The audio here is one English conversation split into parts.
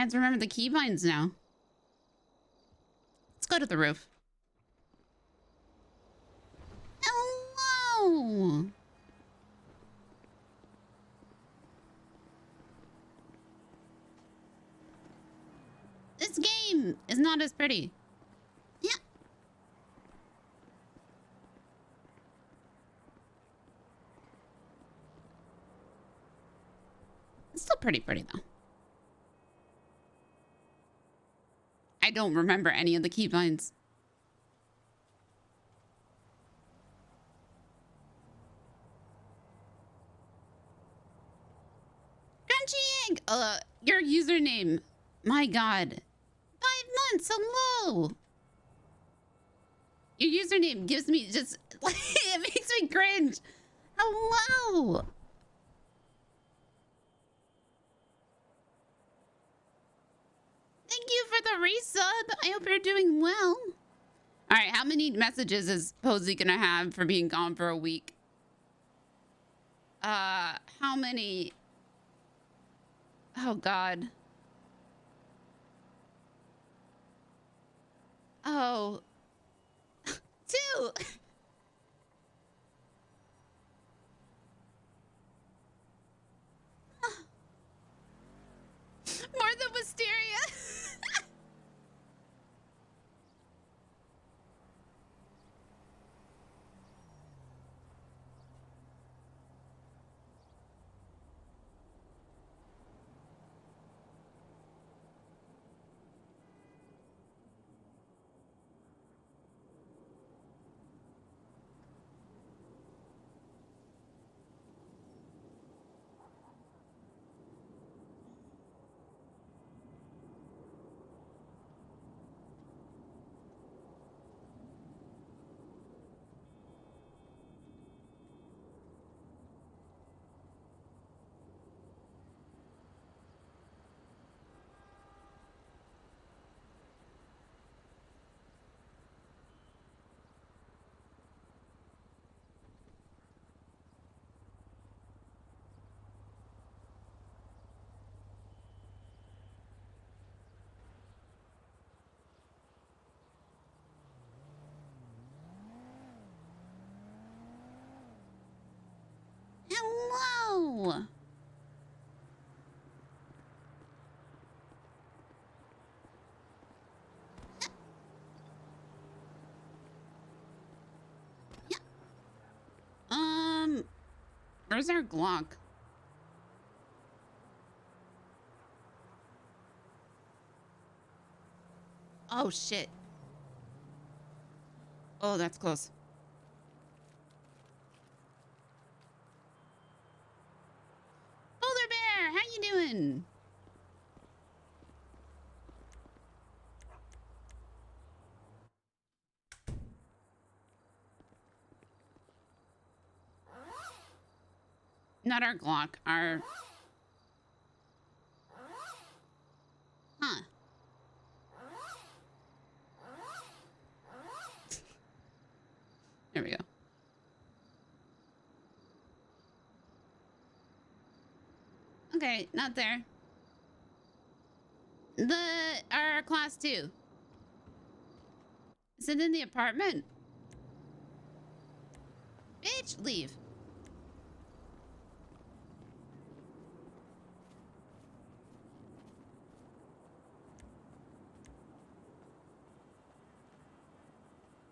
have to remember the keybinds now. Let's go to the roof. Hello! This game is not as pretty. Yeah. It's still pretty though. I don't remember any of the keybinds. Crunchy egg! Your username. My God. 5 months, hello! Your username gives me just... it makes me cringe. Hello! Thank you for the resub. I hope you're doing well. All right, how many messages is Posy gonna have for being gone for a week? How many? Oh, God. Oh. 2. More than Wisteria. Hello. Yeah. Where's our Glock? Oh, shit. Oh, that's close. Polar Bear, how you doing? Not our Glock, our... Huh. There we go. Okay, not there. Our class 2. Is it in the apartment? Bitch, leave.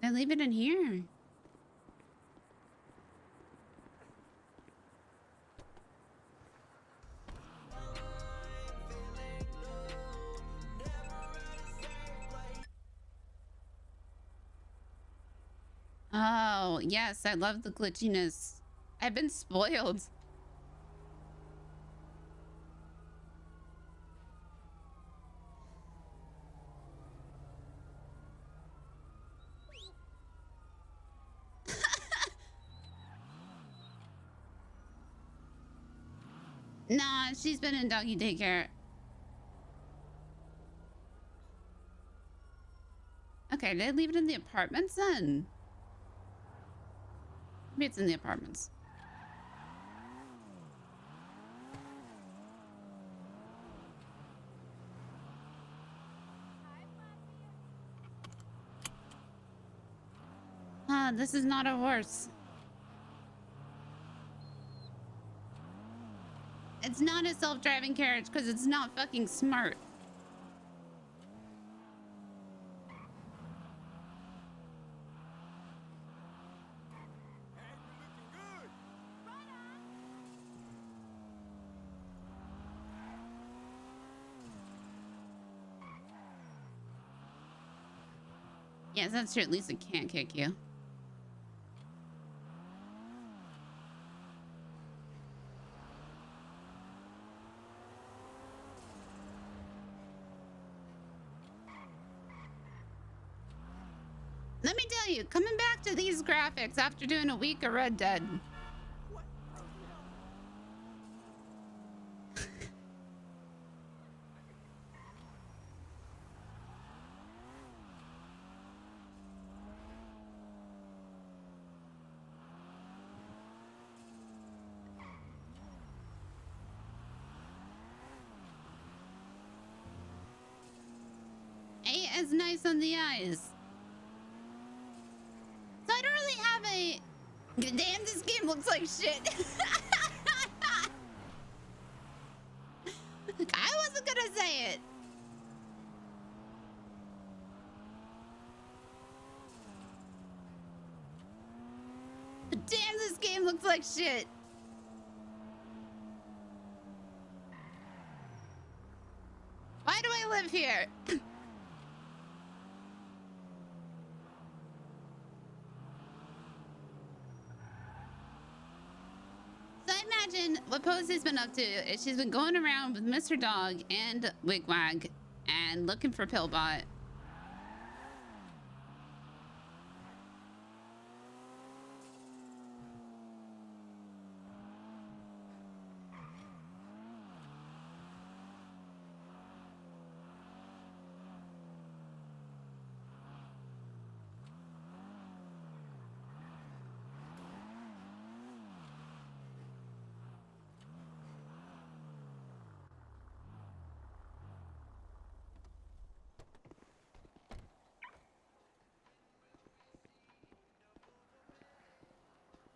Then leave it in here. Oh, yes, I love the glitchiness. I've been spoiled. Nah, she's been in doggy daycare. Okay, did I leave it in the apartments then? Maybe it's in the apartments. god, this is not a horse. It's not a self-driving carriage because it's not fucking smart. Yes, that's true. At least it can't kick you. Let me tell you, coming back to these graphics after doing a week of Red Dead. Ain't as nice on the eyes. So I don't really have a... Damn, this game looks like shit. I wasn't gonna say it. But damn, this game looks like shit. Why do I live here? Imagine what Posy's been up to is she's been going around with Mr. Dog and Wigwag and looking for Pillbot.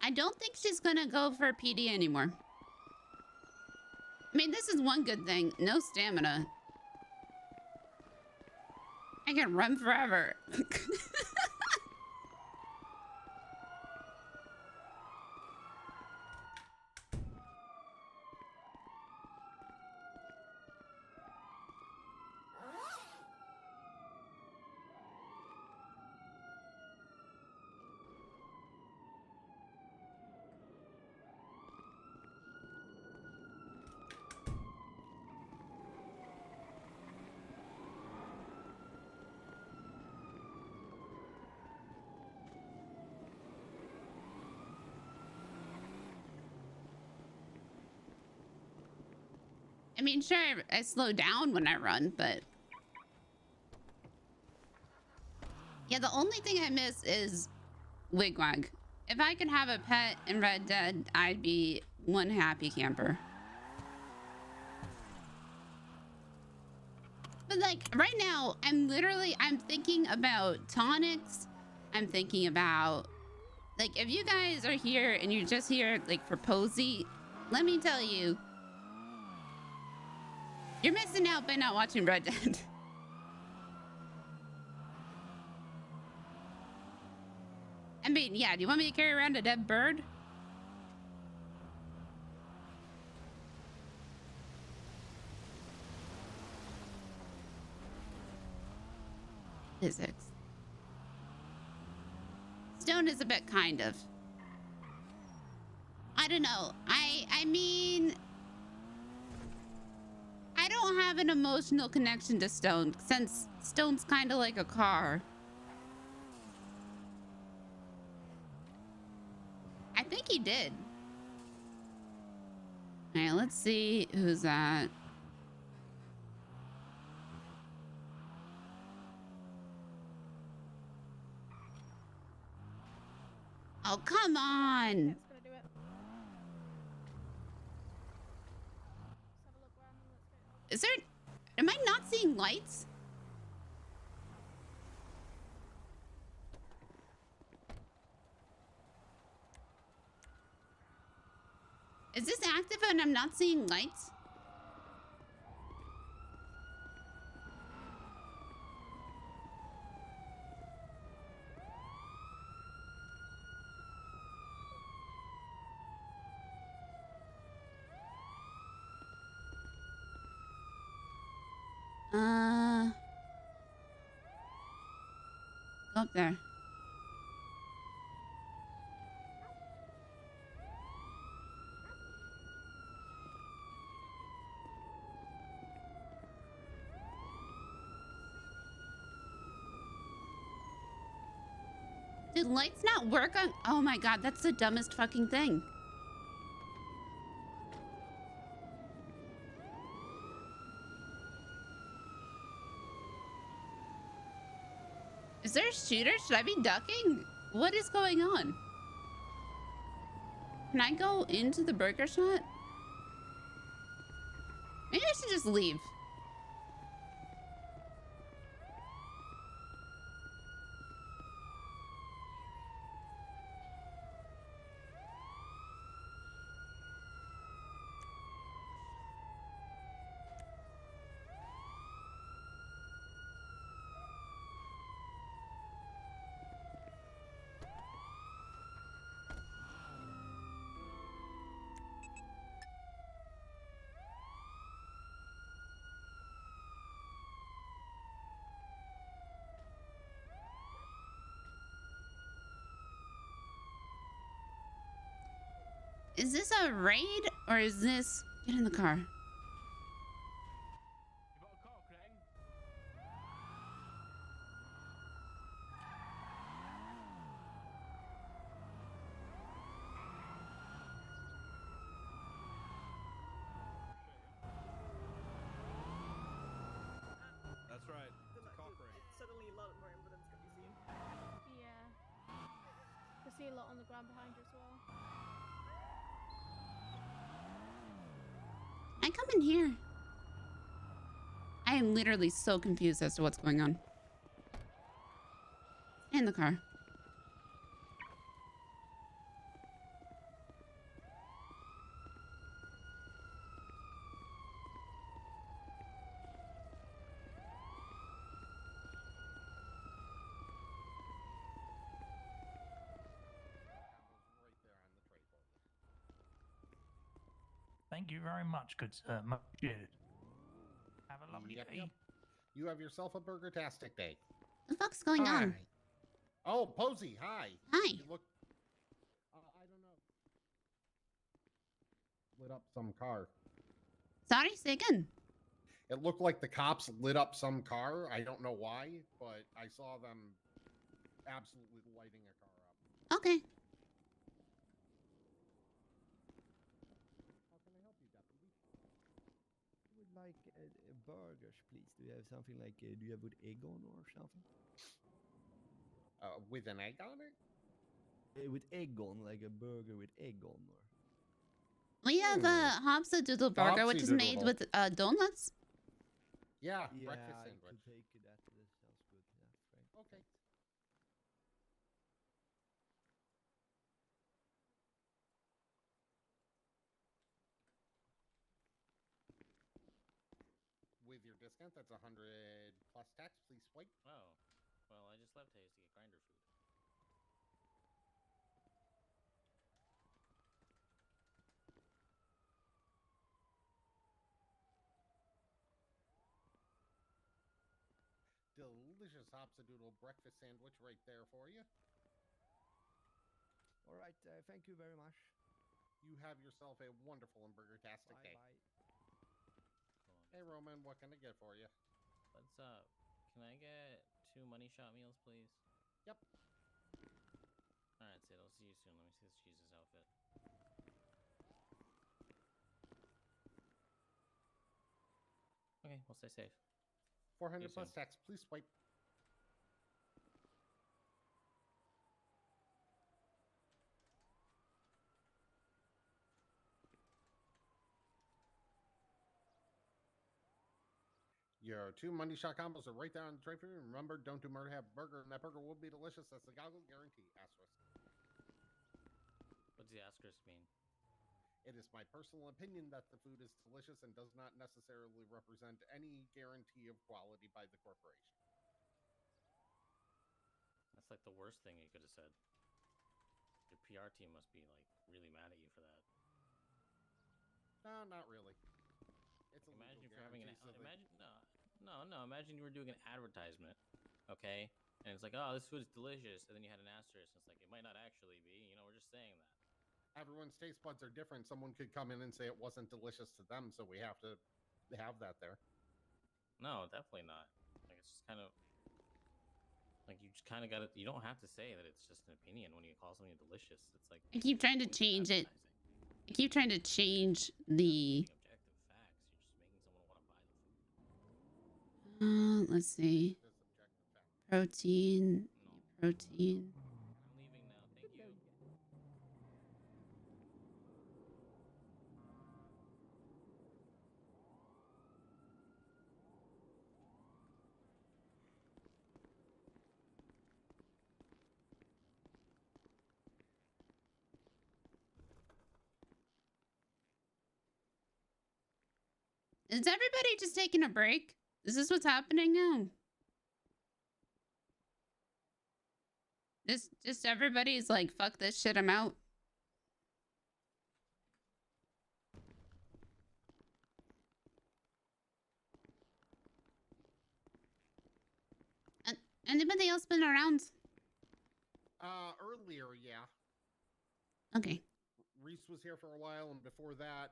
I don't think she's gonna go for PD anymore. I mean, this is one good thing. No stamina. I can run forever. I mean, sure, I slow down when I run, but... Yeah, the only thing I miss is Wigwag. If I could have a pet in Red Dead, I'd be one happy camper. But, like, right now, I'm thinking about tonics. I'm thinking about... Like, if you guys are here and you're just here, like, for Posy, let me tell you... You're missing out by not watching Red Dead. I mean, yeah, do you want me to carry around a dead bird? Physics. Stone is a bit kind of. I don't know. I mean... I don't have an emotional connection to Stone, since Stone's kind of like a car. I think he did. All right, let's see who's that. Oh, come on. Is there... Am I not seeing lights? Is this active and I'm not seeing lights? Go up there. Did lights not work on? Oh my god, that's the dumbest fucking thing. Is there a shooter? Should I be ducking? What is going on? Can I go into the burger shot? Maybe I should just leave. Is this a raid or is this... Get in the car. That's right. It's a cock ring. It's suddenly a lot more evidence can be seen. Yeah. I see a lot on the ground behind you as well. I come in here. I am literally so confused as to what's going on. Stay in the car. Thank you very much, good sir. Much appreciated. Have a lovely day. Yep. You have yourself a burger-tastic day. What the fuck's going on? Oh, Posy, hi. Hi. You look... I don't know. Lit up some car. Sorry, say again. It looked like the cops lit up some car. I don't know why, but I saw them absolutely lighting a car up. Okay. How can I help you, deputy? I would like burgers, please. Do you have something like, do you have with egg on or something? With an egg on it? With egg on, like a burger with egg on, or... We have a Hopsa Doodle burger, which is made with donuts. Yeah, yeah, breakfast I sandwich. could take that. That sounds good. Yeah, Okay. With your discount, that's 100 plus tax. Please swipe. Oh, well, I just left Hayes to get grinder food. Delicious Hopsadoodle breakfast sandwich right there for you. All right, thank you very much. You have yourself a wonderful and burger-tastic day. Bye. Hey, Roman, what can I get for you? What's up? Can I get 2 money shot meals, please? Yep. Alright, Sid, I'll see you soon. Let me see this Jesus outfit. Okay, we'll stay safe. 400 plus soon. tax. Please swipe. Your 2 money shot combos are right there on the tray for you. Remember, don't do murder, have burger, and that burger will be delicious. That's the goggle guarantee. Asterisk. What's the asterisk mean? It is my personal opinion that the food is delicious and does not necessarily represent any guarantee of quality by the corporation. That's like the worst thing you could have said. Your PR team must be like really mad at you for that. No, not really. It's a Imagine if legal you're having an guarantee, so that- imagine no. Imagine you were doing an advertisement, okay, and it's like, oh, this food is delicious, and then you had an asterisk. And it's like it might not actually be. You know, we're just saying that. Everyone's taste buds are different. Someone could come in and say it wasn't delicious to them, so we have to have that there. No, definitely not. Like it's just kind of like you just kind of got to. You don't have to say that it's just an opinion when you call something delicious. It's like I keep trying to points of change it. advertising. I keep trying to change the. Objective facts. You're just making someone want to buy the food. Let's see. This objective fact. Protein. No, Protein. I'm leaving now. Thank you. Is everybody just taking a break? Is this what's happening now? Just everybody's like, fuck this shit, I'm out. Anybody else been around? Earlier, yeah. Okay. Reese was here for a while, and before that,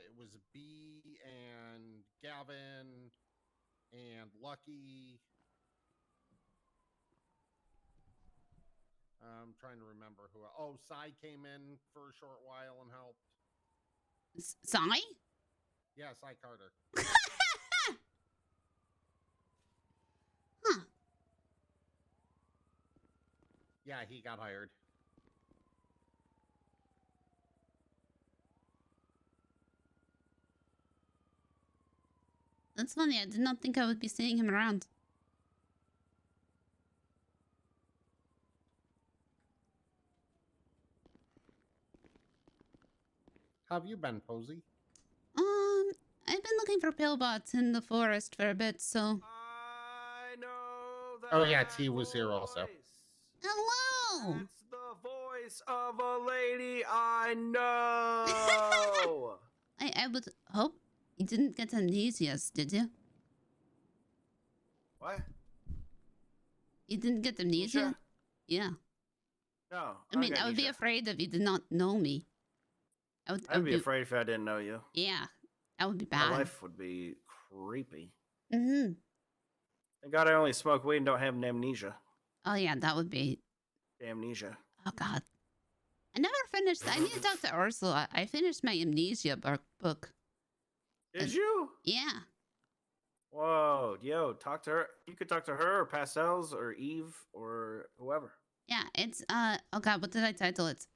it was B and Gavin and Lucky. I'm trying to remember who. Oh, Sai came in for a short while and helped. Sai? Yeah, Sai Carter. Huh. Yeah, he got hired. That's funny. I did not think I would be seeing him around. How have you been, Posy? I've been looking for pillbots in the forest for a bit, so... I know that. Oh, yeah, T was here also. voice. Hello! It's the voice of a lady I know. I would hope you didn't get amnesia, did you? What? You didn't get amnesia? Amnesia? Yeah. No. I mean, got I would be amnesia. afraid if you did not know me. I'd be afraid if I didn't know you. Yeah, that would be My bad. life would be creepy. Mm-hmm. Thank God I only smoke weed and don't have amnesia. Oh yeah, that would be... Amnesia. Oh god. I never finished... I need to talk to Ursula. I finished my amnesia book. Did you? Yeah. Whoa, yo, talk to her. You could talk to her or Pastels or Eve or whoever. Yeah, it's... Oh god, what did I title it?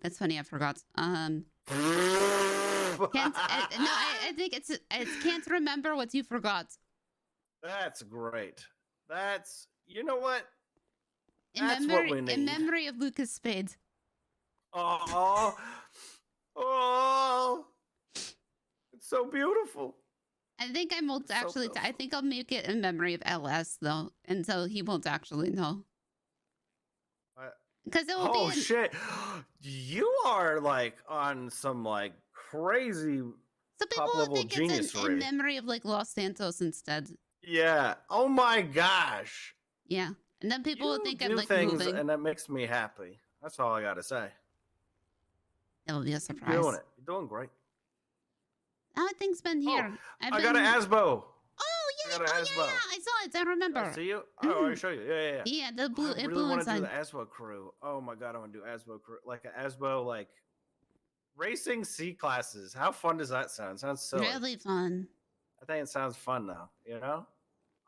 That's funny, I forgot. Can't... I think it's can't remember what you forgot. That's great. That's, you know what? In That's memory, what we need. in memory of Lucas Spade. Oh, oh, it's so beautiful. I think I won't So actually... I beautiful. think I'll make it in memory of LS, though. And so he won't actually know. Because it will Oh be... shit, you are like on some like crazy So people top will level think it's genius in rate. memory of, like, Los Santos instead. Yeah. Oh my gosh. Yeah. And then people will You think do I'm, like, things, moving. and that makes me happy. That's all I gotta say. That will be a You're surprise. doing it. You're doing great. How have things been here? I got an Asbo. Oh, yeah. I got an Oh, Asbo. yeah. I saw it. I remember. I see you? Oh, I already show you. Yeah. Yeah, the blue, I really blue want to do inside. the Asbo crew. Oh my god, I want to do Asbo crew. Like an Asbo, like racing C classes. How fun does that sound? Sounds silly. Really fun. I think it sounds fun though. You know,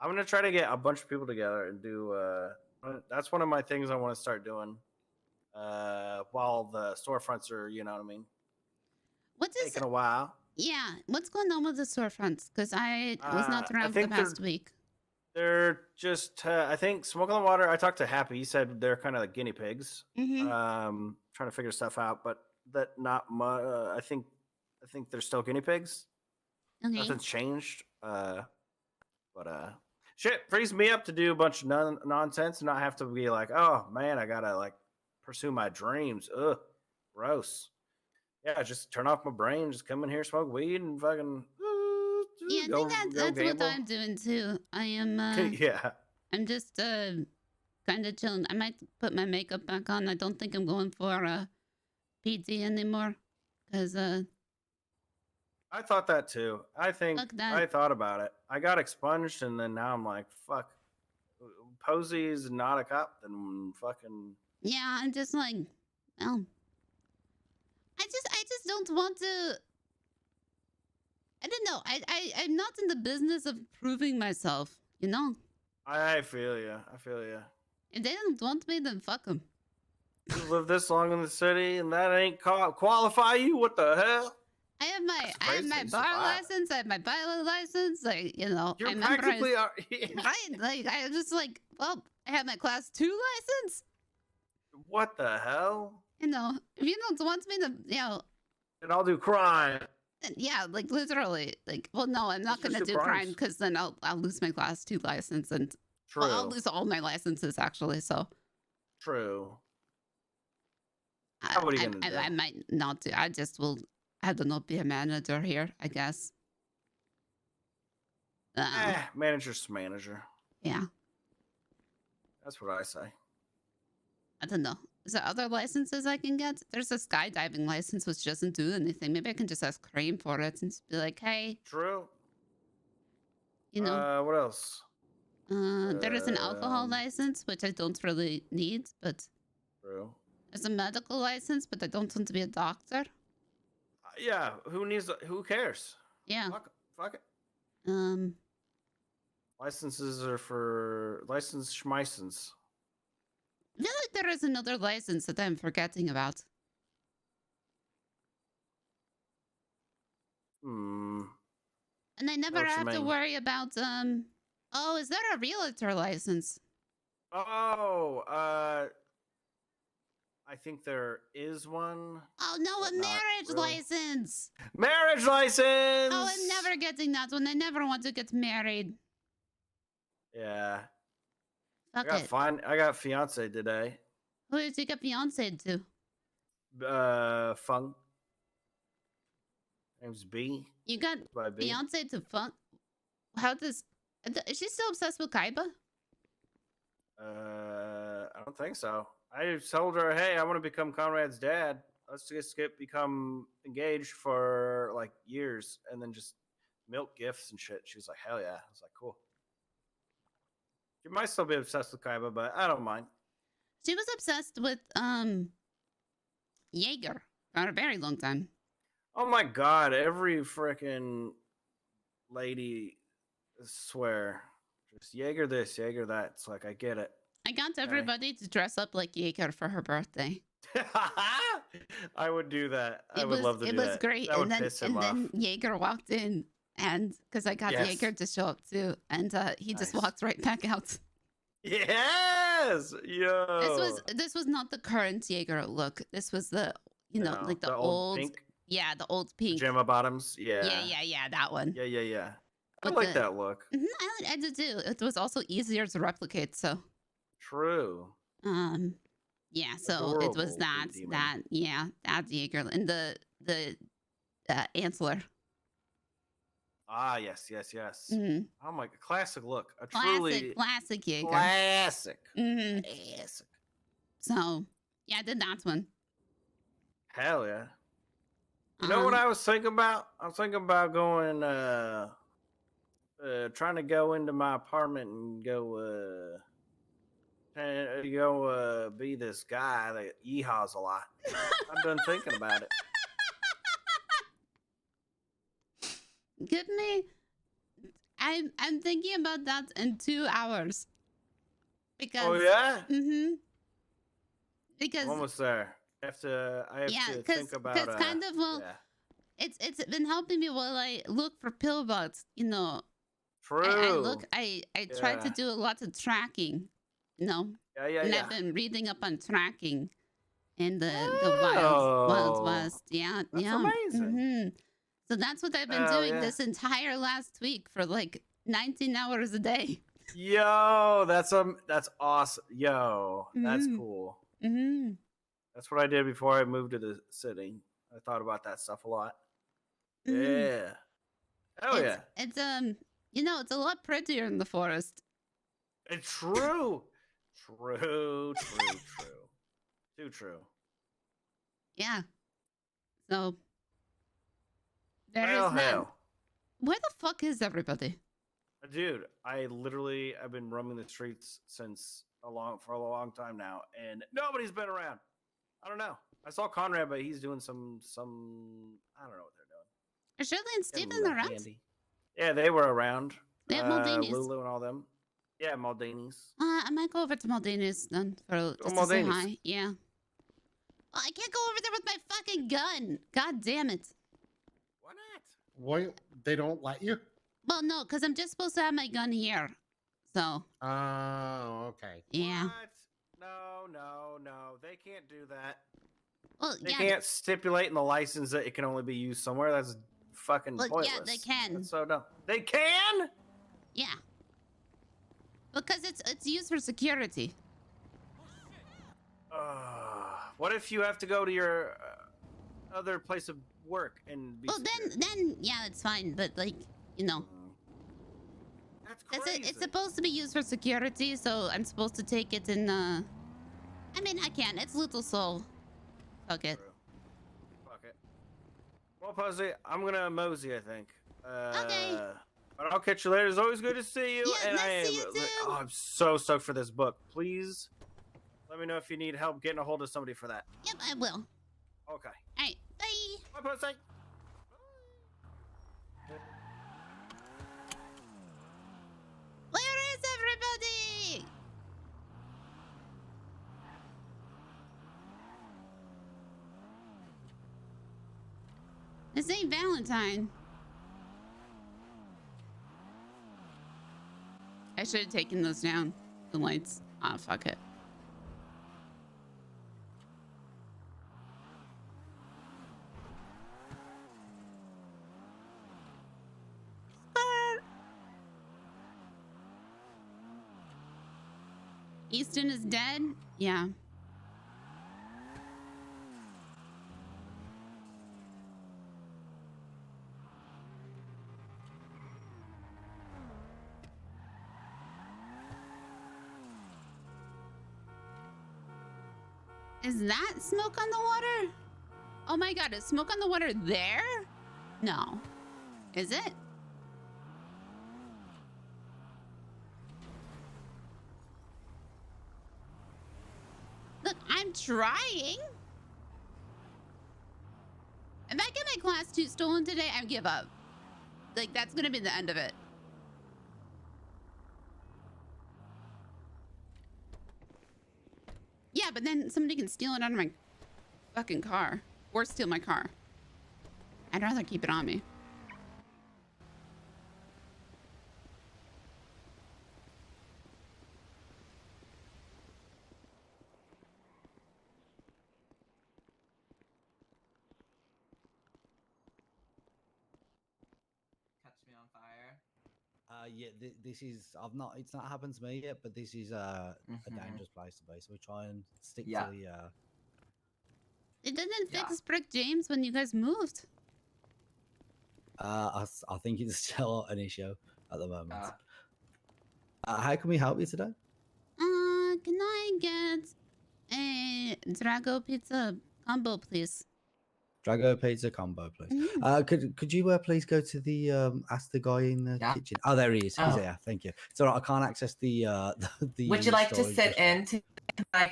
I'm gonna try to get a bunch of people together and do. That's one of my things I want to start doing. While the storefronts are, you know what I mean, What is... taking a while. Yeah. What's going on with the storefronts? Because I was not I around for the think past week. They're just. I think Smoke on the Water. I talked to Happy. He said they're kind of like guinea pigs. Mm-hmm. Trying to figure stuff out, but that not much. I think I think they're still guinea pigs. Okay. Nothing's changed. Shit frees me up to do a bunch of nonsense and not have to be like, oh man, I gotta like pursue my dreams. Ugh, gross. Yeah, just turn off my brain, just come in here, smoke weed, and fucking. Yeah, I think that's what I'm doing too. I am. Yeah. I'm just kind of chilling. I might put my makeup back on. I don't think I'm going for PD anymore, because I thought that too. I think Fuck that. I thought about it. I got expunged, and then now I'm like, fuck. Posy is not a cop, then fucking. yeah, I'm just like, well, I just don't want to. I don't know. I'm not in the business of proving myself. You know, I feel you. I feel you. if they don't want me, then fuck them. You live this long in the city, and that ain't qualify you? What the hell? I have my That's crazy that you bar survived. license. I have my pilot license. Like, you know, You're I practically memorized, right. Like, I just like, well, I have my class 2 license. What the hell? You know, if you don't want me to, you know, And I'll do crime. yeah, like literally, like, well, no, I'm not Let's gonna just do do crime crimes. because then I'll lose my class 2 license, and True. well, I'll lose all my licenses actually. So True. I, What are you gonna do? I might not do. I just will. I don't know. Be a manager here, I guess. Manager's manager. Yeah, That's what I say. I don't know. Is there other licenses I can get? There's a skydiving license which doesn't do anything. Maybe I can just ask Cream for it and just be like, hey, True. you know. What else? There is an alcohol license which I don't really need, but True. there's a medical license, but I don't want to be a doctor. Yeah. Who cares? Yeah. Fuck it. Licenses are for license schmeisens. I feel like there is another license that I'm forgetting about. And I never what you have to mean. worry about oh, is there a realtor license? Oh, I think there is one. Oh no, a But not marriage really. license. Marriage license. Oh, I'm never getting that one. I never want to get married. Yeah. Fuck it. I got fiance today. Who did you get fiancé to? Funk. Name's B. You got By B. fiancé to fun? How does? Is she still obsessed with Kaiba? I don't think so. I told her, hey, I want to become Conrad's dad. Let's just become engaged for like years and then just milk gifts and shit. She was like, hell yeah. I was like, cool. You might still be obsessed with Kaiba, but I don't mind. She was obsessed with Jaeger for a very long time. Oh my god, every freaking lady, I swear. Just Jaeger this, Jaeger that. It's like, I get it. I got everybody to dress up like Jaeger for her birthday. I would do that. I would love to do that. It was great. That would piss him off. Then Jaeger walked in, and because I got Jaeger to show up too, and he just walked right back out. Yes, yo. This was not the current Jaeger look. This was the like the old pink. Yeah, the old pink Pajama bottoms. Yeah. Yeah, that one. Yeah. I But like that look. I did too. It was also easier to replicate. So. True. Yeah. So it was that Jaeger and the antler. Ah, yes. Mm-hmm. Oh my, classic look. A classic Jaeger. Classic. Mm-hmm. Classic. So yeah, I did that one. Hell yeah. You know what I was thinking about? I was thinking about going, trying to go into my apartment and go be this guy that yeehaws a lot. I'm done thinking about it. Give me. I'm thinking about that in 2 hours. Because. Oh yeah. Because. I'm almost there. I have to think about. Because kind of it's been helping me while I look for pillbox. You know. True. I try to do a lot of tracking. You know. Yeah. And I've been reading up on tracking in the Wild West. Yeah. That's amazing. So that's what I've been Oh, doing yeah. this entire last week for like 19 hours a day. Yo, that's awesome. Yo, that's Mhm. cool. Mm-hmm. That's what I did before I moved to the city. I thought about that stuff a lot. Mhm. Yeah. Oh yeah. It's it's a lot prettier in the forest. It's true. True. Too true. Yeah. So there Well, is that. hell. Where the fuck is everybody? Dude, I've been roaming the streets for a long time now, and nobody's been around. I don't know. I saw Conrad, but he's doing some I don't know what they're doing. Are Shirley and Getting a Steven little around? handy. Yeah, they were around. They have Maldinis. Lulu and all them. Yeah, Maldinis. I might go over to Maldinis then for just to say Maldinis. hi. Yeah. Oh, I can't go over there with my fucking gun. God damn it. Why not? Why they don't let you? Well, no, because I'm just supposed to have my gun here. So. Oh, okay. What? Yeah. No. They can't do that. Well, They yeah. can't stipulate in the license that it can only be used somewhere. That's fucking Well, pointless. yeah, they can. That's so dumb. They can? Yeah. Because it's used for security. What if you have to go to your other place of work and be Well, secure? then, yeah, it's fine. But like, That's crazy. it's supposed to be used for security, so I'm supposed to take it in. I mean, I can. It's little soul. Fuck it. True. Fuck it. Well, Posy, I'm gonna mosey, I think. Okay. But I'll catch you later. It's always good to see you. Yeah, and nice I to am. see you too. Oh, I'm so stoked for this book. Please, let me know if you need help getting a hold of somebody for that. Yep, I will. Okay. All right. Bye. Bye, Posy. Where is everybody? This ain't Valentine. I should have taken those down. The lights. Ah, fuck it. Easton is dead? Yeah. Is that smoke on the water? Oh my god, is smoke on the water there? No. Is it? Look, I'm trying. If I get my class 2 stolen today, I give up. Like, that's gonna be the end of it. Yeah, but then somebody can steal it out of my fucking car. Or steal my car. I'd rather keep it on me. Catch me on fire. Yeah, this is it's not happened to me yet, but this is a dangerous place to be. So we try and stick to the. It didn't fix Brick James when you guys moved. I think it's still an issue at the moment. How can we help you today? Can I get a Drago pizza combo, please? Drago pizza combo, please. Could you please go to the ask the guy in the kitchen? Oh, there he is. He's there. Thank you. It's all right. I can't access the the. Would you like to storage sit just in?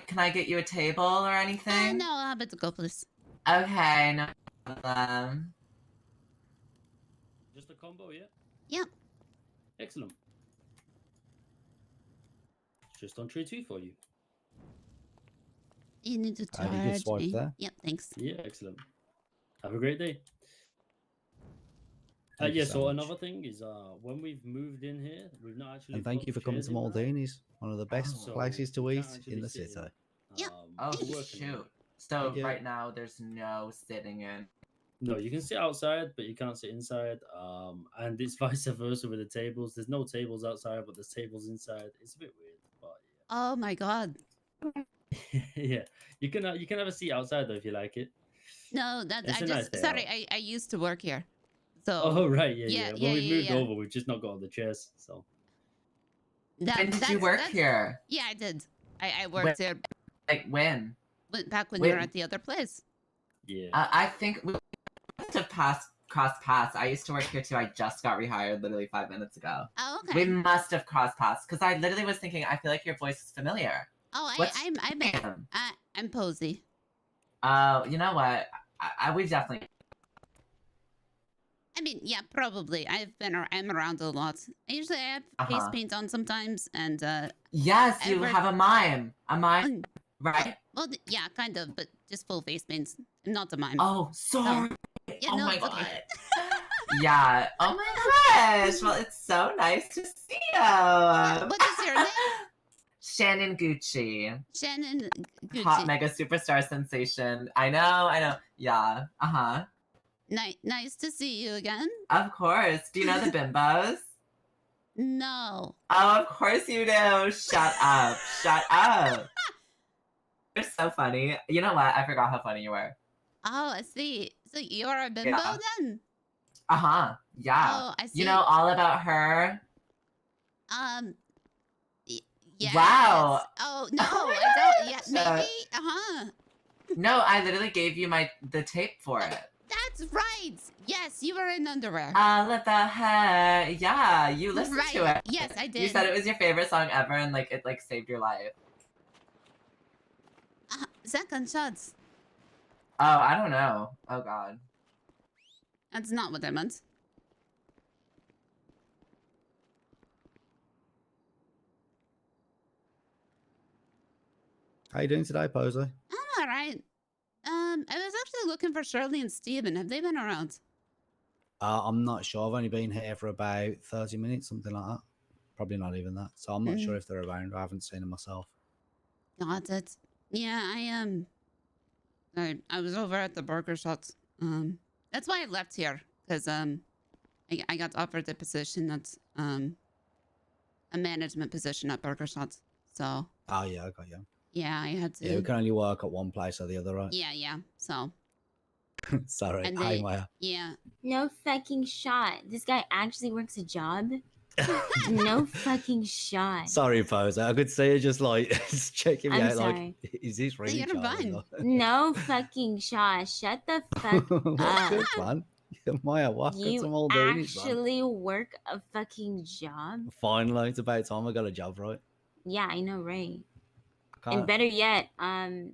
Can I get you a table or anything? No, I'll have it to go, please. Okay, no problem. Just a combo, yeah? Yet. Excellent. Just on tray 2 for you. You need to you charge can swipe me. there. Yep, thanks. Yeah, excellent. Have a great day. Thank you Yeah, so so much. another thing is when we've moved in here, we've not actually. And thank put you for coming chairs to in, right? Maldini's, one of the best So places to we eat can't in actually the sit city. Yep. Oh we're working on shoot! it. So Thank you. right now there's no sitting in. No, you can sit outside, but you can't sit inside. And it's vice versa with the tables. There's no tables outside, but there's tables inside. It's a bit weird, but Oh my god. yeah, you can have a seat outside though if you like it. No, that's It's I a nice just day sorry. out. I used to work here, so. Oh right, yeah, Yeah, yeah. yeah, When we've yeah, moved yeah. over, we've just not got on the chairs. So When did you work here? Yeah, I did. I worked there. Like when? Back when you were When? at the other place. Yeah. I think we must have crossed paths. I used to work here too. I just got rehired literally 5 minutes ago. Oh, okay. We must have crossed paths because I literally was thinking. I feel like your voice is familiar. Oh, I'm Posy. Oh, you know what? We definitely. I mean, yeah, probably. I'm around a lot. Usually I have face paint on sometimes, and Yes, you have a mime. A mime, right? Well, yeah, kind of, but just full face paints, not a mime. Oh, sorry. Yeah, Oh no, my it's okay. Yeah. Oh my gosh. Well, it's so nice to see you. What is your name? Shannon Gucci. Shannon Gucci. Hot mega superstar sensation. I know. Yeah. Uh-huh. Nice to see you again. Of course. Do you know the bimbos? No. Oh, of course you do. Shut up. Shut up. You're so funny. You know what? I forgot how funny you were. Oh, I see. So you're a bimbo then? Uh-huh. Yeah. Oh, I see. You know all about her? Yes. Wow. Oh, no, I don't. Yeah, maybe. Uh-huh. No, I literally gave you the tape for it. That's right. Yes, you were in underwear. All of the hair. Yeah, you listened to it. Yes, I did. You said it was your favorite song ever and like it like saved your life. Second shots. Oh, I don't know. Oh god. That's not what I meant. How you doing today, Posy? I'm all right. I was actually looking for Shirley and Steven. Have they been around? I'm not sure. I've only been here for about 30 minutes, something like that. Probably not even that. So I'm not sure if they're around. I haven't seen them myself. Got it. Yeah, I was over at the burger shots. That's why I left here, because I got offered the position that's a management position at burger shots. So. Oh yeah, I got you. Yeah, I had to. Yeah, we can only work at one place or the other, right? Yeah. So. Sorry. And Hi, Maya. Yeah. No fucking shot. This guy actually works a job. No fucking shot. Sorry, Posy. I could see you just like just checking me I'm out. sorry. Like, is this really? You're fine. No fucking shot. Shut the fuck up. Good, man. Maya, what? You actually work a fucking job? Finally, it's about time I got a job, right? Yeah, I know, right? Can't- And better yet, I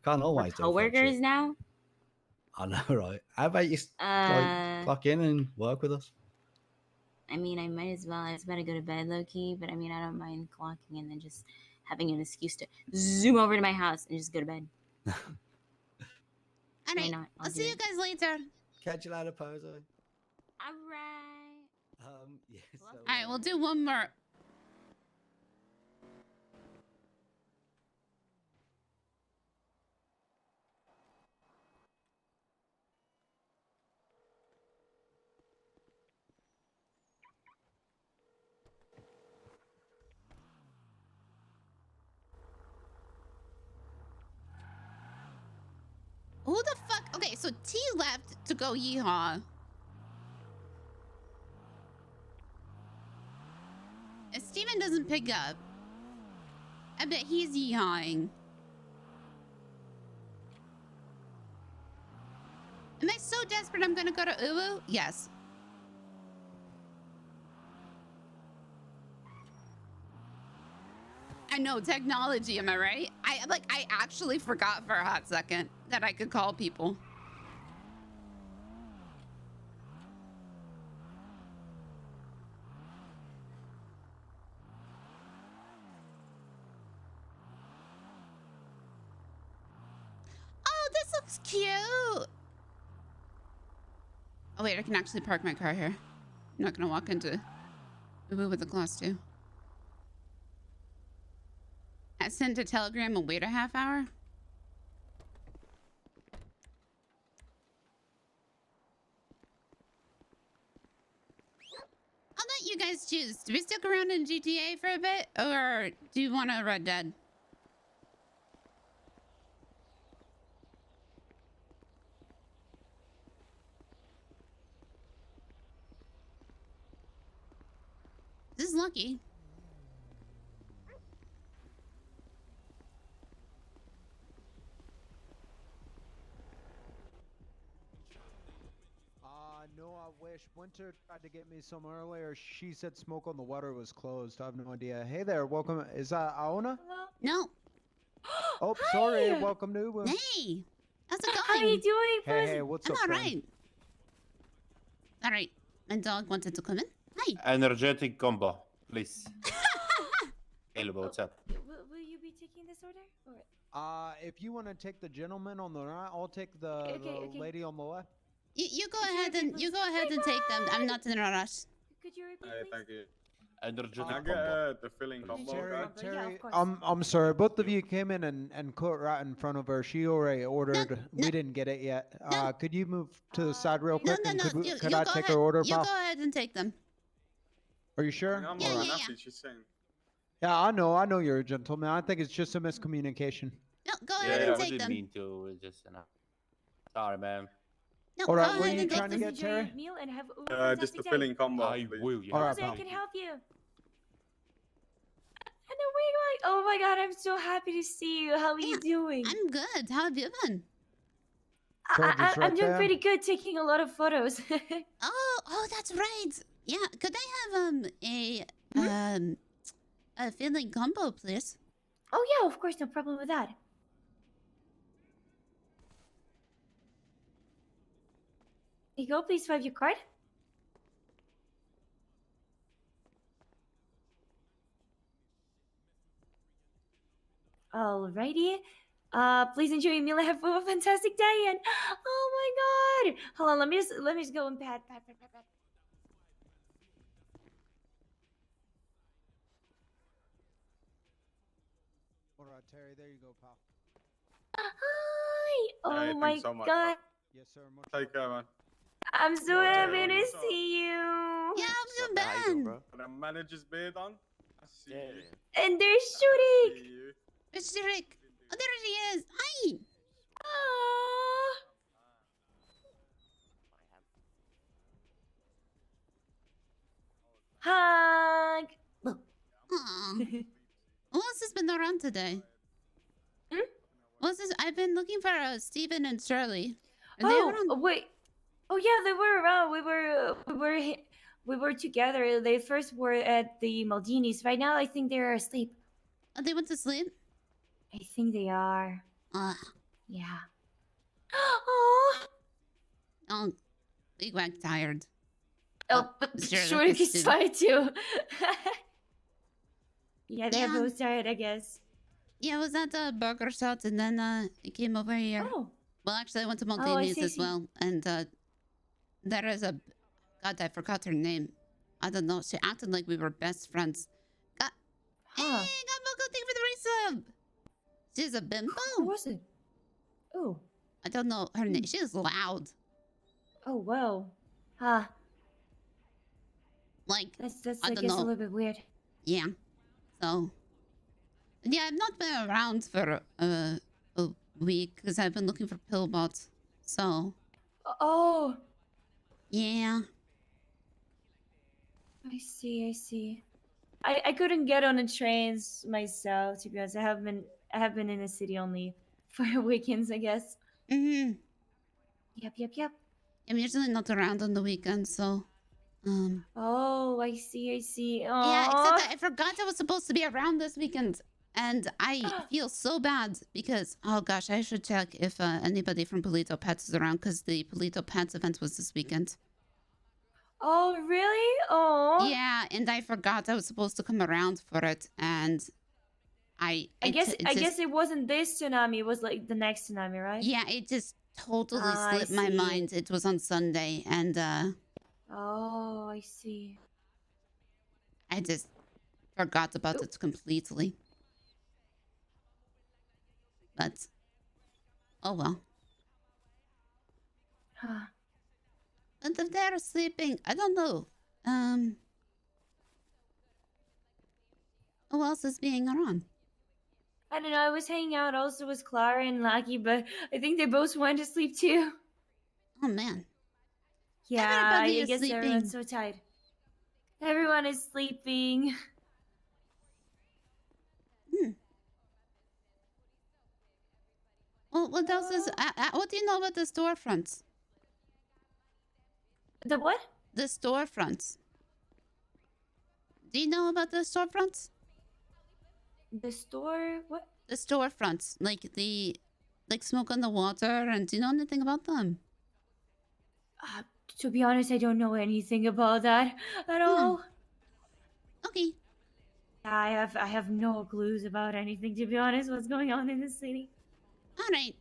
can't always do coworkers shit. now. I know, right? How about you like, clock in and work with us? I mean, I might as well. I was about to go to bed, low key, but I mean, I don't mind clocking and then just having an excuse to zoom over to my house and just go to bed. All right. I'll see you guys later. Catch you later, Posy. All right. Yes. All right, we'll do one more. Who the fuck? Okay, so T left to go yeehaw. If Steven doesn't pick up, I bet he's yeehawing. Am I so desperate I'm gonna go to Uwu? Yes. I know, technology, am I right? I actually forgot for a hot second that I could call people. Oh, this looks cute. Oh wait, I can actually park my car here. I'm not gonna walk into Ubu with the class 2. I sent a telegram and wait a half hour. choose. Do we stick around in GTA for a bit, or do you want to Red Dead? This is lucky. No, I wish. Winter tried to get me some earlier. She said Smoke on the Water was closed. I have no idea. Hey there, welcome. Is that Aona? No. Oh, sorry. Welcome to. Hey, how's it going? How are you doing, Hey, Posy? hey, what's I'm up, all friend? right. All right, my dog wanted to come in. Hi. Energetic combo, please. Hello, what's up? Will you be taking this order? Or... If you want to take the gentleman on the right, I'll take the, Okay. lady on the left. You go ahead and take them. I'm not in a rush. Could you repeat, please? Thank you. Energetic Can I combo. get the filling combo? Terry, Yeah, of course. I'm sorry. Both of you came in and caught right in front of her. She already ordered. We didn't get it yet. Could you move to the side real quick? No. Could I take her order, You pal? go ahead and take them. Are you sure? I'm Yeah, alright, yeah, that's it, she's saying. Yeah, I know you're a gentleman. I think it's just a miscommunication. No, go ahead and I take didn't them. mean to. Just sorry, man. No, All go right, what are ahead you and take trying to them. get, Terry? Enjoy your meal and have a Just fantastic the day. filling combo. I please. will. Yeah. All right, Posy, I pal. can help you. And then we like, oh my god, I'm so happy to see you. How are you doing? I'm good. How have you been? I'm doing pretty good, taking a lot of photos. Oh, that's right. Yeah, could I have a filling combo, please? Oh yeah, of course, no problem with that. Here you go, please swipe your card. Alrighty. Please enjoy your meal and have a fantastic day. And oh my god, hold on, let me just go and pat. All right, Terry. There you go, pal. Hi. Oh Hey, my thanks so much, god, Yes, sir. Take care, man. I'm so happy to What's up? see you. Yeah, how've you been? Got a manager's beard on. I see you. And there's I Shurik. see you. It's Rick. Oh, there he is. Hi. Hug. Aw. Who else has been around today? Hmm? What's this? I've been looking for Steven and Shirley. Are they around? Wait. Oh yeah, they were around. We were together. They first were at the Maldinis. Right now, I think they're asleep. Oh, they went to sleep? I think they are. Yeah. Oh, Big Wag tired. Oh, but Sure, Shurik is too. tired too. Yeah, they're Yeah. both tired, I guess. Yeah, I was at the burger shop and then I came over here. Oh. Well, actually, I went to I Maldinis see, as see. well. And there is a... God, I forgot her name. I don't know. She acted like we were best friends. Hey, Gumbo, thank you for the resub! She's a bimbo. Who was it? Oh. I don't know her name. She's loud. Oh, wow. Huh. Like, That's I I don't guess know. a little bit weird. Yeah. So... Yeah, I've not been around for a week because I've been looking for pillbots. So... Oh. Yeah. I see. I couldn't get on the trains myself, to be honest. I have been in the city only for weekends, I guess. Mm-hmm. Yep. I'm usually not around on the weekends, so... Oh, I see. Yeah, except Aw. that I forgot I was supposed to be around this weekend. And I feel so bad because, oh gosh, I should check if anybody from Polito Pets is around because the Polito Pets event was this weekend. Oh, really? Oh. Yeah, and I forgot I was supposed to come around for it, and I guess it wasn't this tsunami. It was like the next tsunami, right? Yeah, it just totally Ah, I slipped my see. mind. It was on Sunday, and Oh, I see. I just forgot about it completely. But, oh well. Huh. And if they're sleeping, I don't know. Who else is being around? I don't know. I was hanging out also with Clara and Lucky, but I think they both went to sleep too. Oh man. Yeah, Everybody I is guess sleeping. everyone's so tired. Everyone is sleeping. Well, what else is? What do you know about the storefronts? The what? The storefronts. Do you know about the storefronts? The store? What? The storefronts, like smoke on the water, and do you know anything about them? To be honest, I don't know anything about that at all. Okay. I have no clues about anything, to be honest. What's going on in the city? All right.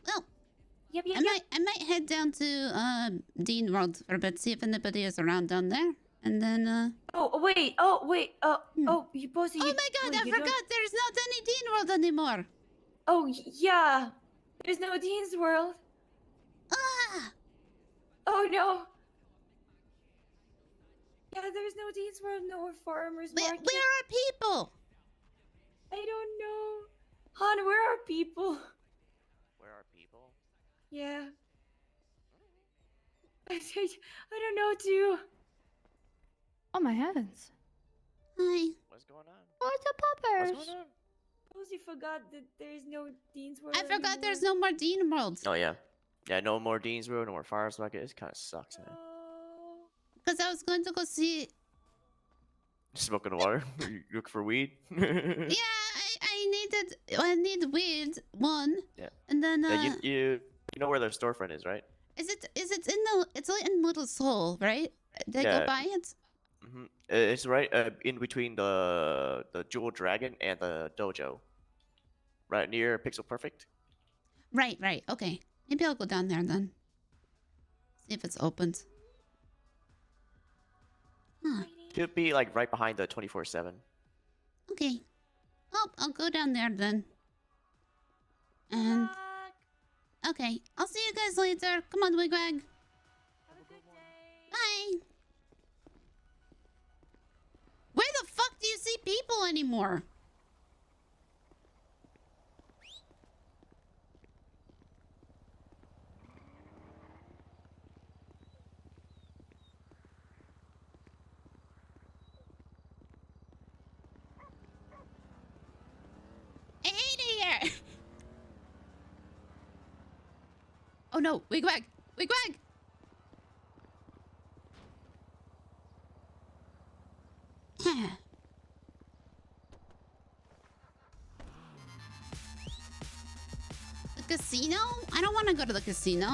Well, Yep. I might head down to Dean World for a bit, see if anybody is around down there, and then Oh wait. You Posy. Oh my God! I forgot. There's not any Dean World anymore. Oh yeah. There's no Dean's World. Ah. Oh no. Yeah, there's no Dean's World, no Farmers Market. Where are people? I don't know. Han, where are people? Where are people? Yeah. I don't know too. Oh my heavens. Hi. What's going on? Oh, it's a poppers. What's going on? Posy forgot that there's no Dean's World. I forgot there's no more Dean Worlds. Oh yeah. Yeah, no more Dean's Road, no more Farmers Market. It kind of sucks, man. Because I was going to go see. Smoking water? You look for weed? Yeah, I need weed one. Yeah. And then Yeah, you know where their storefront is, right? it's in Little Seoul, right? Did I go Yeah. by it? It's right in between the Jewel Dragon and the dojo. Right near Pixel Perfect. Right. Okay. Maybe I'll go down there then. See if it's opened. Huh. Should be like right behind the 24/7. Okay. Oh, I'll go down there then. And okay, I'll see you guys later. Come on, Wigwag. Bye. Where the fuck do you see people anymore? I hate it here. Oh no, Wigwag! Wigwag! The casino? I don't want to go to the casino.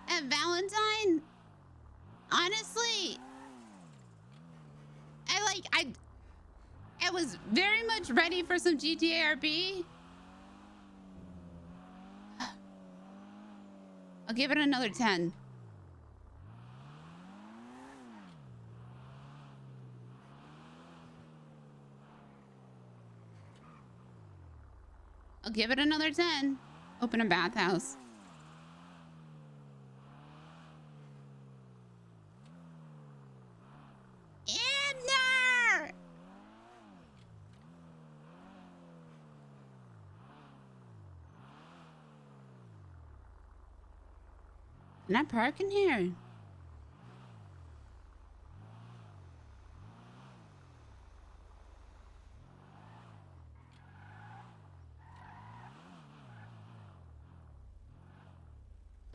At Valentine? Honestly, I was very much ready for some GTA RP. I'll give it another 10. I'll give it another 10. Open a bathhouse. Abner! Can I park in here?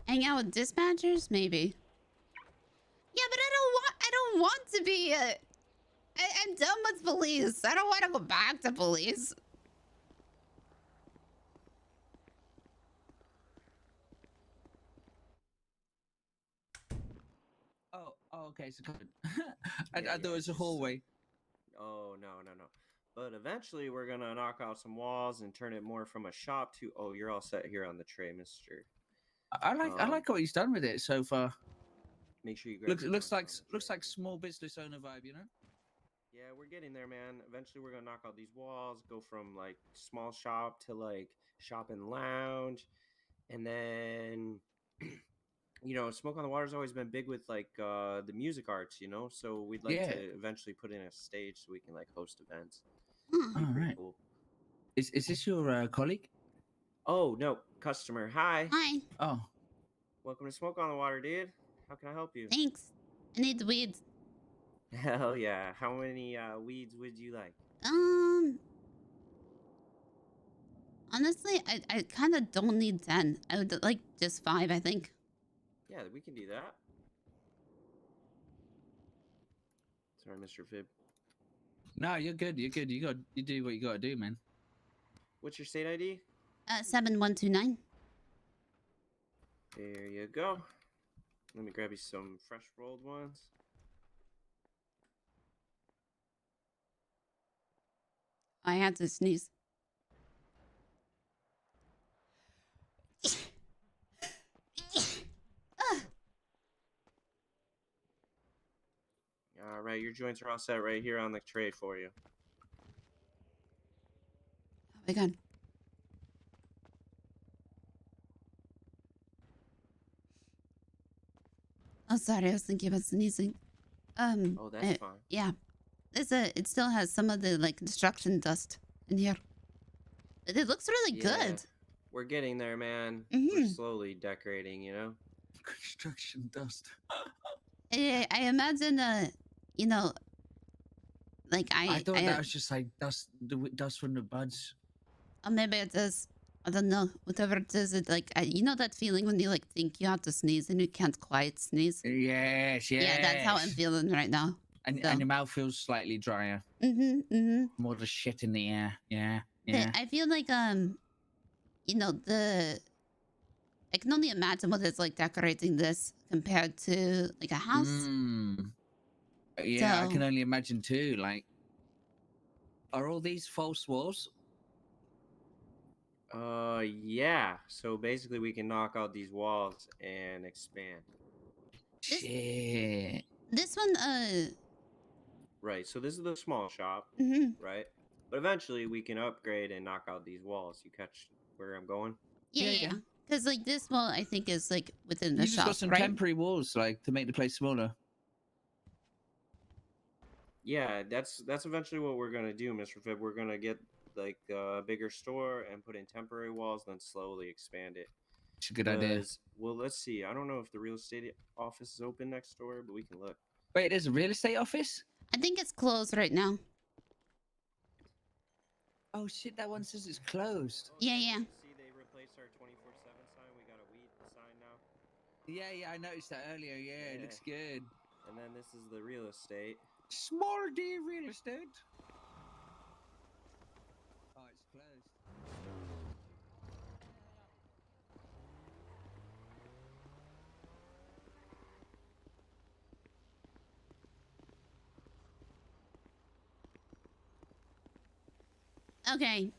Hang out with dispatchers, maybe. Yeah, but I don't want to be I'm done with police. I don't want to go back to police. Oh, okay, so good. I thought it was a hallway. Oh, no. But eventually we're gonna knock out some walls and turn it more from a shop to, oh, you're all set here on the tray, mister. I like what he's done with it so far. Make sure you grab looks like small business owner vibe, you know? Yeah, we're getting there, man. Eventually we're gonna knock out these walls, go from like small shop to like shop and lounge, and then you know, Smoke on the Water's always been big with like the music arts, you know. So we'd like Yeah. to eventually put in a stage so we can like host events. Hmm. Be pretty Alright. cool. Is this your colleague? Oh no, customer. Hi. Hi. Oh. Welcome to Smoke on the Water, dude. How can I help you? Thanks. I need the weeds. Hell yeah. How many weeds would you like? Honestly, I kind of don't need 10. I would like just 5, I think. Yeah, we can do that. Sorry, Mr. Fib. No, you're good. You're good. You do what you got to do, man. What's your state ID? 7129. There you go. Let me grab you some fresh rolled ones. I had to sneeze. All right, your joints are all set right here on the tray for you. Oh my god. Oh, sorry, I was thinking about sneezing. Oh, that's fine. Yeah. It still has some of the like construction dust in here. It looks really good. We're getting there, man. We're slowly decorating, you know? Construction dust. I imagine, you know, like I thought that was just like dust from the buds. Or maybe it is. I don't know. Whatever it is, it like you know that feeling when you like think you have to sneeze and you can't quite sneeze. Yes, yes. Yeah, that's how I'm feeling right now. And your mouth feels slightly drier. More of the shit in the air. Yeah, yeah. But I feel like you know I can only imagine what it's like decorating this compared to like a house. Yeah, I So- can only imagine too. Like, are all these false walls? Yeah. So basically, we can knock out these walls and expand. Shit. This one, Right. So this is the small shop, right? But eventually, we can upgrade and knock out these walls. You catch where I'm going? yeah. Because like this wall, I think is like within the You just shop, got some right? temporary walls, like to make the place smaller. Yeah, that's eventually what we're gonna do, Mr. Fib. We're gonna get like a bigger store and put in temporary walls, then slowly expand it. It's a good idea. 'Cause- Well, let's see. I don't know if the real estate office is open next door, but we can look. Wait, there's a real estate office? I think it's closed right now. Oh shit, that one says it's closed. Yeah. See, they replaced our 24/7 sign. We got a weed sign now. Yeah, I noticed that earlier. Yeah, it looks good. And then this is the real estate. Small D real estate. Oh, it's closed. Okay.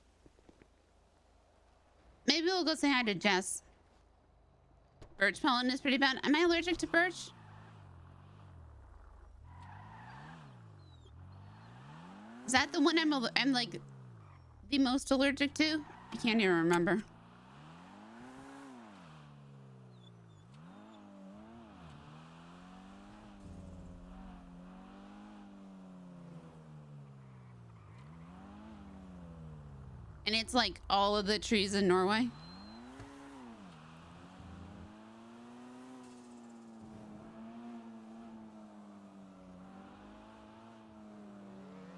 Maybe we'll go say hi to Jess. Birch pollen is pretty bad. Am I allergic to birch? Is that the one I'm like the most allergic to? I can't even remember. And it's like all of the trees in Norway.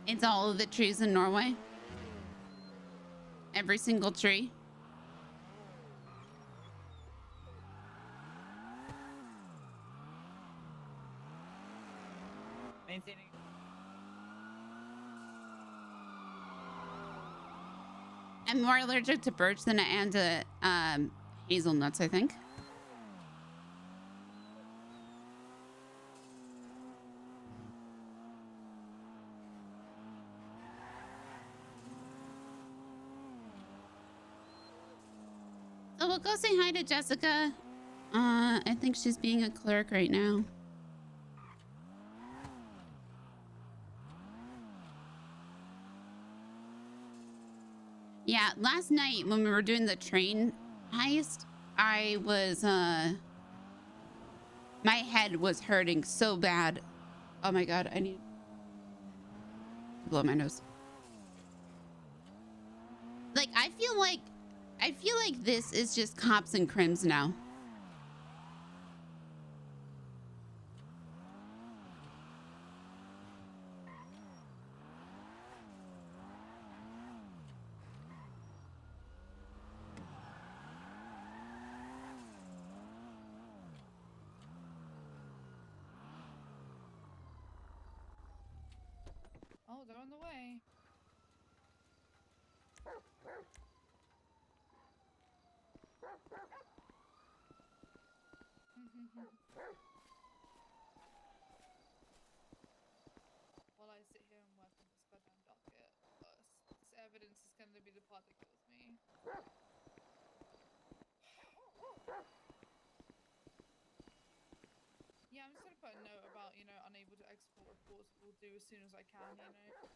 It's all of the trees in Norway. Every single tree. Maintaining. I'm more allergic to birch than I am to hazelnuts, I think. So we'll go say hi to Jessica. I think she's being a clerk right now. Yeah, last night when we were doing the train heist, I was My head was hurting so bad. Oh my god, I need to blow my nose. Like, I feel like this is just cops and crims now. Oh, they're on the way. While I sit here and work on this goddamn docket, this evidence is going to be the part that kills me. Yeah, I'm just going to put a note about, you know, unable to export reports. We'll do as soon as I can, you know.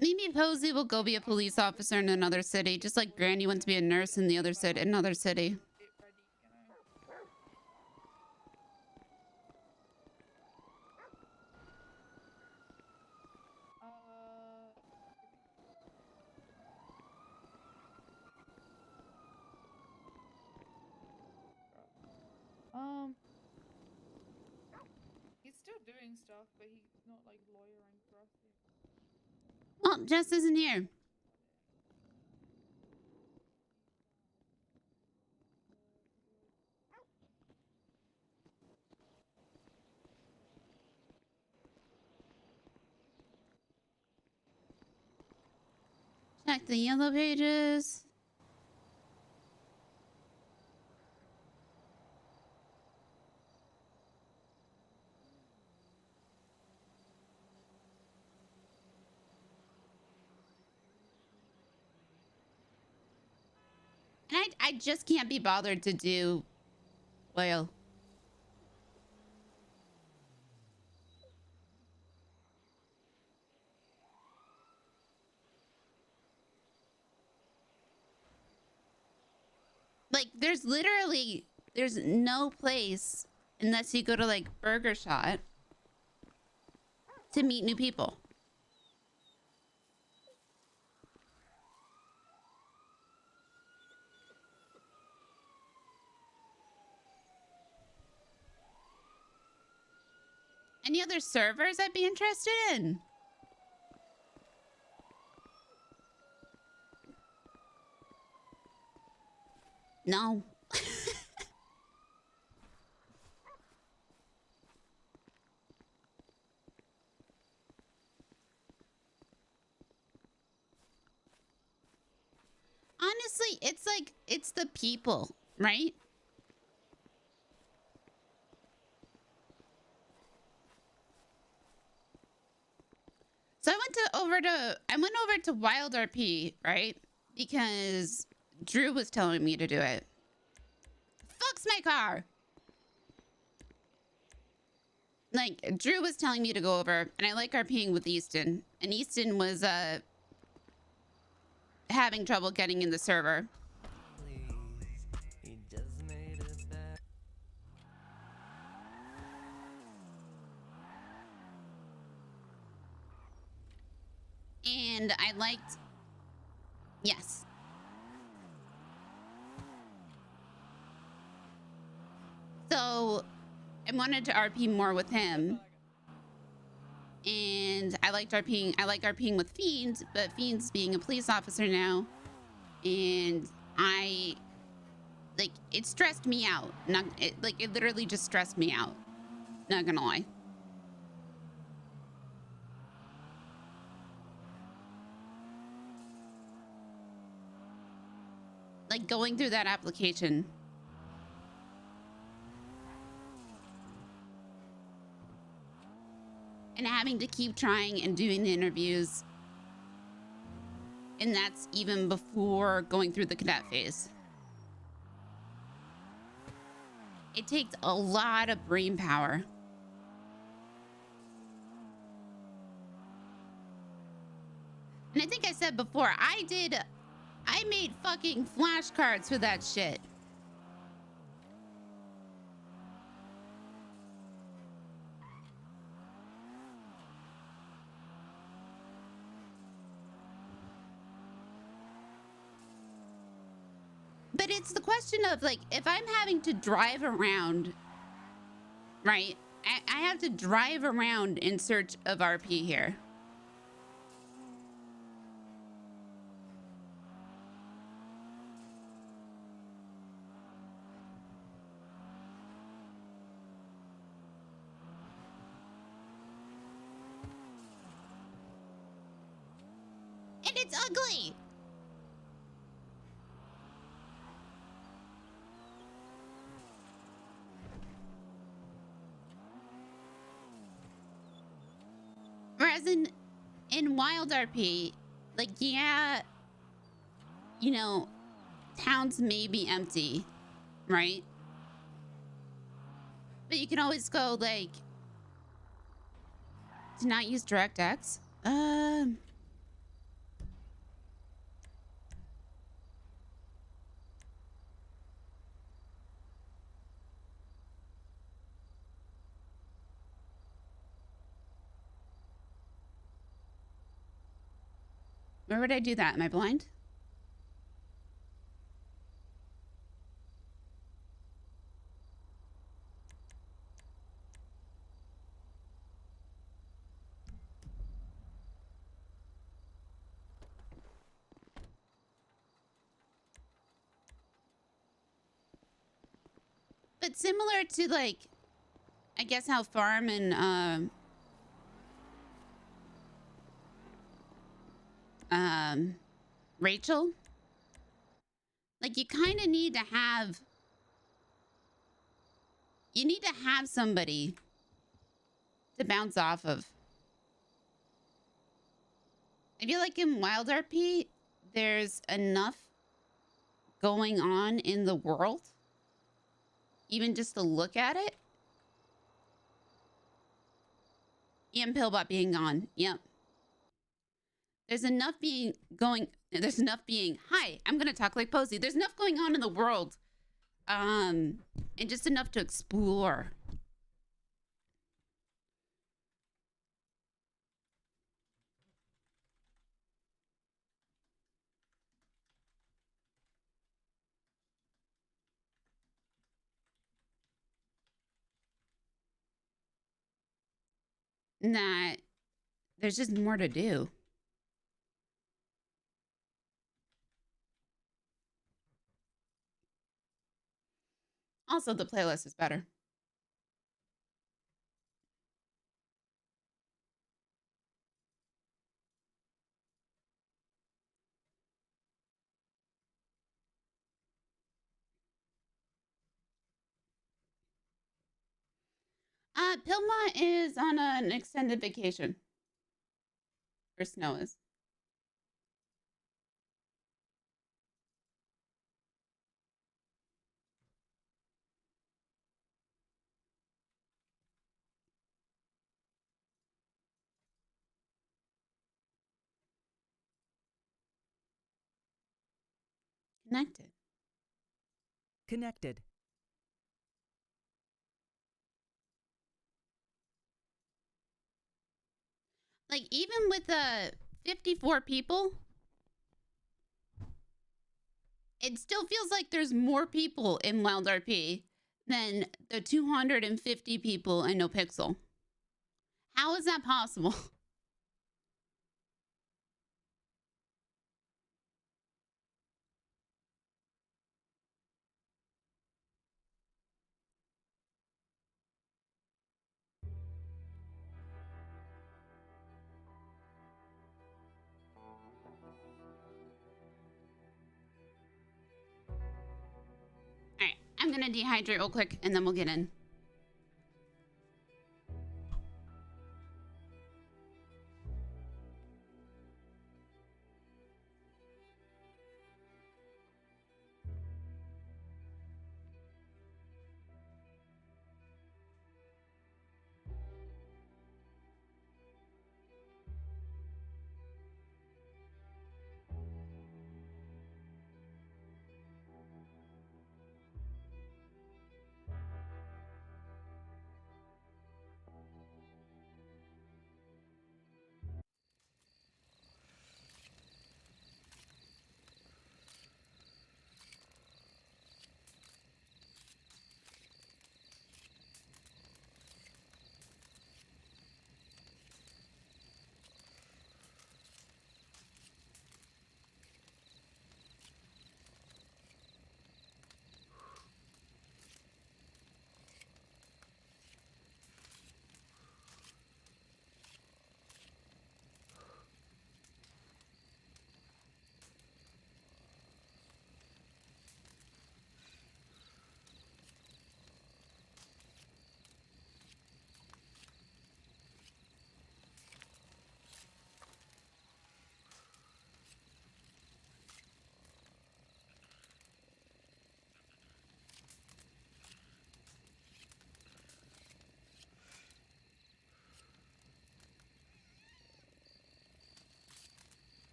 Maybe Posy will go be a police officer in another city, just like Granny went to be a nurse in the other city, another city. He's still doing stuff, but he's not like lawyering for us yet. Oh, Jess isn't here. Check the yellow pages. And I just can't be bothered to do oil. Like, there's no place unless you go to like Burger Shot to meet new people. Any other servers I'd be interested in? No. Honestly, it's like, it's the people, right? So I went over to Wild RP, right? Because Drew was telling me to do it. Fucks my car. Like, Drew was telling me to go over, and I like RPing with Easton. And Easton was having trouble getting in the server. And I liked, yes. So I wanted to RP more with him. And I like RPing with Fiend, but Fiend's being a police officer now. And it stressed me out. It literally just stressed me out. Not gonna lie. Like, going through that application. And having to keep trying and doing the interviews. And that's even before going through the cadet phase. It takes a lot of brain power. And I think I said before, I made fucking flashcards for that shit. But it's the question of like, if I'm having to drive around, right? I have to drive around in search of RP here. And it's ugly. Whereas in Wild RP, like, yeah, you know, towns may be empty, right? But you can always go like, to not use DirectX. Where would I do that? Am I blind? But similar to like, I guess how Farm and Rachel, like you kind of need to have, you need to have somebody to bounce off of. I feel like in Wild RP, there's enough going on in the world, even just to look at it. Pillbot being gone. Yep. There's enough being going. There's enough being. Hi, I'm gonna talk like Posy. There's enough going on in the world, and just enough to explore. That there's just more to do. Also, the playlist is better. Pilma is on an extended vacation. Or Snow is. Connected. Connected. Like, even with the 54 people, it still feels like there's more people in Wild RP than the 250 people in NoPixel. How is that possible? Alright, I'm gonna dehydrate real quick and then we'll get in.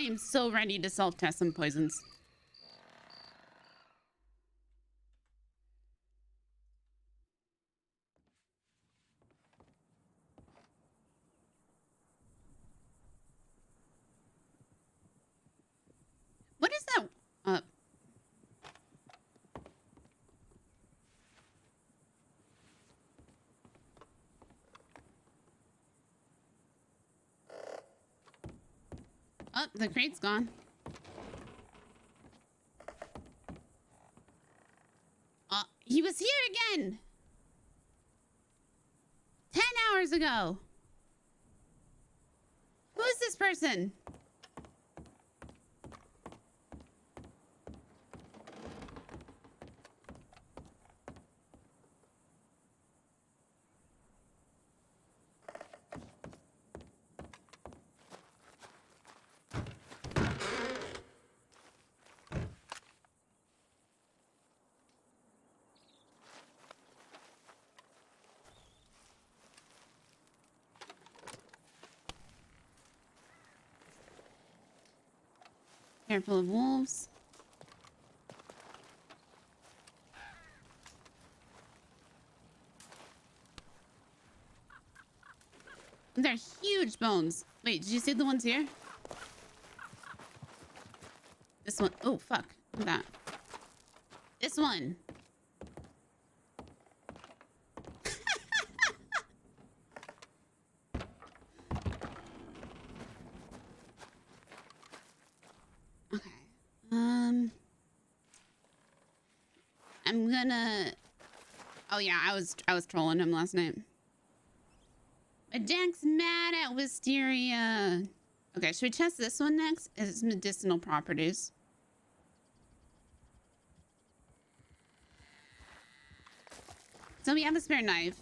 am so ready to self-test some poisons. What is that? Oh, the crate's gone. He was here again. 10 hours ago. Who is this person? Careful of wolves. They're huge bones. Wait, did you see the ones here? This one. Oh, fuck. Look at that. This one. Okay. I'm gonna... Oh yeah, I was trolling him last night. But Jack's mad at Wisteria. Okay, should we test this one next? It's medicinal properties. So we have a spare knife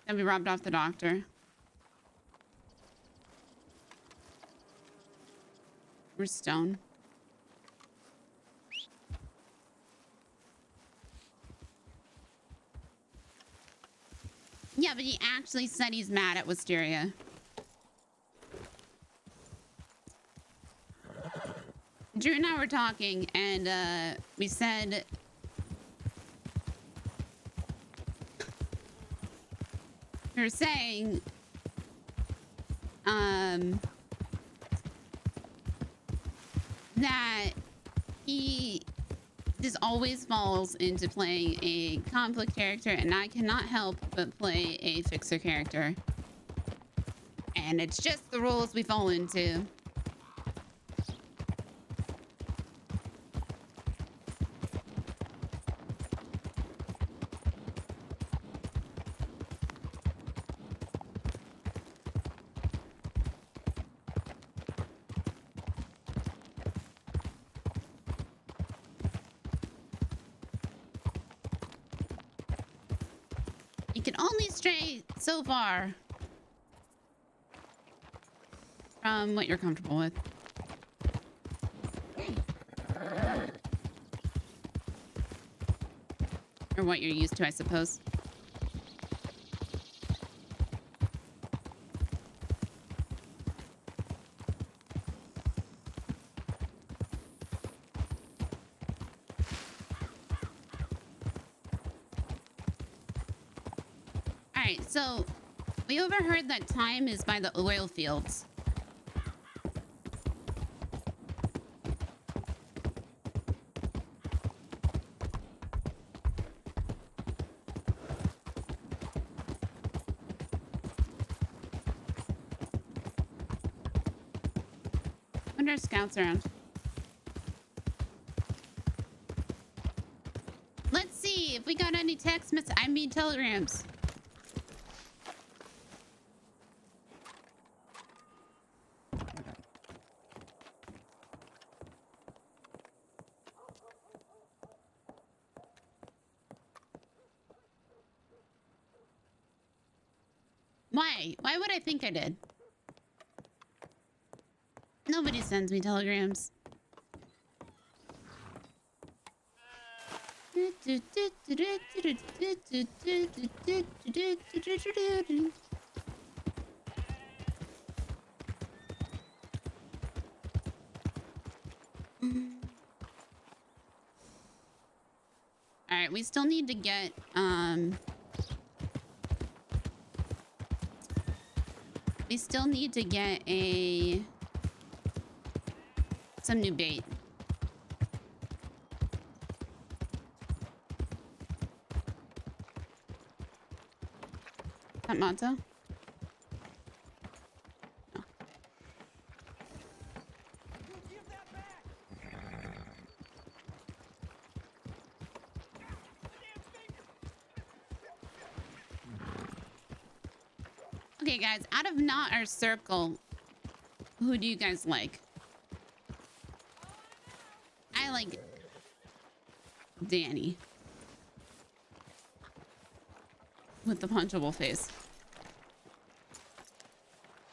that we robbed off the doctor. We're stone. Yeah, but he actually said he's mad at Wisteria. Drew and I were talking, and we said... We were saying... that he just always falls into playing a conflict character, and I cannot help but play a fixer character. And it's just the rules we fall into. You can only stray so far from what you're comfortable with. Or what you're used to, I suppose. Alright, so we overheard that time is by the oil fields. Wonder if scouts around. Let's see if we got any text messages. I mean telegrams. Why? Why would I think I did? Nobody sends me telegrams. All right, we still need to get we still need to get some new bait. That Monto? No. Okay, guys, out of not our circle, who do you guys like? I like Danny. With the punchable face.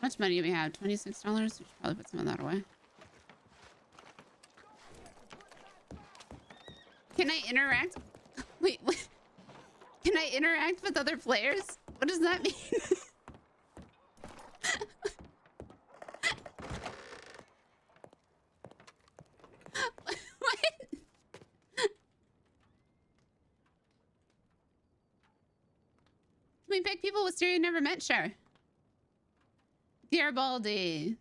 How much money do we have? $26? We should probably put some of that away. Can I interact? Wait, what? Can I interact with other players? What does that mean? What? Can we pick people with stereo never met? Sure. Garibaldi.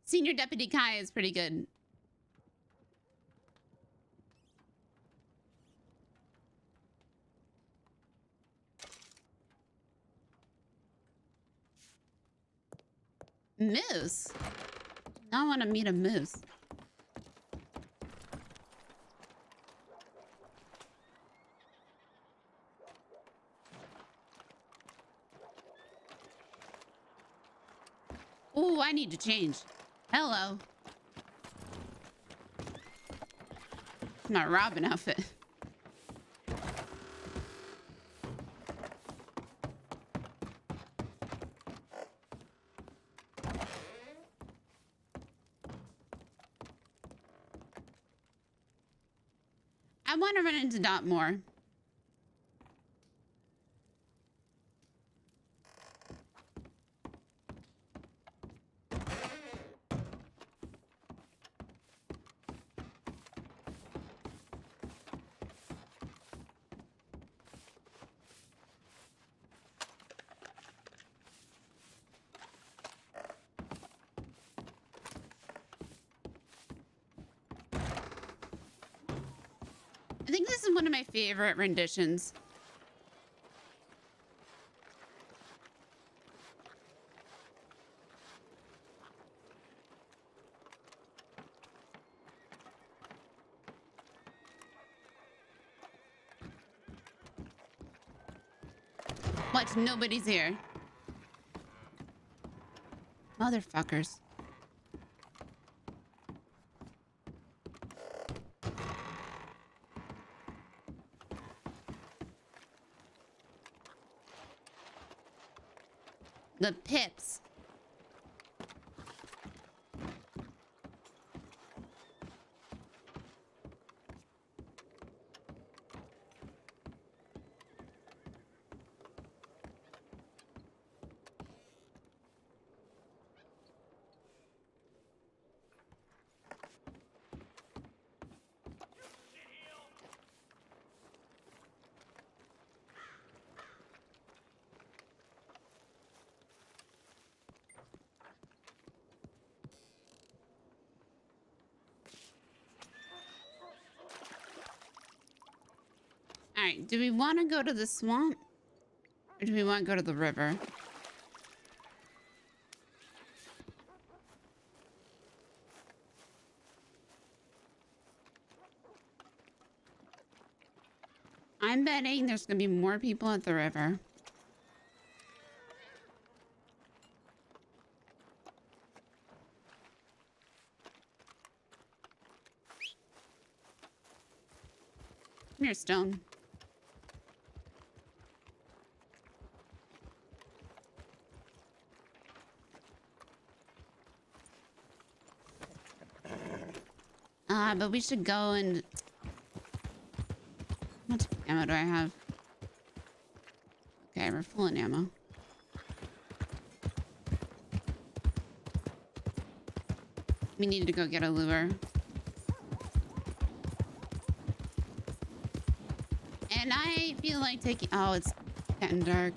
Senior Deputy Kai is pretty good. Moose. Now I want to meet a moose. Ooh, I need to change. Hello. My Robin outfit. I want to run into Dot more. I think this is one of my favorite renditions. What? Nobody's here. Motherfuckers. The pips. All right, do we want to go to the swamp? Or do we want to go to the river? I'm betting there's going to be more people at the river. Come here, Stone. But we should go and... How much ammo do I have? Okay, we're full on ammo. We need to go get a lure. And I feel like taking... Oh, it's getting dark.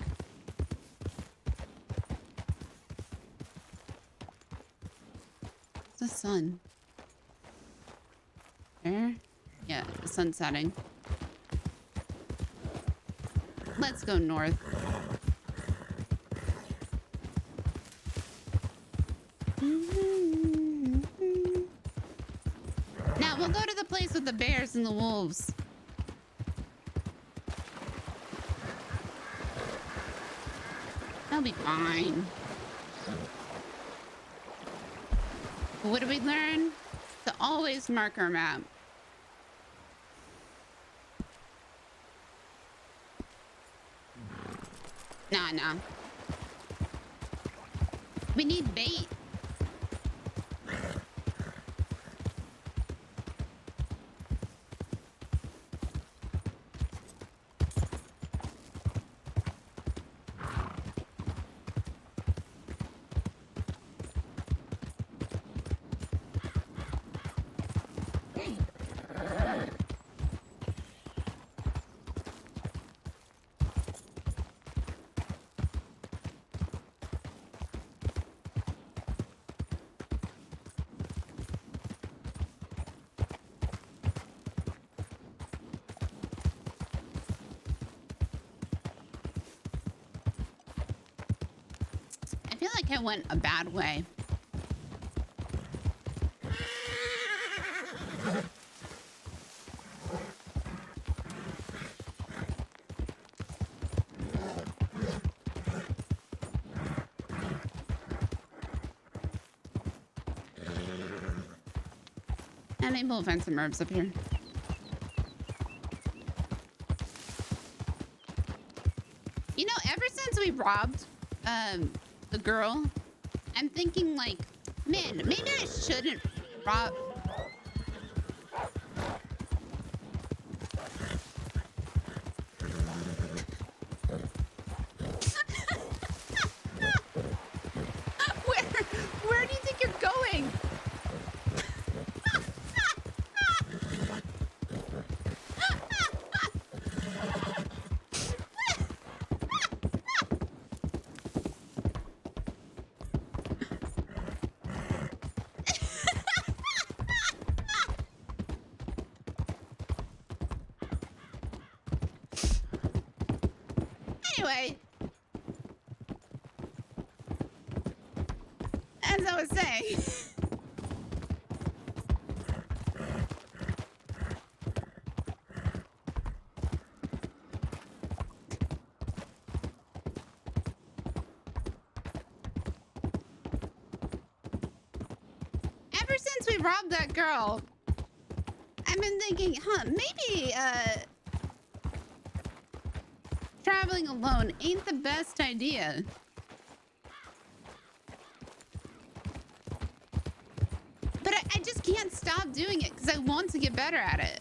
It's the sun. There? Yeah, the sun's setting. Let's go north. Now we'll go to the place with the bears and the wolves. That'll be fine. What did we learn? To always mark our map. Nah. We need bait. I feel like it went a bad way. And maybe we'll find some herbs up here. You know, ever since we robbed the girl, I'm thinking like, man, maybe I shouldn't rob. Where do you think you're going? Anyway, as I was saying, ever since we robbed that girl, I've been thinking, maybe traveling alone ain't the best idea. But I just can't stop doing it because I want to get better at it.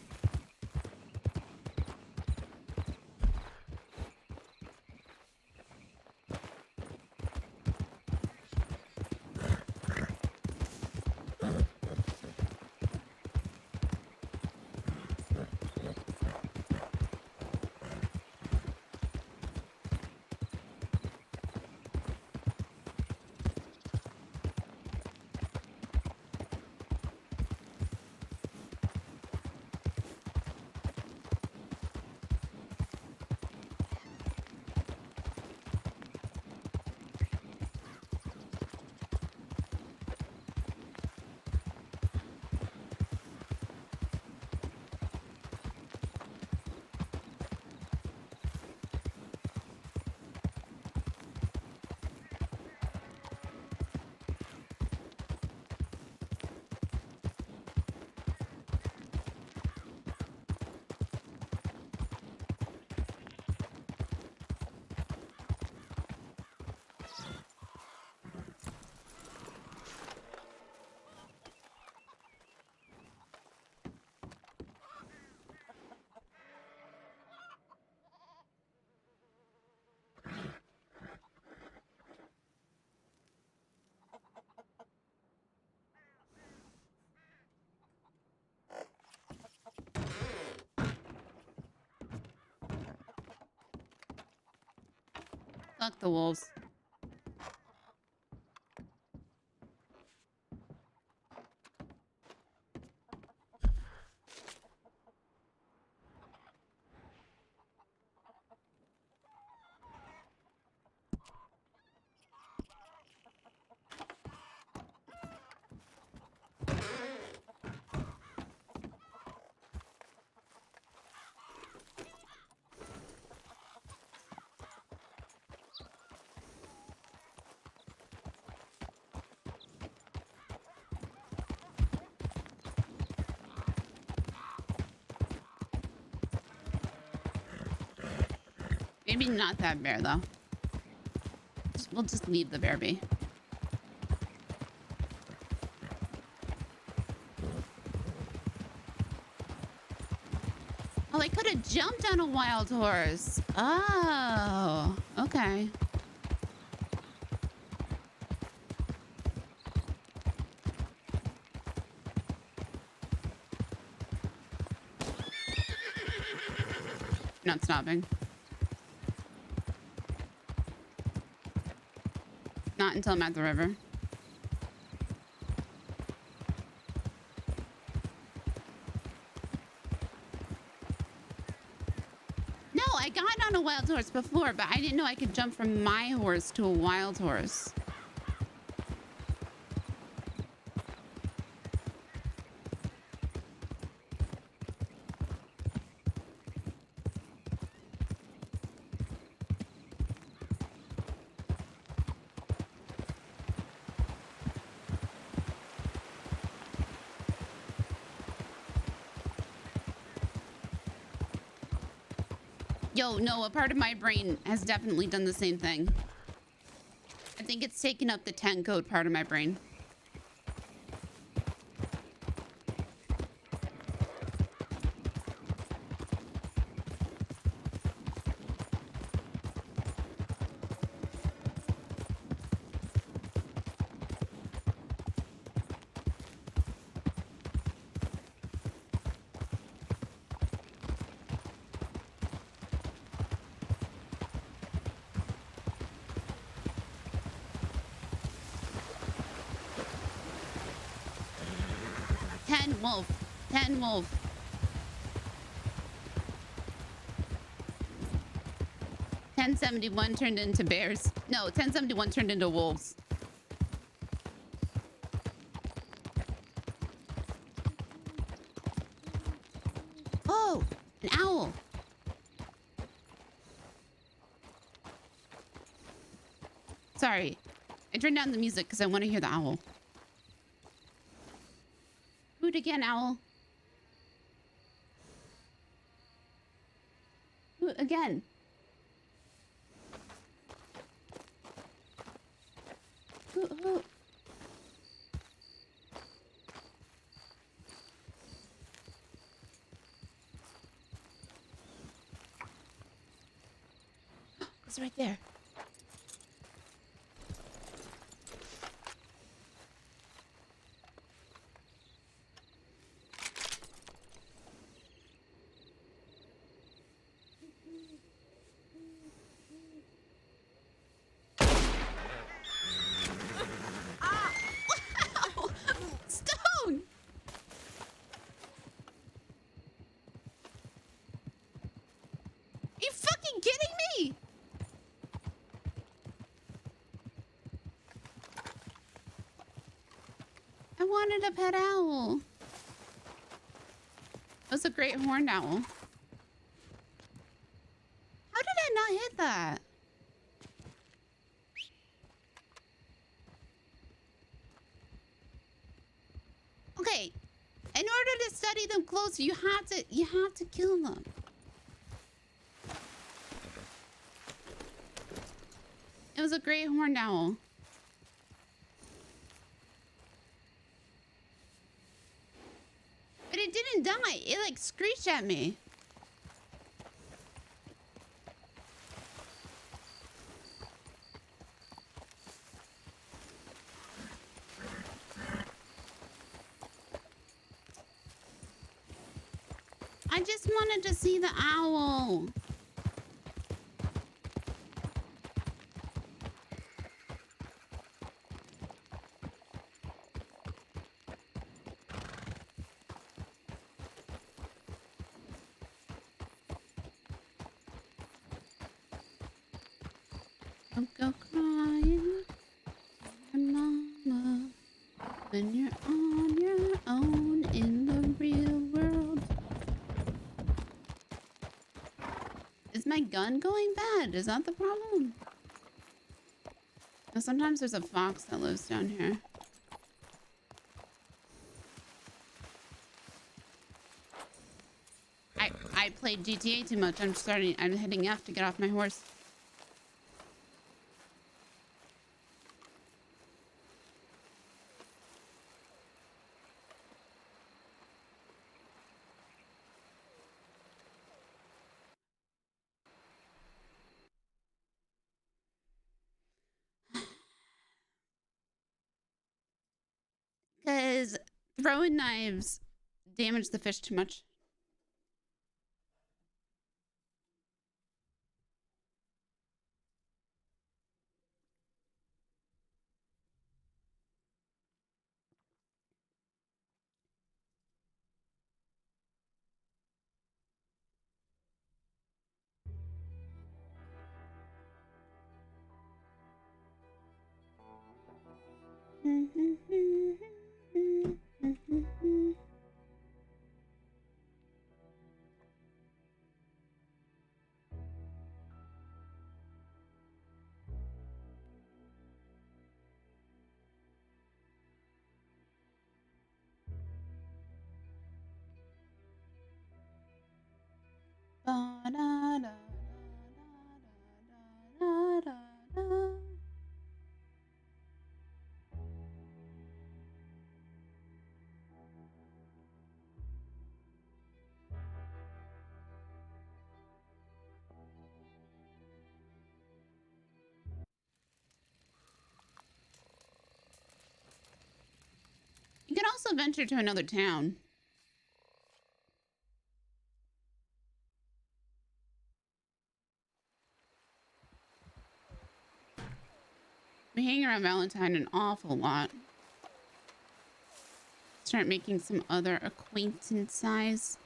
Fuck the wolves. Maybe not that bear, though. We'll just leave the bear be. Oh, I could have jumped on a wild horse. Oh, okay. Not stopping. Not until I'm at the river. No, I got on a wild horse before, but I didn't know I could jump from my horse to a wild horse. Yo, no, a part of my brain has definitely done the same thing. I think it's taken up the 10 code part of my brain. Wolf. 10 wolf. $10.71 turned into bears. No, $10.71 turned into wolves. Oh, an owl. Sorry. I turned down the music because I want to hear the owl. Hoot again, owl. Hoot again. Hoot, hoot. It's right there. Wanted a pet owl. It was a great horned owl. How did I not hit that? Okay, in order to study them closer, you have to kill them. It was a great horned owl. But it didn't die. It like screeched at me. I just wanted to see the owl. Don't go crying, mama, when you're on your own in the real world. Is my gun going bad? Is that the problem? Now, sometimes there's a fox that lives down here. I played GTA too much. I'm hitting F to get off my horse. Because throwing knives damage the fish too much. You can also venture to another town. We hang around Valentine an awful lot. Start making some other acquaintances.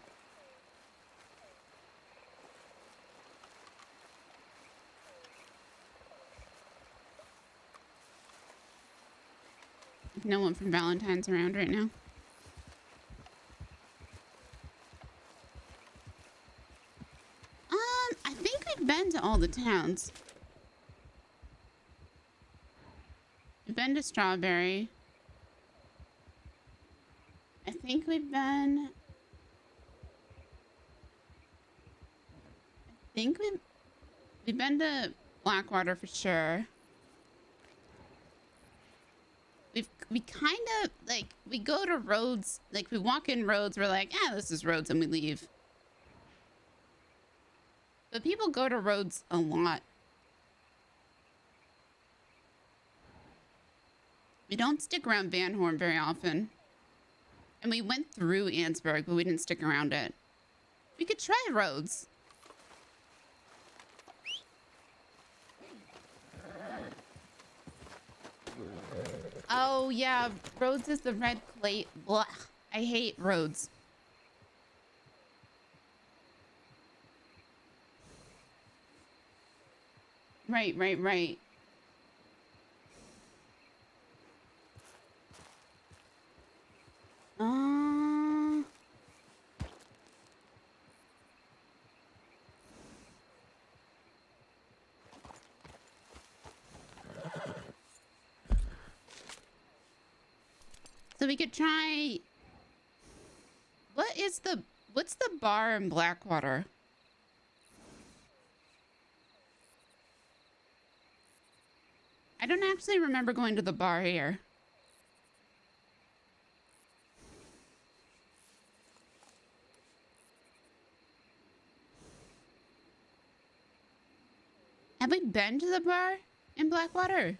No one from Valentine's around right now. I think we've been to all the towns. We've been to Strawberry. I think we've been... we've been to Blackwater for sure. We kind of, like, we go to roads, like, we walk in roads, we're like, this is roads, and we leave. But people go to roads a lot. We don't stick around Van Horn very often. And we went through Annsburg, but we didn't stick around it. We could try roads. Oh, yeah. Rhodes is the red clay. Blah. I hate Rhodes. Right. So we could try... What's the bar in Blackwater? I don't actually remember going to the bar here. Have we been to the bar in Blackwater?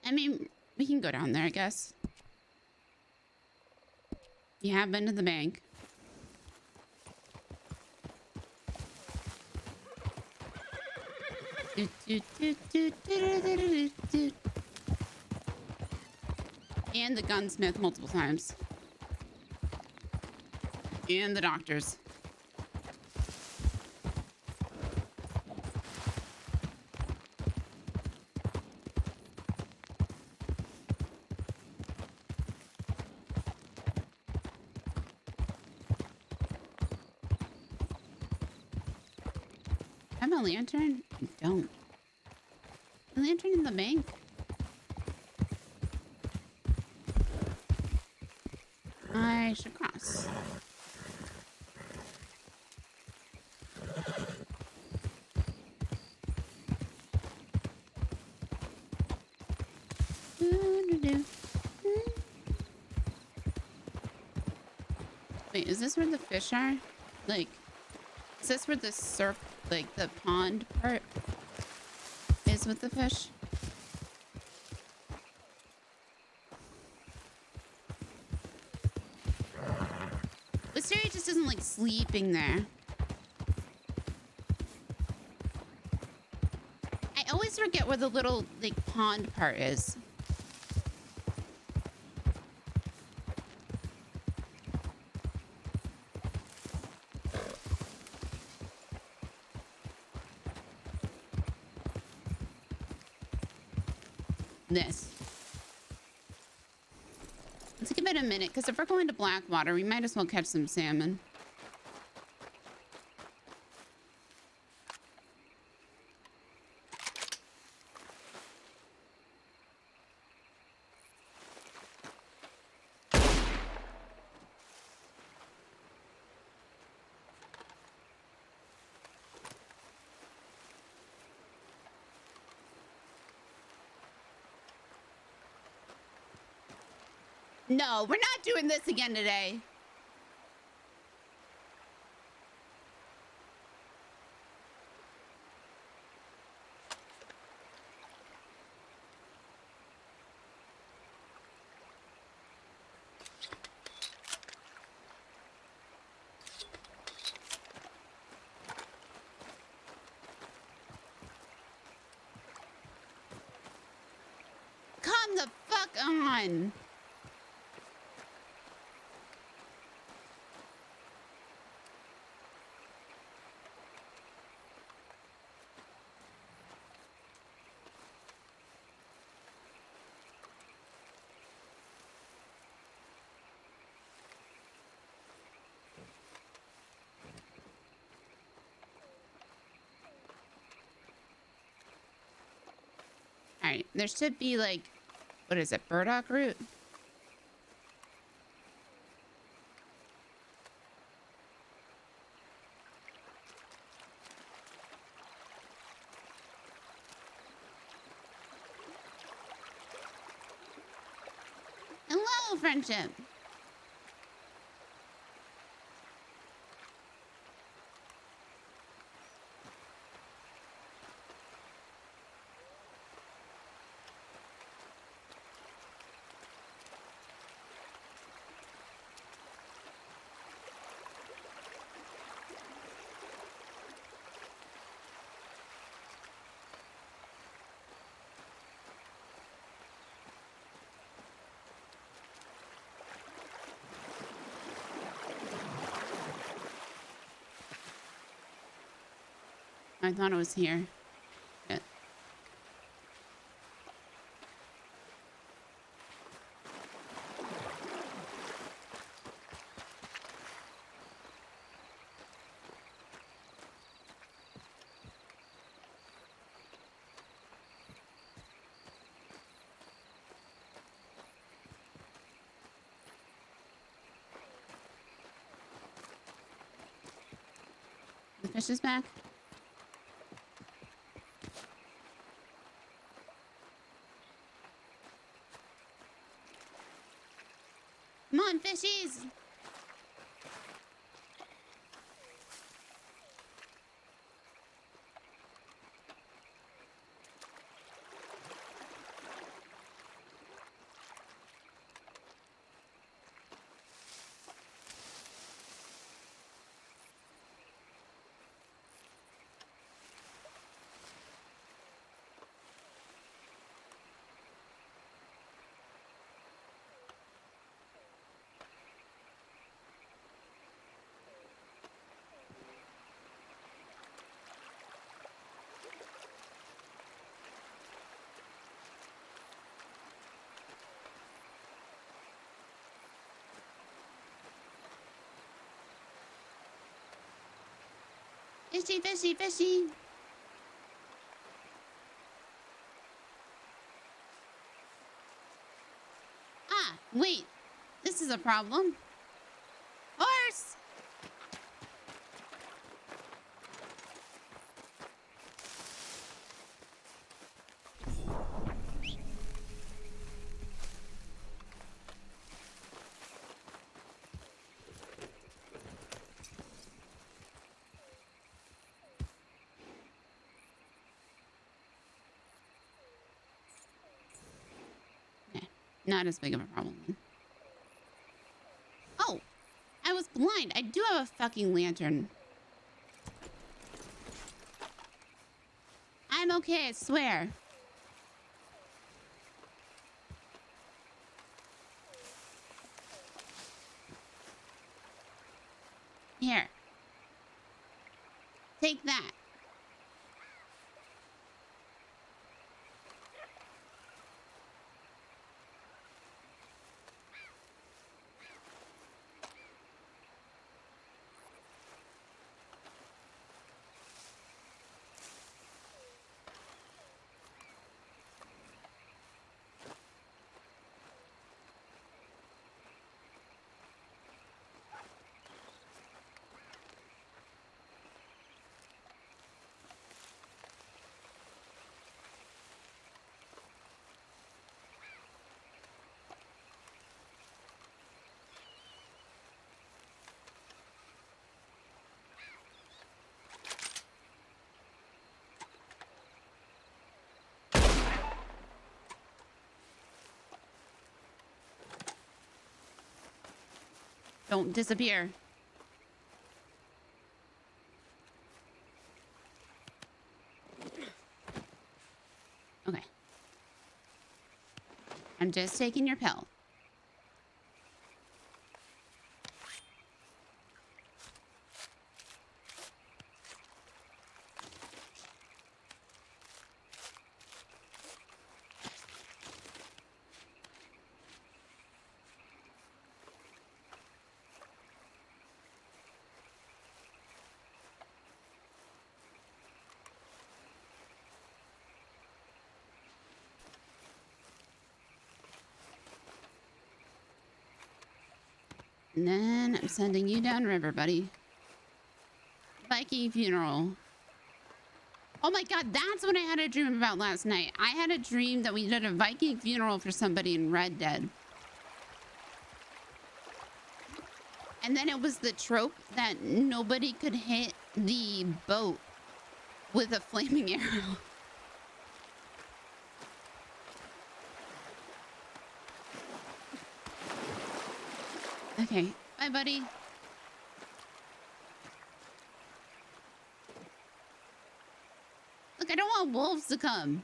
I mean, we can go down there, I guess. You have been to the bank. And the gunsmith multiple times. And the doctors. I have a lantern? I don't. A lantern in the bank? I should cross. Wait, is this where the fish are? Like, is this where the like the pond part is with the fish? Wisteria just doesn't like sleeping there. I always forget where the little like pond part is. This. Let's give it a minute, because if we're going to Blackwater, we might as well catch some salmon. No, we're not doing this again today. Come the fuck on. All right, there should be like, what is it, burdock root? Hello, friendship. I thought it was here. Yeah. The fish is back. Come on, fishies! Fishy, fishy, fishy. Ah, wait. This is a problem. Horse! Not as big of a problem. Oh, I was blind. I do have a fucking lantern. I'm okay, I swear. Here. Take that. Don't disappear. Okay. I'm just taking your pill. And then I'm sending you downriver, buddy. Viking funeral. Oh my god, that's what I had a dream about last night. I had a dream that we did a Viking funeral for somebody in Red Dead. And then it was the trope that nobody could hit the boat with a flaming arrow. Okay, bye, buddy. Look, I don't want wolves to come.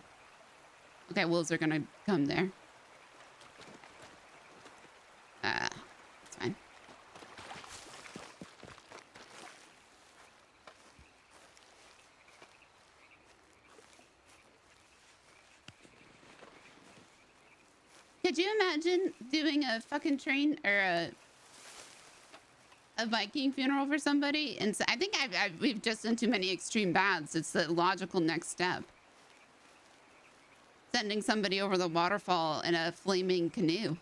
Okay, wolves are gonna come there. It's fine. Could you imagine doing a fucking train or a Viking funeral for somebody? And so I think we've just done too many extreme baths. It's the logical next step. Sending somebody over the waterfall in a flaming canoe.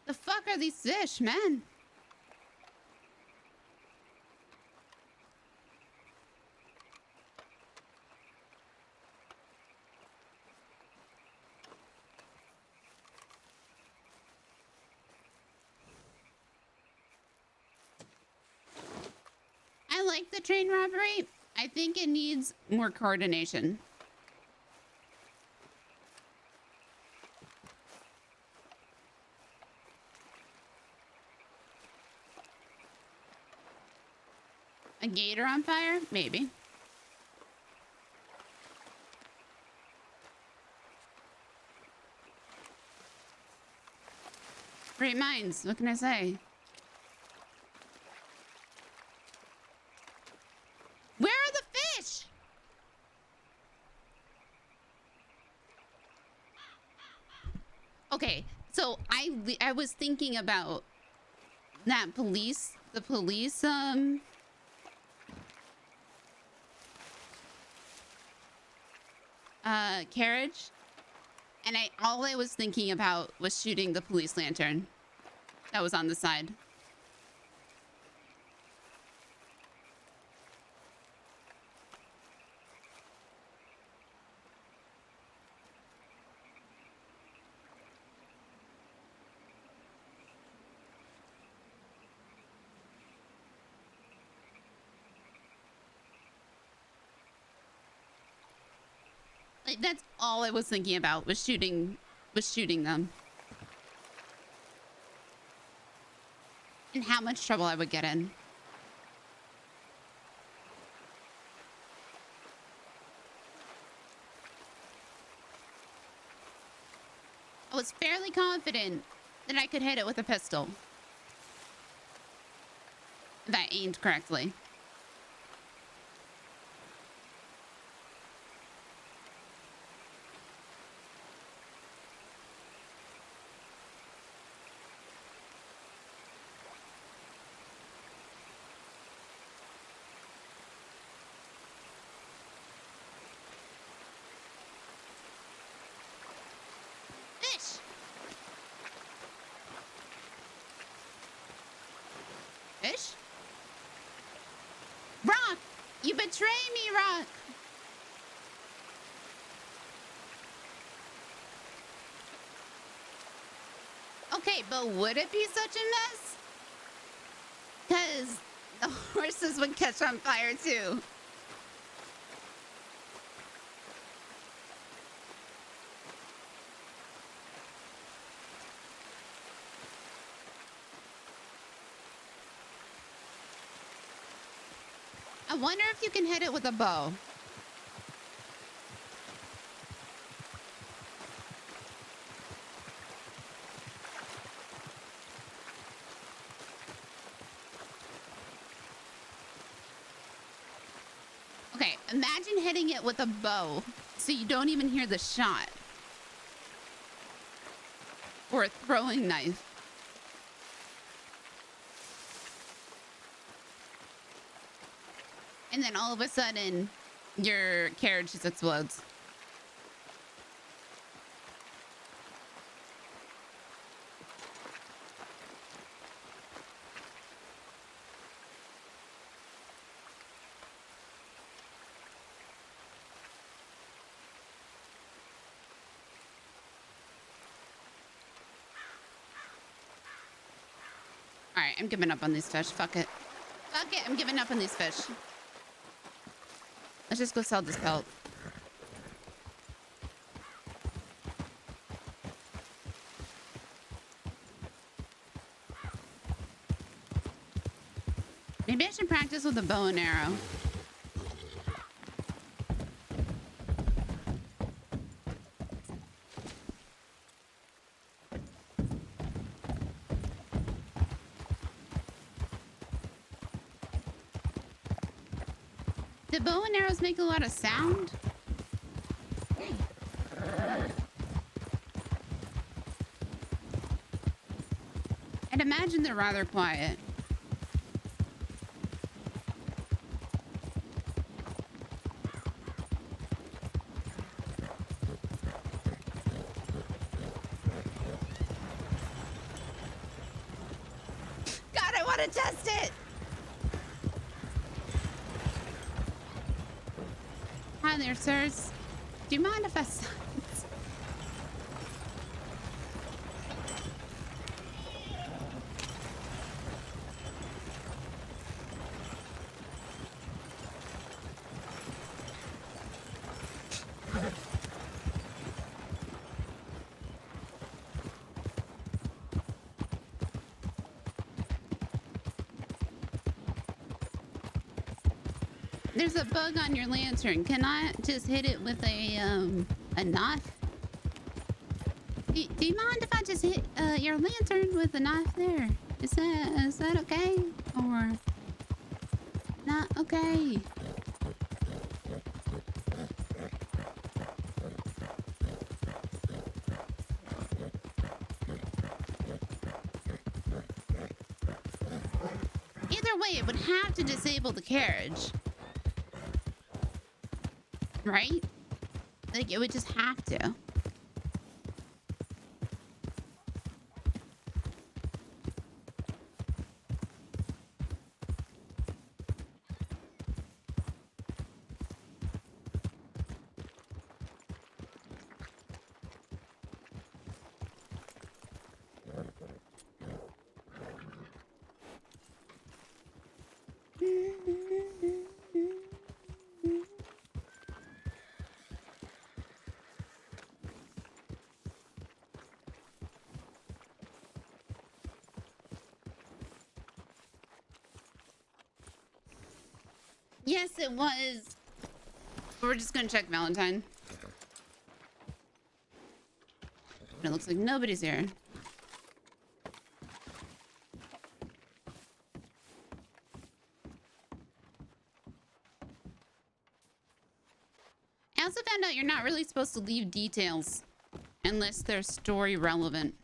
The fuck are these fish, man? I like the train robbery. I think it needs more coordination. A gator on fire? Maybe. Great minds. What can I say? Where are the fish? Okay, so I was thinking about that police the police carriage, and all I was thinking about was shooting the police lantern that was on the side. Like, that's all I was thinking about was shooting them. And how much trouble I would get in. I was fairly confident that I could hit it with a pistol. If I aimed correctly. Fish? Rock! You betray me, Rock! Okay, but would it be such a mess? Because the horses would catch on fire too. I wonder if you can hit it with a bow. Okay, imagine hitting it with a bow so you don't even hear the shot. Or a throwing knife. And then all of a sudden, your carriage just explodes. All right, I'm giving up on these fish. Fuck it. Fuck it, I'm giving up on these fish. Let's just go sell this pelt. Maybe I should practice with a bow and arrow. Do bow and arrows make a lot of sound? I'd imagine they're rather quiet. God, I want to test it! Hi there, sirs. Do you mind if I silence? There's a bug on your lantern. Can I just hit it with a knife? Do you mind if I just hit your lantern with a knife there? Is that okay? Or not okay? Either way, it would have to disable the carriage. Right? Like, it would just have to. Yes, it was. We're just gonna check Valentine. It looks like nobody's here. I also found out you're not really supposed to leave details unless they're story relevant.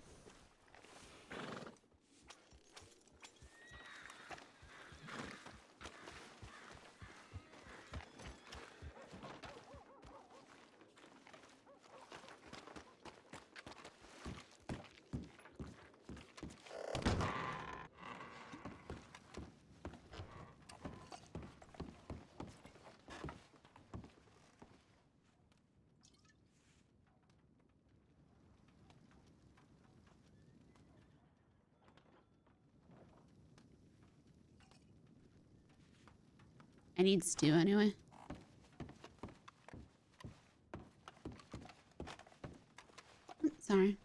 I need stew anyway. Sorry.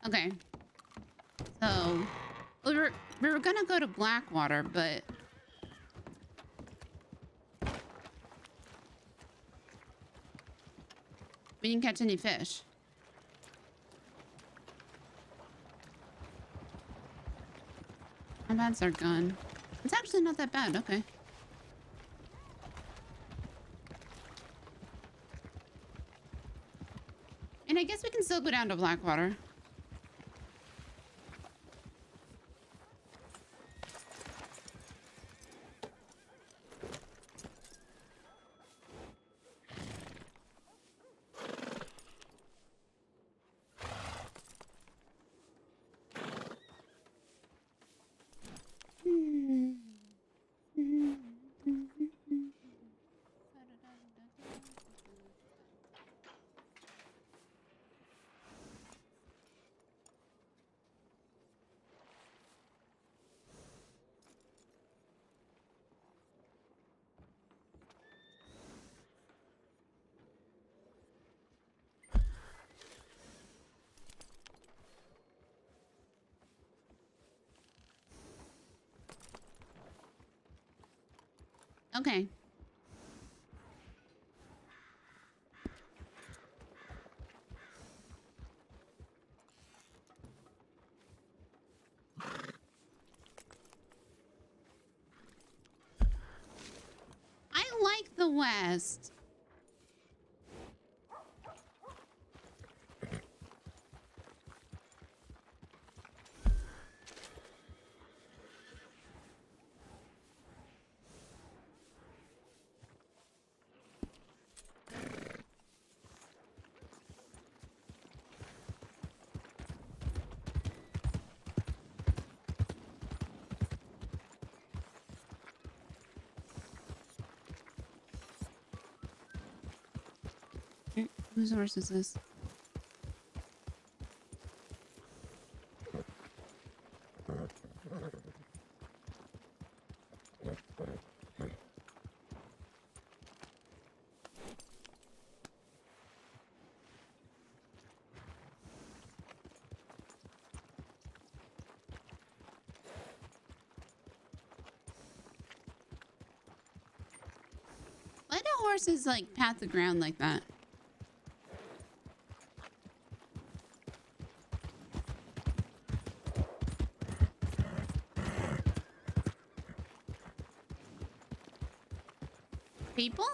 Okay. So we were gonna go to Blackwater, but we didn't catch any fish. How bad's our gun? It's actually not that bad. Okay. And I guess we can still go down to Blackwater. Okay. I like the West. Whose horse is this? Why do horses like pat the ground like that? people?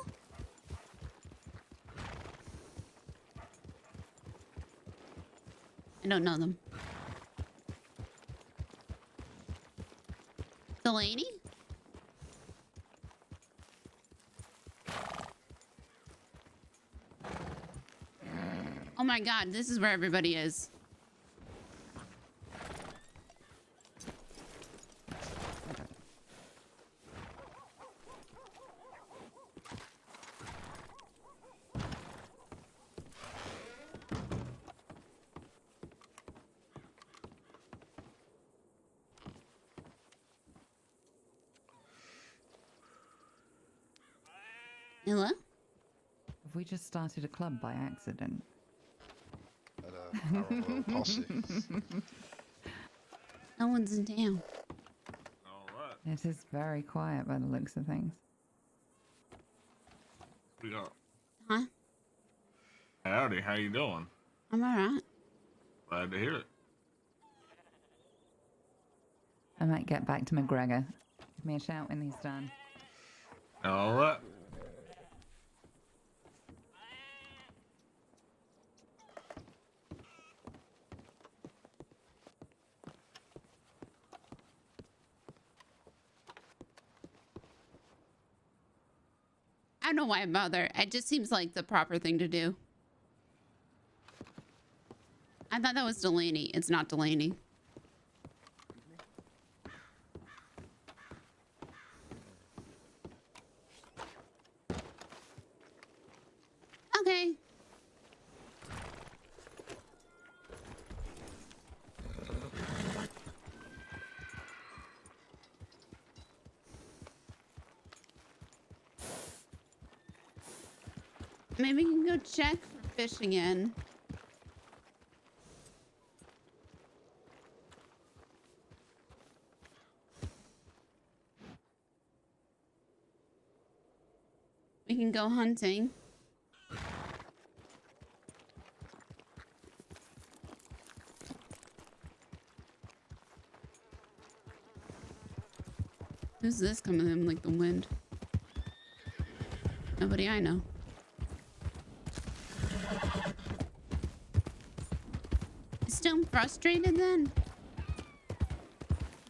I don't know them. Delaney? Oh my god, this is where everybody is. Hello? Have we just started a club by accident? Posy. No one's in town. All right. It is very quiet by the looks of things. We got. Huh? Howdy, how you doing? I'm alright. Glad to hear it. I might get back to McGregor. Give me a shout when he's done. All right. I don't know why I bother. It just seems like the proper thing to do. I thought that was Delaney. It's not Delaney. Okay. Maybe we can go check for fish again. We can go hunting. Who's this coming in like the wind? Nobody I know. Still frustrated then?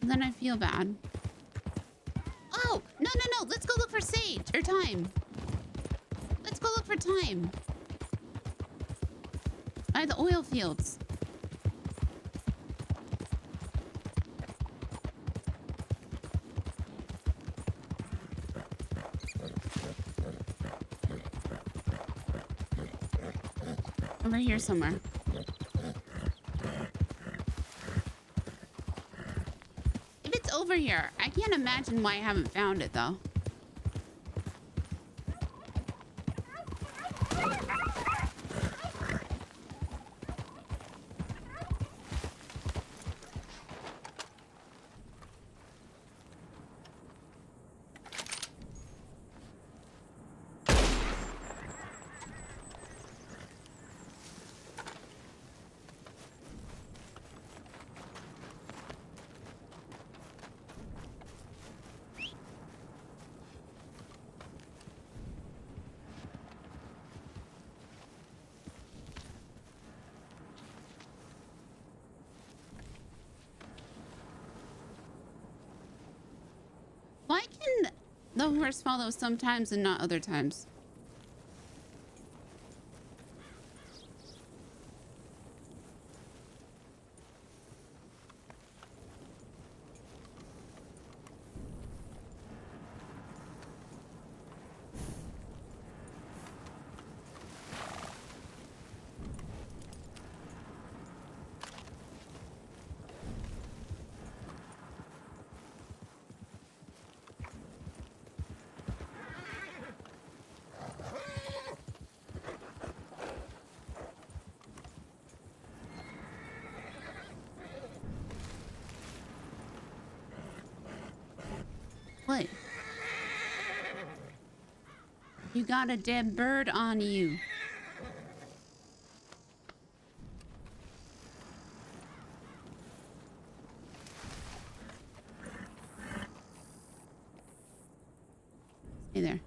Then I feel bad. Oh, no. Let's go look for sage or thyme. Let's go look for thyme. By the oil fields. Over here somewhere. If it's over here, I can't imagine why I haven't found it though. Why can the horse follow sometimes and not other times? What? You got a dead bird on you. Hey there.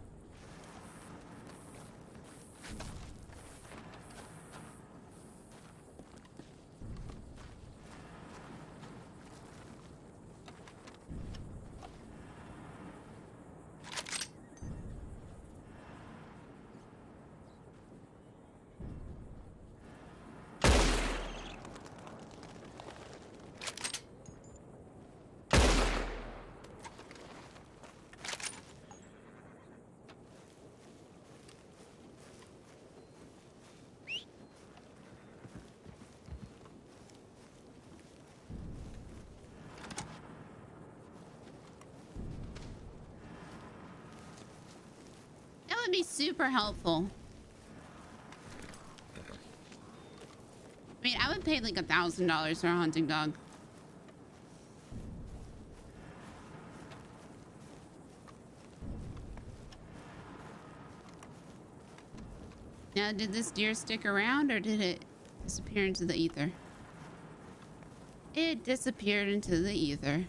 would be super helpful. I mean, I would pay like $1,000 for a hunting dog. Now, did this deer stick around or did it disappear into the ether? It disappeared into the ether.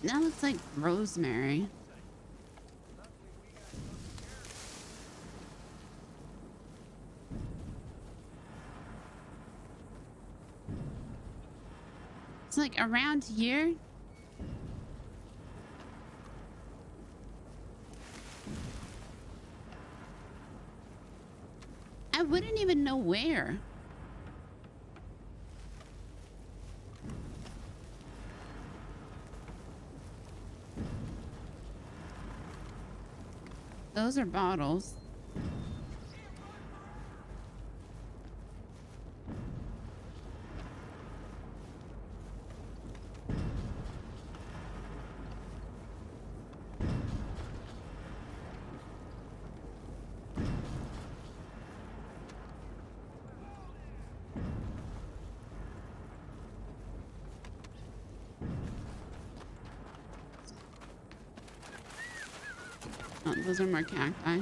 That looks like rosemary. It's like around here. I wouldn't even know where. Those are bottles. Oh, those are more cacti.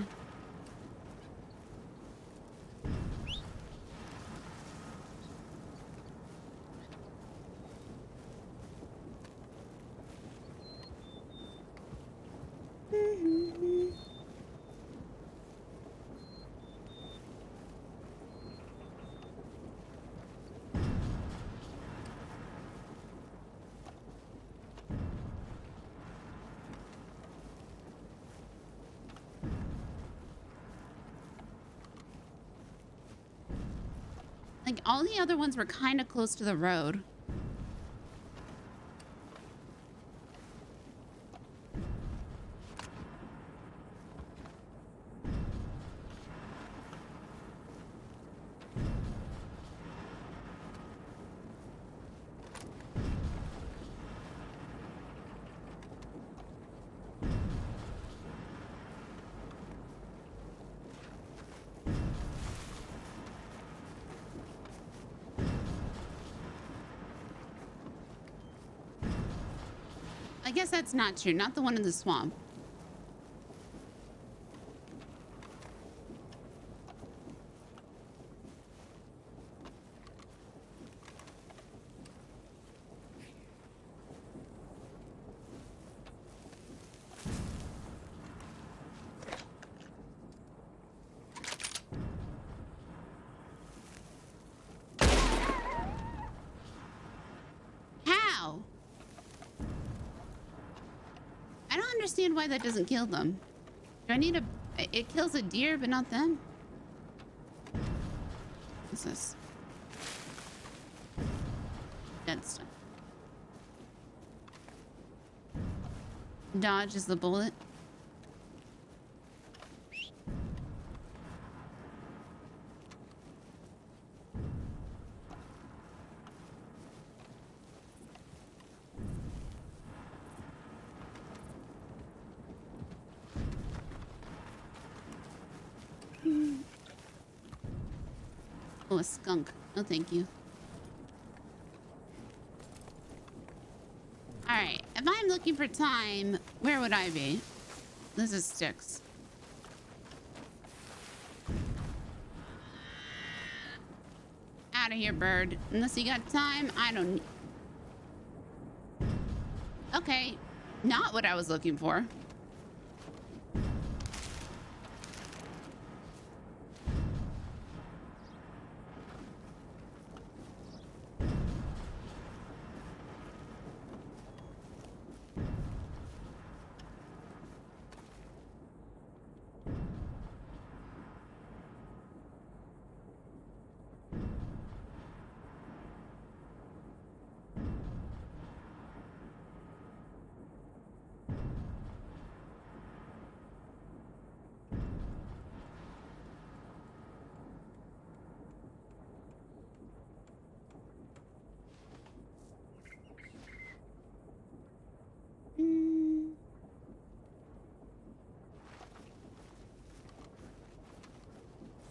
Like, all the other ones were kind of close to the road. I guess that's not true. Not the one in the swamp. How? I don't understand why that doesn't kill them. Do I need a... It kills a deer, but not them? What's this? Dead stuff. Dodge is the bullet. Oh, a skunk. No, thank you. Alright, if I'm looking for time, where would I be? This is sticks. Out of here, bird. Unless you got time, I don't... Okay, not what I was looking for.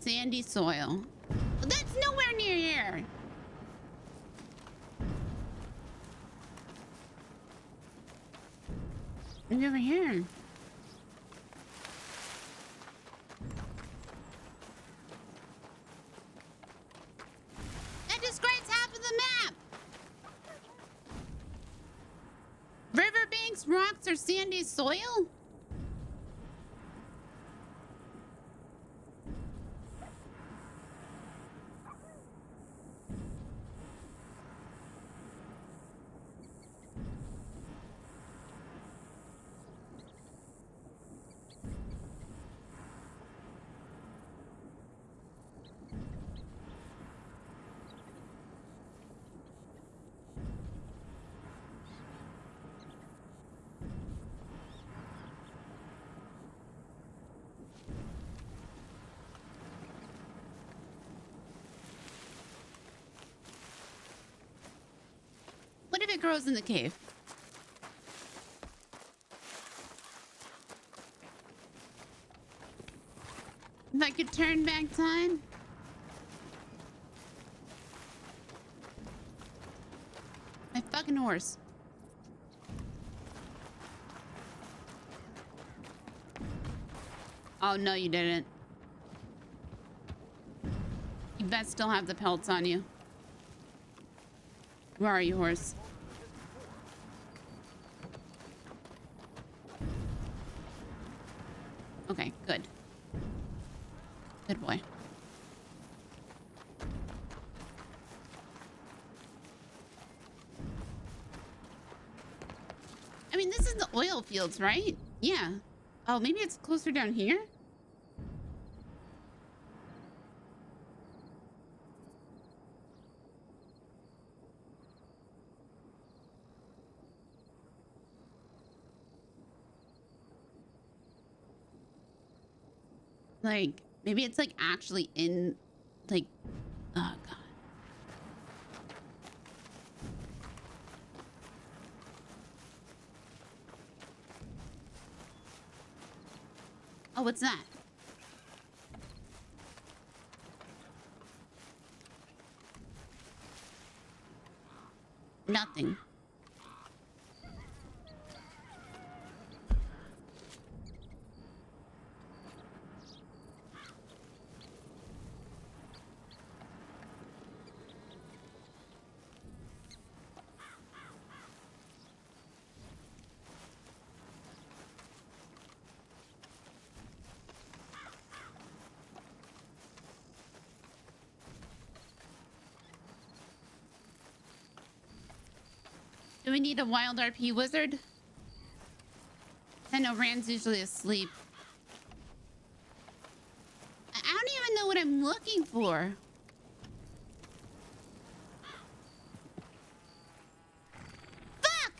sandy soil. That's nowhere near here. Maybe over here. That describes half of the map. Riverbanks, rocks, or sandy soil? What if it grows in the cave? If I could turn back time? My fucking horse. Oh, no, you didn't. You best still have the pelts on you. Where are you, horse? Okay, good. Good boy. I mean, this is the oil fields, right? Yeah. Oh, maybe it's closer down here? Like, maybe it's like actually in, like, oh god. Oh, what's that? Nothing. Do we need a wild RP wizard? I know Rand's usually asleep. I don't even know what I'm looking for. Fuck!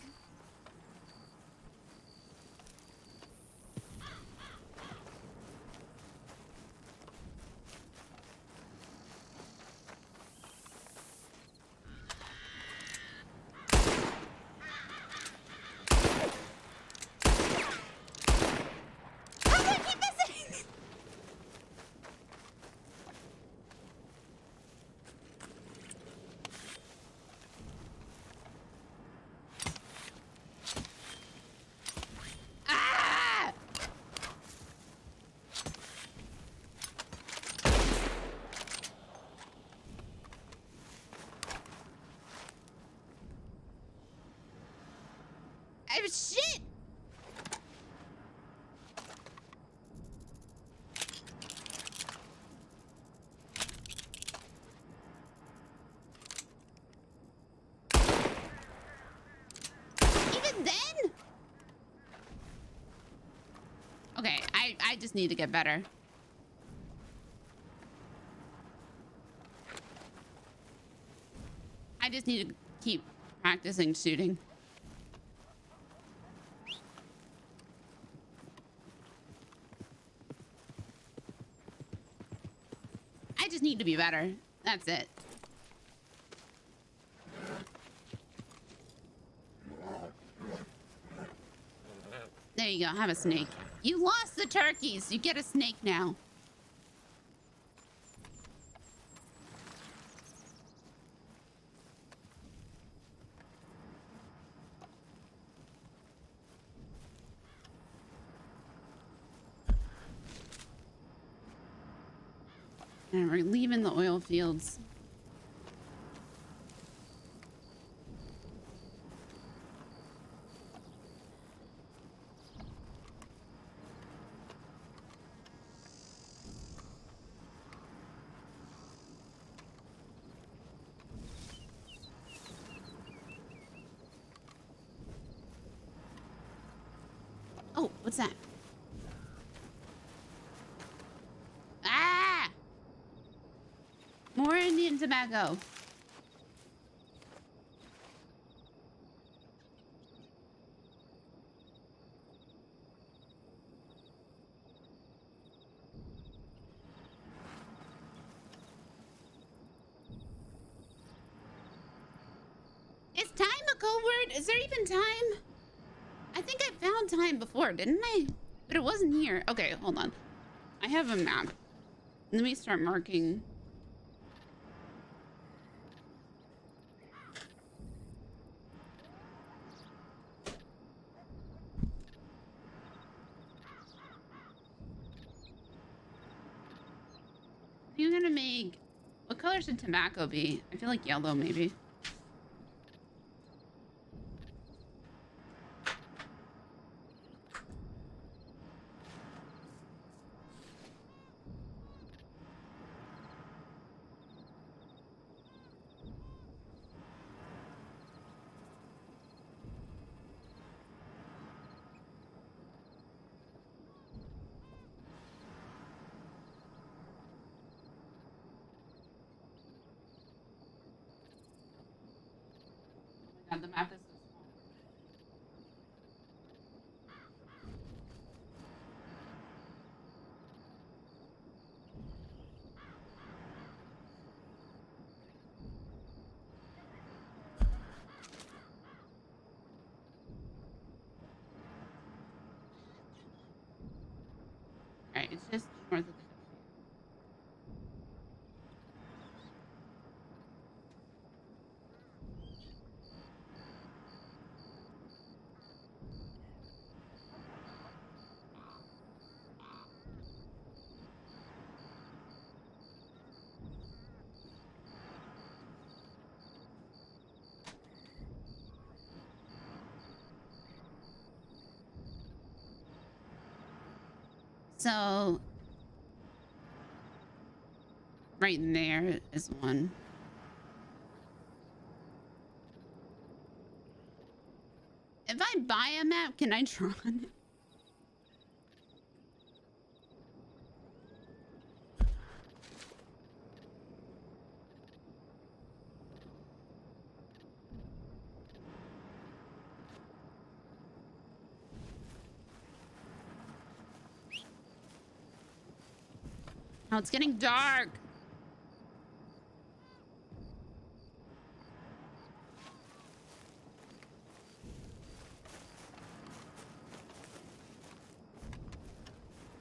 How do I keep missing? Ah! I'm shit! Even then? Okay, I just need to get better. I just need to keep practicing shooting. I just need to be better. That's it. There you go. Have a snake. You lost the turkeys. You get a snake now. And we're leaving the oil fields. Oh, what's that? Ah! More Indian tobacco. Is time a code word? Is there even time? I think I found time before, didn't I? But it wasn't here. Okay, hold on. I have a map. Let me start marking. You're gonna make... What color should tobacco be? I feel like yellow, maybe. God, the map is so small. Alright, it's just north of the... So, right in there is one. If I buy a map, can I draw on it? Oh, it's getting dark.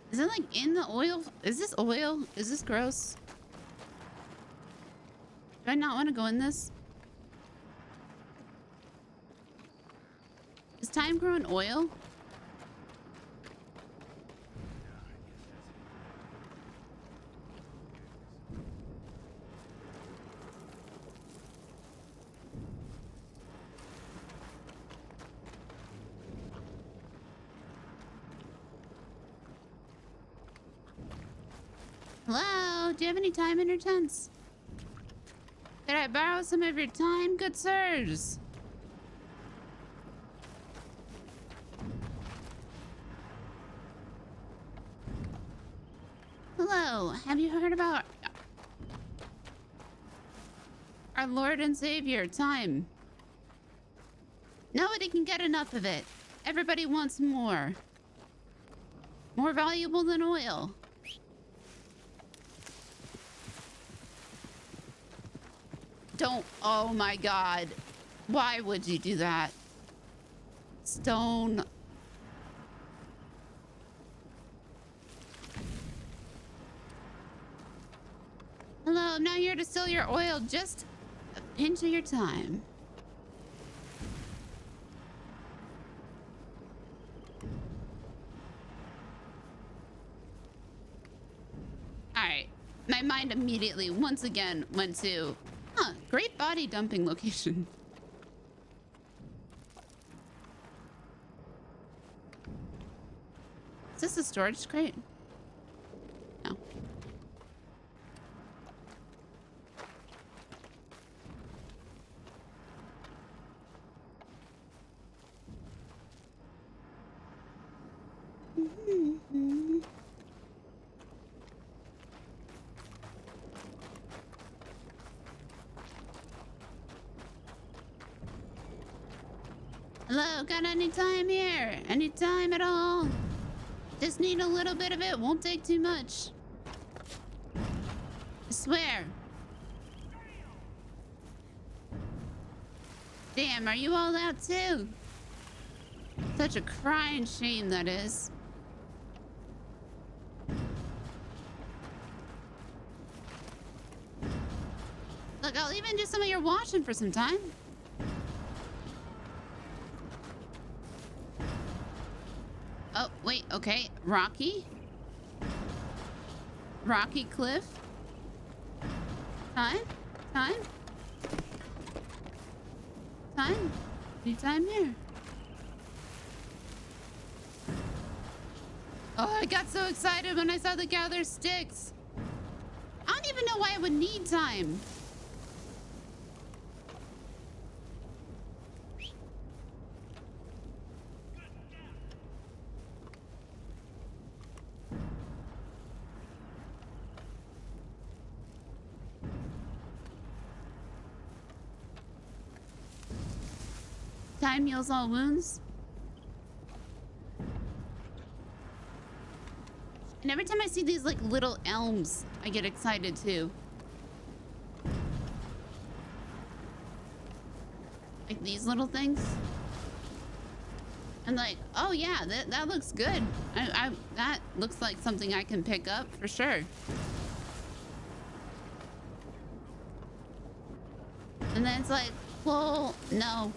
Is it like in the oil? Is this oil? Is this gross? Do I not want to go in this? Is time growing oil? Hello? Do you have any time in your tents? Could I borrow some of your time, good sirs? Hello, have you heard about our Lord and Savior, time? Nobody can get enough of it. Everybody wants more. More valuable than oil. Don't, oh my God. Why would you do that? Stone. Hello, I'm not here to steal your oil, just a pinch of your time. All right, my my mind immediately, once again, went to, great body dumping location. Is this a storage crate? No. Hello, got any time here? Any time at all? Just need a little bit of it, won't take too much. I swear. Damn, are you all out too? Such a crying shame that is. Look, I'll even do some of your washing for some time. Oh, wait, okay. Rocky? Rocky Cliff? Time? Time? Time? Need time here. Oh, I got so excited when I saw the gather sticks. I don't even know why I would need time. Time heals all wounds. And every time I see these like little elms, I get excited too. Like these little things. I'm like, oh yeah, that looks good. That looks like something I can pick up for sure. And then it's like, well, no.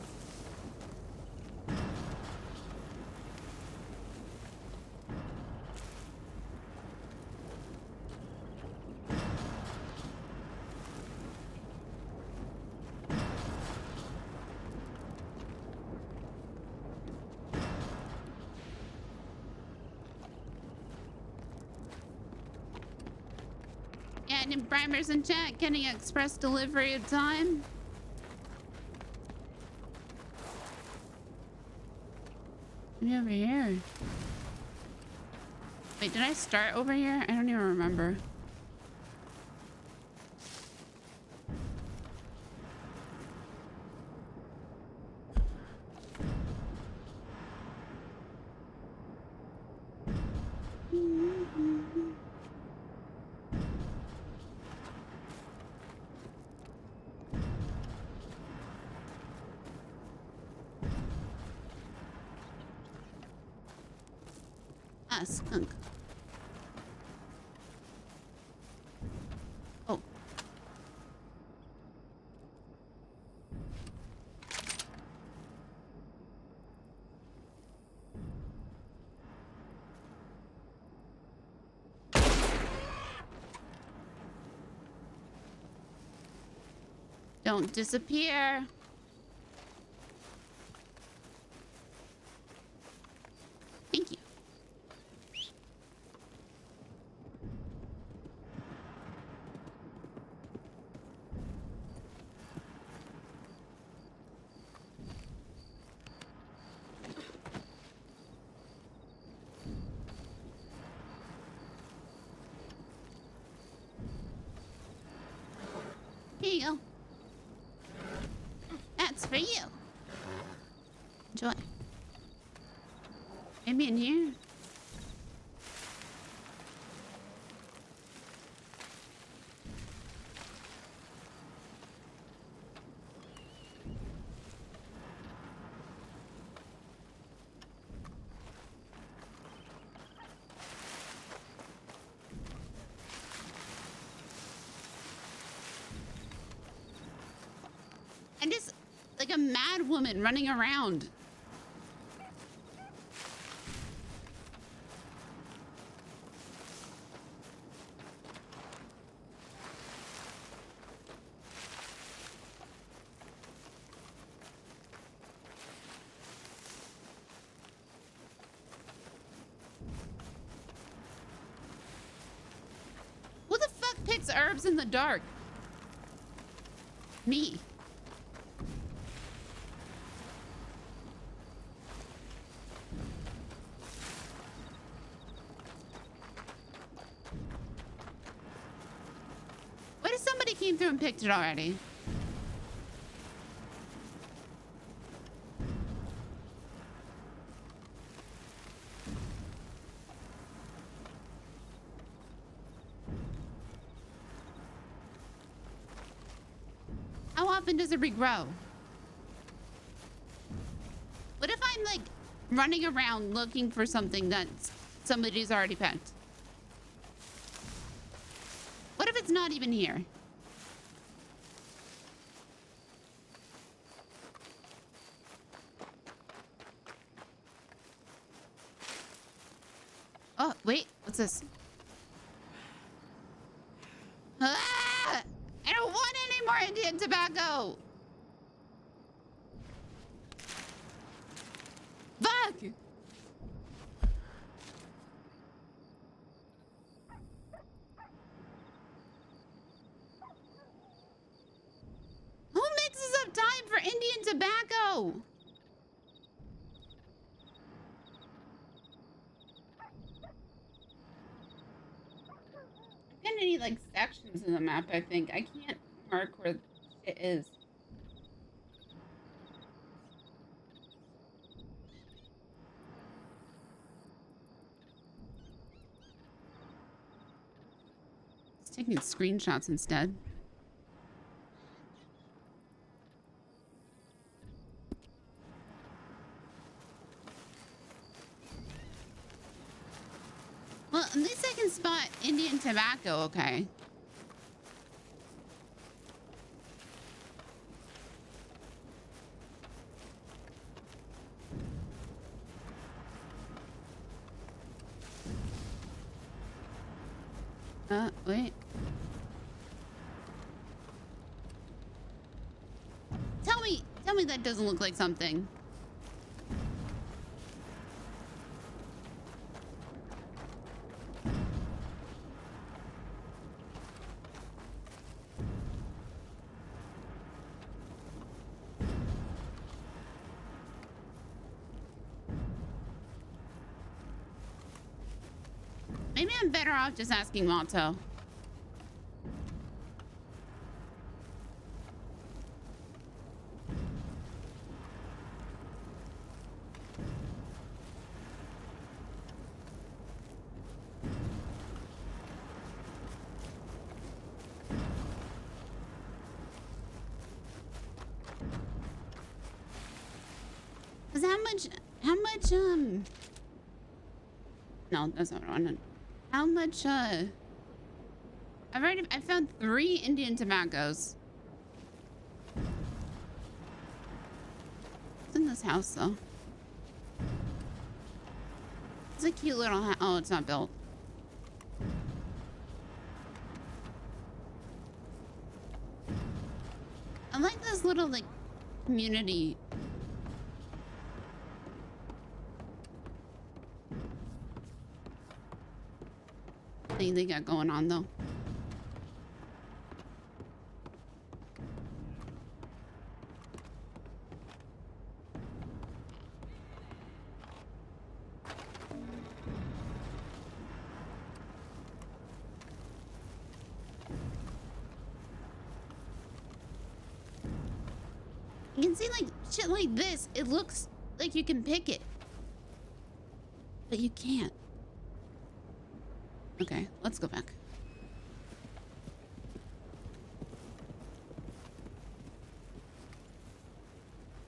Yeah, and primers in chat, getting express delivery of time. Maybe over here. Wait, did I start over here? I don't even remember. Ah, skunk. Oh. Don't disappear. Thank you. Here you go. That's for you. Enjoy. Maybe in here. I'm just like a mad woman running around. picks herbs in the dark? Me. What if somebody came through and picked it already? How often does it regrow? What if I'm like running around looking for something that somebody's already picked? What if it's not even here? Oh, wait, what's this? Ah! I don't want any more Indian tobacco! Fuck! Who mixes up time for Indian tobacco? I'm gonna need like sections in the map, I think. I can't mark where it is. It's taking screenshots instead. Well, at least I can spot Indian tobacco, okay. Wait. Tell me that doesn't look like something. Maybe I'm better off just asking Mato. Cause how much, no, that's not what I wanted. How much, I found 3 Indian tobaccos. What's in this house, though? It's a cute little house. Oh, it's not built. I like this little, like, community. Thing they got going on, though. You can see, like, shit like this. It looks like you can pick it. But you can't. Okay, let's go back.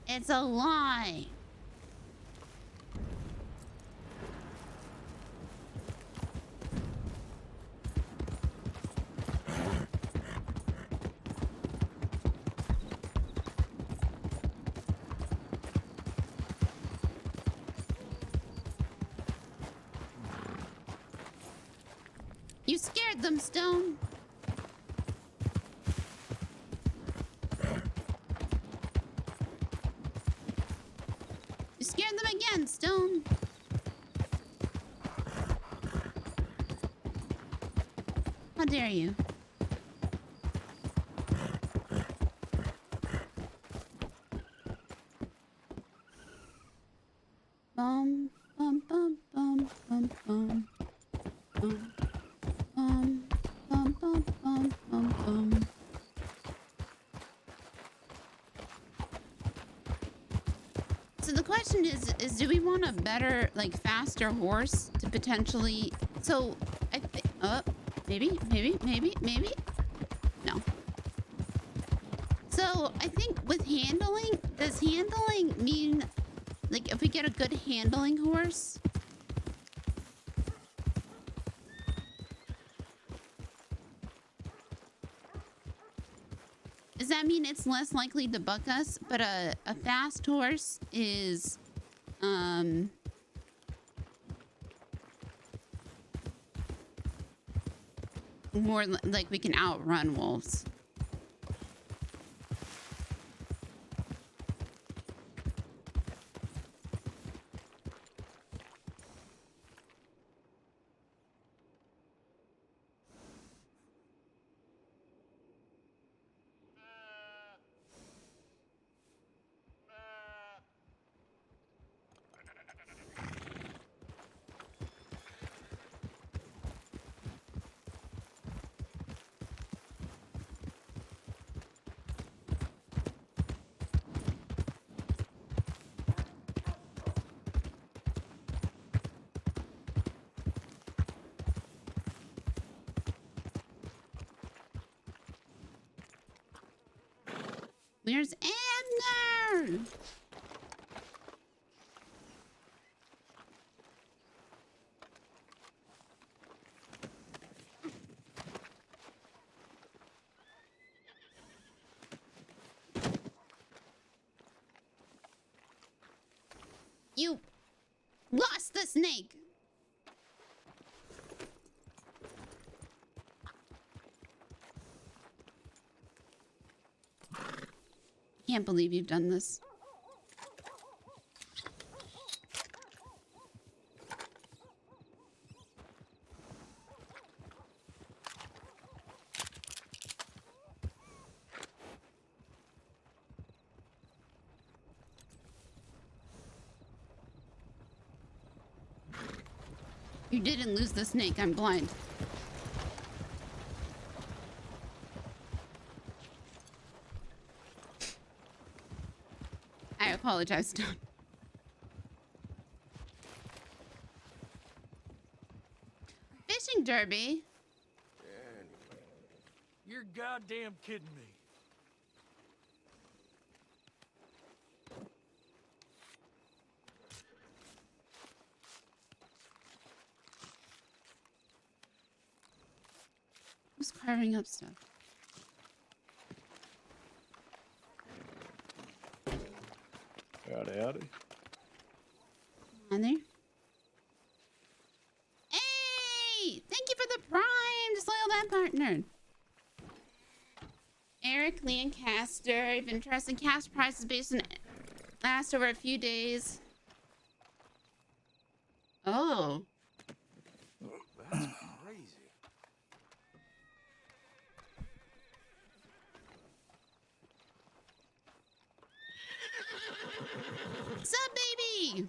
It's a lie. You scared them, Stone. You scared them again, Stone. How dare you? Bum bum bum bum bum bum bum bum bum bum bum bum bum. So the question is do we want a better, like, faster horse to potentially? So I think, maybe. No. So I think with handling, does handling mean, like, if we get a good handling horse? Does that mean it's less likely to buck us? But a fast horse is, more like we can outrun wolves. Where's Abner? You lost the snake. Can't believe you've done this. You didn't lose the snake. I'm blind. I apologize, Stone. Fishing derby? You're goddamn kidding me. Who's carving up stuff? Howdy, howdy. On there. Hey! Thank you for the prime, Disloyal Bad Partner. Eric Lancaster. I've been interested in cash prices based on last over a few days. Oh. That's crazy. What's up, baby?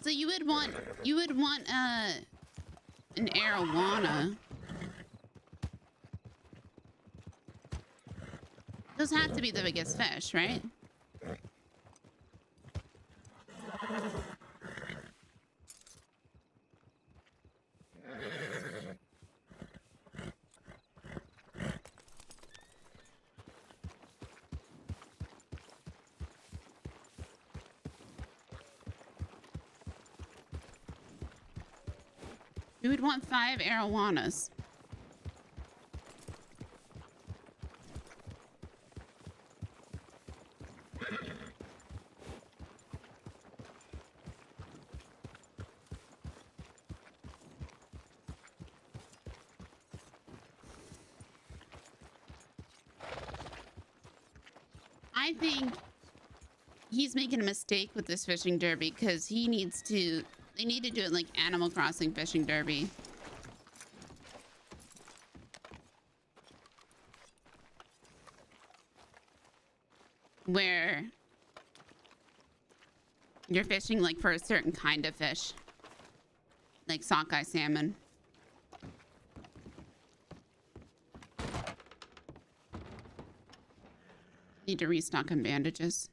So you would want an arowana. Those have to be the biggest fish, right? We would want 5 arowanas. I think he's making a mistake with this fishing derby because they need to do it like Animal Crossing fishing derby. where you're fishing like for a certain kind of fish, like sockeye salmon. Need to restock on bandages.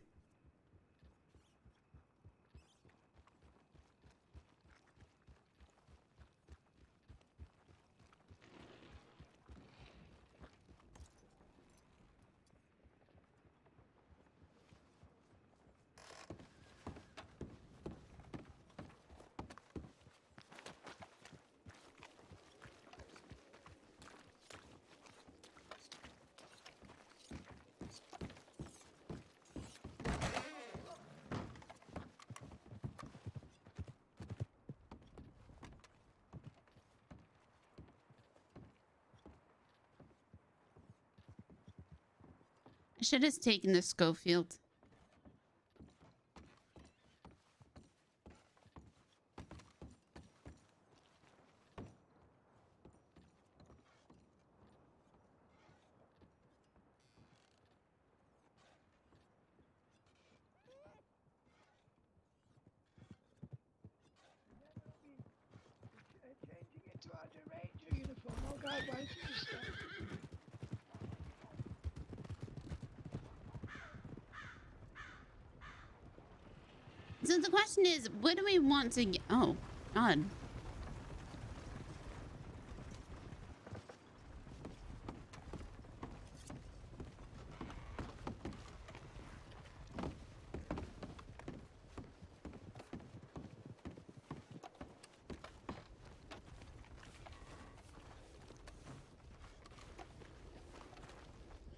I should have taken the Schofield. Changing into our ranger uniform. Oh God, why did you stop? So the question is, what do we want to get? Oh, God.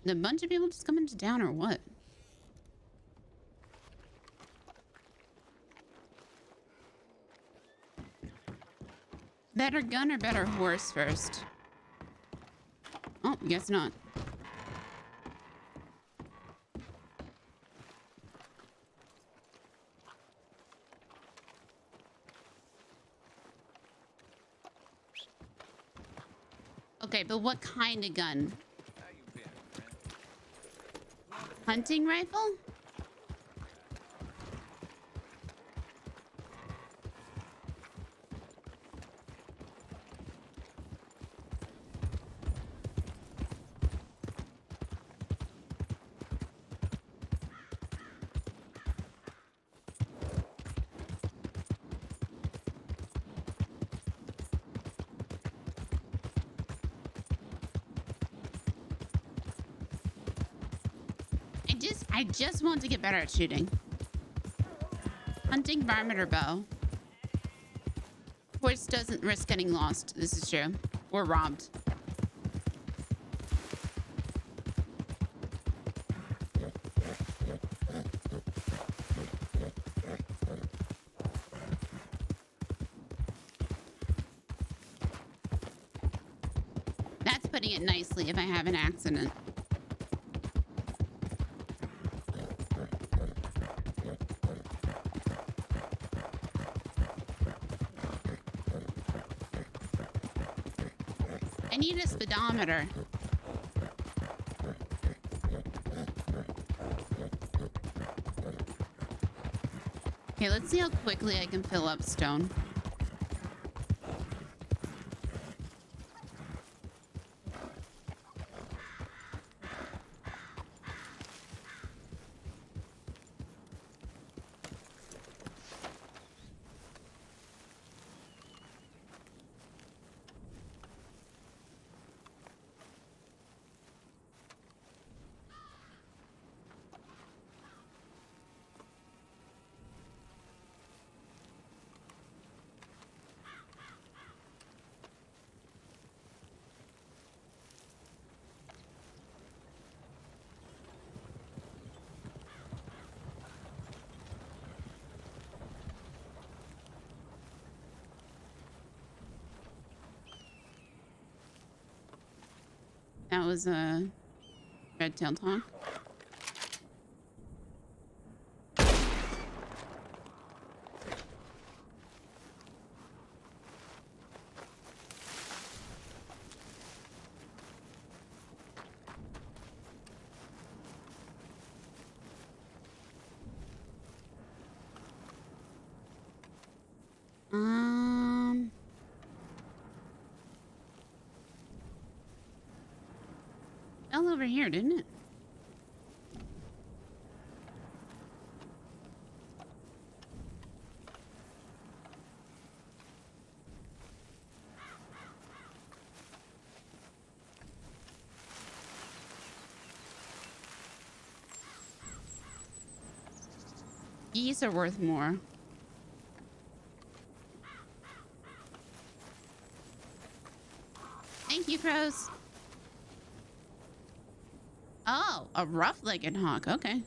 Did a bunch of people just come into town or what? Better gun or better horse first? Oh, guess not. Okay, but what kind of gun? Hunting rifle? I just want to get better at shooting. Hunting, varmint, or bow. Horse doesn't risk getting lost. This is true. Or robbed. That's putting it nicely if I have an accident. I need a speedometer. Okay, let's see how quickly I can fill up stone. That was a red-tailed hawk. fell over here, didn't it? Geese are worth more. Thank you, crows. Oh, a rough-legged hawk. Okay.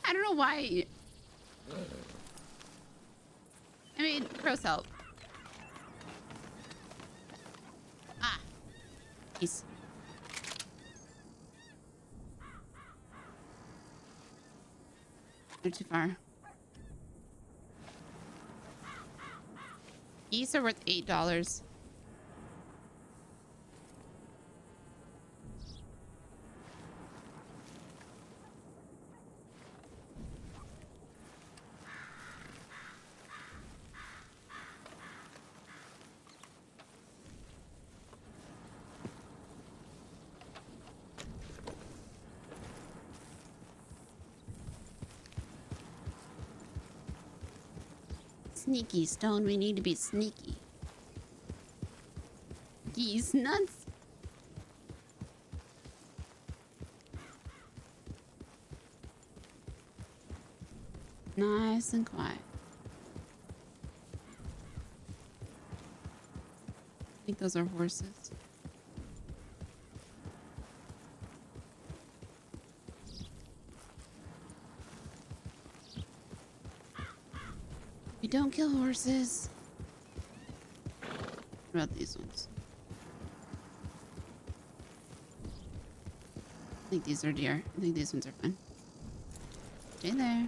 I don't know why. I mean, crows help. Ah. Geese. They're too far. Geese are worth $8. Sneaky, Stone. We need to be sneaky. Geese nuts. Nice and quiet. I think those are horses. We don't kill horses. What about these ones? I think these are deer. I think these ones are fine. Stay there.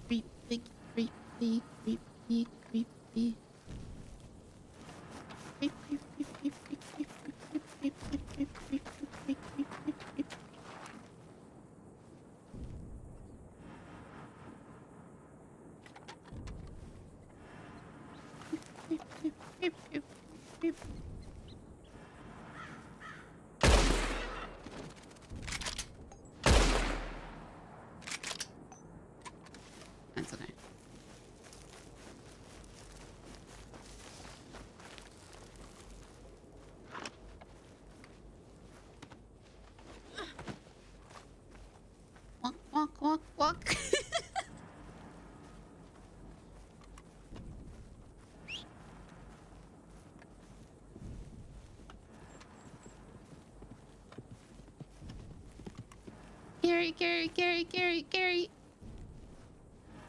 Creepy, creepy, creepy, creepy. That's okay. Walk, walk, walk, walk. Carry.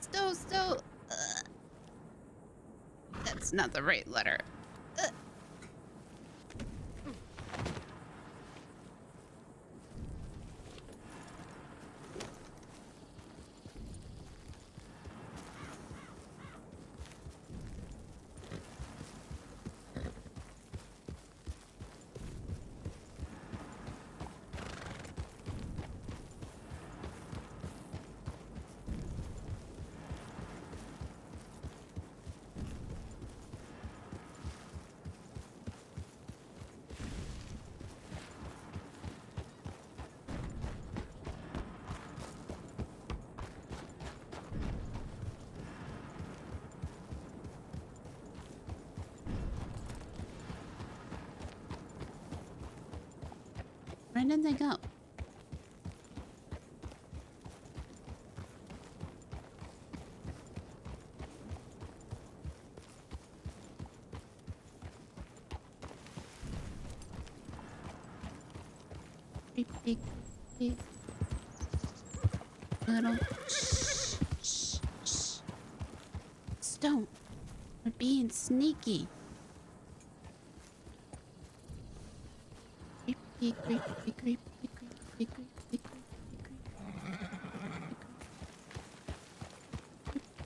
Stow. That's not the right letter. Where did they go? Beep. Little. Shh. Stone. We're being sneaky. Creepy, creepy, creepy, creepy, creepy,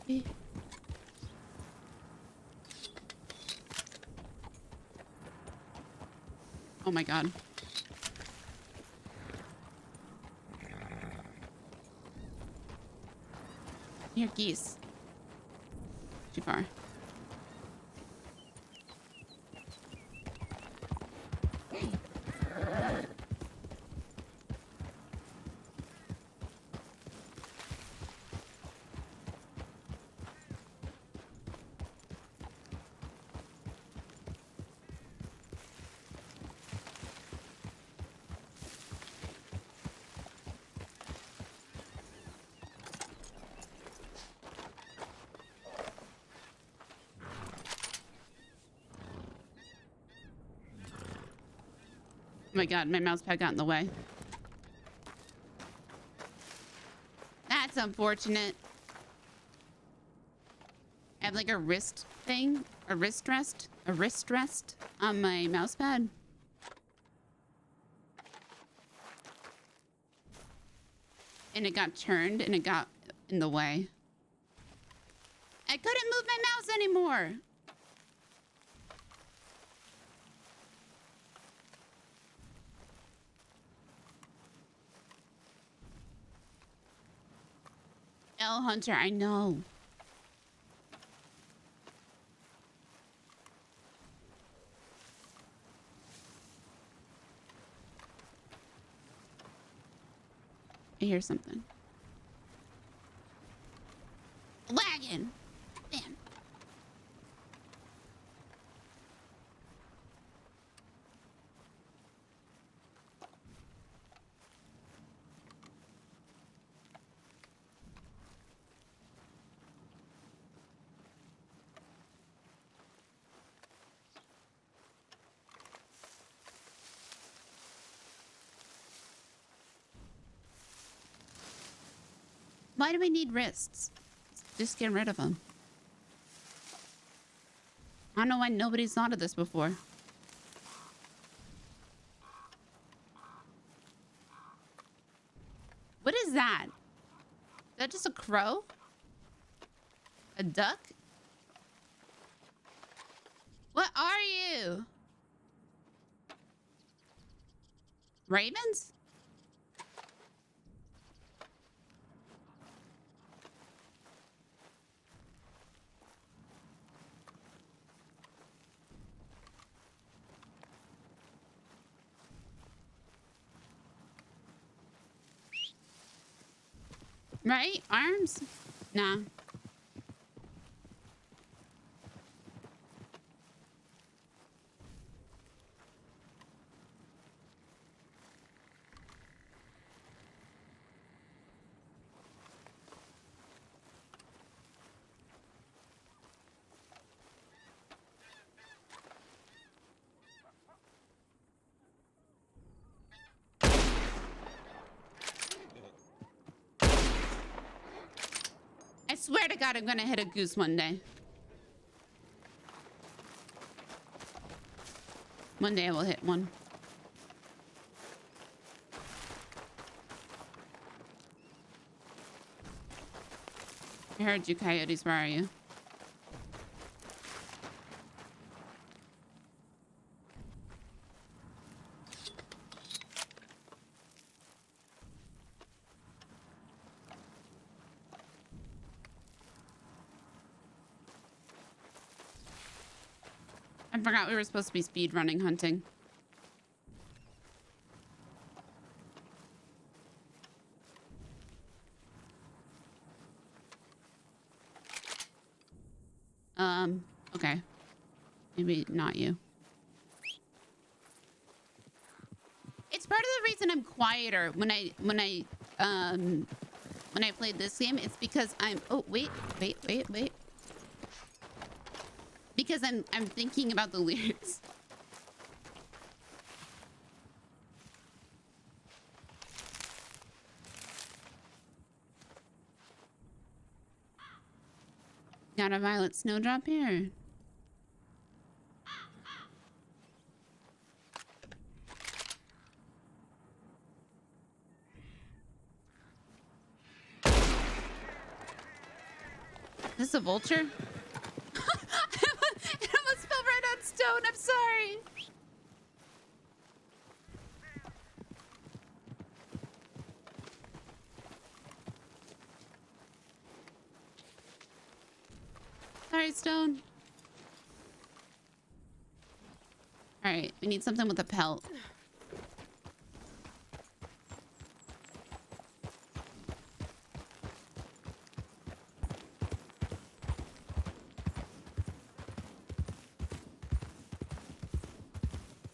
creepy. Oh my god. Here, geese. Too far. Oh my god, my mouse pad got in the way. That's unfortunate. I have like a wrist thing, a wrist rest on my mouse pad. And it got turned and it got in the way. I couldn't move my mouse anymore. L Hunter, I know. I hear something. Lagging. Damn. Why do we need wrists? Just get rid of them. I don't know why nobody's thought of this before. What is that? Is that just a crow? A duck? What are you? Ravens? Right? Arms? Nah. I swear to God, I'm gonna hit a goose one day. One day I will hit one. I heard you, coyotes. Where are you? I forgot we were supposed to be speed running hunting. Okay. Maybe not you. It's part of the reason I'm quieter when I played this game. It's because I'm wait. Because I'm thinking about the lyrics. Got a violet snowdrop here. This is a vulture? It almost fell right on stone. I'm sorry. Sorry, stone. All right, we need something with a pelt.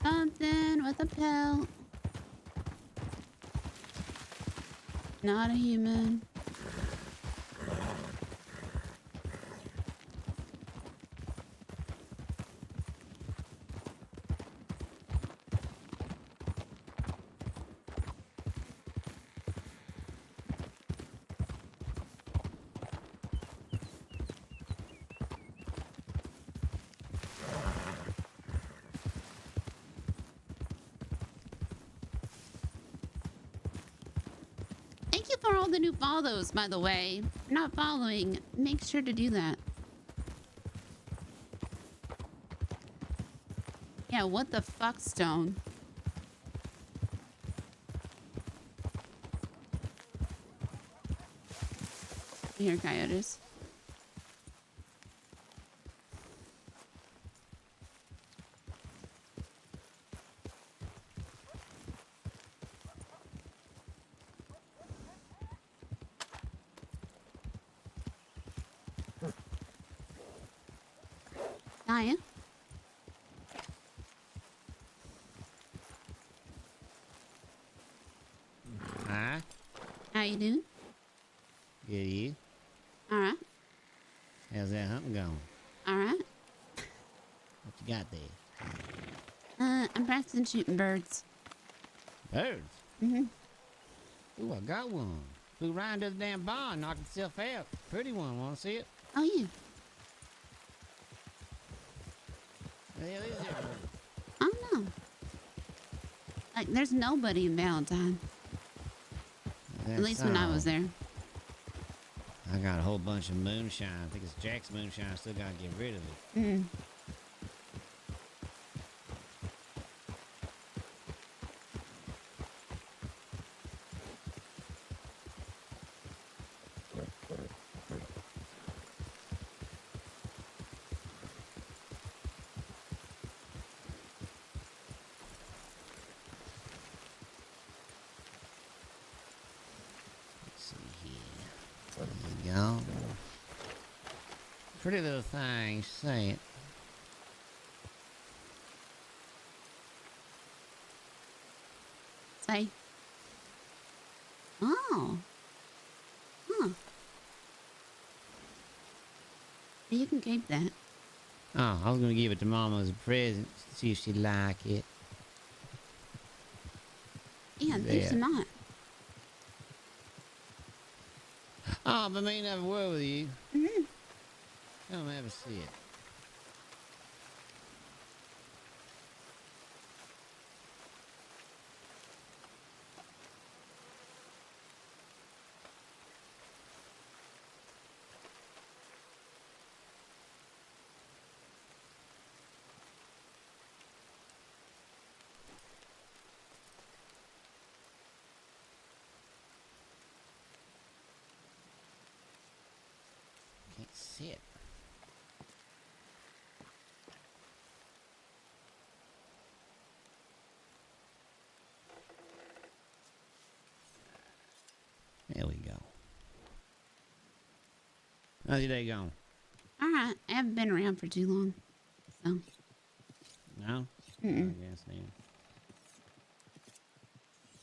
Something with a pelt. Not a human. Thank you for all the new follows, by the way. If you're not following, make sure to do that. Yeah, what the fuck, Stone? Here, coyotes. Naya? Huh? How you doing? Good, you? All right. How's that hunting going? All right. What you got there? I'm practicing shooting birds. Birds? Mm-hmm. Ooh, I got one. Flew right into the damn barn, knocked itself out. Pretty one, wanna see it? Oh, yeah. The hell is it? I don't know. Like, there's nobody in Valentine. At least when I was there. I got a whole bunch of moonshine. I think it's Jack's moonshine. I still gotta get rid of it. Mm. Go. Pretty little thing, say it. Say. Oh. Huh. You can keep that. Oh, I was gonna give it to Mama as a present, see if she'd like it. Yeah, thanks a lot. Oh, but may never word with you. Mm-hmm. Come have a sit. Can't sit. There we go. How's your day going? All right. I haven't been around for too long. So. No? Mm-mm. I guess then.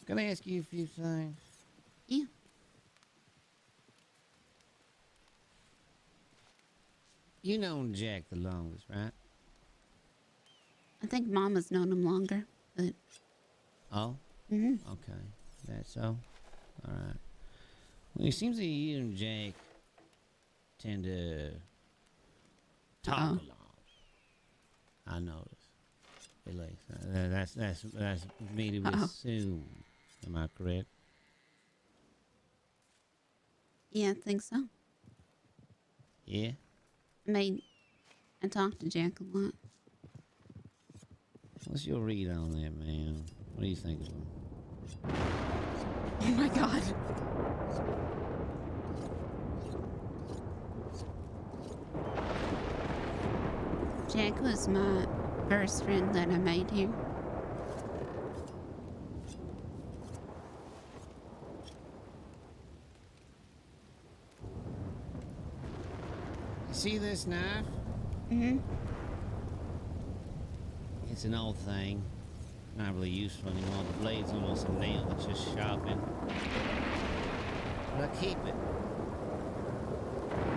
Can I ask you a few things? Yeah. You known Jack the longest, right? I think Mama's known him longer, but. Oh? Mm-hmm. Okay. That's so? Alright. Well, it seems that you and Jack tend to talk a lot. I noticed. At least. That's me to assume. Am I correct? Yeah, I think so. Yeah? I mean, I talk to Jack a lot. What's your read on that, man? What do you think of him? Oh my god. Jack was my first friend that I made here. You see this knife? Mm-hmm. It's an old thing. Not really useful anymore. The blade's almost a nail that's just sharpened. But I keep it.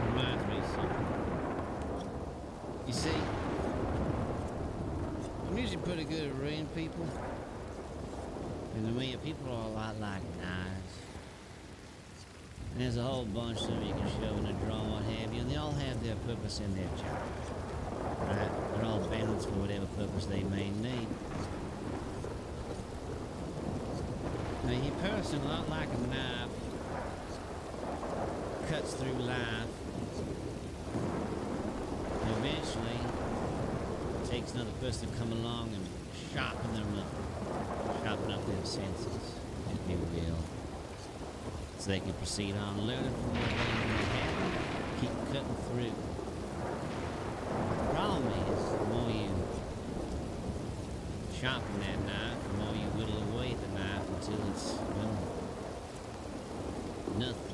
Reminds me of something. You see, I'm usually pretty good at reading people. And to me, people are a lot like knives. And there's a whole bunch of them you can shove in a drawer, what have you, and they all have their purpose in their job. Right? They're all balanced for whatever purpose they may need. Now, your person, a lot like a knife, cuts through life. And eventually, it takes another person to come along and sharpen them up. Sharpen up their senses, if you will. So they can proceed on learning from what they have. Keep cutting through. The problem is, the more you sharpen that knife, the more you whittle away at the knife until it's, well, nothing.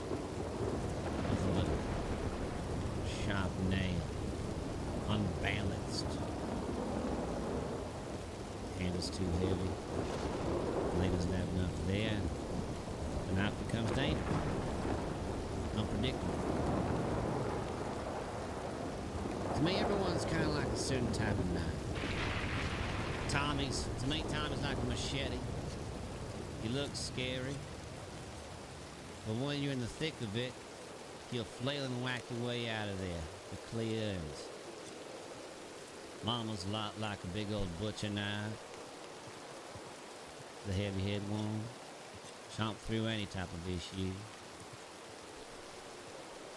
Nothing but a sharp nail. Unbalanced. Handle's too heavy. Blade doesn't have enough there. The knife becomes dangerous. Unpredictable. To me, everyone's kind of like a certain type of knife. To me, Tommy's like a machete. He looks scary. But when you're in the thick of it, he'll flail and whack your way out of there. The clear ends. Mama's a lot like a big old butcher knife. The heavy head one. Chomp through any type of issue.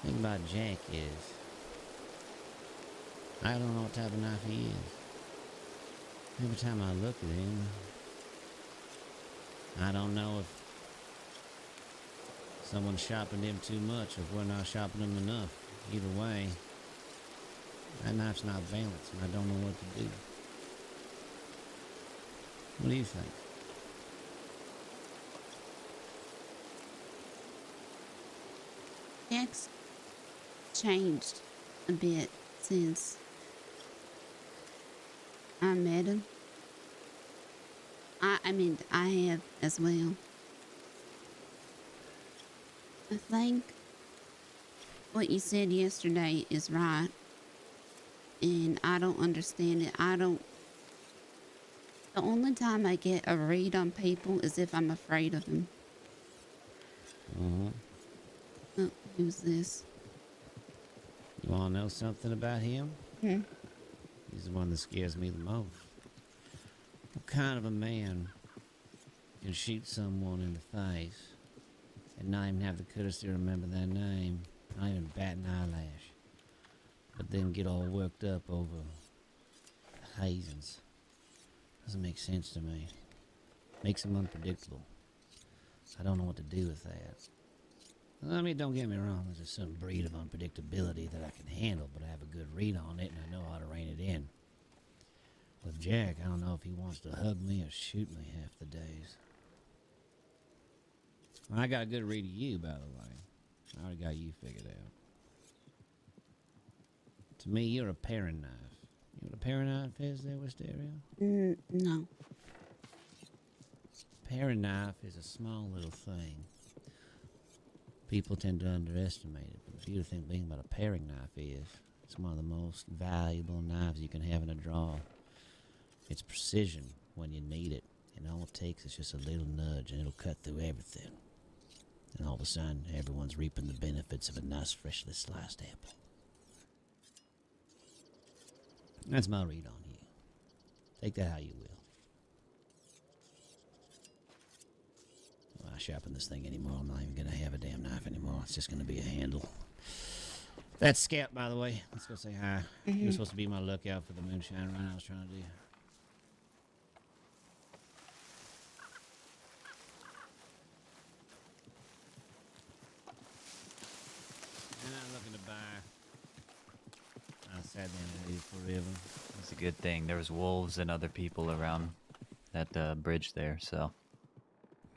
The thing about Jack is, I don't know what type of knife he is. Every time I look at him, I don't know if someone sharpened him too much or if we're not sharpening him enough. Either way, that knife's not balanced and I don't know what to do. What do you think? Jack's changed a bit since I met him. I mean, I have as well. I think what you said yesterday is right. And I don't understand it. The only time I get a read on people is if I'm afraid of them. Mm-hmm. Oh, who's this? You want to know something about him? Hmm? He's the one that scares me the most. What kind of a man can shoot someone in the face and not even have the courtesy to remember their name, not even bat an eyelash, but then get all worked up over hazings? Doesn't make sense to me. Makes him unpredictable. I don't know what to do with that. I mean, don't get me wrong, there's a certain breed of unpredictability that I can handle, but I have a good read on it and I know how to rein it in. With Jack, I don't know if he wants to hug me or shoot me half the days. Well, I got a good read of you, by the way. I already got you figured out. To me, you're a paring knife. You know what a paring knife is there, Wisteria? No. Paring knife is a small little thing. People tend to underestimate it, but the beautiful thing about a paring knife is it's one of the most valuable knives you can have in a drawer. It's precision when you need it, and all it takes is just a little nudge and it'll cut through everything. And all of a sudden, everyone's reaping the benefits of a nice, freshly sliced apple. That's my read on you. Take that how you will. Well, I sharpen this thing anymore. I'm not even going to have a damn knife anymore. It's just going to be a handle. That's Scout, by the way. Let's go say hi. He Mhm. was supposed to be my lookout for the moonshine run I was trying to do. And I'm looking to buy. I sat down and ate forever. It's a good thing. There was wolves and other people around that bridge there, so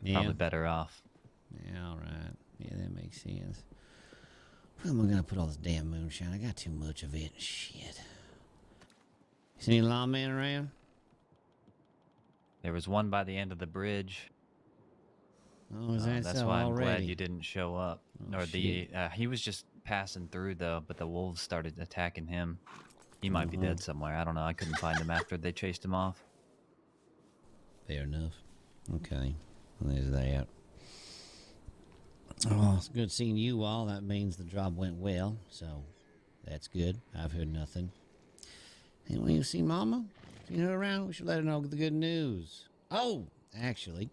probably better off. Yeah, all right. Yeah, that makes sense. Where am I gonna put all this damn moonshine? I got too much of it. Shit. See any lawman around? There was one by the end of the bridge. Oh, is that That's so why I'm glad already? you didn't show up. Oh, Or shit. he was just passing through though, but the wolves started attacking him. He might be dead somewhere. I don't know. I couldn't find him after they chased him off. Fair enough. Okay. Well, there's that. Oh, it's good seeing you all. That means the job went well, so that's good. I've heard nothing. Anyone you see Mama? Seen her around? We should let her know the good news. Oh, actually,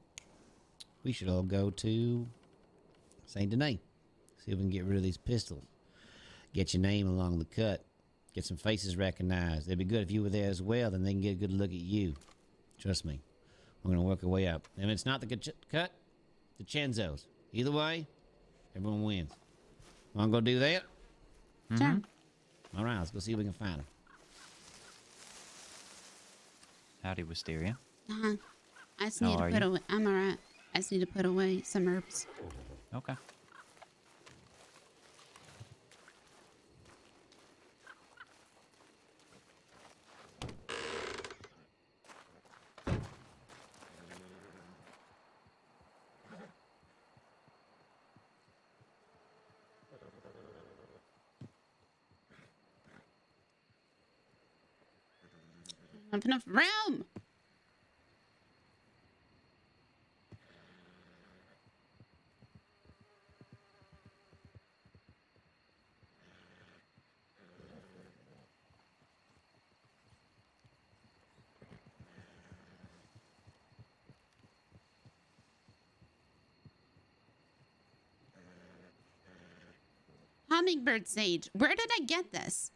we should all go to Saint Denis. See if we can get rid of these pistols. Get your name along the cut. Get some faces recognized. It'd be good if you were there as well, then they can get a good look at you. Trust me. We're going to work our way up. And if it's not the cut, the Chenzos. Either way, everyone wins. Want to go do that? Sure. All right, let's go see if we can find them. Howdy, Wisteria. Uh-huh. I just How need to are put you? away. I'm alright. I just need to put away some herbs. Okay. Not enough room. Hummingbird sage. Where did I get this?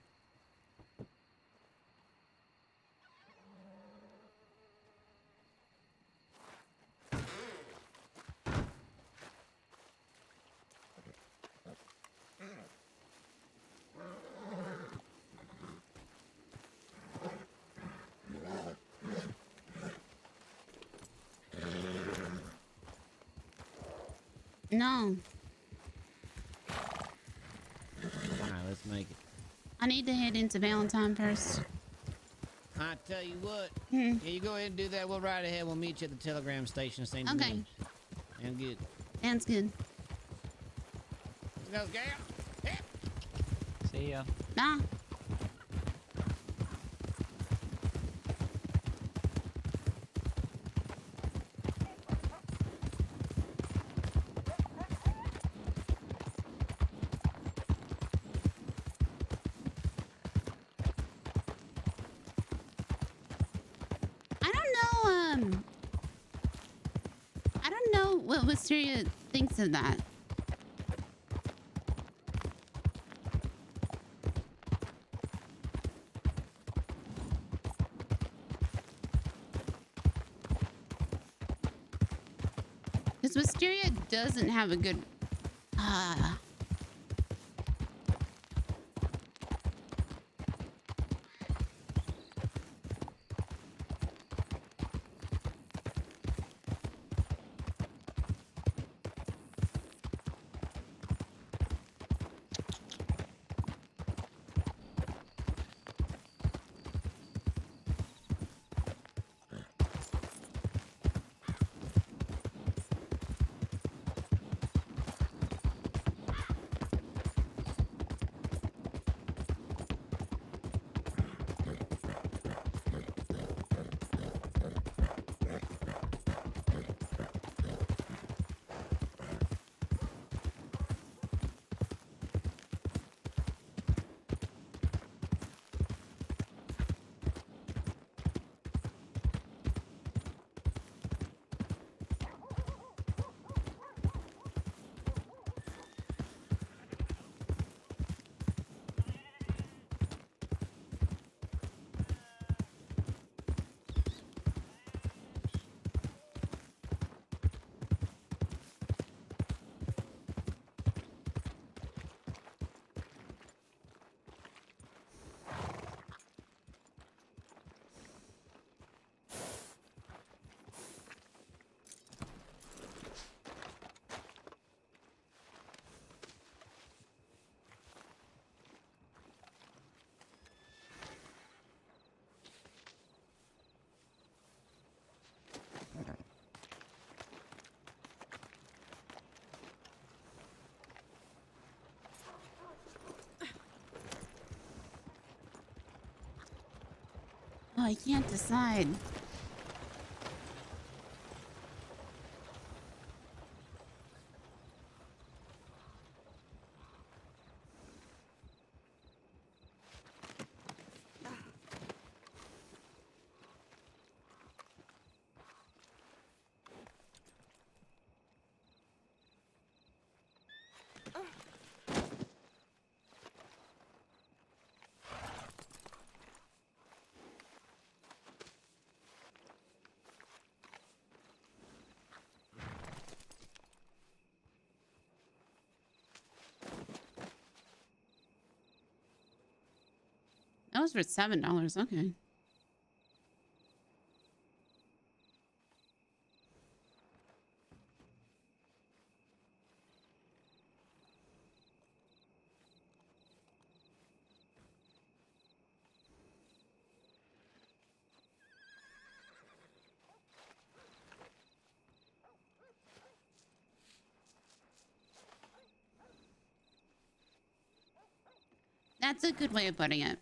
No. All right, let's make it. I need to head into Valentine first. I tell you what. Yeah, you go ahead and do that. We'll ride ahead. We'll meet you at the telegram station at St. Okay. And good. Sounds good. Let's go, girl. See ya. Bye. I don't know what Wisteria thinks of that. Because Wisteria doesn't have a good... I can't decide. That was for $7. Okay. That's a good way of putting it.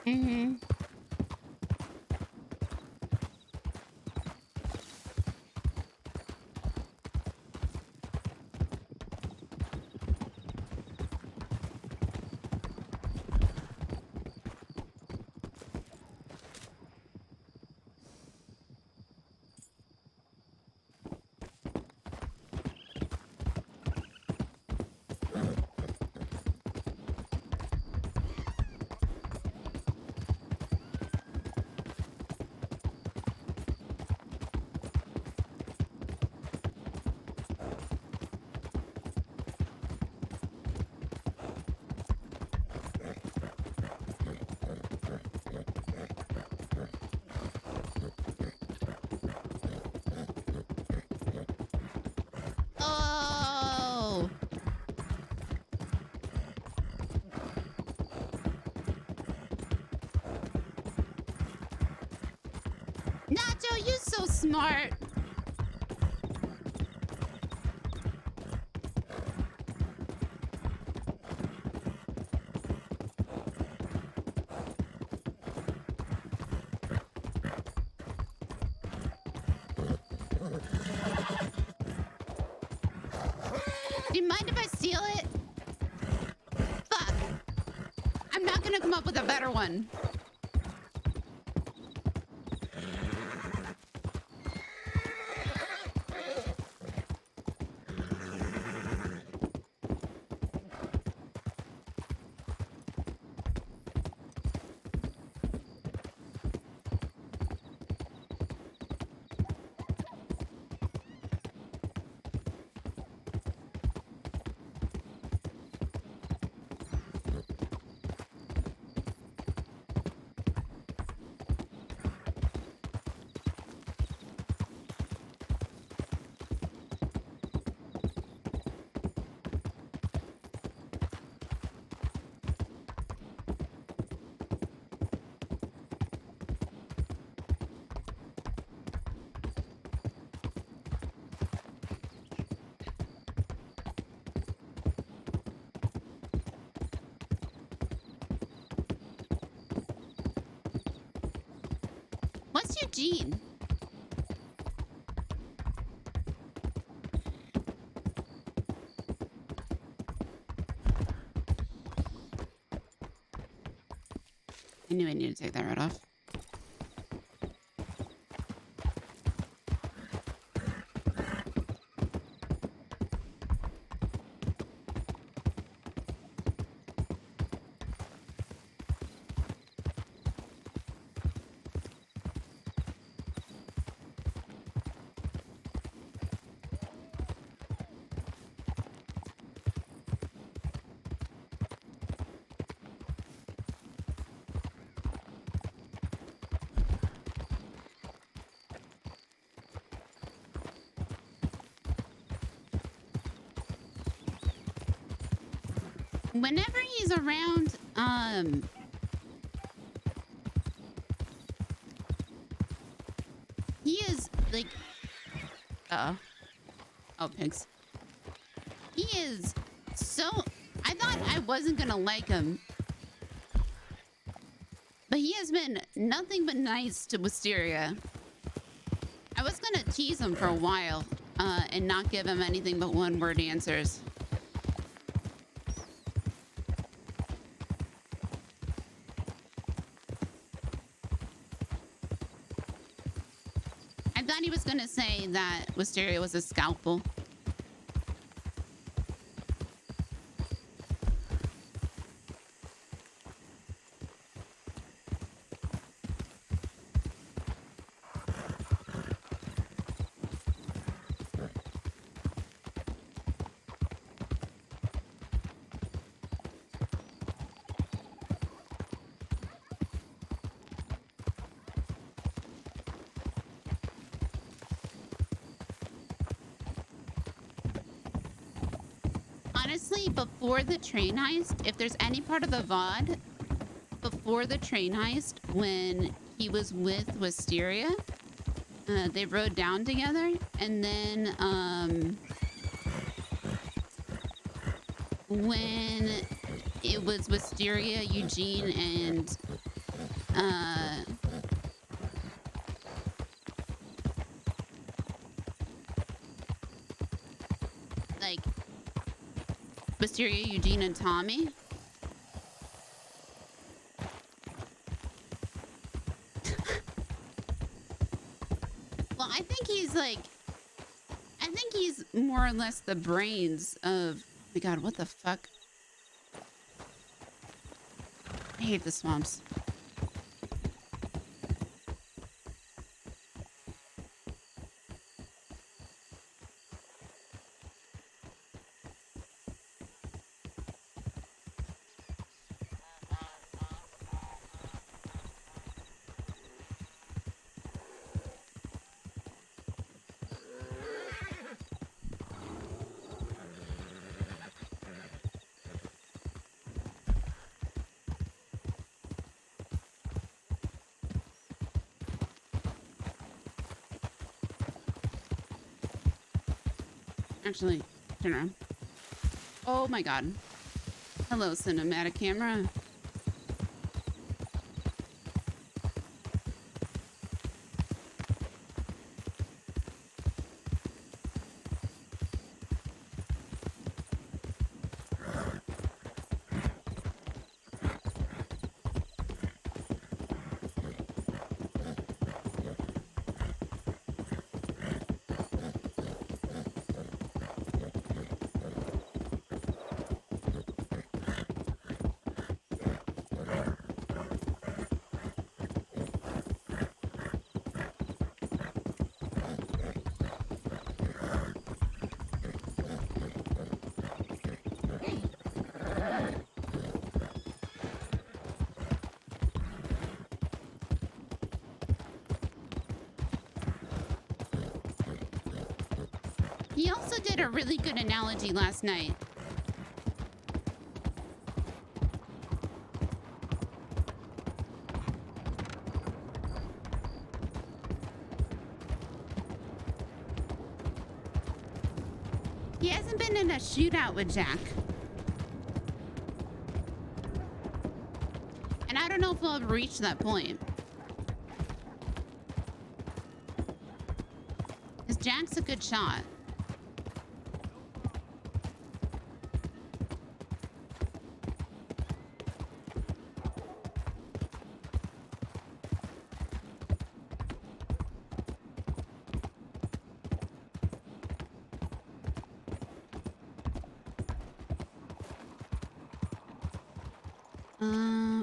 Mm-hmm. Oh! Nacho, you're so smart. Do you mind if I steal it? Fuck. I'm not gonna come up with a better one. Eugene? I knew I needed to take that right off. Whenever he's around, he is like, oh, pigs. He is so, I thought I wasn't gonna like him, but he has been nothing but nice to Wisteria. I was gonna tease him for a while, and not give him anything but one-word answers. I thought he was gonna say that Wisteria was a scalpel. Honestly, before the train heist, if there's any part of the VOD before the train heist when he was with Wisteria, they rode down together, and then when it was Wisteria, Eugene, and like Wisteria, Eugene, and Tommy. Well, I think he's like, I think he's more or less the brains of, oh my God, what the fuck? I hate the swamps. Actually, turn around. Oh my God. Hello, cinematic camera. He also did a really good analogy last night. He hasn't been in a shootout with Jack. And I don't know if we'll ever reach that point. Jack's a good shot.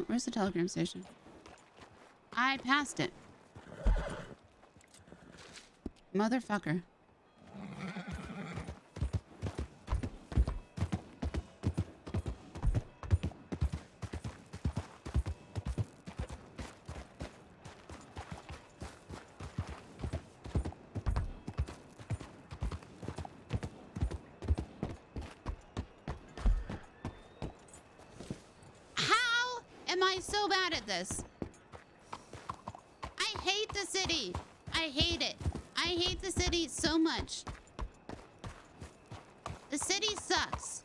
Where's the telegram station? I passed it. Motherfucker. How am I so bad at this? I hate the city. I hate it. I hate the city so much. The city sucks.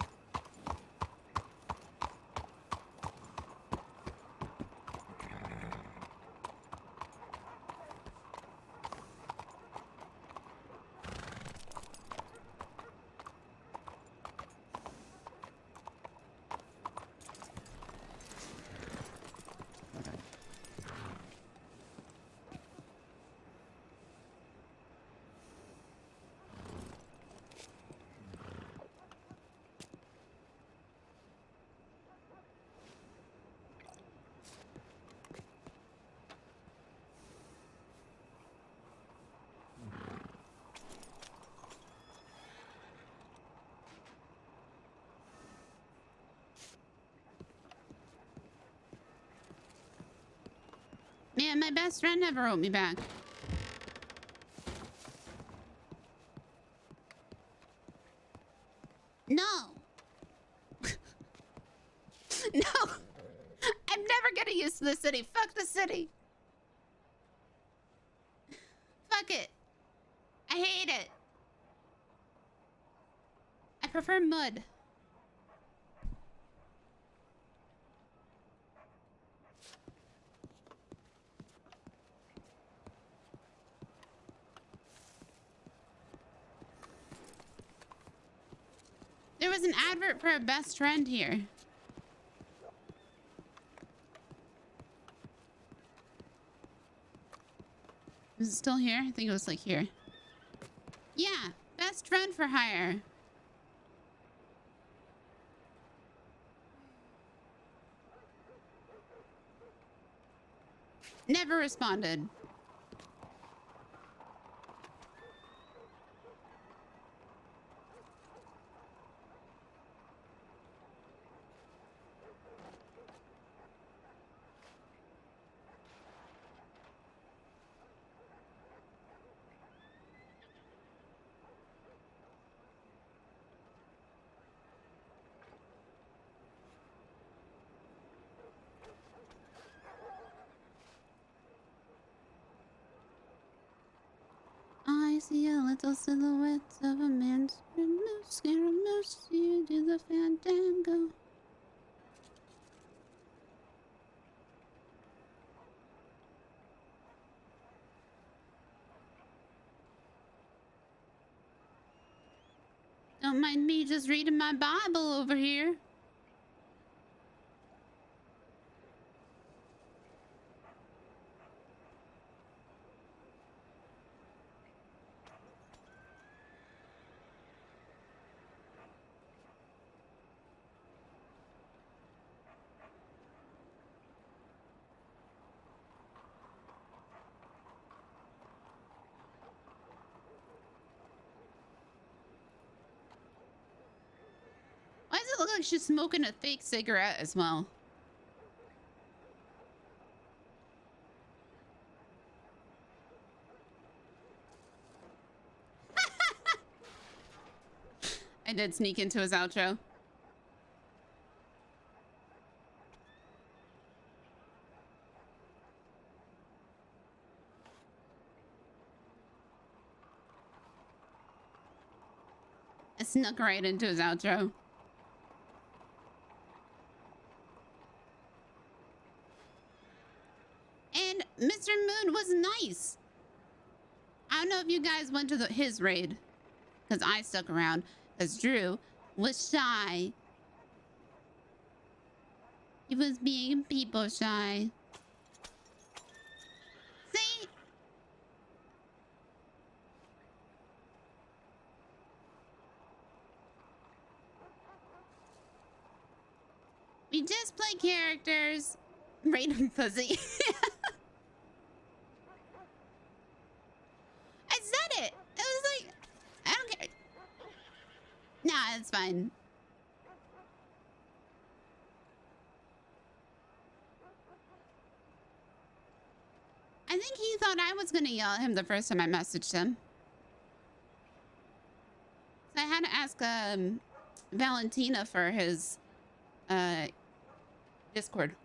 Man, my best friend never wrote me back. No. No. I'm never getting used to the city. Fuck the city. Fuck it. I hate it. I prefer mud. There was an advert for a best friend here. Is it still here? I think it was like here. Yeah, best friend for hire. Never responded. I see a little silhouette of a man scared of moose. You do the fandango. Don't mind me just reading my Bible over here. Why does it look like she's smoking a fake cigarette as well? I did sneak into his outro. I snuck right into his outro. And Mr. Moon was nice. I don't know if you guys went to his raid, because I stuck around, because Drew was shy. He was being people shy. See? We just play characters. Random Pussy. I said it. It was like, I don't care. Nah, it's fine. I think he thought I was gonna yell at him the first time I messaged him. So I had to ask Valentina for his Discord.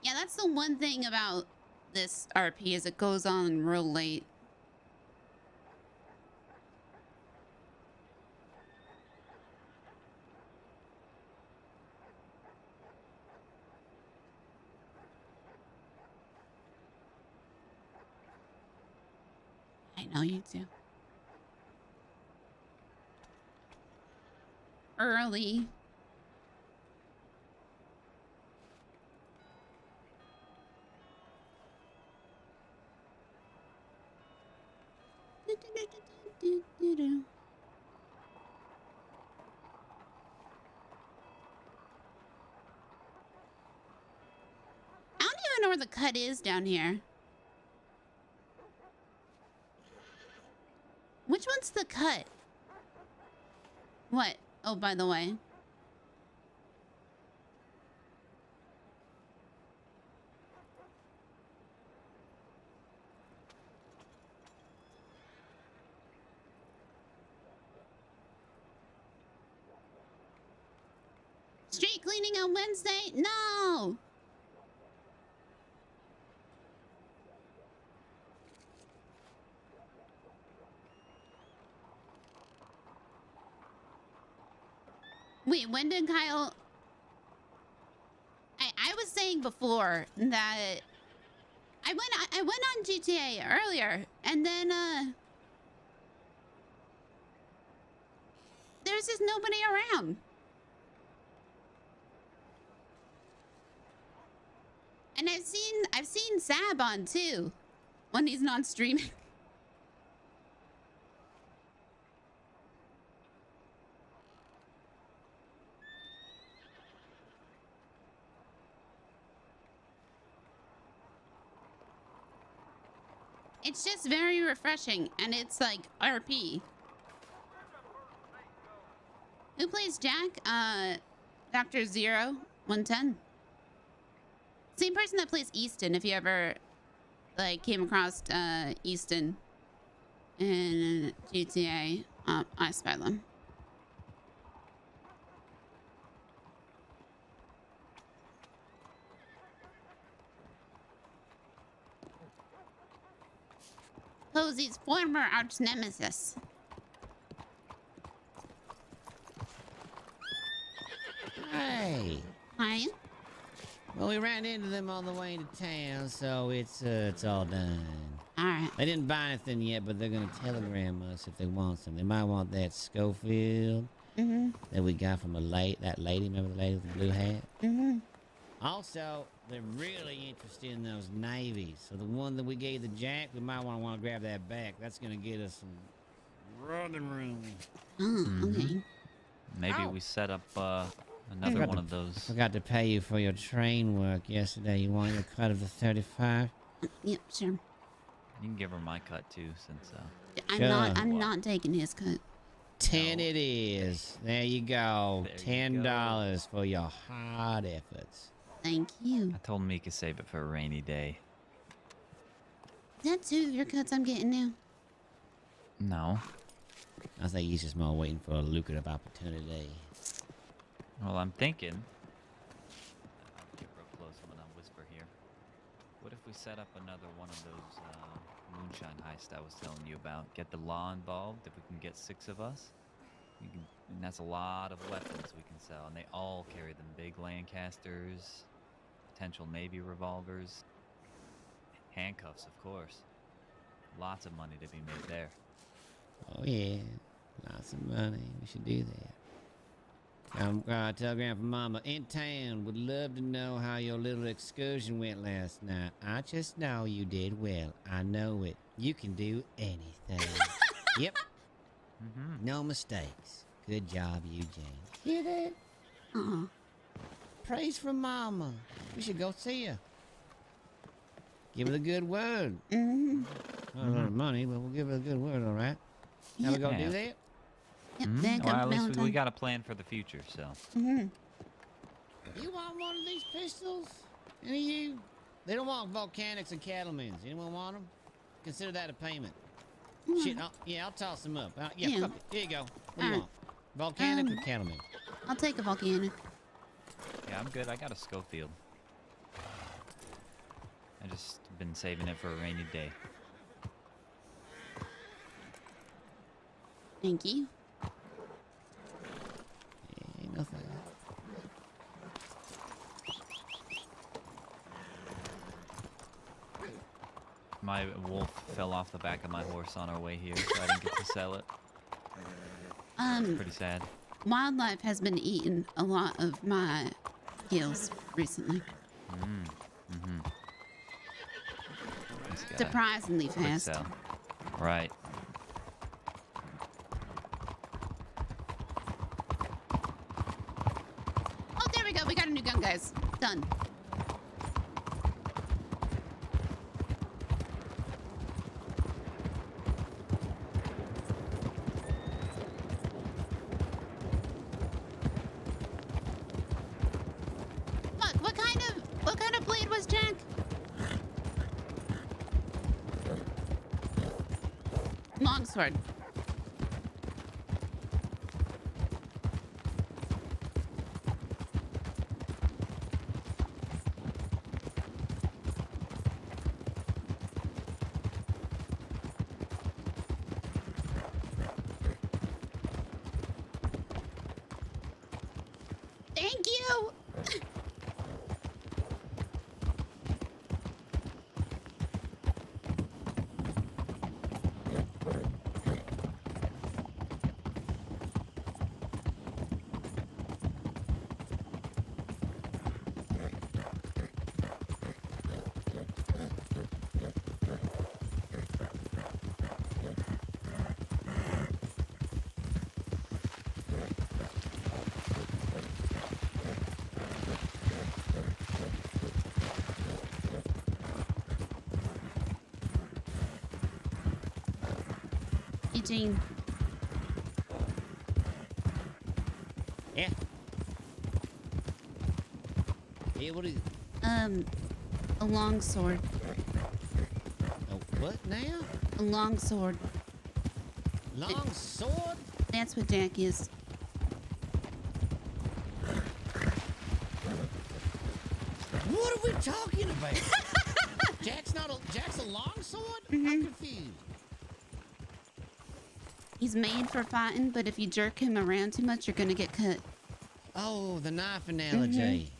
Yeah, that's the one thing about this RP is it goes on real late. I know you do. Early. I don't even know where the cut is down here. Which one's the cut? What? Oh, by the way. Street cleaning on Wednesday? No! Wait, when did Kyle... I was saying before that I went on GTA earlier, and then there's just nobody around. And I've seen Sab on too when he's not streaming. It's just very refreshing, and it's like RP. Who plays Jack? Dr. 110. Same person that plays Easton, if you ever like came across Easton in GTA. I spy them. Posy's former arch nemesis. Hey. Hi. Well, we ran into them on the way to town, so it's all done. All right. They didn't buy anything yet, but they're gonna telegram us if they want some. They might want that Schofield that we got from that lady. Remember the lady with the blue hat? Also, they're really interested in those navies. So the one that we gave the Jack, we might want to grab that back. That's gonna get us some running room. Okay. Maybe we set up another one of those. Forgot to pay you for your train work yesterday. You want your cut of the 35? Yep, sure. You can give her my cut too, since I'm not taking his cut. 10 it is. There you go. $10 for your hard efforts. Thank you. I told him he could save it for a rainy day. Is that 2 of your cuts I'm getting now? No. I think he's just more waiting for a lucrative opportunity. Well, I'm thinking. I'll get real close when I whisper here. What if we set up another one of those moonshine heists I was telling you about? Get the law involved. If we can get 6 of us, and that's a lot of weapons we can sell, and they all carry them big Lancasters. potential Navy revolvers. Handcuffs, of course. Lots of money to be made there. Oh yeah, lots of money. We should do that. I'm gonna telegram from Mama in town. Would love to know how your little excursion went last night. I just know you did well. I know it. You can do anything. Yep. No mistakes. Good job, you, James. Hear that? Praise from Mama. We should go see her. Give her the good word. Not a lot of money, but we'll give her a good word, all right? How we gonna do that? Well, at least we got a plan for the future, so. You want one of these pistols? Any of you? They don't want volcanics and cattlemen's. Anyone want them? Consider that a payment. Shit, I'll toss them up. Fuck it. Here you go. What do you want? Volcanic or cattleman? I'll take a volcanic. Yeah, I'm good. I got a Schofield. I just been saving it for a rainy day. Thank you. Ain't nothing. My wolf fell off the back of my horse on our way here, so I didn't get to sell it. Pretty sad. Wildlife has been eating a lot of my gills recently. Surprisingly fast. Sell. Right. Oh, there we go. We got a new gun, guys. Done. What kind of blade was Jack? Longsword. Thank you. Eugene. Yeah. Yeah, what is it? A longsword. A what now? A longsword. Longsword? That's what Jack is. What are we talking about? Jack's a longsword? I'm confused. He's made for fighting, but if you jerk him around too much, you're gonna get cut. Oh, the knife analogy.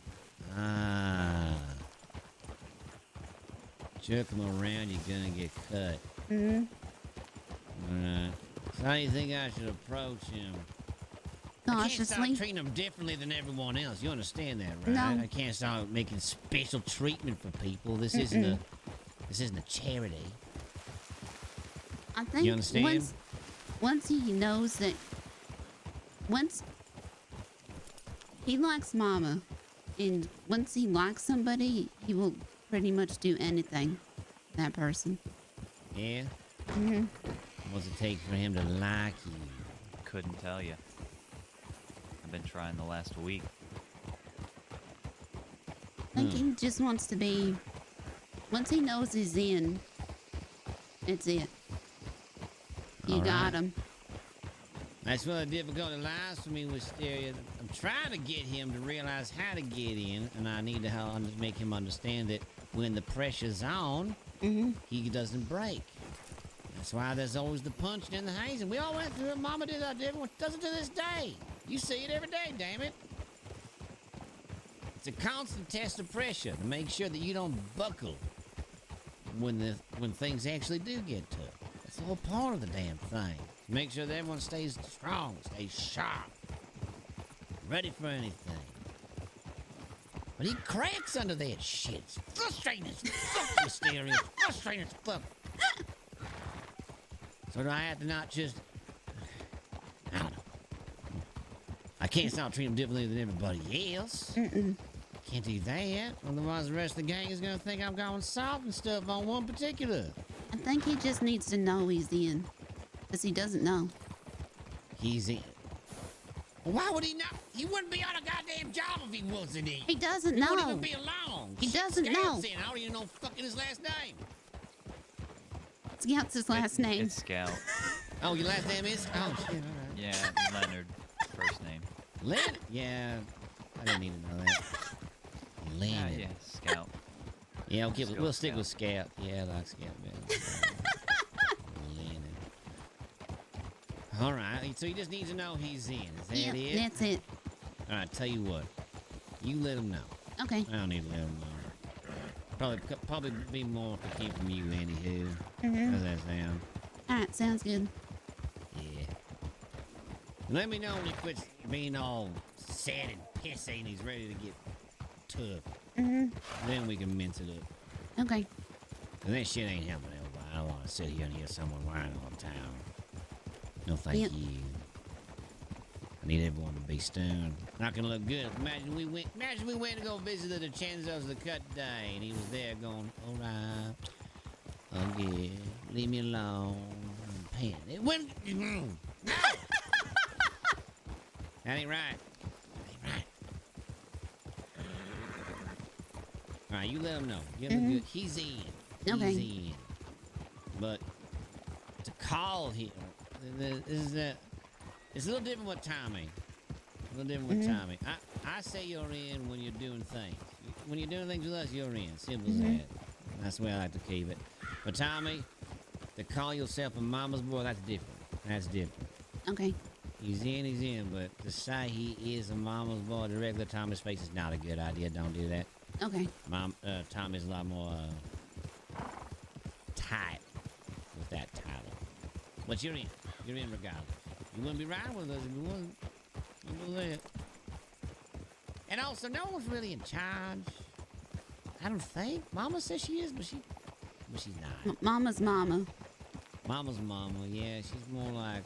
Jerk him around, you're gonna get cut. Alright. So how do you think I should approach him? I can't start treating him differently than everyone else. You understand that, right? No. I can't start making special treatment for people. This isn't a charity. I think you understand? Once he knows that, once he likes Mama, and once he likes somebody, he will pretty much do anything for that person. Yeah? What's it take for him to like you? Couldn't tell you. I've been trying the last week. I think he just wants to be, once he knows he's in, it's it. You got him. That's one of the difficulty lies for me with Stereo. I'm trying to get him to realize how to get in, and I need to make him understand that when the pressure's on, he doesn't break. That's why there's always the punching and the hazing. We all went through it. Mama did that. Everyone does it to this day. You see it every day, damn it. It's a constant test of pressure to make sure that you don't buckle when things actually do get tough. That's the whole part of the damn thing. Make sure that everyone stays strong, stays sharp, ready for anything. But he cracks under that shit. It's frustrating as fuck, Mysterio. It's frustrating as fuck. So do I have to not just... I don't know. I can't start treating him differently than everybody else. Can't do that. Otherwise the rest of the gang is going to think I'm going soft and stuff on one particular. I think he just needs to know he's in. Because he doesn't know. He's in. Well, why would he not? He wouldn't be on a goddamn job if he wasn't in. He doesn't He know. wouldn't even be alone. He doesn't know. In. I don't even know fucking his last name. Scout's his last name. It's Scout. Oh, your last name is? Oh, shit, all right. Yeah, Leonard. First name. Leonard? Yeah, I didn't need to know that. Leonard. Yeah, Scout. Yeah, okay, Let's go we'll with stick with Scout. Scout. Yeah, I like Scout better. Leonard. All right, so he just needs to know he's in. Is that it? That's it. All right, tell you what. You let him know. Okay. I don't need to let him know. Probably be more if it came from you, anywho. Mhm. How's that sound? Alright, sounds good. Yeah. Let me know when he quits being all sad and pissy and he's ready to get tough. Then we can mince it up. Okay. And that shit ain't helping everybody. I don't want to sit here and hear someone whining all the time. No, thank Yep. you. I need everyone to be stoned. Not gonna look good. Imagine we went to go visit the DiCenzos the cut day, and he was there going, "All right, okay, leave me alone." I'm paying. It went. No. That ain't right. All right, you let him know. Give him a good. He's in. Okay. He's in. But to call him, it's a little different with Tommy. I say you're in when you're doing things. When you're doing things with us, you're in. Simple as that. That's the way I like to keep it. But Tommy, to call yourself a mama's boy, that's different. That's different. Okay. He's in, but to say he is a mama's boy directly to Tommy's face is not a good idea. Don't do that. Okay. Tommy's a lot more tight with that title. But you're in. You're in regardless. You wouldn't be riding with us if you wasn't. You know that. And also, no one's really in charge. I don't think. Mama says she is, but she's not. Mama's mama. Mama's mama, yeah. She's more like...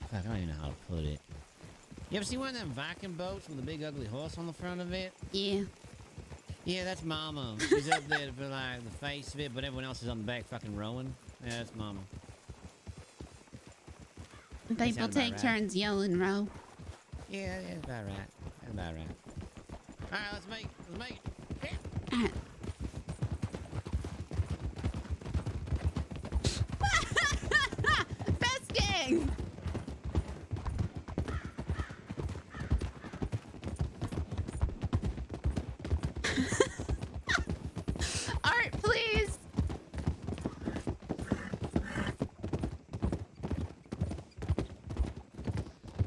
Fuck, I don't even know how to put it. You ever see one of them Viking boats with a big ugly horse on the front of it? Yeah. Yeah, that's Mama. She's up there for like the face of it, but everyone else is on the back fucking rowing. Yeah, that's Mama. People take right. turns yelling, row. Yeah, that's about right. That's about right. All right, let's make it. Alright. Best gang! Art, please!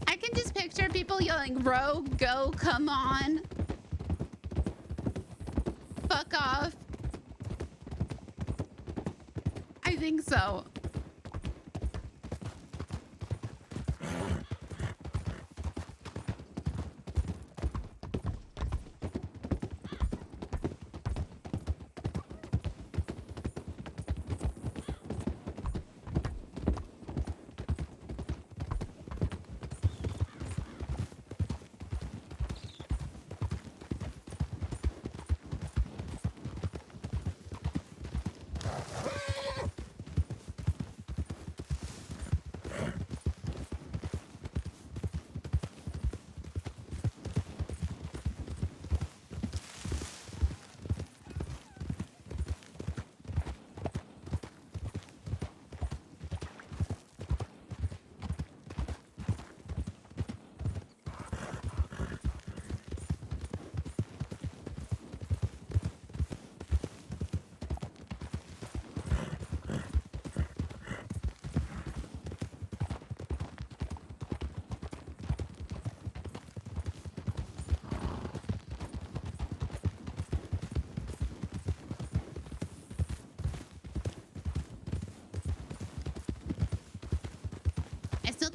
I can just picture people yelling, "Row, go, come on." Fuck off. I think so.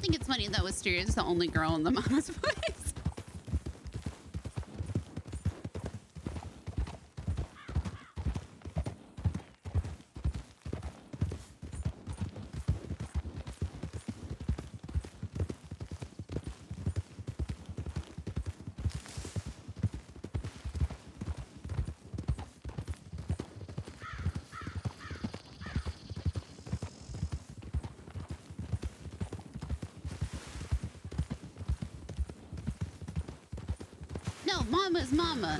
think it's funny that Wisteria is the only girl in the mama's place. No, mama's mama.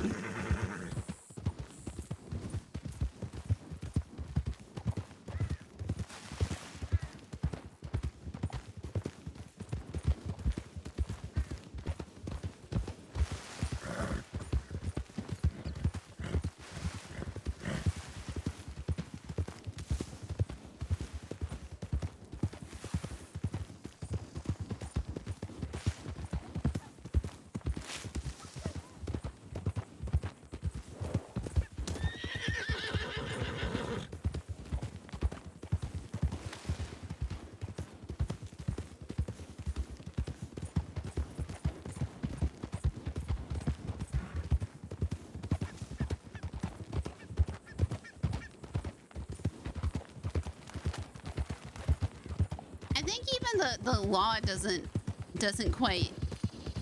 I think even the law doesn't quite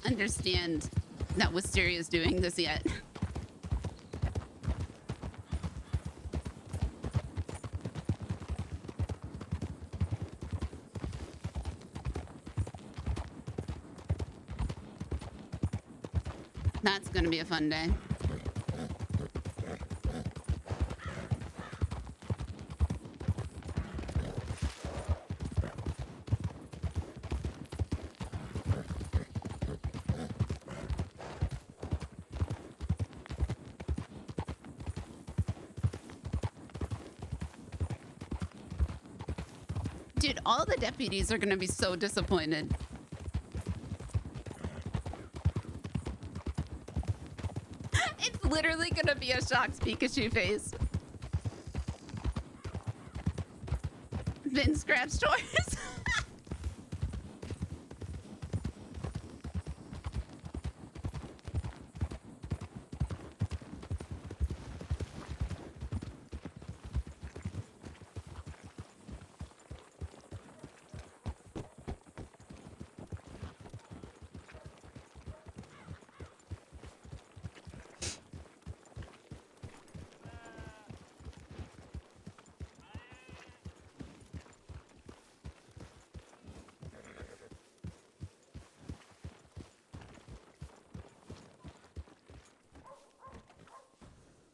understand that Wisteria is doing this yet. That's gonna be a fun day. Dude, all the deputies are gonna be so disappointed. It's literally gonna be a shocked Pikachu face. Been scratched toys.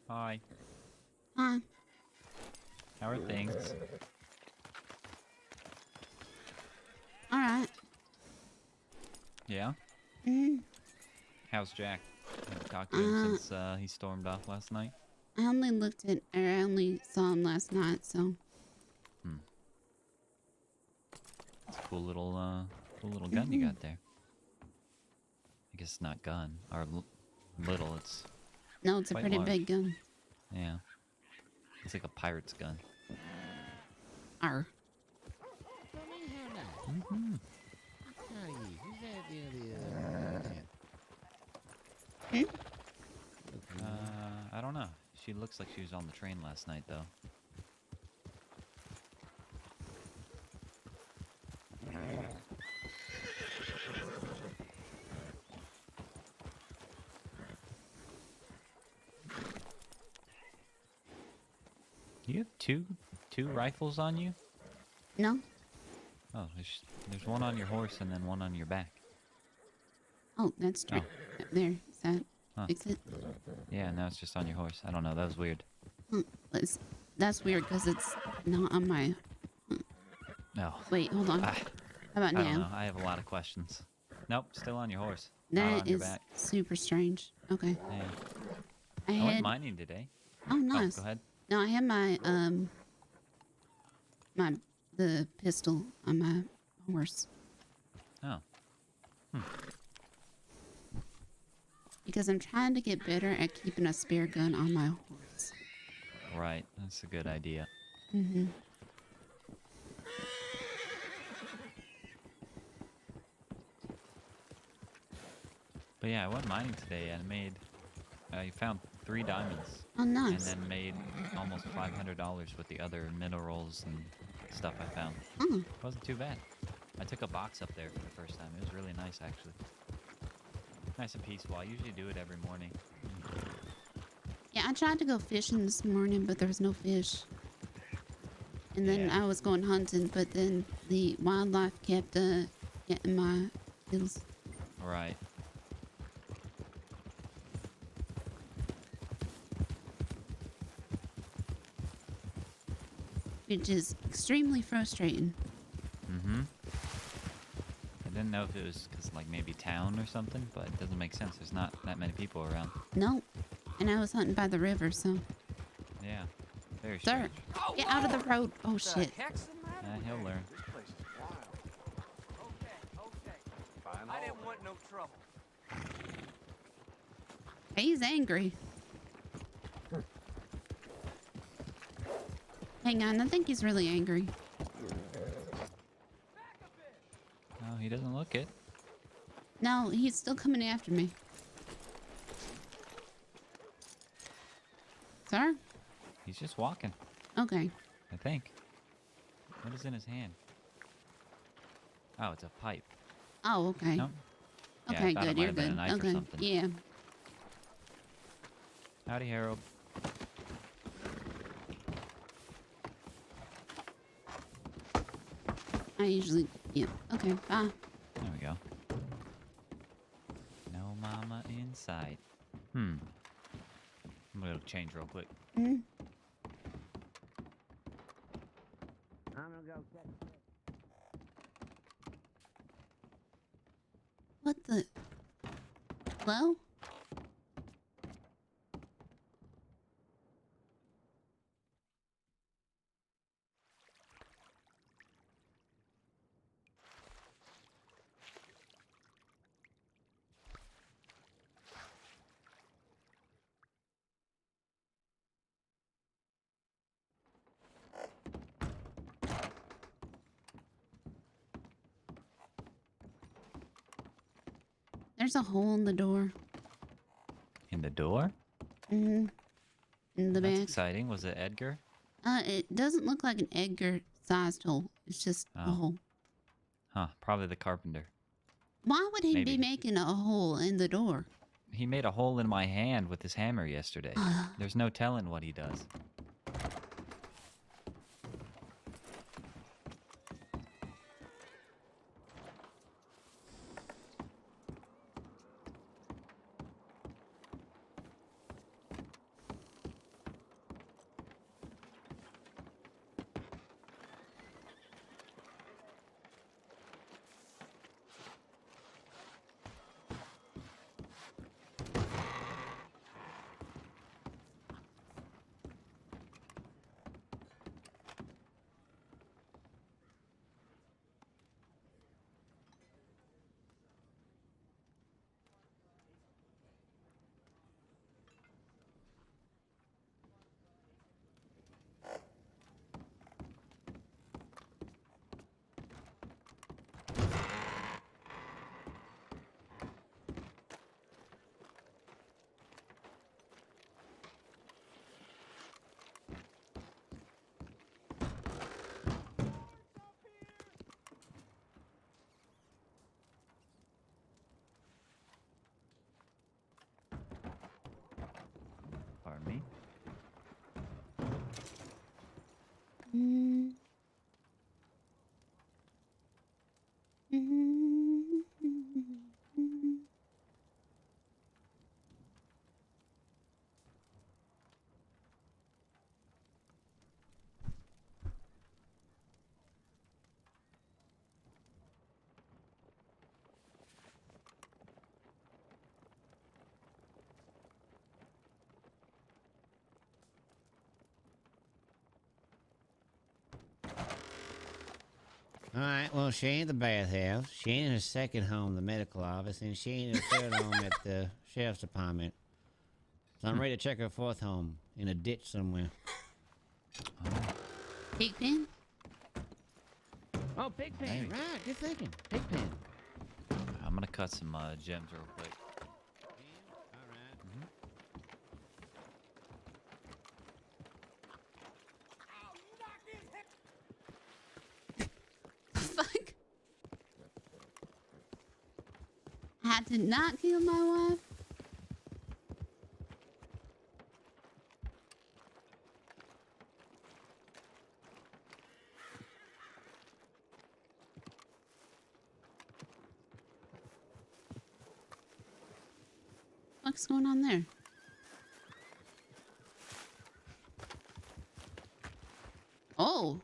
Hi. Huh? How are things? All right. Yeah? Mm, How's Jack? Have you talked to him since he stormed off last night? I only saw him last night, so. It's a cool little gun you got there. I guess it's not gun, or little, it's... No, it's a quite pretty large. big gun. Yeah. It's like a pirate's gun. Arr. Mm-hmm. I don't know. She looks like she was on the train last night, though. You have two rifles on you? No. Oh, there's one on your horse and then one on your back. Oh, that's true. There, is that Huh. fix it? Yeah, now it's just on your horse. I don't know. That was weird. That's weird because it's not on my. No. Wait, hold on. How about I don't now? know. I have a lot of questions. Nope, still on your horse. Not That on your is back. super strange. Okay. Yeah. I I went had. mining today. Oh, nice. go ahead. No, I had my the pistol on my horse Oh. because I'm trying to get better at keeping a spare gun on my horse. Right. That's a good idea. Mm-hmm. But yeah, I went mining today and I found 3 diamonds. Oh, nice. And then made almost $500 with the other minerals and stuff I found. Oh. It wasn't too bad. I took a box up there for the first time. It was really nice, actually. Nice and peaceful. I usually do it every morning. Yeah, I tried to go fishing this morning, but there was no fish. And then I was going hunting, but then the wildlife kept getting my kills. Right. Which is extremely frustrating. Mm-hmm. I didn't know if it was because, like, maybe town or something, but it doesn't make sense. There's not that many people around. Nope. And I was hunting by the river, so... Yeah. Very Sir, strange. get out of the road. Oh, shit. He'll learn. This place is wild. Okay. I didn't want no trouble. He's angry. Hang on, I think he's really angry. No, he doesn't look it. No, he's still coming after me. Sir? He's just walking, Okay. I think. What is in his hand? Oh, it's a pipe. Oh, okay. Nope. Yeah, I Okay, thought it good. might You're have been a good. knife or Okay. something. Yeah. Howdy, Harold. I usually... Yeah. Okay, bye. There we go. No mama inside. I'm gonna change real quick. Mm. I'm gonna go catch it. What the... Hello? There's a hole in the door. In the door? Mm-hmm. In the That's back. exciting. Was it Edgar? It doesn't look like an Edgar-sized hole. It's just a Oh. hole. Huh, probably the carpenter. Why would he Maybe. be making a hole in the door? He made a hole in my hand with his hammer yesterday. There's no telling what he does. Pardon me? Mm. All right, well, she ain't the bathhouse. She ain't in her second home, the medical office, and she ain't in her third home at the sheriff's department. So I'm ready to check her fourth home in a ditch somewhere. Pigpen? Oh, Pigpen, Maybe. right, good thinking. Pigpen. I'm gonna cut some gems real quick. I did not kill my wife. What's going on there? Oh,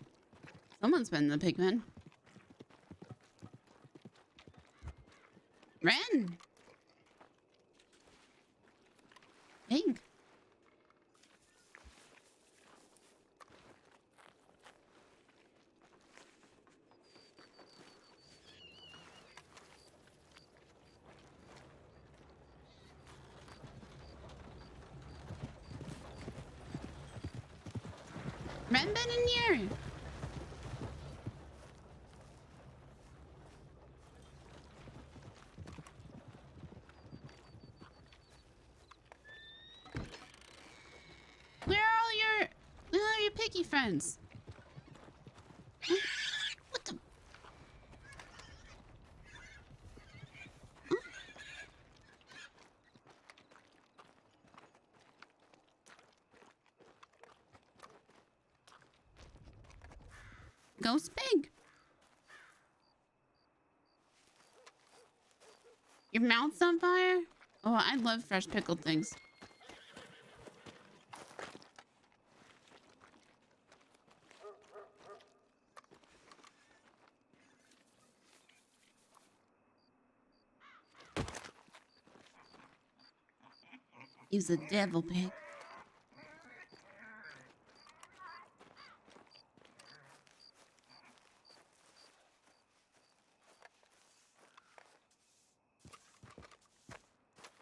someone's been the pigman. Ren. Pig. Ren been in here. Where are your piggy friends? Huh? What the? Huh? Ghost pig. Your mouth's on fire? Oh, I love fresh pickled things. He's a devil pig.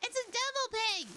It's a devil pig!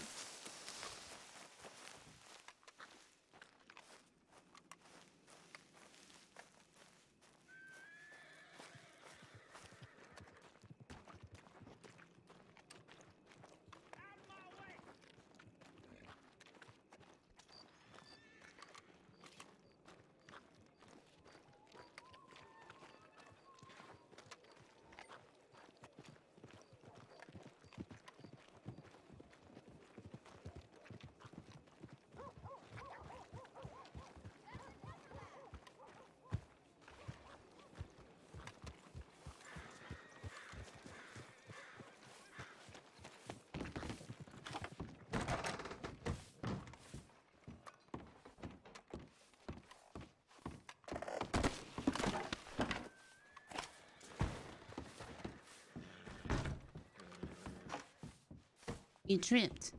You tripped.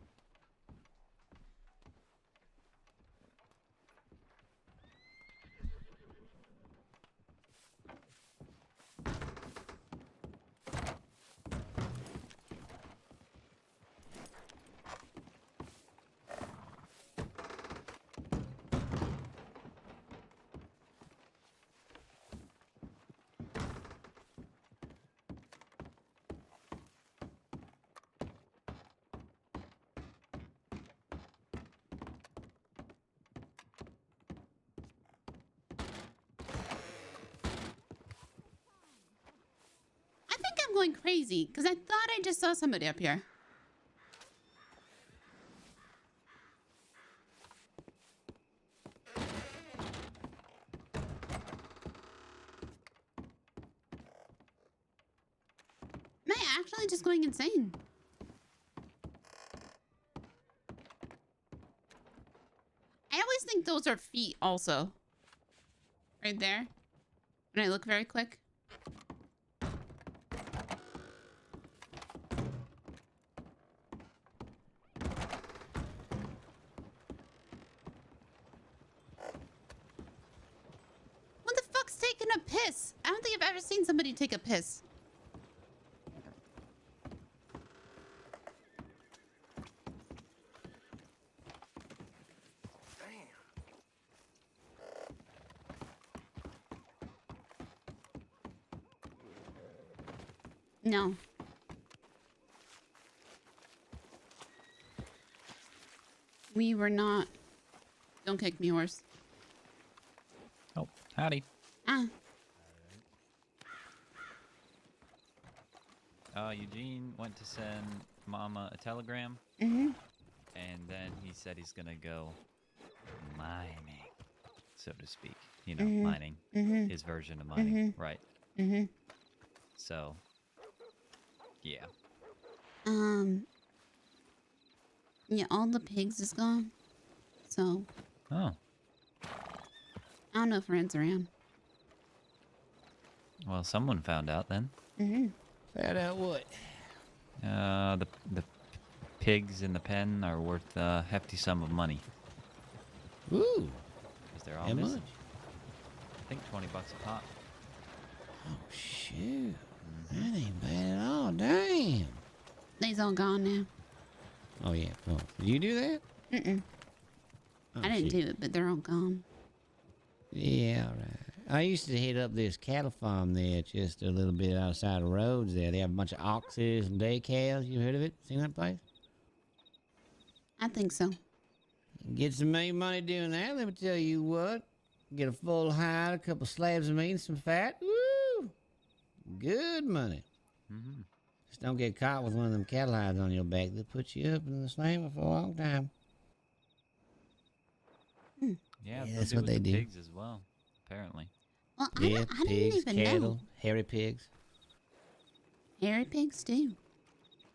I'm going crazy because I thought I just saw somebody up here. Am I actually just going insane? I always think those are feet also. Right there. When I look very quick. What the fuck's taking a piss? I don't think I've ever seen somebody take a piss. No. We were not. Don't kick me, horse. Oh, howdy. Ah. Eugene went to send Mama a telegram. Mm-hmm. And then he said he's gonna go mining, so to speak. You know, mining. His version of mining. Right. So, yeah. Yeah, all the pigs is gone. So. Oh. I don't know if Red's around. Well, someone found out then. Found out what? The pigs in the pen are worth a hefty sum of money. Ooh. Because they're all How missing. much? I think $20 a pop. Oh, shoot. That ain't bad at all. Damn. They's all gone now. Oh, yeah. Cool. Did you do that? Oh, I didn't shit. do it, but they're all gone. Yeah, all right. I used to hit up this cattle farm there, just a little bit outside the roads there. They have a bunch of oxes and day cows. You heard of it? Seen that place? I think so. Get some money doing that. Let me tell you what. Get a full hide, a couple slabs of meat, and some fat. Woo! Good money. Just don't get caught with one of them cattle hides on your back. They'll put you up in the slammer for a long time. Yeah, Yeah, they'll that's do what with they the do. pigs as well, apparently. Well, Yeah, I didn't pigs, even cattle, know. hairy pigs. Hairy pigs too.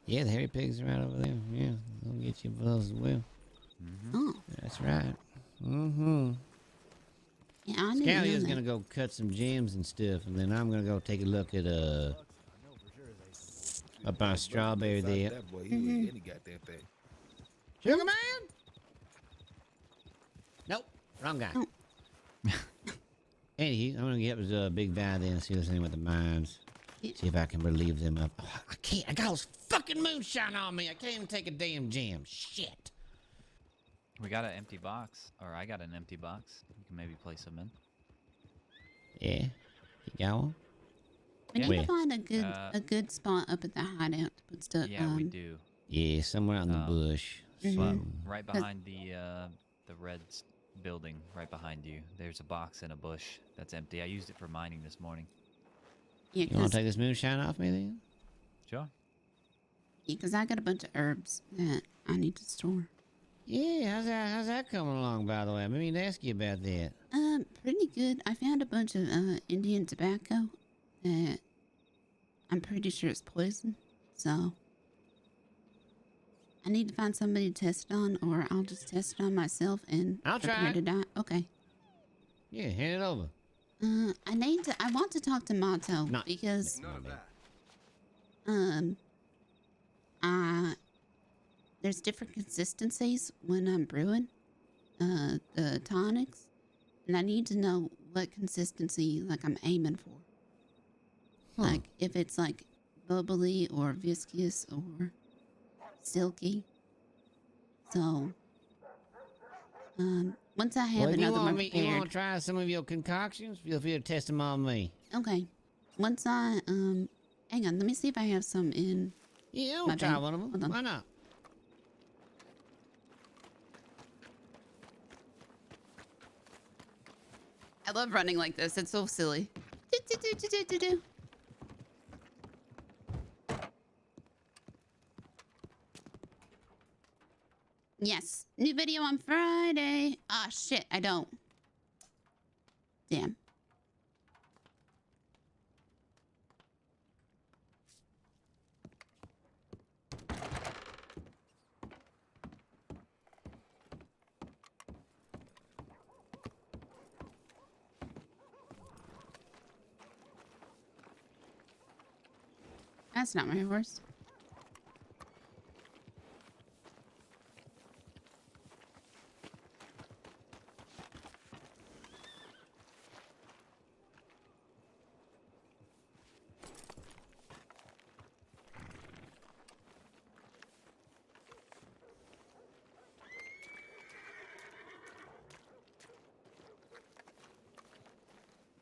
Yeah, the hairy pigs are right over there. Yeah, they'll get you for those as well. Oh. That's right. Yeah, I didn't Scally know is that. gonna go cut some gems and stuff, and then I'm gonna go take a look at up by strawberry there. That boy, he was any goddamn thing. Sugar man? Nope, wrong guy. Anywho, I'm gonna get up to Big Guy then and see what's in with the mines. See if I can relieve them up. Oh, I can't. I got all this fucking moonshine on me. I can't even take a damn gem. Shit. We got an empty box, or I got an empty box. You can maybe place them in. Yeah. You got one? We need Where? to find a good spot up at the hideout to put stuff. Yeah, we do. Yeah, somewhere out in the bush. Well, right behind the red building, right behind you. There's a box in a bush that's empty. I used it for mining this morning. Yeah, You want to take this moonshine off me then? Sure. because I got a bunch of herbs that I need to store. Yeah, how's that coming along, by the way? I mean to ask you about that. Pretty good. I found a bunch of Indian tobacco that I'm pretty sure it's poison. So I need to find somebody to test it on, or I'll just test it on myself and I'll try prepare it. to die. Okay. Yeah, hand it over. I want to talk to Mato because there's different consistencies when I'm brewing the tonics, and I need to know what consistency like I'm aiming for. Like if it's like bubbly or viscous or silky. So once I have Well, if you another want one me, prepared. you want to try some of your concoctions? Feel free to test them on me. Okay. Once I hang on, let me see if I have some in. Yeah, my I'll try bag. one of them. Hold on. Why not? I love running like this. It's so silly. Do-do-do-do-do-do-do. Yes. New video on Friday. Ah, shit. I don't. Damn. That's not my horse.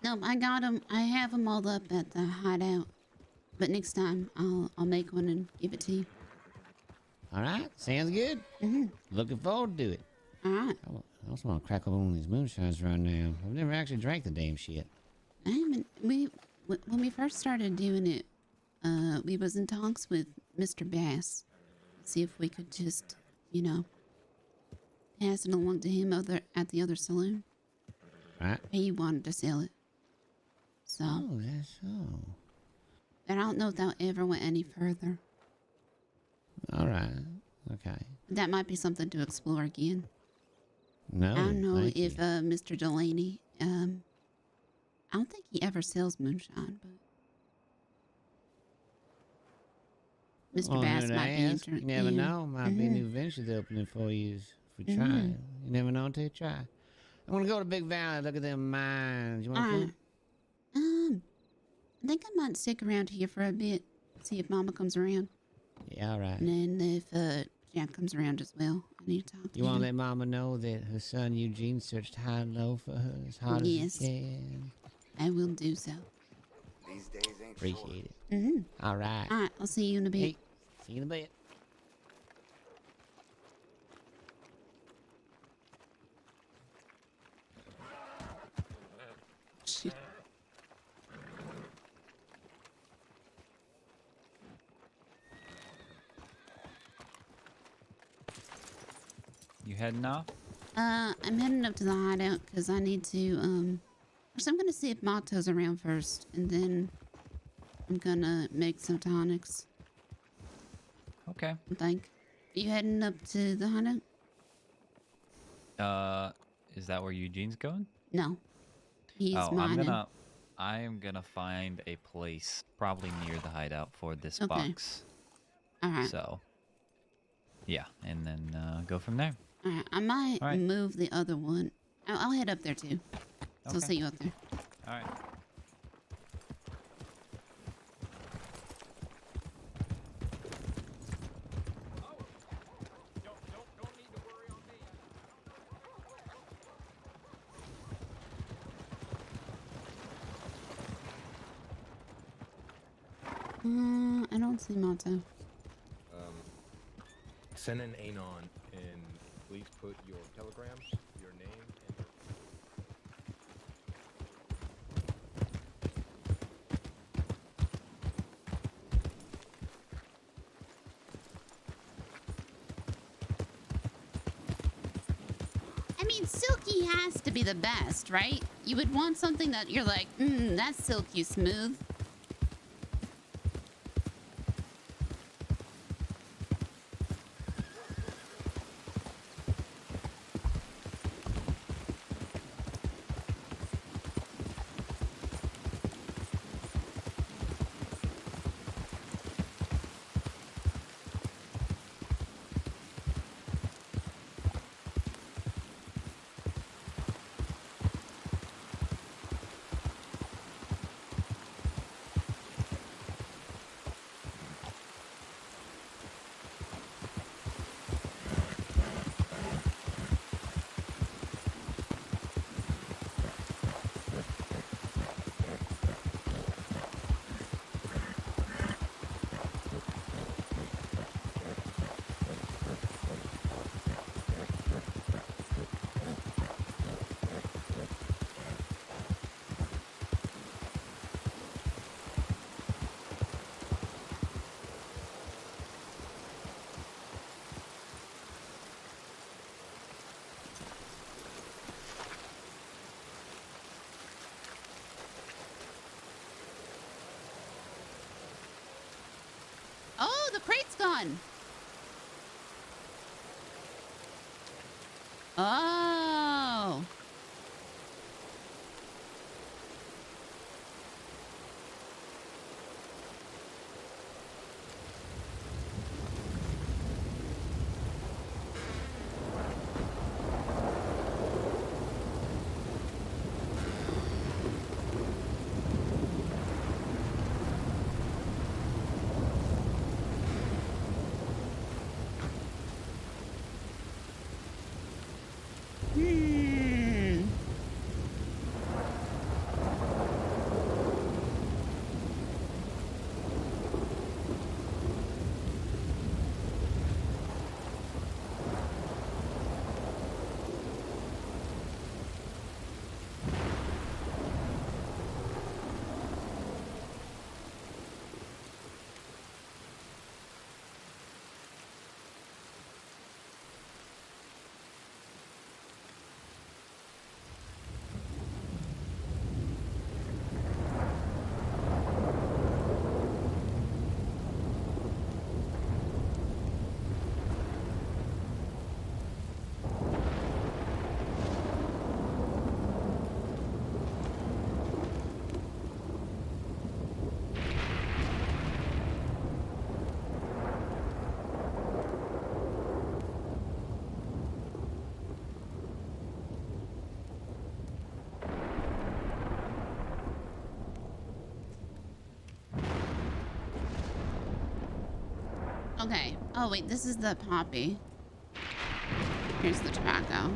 Nope, I got them. I have them all up at the hideout. But next time, I'll make one and give it to you. All right, sounds good. Looking forward to it. All right. I also want to crack open one of these moonshines right now. I've never actually drank the damn shit. When we first started doing it, we was in talks with Mr. Bass. See if we could just, you know, pass it along to him at the other saloon. Right. He wanted to sell it. So. Oh, that's so. But I don't know if that ever went any further. All right. Okay. That might be something to explore again. No. I don't know thank if you. Mr. Delaney, I don't think he ever sells moonshine, but Mr. Well, Bass who to might be ask? You never yeah. know. Might be new ventures opening for you if we try. Mhm. You never know until you try. I want to go to Big Valley. Look at them mines. You want to Alright. come? I think I might stick around here for a bit. See if Mama comes around. Yeah, all right. And then if Jack comes around as well, I need to talk to You want to him. let Mama know that her son Eugene searched high and low for her as hard Yes. as he can? I will do so. These days ain't Appreciate it. Mm-hmm. All right. Alright, I'll see you in a bit. Hey, see you in a bit. Shit. You heading off? I'm heading up to the hideout because I need to, actually I'm gonna see if Mato's around first, and then I'm gonna make some tonics. Okay. I think. Are you heading up to the hideout? Is that where Eugene's going? No. He's Oh, mining. I am gonna find a place probably near the hideout for this Okay. box. Alright. So, yeah, and then go from there. Alright, I might All right. move the other one. I'll head up there too. So I'll Okay. see you up there. All right. I don't see Mato. Send an anon and please put your telegrams, your name, and your... I mean, silky has to be the best, right? You would want something that you're like, that's silky smooth. Oh, the crate's gone. Oh. Okay. Oh, wait. This is the poppy. Here's the tobacco.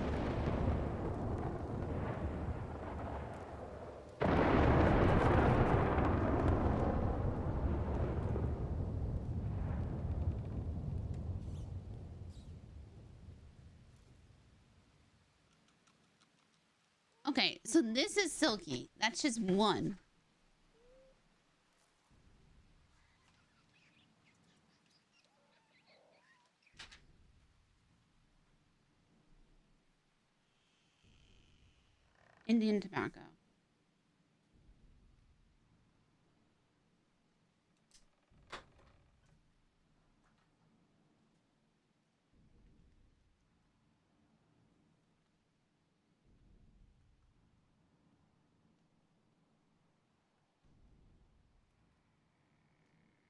Okay, so this is silky. That's just one. Indian tobacco.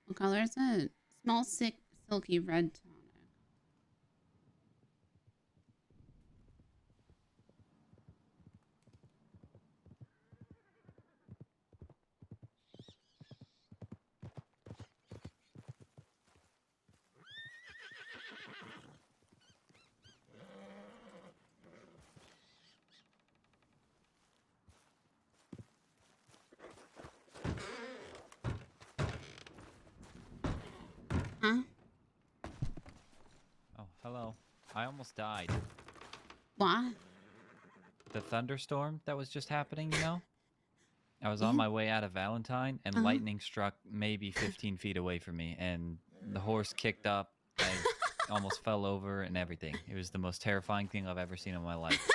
What color is it? Small, sick, silky red tonic. Huh? Oh, hello. I almost died. Why? The thunderstorm that was just happening, you know? I was on my way out of Valentine, and lightning struck maybe 15 feet away from me, and the horse kicked up. I almost fell over and everything. It was the most terrifying thing I've ever seen in my life.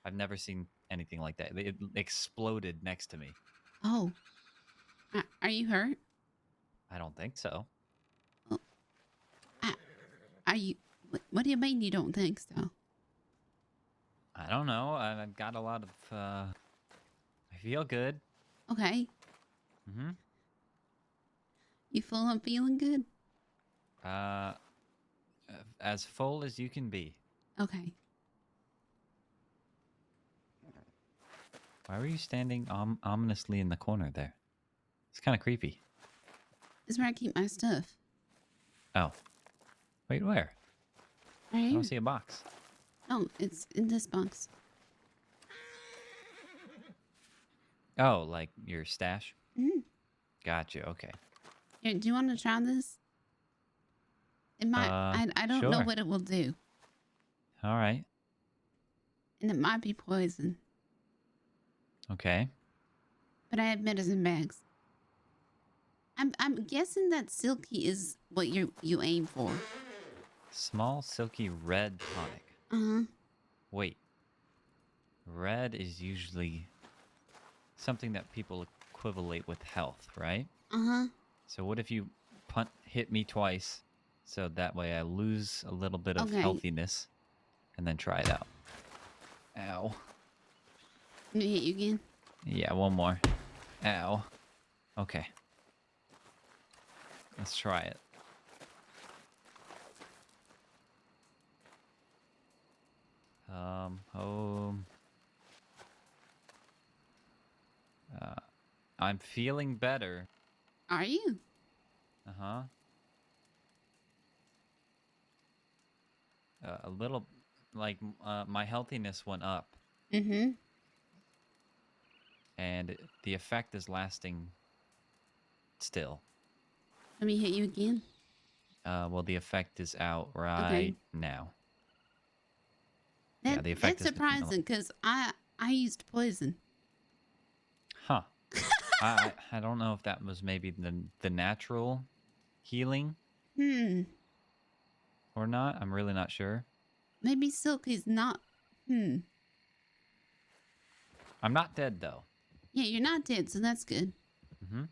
I've never seen anything like that. It exploded next to me. Oh. Are you hurt? I don't think so. Are you... What do you mean you don't think so? I don't know. I've got a lot of, I feel good. Okay. Mm-hmm. You full on feeling good? As full as you can be. Okay. Why were you standing ominously in the corner there? It's kind of creepy. This is where I keep my stuff. Oh. Wait, where? Right here. I don't see a box. Oh, it's in this box. Oh, like your stash? Mm-hmm. Gotcha, okay. Here, do you want to try this? It might... I don't know sure. what it will do. All right. And it might be poison. Okay. But I have medicine bags. I'm guessing that silky is what you aim for. Small, silky red tonic. Uh-huh. Wait. Red is usually something that people equivalate with health, right? Uh-huh. So what if you hit me twice, so that way I lose a little bit of Okay. healthiness, and then try it out. Ow. Let me hit you again. Yeah, one more. Ow. Okay. Let's try it. I'm feeling better. Are you? Uh-huh. A little, like, my healthiness went up. Mm-hmm. And the effect is lasting still. Let me hit you again. Well, the effect is out right now. That, yeah, the effect that's is surprising because I used poison. Huh. I don't know if that was maybe the natural healing or not. I'm really not sure. Maybe silky's not. I'm not dead though. Yeah, you're not dead, so that's good. Mm-hmm.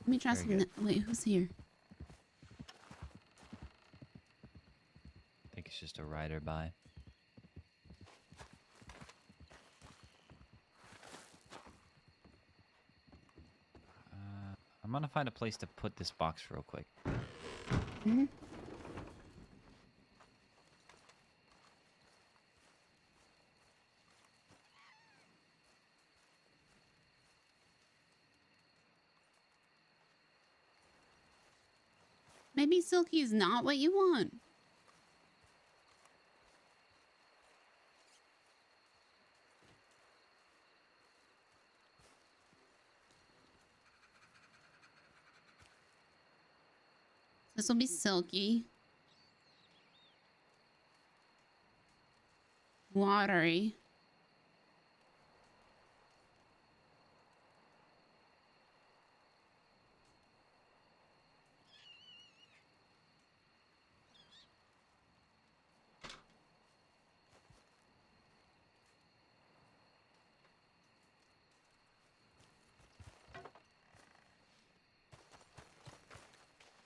Let me try some. Wait, who's here? I think it's just a rider by. I'm gonna find a place to put this box real quick. Mm-hmm. Maybe Silky's not what you want. This will be Silky. Watery.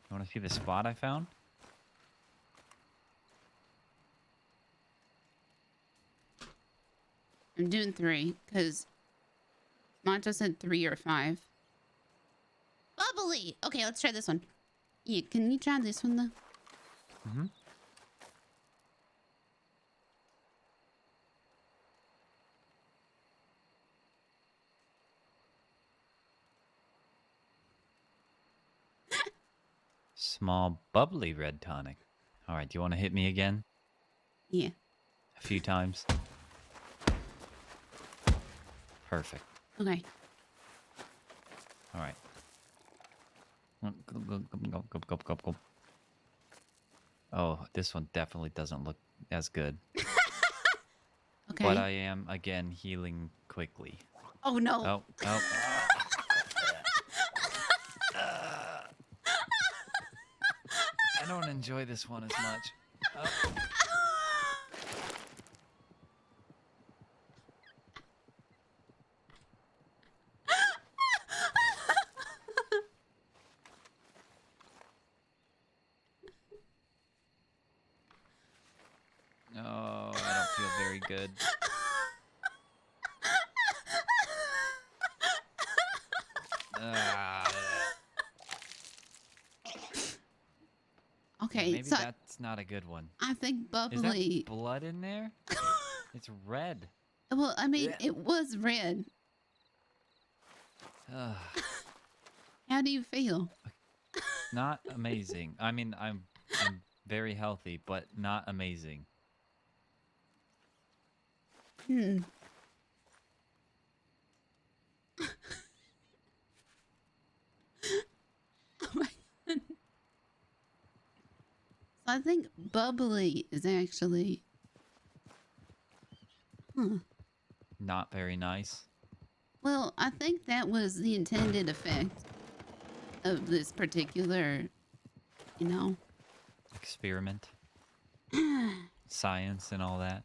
You want to see the spot I found? I'm doing 3 because Monta said 3 or 5. Bubbly. Okay, let's try this one. Yeah, can you try this one though? Mm-hmm. Small bubbly red tonic. All right, do you want to hit me again? Yeah. A few times. Perfect. Okay. All right. Go. Oh, this one definitely doesn't look as good. Okay. But I am, again, healing quickly. Oh, no. Oh. I don't enjoy this one as much. Oh. No, I don't feel very good. Okay, Maybe so that's not a good one. I think Is bubbly. that blood in there? It's red. Well, I mean, it was red. How do you feel? Not amazing. I mean, I'm very healthy, but not amazing. Hmm. Oh my God. So I think bubbly is actually. Huh. Not very nice. Well, I think that was the intended effect of this particular, you know, Experiment. Science and all that.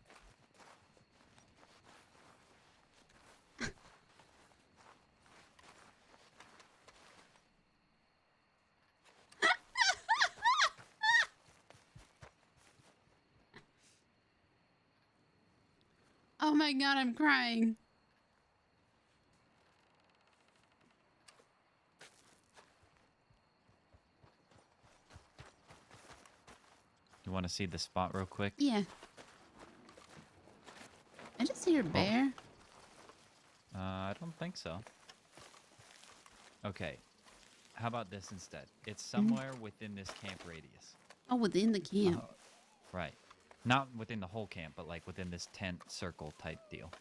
Oh my God, I'm crying. You want to see the spot real quick? Yeah. I just hear a bear. I don't think so. Okay. How about this instead? It's somewhere within this camp radius. Oh, within the camp. Right. Not within the whole camp, but like within this tent circle type deal.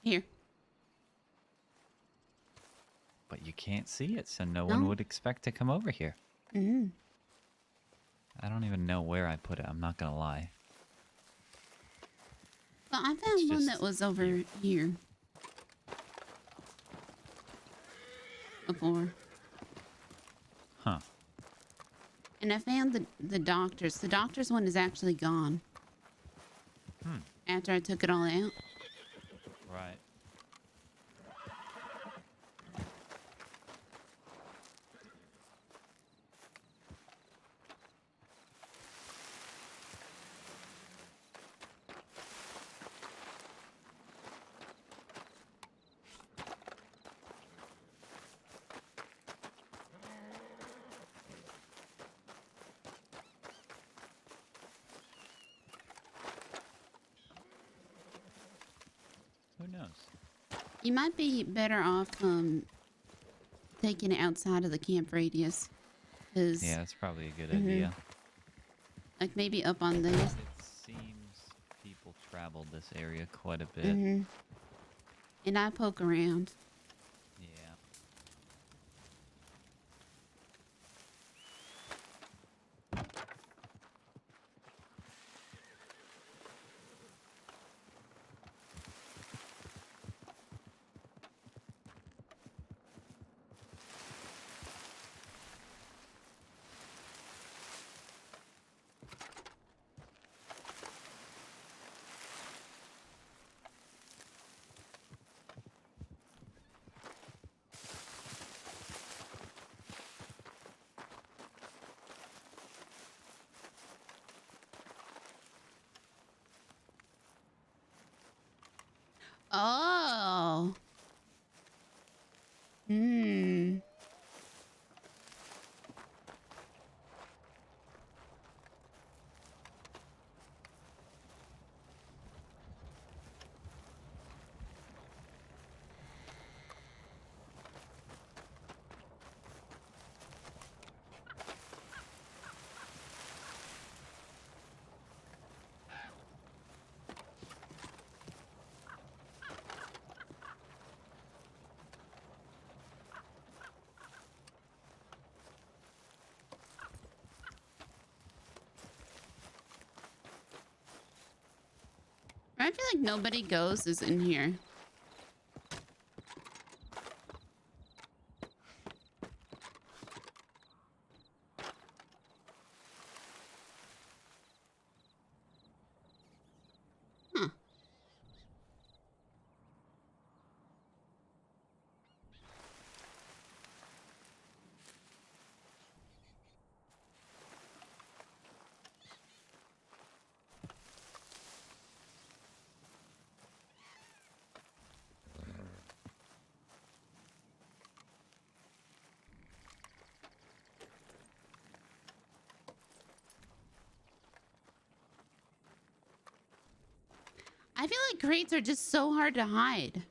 Here. But you can't see it, so no one would expect to come over here. Mm-hmm. I don't even know where I put it. I'm not gonna lie. Well, I found one that was over here. Before. Huh. And I found the doctor's. The doctor's one is actually gone. After I took it all out. Right. Who knows? You might be better off taking it outside of the camp radius. 'Cause, Yeah, that's probably a good Mhm. idea. like maybe up on there. It seems people travel this area quite a bit. And I poke around. Yeah. Oh. Hmm. I feel like nobody goes is in here. Huh. I feel like crates are just so hard to hide.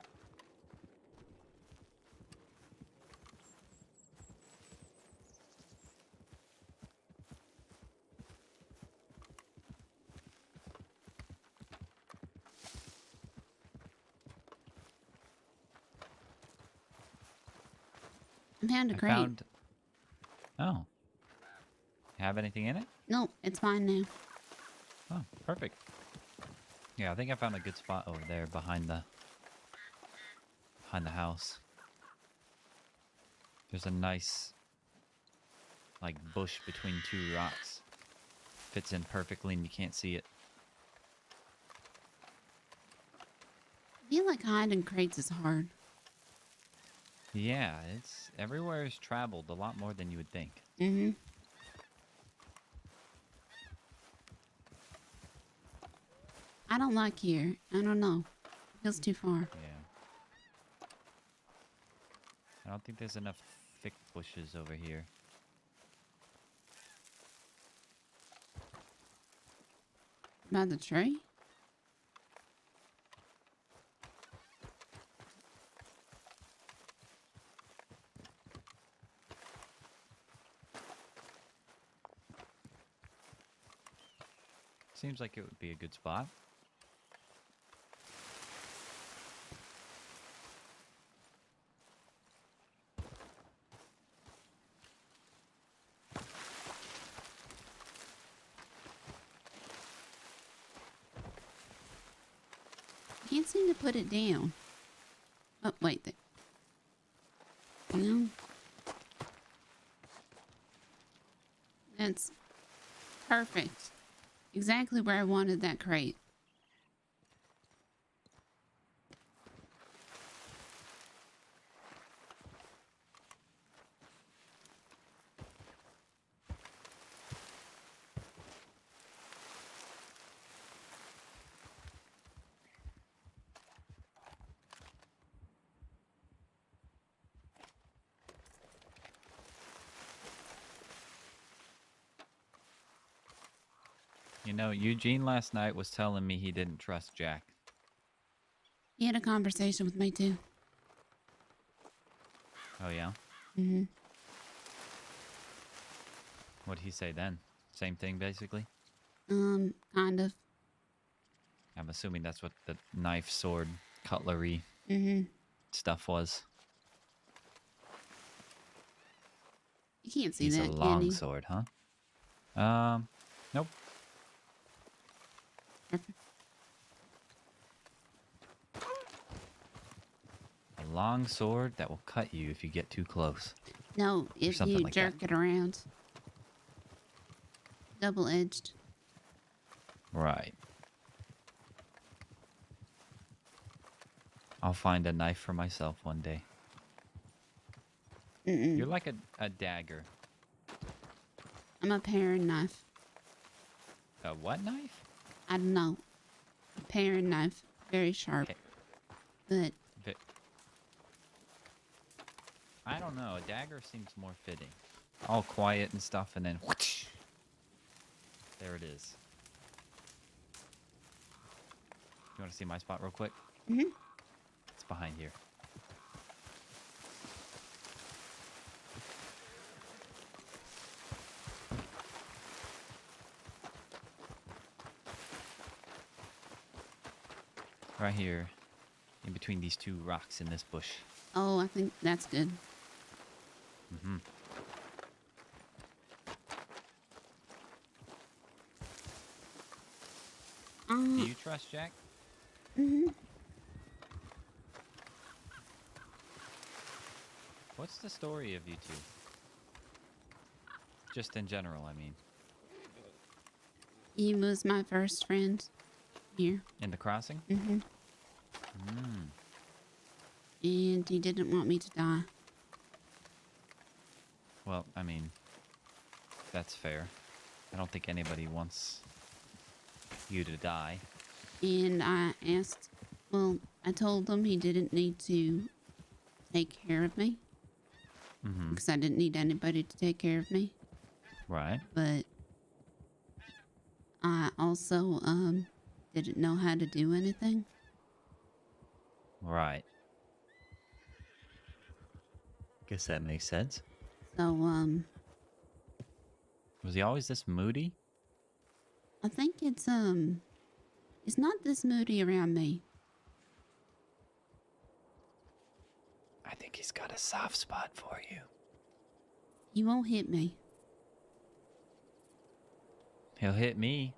I found a crate. Oh. Have anything in it? Nope, it's mine now. Oh, perfect. Yeah, I think I found a good spot over there behind the house. There's a nice like bush between two rocks. Fits in perfectly and you can't see it. I feel like hiding crates is hard. Yeah, it's everywhere is traveled a lot more than you would think. Mm-hmm. I don't like here. I don't know. Feels too far. Yeah. I don't think there's enough thick bushes over here. By the tree? Seems like it would be a good spot. Can't seem to put it down. Oh, wait. No. That's perfect. Exactly where I wanted that crate. You know, Eugene last night was telling me he didn't trust Jack. He had a conversation with me too. Oh, yeah? Mm-hmm. What'd he say then? Same thing, basically? Kind of. I'm assuming that's what the knife, sword, cutlery stuff was. You can't see He's that, a can long you? sword, huh? Nope. Perfect. A long sword that will cut you if you get too close. No, if something you like jerk it around. Double-edged. Right. I'll find a knife for myself one day. You're like a dagger. I'm a paring knife. A what knife? I don't know. A paring knife. Very sharp. But I don't know. A dagger seems more fitting. All quiet and stuff, and then whoosh, there it is. You want to see my spot real quick? It's behind here. Right here, in between these two rocks in this bush. oh, I think that's good. Do you trust Jack? What's the story of you two? Just in general, I mean. He was my first friend here. In the crossing? And he didn't want me to die. Well, I mean, that's fair. I don't think anybody wants you to die. And I asked, well, I told him he didn't need to take care of me. Because I didn't need anybody to take care of me. Right. But I also didn't know how to do anything. Right. Guess that makes sense. So Was he always this moody? I think it's not this moody around me. I think he's got a soft spot for you. He won't hit me. He'll hit me.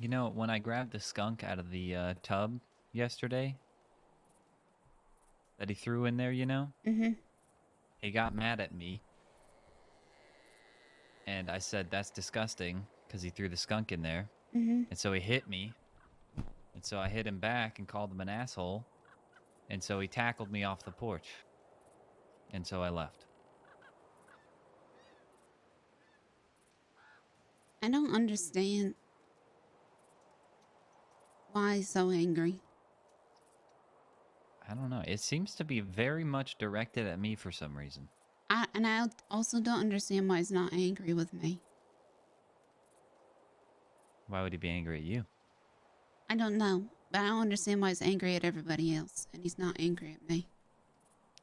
You know, when I grabbed the skunk out of the tub yesterday that he threw in there, you know? He got mad at me. And I said, that's disgusting, because he threw the skunk in there. And so he hit me. And so I hit him back and called him an asshole. And so he tackled me off the porch. And so I left. I don't understand why he's so angry. I don't know. It seems to be very much directed at me for some reason. I also don't understand why he's not angry with me. Why would he be angry at you? I don't know, but I don't understand why he's angry at everybody else, and he's not angry at me.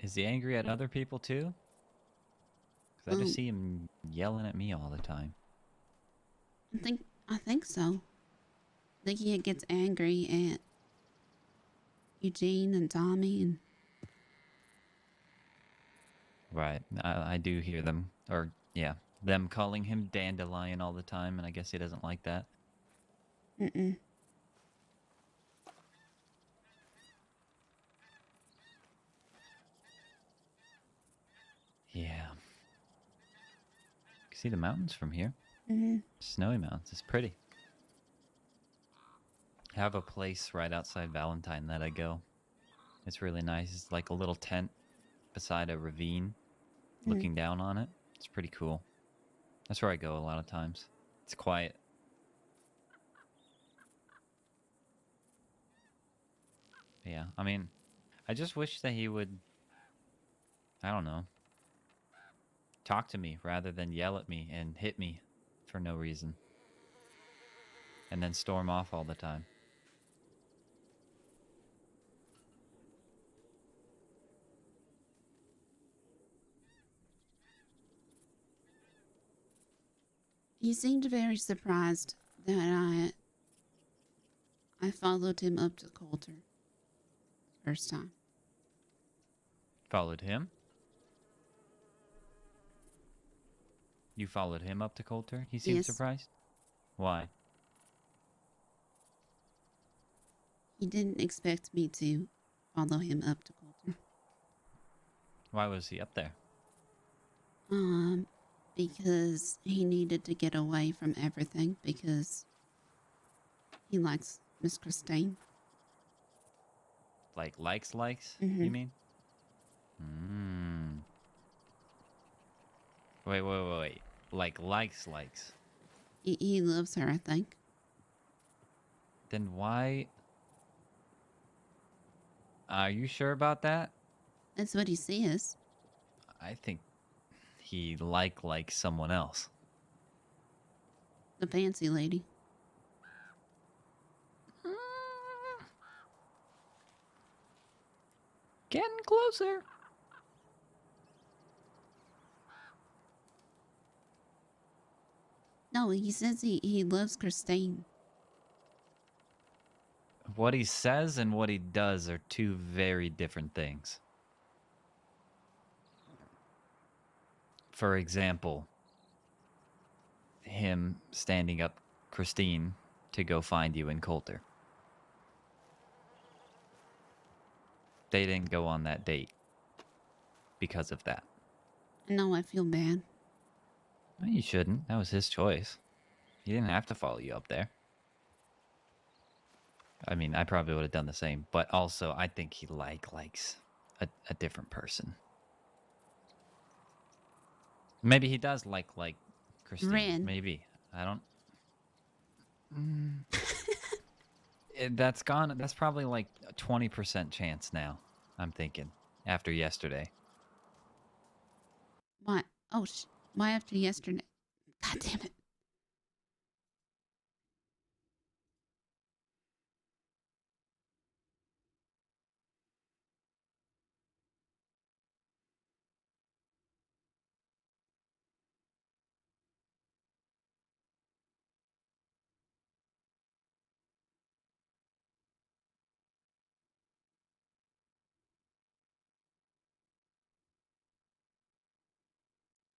Is he angry at other people too? Because I just see him yelling at me all the time. I think so. I think he gets angry at Eugene and Tommy and... Right. I do hear them. Or, yeah. Them calling him Dandelion all the time, and I guess he doesn't like that. Yeah. You can see the mountains from here. Snowy mountains. It's pretty. I have a place right outside Valentine that I go. It's really nice. It's like a little tent beside a ravine, looking down on it. It's pretty cool. That's where I go a lot of times. It's quiet. Yeah, I mean, I just wish that he would, I don't know, talk to me rather than yell at me and hit me for no reason. And then storm off all the time. He seemed very surprised that I followed him up to Coulter. First time. Followed him? You followed him up to Coulter? He seemed Yes. surprised? Why? He didn't expect me to follow him up to Coulter. Why was he up there? Because he needed to get away from everything because he likes Miss Christine. Like likes? Mhm. You mean? Wait. Like likes. He loves her, I think. Then why? Are you sure about that? That's what he says. I think he likes someone else. The fancy lady. Getting closer. No, he says he loves Christine. What he says and what he does are two very different things. For example, him standing up Christine to go find you in Coulter. They didn't go on that date because of that. No, I feel bad. Well, you shouldn't. That was his choice. He didn't have to follow you up there. I mean, I probably would have done the same, but also I think he likes a different person. Maybe he does like Christine. Ren. Maybe. I don't. That's gone. That's probably like a 20% chance now. I'm thinking after yesterday. Why? Oh, why after yesterday? God damn it.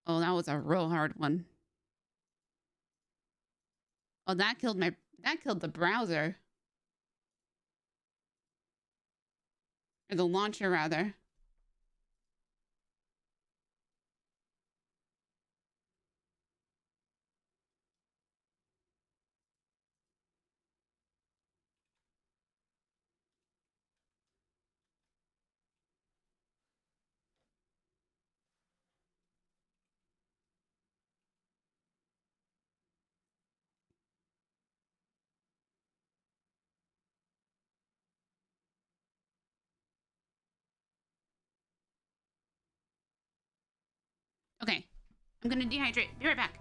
Oh, that was a real hard one. Oh, that killed the browser. Or the launcher, rather. Okay. I'm gonna dehydrate. Be right back.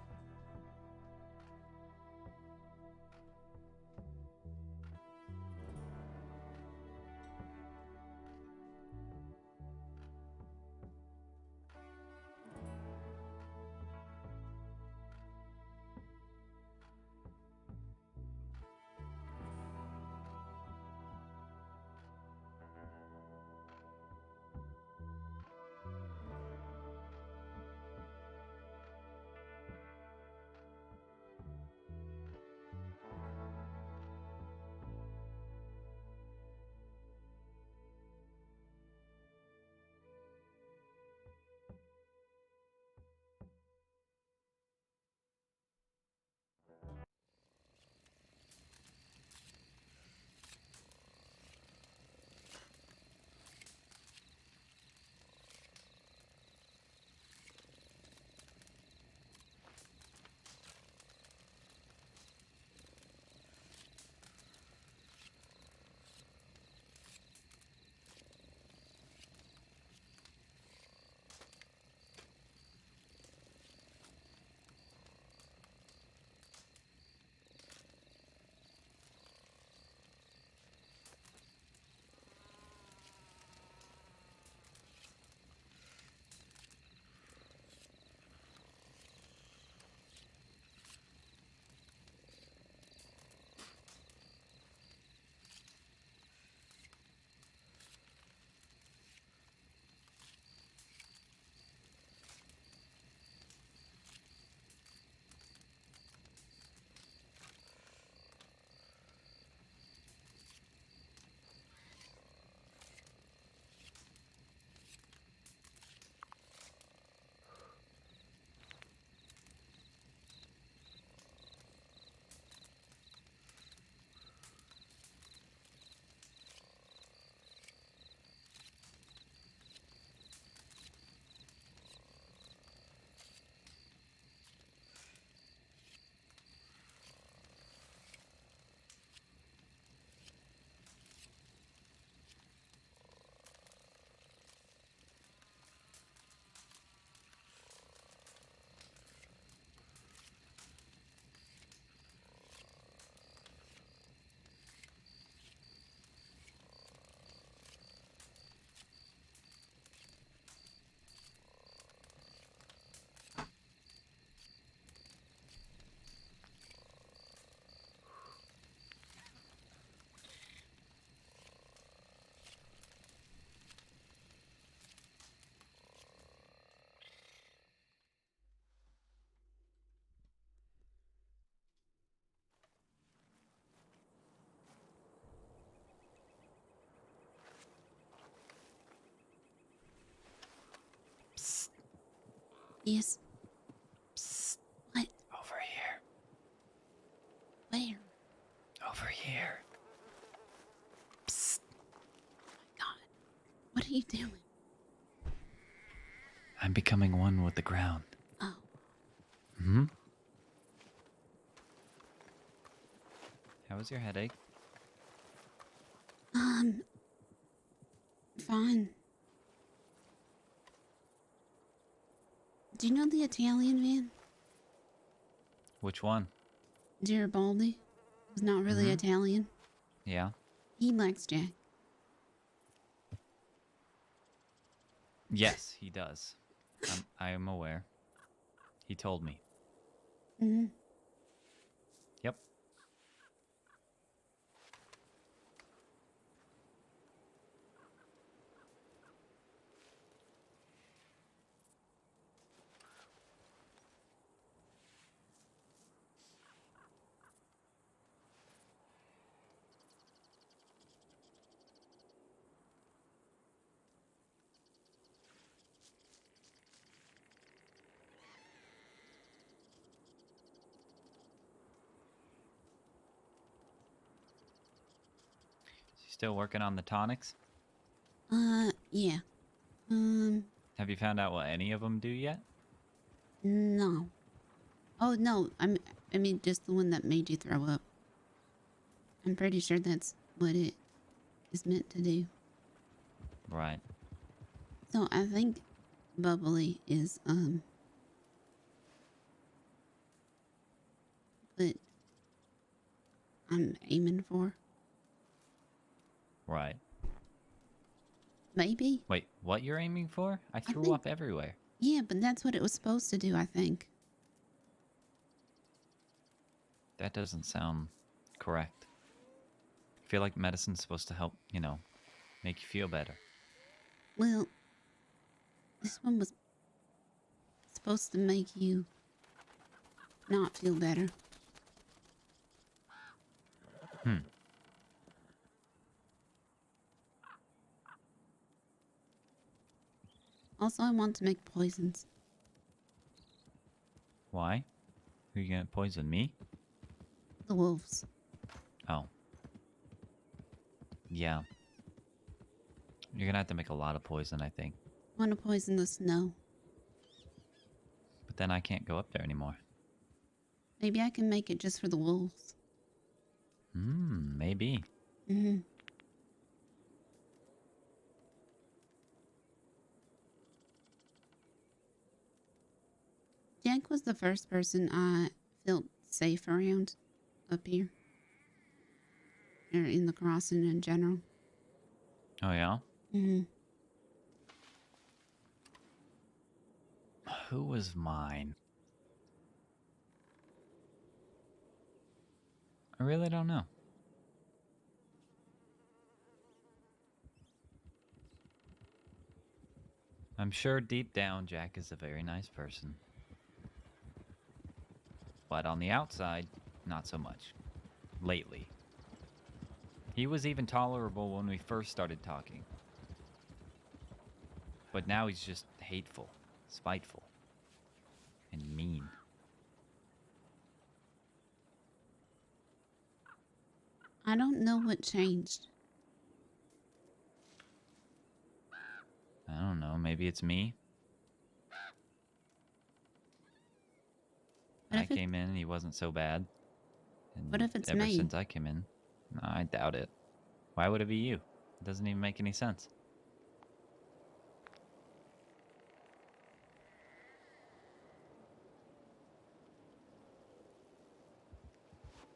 Yes. Psst. What? Over here. Where? Over here. Psst. What are you doing? I'm becoming one with the ground. Oh. Hmm? How was your headache? Fine. Do you know the Italian man? Which one? Garibaldi? He's not really Mhm. Italian. Yeah. He likes Jack. Yes, he does. I am aware. He told me. Mm-hmm. Yep. Still working on the tonics? Yeah. Have you found out what any of them do yet? No. Oh, no. I mean, just the one that made you throw up. I'm pretty sure that's what it is meant to do. Right. So I think bubbly is, what I'm aiming for. Right. Maybe? Wait, what you're aiming for? I threw think- up everywhere. Yeah, but that's what it was supposed to do, I think. That doesn't sound correct. I feel like medicine's supposed to help, make you feel better. Well, this one was supposed to make you not feel better. Hmm. Also, I want to make poisons. Why? Who are you gonna poison, me? The wolves. Oh. Yeah. You're gonna have to make a lot of poison, I think. I want to poison the snow. But then I can't go up there anymore. Maybe I can make it just for the wolves. Maybe. Mm-hmm. Jack was the first person I felt safe around up here. Or in the crossing in general. Oh, yeah? Mm-hmm. Who was mine? I really don't know. I'm sure deep down Jack is a very nice person. But on the outside, not so much. Lately. He was even tolerable when we first started talking. But now he's just hateful, spiteful, and mean. I don't know what changed. I don't know, maybe it's me. I came in and he wasn't so bad. And what if it's ever me? since I came in, no, I doubt it. Why would it be you? It doesn't even make any sense.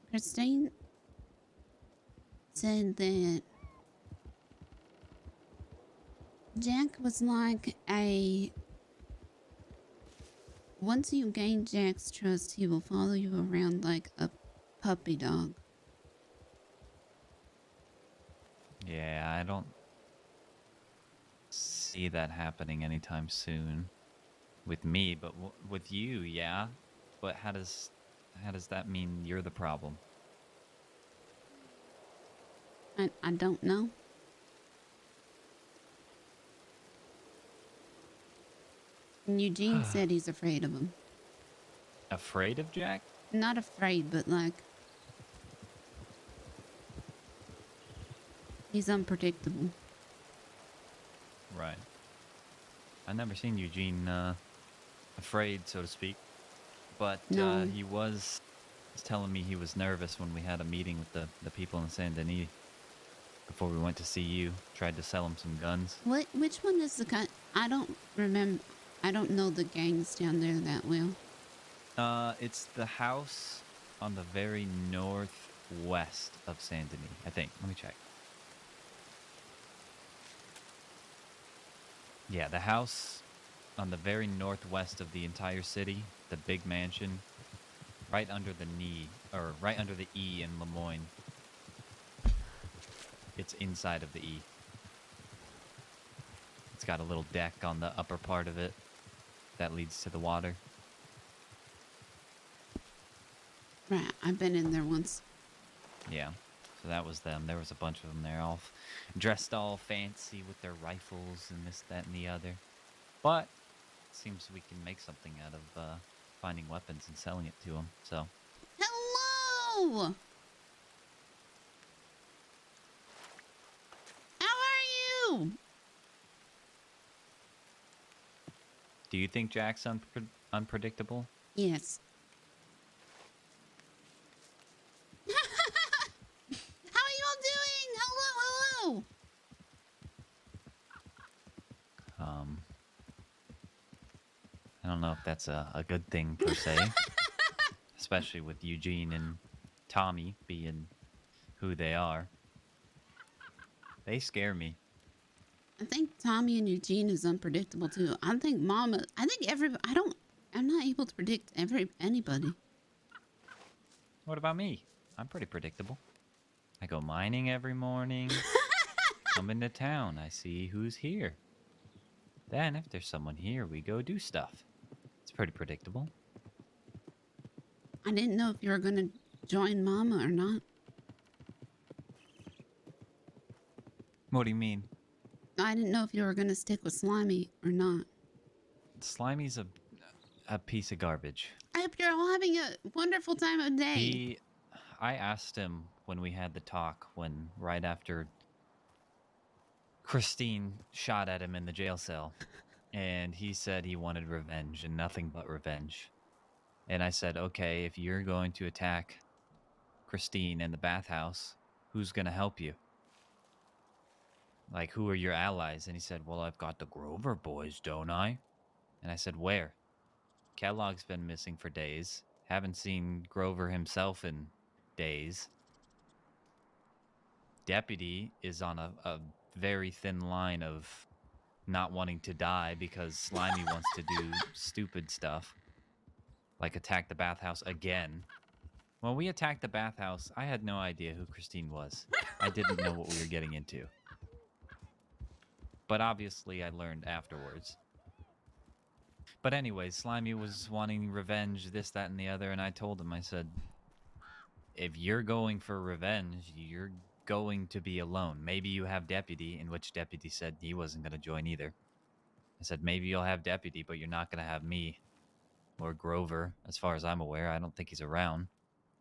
Christine said that Jack was like a... Once you gain Jack's trust, he will follow you around like a puppy dog. Yeah, I don't see that happening anytime soon. With me, but with you, yeah. But how does that mean you're the problem? I don't know. And Eugene said he's afraid of him. Afraid of Jack? Not afraid, but like... he's unpredictable. Right. I've never seen Eugene afraid, so to speak. But No. he was telling me he was nervous when we had a meeting with the people in Saint Denis before we went to see you. Tried to sell him some guns. Which one is the gun? I don't remember. I don't know the gangs down there that well. It's the house on the very northwest of Saint Denis, I think. Let me check. Yeah, the house on the very northwest of the entire city, the big mansion, right under the knee, or right under the E in Lemoyne. It's inside of the E. It's got a little deck on the upper part of it that leads to the water. Right, I've been in there once. Yeah, so that was them. There was a bunch of them there, all dressed all fancy with their rifles and this, that, and the other. But it seems we can make something out of finding weapons and selling it to them, so... Hello! How are you? Do you think Jack's unpredictable? Yes. How are you all doing? Hello, hello! I don't know if that's a good thing per se. Especially with Eugene and Tommy being who they are. They scare me. I think Tommy and Eugene is unpredictable too. I think Mama, I'm not able to predict anybody. What about me? I'm pretty predictable. I go mining every morning. Come into town. I see who's here. Then, if there's someone here, we go do stuff. It's pretty predictable. I didn't know if you were going to join Mama or not. What do you mean? I didn't know if you were going to stick with Slimy or not. Slimy's a piece of garbage. I hope you're all having a wonderful time of day. I asked him when we had the talk, right after Christine shot at him in the jail cell, and he said he wanted revenge and nothing but revenge. And I said, okay, if you're going to attack Christine in the bathhouse, who's going to help you? Like, who are your allies? And he said, well, I've got the Grover boys, don't I? And I said, where? Kellogg's been missing for days. Haven't seen Grover himself in days. Deputy is on a very thin line of not wanting to die because Slimy wants to do stupid stuff. Like attack the bathhouse again. When we attacked the bathhouse, I had no idea who Christine was. I didn't know what we were getting into. But obviously I learned afterwards. But anyways, Slimy was wanting revenge, this, that, and the other, and I told him, I said, if you're going for revenge, you're going to be alone. Maybe you have Deputy, in which Deputy said he wasn't going to join either. I said, maybe you'll have Deputy, but you're not going to have me. Or Grover, as far as I'm aware. I don't think he's around.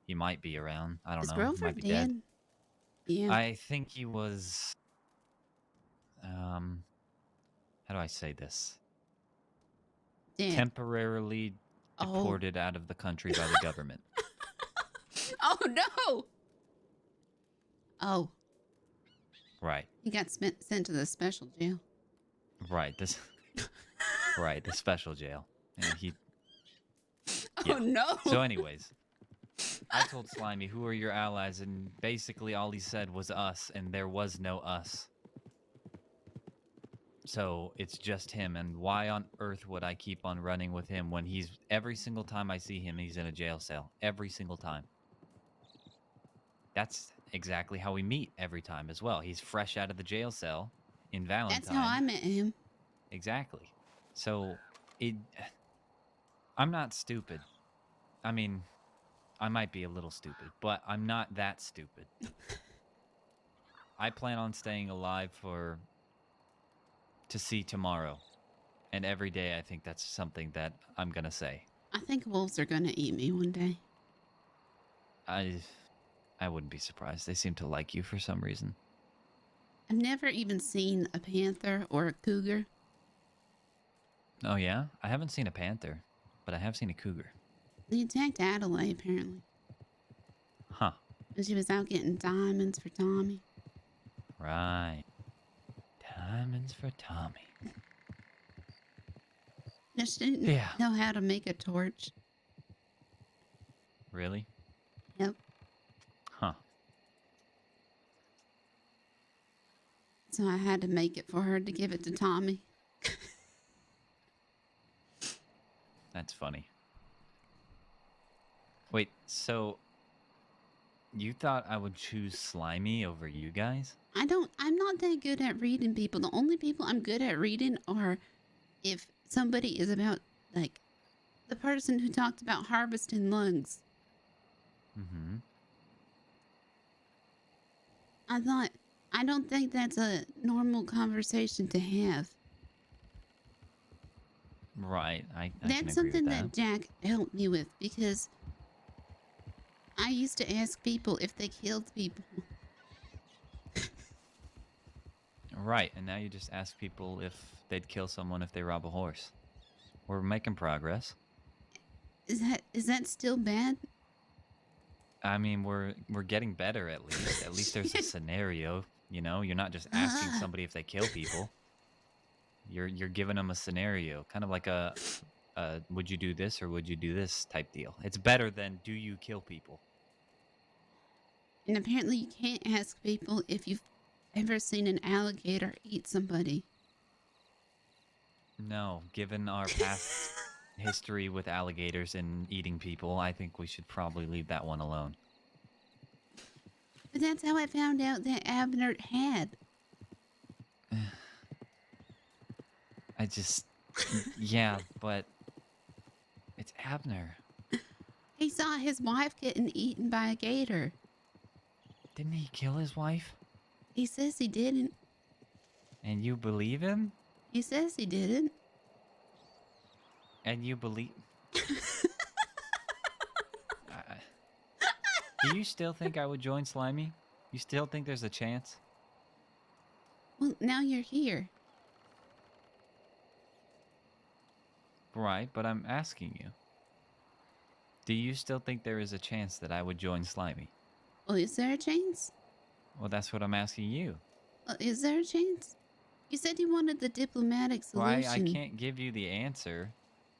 He might be around. I don't know. Grover he might be dead? dead. Yeah. I think he was... how do I say this? Dead. Temporarily deported out of the country by the government. Oh, no! Oh. Right. He got sent to the special jail. Right. Right, the special jail. And he... Oh, no! So anyways, I told Slimy, who are your allies? And basically all he said was us, and there was no us. So it's just him, and why on earth would I keep on running with him when every single time I see him, he's in a jail cell. Every single time. That's exactly how we meet every time as well. He's fresh out of the jail cell in Valentine. That's how I met him. Exactly. So, I'm not stupid. I mean, I might be a little stupid, but I'm not that stupid. I plan on staying alive to see tomorrow. And every day I think that's something that I'm going to say. I think wolves are gonna eat me one day. I wouldn't be surprised. They seem to like you for some reason. I've never even seen a panther or a cougar. Oh, yeah? I haven't seen a panther, but I have seen a cougar. They attacked Adelaide, apparently. Huh. And she was out getting diamonds for Tommy. Right. Diamonds for Tommy. Just didn't know how to make a torch. Really? Yep. Huh. So I had to make it for her to give it to Tommy. That's funny. Wait, so you thought I would choose Slimy over you guys? I'm not that good at reading people. The only people I'm good at reading are if somebody is about, like, the person who talked about harvesting lungs. Mm-hmm. I don't think that's a normal conversation to have. Right, I can That's agree something with that Jack helped me with, because I used to ask people if they killed people. Right, and now you just ask people if they'd kill someone if they rob a horse. We're making progress. Is that still bad? I mean, we're getting better at least. At least there's a scenario, you know? You're not just asking somebody if they kill people. You're giving them a scenario, kind of like a would you do this or would you do this type deal. It's better than do you kill people. And apparently you can't ask people if you've ever seen an alligator eat somebody. No, given our past history with alligators and eating people, I think we should probably leave that one alone. But that's how I found out that Abner had. I just... yeah, but... it's Abner. He saw his wife getting eaten by a gator. Didn't he kill his wife? He says he didn't. And you believe him? He says he didn't. And you believe... Do you still think I would join Slimy? You still think there's a chance? Well, now you're here. Right, but I'm asking you. Do you still think there is a chance that I would join Slimy? Well, is there a chance? Well, that's what I'm asking you. Well, is there a chance? You said you wanted the diplomatic solution. Why I can't give you the answer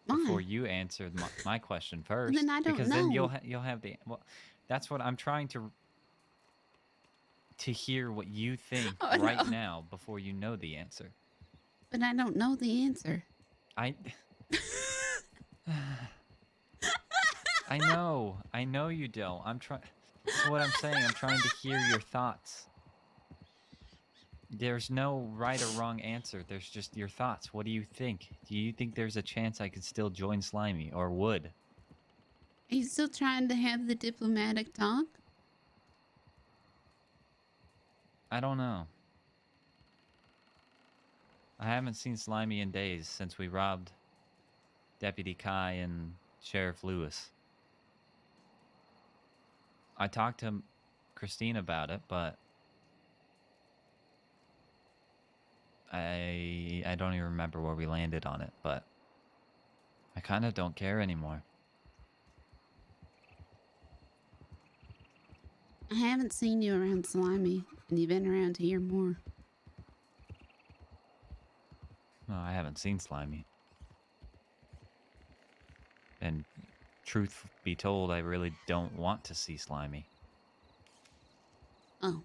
Why? before you answered my question first. Then I don't because know. then you'll have the... well, that's what I'm trying to hear what you think right now before you know the answer. But I don't know the answer. I know you don't. That's what I'm saying. I'm trying to hear your thoughts. There's no right or wrong answer. There's just your thoughts. What do you think? Do you think there's a chance I could still join Slimy, or would? Are you still trying to have the diplomatic talk? I don't know. I haven't seen Slimy in days since we robbed Deputy Kai and Sheriff Lewis. I talked to Christine about it, but I don't even remember where we landed on it, but I kind of don't care anymore. I haven't seen you around Slimy, and you've been around here more. No, I haven't seen Slimy. And truth be told, I really don't want to see Slimy. Oh.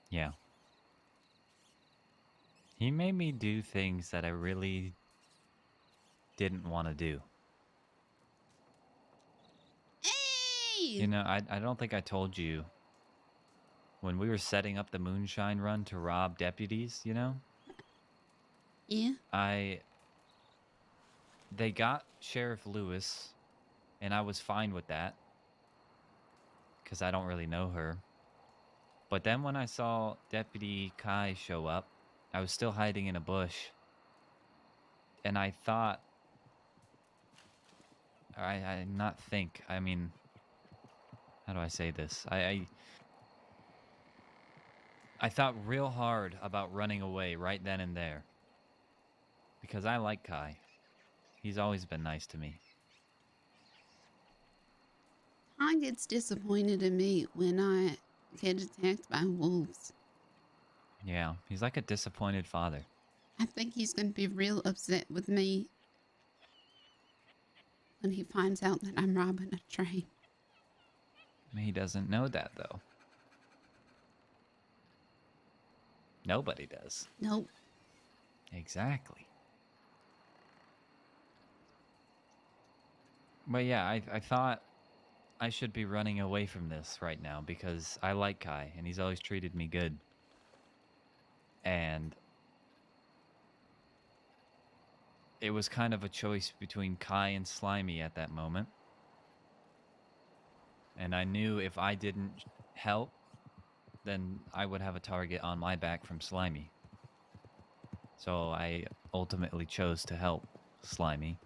Yeah. He made me do things that I really didn't want to do. Hey! You know, I don't think I told you when we were setting up the moonshine run to rob deputies, you know? Yeah? They got Sheriff Lewis, and I was fine with that, because I don't really know her. But then when I saw Deputy Kai show up, I was still hiding in a bush. And I thought... I not think. I mean... How do I say this? I thought real hard about running away right then and there. Because I like Kai. He's always been nice to me. Kai gets disappointed in me when I get attacked by wolves. Yeah, he's like a disappointed father. I think he's going to be real upset with me when he finds out that I'm robbing a train. He doesn't know that, though. Nobody does. Nope. Exactly. But yeah, I thought I should be running away from this right now because I like Kai and he's always treated me good. And it was kind of a choice between Kai and Slimy at that moment. And I knew if I didn't help, then I would have a target on my back from Slimy. So I ultimately chose to help Slimy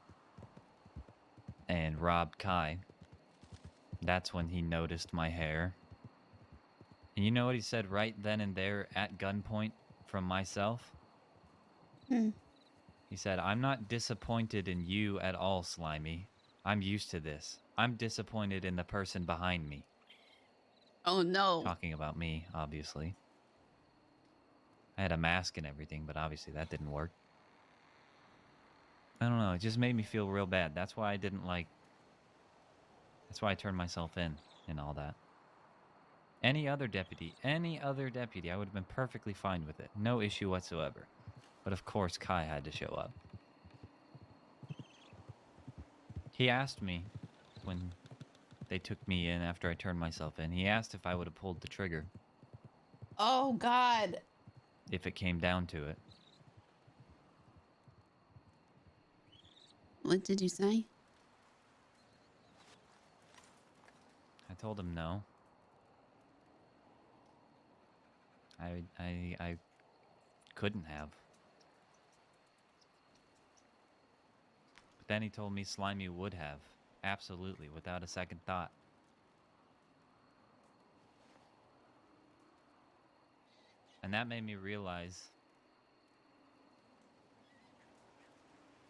and robbed Kai. That's when he noticed my hair. And you know what he said right then and there at gunpoint from myself? He said, "I'm not disappointed in you at all, Slimy. I'm used to this. I'm disappointed in the person behind me." Oh, no. Talking about me, obviously. I had a mask and everything, but obviously that didn't work. I don't know, it just made me feel real bad. That's why I didn't like... That's why I turned myself in and all that. Any other deputy, I would have been perfectly fine with it. No issue whatsoever. But of course, Kai had to show up. He asked me when they took me in after I turned myself in. He asked if I would have pulled the trigger. Oh, God. If it came down to it. What did you say? I told him no. I couldn't have. But then he told me Slimy would have. Absolutely, without a second thought. And that made me realize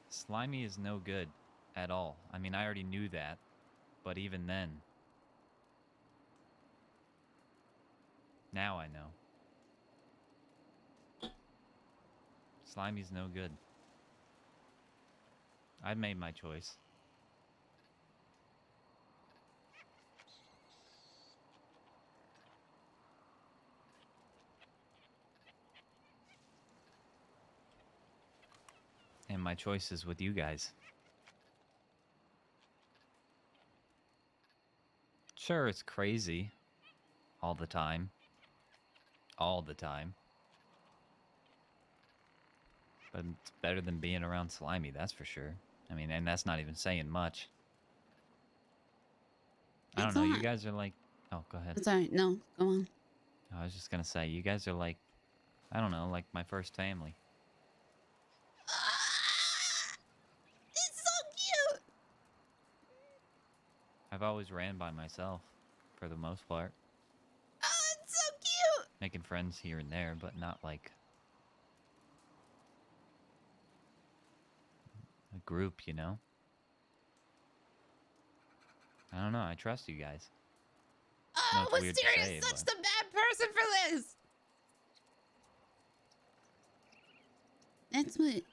Slimy is no good at all. I mean, I already knew that, but even then, now I know. Slimy's no good. I've made my choice. And my choice is with you guys. Sure, it's crazy. All the time. All the time. But it's better than being around Slimy, that's for sure. I mean, and that's not even saying much. I don't know, you guys are like... Oh, go ahead. Sorry, no, go on. I was just gonna say, you guys are like... I don't know, like my first family. It's so cute! I've always ran by myself, for the most part. Oh, it's so cute! Making friends here and there, but not like... a group, you know? I don't know, I trust you guys. Oh, Wisteria's such the bad person for this! That's what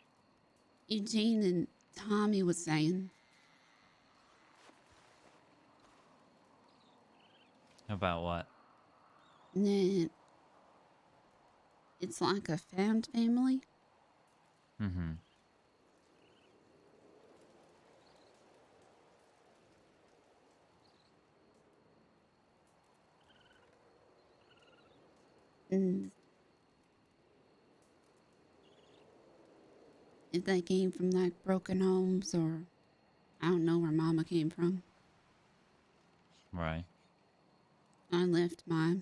Eugene and Tommy was saying. About what? That it's like a found family. Mm-hmm. If they came from like broken homes, or I don't know where Mama came from. Right. I left my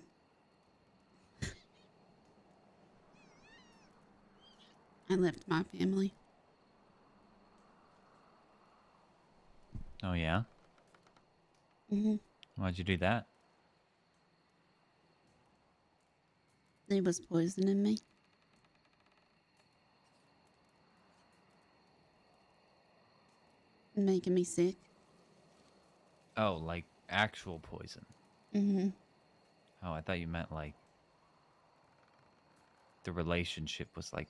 I left my family. Oh, yeah? Hmm. Why'd you do that? They was poisoning me. Making me sick. Oh, like actual poison. Mm-hmm. Oh, I thought you meant like the relationship was like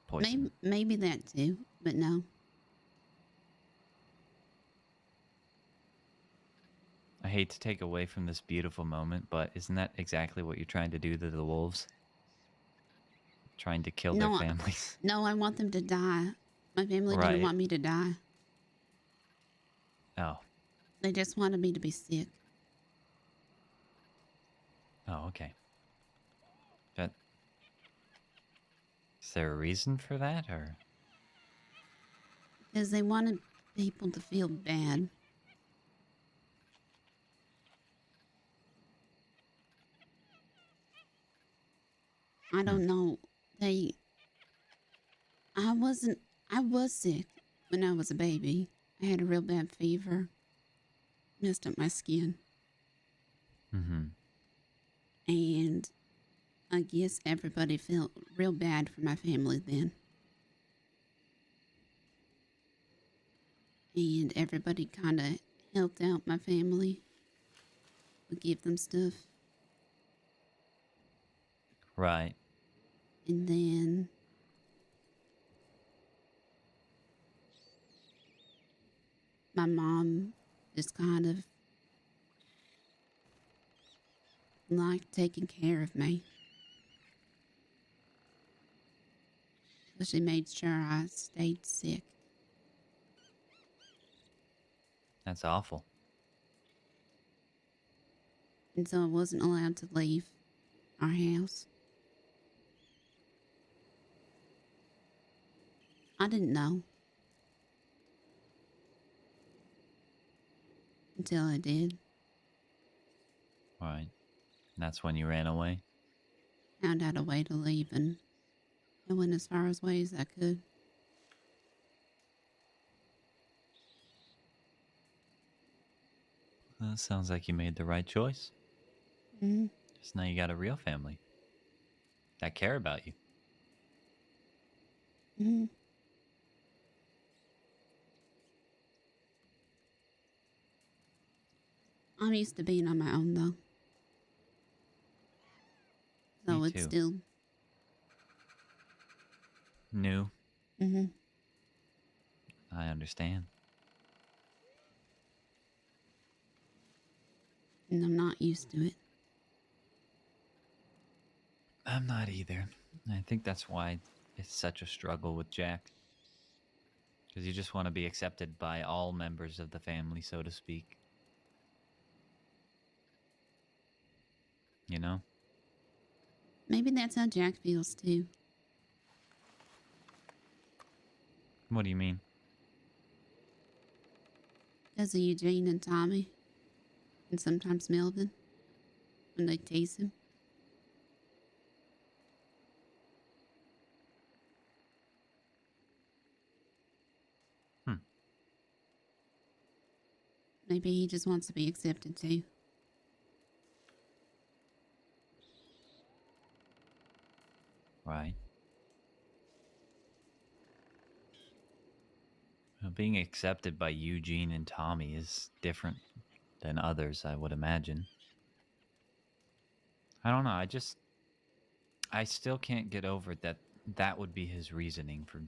poison. Maybe that too, but no. I hate to take away from this beautiful moment, but isn't that exactly what you're trying to do to the wolves? Trying to kill their families. No, I want them to die. My family Right. didn't want me to die. Oh. They just wanted me to be sick. Oh, okay. That... Is there a reason for that, or...? Because they wanted people to feel bad. I don't know. I was sick when I was a baby. I had a real bad fever. Messed up my skin. Mm-hmm. And I guess everybody felt real bad for my family then. And everybody kind of helped out my family. Would give them stuff. Right. And then my mom just kind of liked taking care of me. So she made sure I stayed sick. That's awful. And so I wasn't allowed to leave our house. I didn't know. Until I did. Right. And that's when you ran away? Found out a way to leave, and I went as far away as I could. Well, sounds like you made the right choice. Mm-hmm. Just now you got a real family that care about you. Mm-hmm. I'm used to being on my own, though. So Me it's too. still New. Mm-hmm. I understand. And I'm not used to it. I'm not either. I think that's why it's such a struggle with Jack. Because you just want to be accepted by all members of the family, so to speak. You know? Maybe that's how Jack feels, too. What do you mean? Because of Eugene and Tommy. And sometimes Melvin. When they tease him. Maybe he just wants to be accepted, too. Right. Well, being accepted by Eugene and Tommy is different than others, I would imagine. I don't know, I still can't get over that that would be his reasoning for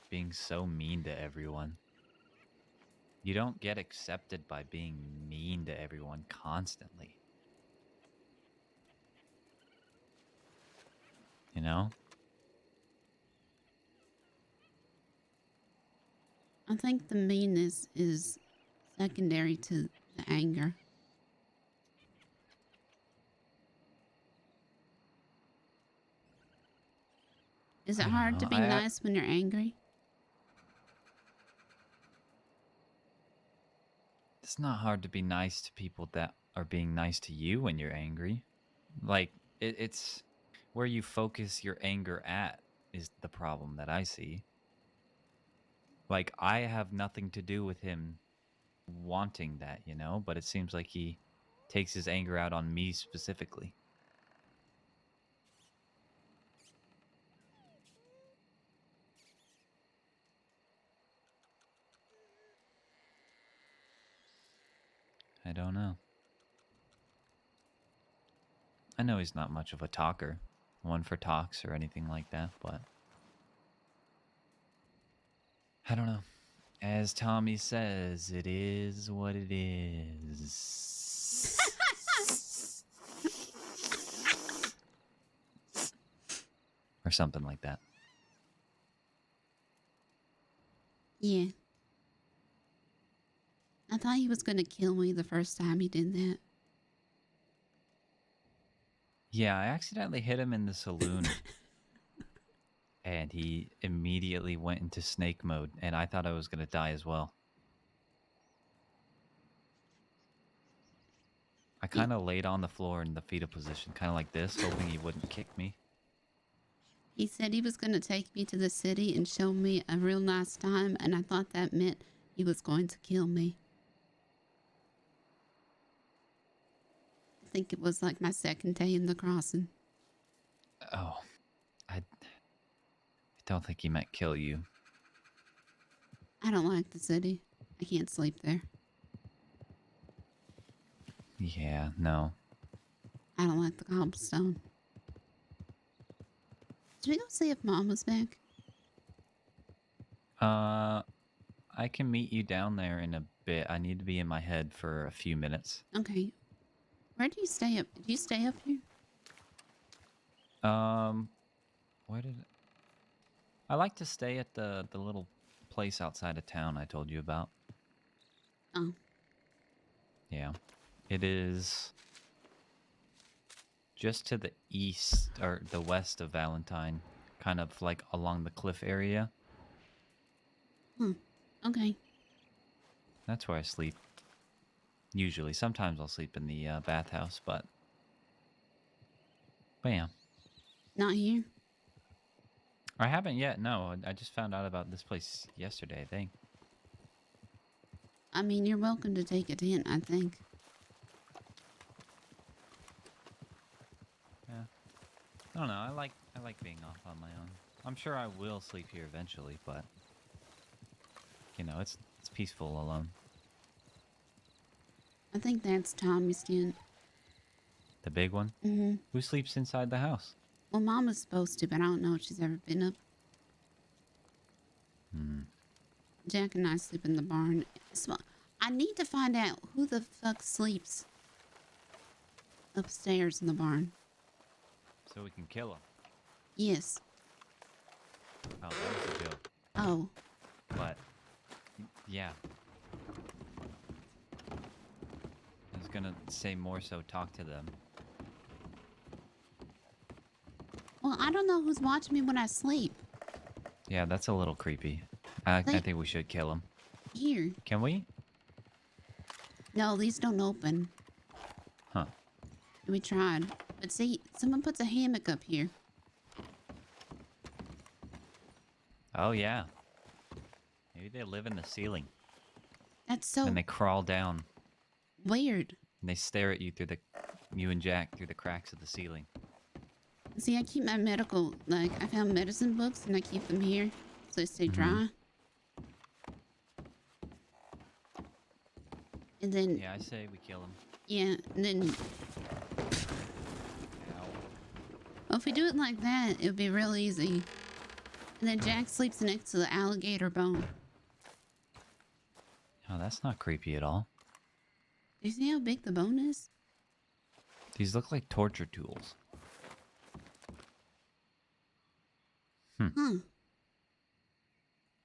being so mean to everyone. You don't get accepted by being mean to everyone constantly. You know? I think the meanness is secondary to the anger. Is it hard to be nice when you're angry? It's not hard to be nice to people that are being nice to you when you're angry. Like, it's where you focus your anger at. is the problem that I see. Like, I have nothing to do with him wanting that, you know? But it seems like he takes his anger out on me specifically. I don't know. I know he's not much of a talker, one for talks or anything like that, but I don't know. As Tommy says, it is what it is. Or something like that. Yeah. I thought he was gonna kill me the first time he did that. Yeah, I accidentally hit him in the saloon. And he immediately went into snake mode, and I thought I was going to die as well. I kind of laid on the floor in the fetal position, kind of like this, hoping he wouldn't kick me. He said he was going to take me to the city and show me a real nice time, and I thought that meant he was going to kill me. I think it was like my second day in the crossing. Oh, I don't think he meant kill you. I don't like the city. I can't sleep there. Yeah, no. I don't like the cobblestone. Should we go see if Mom was back? I can meet you down there in a bit. I need to be in my head for a few minutes. Okay. Where do you stay up? Do you stay up here? Where did I like to stay at the little place outside of town I told you about. Oh. Yeah. It is just to the east or the west of Valentine, kind of like along the cliff area. Okay. That's where I sleep. Usually. Sometimes I'll sleep in the bathhouse, but yeah. Not here? I haven't yet, no. I just found out about this place yesterday, I think. I mean, you're welcome to take a tent, I think. Yeah. I don't know. I like being off on my own. I'm sure I will sleep here eventually, but you know, it's peaceful alone. I think that's Tommy's tent. The big one? Mm-hmm. Who sleeps inside the house? Well, Mama's supposed to, but I don't know if she's ever been up. Jack and I sleep in the barn. So I need to find out who the fuck sleeps upstairs in the barn. So we can kill him. Yes. Oh, that was a joke. Oh. But yeah. I was gonna say more so talk to them. Well, I don't know who's watching me when I sleep. Yeah, that's a little creepy. I think we should kill him. Here. Can we? No, these don't open. Huh. We tried. But see, someone puts a hammock up here. Oh, yeah. Maybe they live in the ceiling. That's so And they crawl down. weird. And they stare at you through you and Jack through the cracks of the ceiling. See, I keep my medical, like, I found medicine books and I keep them here so they stay dry. And then... Yeah, I say we kill him. Yeah, and then... Well, if we do it like that, it would be real easy. And then Jack sleeps next to the alligator bone. Oh, that's not creepy at all. Do you see how big the bone is? These look like torture tools. Huh.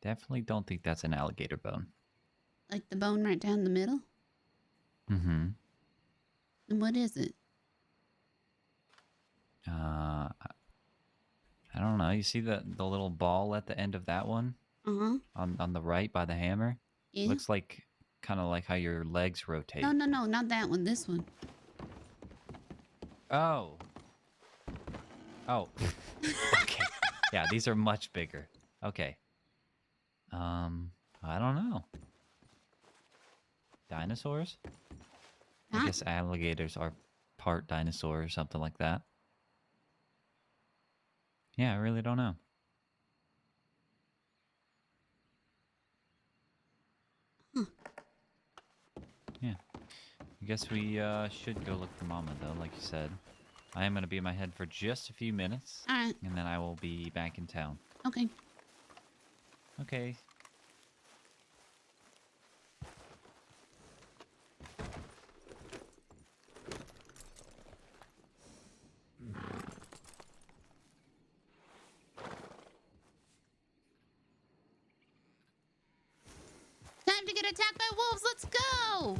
Definitely don't think that's an alligator bone. Like the bone right down the middle? Mm-hmm. And what is it? I don't know. You see the little ball at the end of that one? Uh-huh. On the right by the hammer? Yeah. Looks like kind of like how your legs rotate. No, not that one. This one. Oh. Oh. Okay. Yeah, these are much bigger. Okay. I don't know. Dinosaurs? I guess alligators are part dinosaur or something like that. Yeah, I really don't know. Yeah. I guess we should go look for Mama, though, like you said. I am going to be in my head for just a few minutes. All right. And then I will be back in town. Okay. Okay. Time to get attacked by wolves. Let's go.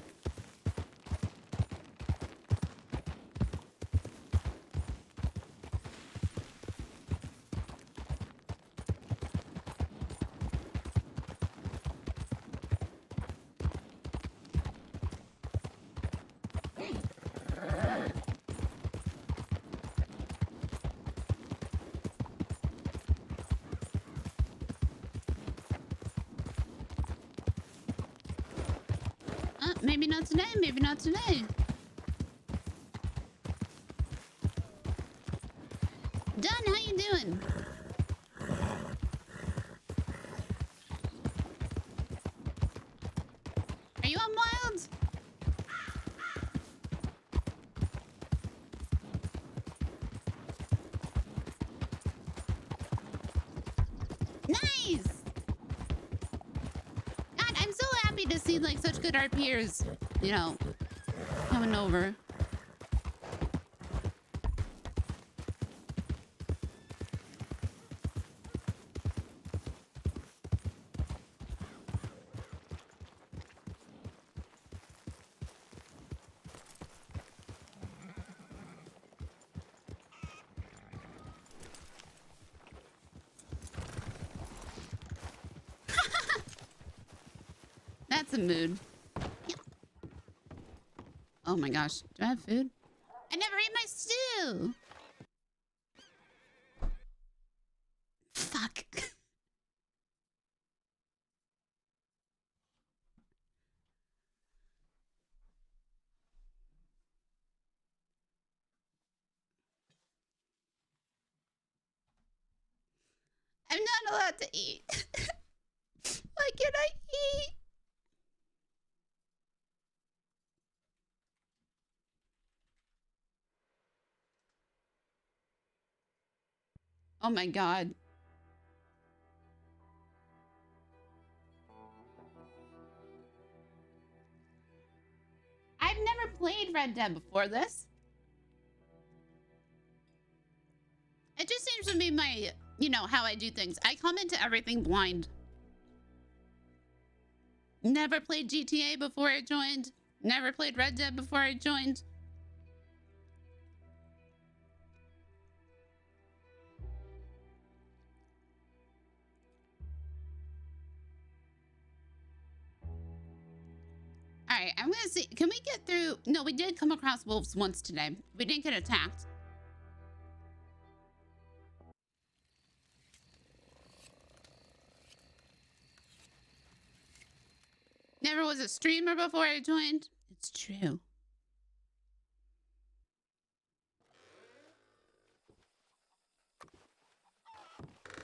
Maybe not today. Maybe not today. Done. How you doing? Are you on Wild? Nice. God, I'm so happy to see like such good RPers, you know, coming over. That's a mood. Yeah. Oh my gosh. Do I have food? I never ate my stew. Fuck. I'm not allowed to eat. Why can't I eat? Oh my god. I've never played Red Dead before this. It just seems to be my, you know, how I do things. I come into everything blind. Never played GTA before I joined. Never played Red Dead before I joined. All right, I'm gonna see. Can we get through? No, we did come across wolves once today. We didn't get attacked. Never was a streamer before I joined. It's true.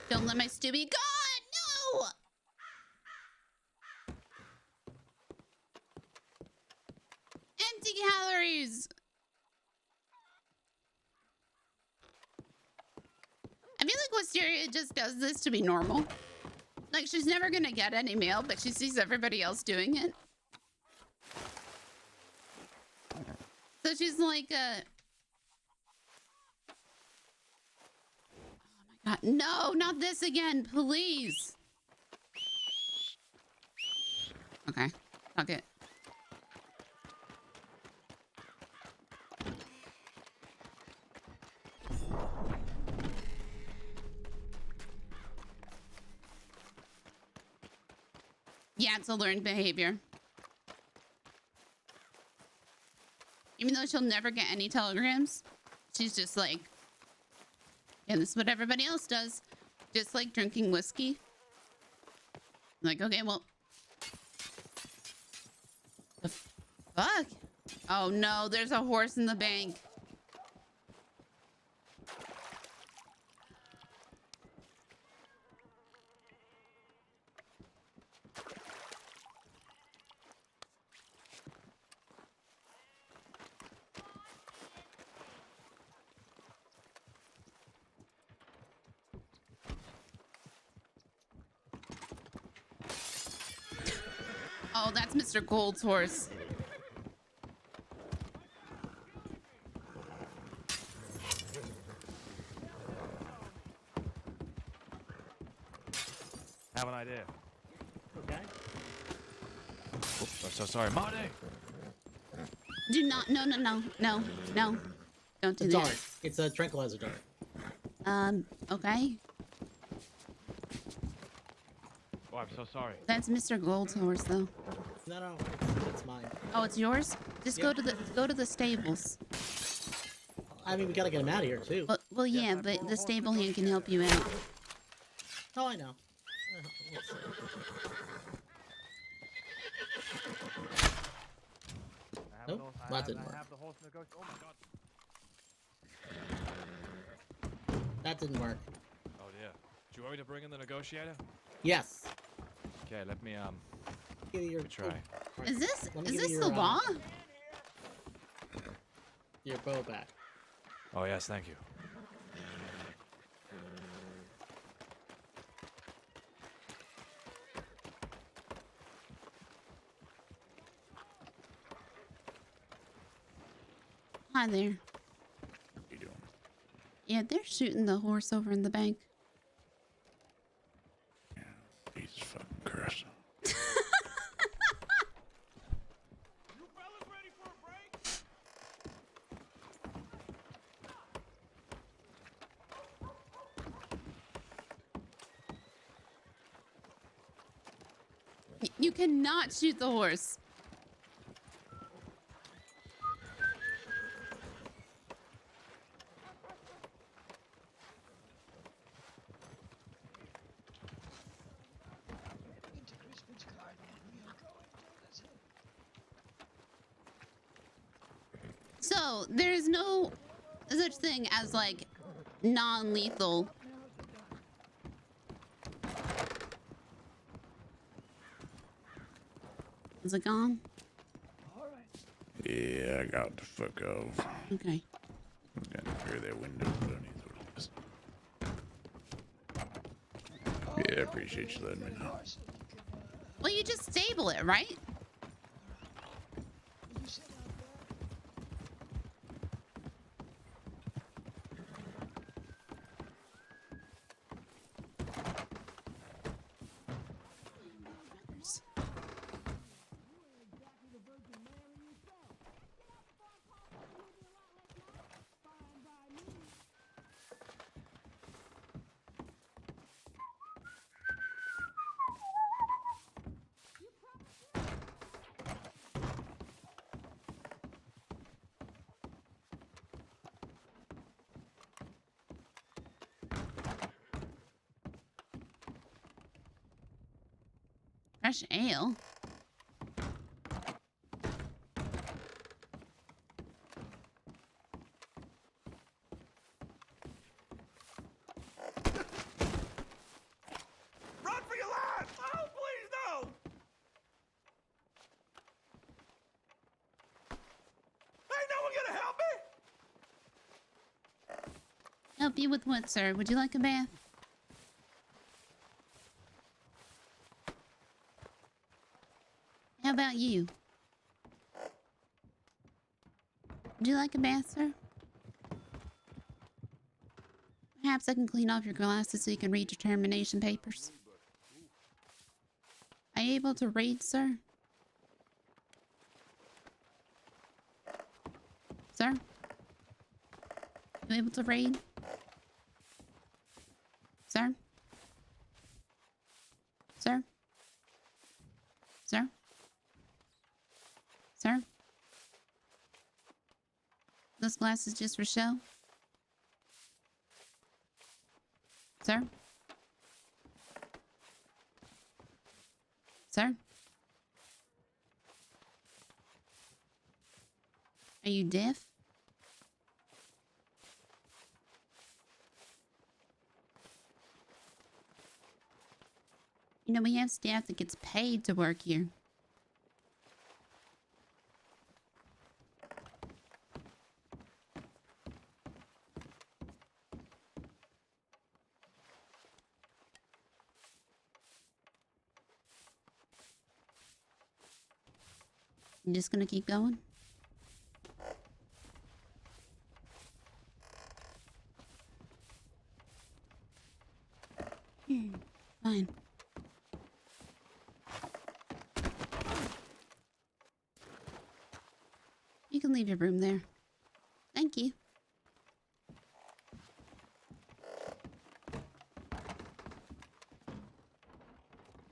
Don't let my stew be gone. No. Empty calories. I feel like Wisteria just does this to be normal. Like, she's never gonna get any mail, but she sees everybody else doing it. So she's like, oh my god, no, not this again, please. Okay, fuck it. Yeah, it's a learned behavior. Even though she'll never get any telegrams, she's just like, yeah, this is what everybody else does. Just like drinking whiskey. Like, okay, well. The fuck? Oh no, there's a horse in the bank. Oh, that's Mr. Gold's horse. Have an idea. Okay. Oops, I'm so sorry, Marty. Do not. No. Don't do It's a that. dart. It's a tranquilizer dart. Okay. Oh, I'm so sorry. That's Mr. Gold's horse, though. No, it's mine. Oh, it's yours. Just Yeah. go to the stables. I mean, we gotta get him out of here too. Well, yeah, but the stable hand can help you out. Oh, I know. We'll see. Nope, that didn't work. Oh my god. That didn't work. Oh dear. Do you want me to bring in the negotiator? Yes. Okay, let me Give you your, try. Is this Let me give you the your, law? Your bow back. Oh yes, thank you. Hi there. How you doing? Yeah, they're shooting the horse over in the bank. Jesus fucking Christ. You cannot shoot the horse. So there's no such thing as like non-lethal. Is it gone? Yeah, I got the fuck off. Okay. I'm gonna clear that window underneath what it is. Yeah, I appreciate you letting me know. Well, you just stable it, right? Fresh ale. Run for your life! Oh, please, no! Ain't no one gonna help me! Help you with what, sir? Would you like a bath? How about you? Would you like a bath, sir? Perhaps I can clean off your glasses so you can read your termination papers. Are you able to read, sir? Sir? You able to read? Sir? Sir? Sir? Sir? Those glasses just for show? Sir? Sir? Are you deaf? You know, we have staff that gets paid to work here. I'm just gonna keep going. Fine. You can leave your broom there. Thank you.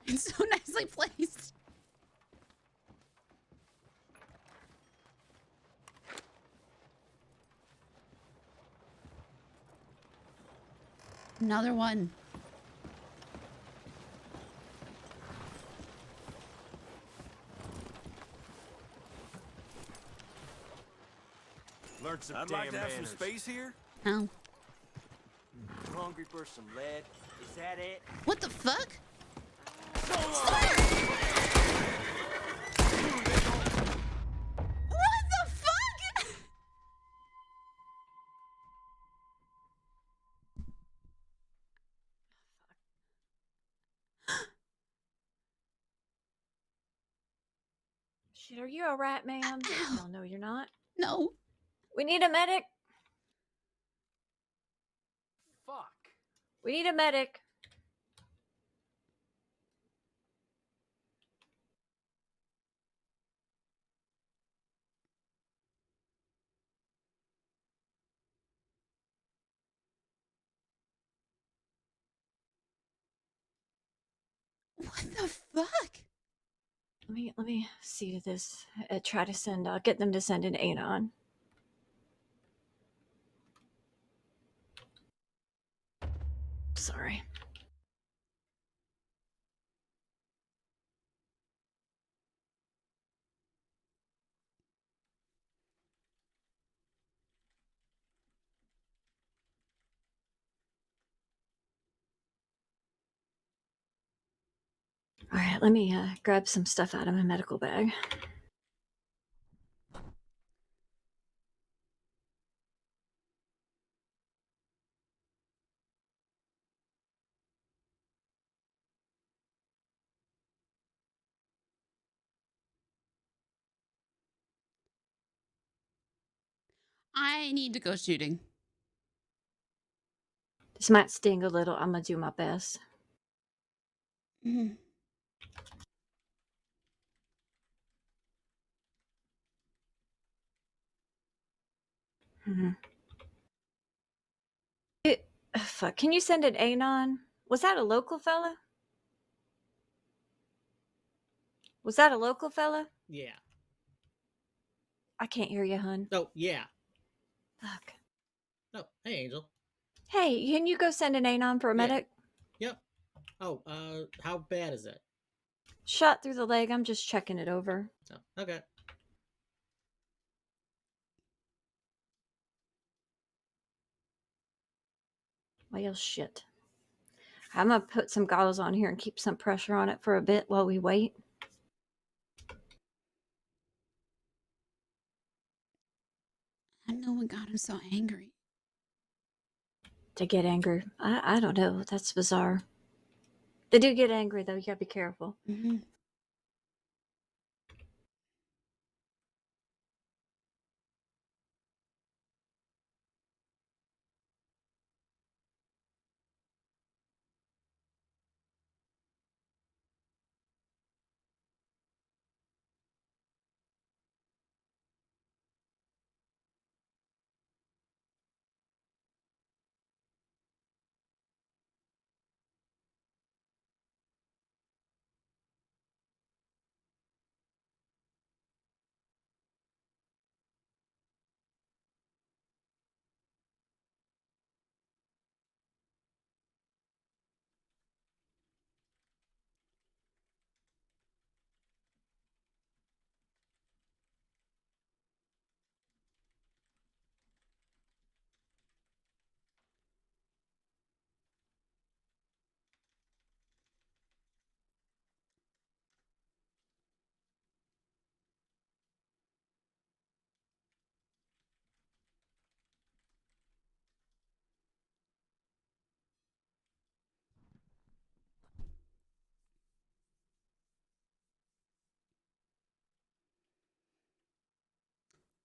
It's so nicely placed. Another one. Learn some I'd damn like to have some manners. space here. Oh. You hungry for some lead? Is that it? What the fuck? What the fuck? Shit, are you alright, ma'am? No, no, you're not. No. We need a medic. Fuck. We need a medic. What the fuck? Let me see to this. Try to send. Get them to send an anon. Sorry. All right, let me grab some stuff out of my medical bag. I need to go shooting. This might sting a little. I'm gonna do my best. Mm. Fuck. Can you send an anon? Was that a local fella? Was that a local fella? Yeah. I can't hear you, hun. Oh, yeah. Fuck. Oh, hey, Angel. Hey, can you go send an anon for a medic? Yep. Oh, how bad is it? Shot through the leg. I'm just checking it over. Oh, okay. Well, shit. I'm gonna put some gauze on here and keep some pressure on it for a bit while we wait. I know what got him so angry. To get angry. I don't know. That's bizarre. They do get angry, though. You gotta be careful. Mm-hmm.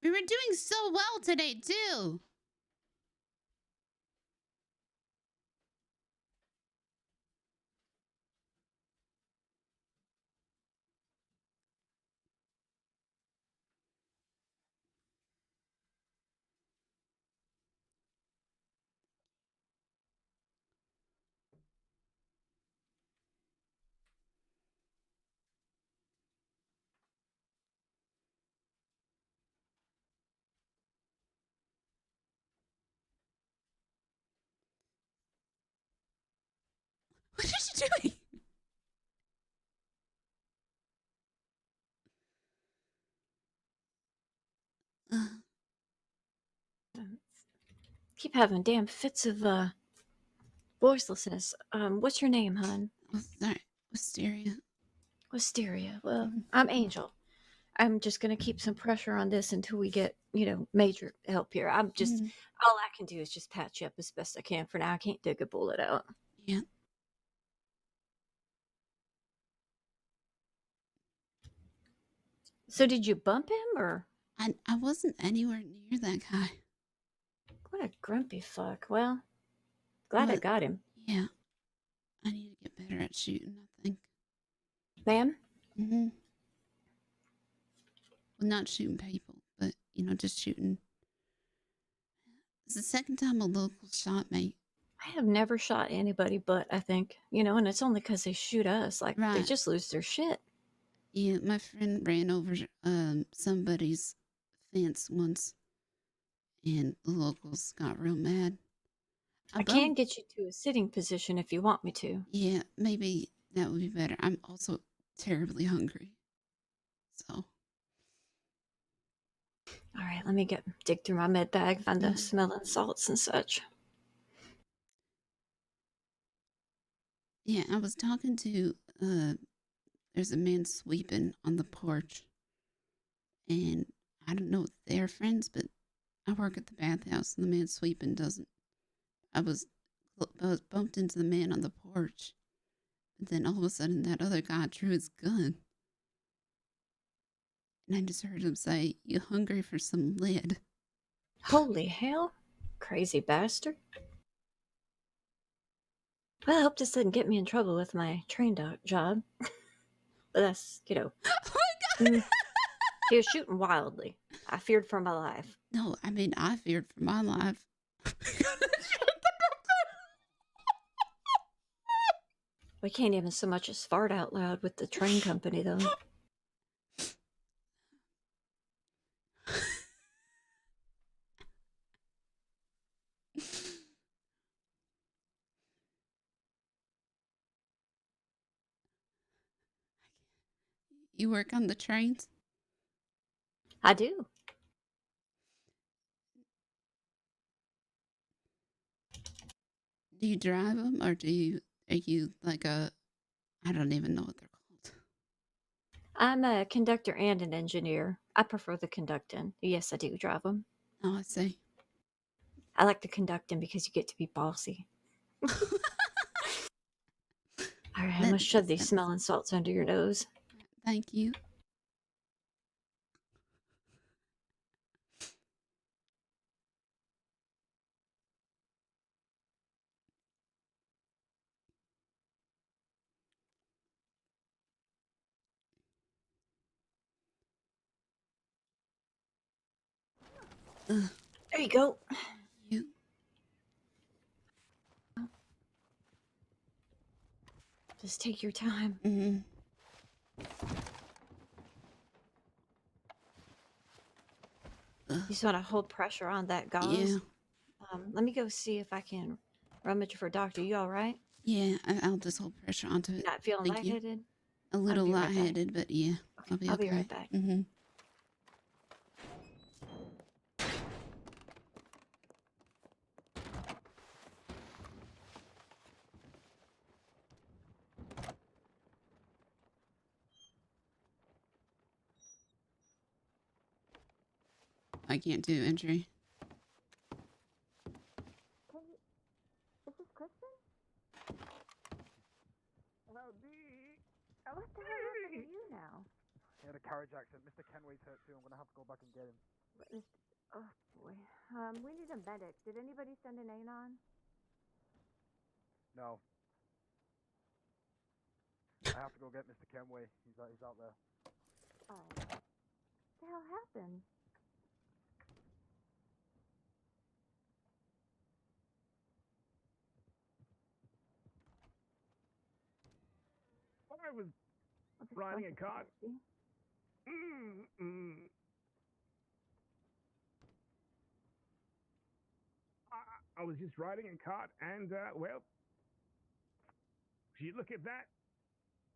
We were doing so well today, too. What is she doing? Keep having damn fits of voicelessness. What's your name, hon? Oh, sorry. Wisteria. Wisteria. Well, I'm Angel. I'm just gonna keep some pressure on this until we get, major help here. I'm just all I can do is just patch you up as best I can for now. I can't dig a bullet out. Yeah. So did you bump him or? I wasn't anywhere near that guy. What a grumpy fuck. Well, glad I got him. Yeah. I need to get better at shooting, I think. Ma'am? Mm-hmm. Well, not shooting people, but, just shooting. It's the second time a local shot me. I have never shot anybody but, I think, and it's only because they shoot us. Like, they just lose their shit. Yeah, my friend ran over somebody's fence once, and the locals got real mad. I can get you to a sitting position if you want me to. Yeah, maybe that would be better. I'm also terribly hungry. So. All right, let me dig through my med bag, find the smelling salts and such. Yeah, I was talking to, there's a man sweeping on the porch. And I don't know if they're friends, but I work at the bathhouse and the man sweeping doesn't. I was bumped into the man on the porch. But then all of a sudden that other guy drew his gun. And I just heard him say, "You hungry for some lead?" Holy hell. Crazy bastard. Well, I hope this doesn't get me in trouble with my train job. But that's, Oh my God! He was shooting wildly. I feared for my life. No, I mean, I feared for my life. We can't even so much as fart out loud with the train company, though. You work on the trains? I do. Do you drive them, or are you like I don't even know what they're called. I'm a conductor and an engineer. I prefer the conducting. Yes, I do drive them. Oh, I see. I like the conducting because you get to be bossy. All right, I'm going to shove these smelling salts under your nose. Thank you. There you go. You. Just take your time. Mm-hmm. You just want to hold pressure on that gauze? Yeah. Let me go see if I can rummage for a doctor. You all right? Yeah, I'll just hold pressure onto it. Not feeling Thank you. lightheaded? A little I'll be right back. lightheaded, but yeah, Okay, I'll be okay. I'll be right back. Mm-hmm. I can't do entry. Is this Kristen? Hello, D. What the hell happened to you now? He had a carriage accident. Mr. Kenway's hurt too. I'm gonna have to go back and get him. Oh boy. We need a medic. Did anybody send an anon? No. I have to go get Mr. Kenway. He's out there. Oh. What the hell happened? I was riding a cart. I was just riding a cart, and well, if you look at that,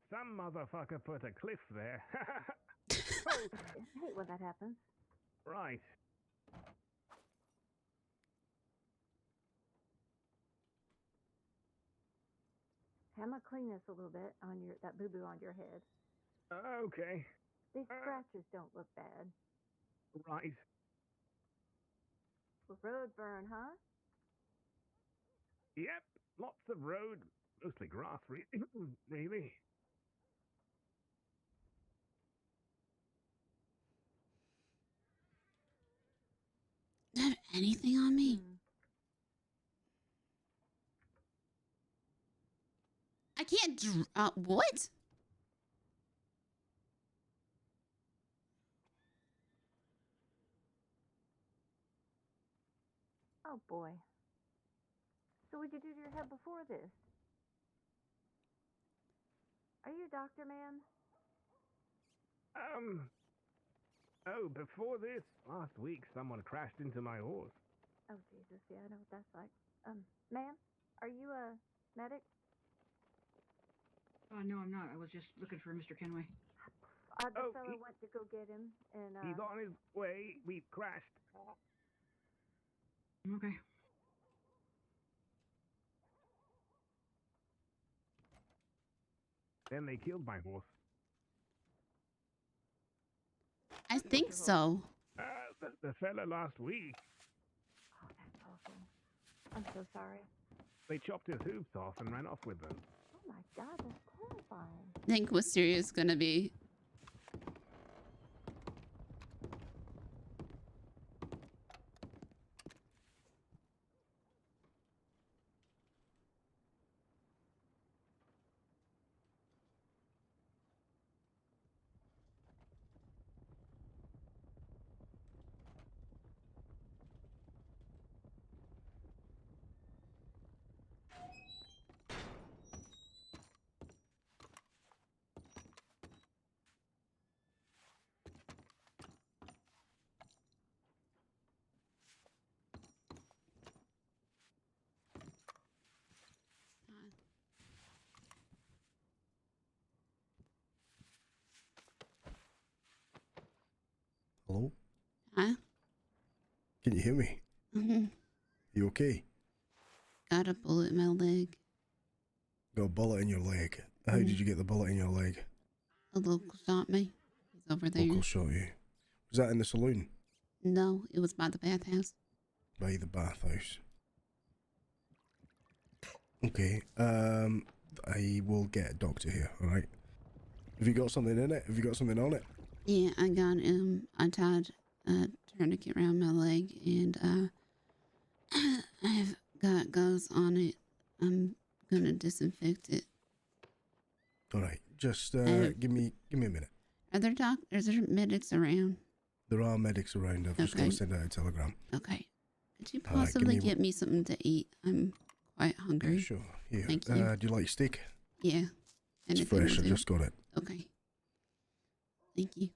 some motherfucker put a cliff there. I hate when that happens. Right. I'm gonna clean this a little bit on that boo boo on your head. Okay. These scratches don't look bad. Right. Road burn, huh? Yep. Lots of road, mostly grass, really. Do I have anything on me? I can't. What? Oh boy. So what'd you do to your head before this? Are you a doctor, man? Oh, before this, last week, someone crashed into my horse. Oh Jesus, yeah, I know what that's like. Ma'am, are you a medic? No, I'm not. I was just looking for Mr. Kenway. The fella went to go get him, and He's on his way. We crashed. Okay. Then they killed my horse. I think so. The fella last week. Oh, that's awful. I'm so sorry. They chopped his hooves off and ran off with them. Oh my God, that's terrifying. I think Wisteria's gonna be. Hello? Huh? Can you hear me? Mm-hmm. You okay? Got a bullet in my leg. Got a bullet in your leg. How did you get the bullet in your leg? A local shot me. He's over there. Local shot you. Was that in the saloon? No, it was by the bathhouse. By the bathhouse. Okay. I will get a doctor here, alright? Have you got something in it? Have you got something on it? Yeah, I got I tied a tourniquet around my leg, and I've got gauze on it. I'm gonna disinfect it. Alright, just give me a minute. Are there doctors or medics around? There are medics around. I've just got to send out a telegram. Okay. Could you possibly get me something to eat? I'm quite hungry. Yeah, sure. Yeah. Thank you. Do you like steak? Yeah. It's Anything fresh. will I do. just got it. Okay. Thank you.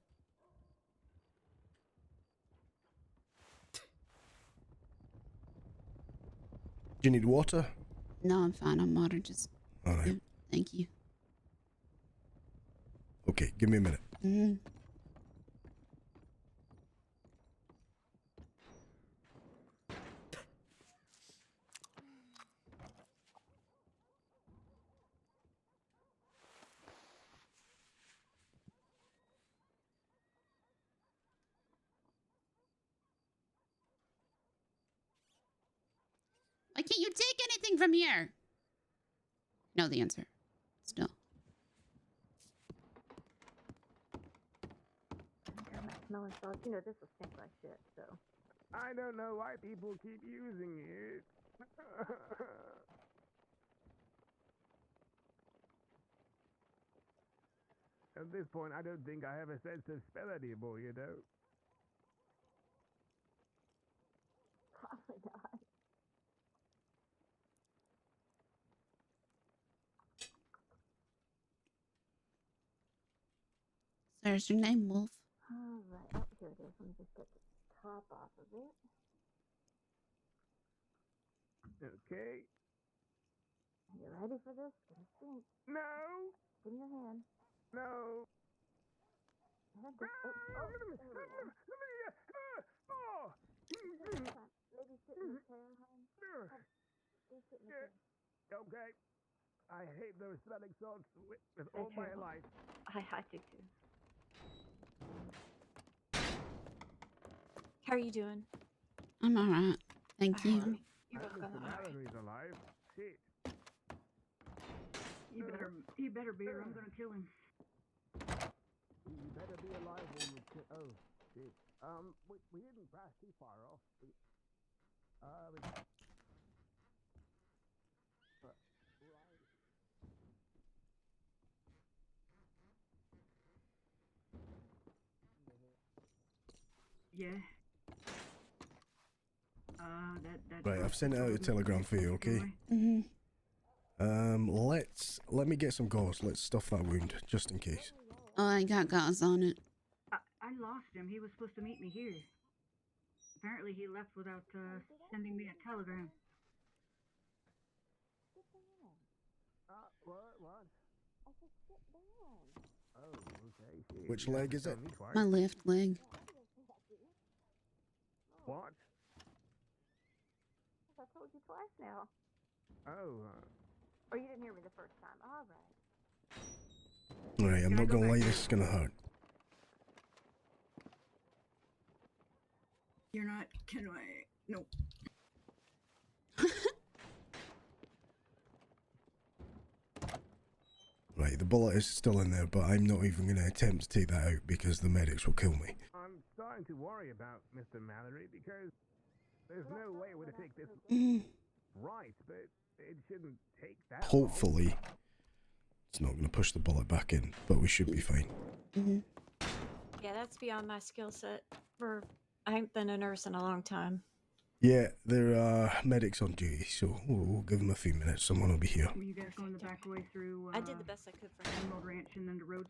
Do you need water? No, I'm fine. I'm water. Just. All right. Yeah, thank you. Okay, give me a minute. Mm-hmm. Why can't you take anything from here? Know the answer. Still. smelling salts. You know, this will stink like shit, so. I don't know why people keep using it. At this point, I don't think I have a sense of smell anymore, you know? Probably not. There's your name, Wolf. Alright, oh, here it is. Let me just get the top off of it. Okay. You ready for this? It's gonna stink. No! Give me your hand. No! Maybe sit in the chair, hon. Go sit in the chair. Okay. I hate those smelling salts with all my life. I do too. How are you doing? I'm alright. Thank you. You're welcome. Mr. Mallory's alive. Shit. He better be or I'm gonna kill him. You better be alive when you kill. Oh, shit. We didn't pass too far off. Yeah. That. Right, I've sent out a telegram for you, okay? Let me get some gauze. Let's stuff that wound, just in case. Oh, I got gauze on it. I lost him. He was supposed to meet me here. Apparently he left without sending me a telegram. What? I said sit down. Oh, okay. Shit. Which leg is it? My left leg. What? I told you twice now. Oh. Or you didn't hear me the first time. All right. Alright, I'm not gonna lie, this is gonna hurt. You're not. Can I? No. Right, the bullet is still in there, but I'm not even gonna attempt to take that out because the medics will kill me. I'm starting to worry about Mr. Mallory because there's no way we're to take this right, but it shouldn't take that long. Hopefully, it's not gonna push the bullet back in, but we should be fine. Yeah, that's beyond my skill set. I haven't been a nurse in a long time. Yeah, there are medics on duty, so we'll give them a few minutes. Someone will be here. Were you guys going the back way through? I did the best I could for him. Emerald Ranch and then the roads.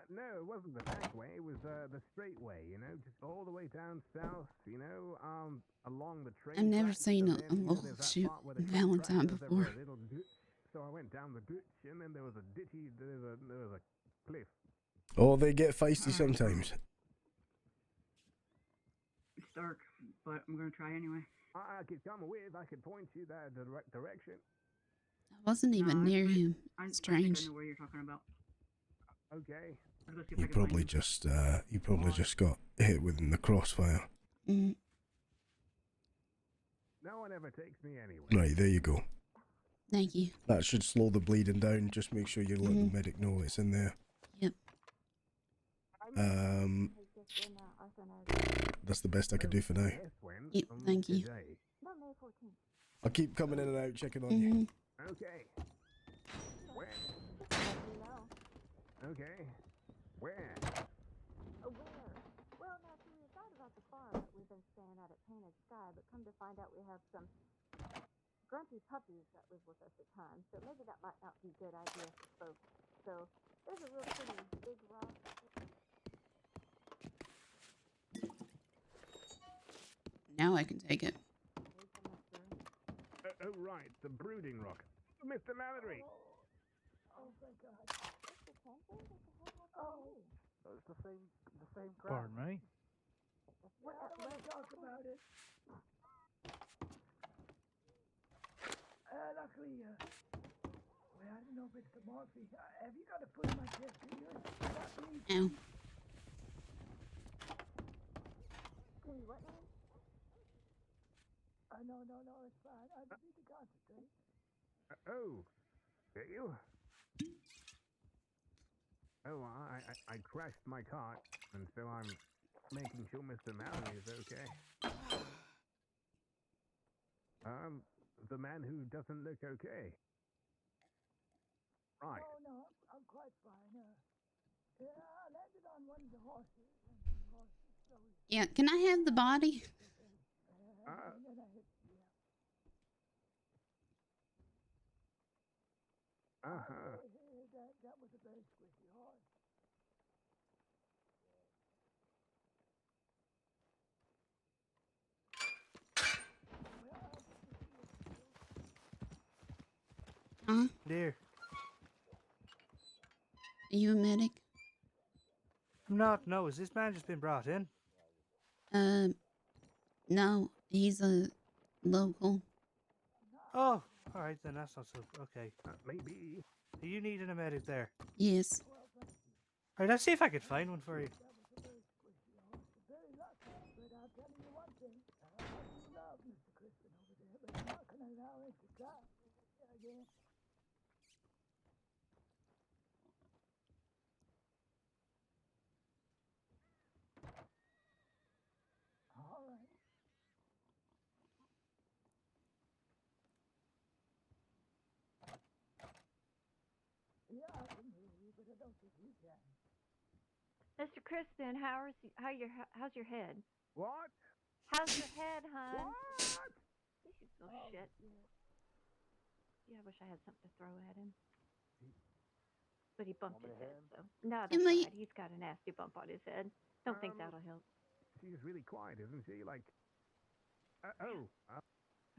No, it wasn't the back way. It was the straight way. You know, just all the way down south. You know, along the train. I've never tracks, seen and a then, wolf there's that shoot part where the train Valentine crashes over before. a little ditch. So I went down the ditch, and then there was a ditchy. There was a cliff. Oh, they get feisty sometimes. It's dark, but I'm gonna try anyway. I could come with. I could point you that direction. I wasn't even near him. Strange. I know where you're talking about. Okay. You probably just got hit within the crossfire. No one ever takes me anyway. Right, there you go. Thank you. That should slow the bleeding down. Just make sure you let the medic know it's in there. Yep. That's the best I can do for now. Yep, thank you. I'll keep coming in and out, checking on you. Okay. Where? Okay. Where? Where? Well, naturally, we thought about the farm that we've been staying at Painted Sky, but come to find out we have some grumpy puppies that live with us at times, so maybe that might not be a good idea for folks. So there's a real pretty big rock. Now I can take it. Oh, right, the brooding rock. Mr. Mallory. Oh, thank God. Oh, it's the same crowd. Pardon me? I don't want to talk about it. Luckily, well, I don't know if it's the morphine. Have you got to put in my chest? Can you stop me? Ow. What now? No, it's fine. I just need to concentrate. Oh, there you. Oh, I crashed my cart, and so I'm making sure Mr. Mallory is okay. The man who doesn't look okay. Right. Oh, no, I'm quite fine. Yeah, I landed on one of the horses, and the horses slowly. Yeah, can I have the body? And then I hit, that was a very squishy horse. Huh? Dear. Are you a medic? I'm not. No, has this man just been brought in? No, he's a local. Oh, all right then. That's not so. Okay. Maybe. Do you need a medic there? Yes. All right. Let's see if I can find one for you. Very lucky, but I'll tell you one thing. I do love Mr. Crispin over there, but I'm not going to allow him to try again. All right. Yeah, I can hear you, but I don't think you can. Mr. Crispin, how's your head? What? How's your head, hon? What? Oh, shit. Yeah, I wish I had something to throw at him. But he bumped his head, so. No, that's all right. He's got a nasty bump on his head. Don't think that'll help. She's really quiet, isn't she? Like, I'm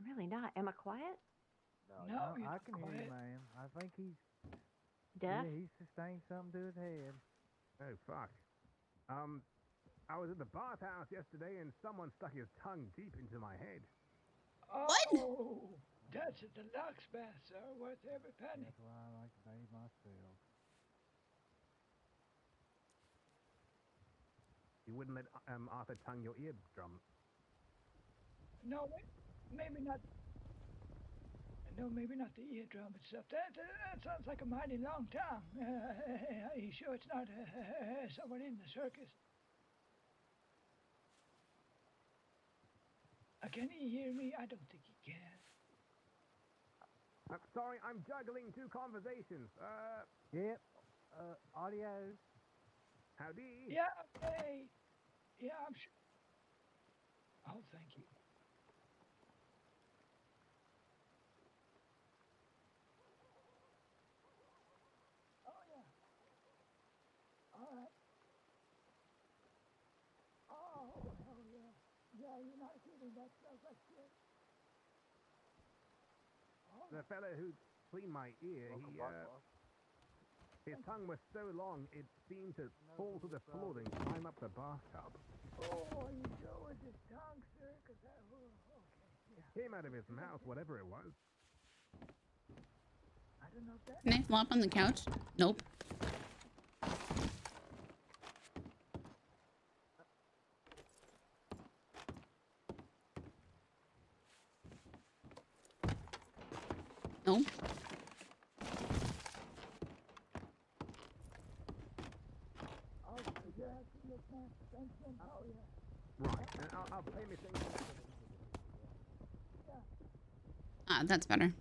really not. Am I quiet? No, I can hear you, ma'am. I think he's deaf. Yeah, he sustained something to his head. oh, fuck. I was at the bathhouse yesterday and someone stuck his tongue deep into my head. Oh, that's a deluxe bath, sir. Worth every penny. That's why I like to bathe myself. You wouldn't let Arthur tongue your eardrum. No, maybe not. No, maybe not the eardrum itself. That sounds like a mighty long time. Are you sure it's not someone in the circus? Can he hear me? I don't think he can. Sorry, I'm juggling two conversations. Yep. Audio. Howdy. Yeah, hey. Yeah, I'm sure. Oh, thank you. Oh, yeah. All right. Oh, hell yeah. Yeah, you're not kidding. That smells like shit. Oh. The fellow who cleaned my ear, his tongue was so long it seemed to fall to the floor and climb up the bathtub. Oh, are you sure with his tongue, sir? Because okay. Yeah. Came out of his mouth, whatever it was. I don't know if that. Can I flop on the couch? Nope. Nope. Oh, so you're asking this man suspension? Oh, yeah. Right, and I'll play me things. Yeah. Ah, that's better.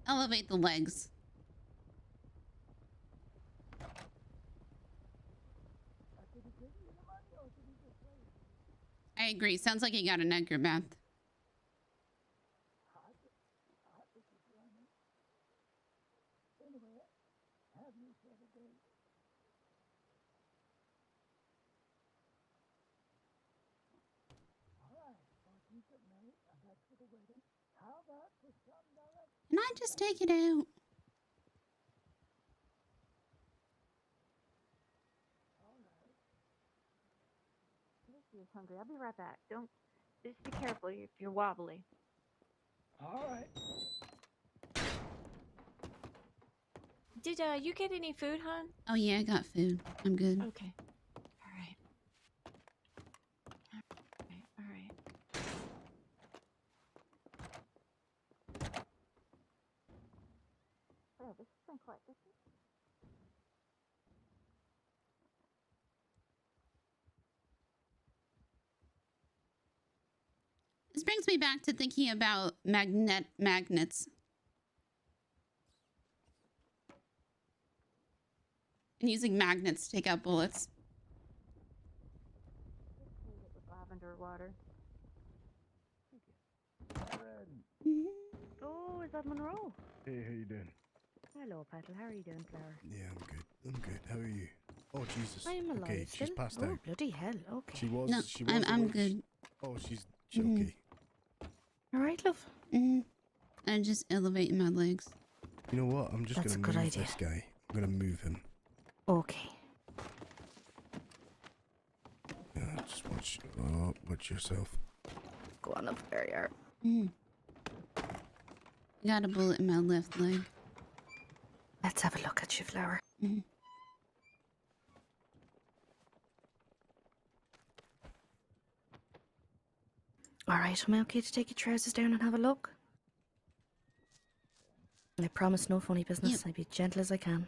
Elevate the legs. Did he give you the money or did he just play it? I agree. Sounds like he got an Edgar bath. I think he's running. Anyway, have you set a date? All right, 14th of May, that's for the wedding. How about for some direct? Can I just take it out? All right. Lucy is hungry. I'll be right back. Don't. Just be careful if you're wobbly. All right. Did you get any food, hon? Oh yeah, I got food. I'm good. Okay. All right. All right. Oh, this has been quite different. brings me back to thinking about magnets. And using magnets to take out bullets. With lavender water. Oh, is that Monroe? Hey, how you doing? Hello, Petal. How are you doing, Flower? Yeah, I'm good. I'm good. How are you? Oh, Jesus. I am alive Okay, still. she's passed Oh, out. bloody hell. Okay. She was. No, she was. I'm awake. good. Oh, she's okay. All right, love. I'm just elevating my legs. You know what? I'm just That's gonna a good move idea. this guy. I'm gonna move him. Okay. Yeah, just watch yourself. Go on up there, you are. Got a bullet in my left leg. Let's have a look at you, Flower. All right, am I okay to take your trousers down and have a look? I promise no funny business. Yep. I'll be gentle as I can.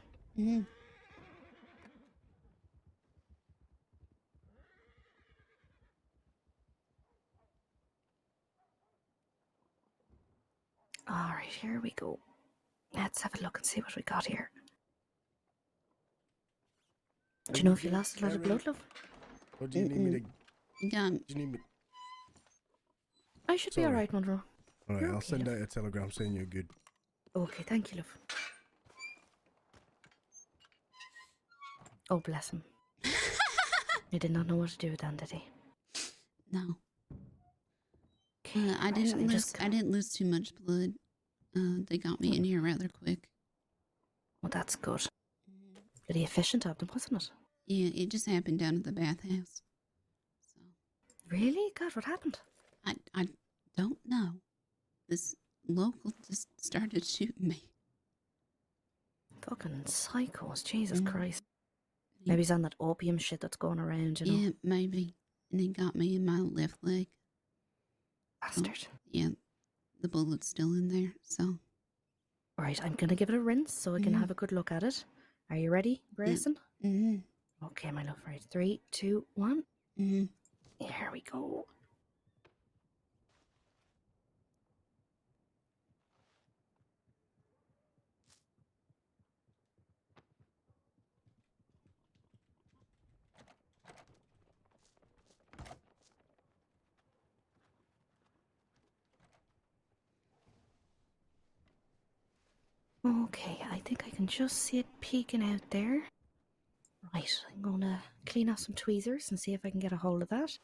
All right, here we go. Let's have a look and see what we got here. Do you know if you lost a lot of blood, love? Or do you need me to? Yeah. Do you need me? I should be Sorry. all right, Monroe. All right, You're I'll okay, send love. out a telegram saying you're good. Okay, thank you, love. Oh, bless him. He did not know what to do with that, did he? No. Okay, I didn't lose too much blood. They got me in here rather quick. Well, that's good. Pretty efficient of them, wasn't it? Yeah, it just happened down at the bathhouse. Really? God, what happened? I don't know. This local just started shooting me. Fucking psychos, Jesus Christ. Maybe he's on that opium shit that's going around, you know? Yeah, maybe. And he got me in my left leg. Bastard. Yeah, the bullet's still in there, so. Alright, I'm gonna give it a rinse so I can have a good look at it. Are you ready, Grayson? Okay, my love. Right, 3, 2, 1. Here we go. Okay, I think I can just see it peeking out there. Right, I'm gonna clean off some tweezers and see if I can get a hold of that.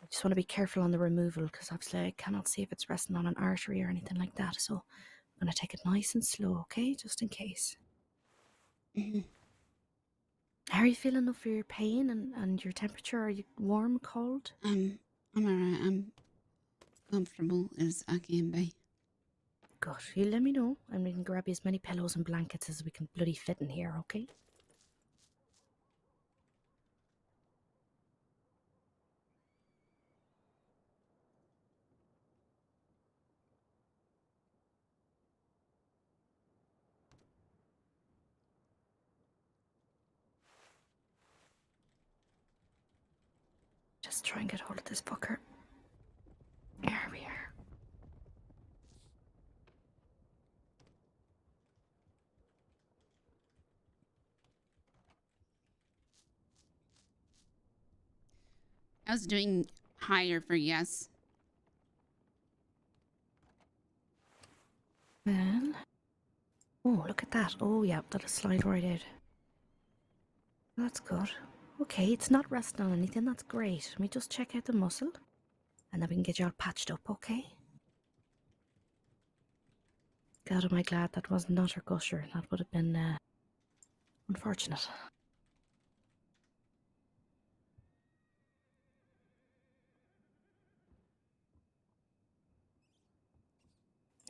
I just want to be careful on the removal because obviously I cannot see if it's resting on an artery or anything like that. So I'm gonna take it nice and slow, okay? Just in case. How are you feeling though for your pain and your temperature? Are you warm, cold? I'm alright. I'm comfortable as I can be. Good. You let me know and we can grab you as many pillows and blankets as we can bloody fit in here, okay? Just try and get hold of this fucker. Here we are. I was doing higher for yes. Well. Oh, look at that. Oh, yeah, that'll slide right out. That's good. Okay, it's not resting on anything. That's great. Let me just check out the muscle. And then we can get you all patched up, okay? God, am I glad that was not her gusher. That would have been unfortunate.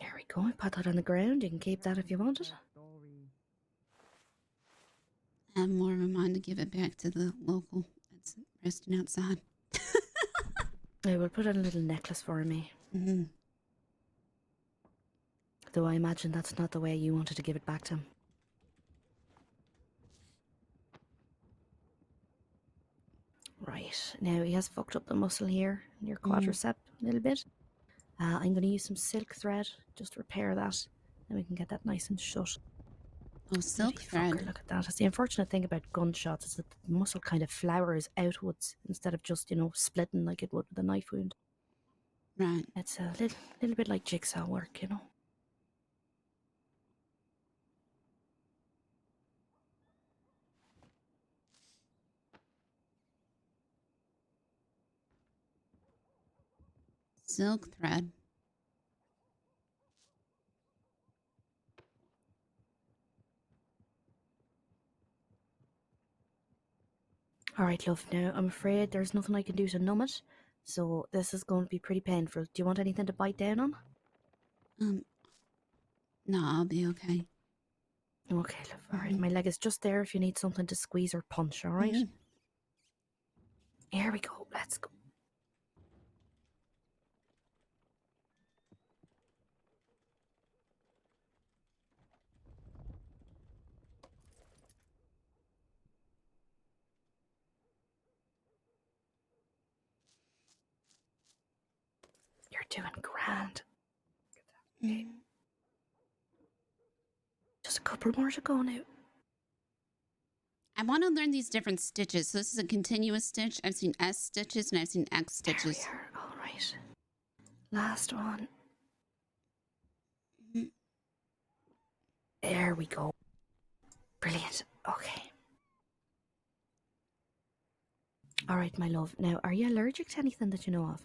There we go. I put that on the ground. You can keep that if you want it. I have more of a mind to give it back to the local that's resting outside. I will put on a little necklace for me. Though I imagine that's not the way you wanted to give it back to him. Right, now he has fucked up the muscle here in your quadricep a little bit. I'm going to use some silk thread, just repair that, and we can get that nice and shut. Oh, silk thread. Look at that. That's the unfortunate thing about gunshots is that the muscle kind of flowers outwards instead of just, splitting like it would with a knife wound. Right. It's a little bit like jigsaw work, Silk thread. All right, love. Now, I'm afraid there's nothing I can do to numb it, so this is going to be pretty painful. Do you want anything to bite down on? No, I'll be okay. Okay, love. All right, my leg is just there if you need something to squeeze or punch, all right? Here we go. Let's go. You're doing grand. Okay. Just a couple more to go now. I want to learn these different stitches. So this is a continuous stitch. I've seen S stitches and I've seen X stitches. There we are. All right. Last one. There we go. Brilliant. Okay. All right, my love. Now, are you allergic to anything that you know of?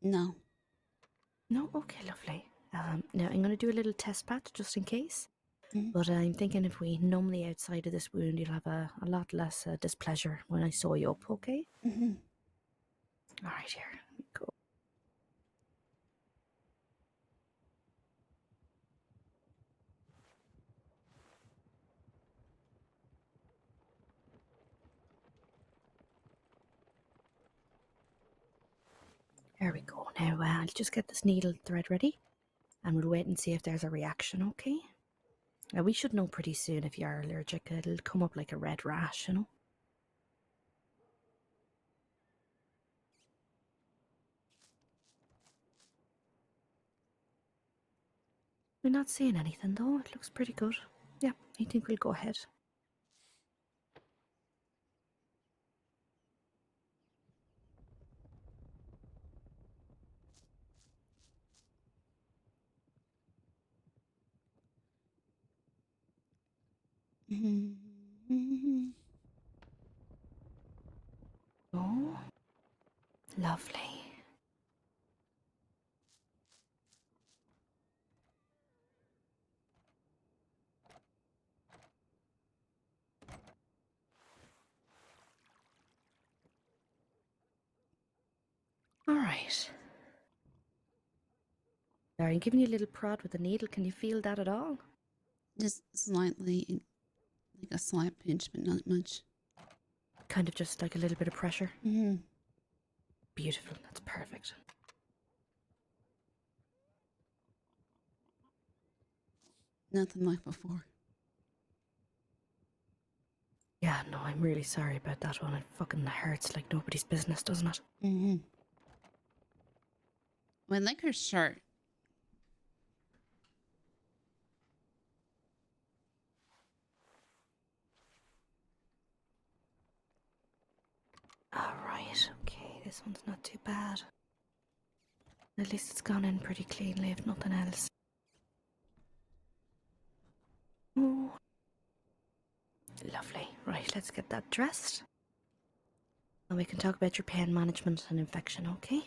No. No? Okay, lovely. Now, I'm going to do a little test pat just in case. But I'm thinking if we numb the outside of this wound, you'll have a lot less displeasure when I sew you up, okay? All right, here we go. There we go. Now, I'll just get this needle thread ready, and we'll wait and see if there's a reaction, okay? Now, we should know pretty soon if you are allergic. It'll come up like a red rash, We're not seeing anything, though. It looks pretty good. Yeah, I think we'll go ahead. Oh, lovely. All right. I'm giving you a little prod with the needle. Can you feel that at all? Just slightly, like a slight pinch, but not much. Kind of just like a little bit of pressure. Beautiful. That's perfect. Nothing like before. Yeah, no, I'm really sorry about that one. It fucking hurts like nobody's business, doesn't it? I like her shirt. Alright, okay, this one's not too bad. At least it's gone in pretty cleanly, if nothing else. Oh. Lovely. Right, let's get that dressed. And we can talk about your pain management and infection, okay?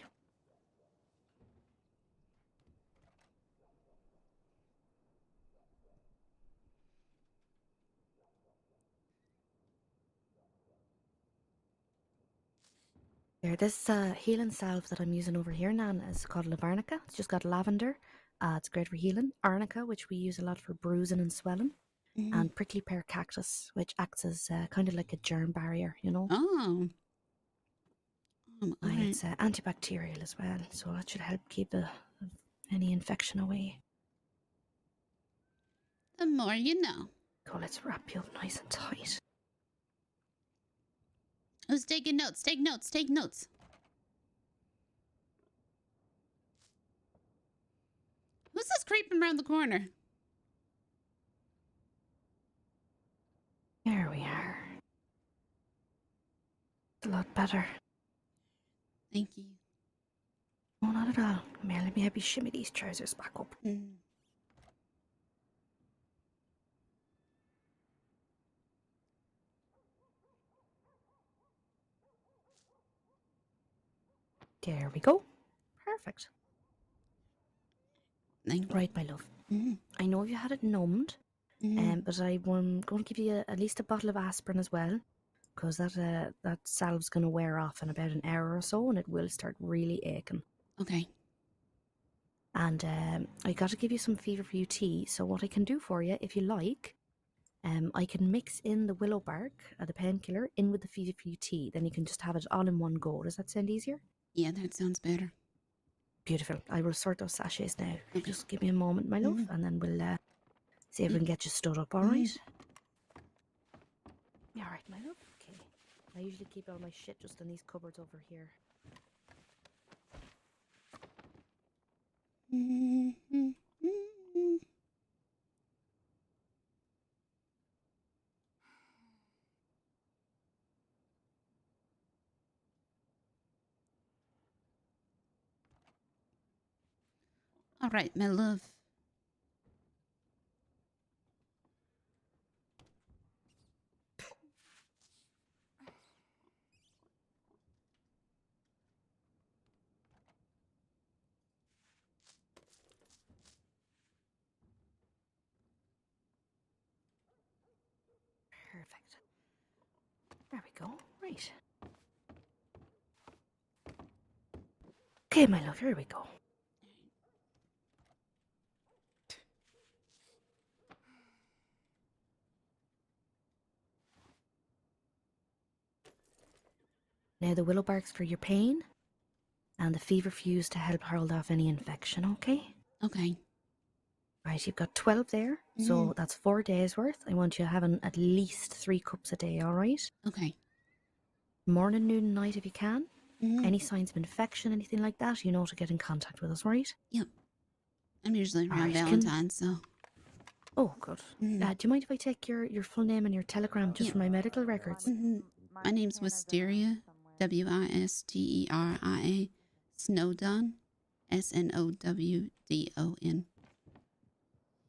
There, this healing salve that I'm using over here, Nan, is called Lavarnica. It's just got lavender. It's great for healing. Arnica, which we use a lot for bruising and swelling. And prickly pear cactus, which acts as kind of like a germ barrier, Oh. And it's antibacterial as well, so that should help keep any infection away. The more you know. Go, let's wrap you up nice and tight. Who's taking notes? Take notes. Take notes. Who's this creeping around the corner? Here we are. A lot better. Thank you. Oh, not at all. Come here, let me help you shimmy these trousers back up. There we go. Perfect. Right, my love. I know you had it numbed, but I'm going to give you at least a bottle of aspirin as well, because that salve's going to wear off in about an hour or so, and it will start really aching. Okay. And I got to give you some fever for you tea. So what I can do for you, if you like, I can mix in the willow bark, the painkiller, in with the fever for you tea. Then you can just have it all in one go. Does that sound easier? Yeah, that sounds better. Beautiful. I will sort those sachets now. Okay. Just give me a moment, my love, and then we'll see if we can get you stood up, all right? All right, my love. Okay. I usually keep all my shit just in these cupboards over here. All right, my love. Perfect. There we go. Right. Okay, my love, here we go. Now the willow bark's for your pain, and the fever fuse to help hold off any infection, okay? Okay. Right, you've got 12 there, so that's 4 days worth. I want you having at least 3 cups a day, all right? Okay. Morning, noon, and night if you can. Any signs of infection, anything like that, you know to get in contact with us, right? Yep. I'm usually around Valentine's, so. Oh, good. Do you mind if I take your full name and your telegram just for my medical records? My name's Wisteria, Wisteria. Snowdon, Snowdon.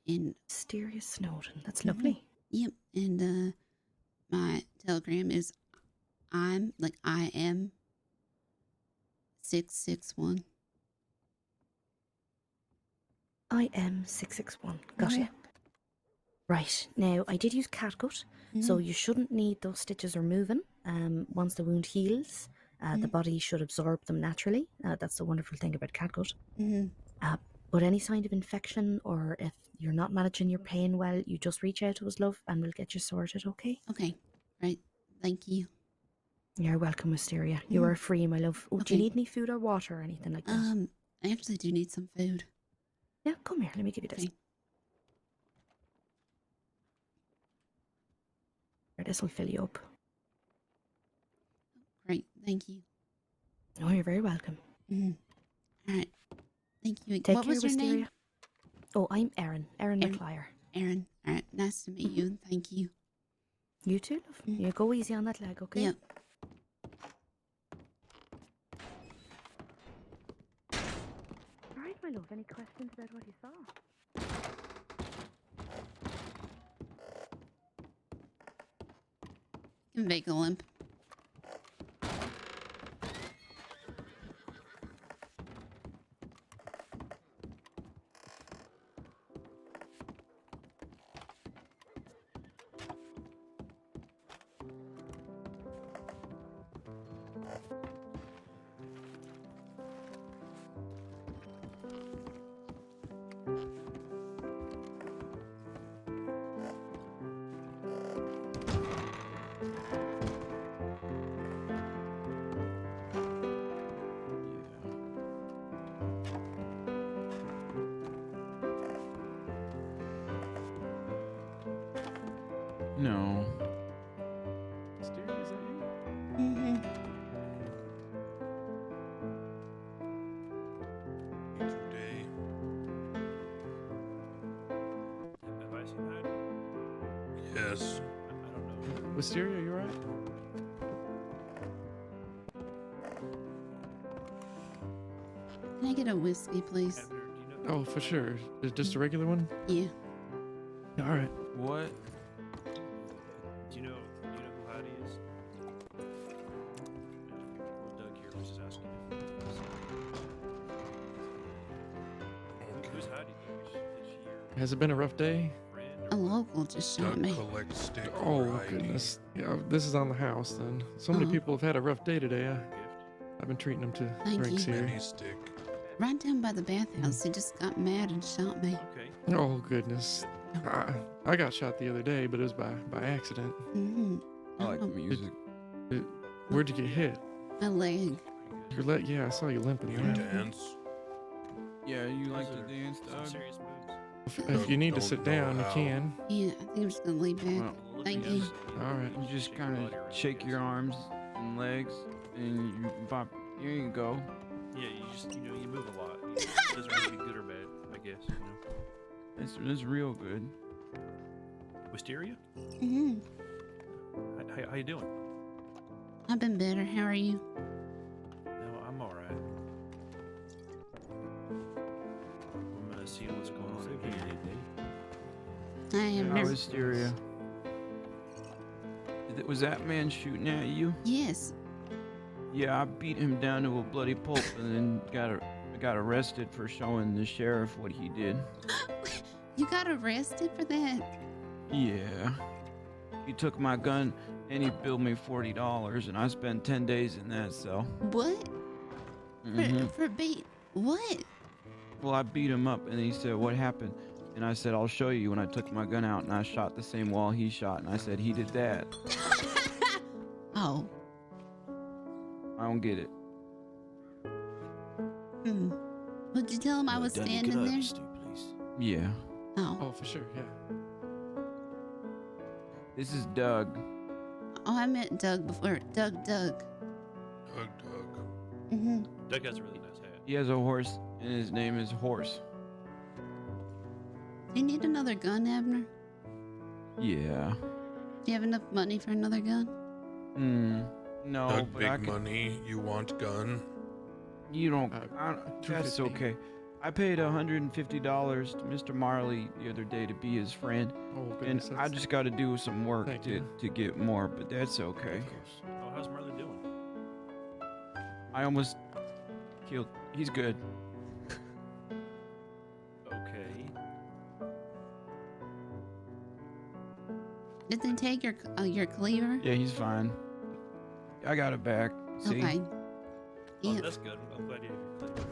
And Wisteria Snowdon. That's lovely. Yep. And my telegram is I am 661. I am 661. Got you. Right. Now, I did use catgut, so you shouldn't need those stitches removing. Once the wound heals, the body should absorb them naturally. That's the wonderful thing about catgut. But any sign of infection, or if you're not managing your pain well, you just reach out to us, love, and we'll get you sorted, okay? Okay. Right. Thank you. You're welcome, Wisteria. You are free, my love. Oh, do you need any food or water or anything like that? I actually do need some food. Yeah, come here. Let me give you this. This will fill you up. Great. Thank you. Oh, you're very welcome. All right. Thank you. Take What care, was your Wisteria. name? Oh, I'm Erin. Erin McClyer. Erin. All right. Nice to meet you. Thank you. You too, love. You go easy on that leg, okay? Yep. All right, my love. Any questions about what you saw? Can make a limp. No. Wisteria, you alright? Can I get a whiskey, please? Oh, for sure. Just a regular one? Yeah. Alright. What? Do you know who Heidi is? Well, Doug here was just asking if who's Heidi? Is she your Has it been a rough day? A local just shot me. Oh, goodness. Yeah, this is on the house then. So many people have had a rough day today. I've been treating them to Thank drinks you. here. Right down by the bathhouse, he just got mad and shot me. Okay. Oh, goodness. I got shot the other day, but it was by accident. Mm-hmm. I like music. Where'd you get hit? My leg. Your leg? Yeah, I saw you limping there. Dance. Yeah, you like to dance, Doug? Serious moves. If you need to sit down, you can. Yeah, I think I'm just gonna lay back. Well, Thank you. All right. You just kind of shake your arms and legs, and you pop. Here you go. Yeah, you just you move a lot. It doesn't have to be good or bad, I guess. That's real good. Wisteria? Mm-hmm. How you doing? I've been better. How are you? No, I'm all right. I'm gonna see what's going on here. I am. How Wisteria? Was that man shooting at you? Yes. Yeah, I beat him down to a bloody pulp and then got arrested for showing the sheriff what he did. You got arrested for that? Yeah. He took my gun and he billed me $40 and I spent 10 days in that cell. What? Mhm. For beat? What? Well, I beat him up and he said, "What happened?" And I said, "I'll show you." When I took my gun out and I shot the same wall he shot, and I said, "He did that." Oh. I don't get it. Would you tell him I was standing there? Yeah. Oh. Oh, for sure, yeah. This is Doug. Oh, I met Doug before. Doug. Mm-hmm. Doug has a really nice hat. He has a horse and his name is Horse. Do you need another gun, Abner? Yeah. Do you have enough money for another gun? No, Doug, but I big can... money. You want gun? You don't. That's okay. I paid $150 to Mr. Marley the other day to be his friend, goodness, and I just got to do some work to get more, but that's okay. Oh, how's Marley doing? I almost killed. He's good. Okay. Did they take your cleaver? Yeah, he's fine. I got it back. See? Okay. Oh, that's good. I'm glad you have your cleaver.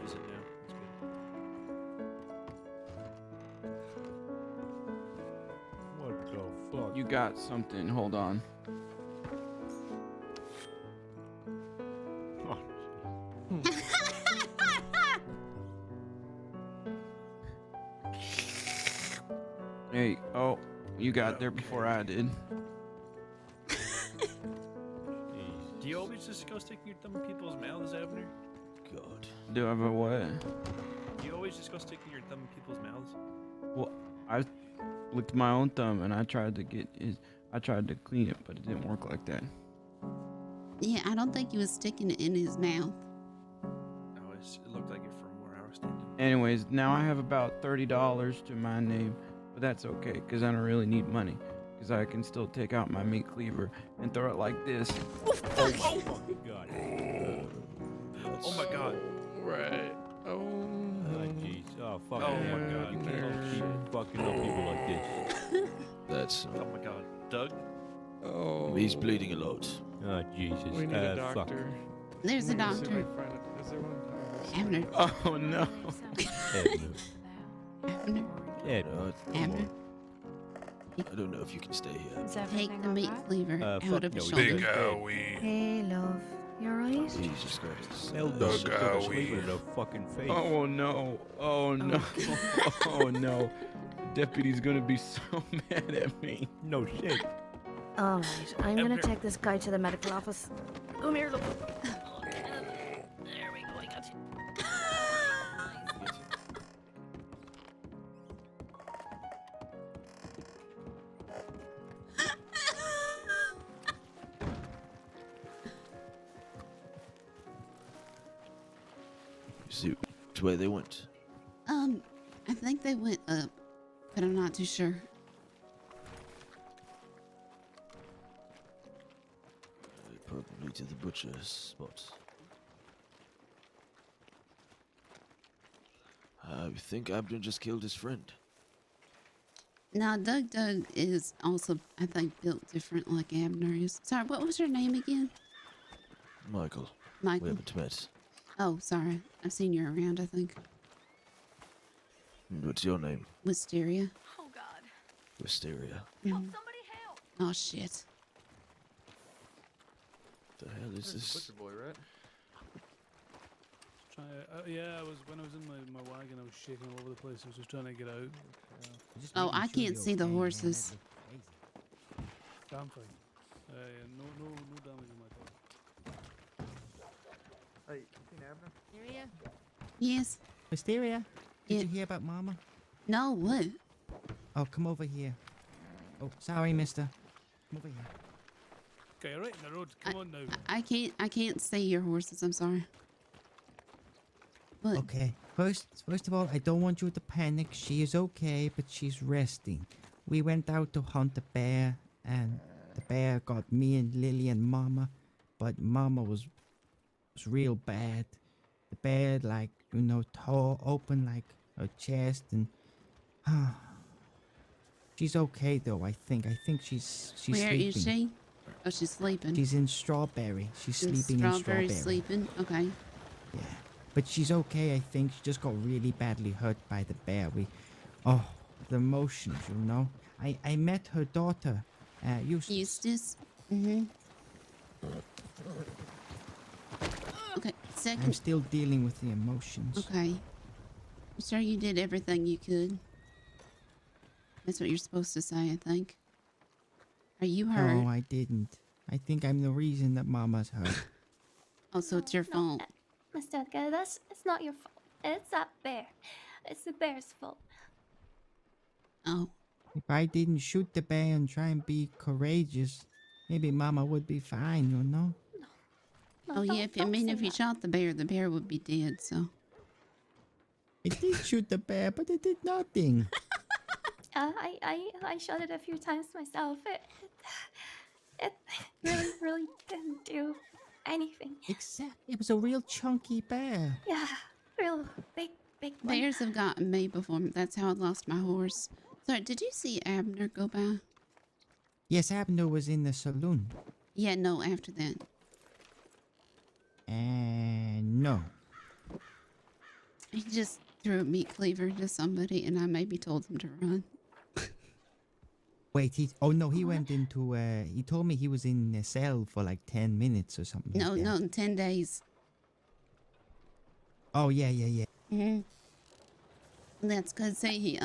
Use it now. That's good. What the fuck? You got something. Hold on. Hey, oh, you got there before I did. Do you always just go sticking your thumb in people's mouths, Abner? God. Do I have a what? Do you always just go sticking your thumb in people's mouths? Well, I licked my own thumb and I tried to clean it, but it didn't work like that. Yeah, I don't think he was sticking it in his mouth. No, it looked like it from where I was standing. Anyways, now I have about $30 to my name, but that's okay because I don't really need money because I can still take out my meat cleaver and throw it like this. Oh my god. Oh my god. Right. Oh jeez. Oh fuck. Oh my god. You can't keep fucking up people like this. That's. Oh my god. Doug? Oh. He's bleeding a lot. Oh Jesus. We need a Fuck. doctor. There's a Let me see if I doctor. can find it. Is there one? Abner. Oh no. Abner. Abner. I don't know if you can stay here. Take the meat cleaver out of his shoulder. Big owie. Hey, love. You alright? Jesus Christ. Doug owie. in the fucking face. Oh no. Oh no. Oh no. The deputy's gonna be so mad at me. No shit. Alright, I'm gonna take this guy to the medical office. Come here, look. There we go, I got you. See which way they went. I think they went up, but I'm not too sure. Probably to the butcher's spot. I think Abner just killed his friend. Now, Doug is also, I think, built different like Abner is. Sorry, what was your name again? Michael. Michael. We haven't met. Oh, sorry. I've seen you around, I think. What's your name? Wisteria. Oh God. Wisteria. Help, somebody help! Oh, shit. The hell is this? Butcher boy, right? Yeah, when I was in my wagon, I was shaking all over the place. I was just trying to get out. Oh, I can't see the horses. I'm fine. No damage in my car. Hey, you seen Abner? Wisteria? Yes. Wisteria? Did you hear about Mama? No, what? Oh, come over here. Oh, sorry, mister. Come over here. Okay, right in the road. Come on now. I can't see your horses. I'm sorry. What? Okay. First of all, I don't want you to panic. She is okay, but she's resting. We went out to hunt a bear, and the bear got me and Lily and Mama, but Mama was real bad. The bear, like, tore open like her chest, and she's okay though. I think she's Where sleeping. is she? Oh, she's sleeping. She's in Strawberry. She's In sleeping in Strawberry. sleeping. Okay. Yeah, but she's okay. I think she just got really badly hurt by the bear. The emotions, I met her daughter, Eustace. Mm-hmm. Okay, second. I'm still dealing with the emotions. Okay. I'm sure you did everything you could. That's what you're supposed to say, I think. Are you hurt? No, I didn't. I think I'm the reason that Mama's hurt. Oh, so it's your fault. Mr. Edgar, it's not your fault. It's that bear. It's the bear's fault. Oh. If I didn't shoot the bear and try and be courageous, maybe Mama would be fine, No, Oh yeah, if you shot the bear would be dead, so. I did shoot the bear, but it did nothing. I shot it a few times myself. It really didn't do anything. Except it was a real chunky bear. Yeah, real big one. Bears have gotten me before. That's how I lost my horse. Sorry, did you see Abner go by? Yes, Abner was in the saloon. Yeah, no, after that. And no. He just threw a meat cleaver to somebody and I maybe told him to run. Wait, he went into, he told me he was in a cell for like 10 minutes or something. No, like that. 10 days. Oh, yeah. Mm-hmm. That's because he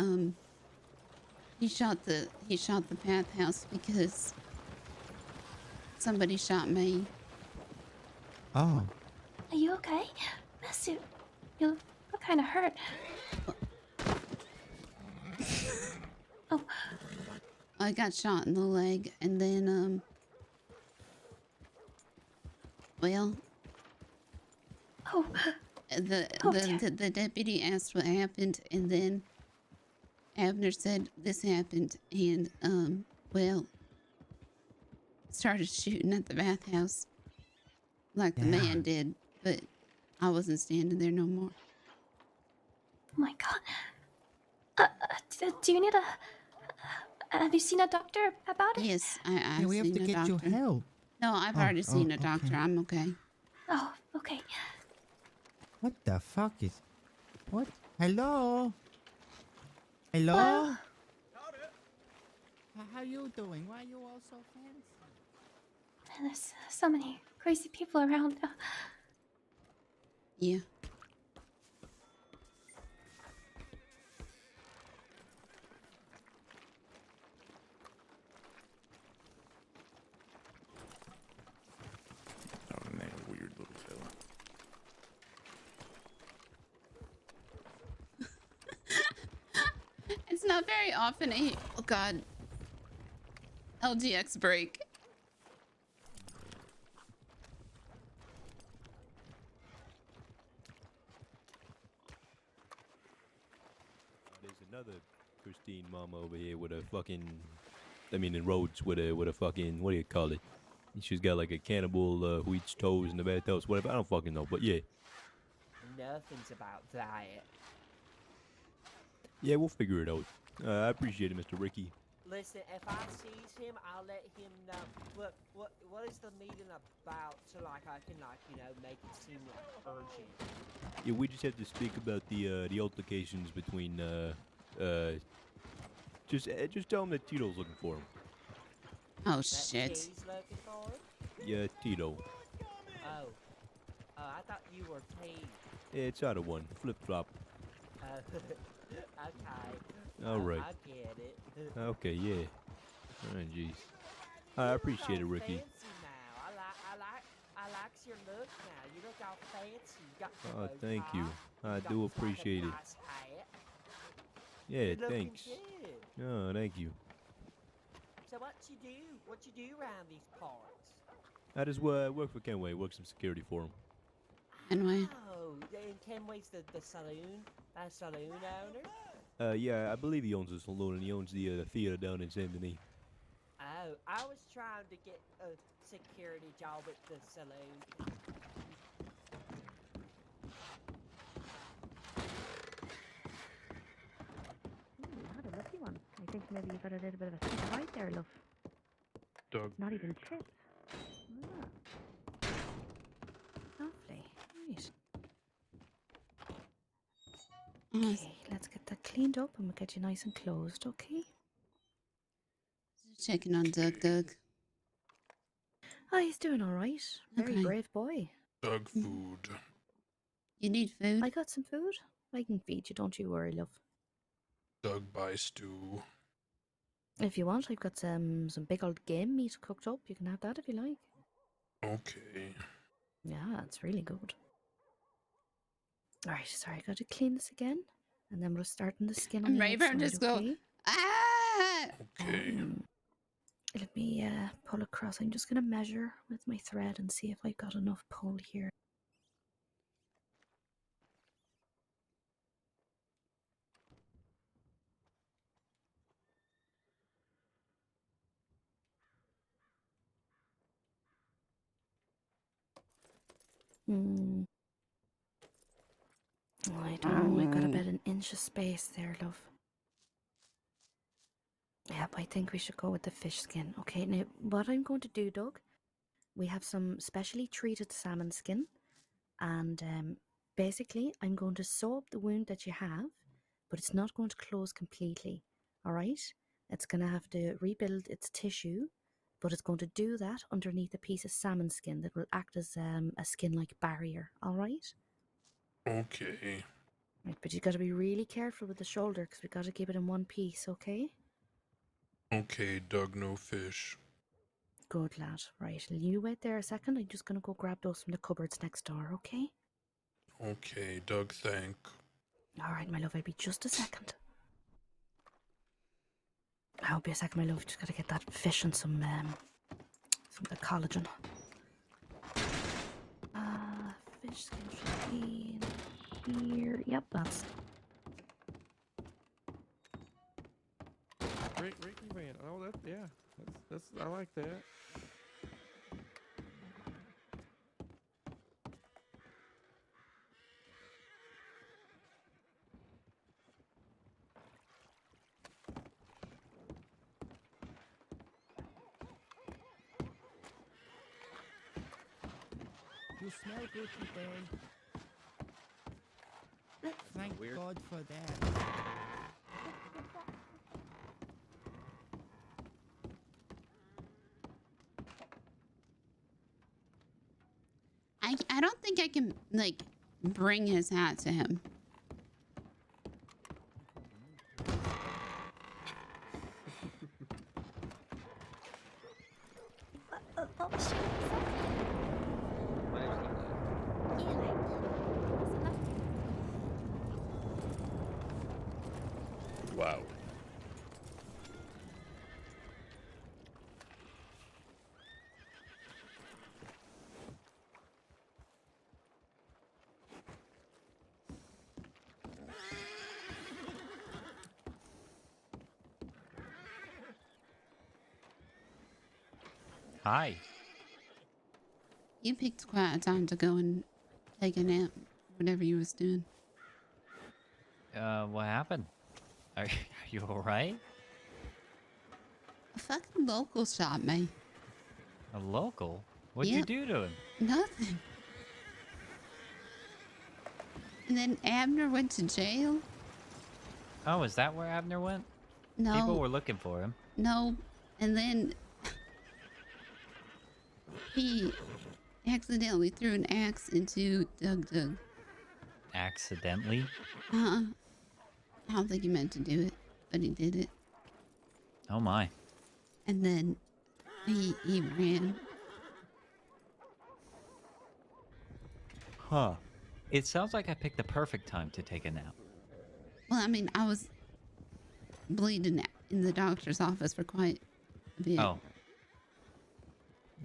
shot the bathhouse because somebody shot me. Oh. Are you okay? Miss you. You look kind of hurt. Oh. I got shot in the leg and then, well. Oh. The deputy asked what happened and then Abner said this happened and, well, started shooting at the bathhouse like the man did, but I wasn't standing there no more. Oh my God. Do you need have you seen a doctor about it? Yes, I've we have seen to a get doctor. you help. No, I've already seen a doctor. okay. I'm okay. Oh, okay. What the fuck is... What? Hello? Hello? Well, How you doing? Why are you all so fancy? there's so many crazy people around. Yeah. Oh, man, weird little fella. It's not very often oh god. LGX break. another Christine mama over here with a fucking, I mean, in Rhodes with a fucking, what do you call it? She's got like a cannibal wheat toes and the bad toes, whatever. I don't fucking know, but yeah. Nothing's about that. Yeah, we'll figure it out. I appreciate it, Mr. Ricky. Listen, if I sees him, I'll let him know. Look, what is the meeting about? So like I can make it seem like urgent. Yeah, we just have to speak about the altercations between just tell him that Tito's looking for him. Oh That shit. Jay's looking for him? Yeah, Tito. Oh, I thought you were T. Yeah, it's out of one. Flip flop. Okay. All right. I get it. Okay, yeah. Oh, jeez. I appreciate it, Ricky. Fancy now. I like your look now. You look all fancy. You got your Oh, bow thank tie. you. I got do yourself a appreciate it. nice hat. Yeah, You're looking thanks. good. Oh, thank you. So what you do? What you do around these parts? I just work for Kenway. Work some security for him. Anyway. Oh, and Kenway's the saloon? That saloon owner? Yeah, I believe he owns a saloon and he owns the theater down in Saint Denis. Oh, I was trying to get a security job at the saloon. Ooh, you had a lucky one. I think maybe you got a little bit of a sweet bite there, love. Doug. Not even chips. Ah. Lovely. Right. Okay, let's get that cleaned up and we'll get you nice and closed, okay? Just checking on Doug. Oh, he's doing all right. Very Okay. brave boy. Doug food. You need food? I got some food. I can feed you, don't you worry, love. Doug buy stew. If you want, I've got some big old game meat cooked up. You can have that if you like. Okay. Yeah, it's really good. Alright, sorry, I got to clean this again. And then we'll start on the skin on I'm the right from outside, just go. okay? Ah! Okay. Let me pull across. I'm just going to measure with my thread and see if I've got enough pull here. I don't know, I've got about an inch of space there, love. Yep, I think we should go with the fish skin. Okay, now what I'm going to do, Doug, we have some specially treated salmon skin, and basically I'm going to sew up the wound that you have, but it's not going to close completely, alright? It's going to have to rebuild its tissue, but it's going to do that underneath a piece of salmon skin that will act as a skin-like barrier, alright? Okay. Right, but you've got to be really careful with the shoulder because we've got to keep it in one piece, okay? Okay, Doug, no fish. Good lad. Right, you wait there a second. I'm just going to go grab those from the cupboards next door, okay? Okay, Doug, thank. Alright, my love, I'll be just a second. I'll be a second, my love. Just got to get that fish and some of the collagen. Fish skin should be in here. Yep, that's... Ricky man. Oh, that's I like that. You smell good today. Thank God for that. I don't think I can, like, bring his hat to him. Wow. Hi. You picked quite a time to go and take a nap, whatever you was doing. What happened? Are you alright? A fucking local shot me. A local? What'd you do to him? Nothing. And then Abner went to jail? Oh, is that where Abner went? No. People were looking for him. No. And then he accidentally threw an axe into Doug. Accidentally? I don't think he meant to do it, but he did it. Oh my. And then he ran. Huh. It sounds like I picked the perfect time to take a nap. Well, I mean, I was bleeding in the doctor's office for quite a bit. Oh.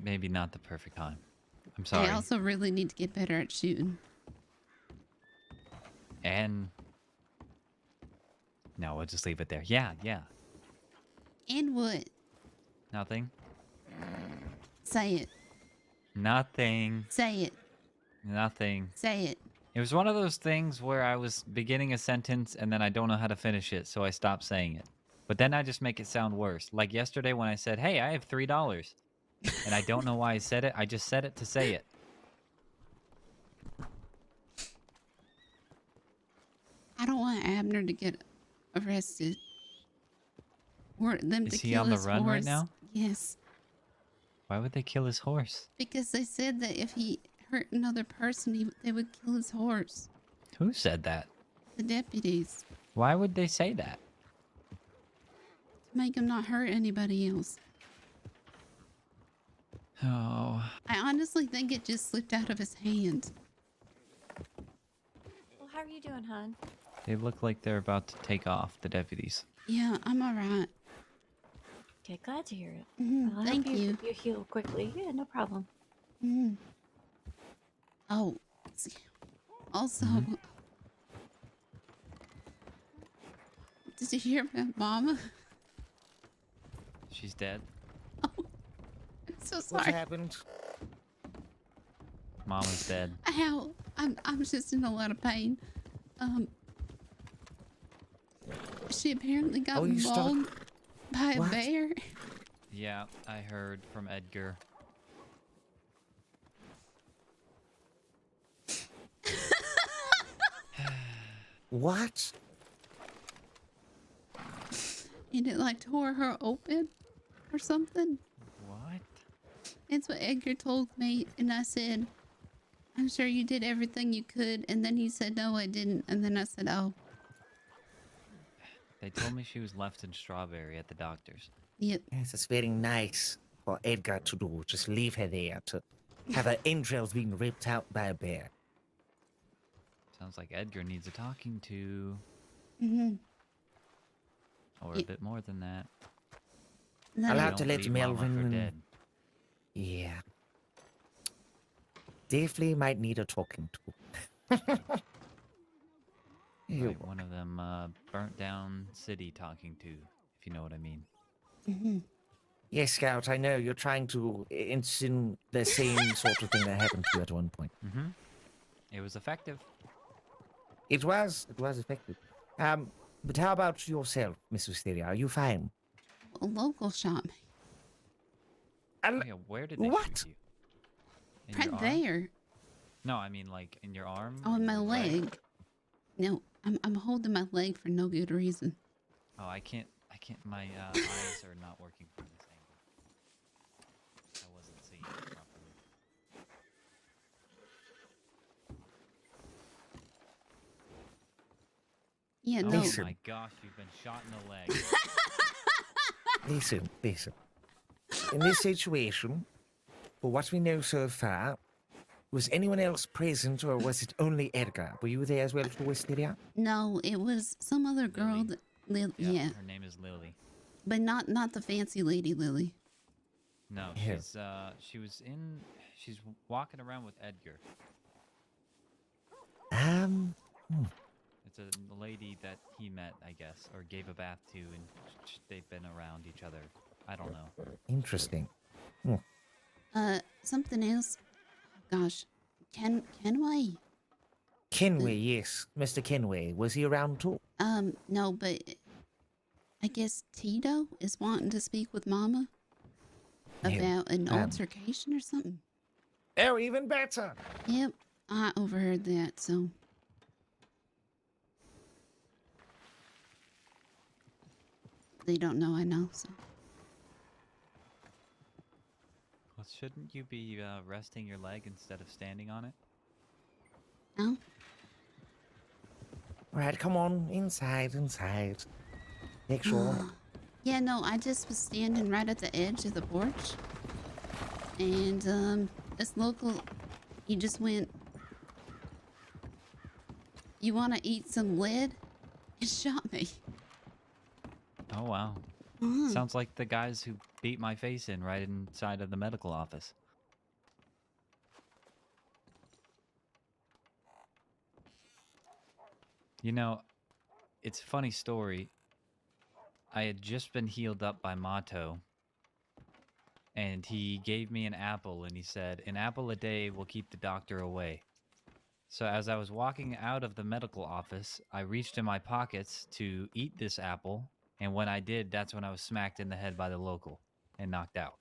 Maybe not the perfect time. I'm sorry. I also really need to get better at shooting. And... No, we'll just leave it there. Yeah. And what? Nothing. Say it. Nothing. Say it. Nothing. Say it. It was one of those things where I was beginning a sentence and then I don't know how to finish it, so I stopped saying it. But then I just make it sound worse. Like yesterday when I said, hey, I have $3. And I don't know why I said it. I just said it to say it. I don't want Abner to get arrested. Or them to Is he kill on the his run right horse. now? Yes. Why would they kill his horse? Because they said that if he hurt another person, they would kill his horse. Who said that? The deputies. Why would they say that? To make him not hurt anybody else. Oh. I honestly think it just slipped out of his hand. Well, how are you doing, hon? They look like they're about to take off, the deputies. Yeah, I'm alright. Okay, glad to hear it. Mm-hmm. I'll Thank help you. You heal quickly. Yeah, no problem. Mm-hmm. Oh, also, did you hear about Mama? She's dead. I'm so sorry. What happened? Mama's dead. Ow! I'm just in a lot of pain. She apparently got mauled by a bear. Yeah, I heard from Edgar. What? And it like tore her open or something. What? That's what Edgar told me, and I said, I'm sure you did everything you could. And then he said, no, I didn't. And then I said, oh. They told me she was left in Strawberry at the doctor's. Yep. Yes, it's very nice for Edgar to do. Just leave her there to have her entrails being ripped out by a bear. Sounds like Edgar needs a talking to. Mm-hmm. Or a bit more than that. I'll have to Don't let leave Mama for Melvin... dead. Yeah. Definitely might need a talking to. Like one of them burnt down city talking to, if you know what I mean. Mm-hmm. Yes, Scout, I know. You're trying to insinuate the same sort of thing that happened to you at one point. Mm-hmm. It was effective. It was effective. But how about yourself, Miss Wisteria? Are you fine? A local shot me. Oh, yeah, where did they What? shoot you? In Right your arm? there. No, I mean like in your arm? Oh, in my Your leg. No, I'm holding my leg for no good reason. Oh, I can't, my eyes are not working from this angle. I wasn't seeing it properly. Yeah, oh no. my gosh, you've been shot in the leg. Listen. In this situation, for what we know so far, was anyone else present or was it only Edgar? Were you there as well for Wisteria? No, it was some other girl that yeah. Her name is Lily. But not the fancy lady Lily. No, she's walking around with Edgar. It's a lady that he met, I guess, or gave a bath to, and they've been around each other. I don't know. Interesting. Something else. Oh, gosh. Kenway? Kenway, yes. Mr. Kenway. Was he around too? No, but I guess Tito is wanting to speak with Mama about an altercation or something. Oh, even better. Yep, I overheard that, so. They don't know I know, so. Well, shouldn't you be resting your leg instead of standing on it? No? Alright, come on. Inside. Make sure. Yeah, no, I just was standing right at the edge of the porch. And, this local, he just went, "You want to eat some lead?" He shot me. Oh, wow. Sounds like the guys who beat my face in right inside of the medical office. You know, it's a funny story. I had just been healed up by Mato, and he gave me an apple, and he said, "An apple a day will keep the doctor away." So as I was walking out of the medical office, I reached in my pockets to eat this apple, and when I did, that's when I was smacked in the head by the local and knocked out.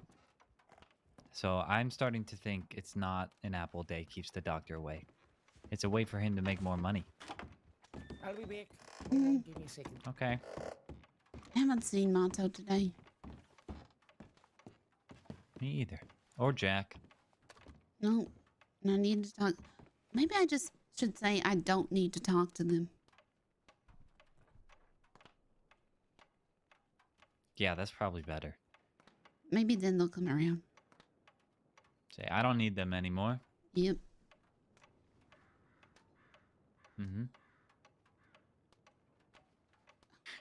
So I'm starting to think it's not an apple a day keeps the doctor away. It's a way for him to make more money. I'll be back. Give me a second. Okay. I haven't seen Mato today. Me either. Or Jack. No, and I need to talk. Maybe I just should say I don't need to talk to them. Yeah, that's probably better. Maybe then they'll come around. Say, I don't need them anymore. Yep. Mm-hmm.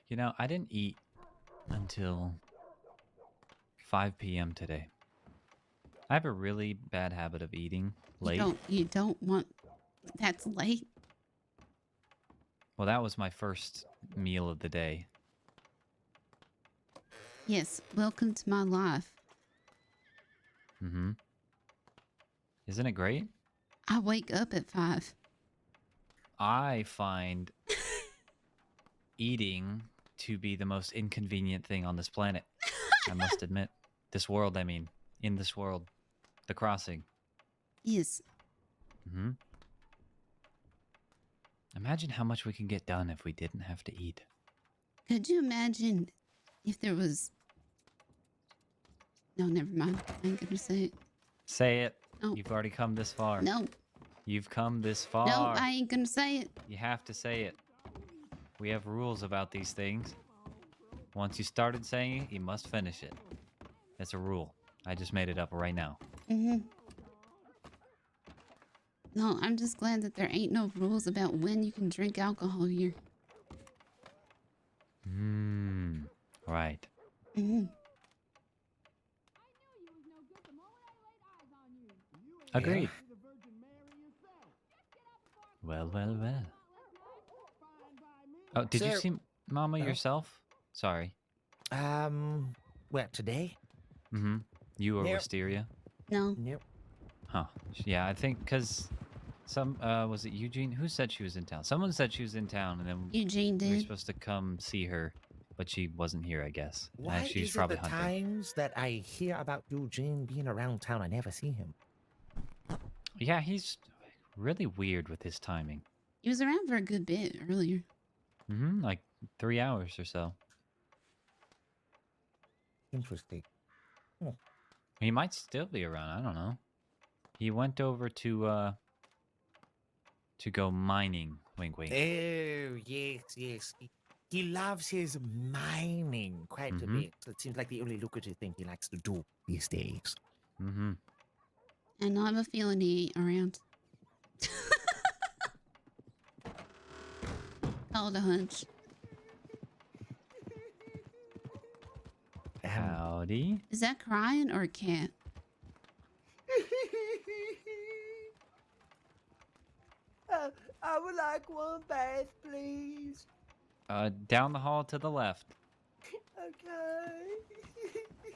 You know, I didn't eat until 5 p.m. today. I have a really bad habit of eating late. You don't want... That's late? Well, that was my first meal of the day. Yes, welcome to my life. Mm-hmm. Isn't it great? I wake up at 5. I find eating to be the most inconvenient thing on this planet. I must admit. This world, I mean. In this world. The crossing. Yes. Mm-hmm. Imagine how much we can get done if we didn't have to eat. Could you imagine if there was... No, never mind. I ain't gonna say it. Say it. No. You've already come this far. No. You've come this far. No, I ain't gonna say it. You have to say it. We have rules about these things. Once you started saying it, you must finish it. It's a rule. I just made it up right now. Mm-hmm. No, I'm just glad that there ain't no rules about when you can drink alcohol here. Right. Mm-hmm. Agreed. Well, well, well. Oh, did you see Mama yourself? Sorry. What, today? Mm-hmm. You or Nope. Wisteria? No. Nope. Huh. Yeah, I think because was it Eugene? Who said she was in town? Someone said she was in town, and then Eugene we were did. supposed to come see her, but she wasn't here, I guess. Why She's is it probably the hunting. times that I hear about Eugene being around town, I never see him? Yeah, he's really weird with his timing. He was around for a good bit earlier. Mm-hmm. Like 3 hours or so. Interesting. He might still be around. I don't know. He went over to go mining. Wink, wink. Oh, yes. He loves his mining quite a bit. It seems like the only lucrative thing he likes to do these days. Mm-hmm. And I have a feeling he ain't around. Called a hunch. Howdy. Is that crying or a cat? I would like one bath, please. Down the hall to the left. Okay.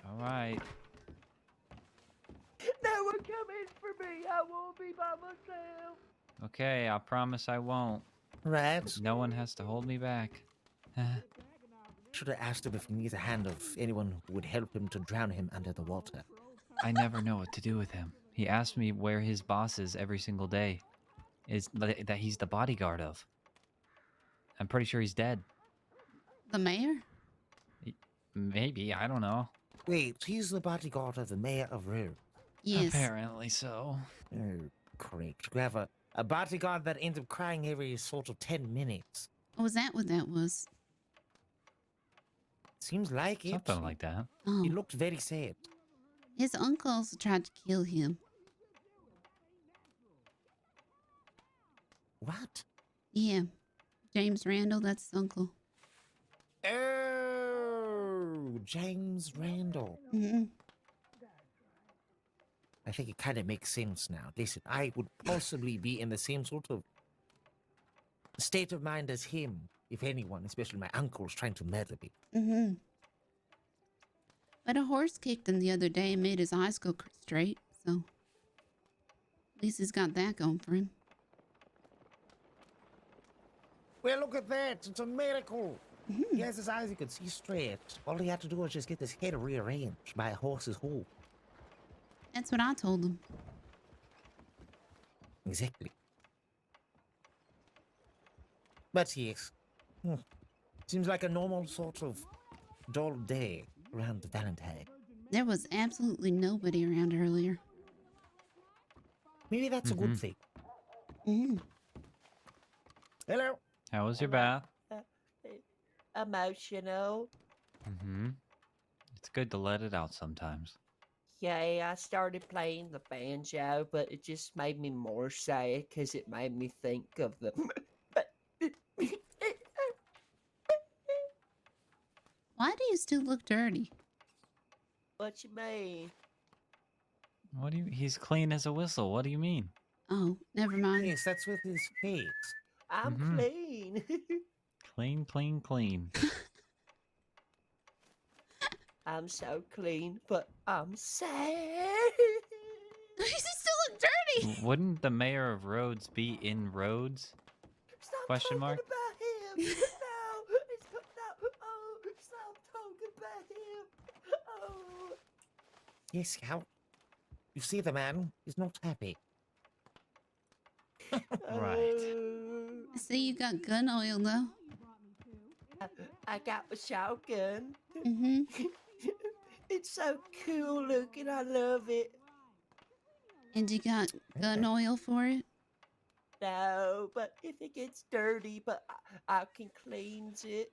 All right. No one come in for me. I won't be by myself. Okay, I promise I won't. Right. No one has to hold me back. Should have asked him if he needs a hand of anyone who would help him to drown him under the water. I never know what to do with him. He asks me where his boss is every single day. That he's the bodyguard of. I'm pretty sure he's dead. The mayor? Maybe, I don't know. Wait, he's the bodyguard of the mayor of Rome. Yes. Apparently so. Oh, correct. We have a bodyguard that ends up crying every sort of 10 minutes. Oh, was that what that was? Seems like it. Something like that. Oh. He looked very sad. His uncles tried to kill him. What? Yeah. James Randall, that's his uncle. Oh, James Randall. Mm-hmm. I think it kind of makes sense now. Listen, I would possibly be in the same sort of state of mind as him, if anyone, especially my uncle's trying to murder me. Mm-hmm. But a horse kicked him the other day and made his eyes go straight, so at least he's got that going for him. Well, look at that. It's a miracle. He has his eyes, he could see straight. All he had to do was just get his head rearranged by a horse's hoof. That's what I told him. Exactly. But yes. Seems like a normal sort of dull day around the Valentine. There was absolutely nobody around earlier. Maybe that's a good thing. Hello. How was your bath? Emotional. It's good to let it out sometimes. Yeah, I started playing the banjo, but it just made me more sad because it made me think of the... Why do you still look dirty? What you mean? What do you? He's clean as a whistle. What do you mean? Oh, never mind. Yes, that's with his face. I'm clean. Clean, clean, clean. I'm so clean, but I'm sad. He still look dirty. Wouldn't the mayor of Rhodes be in Rhodes? Stop Question mark. talking about him. No, oh, stop talking about him. Oh. Yes, Scout. You see the man? He's not happy. Right. I see you got gun oil though. I got a shotgun. Mm-hmm. It's so cool looking. I love it. And you got gun oil for it? No, but if it gets dirty, but I can cleanse it.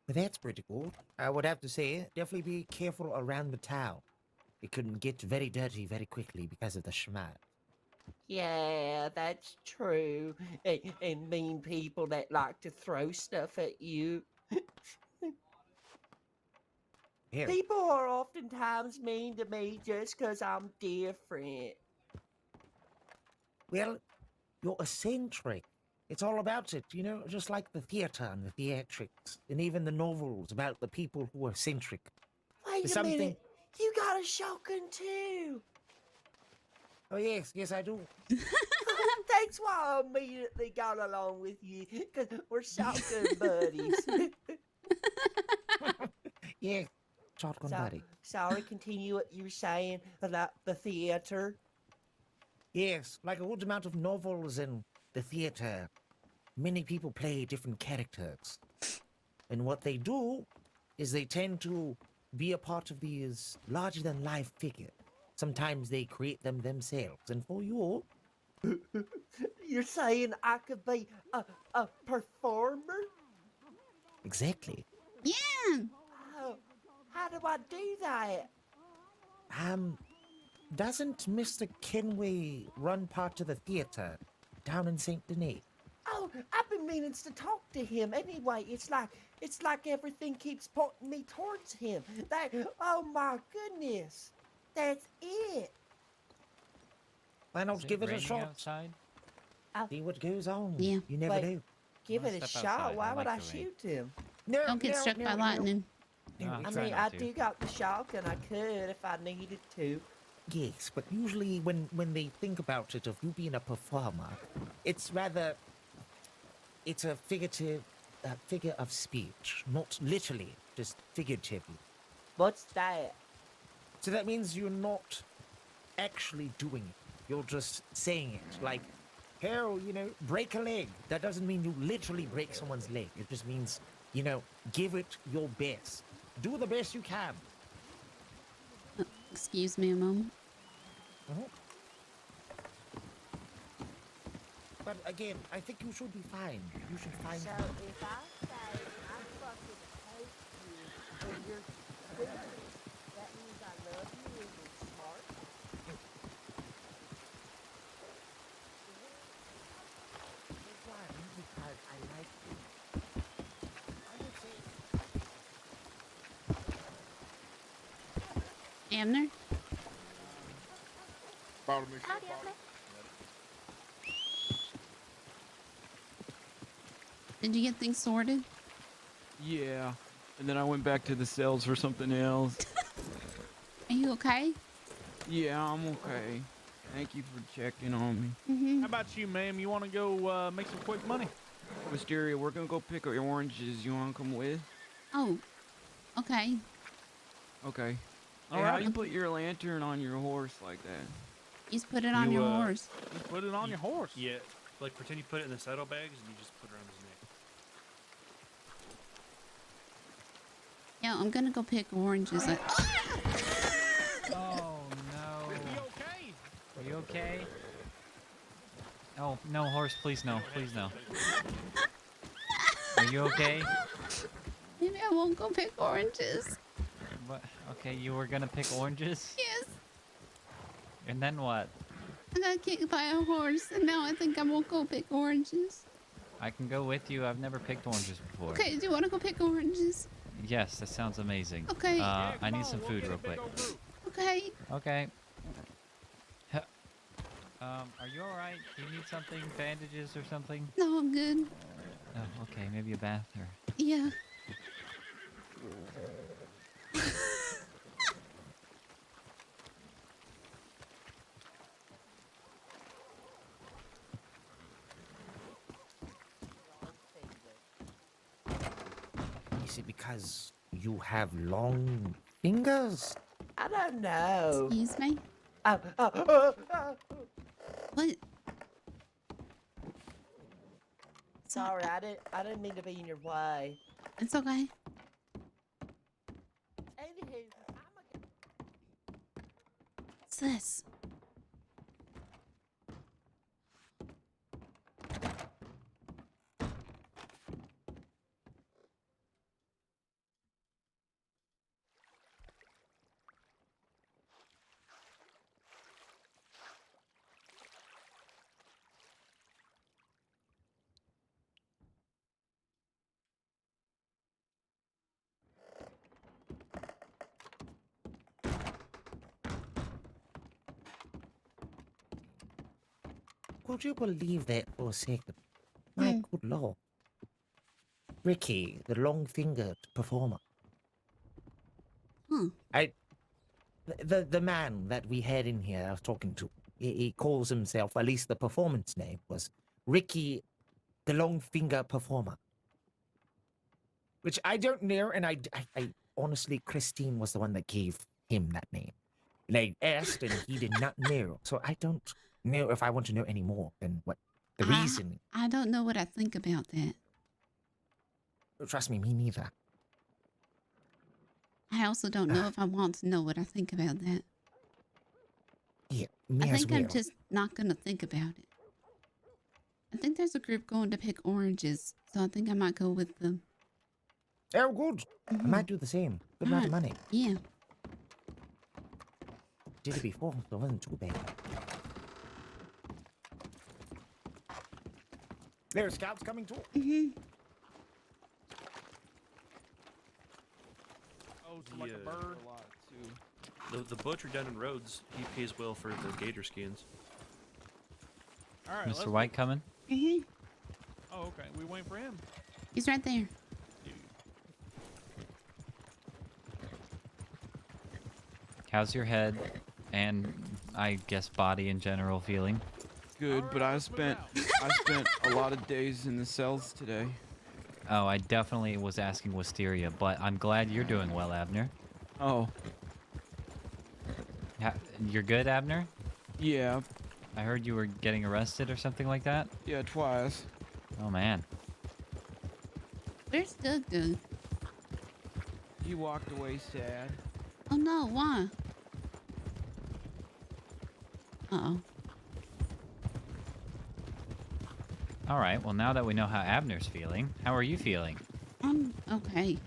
That's pretty cool. I would have to say, definitely be careful around the town. It can get very dirty very quickly because of the schmat. Yeah, that's true. And mean people that like to throw stuff at you. Here. People are oftentimes mean to me just because I'm different. Well, you're eccentric. It's all about it, you know, just like the theater and the theatrics, and even the novels about the people who are eccentric. Wait a minute, you got a shotgun too. Oh, yes, yes, I do. That's why I immediately got along with you, because we're shotgun buddies. Yeah, shotgun buddy. Sorry, continue what you were saying about the theater. Yes, like a good amount of novels and the theater, many people play different characters. And what they do is they tend to be a part of these larger-than-life figures. Sometimes they create them themselves. And for you... You're saying I could be a performer? Exactly. Yeah! How do I do that? Doesn't Mr. Kenway run part of the theater down in St. Denis? Oh, I've been meaning to talk to him. Anyway, it's like everything keeps pointing me towards him. Oh my goodness, that's it. Why not give it a shot? Outside? See what goes on. Yeah. You never do. Give it a step shot. outside. Why I would like I the rain. shoot him? No, Don't get struck by lightning. I mean, I do got the shotgun. I could if I needed to. Yes, but usually when they think about it of you being a performer, it's rather, it's a figure of speech, not literally, just figuratively. What's that? So that means you're not actually doing it. You're just saying it. Like, hell, break a leg. That doesn't mean you literally break someone's leg. It just means, give it your best. Do the best you can. Excuse me a moment. But again, I think you should be fine. You should find So her. if I say I fucking hate you and you're stupid, that means I love you and you're smart? Why? Because I like you. I would say Amner? Howdy, Abner. Did you get things sorted? Yeah. And then I went back to the cells for something else. Are you okay? Yeah, I'm okay. Thank you for checking on me. Mm-hmm. How about you, ma'am? You want to go make some quick money? Wisteria, we're gonna go pick our oranges. You wanna come with? Oh, okay. Okay. All Hey, how right. you put your lantern on your horse like that? You just put it on your horse. You put it on your horse. Yeah, like pretend you put it in the saddlebags and you just put it around his neck. Yeah, I'm gonna go pick oranges. Oh no. Are you okay? Are you okay? Oh no, horse! Please no! Please no! Are you okay? Maybe I won't go pick oranges. What? Okay, you were gonna pick oranges, Yes. and then what? I got kicked by a horse, and now I think I won't go pick oranges. I can go with you. I've never picked oranges before. Okay, do you want to go pick oranges? Yes, that sounds amazing. Okay. I need some food real quick. Okay. Okay. Are you alright? Do you need something? Bandages or something? No, I'm good. Oh, okay. Maybe a bath or... Yeah. Is it because you have long fingers? I don't know. Excuse me? What? Sorry, I didn't mean to be in your way. It's okay. Anywho, What's this? Could you believe that for a second? My good lord. Ricky, the long-fingered performer. The man that we had in here I was talking to, he calls himself, at least the performance name was Ricky, the long-finger performer. Which I don't know, and I honestly, Christine was the one that gave him that name. And I asked, and he did not know. So I don't know if I want to know any more than what the reason. I don't know what I think about that. Trust me neither. I also don't know if I want to know what I think about that. Yeah, me I as think well. I'm just not going to think about it. I think there's a group going to pick oranges, so I think I might go with them. Oh, good. I might do the same. Good amount of money. Yeah. Did it before, so it wasn't too bad. There are scouts coming too. Oh, so like a bird. The butcher down in Rhodes, he pays well for the gator skins. All right, Mr. White coming? Oh, okay. We waiting for him. He's right there. How's your head and I guess body in general feeling? Good, but I spent a lot of days in the cells today. Oh, I definitely was asking Wisteria, but I'm glad you're doing well, Abner. Oh. You're good, Abner? Yeah. I heard you were getting arrested or something like that? Yeah, twice. Oh, man. Where's Doug? He walked away sad. Oh no, why? Uh-oh. All right, well, now that we know how Abner's feeling, how are you feeling? I'm okay.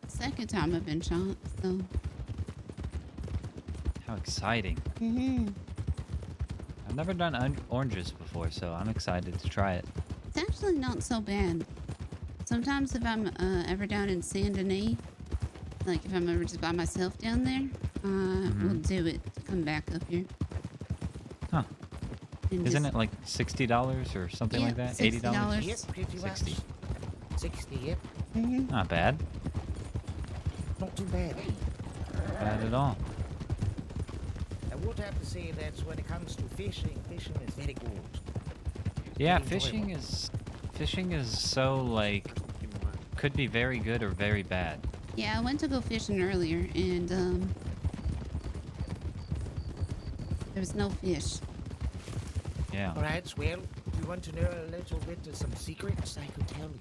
Second time I've been shot, so. How exciting. Mm-hmm. I've never done oranges before, so I'm excited to try it. It's actually not so bad. Sometimes if I'm ever down in Saint Denis, like if I'm ever just by myself down there, we'll do it to come back up here. Huh. And Isn't just- it like $60 or something like that? $80? Yep, pretty much. 60. 60, yep. Not bad. Not too bad. Not bad at all. I would have to say that when it comes to fishing, fishing is very good. Yeah, Very enjoyable. fishing is so like could be very good or very bad. Yeah, I went to go fishing earlier, and there was no fish. Yeah. All right, well, if you want to know a little bit of some secrets, I could tell you.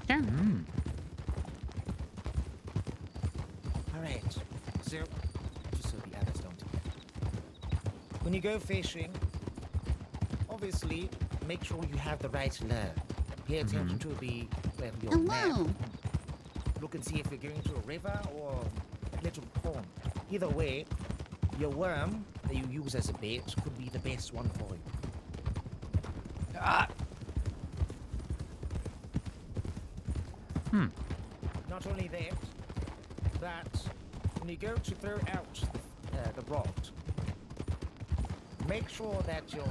Sure. All right, so, just so the others don't forget. When you go fishing, obviously, make sure you have the right lure. Pay attention to the, well, your Hello. map. Look and see if you're going to a river or a little pond. Either way, your worm that you use as a bait could be the best one for you. Not only that, but when you go to throw out the rod, make sure that you're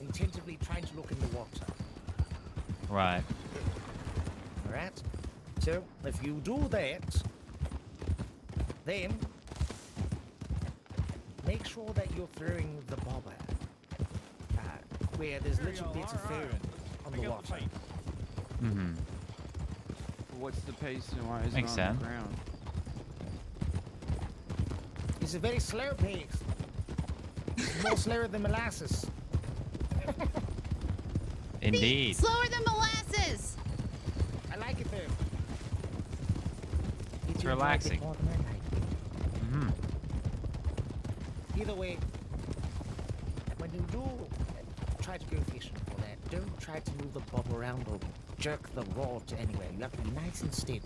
intentively trying to look in the water. Right. Alright? So, if you do that, then make sure that you're throwing the bobber where there's little bits of foam on the water. What's the pace and why is Makes it on sense. the ground? It's a very slow pace. It's more slower than molasses. Indeed. Slower than molasses. I like it though. It's relaxing. Either way, when you do try to go fishing for that, don't try to move the bob around or jerk the rod anywhere. You have to be nice and steady.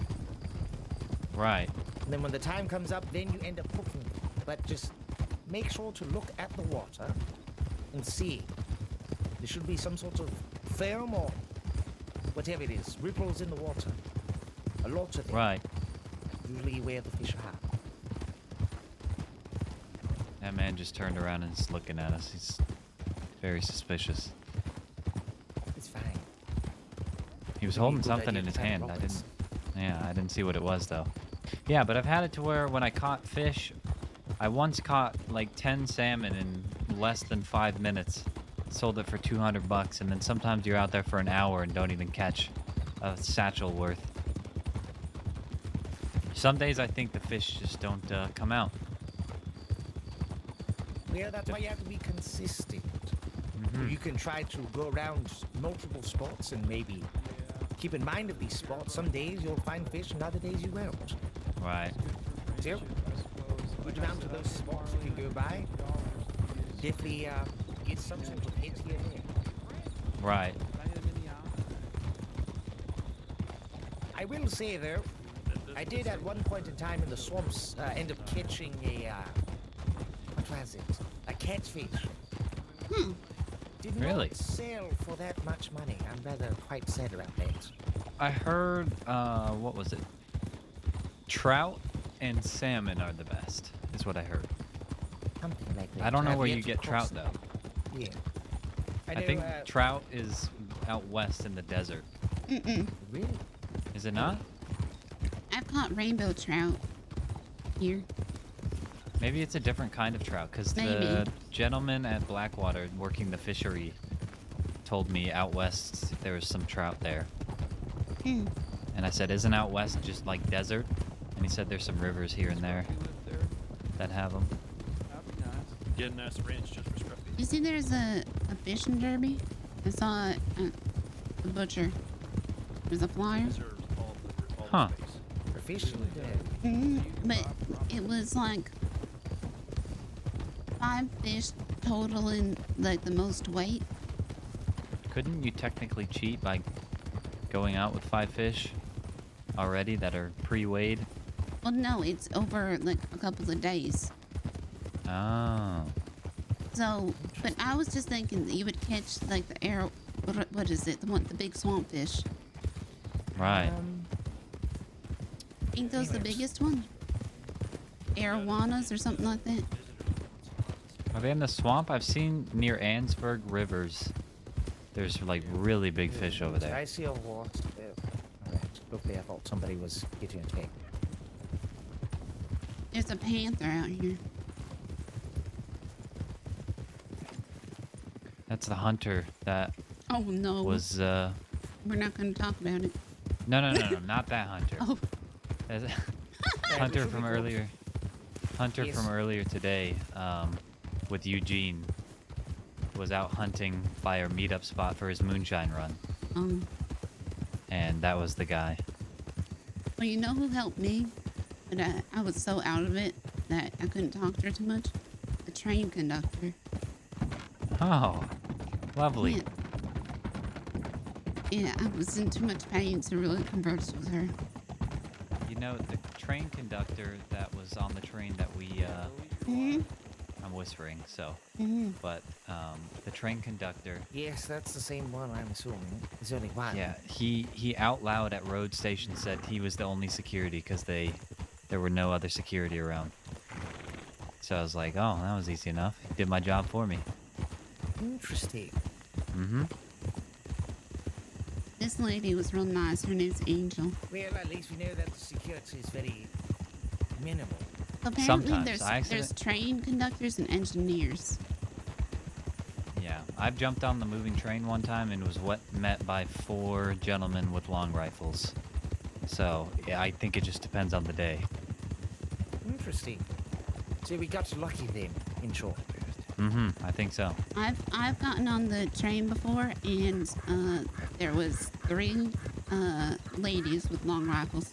Right. And then when the time comes up, then you end up hooking. But just make sure to look at the water and see. There should be some sort of foam or whatever it is, ripples in the water. A lot of them. Right. Usually where the fish are. That man just turned around and is looking at us. He's very suspicious. It's fine. He was It'd be a holding good something idea in to his try hand. rockets. I didn't see what it was though. Yeah, but I've had it to where when I caught fish, I once caught like 10 salmon in less than 5 minutes. Sold it for $200, and then sometimes you're out there for an hour and don't even catch a satchel worth. Some days I think the fish just don't come out. Yeah, that's why you have to be consistent. You can try to go around multiple spots and maybe keep in mind of these spots. Some days you'll find fish and other days you won't. Right. So, good amount of those spots you can go by. Definitely get some sort of hit here and there. Right. I will say though, I did at one point in time in the swamps end up catching a, what was it? A catfish. Did Really? not sell for that much money. I'm rather quite sad about that. I heard, what was it? Trout and salmon are the best, is what I heard. Something like that. I don't know I've where yet you to get cross trout though. Yeah. I know, think trout is out west in the desert. Really? Is it not? I've caught rainbow trout here. Maybe it's a different kind of trout, because the Maybe. gentleman at Blackwater working the fishery told me out west there was some trout there. Hmm. And I said, isn't out west just like desert? And he said there's some rivers here and there that have them. Get an ass ranch just for Scruffy. You see there's a fishing derby? I saw it at the butcher. There's a flyer. Huh. For fishing, But it was like 5 fish total in like the most weight. Couldn't you technically cheat by going out with 5 fish already that are pre-weighed? Well, no, it's over like a couple of days. Oh. So, but I was just thinking that you would catch like the arrow. What is it? The big swamp fish. Right. Ain't those the biggest one? Arowanas or something like that. Are they in the swamp? I've seen near Ansburg rivers. There's like really big fish over Did there. I see a horse? Alright, luckily I thought somebody was getting attacked. There's a panther out here. That's the hunter that Oh no. was We're not going to talk about it. no, not that hunter. Oh. That's- Hunter from earlier. Hunter Yes. from earlier today, with Eugene, was out hunting by our meetup spot for his moonshine run. And that was the guy. Well, you know who helped me? But I was so out of it that I couldn't talk to her too much. The train conductor. Oh, lovely. Yeah, I was in too much pain to really converse with her. You know, the train conductor that was on the train that we, I'm whispering, so. But, the train conductor. Yes, that's the same one, I'm assuming. There's only one. Yeah, he out loud at road station said he was the only security because there were no other security around. So I was like, oh, that was easy enough. He did my job for me. Interesting. Mm-hmm. This lady was real nice. Her name's Angel. Well, at least we know that the security is very minimal. Apparently, Sometimes. there's train conductors and engineers. Yeah, I've jumped on the moving train one time and was met by 4 gentlemen with long rifles. So, yeah, I think it just depends on the day. Interesting. So we got lucky then, in short. Mm-hmm, I think so. I've gotten on the train before, and there was 3 ladies with long rifles.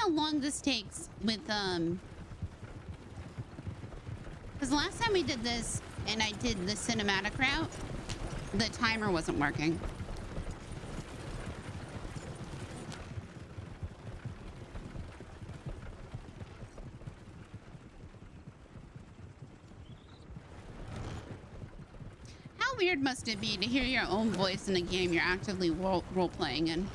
how long this takes with because last time we did this and I did the cinematic route, the timer wasn't working. How weird must it be to hear your own voice in a game you're actively role-playing in?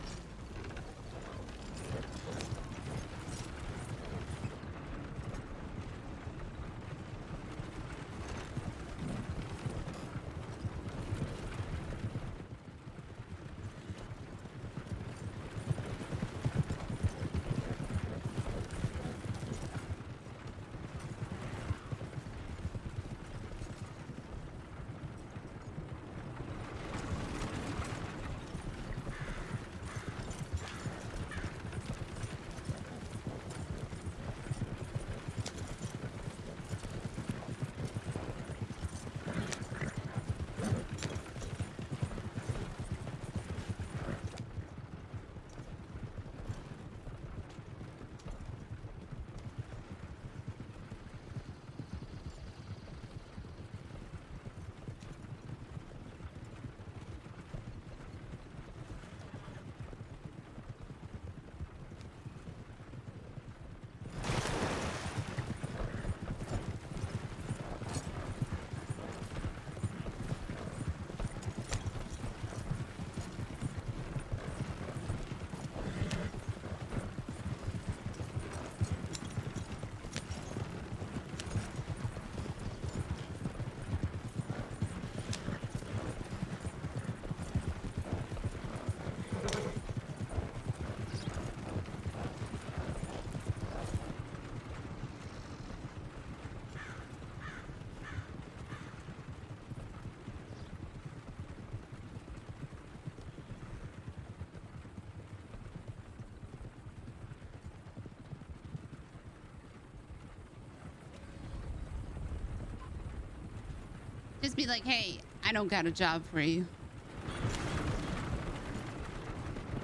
Just be like, hey, I don't got a job for you.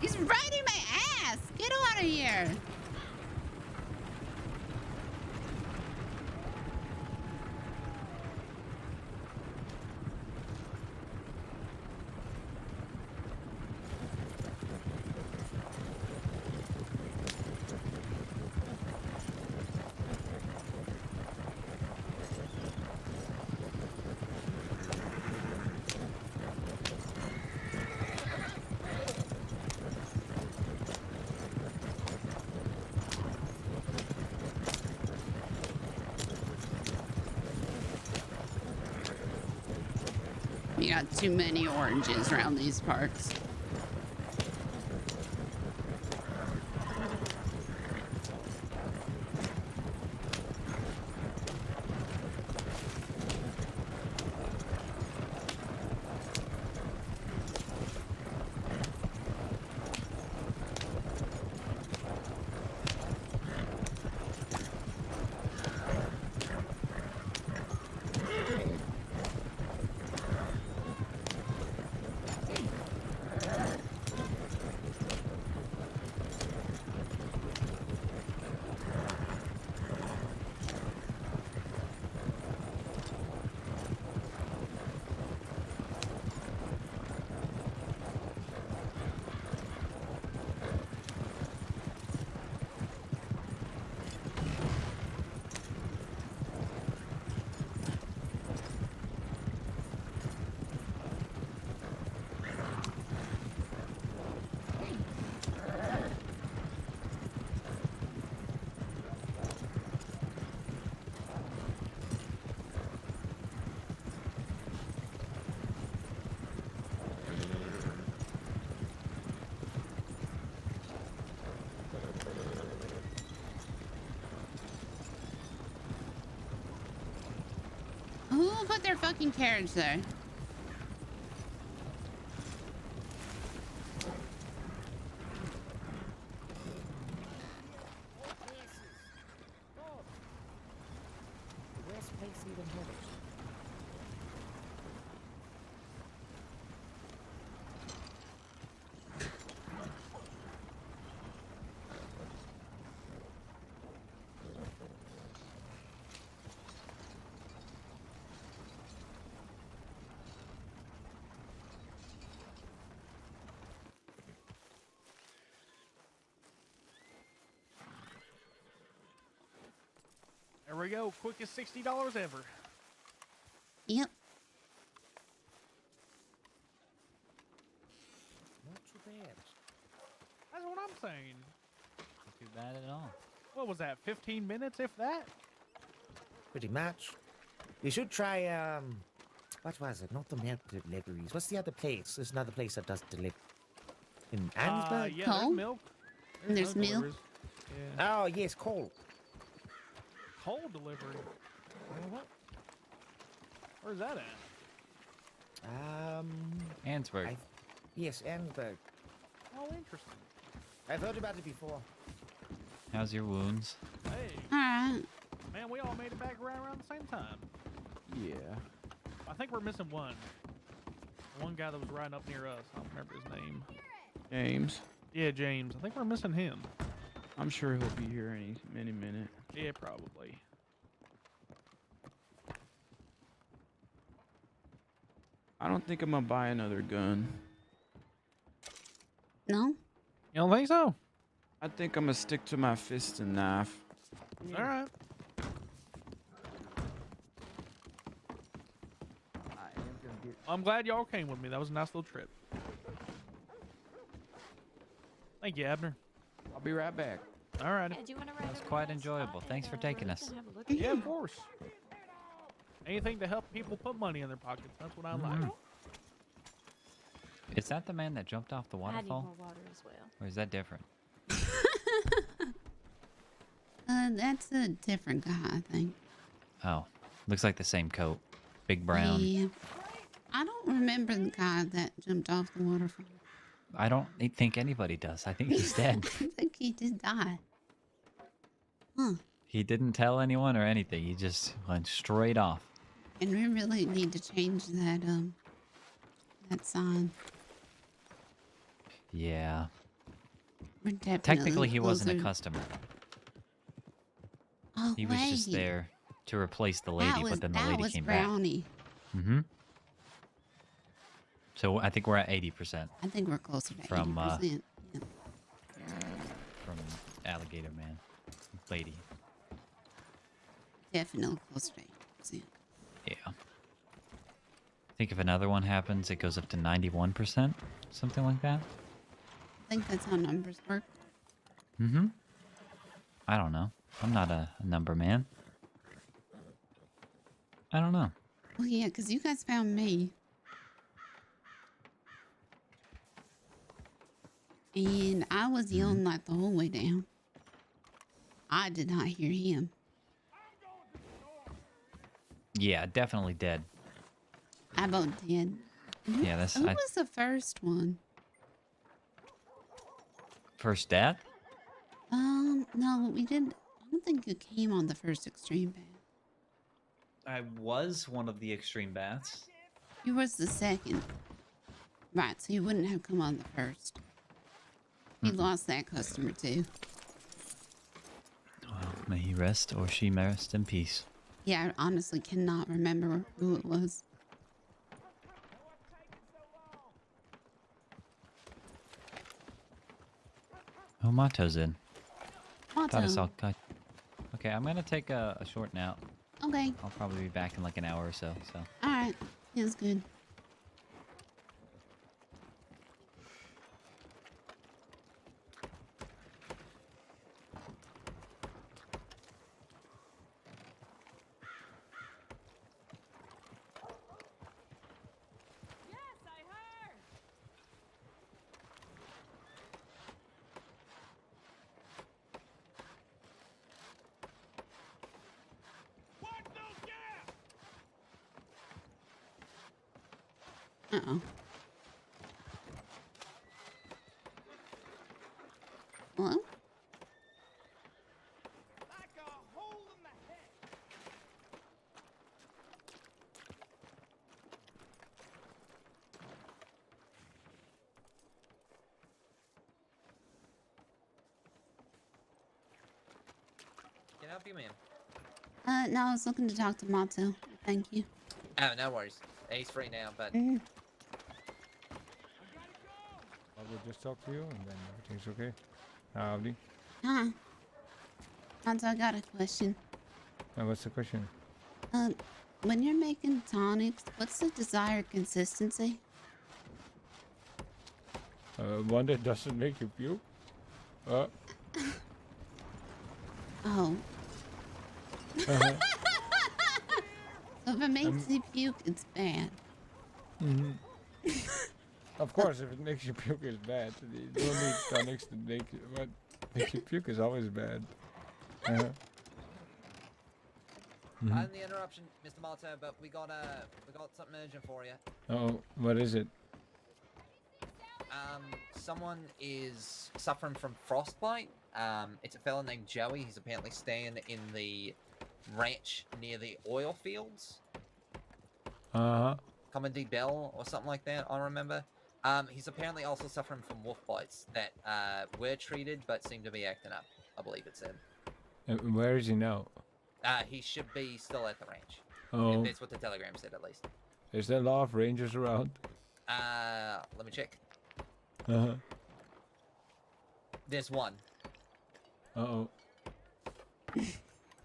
He's riding my ass. Get out of here. You got too many oranges around these parts. Who put their fucking carriage there? Where's Posy the Mother? we go. Quickest $60 ever. Yep. Not too bad. That's what I'm saying. Not too bad at all. What was that? 15 minutes, if that? Pretty much. You should try, what was it? Not the milk deliveries. What's the other place? There's another place that does deliver. In Ansburg? Yeah, there's milk. There's milk. deliveries. Yeah. Oh, yes, coal. Coal delivery. Where's that at? Ansburg. Yes, Ansburg. Oh, interesting. I've heard about it before. How's your wounds? Hey. Alright. Man, we all made it back around the same time. Yeah. I think we're missing one. One guy that was riding up near us. I don't remember his name. James. Yeah, James. I think we're missing him. I'm sure he'll be here any minute. Yeah, probably. I don't think I'm gonna buy another gun. No? You don't think so? I think I'm gonna stick to my fist and knife. All right. I'm glad y'all came with me. That was a nice little trip. Thank you, Abner. I'll be right back. All right. Yeah, do you want to ride That was over quite to enjoyable. Scott Thanks and, for taking Rhodes us. and have a look? Yeah, of course. Anything to help people put money in their pockets. That's what I like. Is that the man that jumped off the I need waterfall? more water as well. Or is that different? That's a different guy, I think. Oh, looks like the same coat. Big brown. Yeah. I don't remember the guy that jumped off the waterfall. I don't think anybody does. I think he's dead. I think he did die. Huh. He didn't tell anyone or anything. He just went straight off. And we really need to change that that sign. Yeah. We're definitely Technically, he wasn't a closer. customer. Oh, He was just wait. there to replace the lady, but then the lady came Brownie. back. Mm-hmm. So I think we're at 80%. I think we're closer to From, 80%. Yeah. From Alligator Man. Lady. Definitely closer to 80%. Yeah. I think if another one happens, it goes up to 91%. Something like that. I think that's how numbers work. Mm-hmm. I don't know. I'm not a number man. I don't know. Well, yeah, because you guys found me. And I was yelling like the whole way down. I did not hear him. Yeah, definitely dead. I about did. Yeah, that's Who was the first one? first death. No, we didn't. I don't think you came on the first extreme bath. I was one of the extreme baths. You was the second. Right, so you wouldn't have come on the first. You lost that customer too. Well, may he rest or she may rest in peace. Yeah, I honestly cannot remember who it was. Oh, Mato's in. Mato. Thought I saw cut. Okay, I'm gonna take a short nap. Okay. I'll probably be back in like an hour or so. So. Alright. Feels good. Uh-oh. Hello? Can I help you, ma'am? No, I was looking to talk to Mato. Thank you. Oh, no worries. He's free now, but I will just talk to you and then everything's okay. Howdy. Hi. Mato, I got a question. What's the question? When you're making tonics, what's the desired consistency? One that doesn't make you puke. Oh. Uh-huh. So if it makes you puke, it's bad. Mm-hmm. Of course, if it makes you puke, it's bad. You don't need tonics to make you. What makes you puke is always bad. Pardon the interruption, Mr. Marto, but we got something urgent for you. Oh, what is it? Someone is suffering from frostbite. It's a fella named Joey. He's apparently staying in the ranch near the oil fields. Commandee Bell or something like that, I remember. He's apparently also suffering from wolf bites that were treated but seem to be acting up, I believe it said. Where is he now? He should be still at the ranch. Oh. That's what the telegram said, at least. Is there a lot of rangers around? Let me check. Uh-huh. There's one. Uh-oh.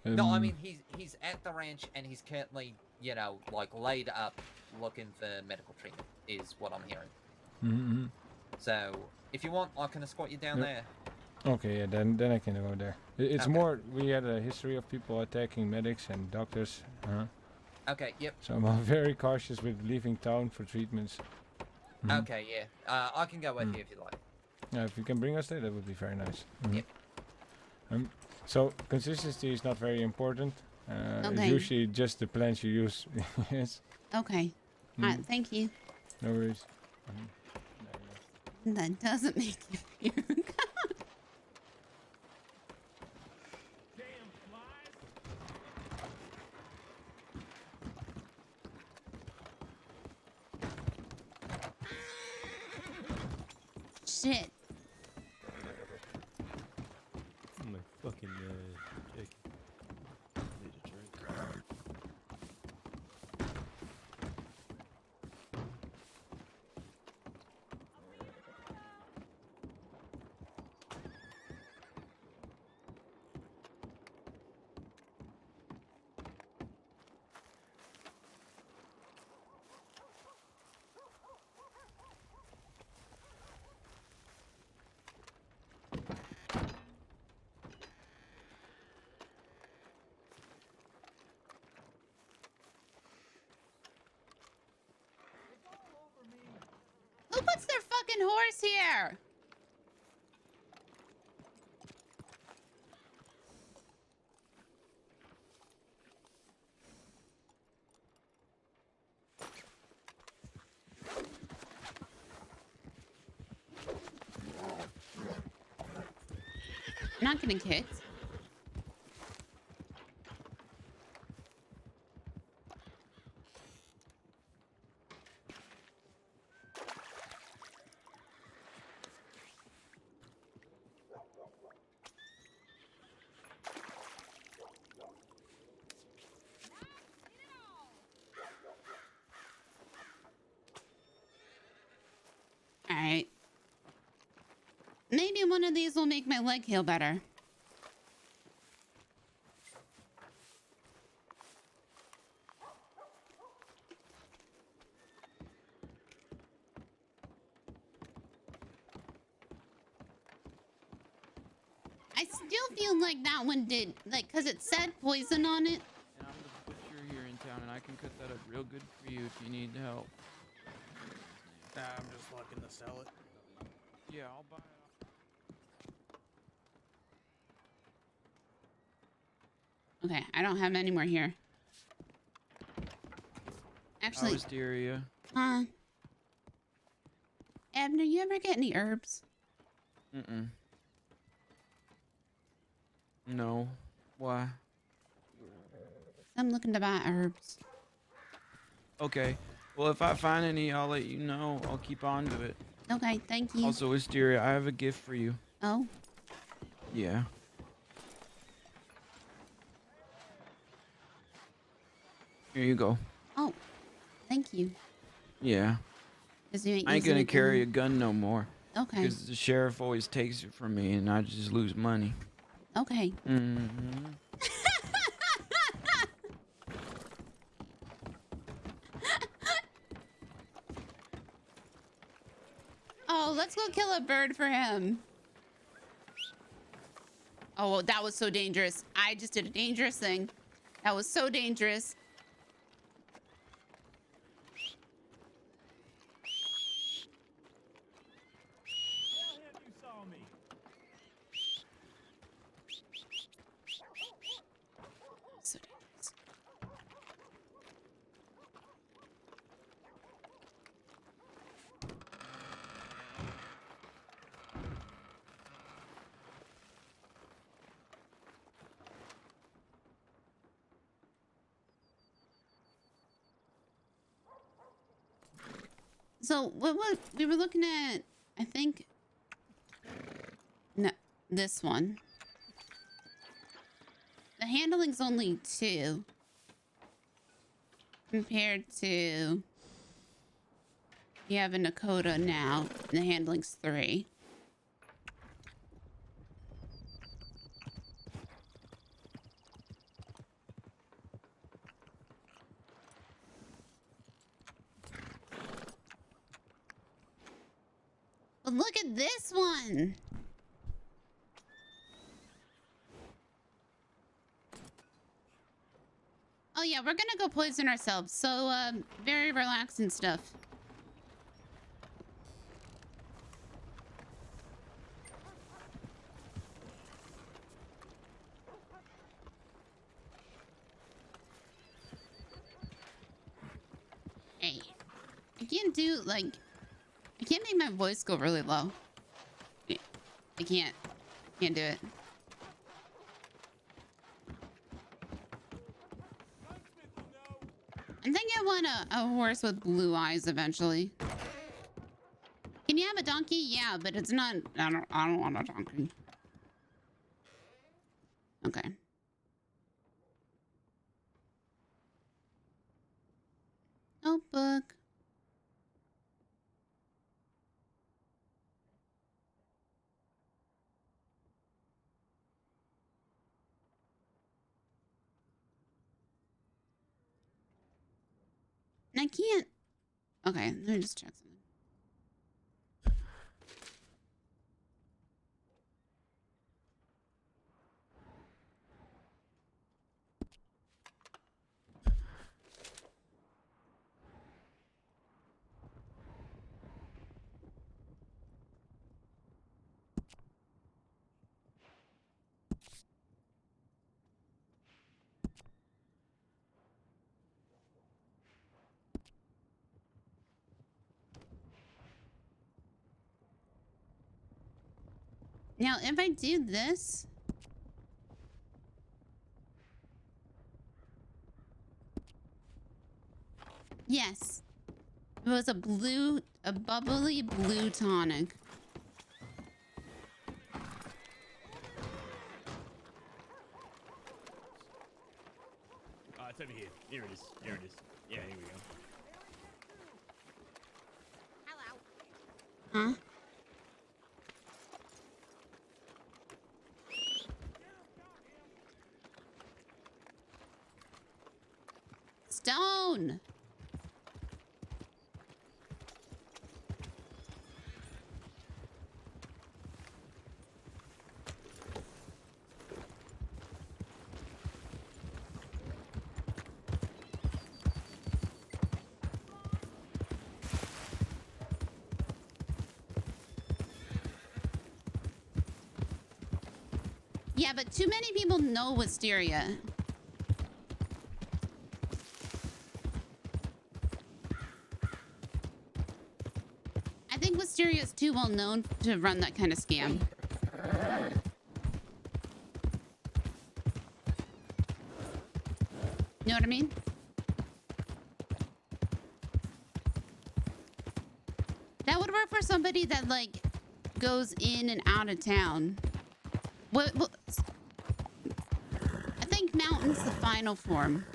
No, I mean, he's at the ranch and he's currently, you know, like laid up looking for medical treatment, is what I'm hearing. Mm-hmm. So, if you want, I can escort you down there. Okay, yeah, then I can go there. It's Okay. more, we had a history of people attacking medics and doctors. Okay, yep. So I'm very cautious with leaving town for treatments. Mhm. Okay, yeah. I can go with you if you like. Yeah, if you can bring us there, that would be very nice. Mhm. Yep. So consistency is not very important. Okay. Usually just the plants you use. Yes. Okay. Alright, thank you. No worries. That doesn't make you puke. Shit. My fucking Jake. Need a drink. Who puts their fucking horse here? I'm not getting kicked. Alright. Maybe one of these will make my leg heal better. I still feel like that one did, like, because it said poison on it. And I'm the butcher here in town, and I can cut that up real good for you if you need help. Nah, I'm just looking to sell it. Yeah, I'll buy it. Okay, I don't have any more here. Actually, Wisteria. huh? Abner, you ever get any herbs? Mm-mm. No. Why? I'm looking to buy herbs. Okay. Well, if I find any, I'll let you know. I'll keep on to it. Okay, thank you. Also, Wisteria, I have a gift for you. Oh? Yeah. Here you go. Oh, thank you. Yeah. 'Cause you ain't I ain't using gonna a carry a gun. gun no more. Okay. Because the sheriff always takes it from me, and I just lose money. Okay. Mm-hmm. let's go kill a bird for him. Oh, that was so dangerous. I just did a dangerous thing. That was so dangerous. So dangerous. So what we were looking at, I think, no, this one. The handling's only 2 compared to you have a Nakota now, and the handling's 3. But look at this one. Oh yeah, we're gonna go poison ourselves. So very relaxing stuff. Hey, I can't do like, I can't make my voice go really low. I can't do it. I think I want a horse with blue eyes eventually. Can you have a donkey? Yeah, but it's not. I don't want a donkey. Okay. Notebook. I can't. Okay, let me just check something. Now, if I do this, yes, it was a bubbly blue tonic. It's over here. Here it is. Here it is. Yeah, here we go. Huh? Stone. Yeah, but too many people know Wisteria. I think Wisteria is too well known to run that kind of scam. You know what I mean? That would work for somebody that like goes in and out of town. What I think Mountain's the final form.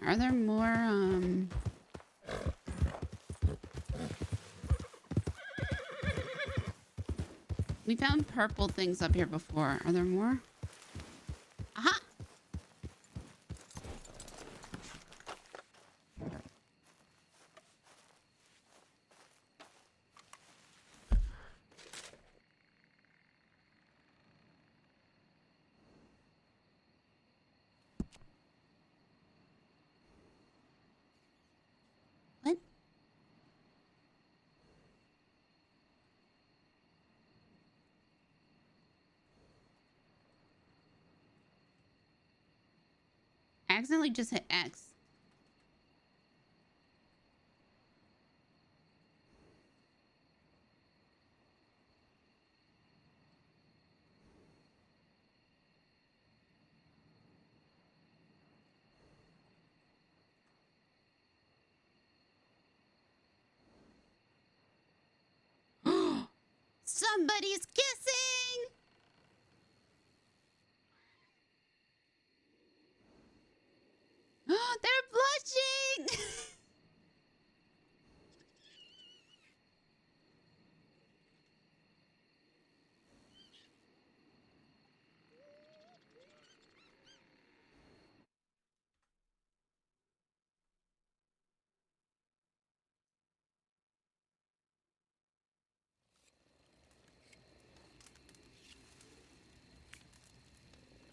Are there more We found purple things up here before. Are there more? Aha! What? I accidentally just hit X. Somebody's kissing! They're blushing!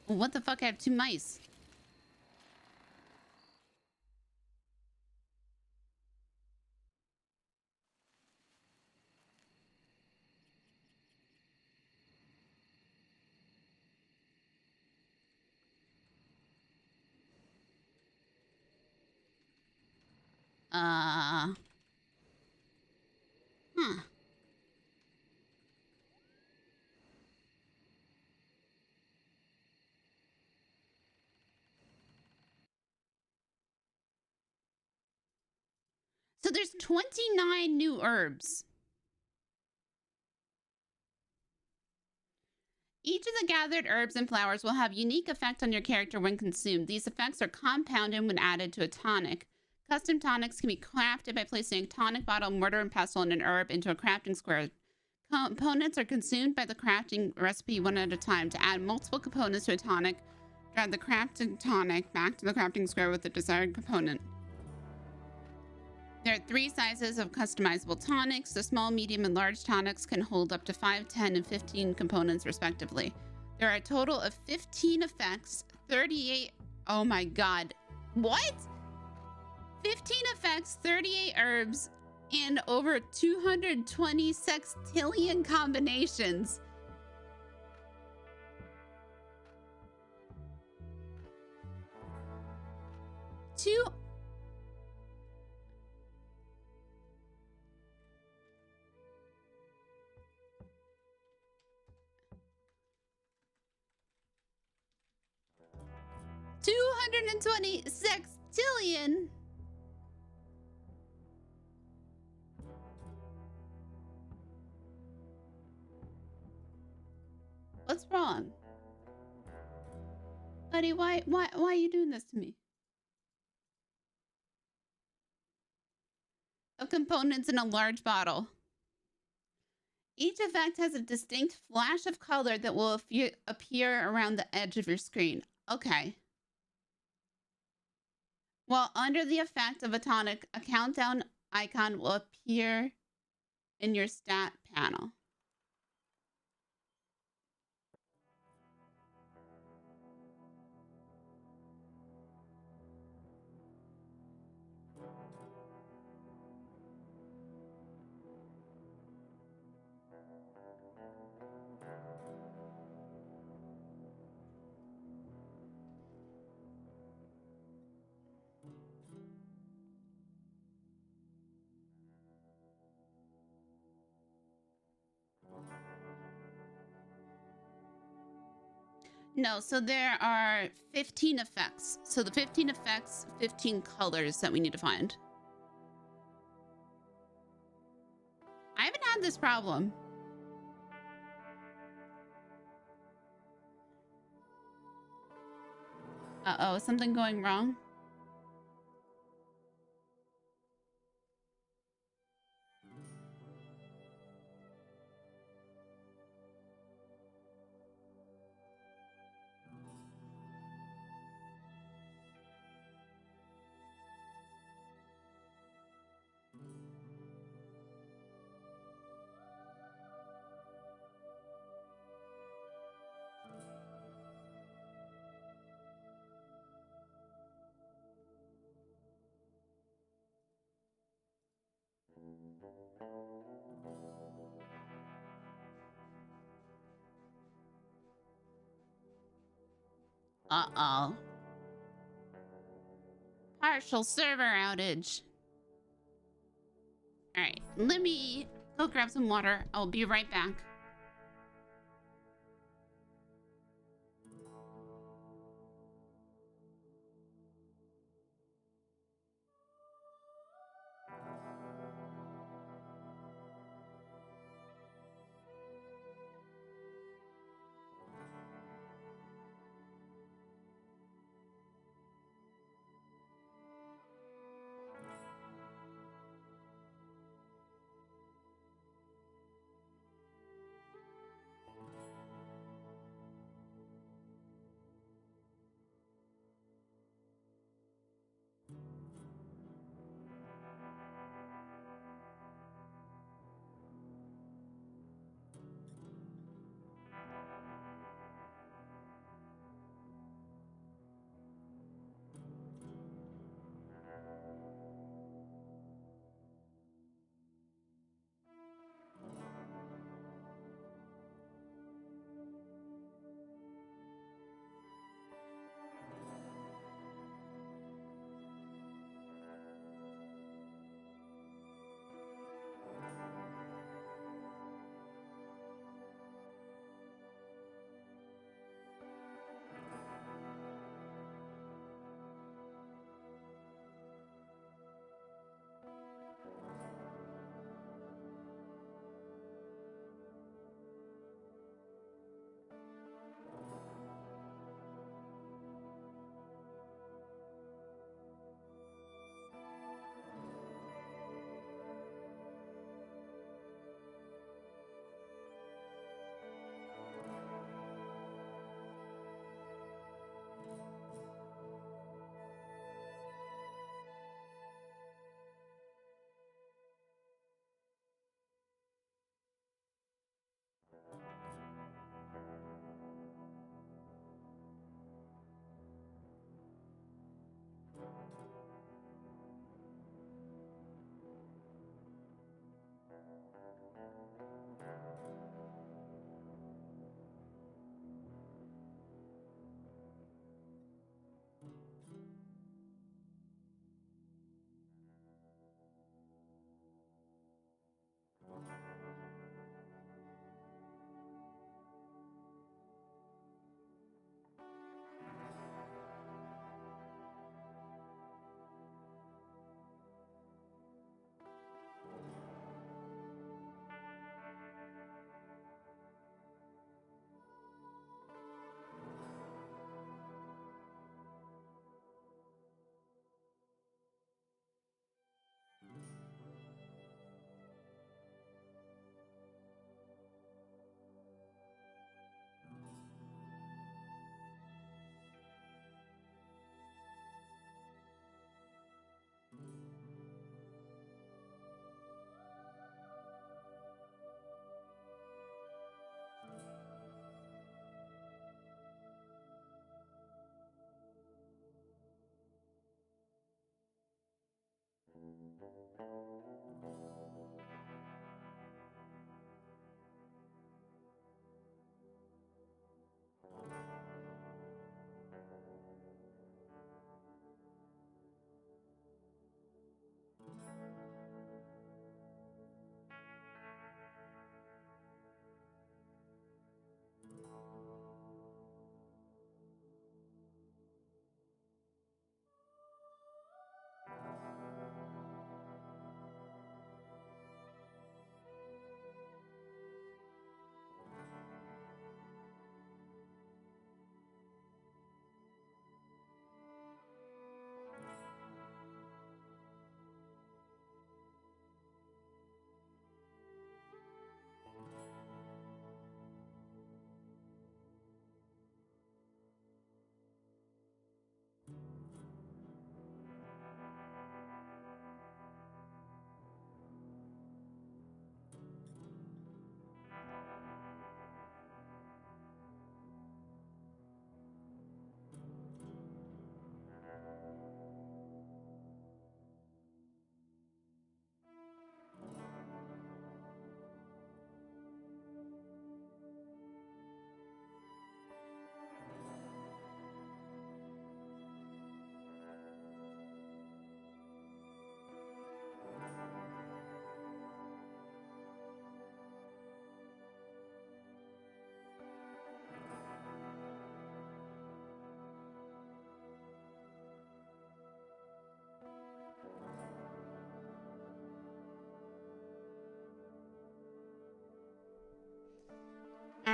What the fuck? I have 2 mice. Huh. So there's 29 new herbs. Each of the gathered herbs and flowers will have unique effect on your character when consumed. These effects are compounded when added to a tonic. Custom tonics can be crafted by placing a tonic bottle, mortar, and pestle, and an herb into a crafting square. Components are consumed by the crafting recipe one at a time. To add multiple components to a tonic, drag the crafted tonic back to the crafting square with the desired component. There are 3 sizes of customizable tonics. The small, medium, and large tonics can hold up to 5, 10, and 15 components respectively. There are a total of 15 effects, 38... Oh my god. What? 15 effects, 38 herbs, and over 220 sextillion combinations. Two... 220 sextillion. What's wrong? Buddy, why are you doing this to me? Of components in a large bottle. Each effect has a distinct flash of color that will appear around the edge of your screen. Okay. While under the effect of a tonic, a countdown icon will appear in your stat panel. No, so there are 15 effects. So the 15 effects, 15 colors that we need to find. I haven't had this problem. Uh-oh, is something going wrong? Uh-oh. Partial server outage. All right, let me go grab some water. I'll be right back.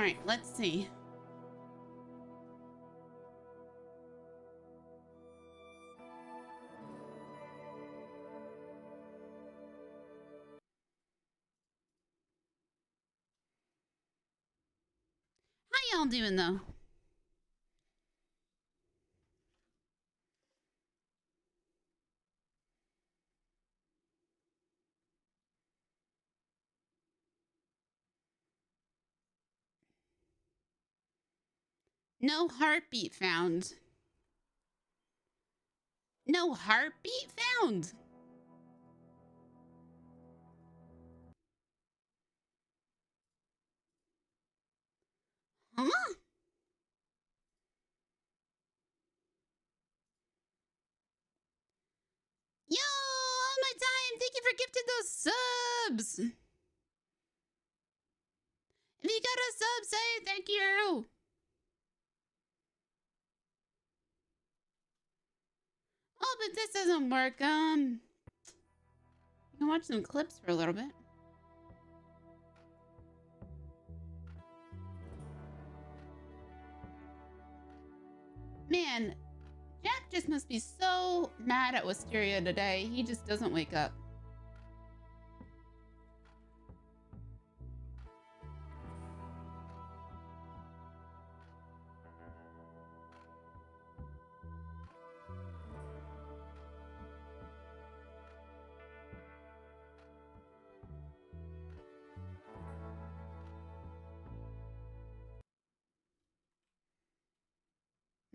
right, let's see. How y'all doing though? No heartbeat found. No heartbeat found. Huh? Yo, all my time. Thank you for gifting those subs. If you got a sub, say thank you. Oh, but this doesn't work. You can watch some clips for a little bit. Man, Jack just must be so mad at Wisteria today. He just doesn't wake up.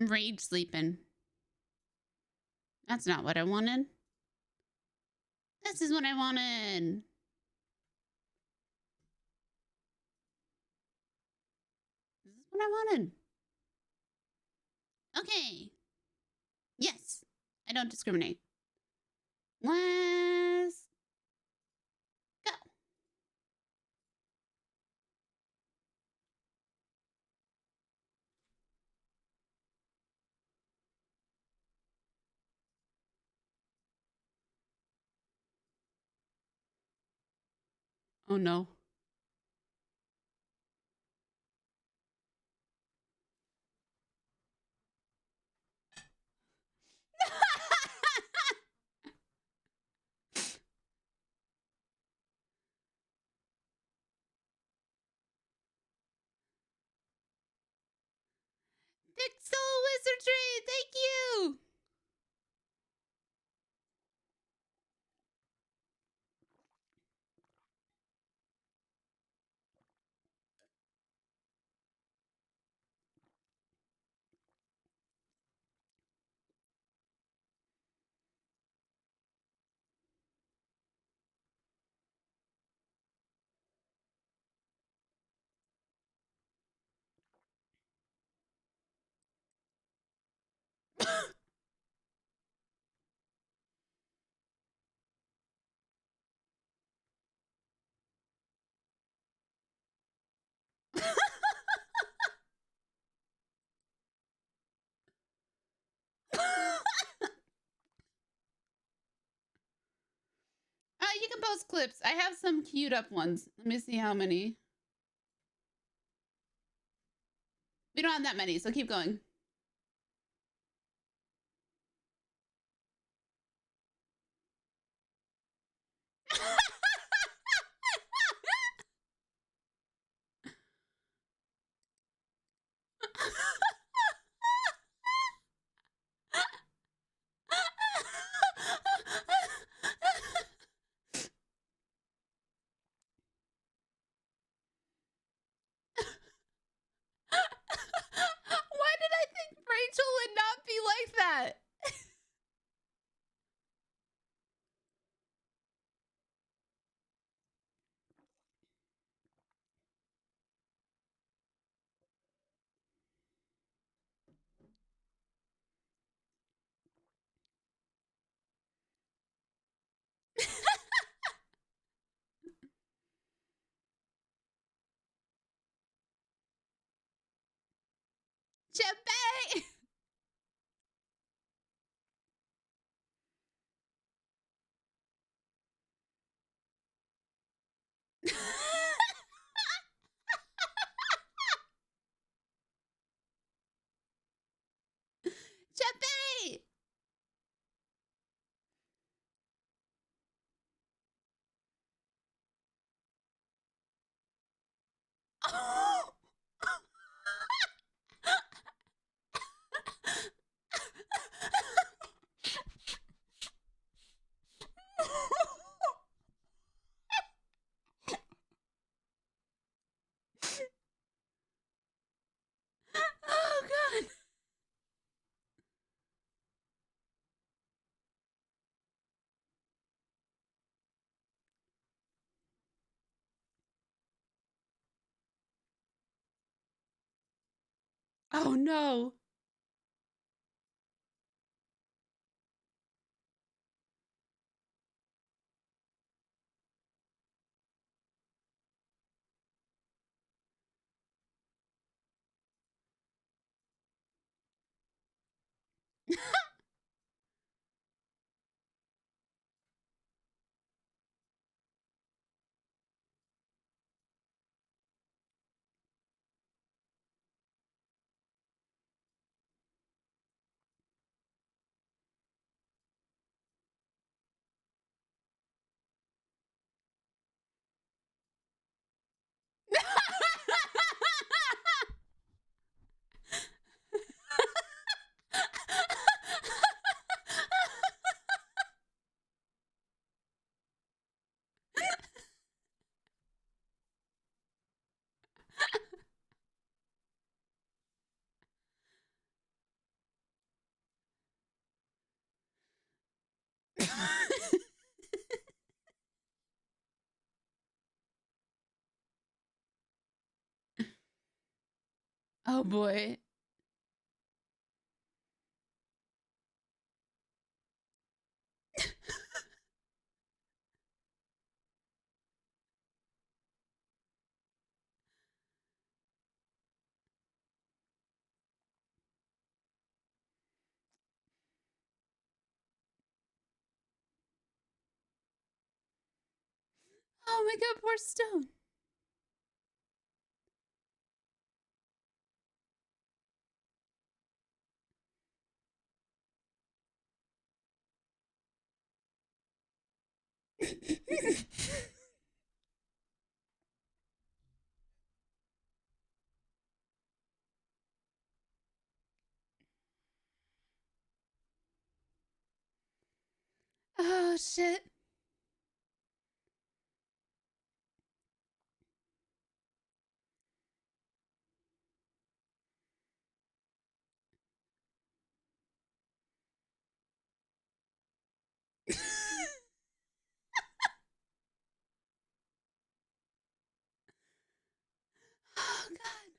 Rage sleeping. That's not what I wanted. This is what I wanted. This is what I wanted. Okay. Yes. I don't discriminate. Let's go. Oh no. Pixel Wizardry, thank you. You can post clips. I have some queued up ones. Let me see how many. We don't have that many, so keep going. Why did I Chepe! Oh! Oh god. Oh no. Oh boy. Oh my god, poor Stone. Oh shit. Oh god.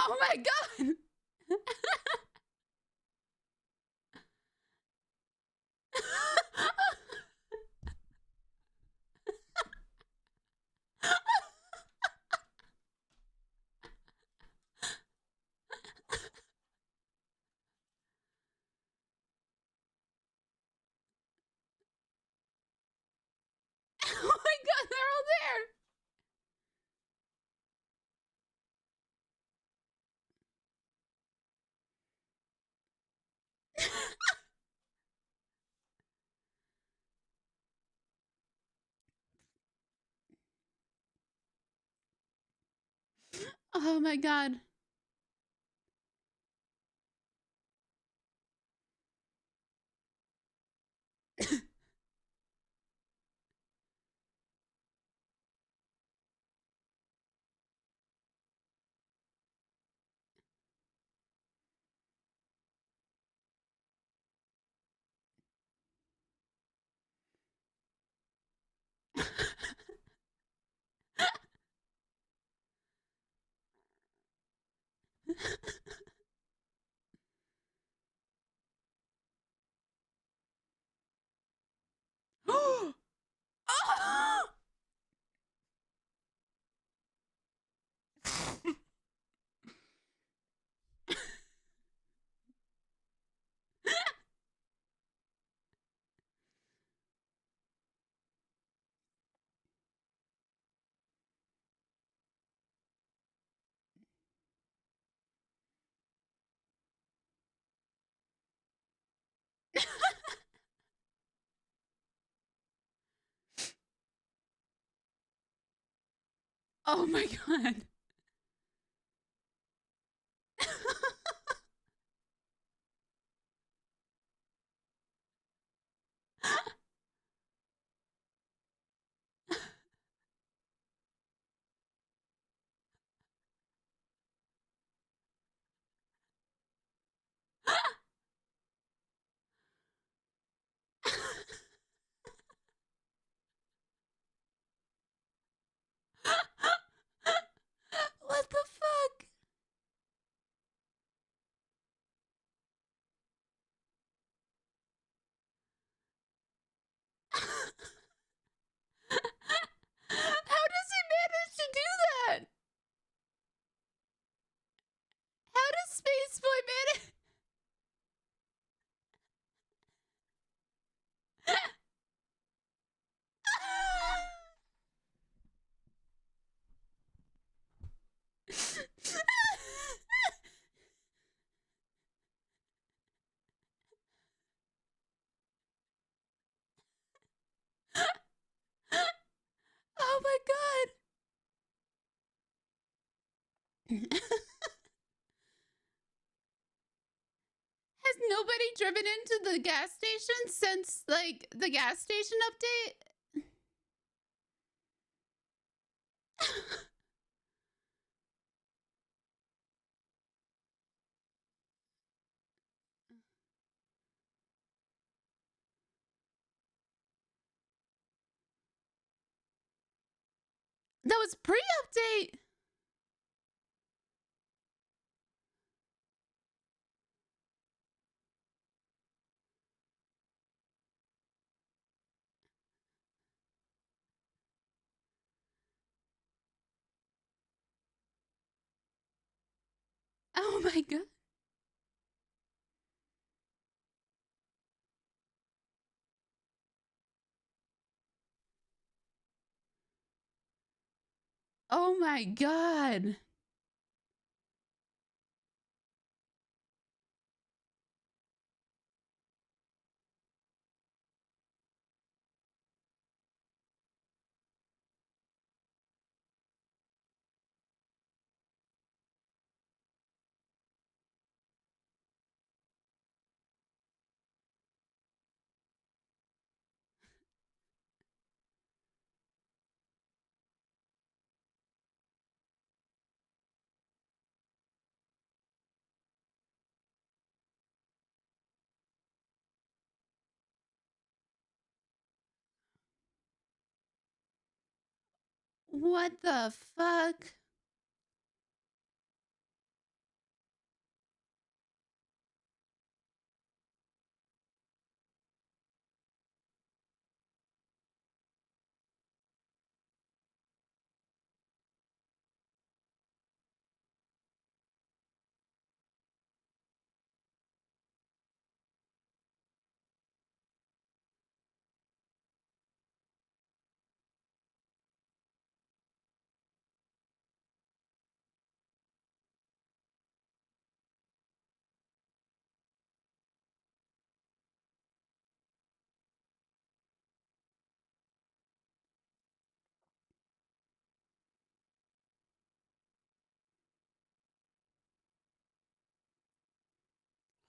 Oh my god! Oh my god, they're all there! Oh my god. Oh! Oh my god. What the fuck? How does he manage to do that? How does Spaceboy manage? Oh my god. Has nobody driven into the gas station since, like, the gas station update? That was pre-update. Oh my god. Oh my god. What the fuck?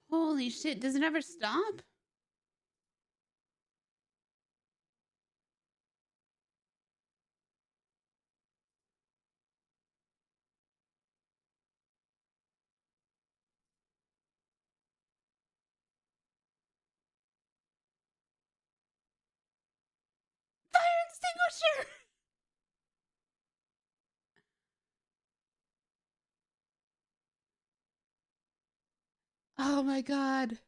Holy shit, does it ever stop? Fire extinguisher! Oh my god.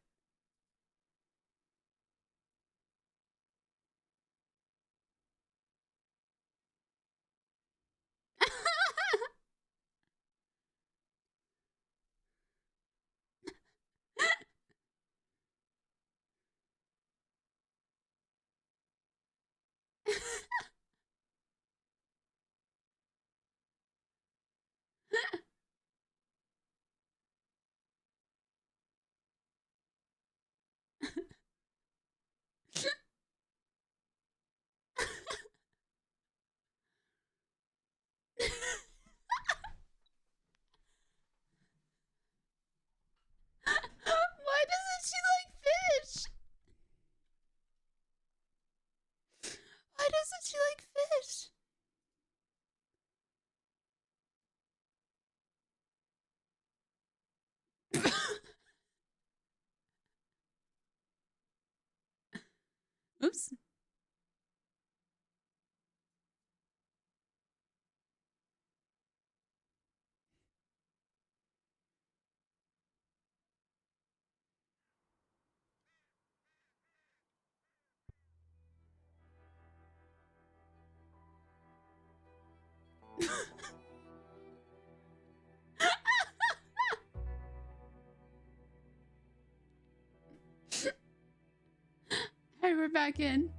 Why doesn't she like fish? Why doesn't she like fish? Oops. Hey, we're back in.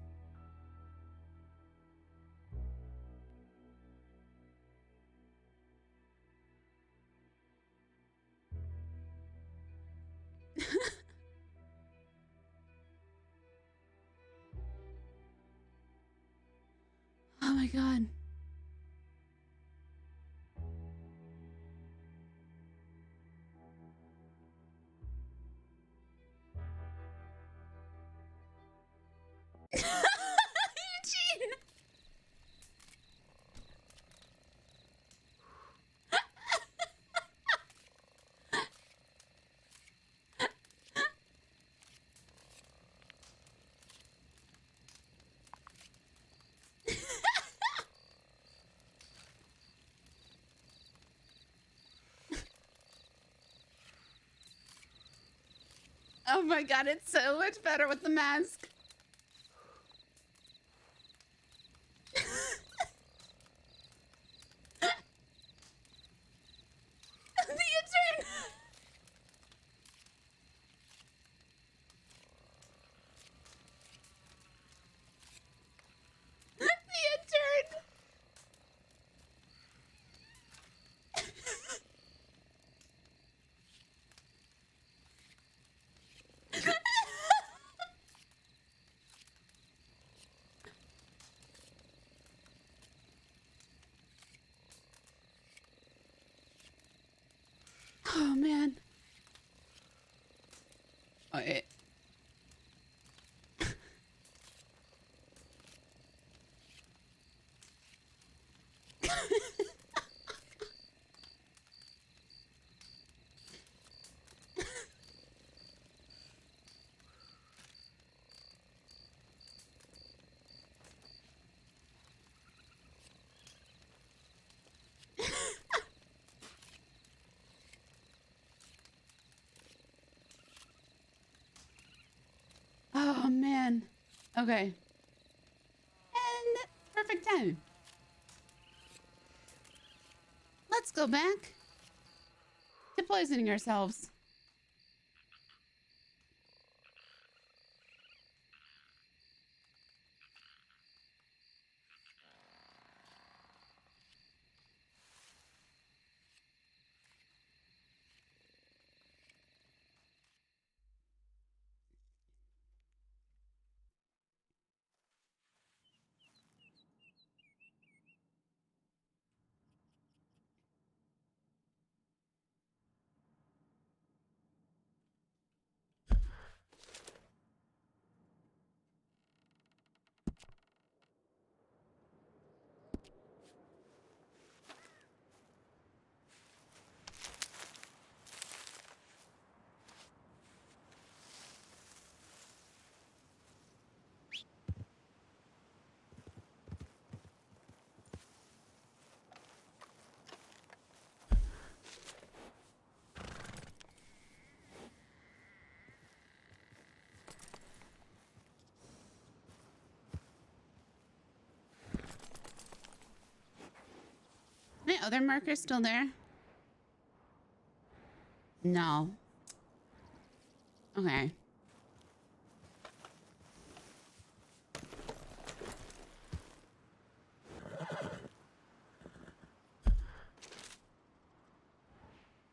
Oh my god. Eugene! Oh my god, it's so much better with the mask. The intern! The intern! Oh man. Okay. Oh man. Okay. And perfect time. Let's go back to poisoning ourselves. My other marker still there? No. Okay.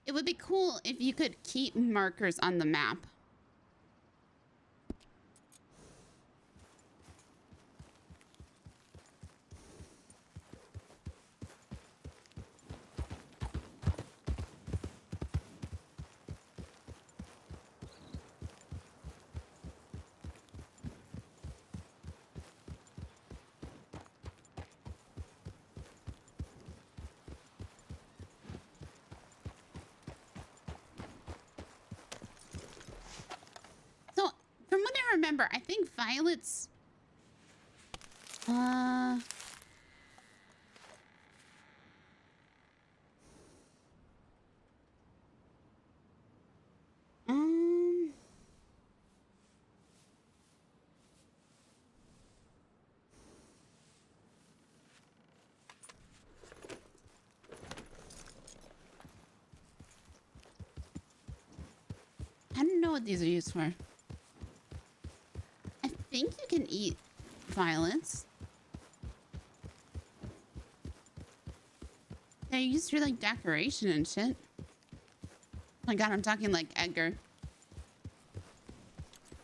It would be cool if you could keep markers on the map. So, from what I remember, I think Violet's... Um... I don't know what these are used for. I think you can eat violets. They're used for like decoration and shit. Oh my god, I'm talking like Edgar.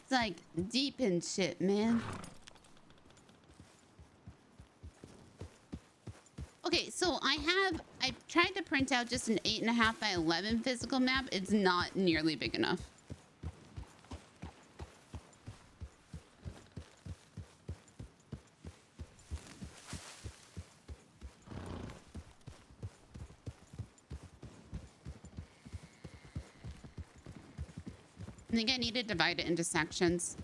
It's like deep in shit, man. Okay, so I tried to print out just an 8.5 by 11 physical map. It's not nearly big enough. I think I need to divide it into sections.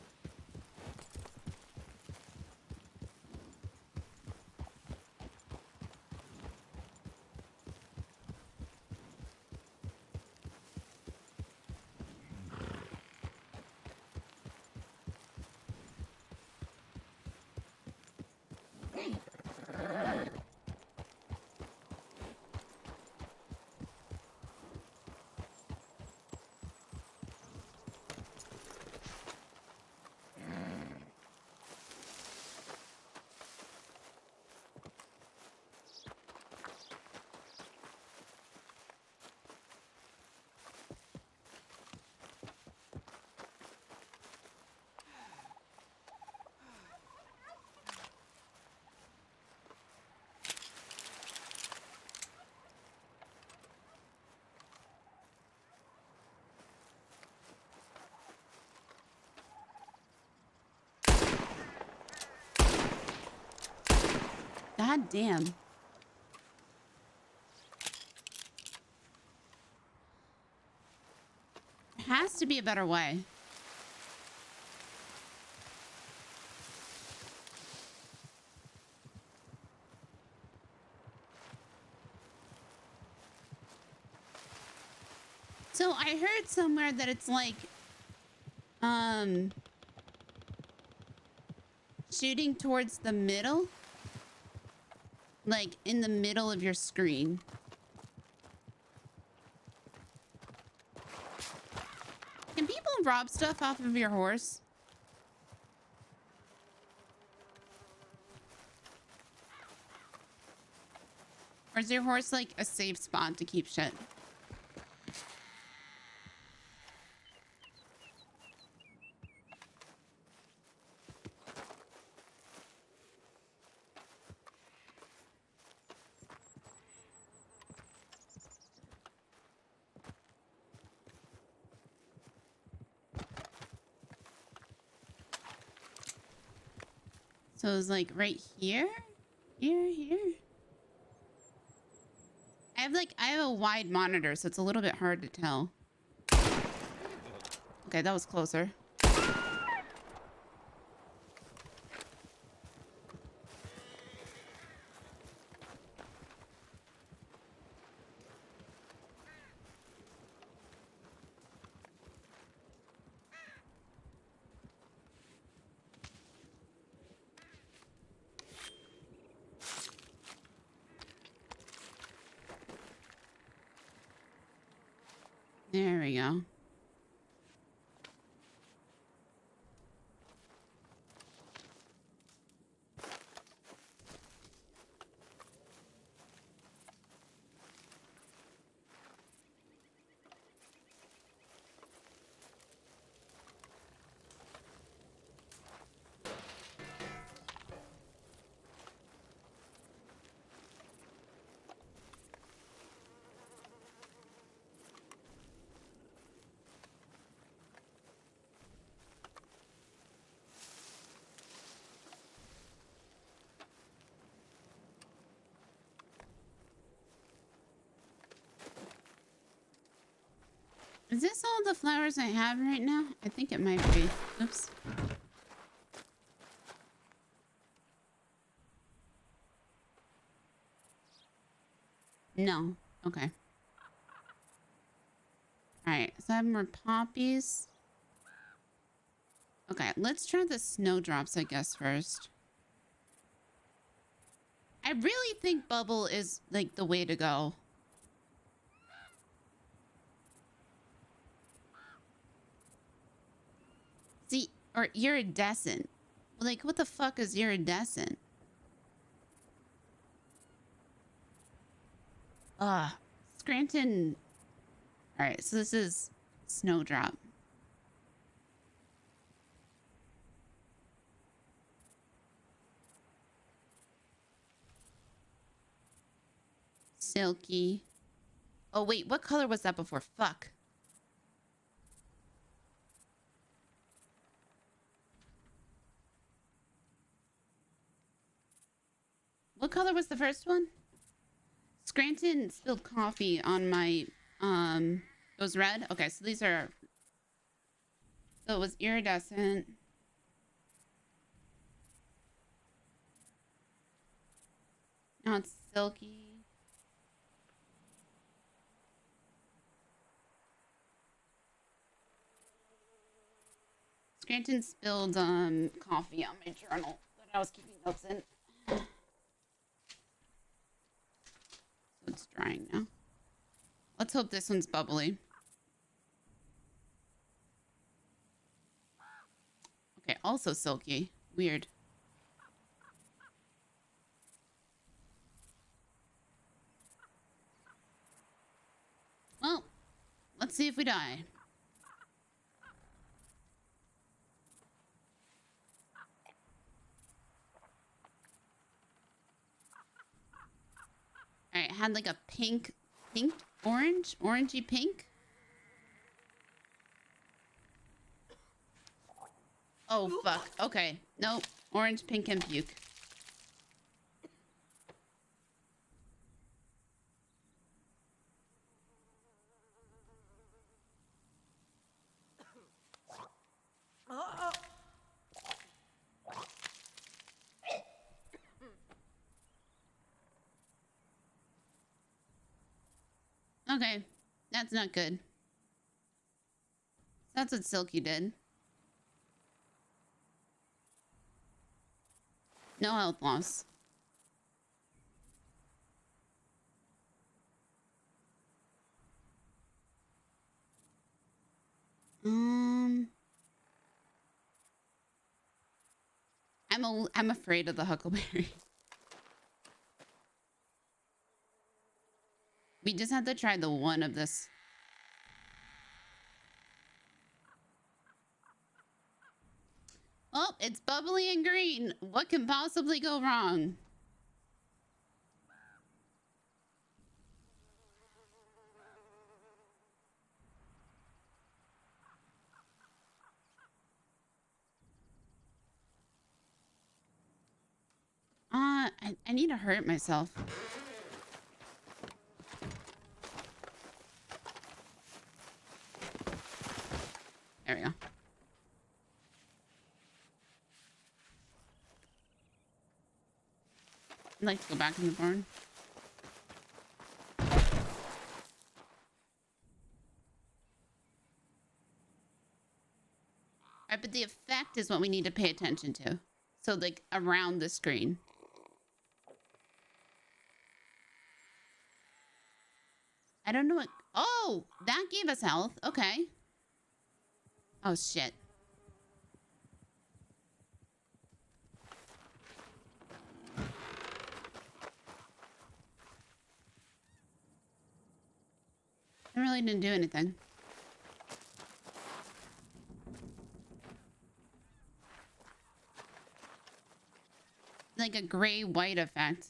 God damn. There has to be a better way. So I heard somewhere that it's like, shooting towards the middle, like in the middle of your screen. Can people rob stuff off of your horse? Or is your horse like a safe spot to keep shit? So it's like right here, here. I have a wide monitor, so it's a little bit hard to tell. Okay, that was closer. There we go. Is this all the flowers I have right now? I think it might be. Oops. No. Okay. Alright, so I have more poppies. Okay, let's try the snowdrops, I guess, first. I really think bubble is, like, the way to go. See, or iridescent. Like, what the fuck is iridescent? Scranton. All right, so this is snowdrop. Silky. Oh, wait, what color was that before? Fuck. What color was the first one? Scranton spilled coffee on my, it was red? Okay, so these are, so it was iridescent. Now it's silky. Scranton spilled, coffee on my journal that I was keeping notes in. It's drying now. Let's hope this one's bubbly. Okay, also silky. Weird. Well, let's see if we die. All right, had like a pink, orangey pink. Oh, fuck. Okay. Nope. Orange, pink, and puke. Okay, that's not good. That's what Silky did. No health loss. I'm afraid of the huckleberry. We just have to try the one of this. Oh, it's bubbly and green. What can possibly go wrong? I need to hurt myself. There we go. I'd like to go back in the barn. Alright, but the effect is what we need to pay attention to. So, like, around the screen. I don't know what... Oh, that gave us health. Okay. Oh, shit. I really didn't do anything. Like a gray-white effect.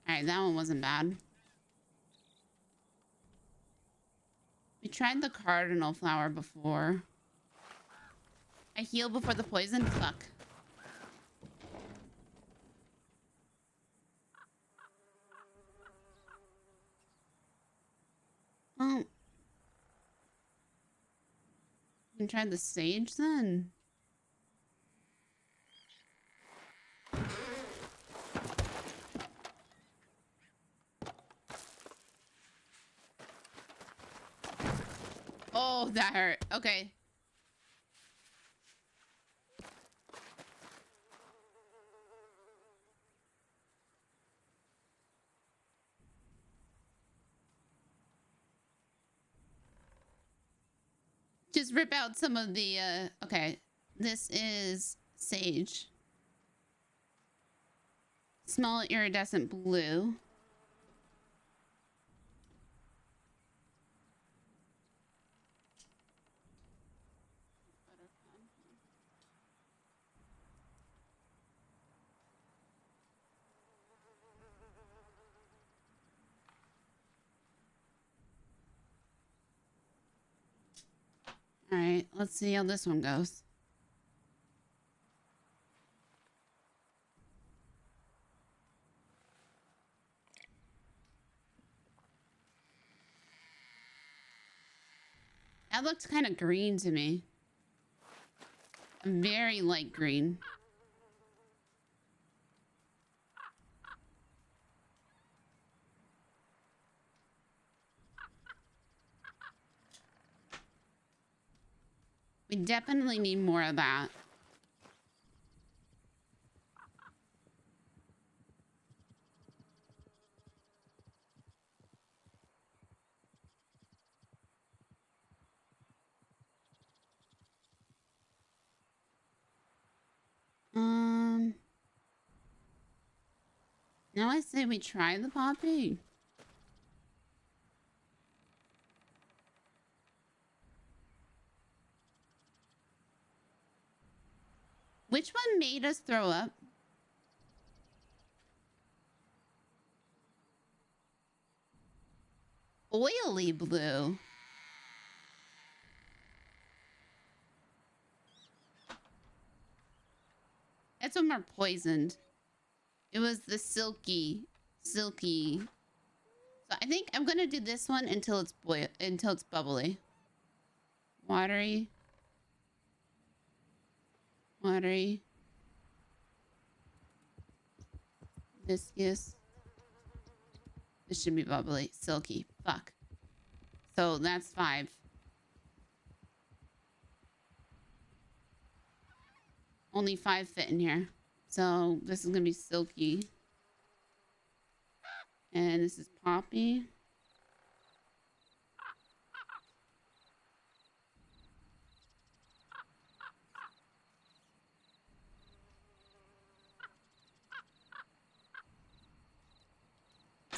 Alright, that one wasn't bad. We tried the cardinal flower before. I heal before the poison? Fuck. Well, we can try the sage then. Oh, that hurt. Okay. Just rip out some of the, okay. This is sage. Small iridescent blue. All right, let's see how this one goes. That looks kind of green to me. Very light green. We definitely need more of that. Now I say we try the poppy. Which one made us throw up? Oily blue. That's when we're poisoned. It was the silky. So I think I'm gonna do this one until it's bubbly. Watery. Viscous. This should be bubbly. Silky. Fuck. So that's 5. Only 5 fit in here. So this is gonna be silky. And this is poppy.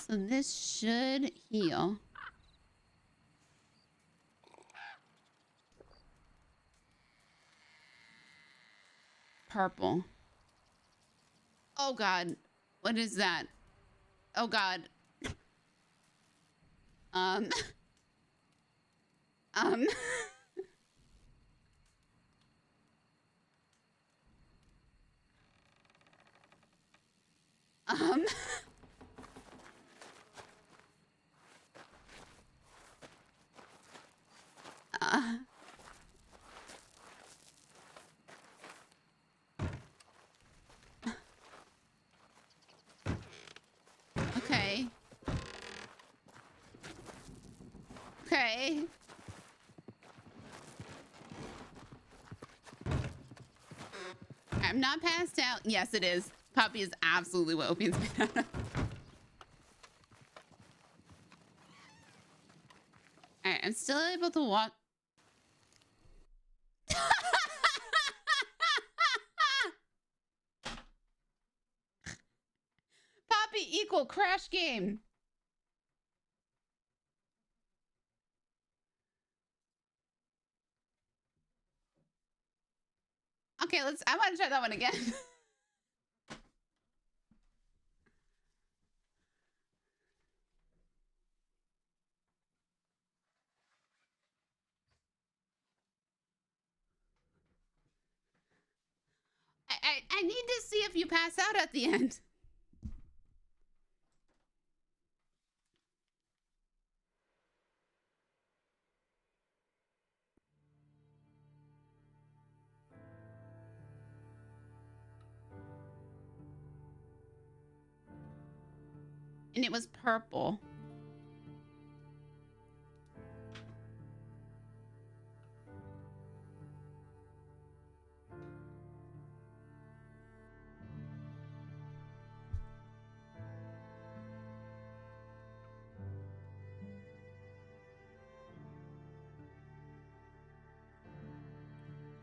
So this should heal. Purple. Oh God. What is that? Oh God. um okay. Okay. I'm I'm not passed out. Yes, it is. Poppy is absolutely what opium's made out of. Alright, I'm still able to walk. Poppy equal crash game. Okay, I want to try that one again. I need to see if you pass out at the end. And it was purple.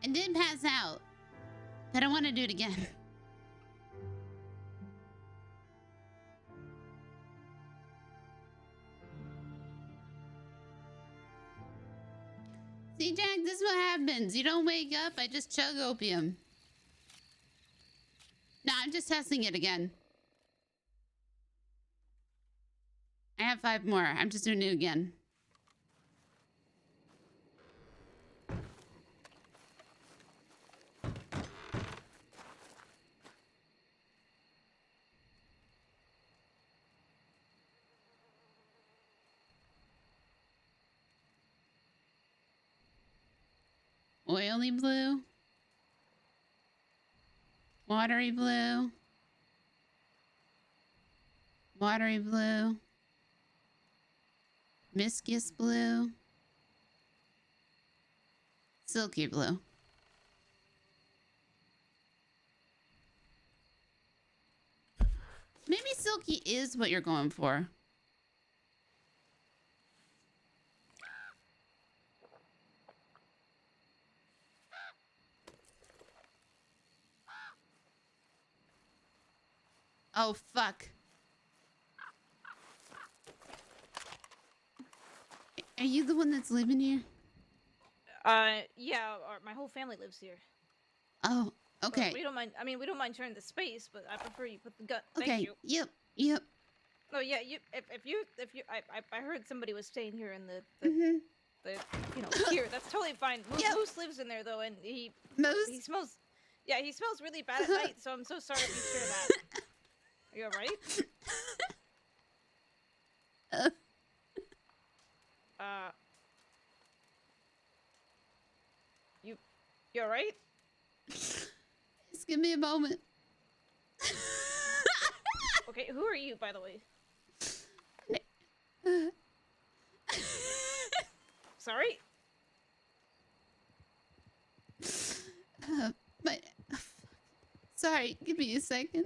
I did pass out, but I want to do it again. See, Jack, this is what happens. You don't wake up, I just chug opium. No, I'm just testing it again. I have 5 more. I'm just doing it again. Oily blue. Watery blue. Watery blue. Viscous blue. Silky blue. Maybe silky is what you're going for. Oh, fuck. Are you the one that's living here? Yeah, my whole family lives here. Oh, okay. But we don't mind. I mean, we don't mind sharing the space, but I prefer you put the gun. Okay. Thank you. Yep. Oh yeah, if you, I heard somebody was staying here in the here. That's totally fine. Moose lives in there though, and he smells. Yeah, he smells really bad at night. So I'm so sorry if you share that. Are you alright? You alright? Just give me a moment. Okay, who are you, by the way? Sorry? Sorry, give me a second.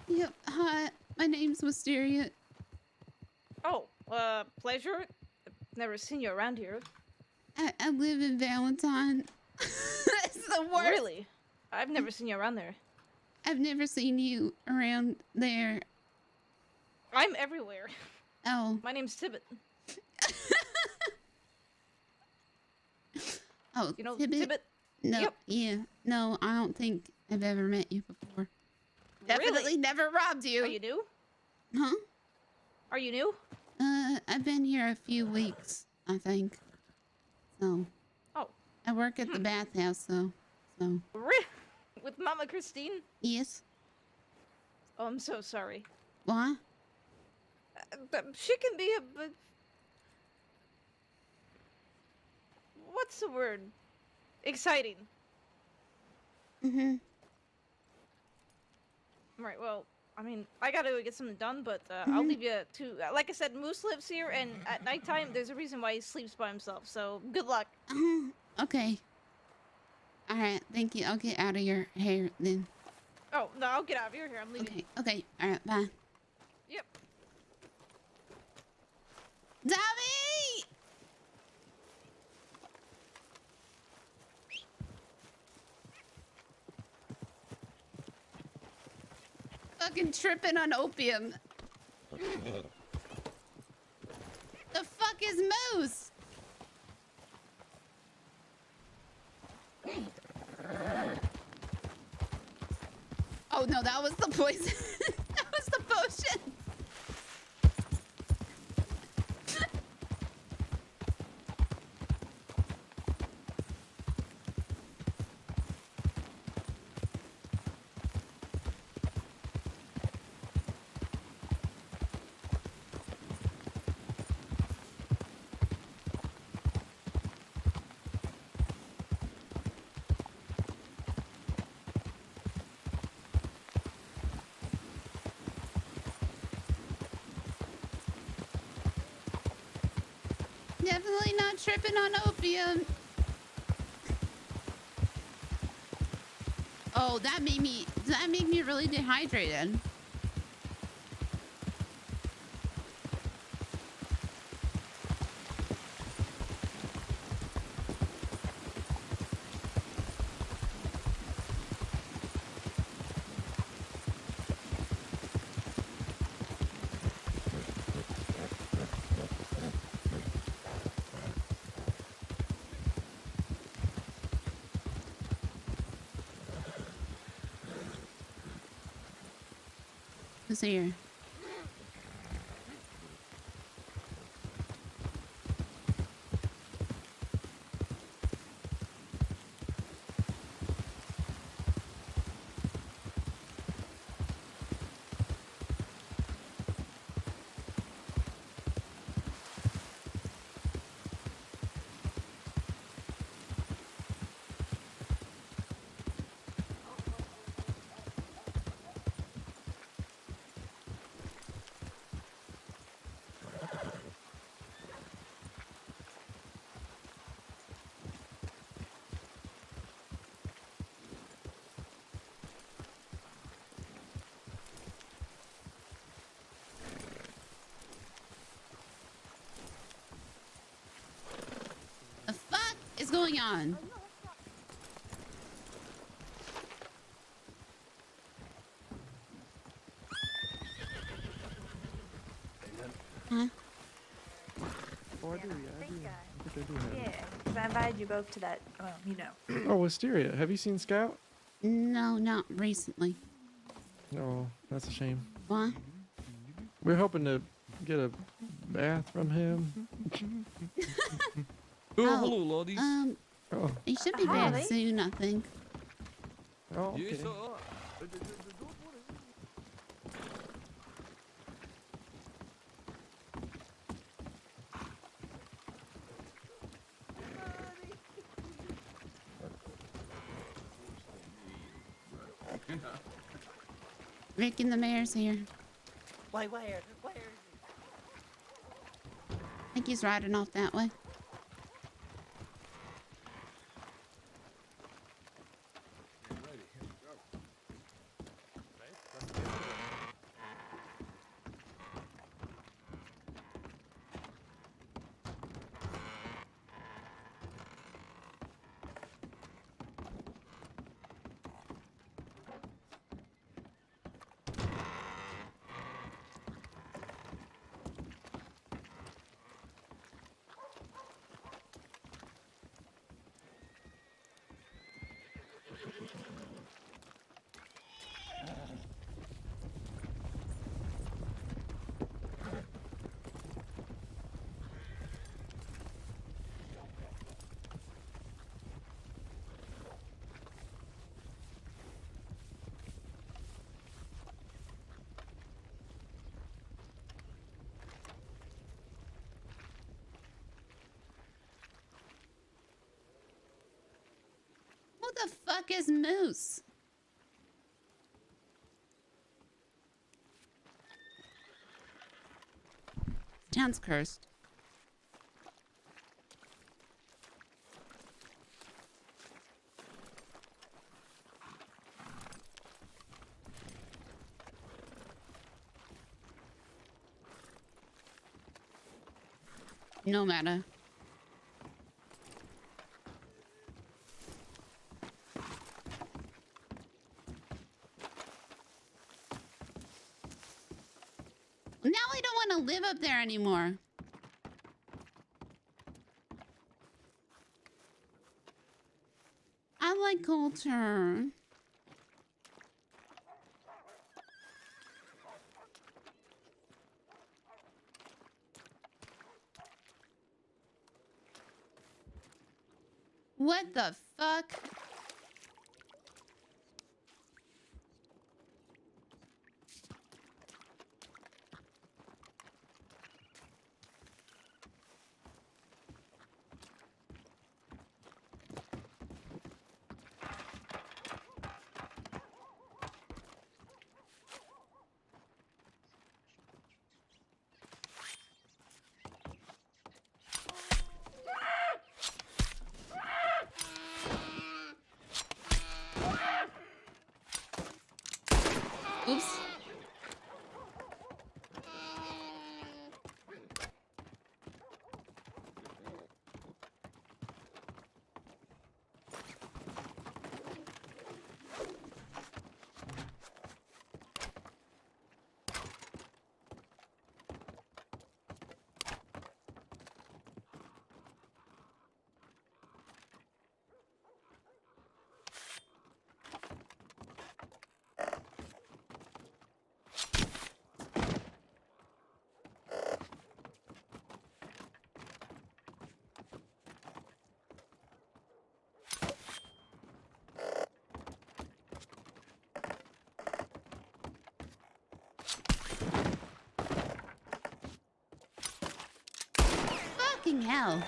Yep, hi, my name's Wisteria. Oh, pleasure. I've never seen you around here. I live in Valentine. It's the worst. Really? I've never seen you around there. I've never seen you around there. I'm everywhere. Oh. My name's Tibbet. Oh, you know Tibbet? No, Yep. yeah. No, I don't think I've ever met you before. Definitely Really? never robbed you. Are you new? Huh? Are you new? I've been here a few weeks, I think. So. Oh. I work at the bathhouse, though. So. With Mama Christine? Yes. Oh, I'm so sorry. Why? She can be a... What's the word? Exciting. Mm-hmm. Right, well, I mean, I gotta go get something done, but I'll leave you to... like I said, Moose lives here, and at nighttime, there's a reason why he sleeps by himself, so good luck. Okay. All right. Thank you. I'll get out of your hair then. Oh no, I'll get out of your hair. I'm leaving. Okay. Okay. All right. Bye. Yep. Dobby! Fucking tripping on opium. The fuck is Moose? Oh no, that was the poison. That was the potion. Definitely not tripping on opium. Oh, that made me really dehydrated. Who's here? The fuck is going on? Huh? Oh, I do, yeah, I do. I think I do have it. Yeah, because I invited you both to that, you know. Oh, Wisteria, have you seen Scout? No, not recently. Oh, that's a shame. Why? We're hoping to get a bath from him. Oh, hello, ladies. Oh. He should be back soon, I think. Oh, okay. Rick and the mayor's here. Wait, where is he? I think he's riding off that way. Who the fuck is Moose? Town's cursed. No matter. Now I don't want to live up there anymore. I like culture. What the fuck? Oops. Fucking hell.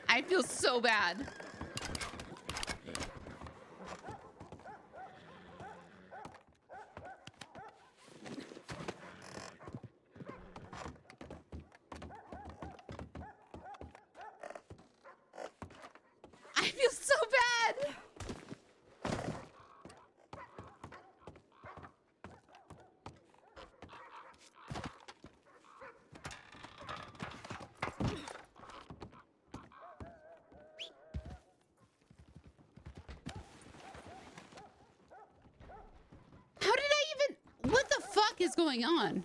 I feel so bad. I feel so bad. How did I even... What the fuck is going on?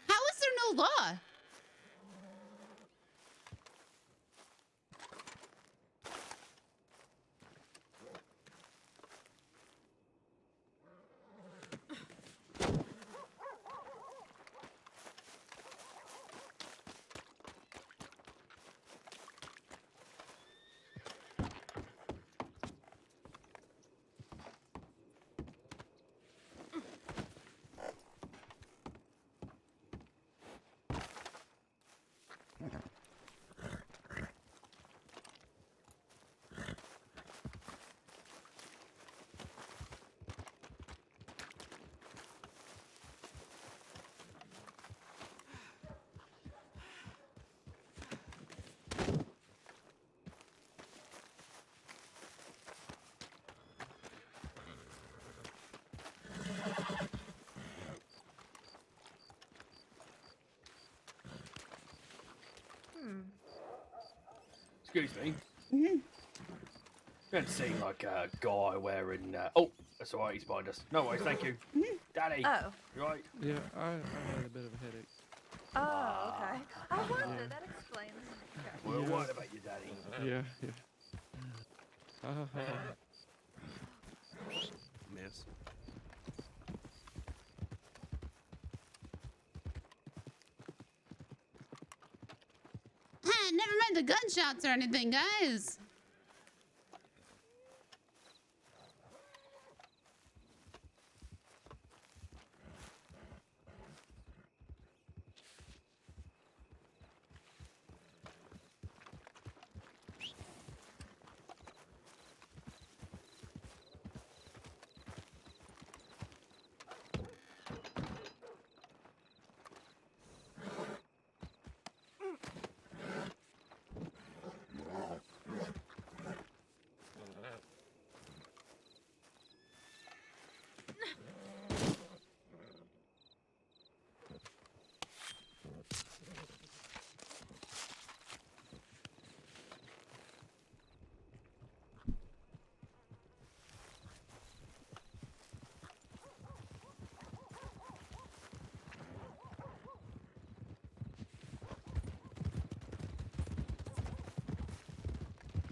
How is there no law? Excuse me. Mm-hmm. Don't seem like a guy wearing. Oh, that's all right. He's behind us. No worries. Thank you, Daddy. Oh. You right? Yeah, I had a bit of a headache. Oh, okay. I wonder. That explains. Okay. Well, Yeah. what about your daddy? Yeah, yeah. Miss. Never mind the gunshots or anything, guys.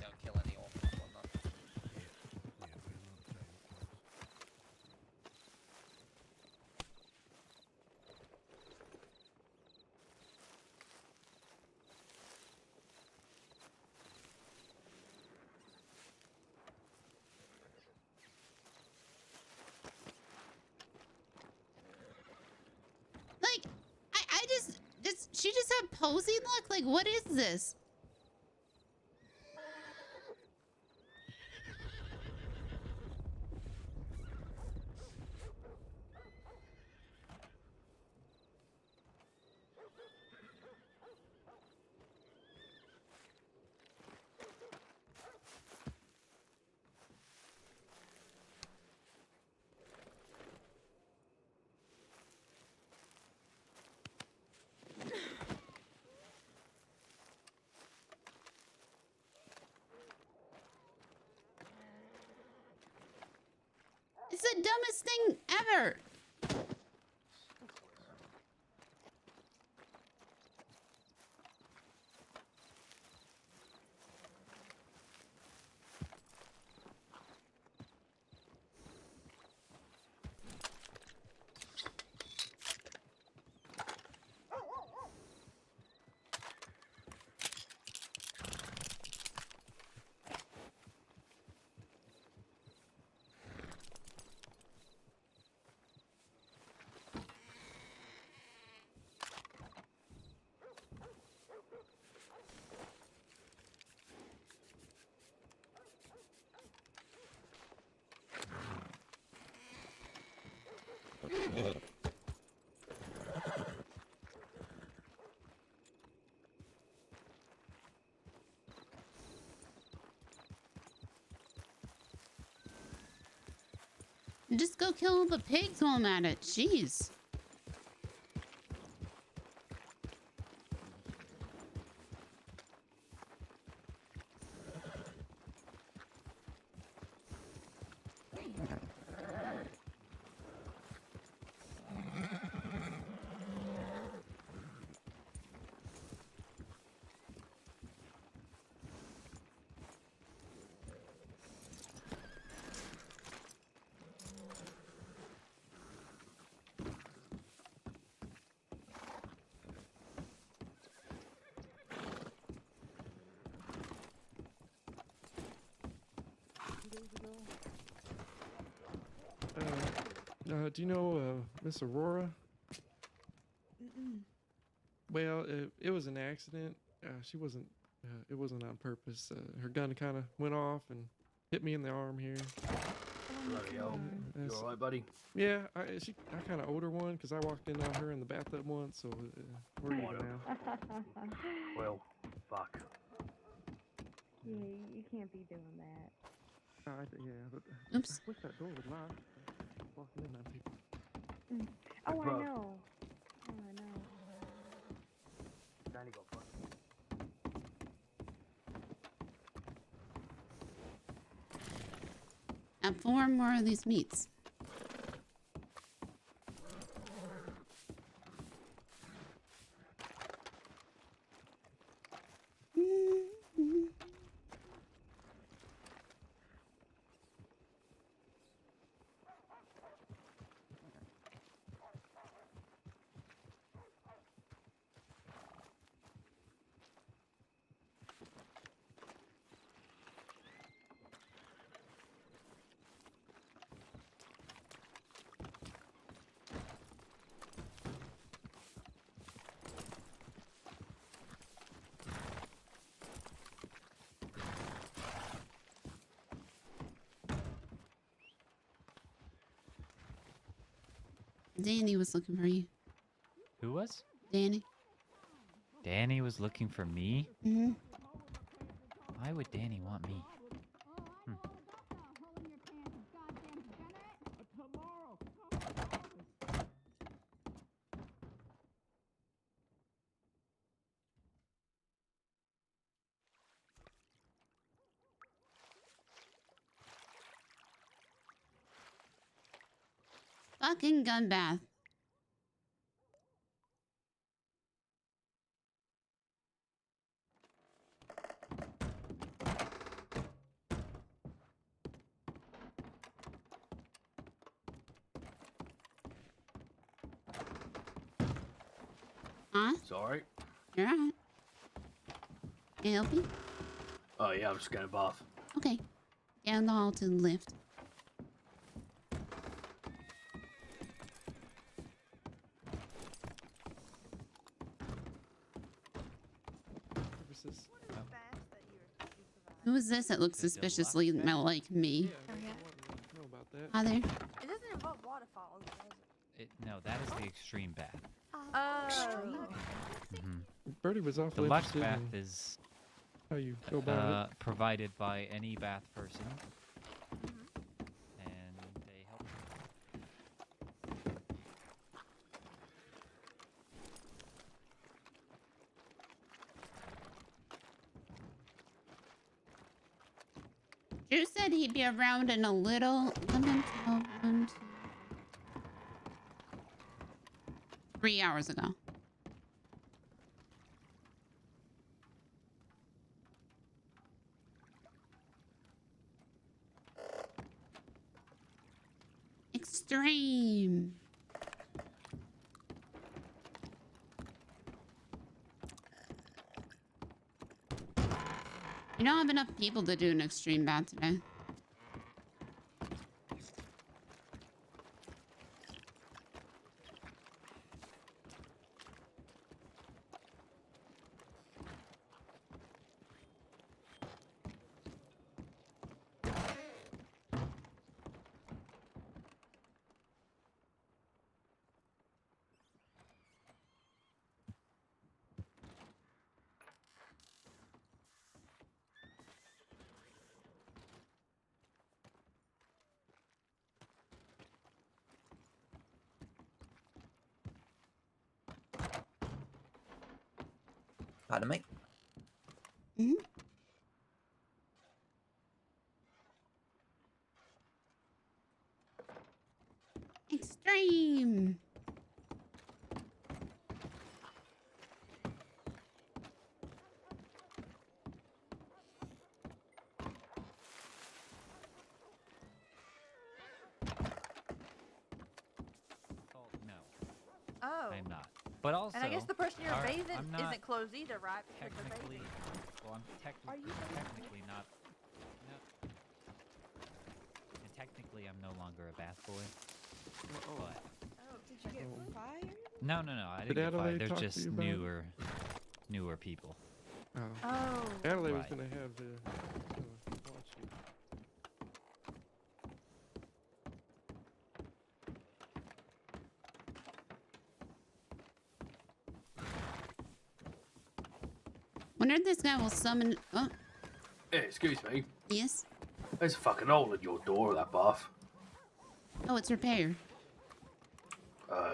Don't kill any orphans or whatnot. Like, I just she just had Posy look? Like, what is this? It's the dumbest thing ever. Just go kill the pigs while I'm at it. Jeez. Do you know Miss Aurora? Mm-mm. Well, it was an accident. She wasn't. It wasn't on purpose. Her gun kind of went off and hit me in the arm here. Bloody hell. You all right, buddy? Yeah, I kind of owed her one because I walked in on her in the bathtub once, so we're even now. Well, fuck. Yeah, you can't be doing that. Yeah, but oops. I wish that door was locked. Walking in on people. Oh, Hey, I bro. know. Oh, I know. Danny got fucked. And 4 more of these meats. Danny was looking for you. Who was? Danny. Danny was looking for me? Mm-hmm. Why would Danny want me? Fucking gun bath. Huh? Sorry. You're alright. Can I help you? Oh yeah, I'm just going to bath. Okay. Down the hall to the lift. Who is this that looks suspiciously like me? Hi there. It doesn't involve waterfalls, does it? No, that is the extreme bath. Birdie was awfully Deluxe interested bath in is how you go about it. provided by any bath person. And they help. Drew said he'd be around in a little. 11, 12, 1, 2, 3 hours ago. Extreme. You don't have enough people to do an extreme bath today. Pardon me? Mm-hmm. Extreme. Oh. I'm not. But also, And I guess the person you're bathing I'm not isn't clothes either, right? Because they're technically. bathing. Well, I'm technically not. No. And technically, I'm no longer a bath boy. But Oh, did you get fired? no. I Did didn't get Adelaide fired. They're talk to just you about it? newer people. Oh. Adelaide was Right. gonna have watch you. Wonder if this guy will summon. Oh, Hey, excuse me. yes. There's a fucking hole in your door of that bath. Oh, it's repaired.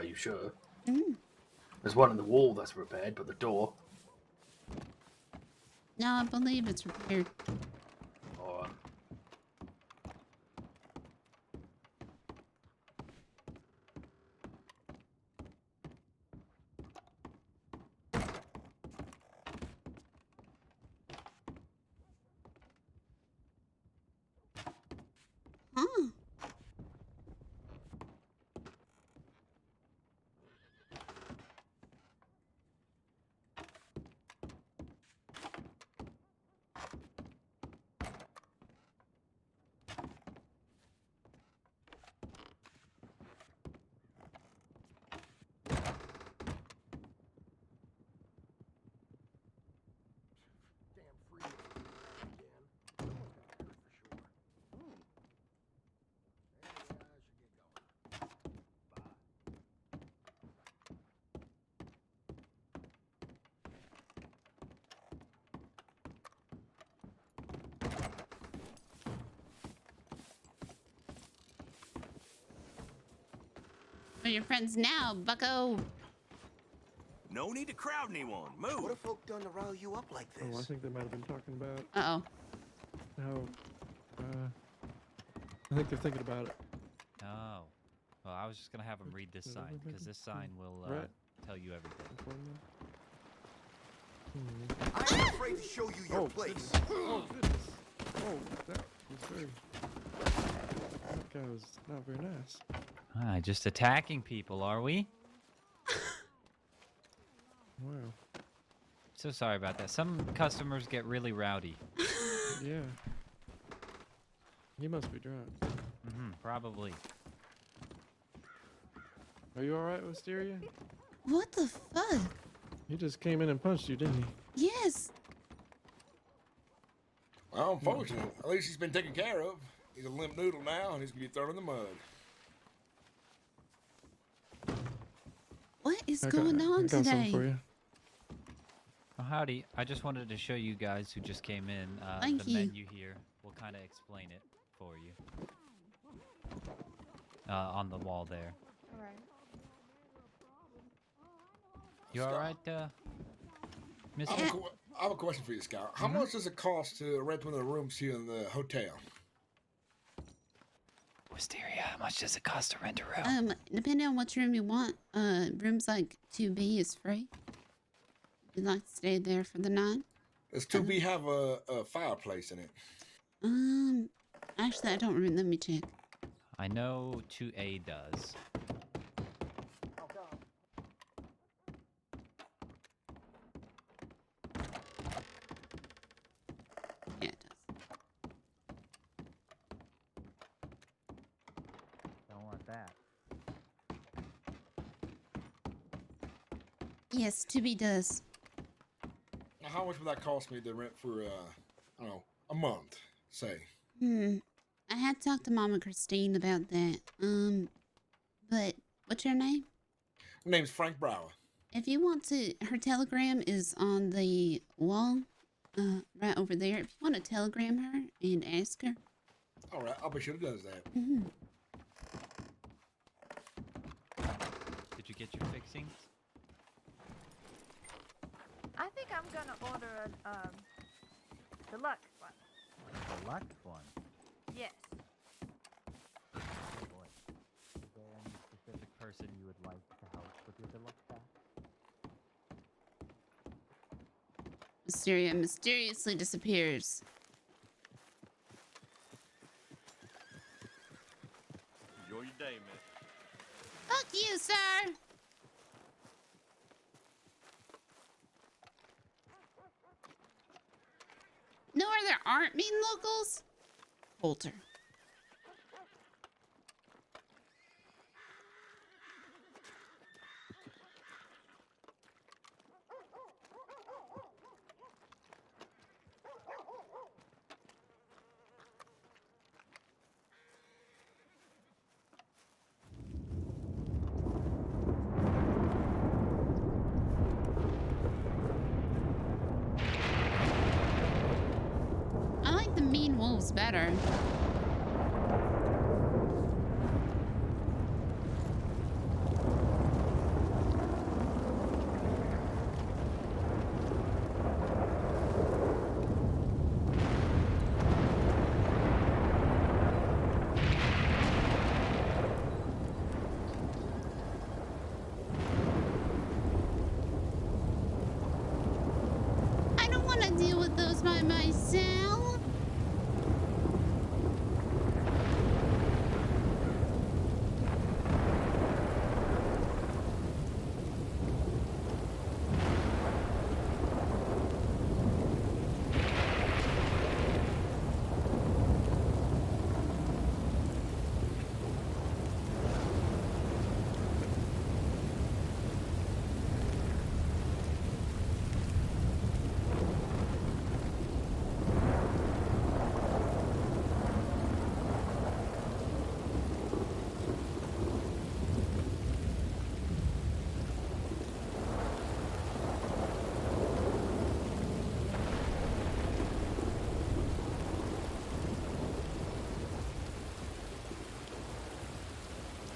You sure? Mm-hmm. There's one in the wall that's repaired, but the door. No, I believe it's repaired. Alright. We're your friends now, bucko. No need to crowd anyone. Move. What have folk done to rile you up like this? Oh, I think they might have been talking about Uh-oh. how, I think they're thinking about it. Oh. Well, I was just going to have them read this sign, because this sign will tell you everything. I'm afraid to show you your place. Oh, goodness. Oh, that was very... That guy was not very nice. Ah, just attacking people, are we? Wow. So sorry about that. Some customers get really rowdy. Yeah. He must be drunk. Probably. Are you alright, Wisteria? What the fuck? He just came in and punched you, didn't he? Yes. Well, unfortunate. At least he's been taken care of. He's a limp noodle now, and he's gonna be thrown in the mud. What is going on today? For you. Well, howdy. I just wanted to show you guys who just came in. Thank the you. menu here. We'll kind of explain it for you. On the wall there. Alright. You alright, Miss? I have a question for you, Scout. How much does it cost to rent one of the rooms here in the hotel? Wisteria, how much does it cost to rent a room? Depending on which room you want, rooms like 2B is free. You'd like to stay there for the night? Does 2B have a fireplace in it? Actually, I don't remember. Let me check. I know 2A does. Yeah, it does. Don't want that. Yes, 2B does. Now, how much would that cost me to rent for, I don't know, a month, say? I had talked to Mama Christine about that. But what's your name? My name's Frank Brower. If you want to, her telegram is on the wall, right over there. If you want to telegram her and ask her. All right, I'll be sure it does that. Did you get your fixings? I think I'm gonna order a deluxe one. Deluxe one? Yes. Boy. Is there any specific person you would like to help with your deluxe pack? Mysteria mysteriously disappears. Enjoy your day, man. Fuck you, sir! No, where there aren't mean locals? Holter. I like the mean wolves better. I don't want to deal with those by myself.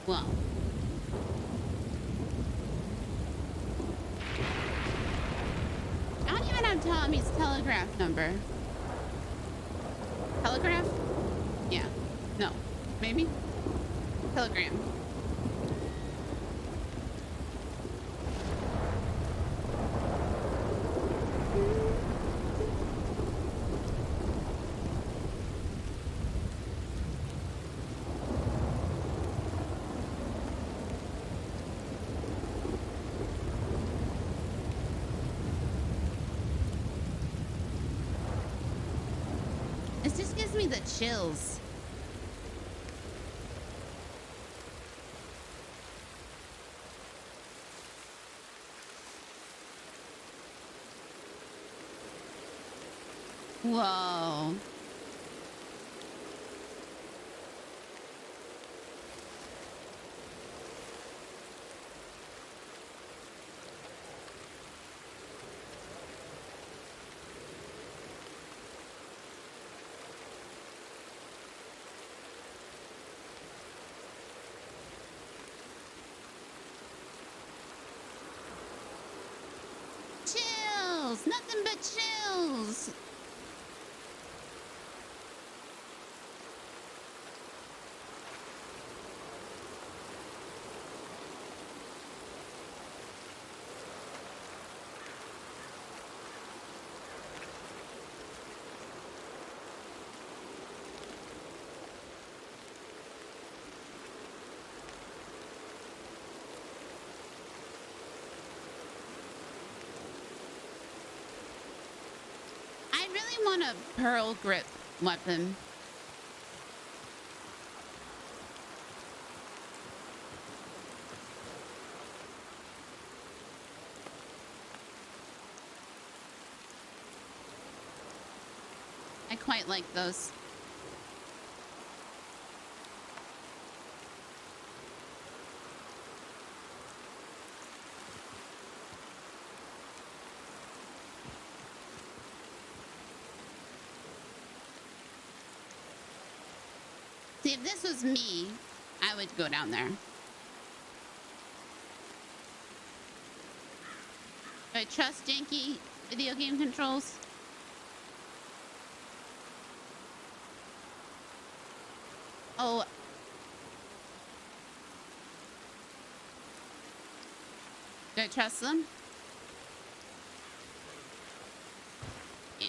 Well, Tommy's telegraph number. Telegraph? Yeah. No. Maybe? Telegram. This just gives me the chills. Whoa. Chills! Nothing but chills! I really want a pearl grip weapon. I quite like those. See, if this was me, I would go down there. Do I trust janky video game controls? Oh. Do I trust them? Yeah.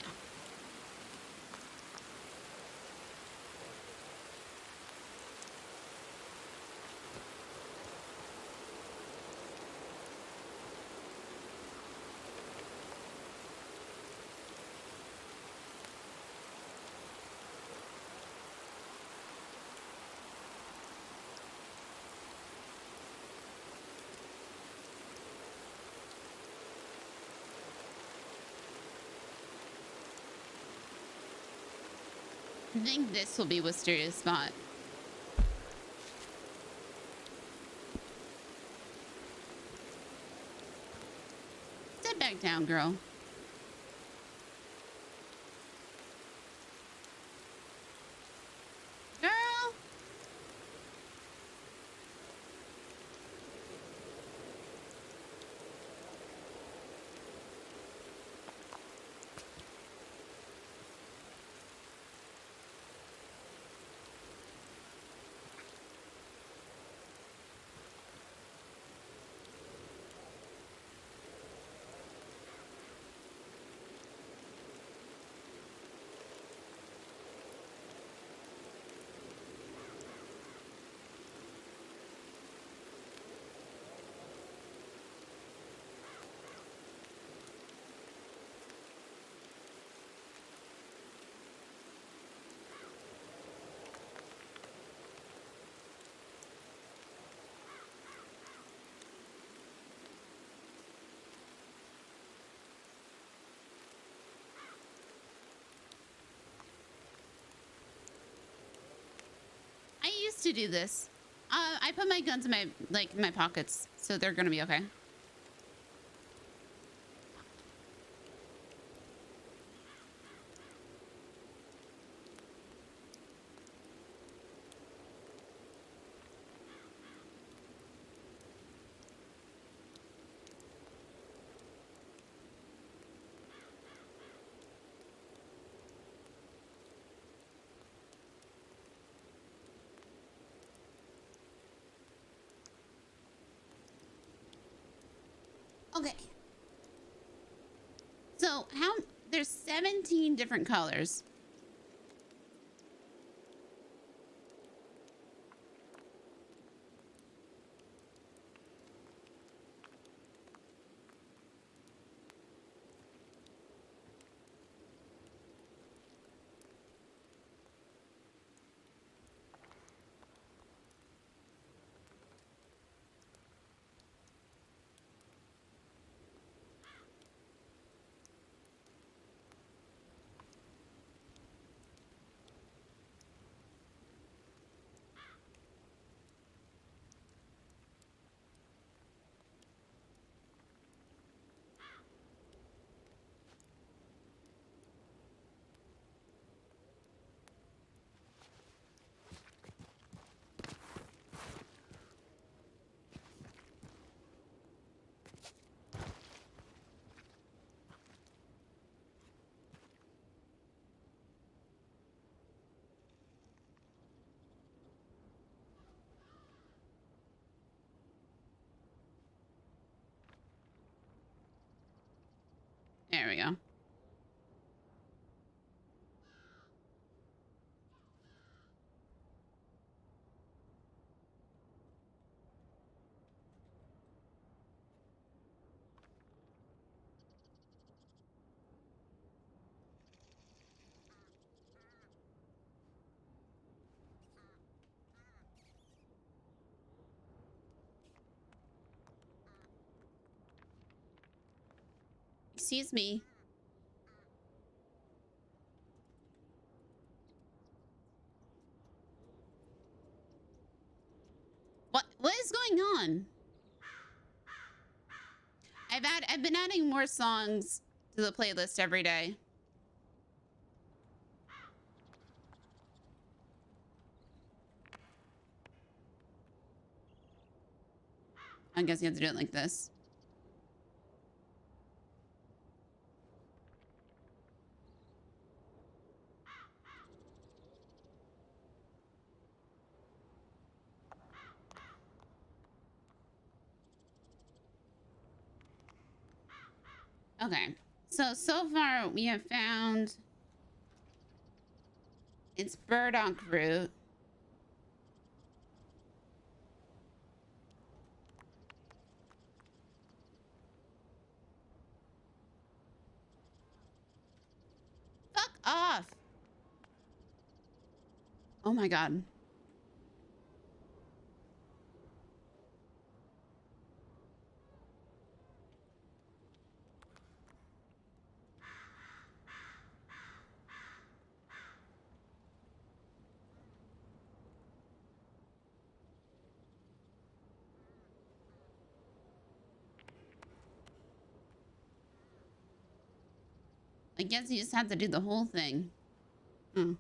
I think this will be Wisteria's spot. Sit back down, girl. Girl! I used to do this. I put my guns in my pockets, so they're gonna be okay. Okay. So there's 17 different colors. There we go. Excuse me. What is going on? I've been adding more songs to the playlist every day. I guess you have to do it like this. Okay. So far we have found it's burdock root. Fuck off. Oh my god. I guess you just have to do the whole thing. Hmm.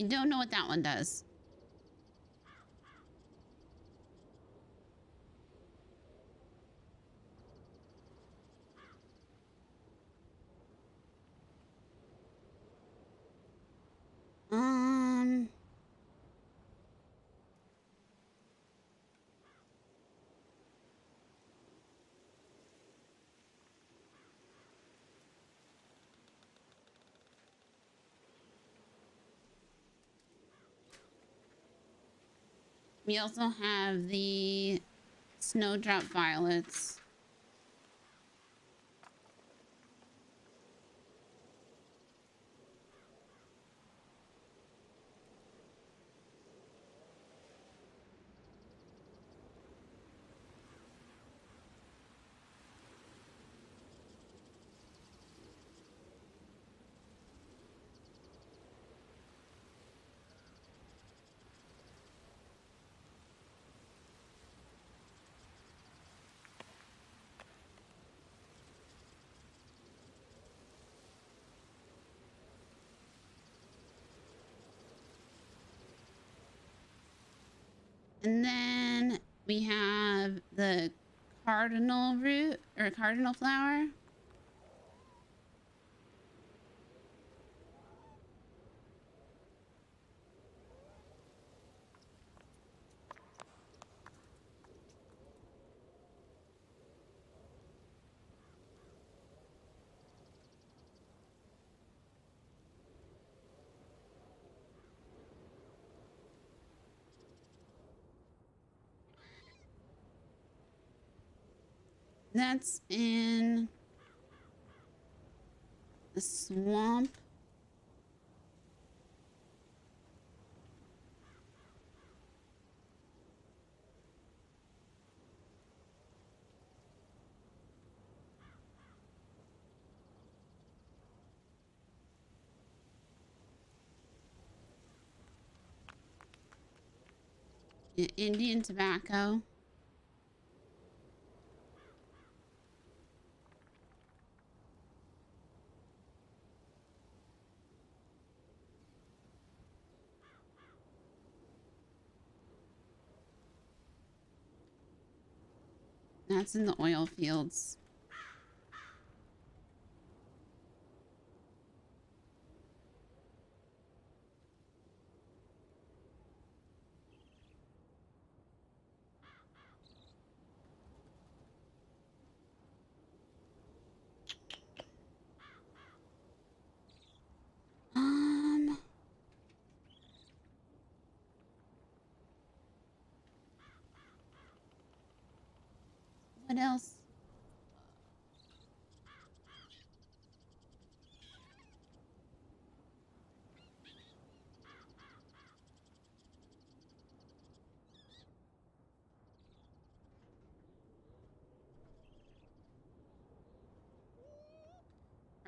You don't know what that one does. We also have the snowdrop violets. And then we have the cardinal root or cardinal flower. That's in the swamp. Indian tobacco. That's in the oil fields. What else?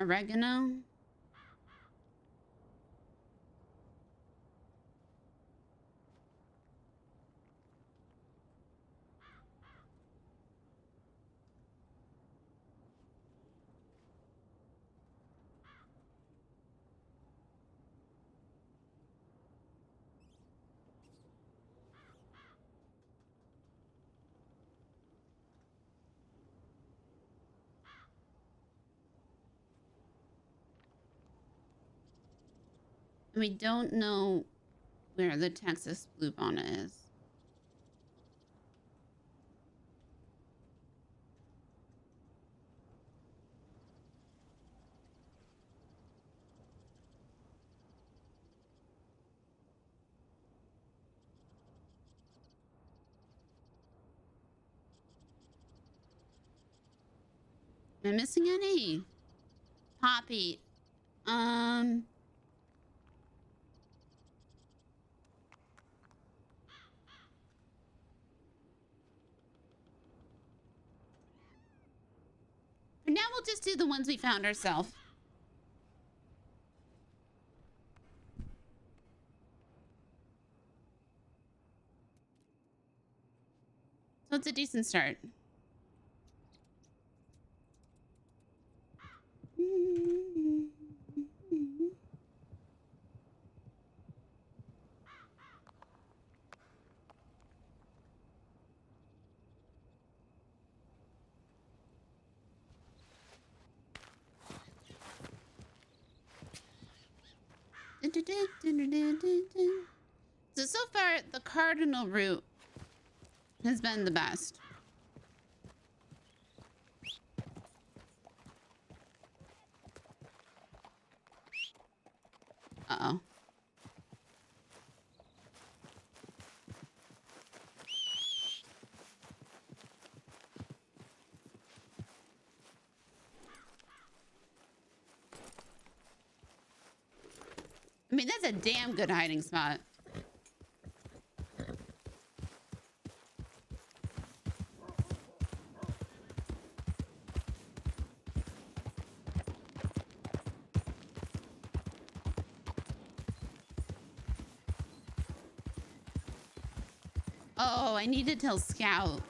Oregano. We don't know where the Texas bluebonnet is. Am I missing any? Poppy. For now, we'll just do the ones we found ourselves. So it's a decent start. So far, the cardinal route has been the best. Uh-oh. I mean, that's a damn good hiding spot. Oh, I need to tell Scout.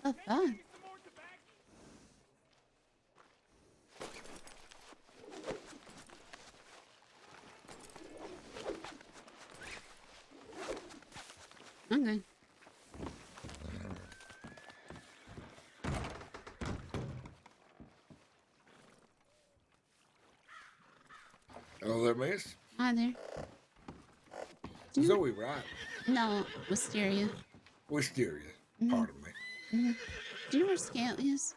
The fuck? Okay. Hello there, miss. Hi there. Zoe, right? No, Wisteria. Wisteria. Mhm. Pardon me. Do you know where Scout is?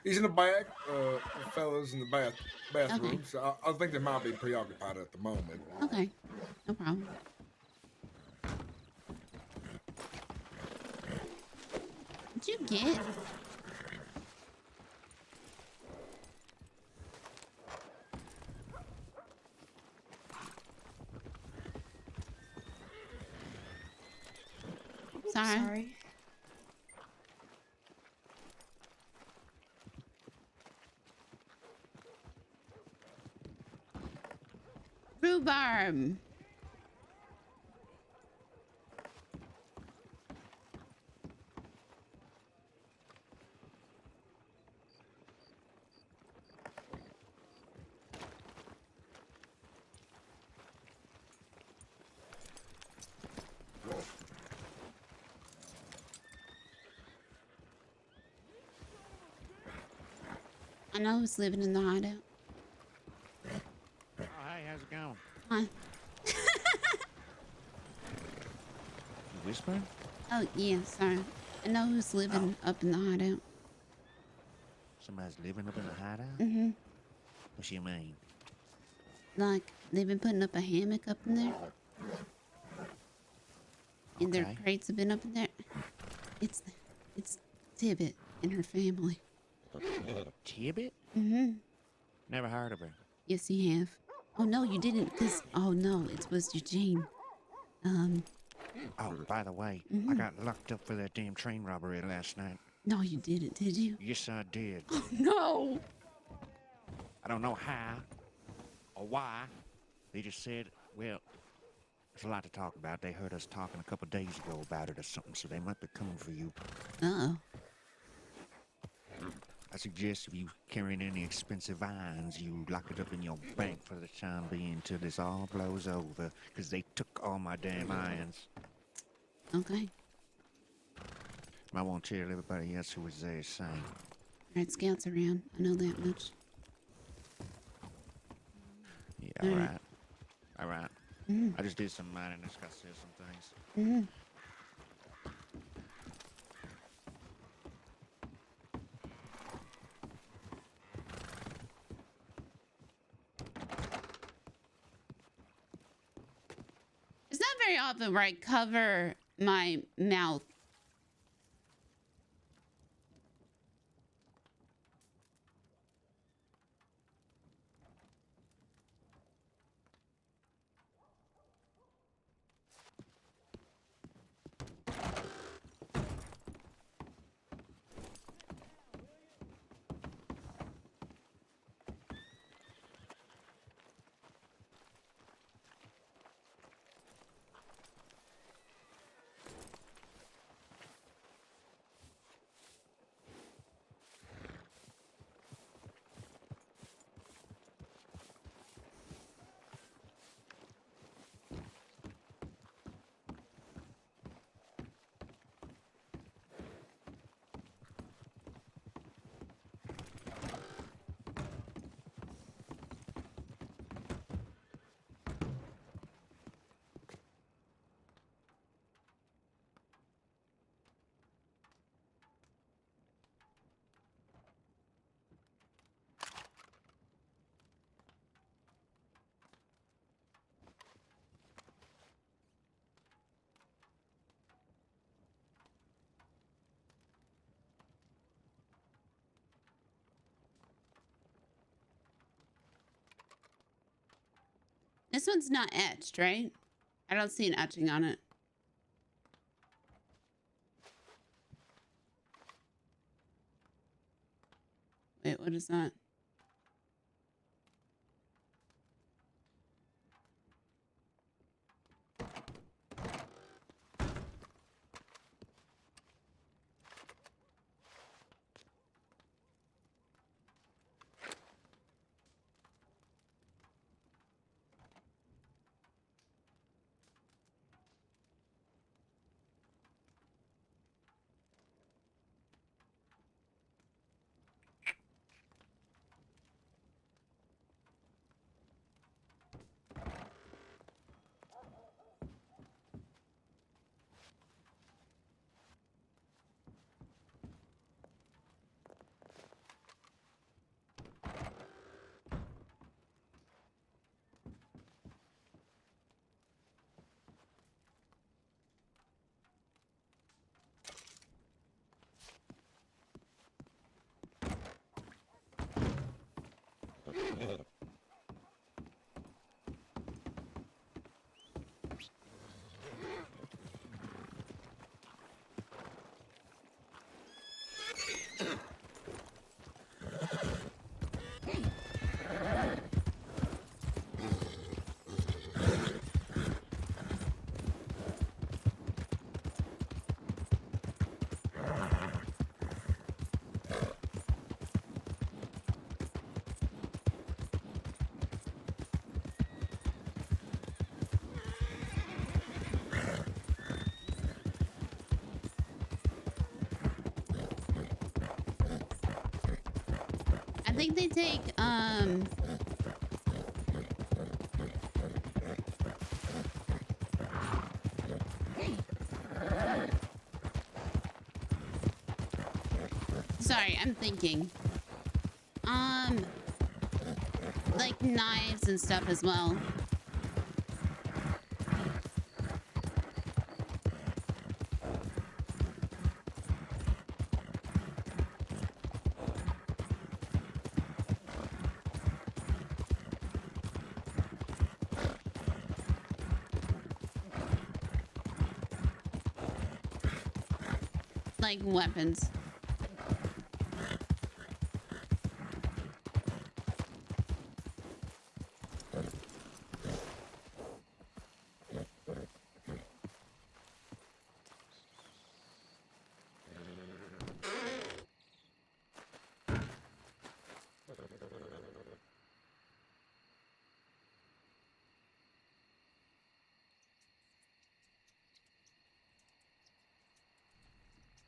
He's in the back. The fellas in the bathroom. So I think they might be preoccupied at the moment. Okay. No problem. What'd you get? Sorry. Rhubarb. I know who's living in the hideout. Oh, hey, how's it going? Hi. You whispering? Oh, yeah, sorry. I know who's living up in the hideout. Somebody's living up in the hideout? Mm-hmm. What you mean? Like, they've been putting up a hammock up in there. And their Okay. crates have been up in there. It's Tibbet and her family. Tibbet? Mm-hmm. Never heard of her. Yes, you have. Oh, no, you didn't, because... Oh, no, it was Eugene. Oh, by the way, I got locked up for that damn train robbery last night. No, you didn't, did you? Yes, I did. Oh, no! I don't know how or why. They just said, well, there's a lot to talk about. They heard us talking a couple days ago about it or something, so they might be coming for you. Uh-oh. I suggest if you carrying any expensive irons, you lock it up in your bank for the time being till this all blows over, because they took all my damn irons. Okay. I won't tell everybody else who was there same. Alright, Scout's around. I know that much. Yeah, All all right. right. All right. Mhm. I just did some mining. I just got to say some things. Mm-hmm. It's not very often where I cover my mouth. This one's not etched, right? I don't see an etching on it. Wait, what is that? I think they take, sorry, I'm thinking. Like knives and stuff as well. Like weapons.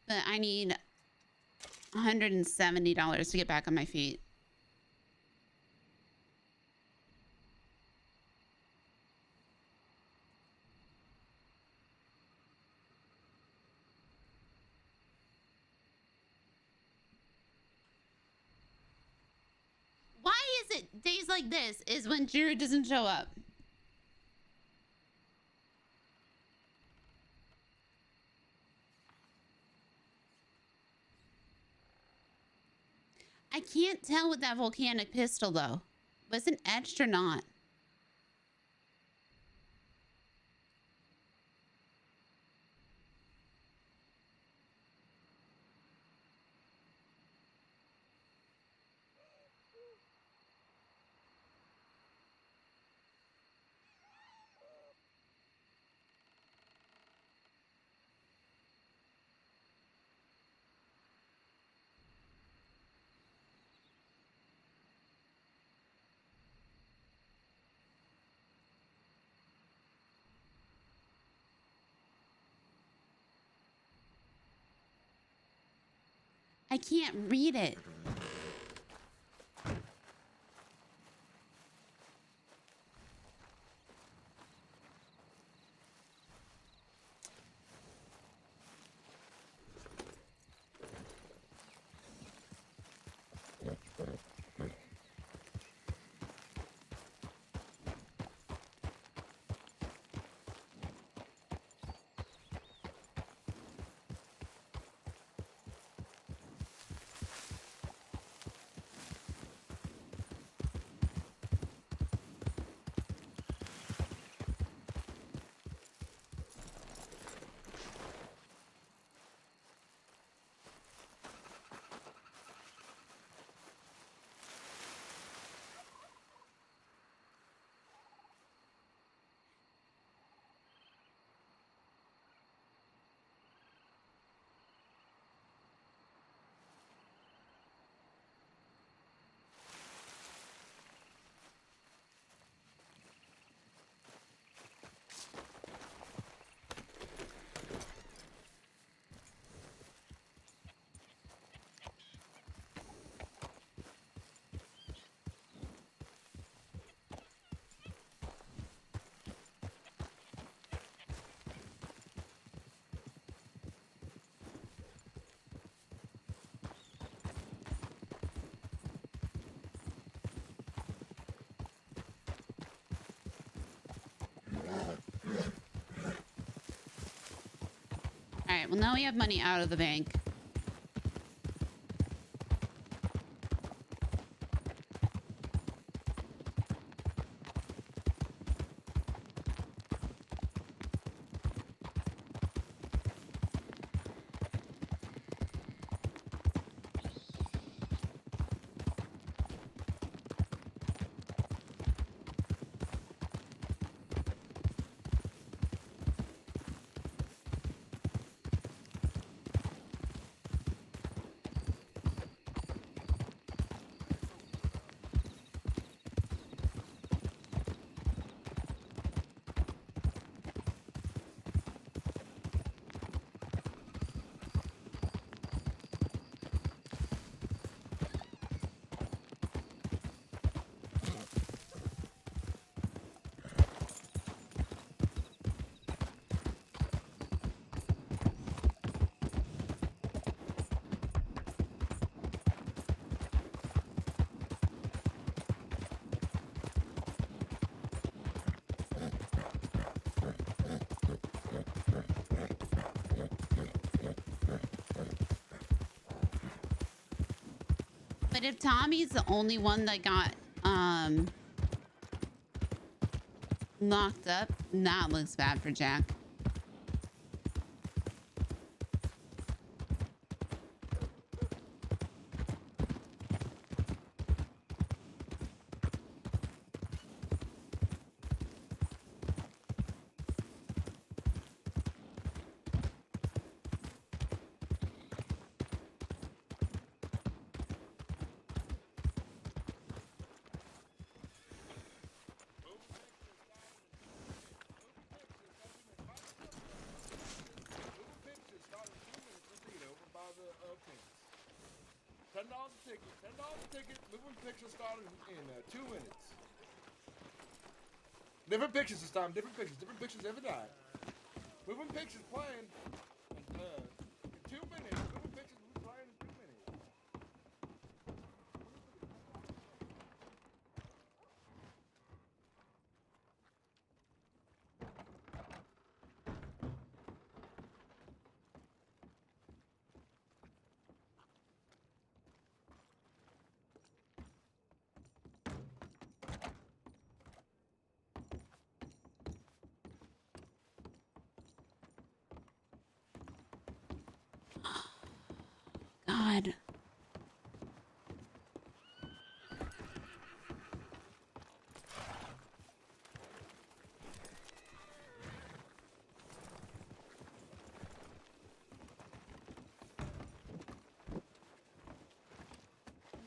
But I need $170 to get back on my feet. Why is it days like this is when Drew doesn't show up? I can't tell with that volcanic pistol though. Was it etched or not? I can't read it. All right, well now we have money out of the bank. But if Tommy's the only one that got locked up, that looks bad for Jack. $10 a ticket. $10 a ticket. Moving pictures started in 2 minutes. Different pictures this time. Different pictures every night. Moving pictures playing in 2 minutes. Moving pictures playing in 2 minutes. God. Is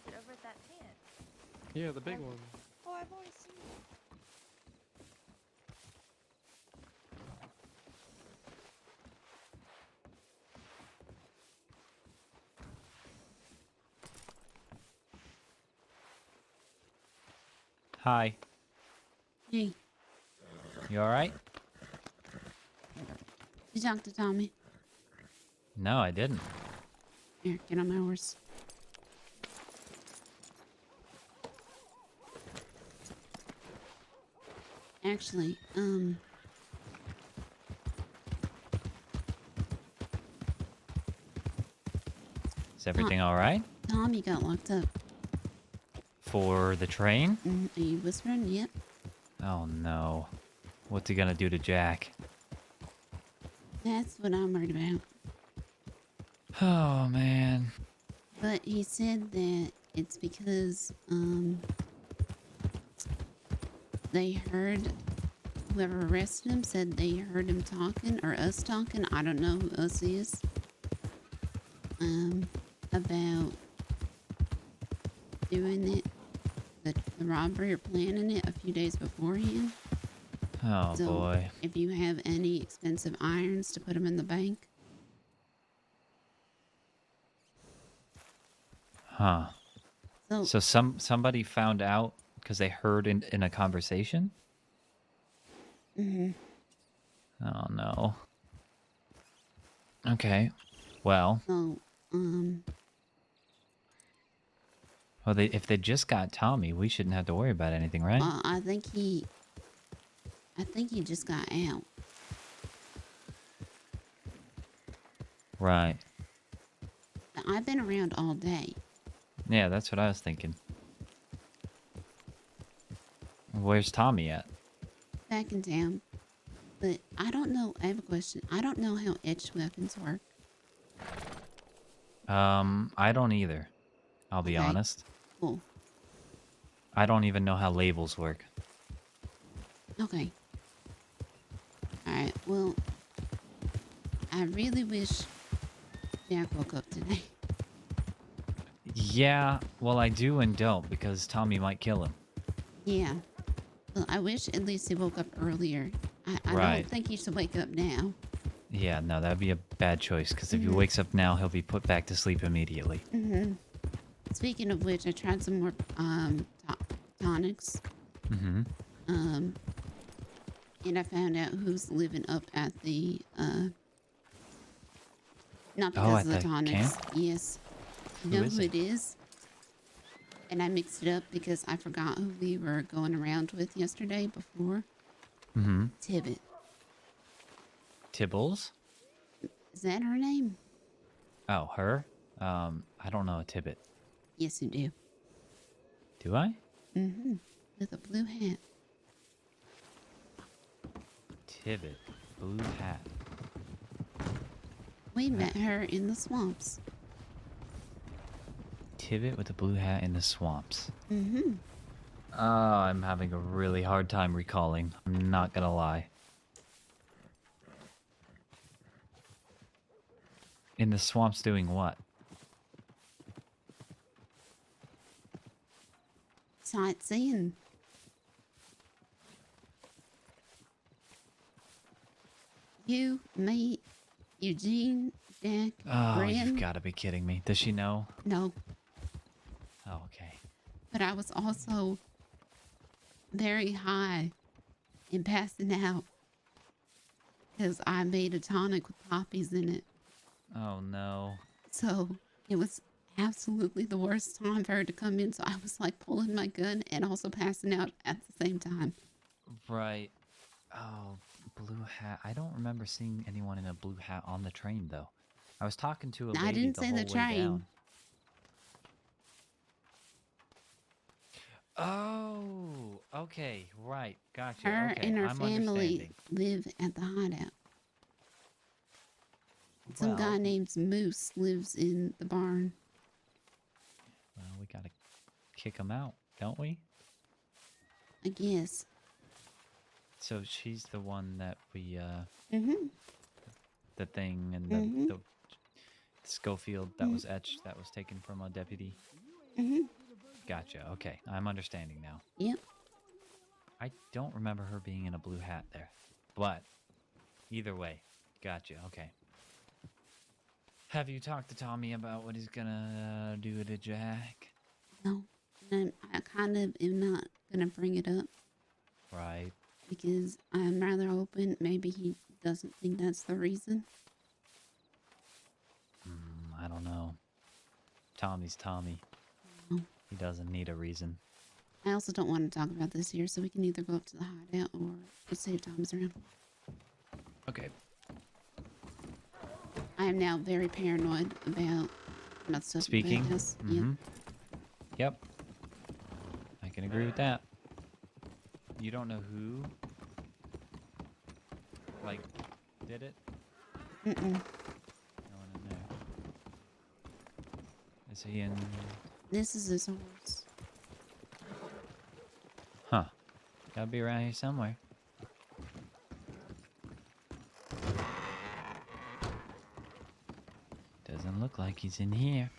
it over at that tent? Yeah, the big one. Oh, I've always seen it. Hi. Hey, You alright? you talk to Tommy. No, I didn't. Here, get on my horse. Actually, Is everything alright? Tommy got locked up. For the train? Are you whispering? Yep. Oh no. What's he gonna do to Jack? That's what I'm worried about. Oh man. But he said that it's because, they heard, whoever arrested him said they heard him talking, or us talking, I don't know who us is, about doing it, the robbery or planning it a few days beforehand. Oh So boy. if you have any expensive irons to put them in the bank. Huh. So somebody found out because they heard in a conversation? Mm-hmm. Oh no. Okay. Well. So, Well, if they just got Tommy, we shouldn't have to worry about anything, right? I think he just got out. Right. I've been around all day. Yeah, that's what I was thinking. Where's Tommy at? Back in town. But I don't know. I have a question. I don't know how etched weapons work. I don't either. I'll be honest. Cool. I don't even know how labels work. Okay. Alright, well, I really wish Jack woke up today. Yeah, well, I do and don't because Tommy might kill him. Yeah. Well, I wish at least he woke up earlier. I Right. don't think he should wake up now. Yeah, no, that'd be a bad choice because if he wakes up now, he'll be put back to sleep immediately. Mm-hmm. Speaking of which, I tried some more tonics. Mm-hmm. And I found out who's living up at the not because at of the the tonics. camp? Yes. You Who know is who it? it is? And I mixed it up because I forgot who we were going around with yesterday before. Mm-hmm. Tibbet. Tibbles? Is that her name? Oh, her? I don't know a Tibbet. Yes, you do. Do I? Mm-hmm. With a blue hat. Tibbet, blue hat. We met her in the swamps. Tibbet with a blue hat in the swamps. Mm-hmm. Oh, I'm having a really hard time recalling. I'm not gonna lie. In the swamps doing what? Sightseeing. You, me, Eugene, Jack, Oh, Bryn. you've got to be kidding me. Does she know? No. Oh, okay. But I was also very high and passing out because I made a tonic with poppies in it. Oh, no. So it was absolutely the worst time for her to come in. So I was like pulling my gun and also passing out at the same time. Right. Oh, blue hat. I don't remember seeing anyone in a blue hat on the train, though. I was talking to a lady I didn't the say whole the way train. down. Oh, okay, right, gotcha. Her okay, and her I'm family live at the hideout. Some guy Well- named Moose lives in the barn. Well, we gotta kick them out, don't we? I guess. So she's the one that we, Mm-hmm. the thing and Mhm. the Schofield that was etched, that was taken from a deputy. Mm-hmm. Gotcha, okay, I'm understanding now. Yep. I don't remember her being in a blue hat there, but either way, gotcha, okay. Have you talked to Tommy about what he's gonna do to Jack? No. I kind of am not going to bring it up Right. because I'm rather hoping maybe he doesn't think that's the reason. I don't know. Tommy's Tommy. No. He doesn't need a reason. I also don't want to talk about this here, so we can either go up to the hideout or just see if Tom's around. Okay. I am now very paranoid about stuff. Speaking. Yes. Yep. I can agree with that. You don't know who, like, did it? Mm-mm. No one in there. Is he in? This is his horse. Huh. Gotta be around here somewhere. Doesn't look like he's in here.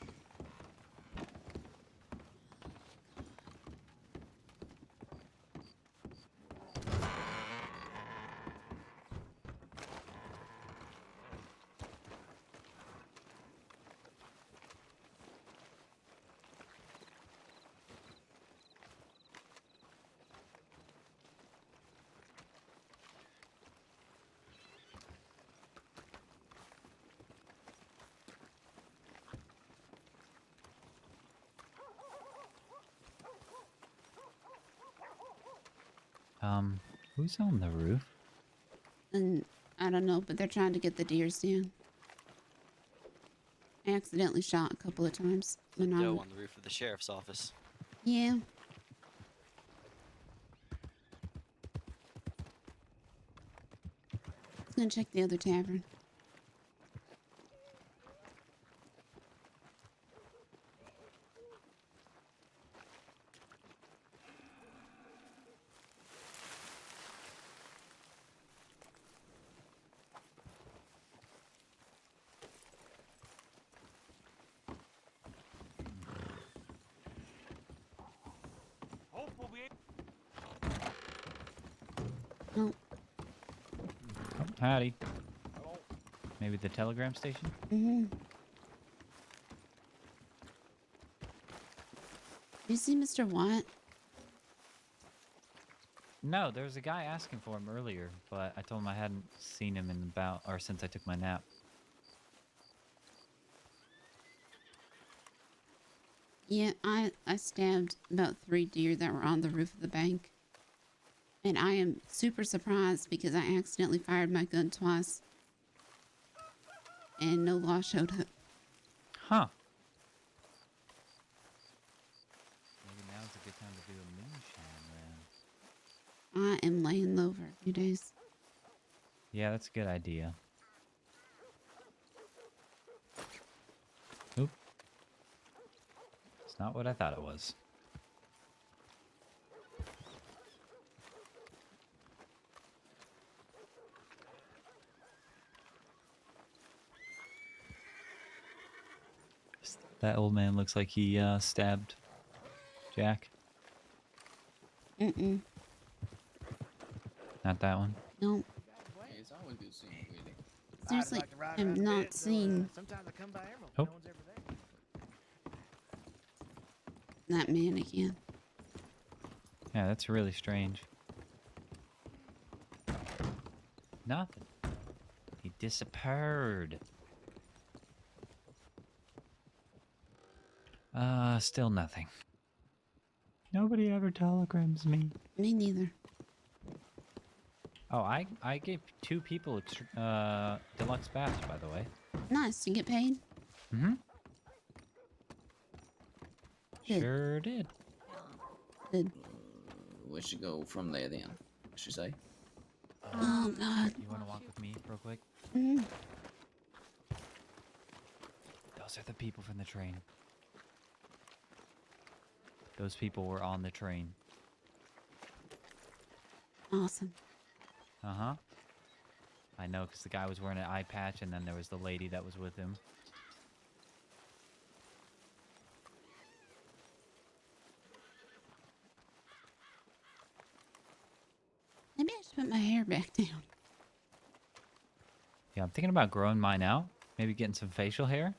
Who's on the roof? And I don't know, but they're trying to get the deers down. I accidentally shot a couple of times when I Doe on the roof of the sheriff's office. Yeah. Let's go check the other tavern. Oh. Oh, howdy. Maybe the telegram station? Mm-hmm. You see Mr. White? No, there was a guy asking for him earlier, but I told him I hadn't seen him in about, or since I took my nap. Yeah, I stabbed about 3 deer that were on the roof of the bank. And I am super surprised because I accidentally fired my gun twice. And no law showed up. Huh. Maybe now's a good I am laying low for a few days. Yeah, that's a good idea. Oop. It's not what I thought it was. That old man looks like he stabbed Jack. Mm-mm. Not that one. Nope. Hey, it's always good seeing you, Willie. Seriously, I've not seen Oh. that man again. Yeah, that's really strange. Nothing. He disappeared. Still nothing. Nobody ever telegrams me. Me neither. Oh, I gave 2 people deluxe baths, by the way. Nice. You get paid? Mm-hmm. Good. Sure did. Good. We should go from there then. What you say? Oh, God. You want to walk with me real quick? Mm-hmm. Those are the people from the train. Those people were on the train. Awesome. Uh-huh. I know, because the guy was wearing an eye patch, and then there was the lady that was with him. Maybe I should put my hair back down. Yeah, I'm thinking about growing mine out. Maybe getting some facial hair.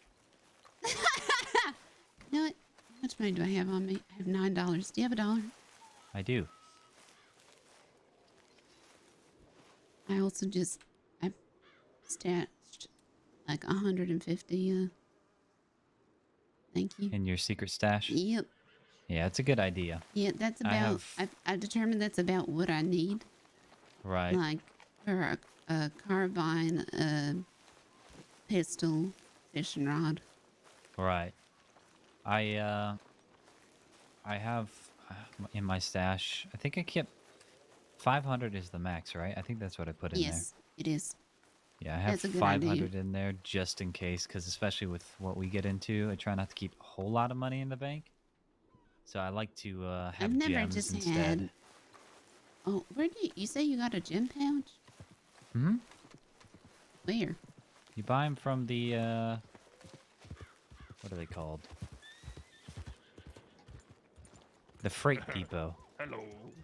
You know what? How much money do I have on me? I have $9. Do you have $1? I do. I also I stashed like 150. Thank you. In your secret stash? Yep. Yeah, it's a good idea. Yeah, that's about. I've determined that's about what I need. Right. Like for a carbine, a pistol, fishing rod. Right. I have in my stash, I think I kept 500 is the max, right? I think that's what I put in there. Yes, it is. Yeah, I have That's a good 500 idea. in there just in case, because especially with what we get into, I try not to keep a whole lot of money in the bank. So I like to have I've never gems just instead. had. Oh, where do you say you got a gem pouch? Hmm? Where? You buy them from the, what are they called? The Freight Depot. Hello.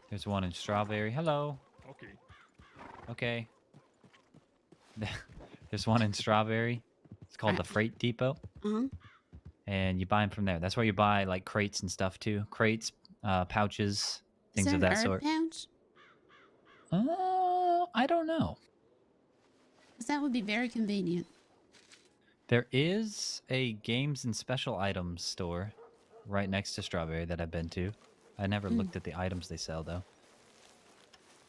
There's one in Strawberry. Hello. Okay. Okay. There's one in Strawberry. It's called the Freight Depot. Uh-huh. And you buy them from there. That's where you buy like crates and stuff too. Crates, pouches, things Is of there that an herb sort. pouch? I don't know. 'Cause that would be very convenient. There is a games and special items store right next to Strawberry that I've been to. I never looked at the items they sell though.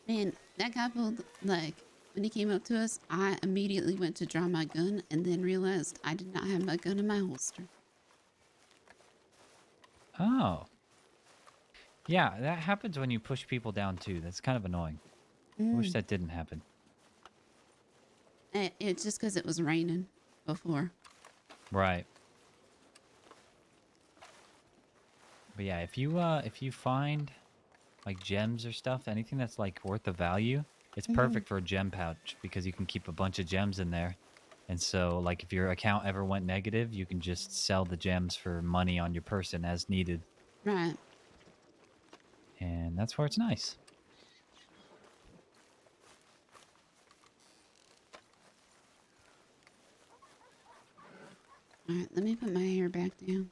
Man, that guy pulled, like, when he came up to us, I immediately went to draw my gun and then realized I did not have my gun in my holster. Oh. Yeah, that happens when you push people down too. That's kind of annoying. I wish that didn't happen. It's just because it was raining before. Right. But yeah, if you find like gems or stuff, anything that's like worth the value, it's perfect for a gem pouch because you can keep a bunch of gems in there. And so like if your account ever went negative, you can just sell the gems for money on your person as needed. Right. And that's where it's nice. Alright, let me put my hair back down.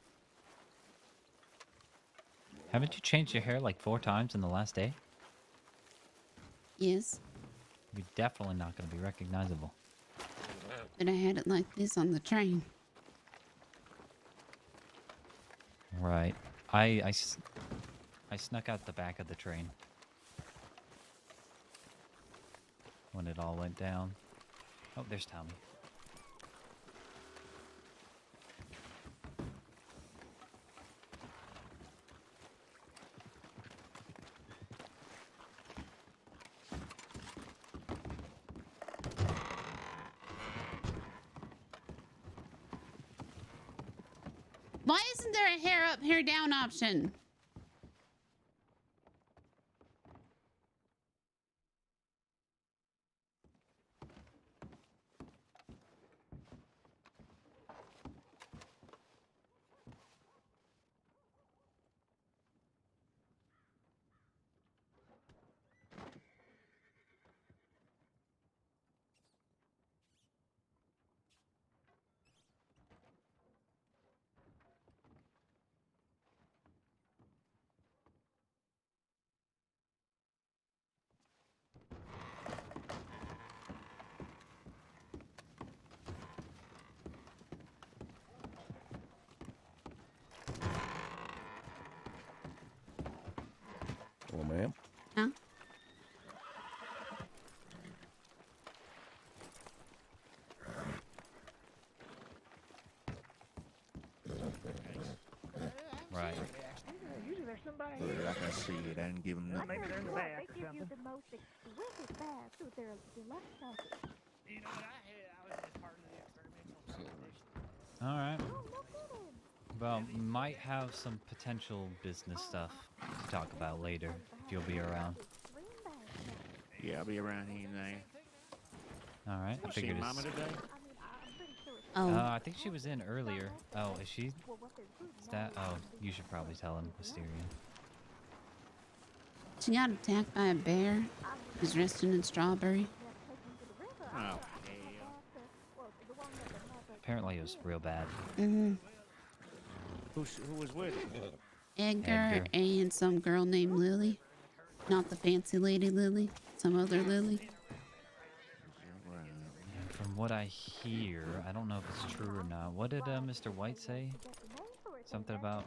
Haven't you changed your hair like 4 times in the last day? Yes, You're definitely not going to be recognizable. but I had it like this on the train. Right. I snuck out the back of the train when it all went down. Oh, there's Tommy. Why isn't there a hair up, hair down option? Hello, ma'am. Huh? Right. Usually there's somebody But I can see it. I didn't give them nothing. Maybe they're in the back or something. They give you the most exquisite baths with their deluxe package. You know what I had? I was just part of the experimental competition. All right. Well, might have some potential business stuff to talk about later if you'll be around. Yeah, I'll be around here and there. All right. I You seen figured Mama it's. today? Oh. I think she was in earlier. Oh, is she? Is that? Oh, you should probably tell him, Wisteria. She got attacked by a bear. He's resting in strawberry. Oh, hell. Apparently it was real bad. Mm-hmm. Who was with her? Edgar and some girl named Lily. Not the fancy lady Lily. Some other Lily. And from what I hear, I don't know if it's true or not. What did Mr. White say? Something about...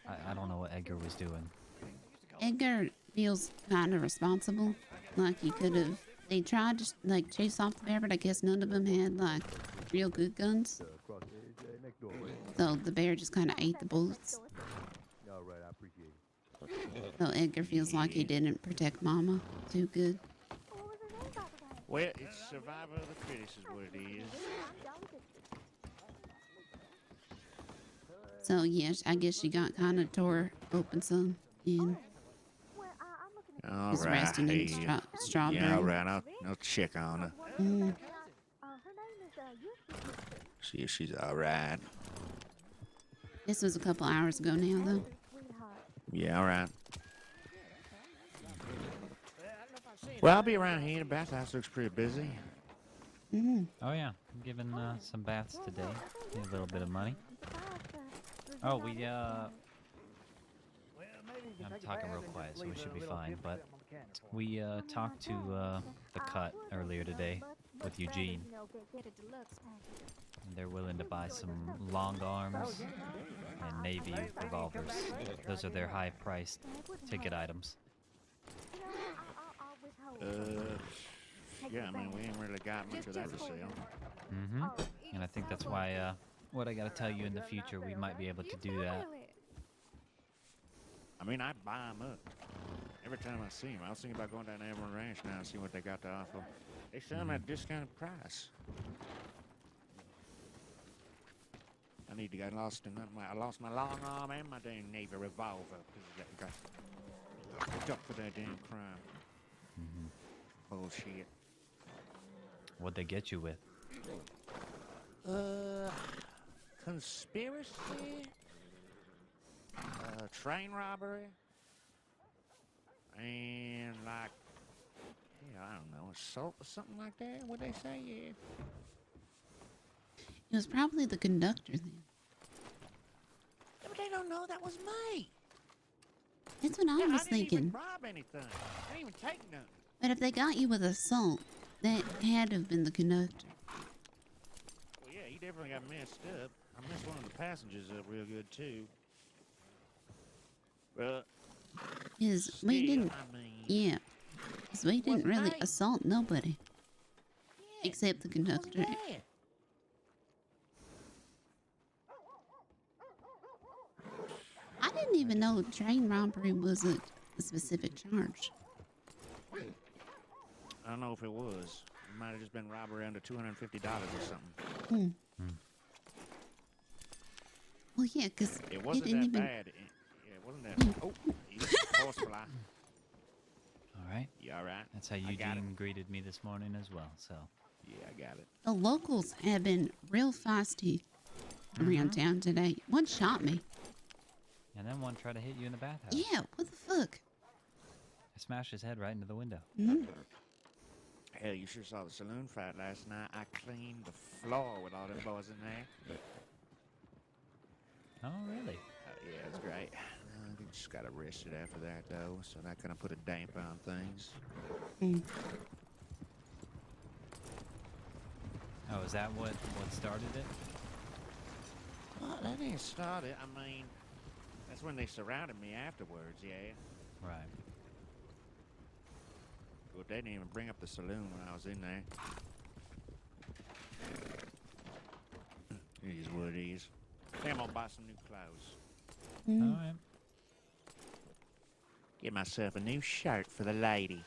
I don't know what Edgar was doing. Edgar feels kind of responsible. Like he could have... They tried to like chase off the bear, but I guess none of them had like real good guns. So the bear just kind of ate the bullets. All right, I appreciate it. So Edgar feels like he didn't protect Mama too good. Well, it's survival of the fittest is what it is. So yes, I guess she got kind of tore open some and All was right. resting in strawberry. Yeah, all right. I'll check on her. Mm. See if she's all right. This was a couple hours ago now, though. Yeah, all right. Well, I'll be around here. The bathhouse looks pretty busy. Mm-hmm. Oh yeah, I'm giving some baths today. Need a little bit of money. Oh, I'm talking real quiet, so we should be fine. But we talked to the cut earlier today with Eugene. And they're willing to buy some long arms and Navy revolvers. Those are their high-priced ticket items. Yeah, I mean, we ain't really got much of that to sell. Mm-hmm. And I think that's why, what I gotta tell you in the future, we might be able to do that. I mean, I buy them up. Every time I see them, I was thinking about going down to Everett Ranch now and see what they got to offer. They sell them at a discounted price. I need to get lost in I lost my long arm and my damn Navy revolver because I got locked up for that damn crime. Bullshit. What'd they get you with? Conspiracy? Train robbery? And like, yeah, I don't know, assault or something like that? What'd they say? Yeah. It was probably the conductor then. Yeah, but they don't know that was me. That's what I was I didn't thinking. even rob anything. I didn't even take nothing. But if they got you with assault, that had to have been the conductor. Well, yeah, he definitely got messed up. I messed one of the passengers up real good, too. But... Because we didn't... I mean, Yeah. Because we didn't really assault nobody. Except the conductor. I didn't even know train robbery was a specific charge. I don't know if it was. It might have just been robbery under $250 or something. Well, yeah, because It you wasn't didn't that even. bad. Yeah, it wasn't that. Oh, he's forceful. All right. You all right? That's how I got it. Eugene greeted me this morning as well. So. Yeah, I got it. The locals have been real feisty around town today. One shot me. And then one tried to hit you in the bathhouse. Yeah, what the fuck? I smashed his head right into the window. Hell, you sure saw the saloon fight last night. I cleaned the floor with all them boys in there. Oh, really? Yeah, it's great. We just got arrested after that, though, so that kind of put a damp on things. Oh, is that what started it? Well, that didn't start it. I mean, that's when they surrounded me afterwards, yeah. Right. Well, they didn't even bring up the saloon when I was in there. It is what it is. Hey, I'm gonna buy some new clothes. All right. Get myself a new shirt for the lady.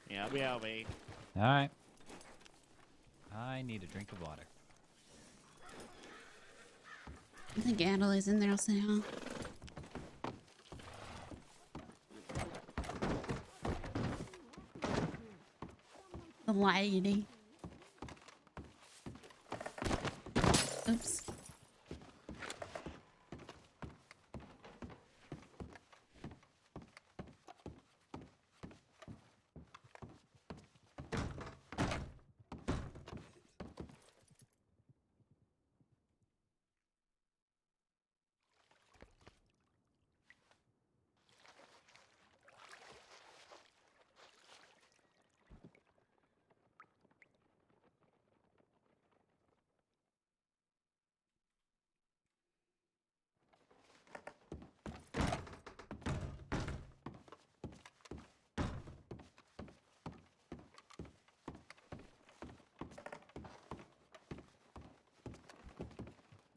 Yeah, I'll be. All right. I need a drink of water. I think Adelaide's in there. I'll say hi. The lady. Oops.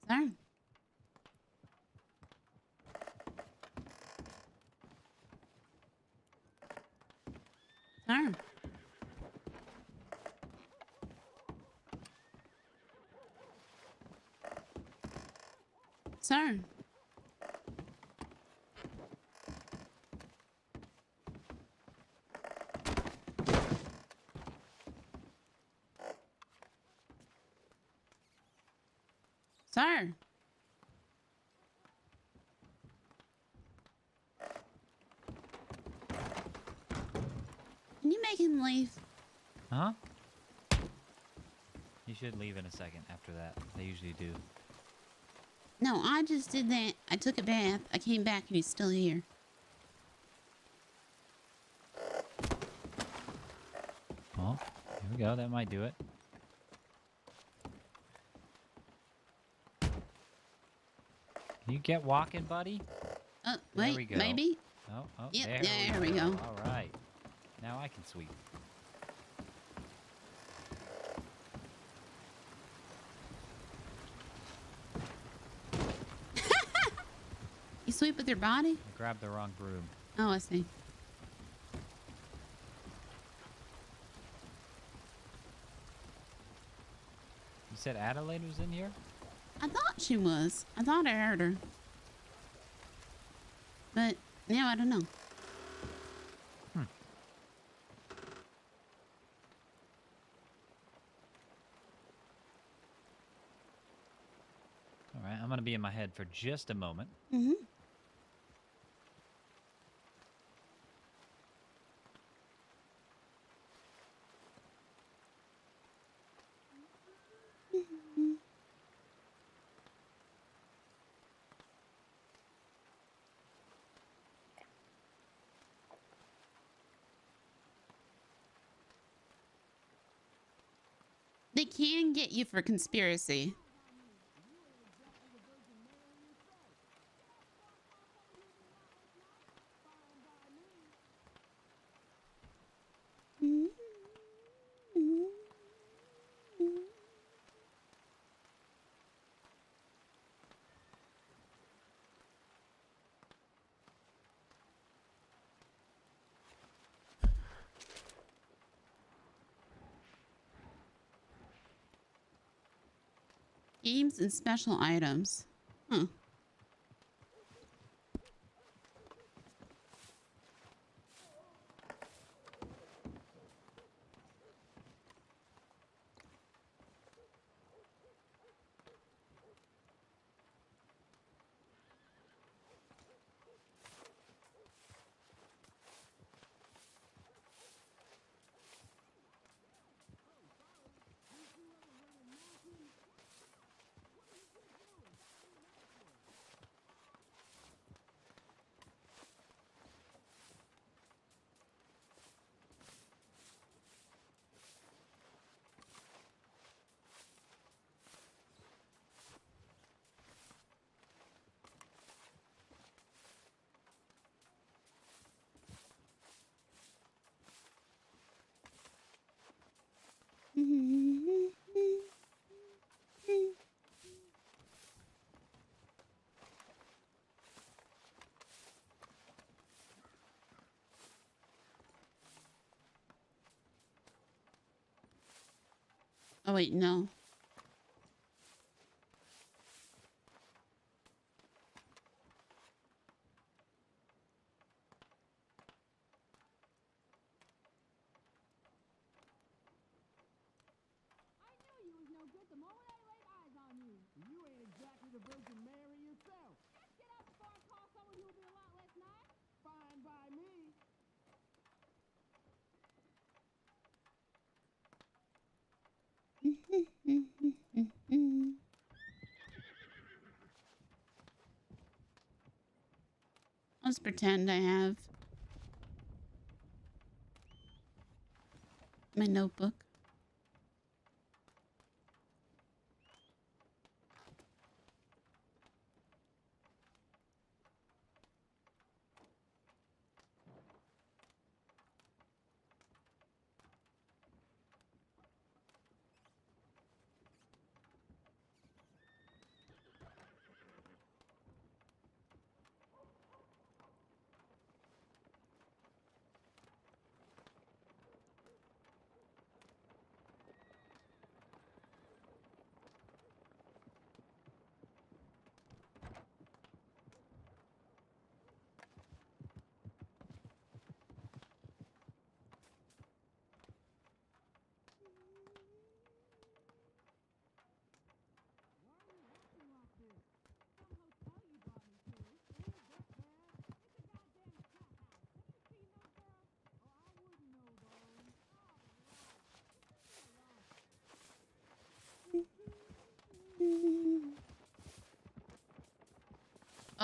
Sorry. Sorry. Sir. Sir. Can you make him leave? Huh? You should leave in a second after that. They usually do. No, I just did that. I took a bath. I came back and he's still here. Oh, here we go. That might do it. Can you get walking, buddy? Oh, There wait, we go. maybe? Oh, Yep, there we go. All right. Now I can sweep. You sweep with your body? I grabbed the wrong broom. Oh, I see. You said Adelaide was in here? I thought she was. I thought I heard her. But now I don't know. All right, I'm going to be in my head for just a moment. Mm-hmm. They can get you for conspiracy. Games and special items. Huh. Oh wait, no. You ain't exactly the Virgin Mary yourself. Just get up before I call someone who'll be a lot less nice. Fine by me. Let's pretend I have my notebook.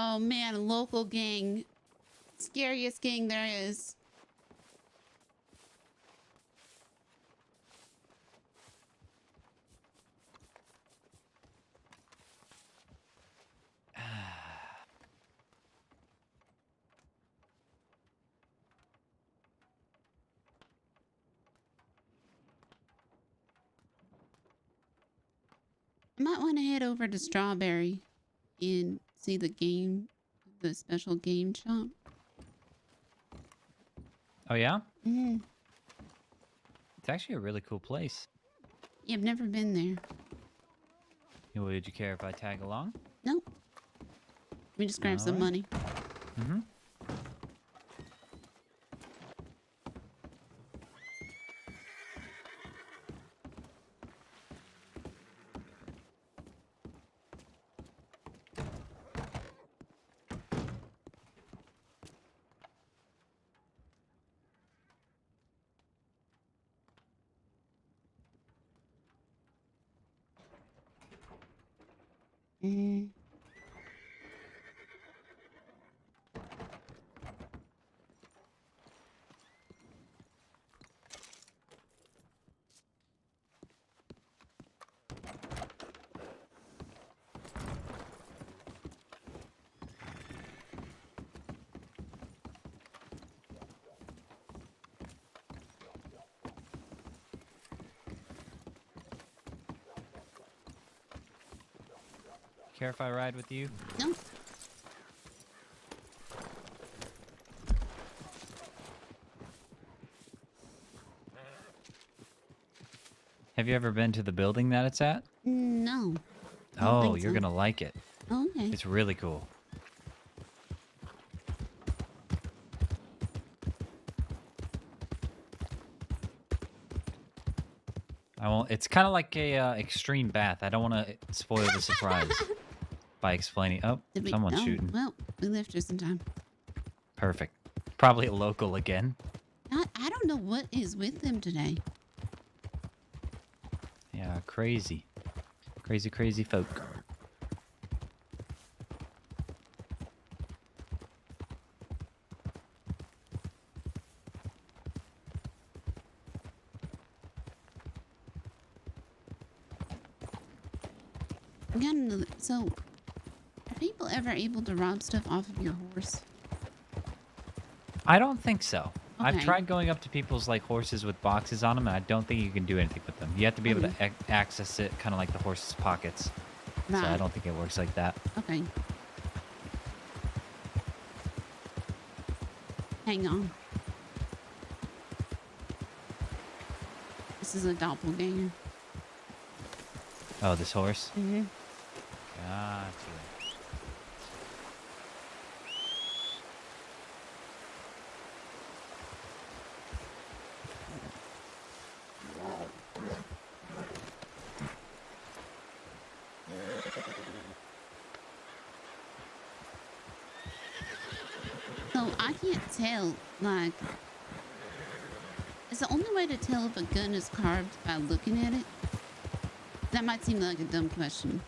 Oh man, local gang. Scariest gang there is. I might want to head over to Strawberry and see the game, the special game shop. Oh yeah? Mm-hmm. It's actually a really cool place. Yeah, I've never been there. Would you care if I tag along? Nope. We just grab some money. Mm-hmm. Mm-hmm. Care if I ride with you? No. Have you ever been to the building that it's at? No. Oh, you're gonna like it. Oh, okay. It's really cool. I won't. It's kind of like a extreme bath. I don't want to spoil the surprise by explaining. Oh, someone's shooting. Well, we left just in time. Perfect. Probably a local again. I don't know what is with them today. Yeah, crazy. Crazy folk. So, are people ever able to rob stuff off of your horse? I don't think so. Okay. I've tried going up to people's like horses with boxes on them, and I don't think you can do anything with them. You have to be able to access it, kind of like the horse's pockets. Right. So I don't think it works like that. Okay. Hang on. This is a doppelganger. Oh, this horse? Mm-hmm. Gotcha. So I can't tell, like, is the only way to tell if a gun is carved by looking at it? That might seem like a dumb question.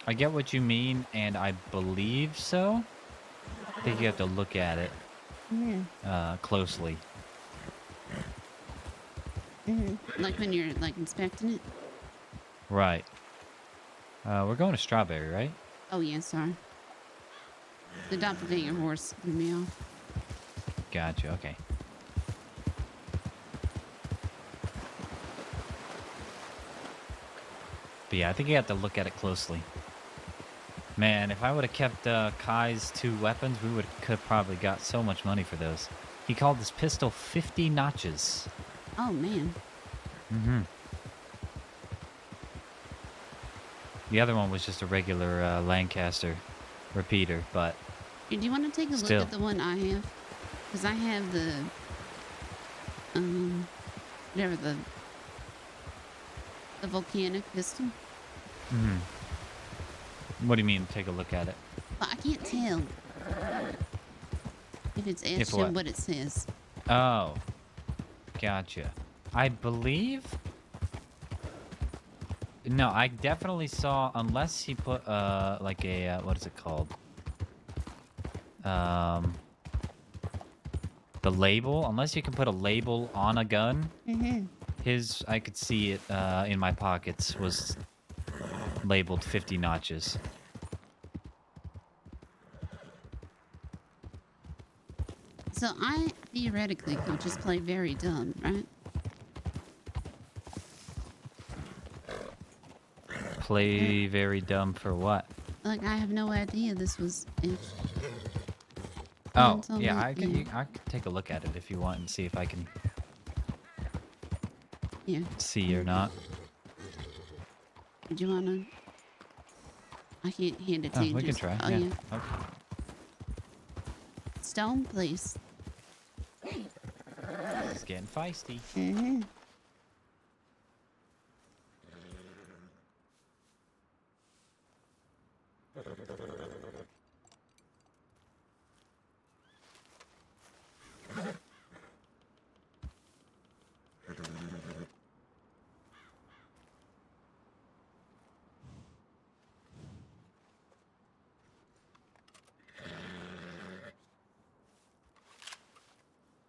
I get what you mean, and I believe so. I think you have to look at it closely. Like when you're like inspecting it? Right. We're going to Strawberry, right? Oh yeah, sorry. The doppelganger horse threw me off. Gotcha, okay. But yeah, I think you have to look at it closely. Man, if I would have kept Kai's 2 weapons, we could have probably got so much money for those. He called this pistol 50 notches. Oh man. Mm-hmm. The other one was just a regular Lancaster repeater, but Do you want to take a look at the one I have? Because I have the, whatever the volcanic pistol. Mm-hmm. What do you mean, take a look at it? But I can't tell if it's etched in what it says. Oh, gotcha. I believe... No, I definitely saw, unless he put, like a, what is it called? The label, unless you can put a label on a gun, his, I could see it, in my pockets, was labeled 50 notches. So I theoretically could just play very dumb, right? Play very dumb for what? Like I have no idea this was etched. Oh, yeah, I can take a look at it if you want and see if I can see or not. Do you want to? I can't hand it to you. We can try. Oh, yeah. yeah. Okay. Stone, please. It's getting feisty.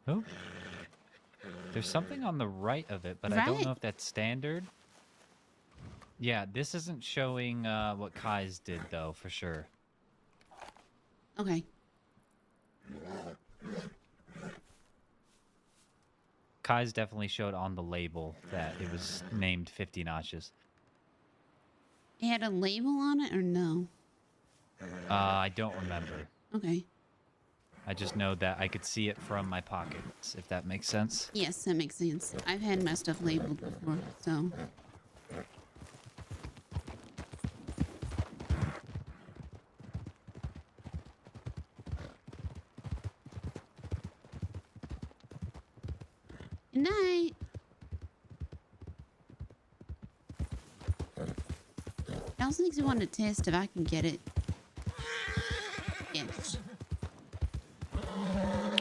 Oh. There's something on the right of it, but I don't know if that's standard. Yeah, this isn't showing what Kai's did, though, for sure. Okay. Kai's definitely showed on the label that it was named 50 notches. It had a label on it or no? I don't remember. Okay. I just know that I could see it from my pockets, if that makes sense. Yes, that makes sense. I've had my stuff labeled before, so. Good night. I also think you want to test if I can get it. Yes.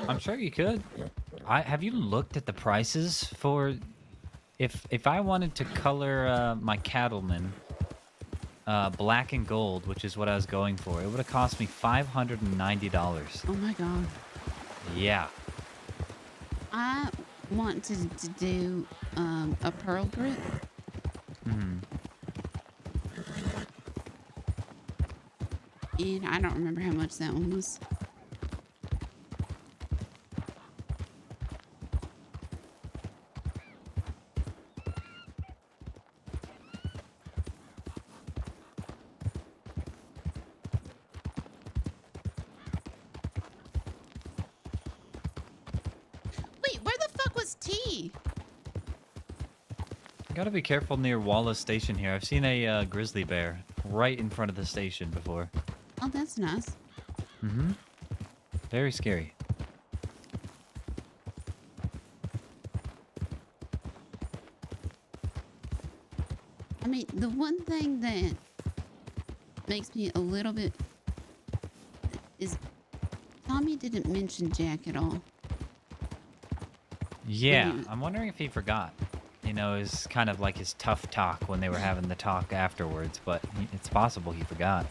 I'm sure you could. Have you looked at the prices for if I wanted to color my cattleman black and gold, which is what I was going for, it would have cost me $590. Oh my god. Yeah. I want to do a pearl grit. Hmm. And I don't remember how much that one was. Wait, where the fuck was T? Gotta be careful near Wallace Station here. I've seen a grizzly bear right in front of the station before. Oh, that's nice. Mm-hmm. Very scary. I mean, the one thing that makes me a little bit is Tommy didn't mention Jack at all. Yeah, I'm wondering if he forgot. You know, it's kind of like his tough talk when they were having the talk afterwards, but it's possible he forgot.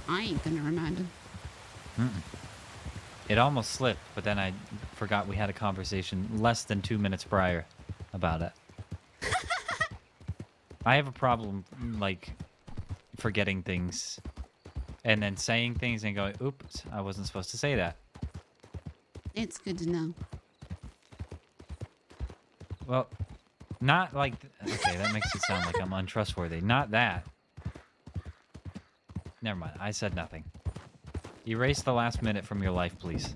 I ain't gonna remind him. It almost slipped, but then I forgot we had a conversation less than 2 minutes prior about it. I have a problem, like, forgetting things and then saying things and going, oops, I wasn't supposed to say that. It's good to know. Well, not like... Okay, that makes it sound like I'm untrustworthy. Not that. Never mind, I said nothing. Erase the last minute from your life, please.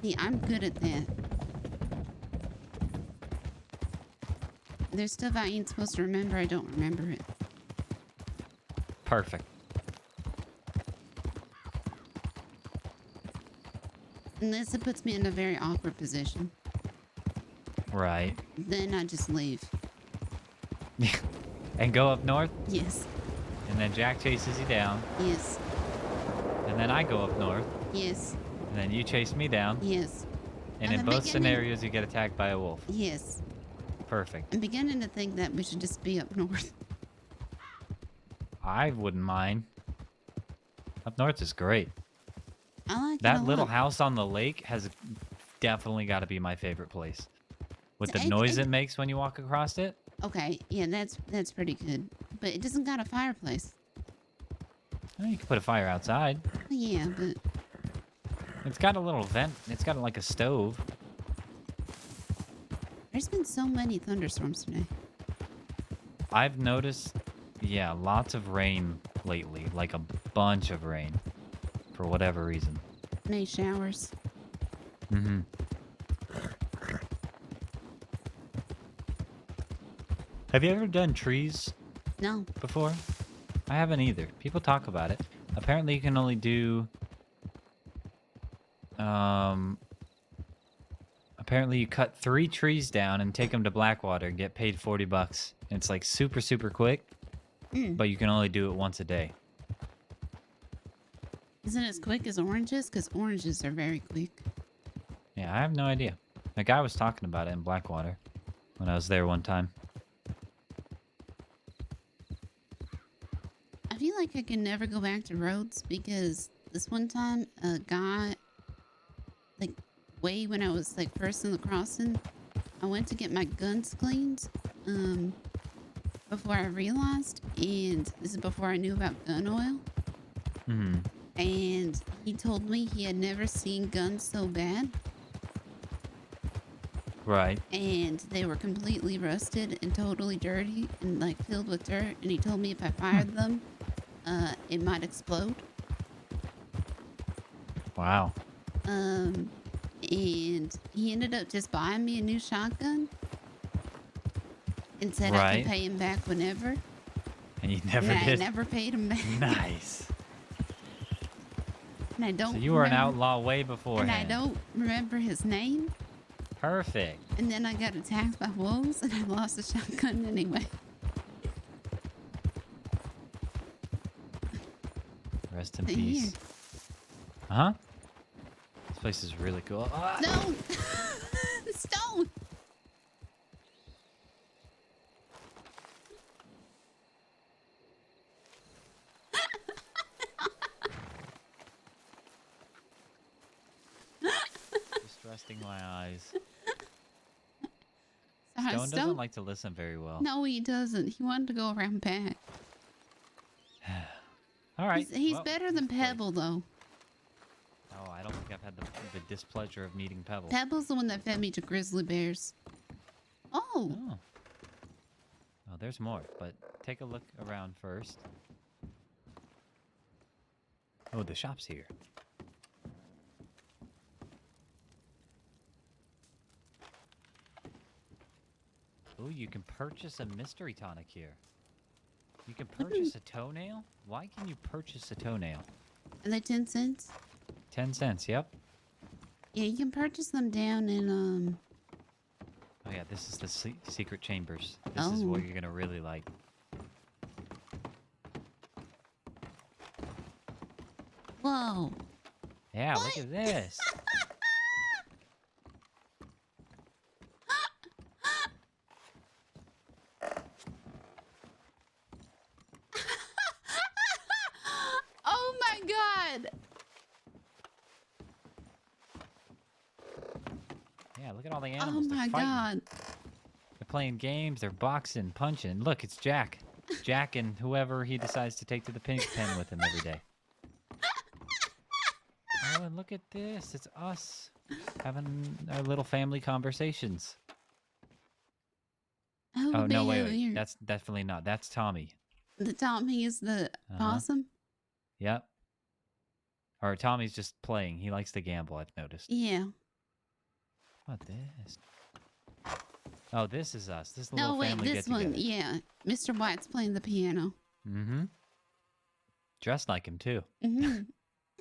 See, I'm good at that. There's stuff I ain't supposed to remember, I don't remember it. Perfect. Unless it puts me in a very awkward position. Right. Then I just leave. And go up north? Yes. And then Jack chases you down. Yes. And then I go up north. Yes. And then you chase me down. Yes. And in both scenarios, you get attacked by a wolf. Yes. Perfect. I'm beginning to think that we should just be up north. I wouldn't mind. Up north is great. I like that it a little lot. house on the lake has definitely got to be my favorite place. With the noise it makes when you walk across it. Okay, yeah, that's pretty good. But it doesn't got a fireplace. Well, you can put a fire outside. Yeah, but It's got a little vent. It's got like a stove. there's been so many thunderstorms today. I've noticed, yeah, lots of rain lately. Like a bunch of rain. For whatever reason. Many showers. Mm-hmm. Have you ever done trees? No. Before? I haven't either. People talk about it. Apparently you can only do... Apparently you cut 3 trees down and take them to Blackwater and get paid $40. It's like super, super quick. But you can only do it once a day. Isn't it as quick as oranges? Because oranges are very quick. Yeah, I have no idea. A guy was talking about it in Blackwater when I was there one time. I feel like I can never go back to roads because this one time a guy, like way when I was like first in the crossing, I went to get my guns cleaned before I realized, and this is before I knew about gun oil. Hmm. And he told me he had never seen guns so bad. Right. And they were completely rusted and totally dirty and like filled with dirt. And he told me if I fired them, it might explode. Wow. And he ended up just buying me a new shotgun and said I Right. could pay him back whenever. And you never and did? I never paid him back. Nice. And I don't So you were an remember- outlaw way beforehand. And I don't remember his name. Perfect. And then I got attacked by wolves and I lost the shotgun anyway. Rest in Here. peace. Huh? This place is really cool. Ah! No! Stone! Just resting my eyes. Sorry, Stone doesn't like to listen very well. No, he doesn't. He wanted to go around back. All right. He's well, better than Pebble, though. Oh, I don't think I've had the displeasure of meeting Pebble. Pebble's the one that fed me to grizzly bears. Oh. Oh, there's more, but take a look around first. Oh, the shop's here. Oh, you can purchase a mystery tonic here. You can purchase a toenail? Why can you purchase a toenail? Are they 10 cents? 10 cents, yep. Yeah, you can purchase them down in, Oh yeah, this is the secret chambers. This is what you're gonna really like. Whoa. Yeah, look at this. Oh my god! Yeah, look at all the animals. Oh They're my fighting. god. They're playing games, they're boxing, punching. Look, it's Jack. Jack and whoever he decides to take to the pig pen with him every day. Oh, and look at this. It's us having our little family conversations. Oh, no, wait. That's definitely not. That's Tommy. The Tommy is the possum? Yep. Or Tommy's just playing. He likes to gamble, I've noticed. Yeah. What this? Oh, this is us. This is the No, little wait, family this get-together. one, yeah. Mr. White's playing the piano. Mm-hmm. Dressed like him, too. Mm-hmm.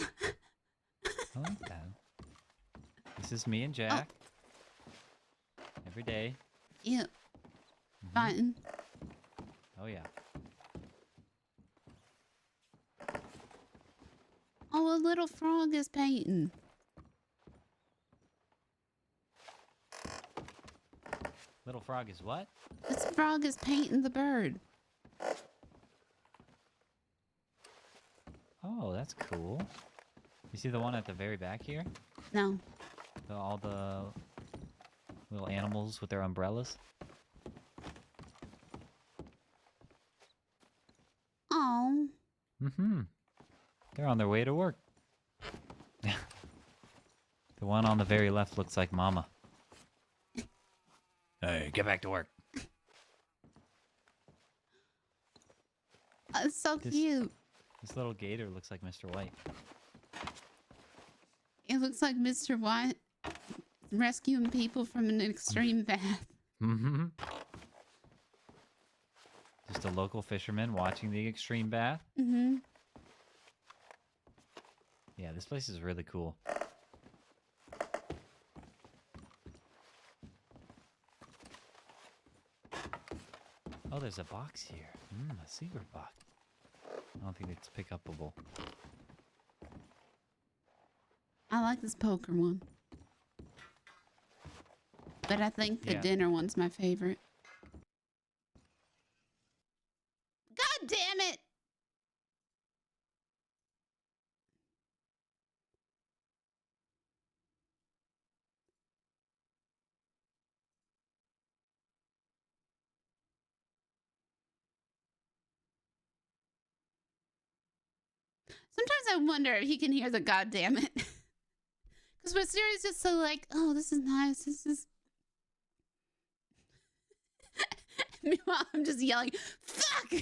I like that. This is me and Jack. Every day. Yep. Fighting. Oh, yeah. Oh, a little frog is painting. Little frog is what? This frog is painting the bird. Oh, that's cool. You see the one at the very back here? No. All the little animals with their umbrellas? Oh. Mm-hmm. They're on their way to work. The one on the very left looks like Mama. Hey, get back to work. It's so cute. This little gator looks like Mr. White. It looks like Mr. White rescuing people from an extreme bath. Mm-hmm. Just a local fisherman watching the extreme bath. Mm-hmm. Yeah, this place is really cool. Oh, there's a box here. A secret box. I don't think it's pick-upable. I like this poker one. But I think the dinner one's my favorite. God damn it! Sometimes I wonder if he can hear the goddamn it. Because we're serious just so like, oh, this is nice. This is... Meanwhile, I'm just yelling, fuck!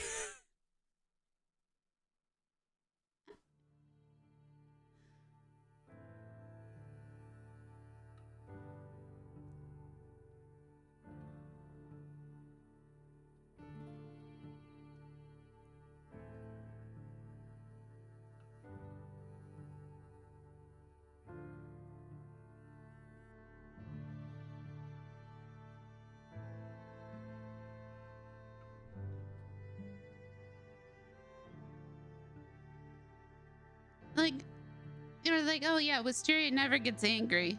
You're like, oh yeah, Wisteria never gets angry.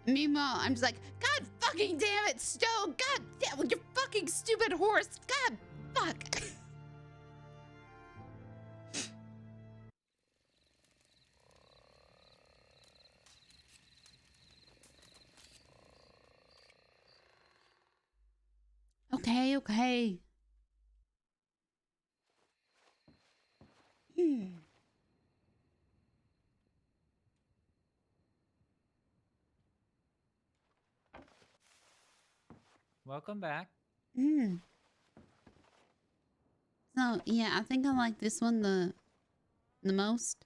Meanwhile, I'm just like, God fucking damn it, Stowe! God damn it, you fucking stupid horse! God fuck! Okay, okay. Welcome back. So yeah, I think I like this one the most.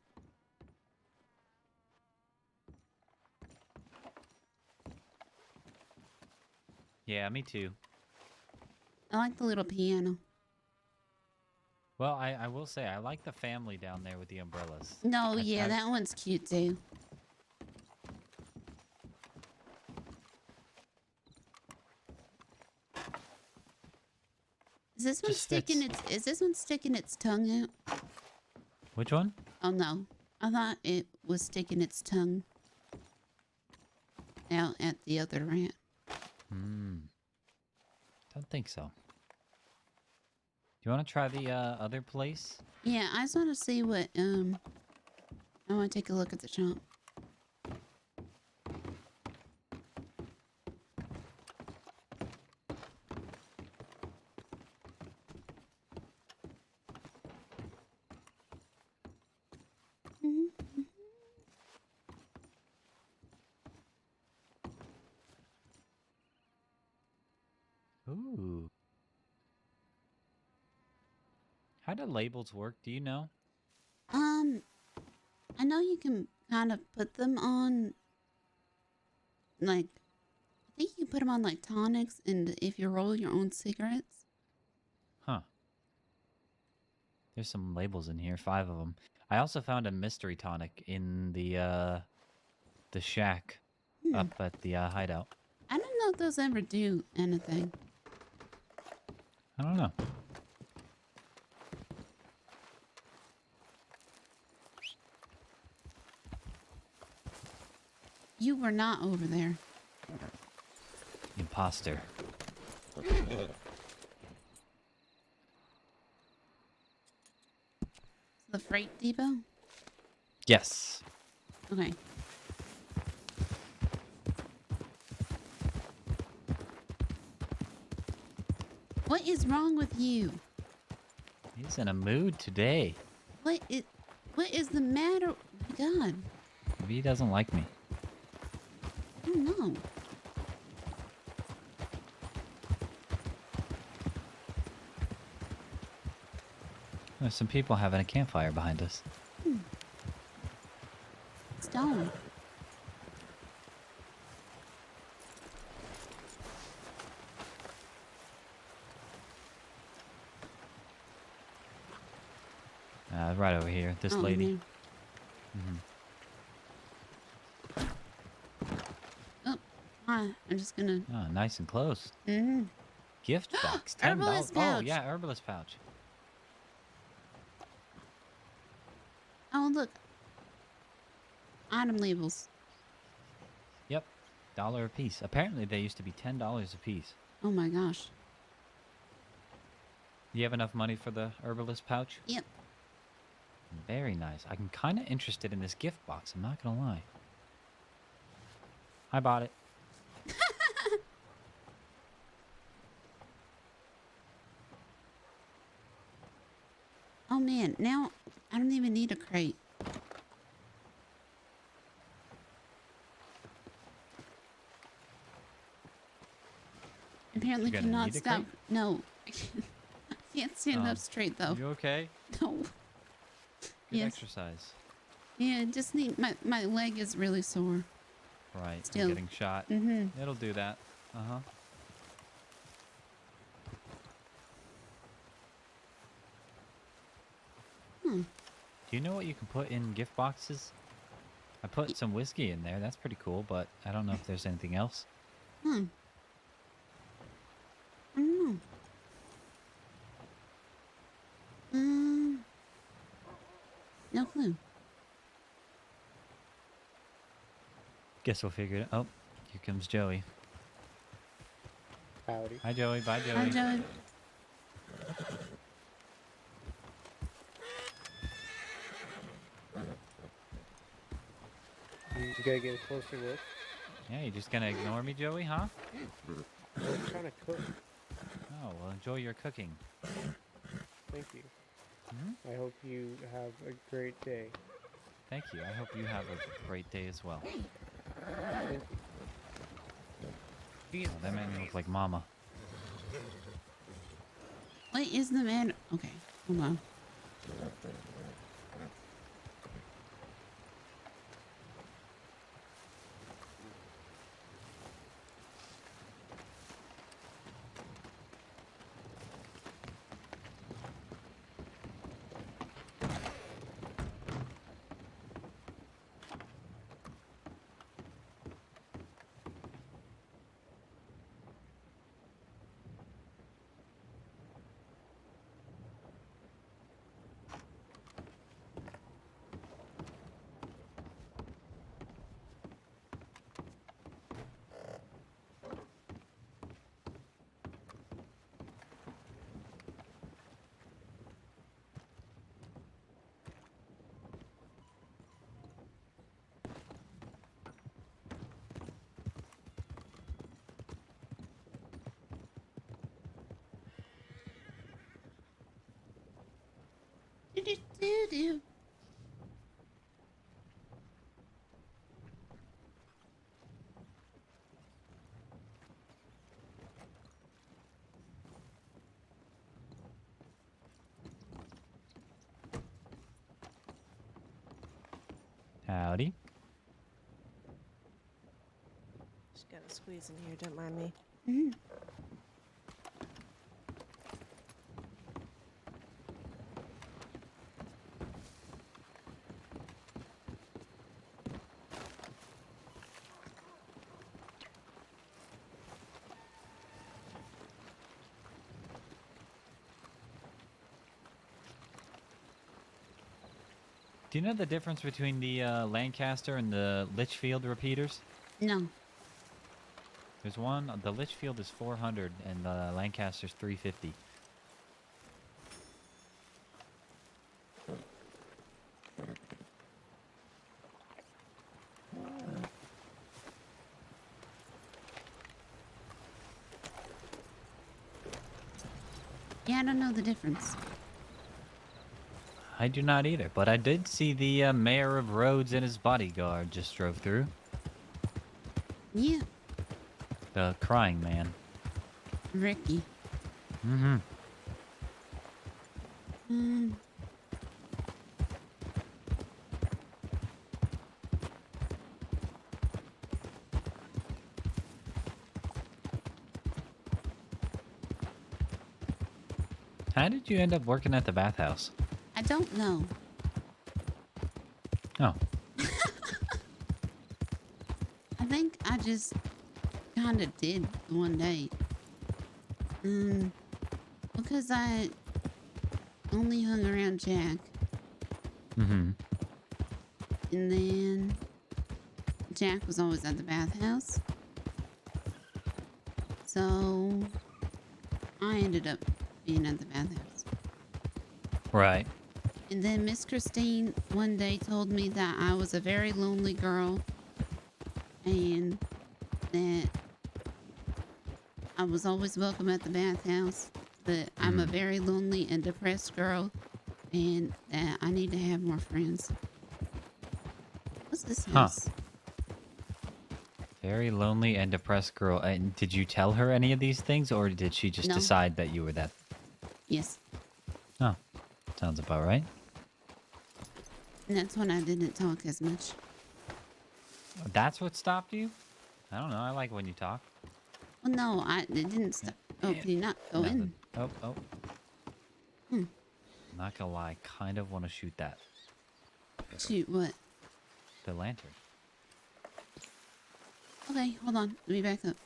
Yeah, me too. I like the little piano. Well, I will say I like the family down there with the umbrellas. No, yeah, that one's cute too. Is this one sticking its sticking its tongue out? Which one? Oh no. I thought it was sticking its tongue out at the other rat. Don't think so. Do you want to try the other place? Yeah, I just want to see what I want to take a look at the shop. Ooh. How do labels work? Do you know? I know you can kind of put them on, like, I think you can put them on like tonics, and if you roll your own cigarettes. Huh. There's some labels in here, 5 of them. I also found a mystery tonic in the shack up at the hideout. I don't know if those ever do anything. I don't know. You were not over there. Imposter. The freight depot? Yes. Okay. What is wrong with you? He's in a mood today. What is the matter? Oh my God. Maybe he doesn't like me. I don't know. There's some people having a campfire behind us. Stone. Right over here. This lady. Oh, hi. I'm just gonna. Oh, nice and close. Gift box. $10. Herbalist Oh, pouch. yeah, herbalist pouch. Oh, look. Item labels. Yep. $1 a piece. Apparently, they used to be $10 a piece. Oh my gosh. Do you have enough money for the herbalist pouch? Yep. Very nice. I'm kind of interested in this gift box. I'm not going to lie. I bought it. Oh man, now I don't even need a crate. Apparently You're gonna cannot need a stop. crate? No. I can't stand up straight though. You okay? No. Good Yes. exercise. Yeah, just need my leg is really sore. Right. Still. You're getting shot. It'll do that. Uh-huh. Do you know what you can put in gift boxes? I put some whiskey in there. That's pretty cool, but I don't know if there's anything else. I don't know. No clue. Guess we'll figure it out. Oh, here comes Joey. Howdy. Hi, Joey. Bye, Joey. Hi, Joey. You gotta get a closer look. Yeah, you just gonna ignore me, Joey, huh? I was trying to cook. Oh, well, enjoy your cooking. Thank you. Mhm. I hope you have a great day. Thank you. I hope you have a great day as well. Thank you. Oh, that man looks like Mama. What is the man? Okay, hold on. Do. Howdy. Just gotta squeeze in here, don't mind me. Do you know the difference between the Lancaster and the Litchfield repeaters? No. There's one, the Litchfield is 400 and the Lancaster's 350. Yeah, I don't know the difference. I do not either, but I did see the mayor of Rhodes and his bodyguard just drove through. Yeah. The crying man. Ricky. Mm-hmm. How did you end up working at the bathhouse? I don't know. Oh. I think I just kind of did one day. Because I only hung around Jack. Mm-hmm. And then Jack was always at the bathhouse. So I ended up being at the bathhouse. Right. And then Miss Christine one day told me that I was a very lonely girl and that I was always welcome at the bathhouse, but I'm a very lonely and depressed girl and that I need to have more friends. What's this house? Very lonely and depressed girl. And did you tell her any of these things, or did she just No. decide that you were that? Yes. Oh, sounds about right. And that's when I didn't talk as much. That's what stopped you? I don't know. I like when you talk. Well, no, it didn't stop. Oh, can you not go in? Oh. Hmm. Not gonna lie, kind of want to shoot that. Shoot what? The lantern. Okay, hold on. Let me back up.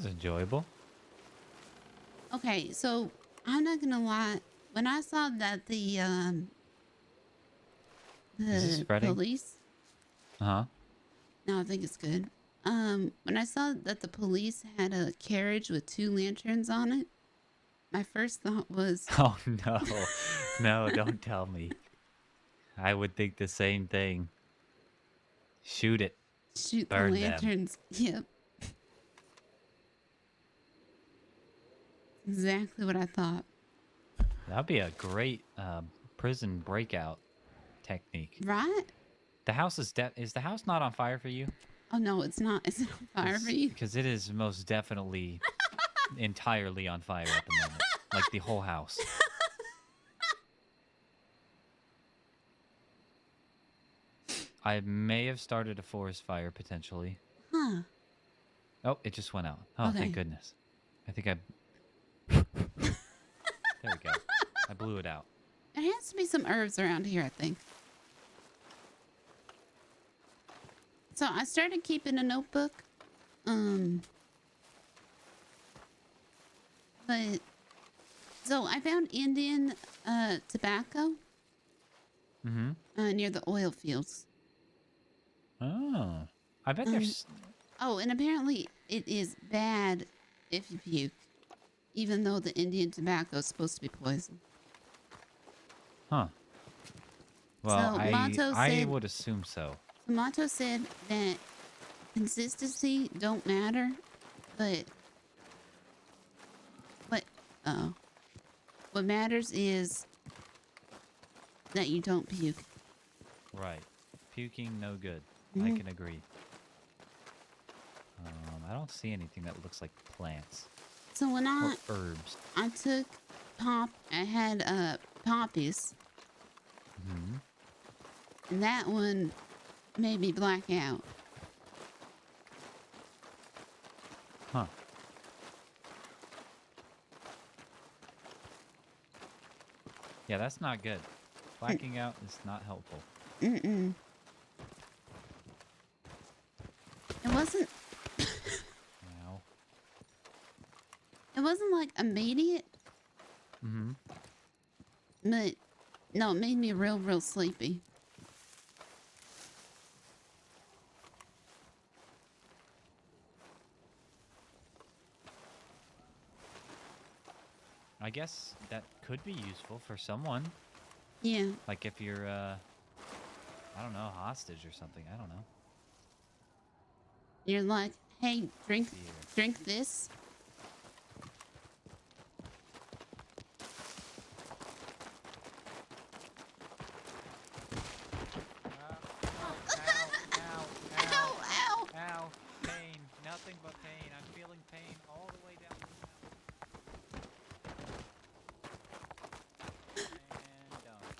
was enjoyable. Okay, so I'm not gonna lie. When I saw that the Is this spreading? police, Uh-huh. no, I think it's good. When I saw that the police had a carriage with 2 lanterns on it, my first thought was, Oh, no. No, don't tell me. I would think the same thing. Shoot it. shoot Burn the them. lanterns. Yep. Exactly what I thought. That'd be a great prison breakout technique. Right? The house is the house not on fire for you? Oh no, it's not. Is it on fire for you? Because it is most definitely entirely on fire at the moment. Like the whole house. I may have started a forest fire potentially. Huh. Oh, it just went out. Oh, Okay. thank goodness. I think I... There we go. I blew it out. There has to be some herbs around here, I think. So I started keeping a notebook. But so I found Indian tobacco near the oil fields. Oh. I bet there's... Oh, and apparently it is bad if you puke, even though the Indian tobacco is supposed to be poison. Huh. Well, So, I Mato said- would assume so. Tomato said that consistency don't matter, but what matters is that you don't puke. Right. Puking, no good. I Mhm. can agree. I don't see anything that looks like plants. So when Or herbs. I took I had poppies, Hmm. and that one made me black out. Huh. Yeah, that's not good. Blacking out is not helpful. Mm-mm. It wasn't. No. It wasn't like immediate, Mm-hmm. but no, it made me real sleepy. I guess that could be useful for someone. Yeah. Like if you're, I don't know, hostage or something. I don't know. You're like, hey, drink this. Ow, ow. Ow, pain. Nothing but pain. I'm feeling pain all the way down. And done.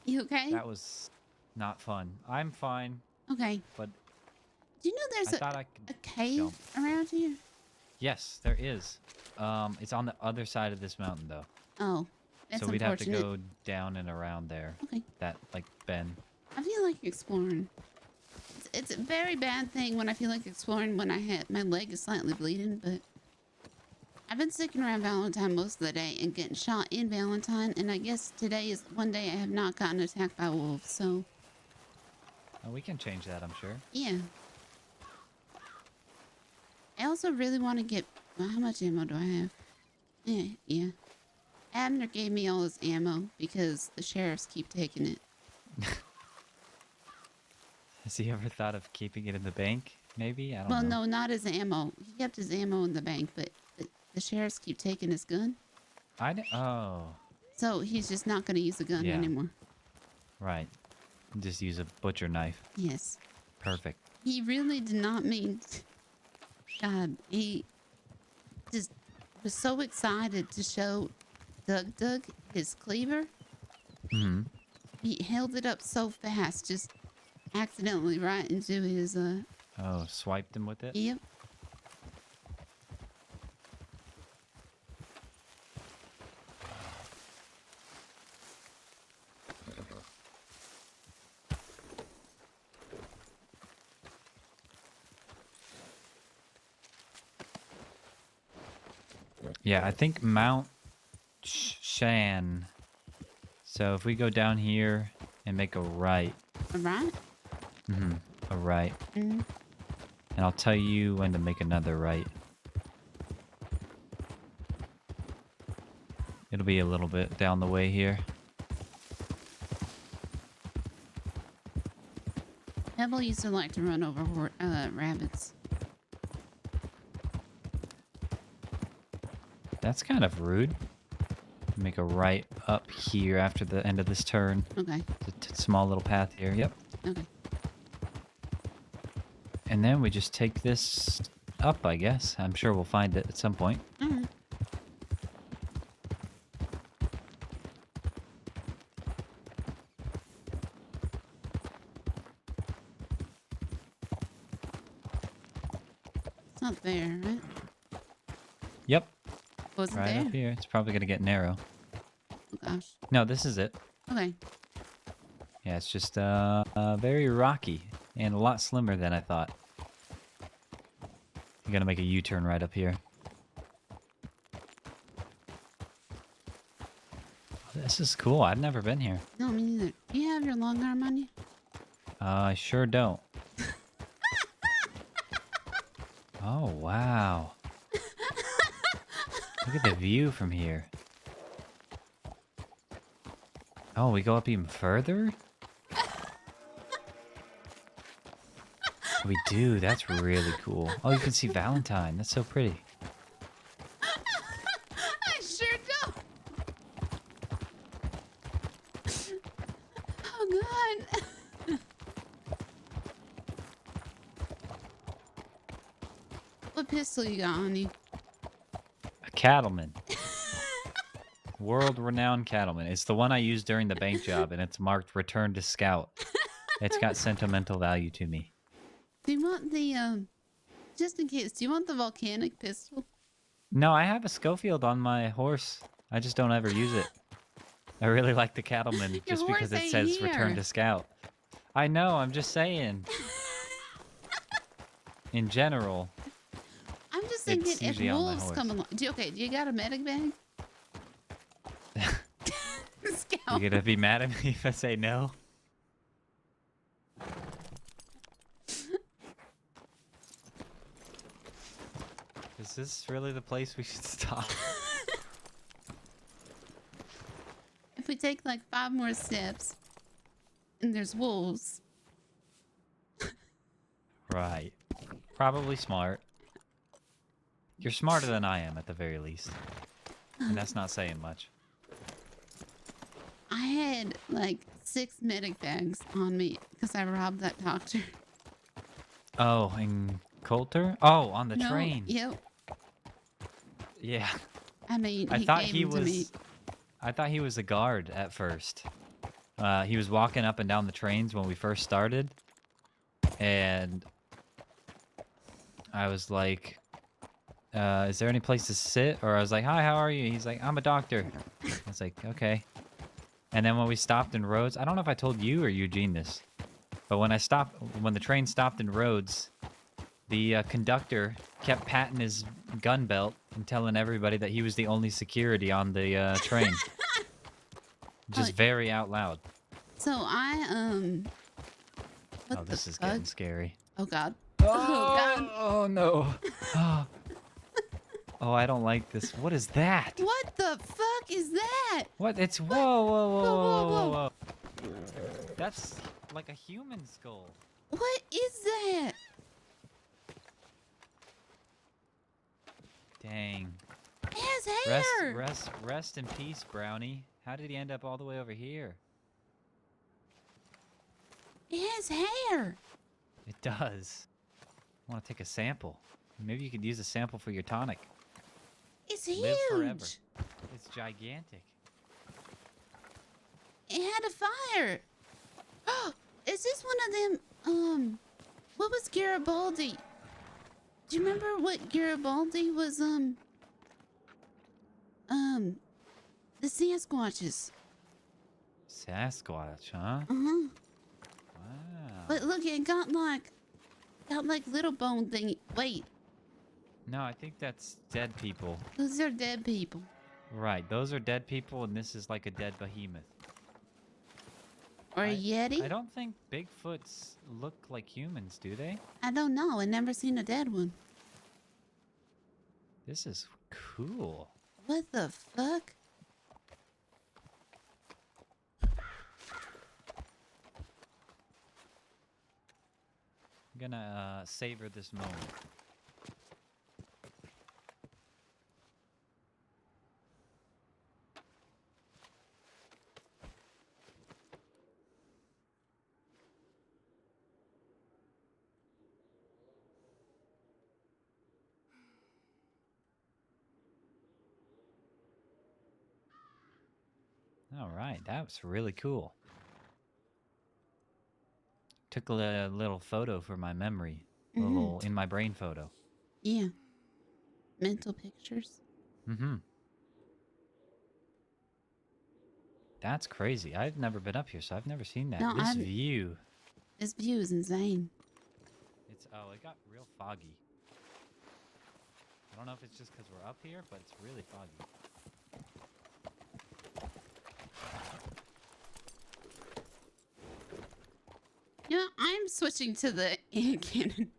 You okay? That was not fun. I'm fine. Okay. But Do you know there's I thought I could a cave jump. around here? Yes, there is. It's on the other side of this mountain, though. Oh, that's so we'd have to unfortunate. go down and around there. Okay. That, like, bend. I feel like exploring. It's a very bad thing when I feel like exploring when my leg is slightly bleeding, but I've been sticking around Valentine most of the day and getting shot in Valentine, and I guess today is one day I have not gotten attacked by wolves, so Oh, we can change that, I'm sure. yeah. I also really want to get, well, how much ammo do I have? Yeah. Abner gave me all his ammo because the sheriffs keep taking it. Has he ever thought of keeping it in the bank? Maybe? I don't Well, know. no, not his ammo. He kept his ammo in the bank, but the sheriffs keep taking his gun. Oh, So he's just not going to use the gun Yeah. anymore. right. Just use a butcher knife. Yes. Perfect. He really did not mean... God, he just was so excited to show Doug his cleaver. Hmm. He held it up so fast, just accidentally right into his... Oh, swiped him with it? Yep. Yeah, I think Mount Shan. So if we go down here and make a right. A right? Mm-hmm. A right. Mm-hmm. And I'll tell you when to make another right. It'll be a little bit down the way here. Pebble used to like to run over rabbits. That's kind of rude. Make a right up here after the end of this turn. Okay. It's a small little path here. Yep. Okay. And then we just take this up, I guess. I'm sure we'll find it at some point. Mm-hmm. It's not there, right? Yep. Was it right there? up here. It's probably going to get narrow. Oh, gosh. No, this is it. Okay. Yeah, it's just very rocky and a lot slimmer than I thought. You got to make a U-turn right up here. This is cool. I've never been here. No, me neither. Do you have your long arm on you? I sure don't. Oh, wow. Look at the view from here. Oh, we go up even further? We do. That's really cool. Oh, you can see Valentine. That's so pretty. I sure do. Oh, God. What pistol you got on you? A cattleman. World-renowned cattleman. It's the one I used during the bank job, and it's marked Return to Scout. It's got sentimental value to me. Do you want the, just in case, do you want the volcanic pistol? No, I have a Schofield on my horse. I just don't ever use it. I really like the cattleman just because it says Return to Scout. I know, I'm just saying. In general. I'm just thinking if wolves come along. Do you got a medic bag? You're gonna be mad at me if I say no? Is this really the place we should stop? If we take like 5 more steps and there's wolves. Right. Probably smart. You're smarter than I am at the very least. And that's not saying much. I had like 6 medic bags on me because I robbed that doctor. Oh, in Coulter? Oh, on the No, train. Yep. Yeah. I mean, I he thought gave he them to me. was. I thought he was a guard at first. He was walking up and down the trains when we first started, and I was like, "Is there any place to sit?" Or I was like, "Hi, how are you?" He's like, "I'm a doctor." I was like, "Okay." And then when we stopped in Rhodes, I don't know if I told you or Eugene this, but when the train stopped in Rhodes, the conductor kept patting his gun belt and telling everybody that he was the only security on the train. Just very out loud. So I Oh, this is getting scary. Oh God. Oh, God. Oh no. Oh. Oh, I don't like this. What is that? What the fuck is that? What? It's whoa. That's like a human skull. What is that? Dang. It has hair. Rest in peace, Brownie. How did he end up all the way over here? It has hair. It does. I want to take a sample. Maybe you could use a sample for your tonic. It's Live forever. huge. It's gigantic. It had a fire. Is this one of them? What was Garibaldi? Do you remember what Garibaldi was? The Sasquatches. Sasquatch, huh? Uh-huh. Wow. But look, it got like little bone thingy. Wait. No, I think that's dead people. Those are dead people. Right, those are dead people, and this is like a dead behemoth. Or a Yeti? I don't think Bigfoots look like humans, do they? I don't know. I never seen a dead one. This is cool. What the fuck? I'm gonna savor this moment. All right, that was really cool. Took a little photo for my memory. A little in my brain photo. Yeah. Mental pictures. Mm-hmm. That's crazy. I've never been up here, so I've never seen that. No, This view. This view is insane. It got real foggy. I don't know if it's just because we're up here, but it's really foggy. You know, I'm switching to the hand cannon.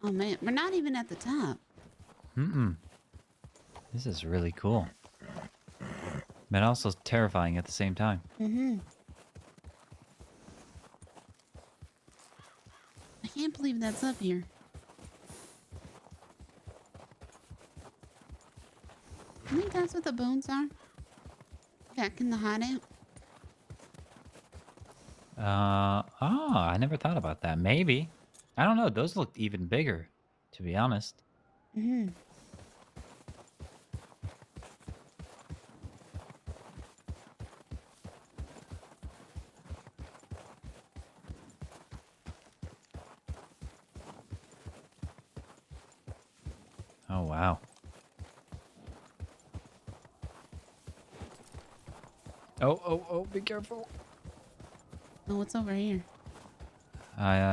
Oh man, we're not even at the top. This is really cool. But also terrifying at the same time. I can't believe that's up here. I think that's what the bones are. Back in the hideout. I never thought about that. Maybe. I don't know. Those looked even bigger, to be honest. Oh, wow. Oh, be careful. Oh, what's over here?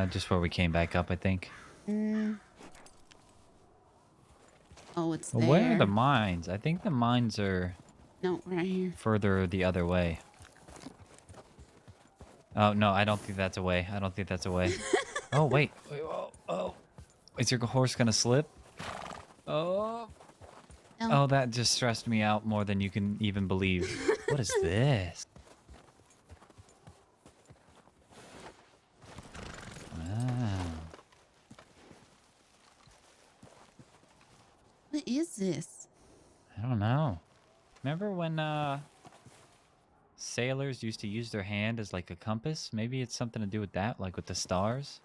Just where we came back up, I think. Oh, it's there. Where are the mines? I think the mines are... No, right here. Further the other way. Oh, no, I don't think that's a way. I don't think that's a way. Oh, wait. Oh. Is your horse gonna slip? Oh. No. Oh, that just stressed me out more than you can even believe. What is this? Wow. What is this? I don't know. Remember when sailors used to use their hand as like a compass? Maybe it's something to do with that, like with the stars?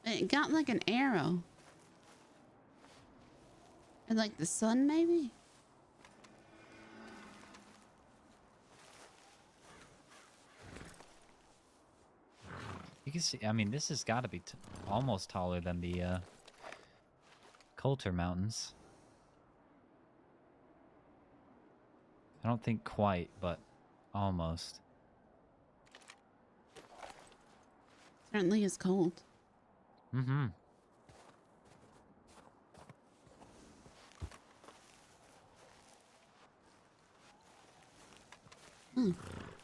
It got like an arrow. Or like the sun, maybe? You can see, I mean, this has got to be almost taller than the Coulter Mountains. I don't think quite, but almost. Certainly is cold.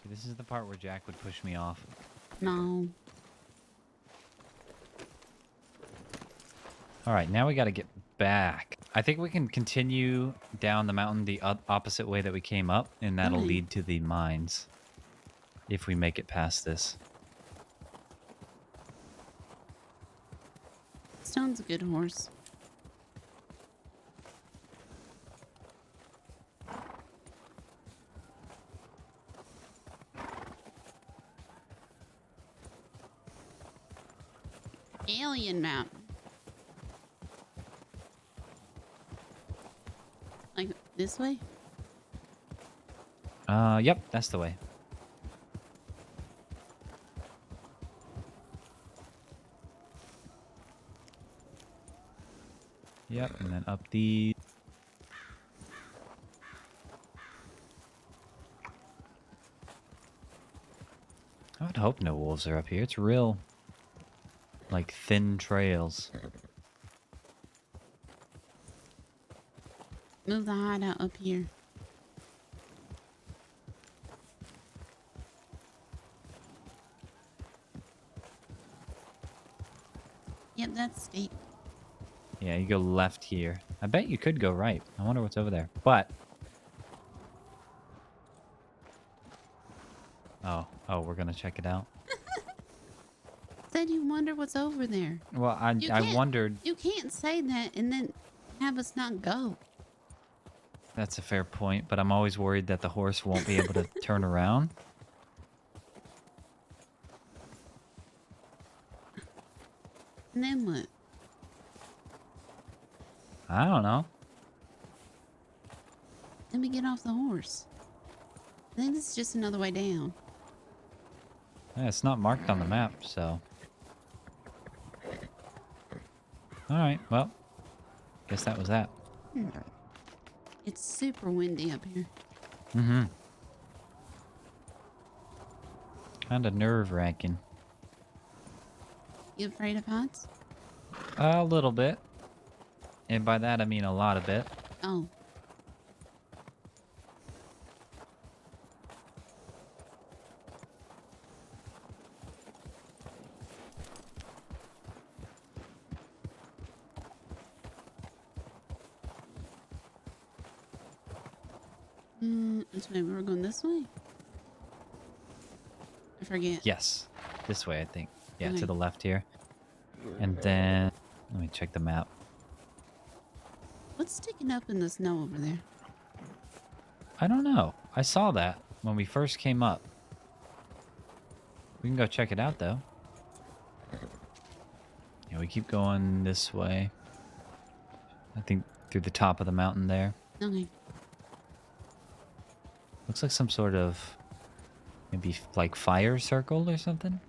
This is the part where Jack would push me off. No. All right, now we got to get back. I think we can continue down the mountain the opposite way that we came up, and that'll lead to the mines. If we make it past this. Stone's a good horse. Alien Mountain. Like this way? Yep, that's the way. Yep, and then up the... would hope no wolves are up here. It's real, like, thin trails. Move the hideout up here. Yep, that's steep. Yeah, you go left here. I bet you could go right. I wonder what's over there. But... Oh, we're gonna check it out. Said you wonder what's over there. Well, I wondered... You can't say that and then have us not go. That's a fair point, but I'm always worried that the horse won't be able to turn around. And then what? I don't know. Let me get off the horse. I think this is just another way down. Yeah, it's not marked on the map, so... Alright, well... Guess that was that. It's super windy up here. Mm-hmm. Kinda nerve-wracking. You afraid of heights? A little bit. And by that, I mean a lot of it. Oh. So maybe we're going this way? I forget. Yes. This way, I think. Yeah, Okay. to the left here. And then... Let me check the map. What's sticking up in the snow over there? I don't know. I saw that when we first came up. We can go check it out, though. Yeah, we keep going this way. I think through the top of the mountain there. Okay. Looks like some sort of... Maybe like fire circle or something?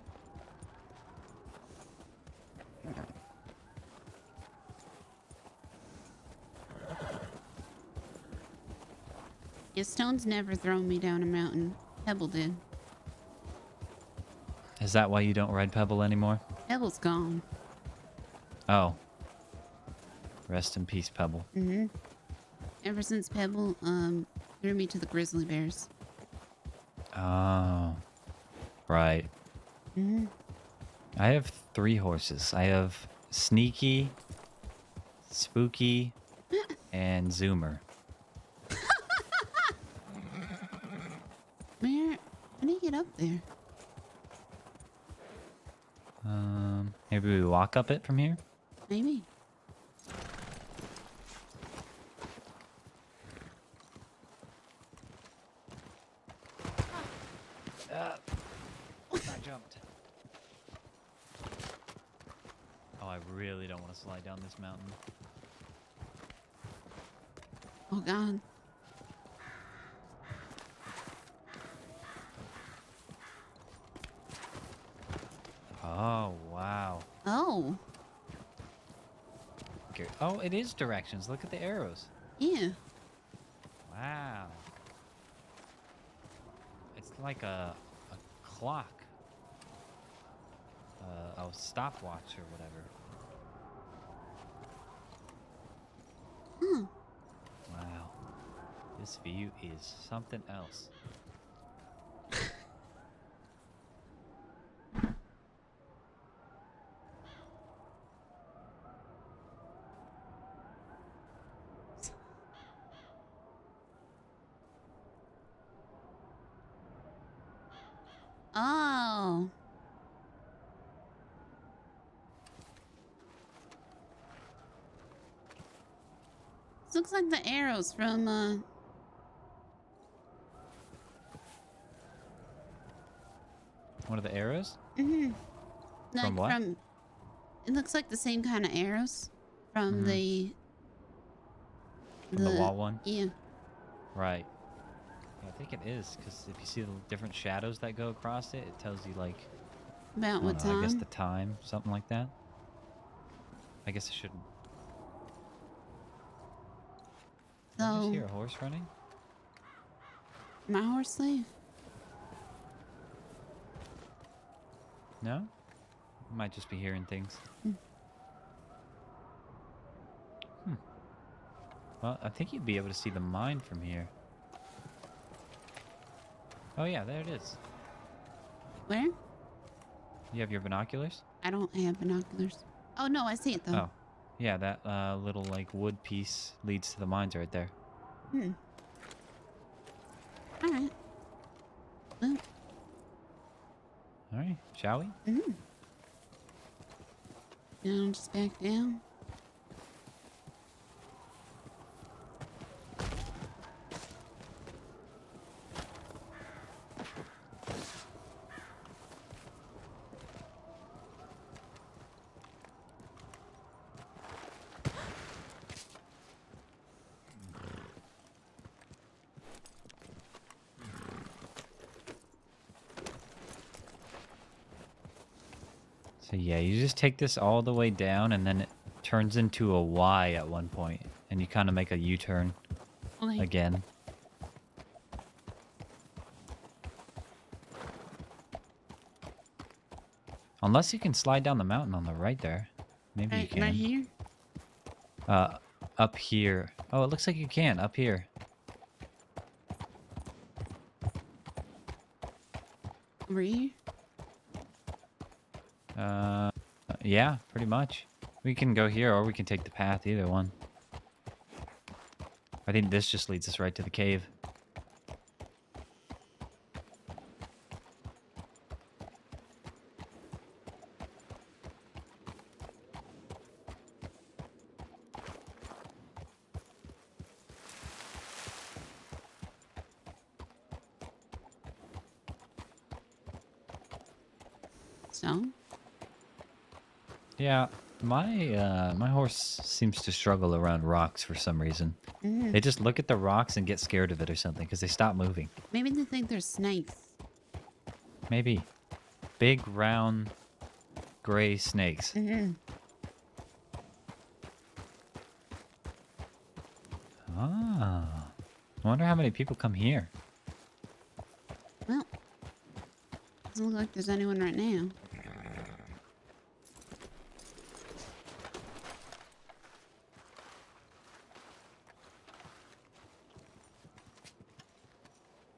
Yeah, stone's never thrown me down a mountain. Pebble did. Is that why you don't ride Pebble anymore? Pebble's gone. Oh. Rest in peace, Pebble. Mm-hmm. Ever since Pebble, threw me to the grizzly bears. Oh. Right. Mm-hmm. I have 3 horses. I have Sneaky, Spooky, and Zoomer. How do you get up there? Maybe we walk up it from here? Maybe. I jumped. Oh, I really don't want to slide down this mountain. Oh, God. Oh, wow. Oh. Okay. Oh, it is directions. Look at the arrows. Yeah. Wow. It's like a clock. A stopwatch or whatever. Hmm. Wow. This view is something else. Oh. This looks like the arrows from, One of the arrows? Mm-hmm. From what? It looks like the same kind of arrows from From the wall one? Yeah. Right. Yeah, I think it is, because if you see the different shadows that go across it, it tells you, like... About what I guess time? the time, something like that. I guess I shouldn't... Did I just So... hear a horse running? My horse leave? No? Might just be hearing things. Well, I think you'd be able to see the mine from here. Oh yeah, there it is. Where? You have your binoculars? I don't have binoculars. Oh, no, I see it, though. Oh. Yeah, that little, like, wood piece leads to the mines right there. Hmm. All right. Well. All right, shall we? Mm-hmm. Now just back down. So yeah, you just take this all the way down and then it turns into a Y at one point, and you kind of make a U-turn again. Unless you can slide down the mountain on the right there. Maybe you can. Right here? Up here. Oh, it looks like you can, up here. Over here? Yeah, pretty much. We can go here or we can take the path, either one. I think this just leads us right to the cave. So? Yeah, my horse seems to struggle around rocks for some reason. Mm. They just look at the rocks and get scared of it or something because they stop moving. Maybe they think they're snakes. Maybe. Big, round, gray snakes. Mm-hmm. Ah. I wonder how many people come here. Well, doesn't look like there's anyone right now.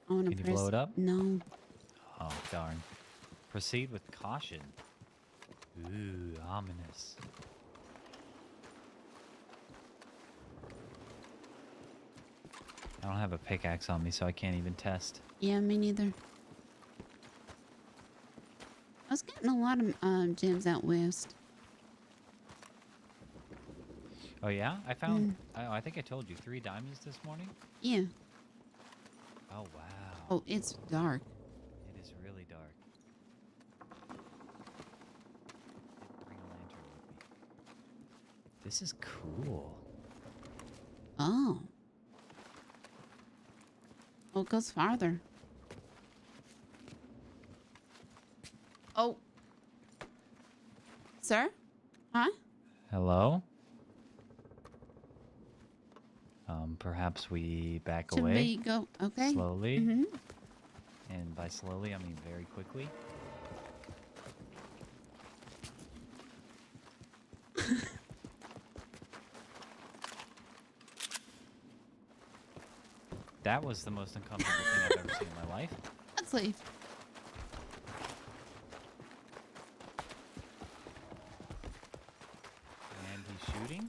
I want to Can you blow it up? No. Oh, darn. Proceed with caution. Ooh, ominous. I don't have a pickaxe on me, so I can't even test. Yeah, me neither. I was getting a lot of gems out west. Oh, yeah? I found... I think I told you, 3 diamonds this morning? Yeah. Oh, wow. Oh, it's dark. It is really dark. Bring a lantern with me. This is cool. Oh. Oh, it goes farther. Oh. Sir? Huh? Hello? Perhaps we back Should away. we go? Okay. Slowly. Mm-hmm. And by slowly, I mean very quickly. That was the most uncomfortable thing I've ever seen in my life. Let's leave. And he's shooting?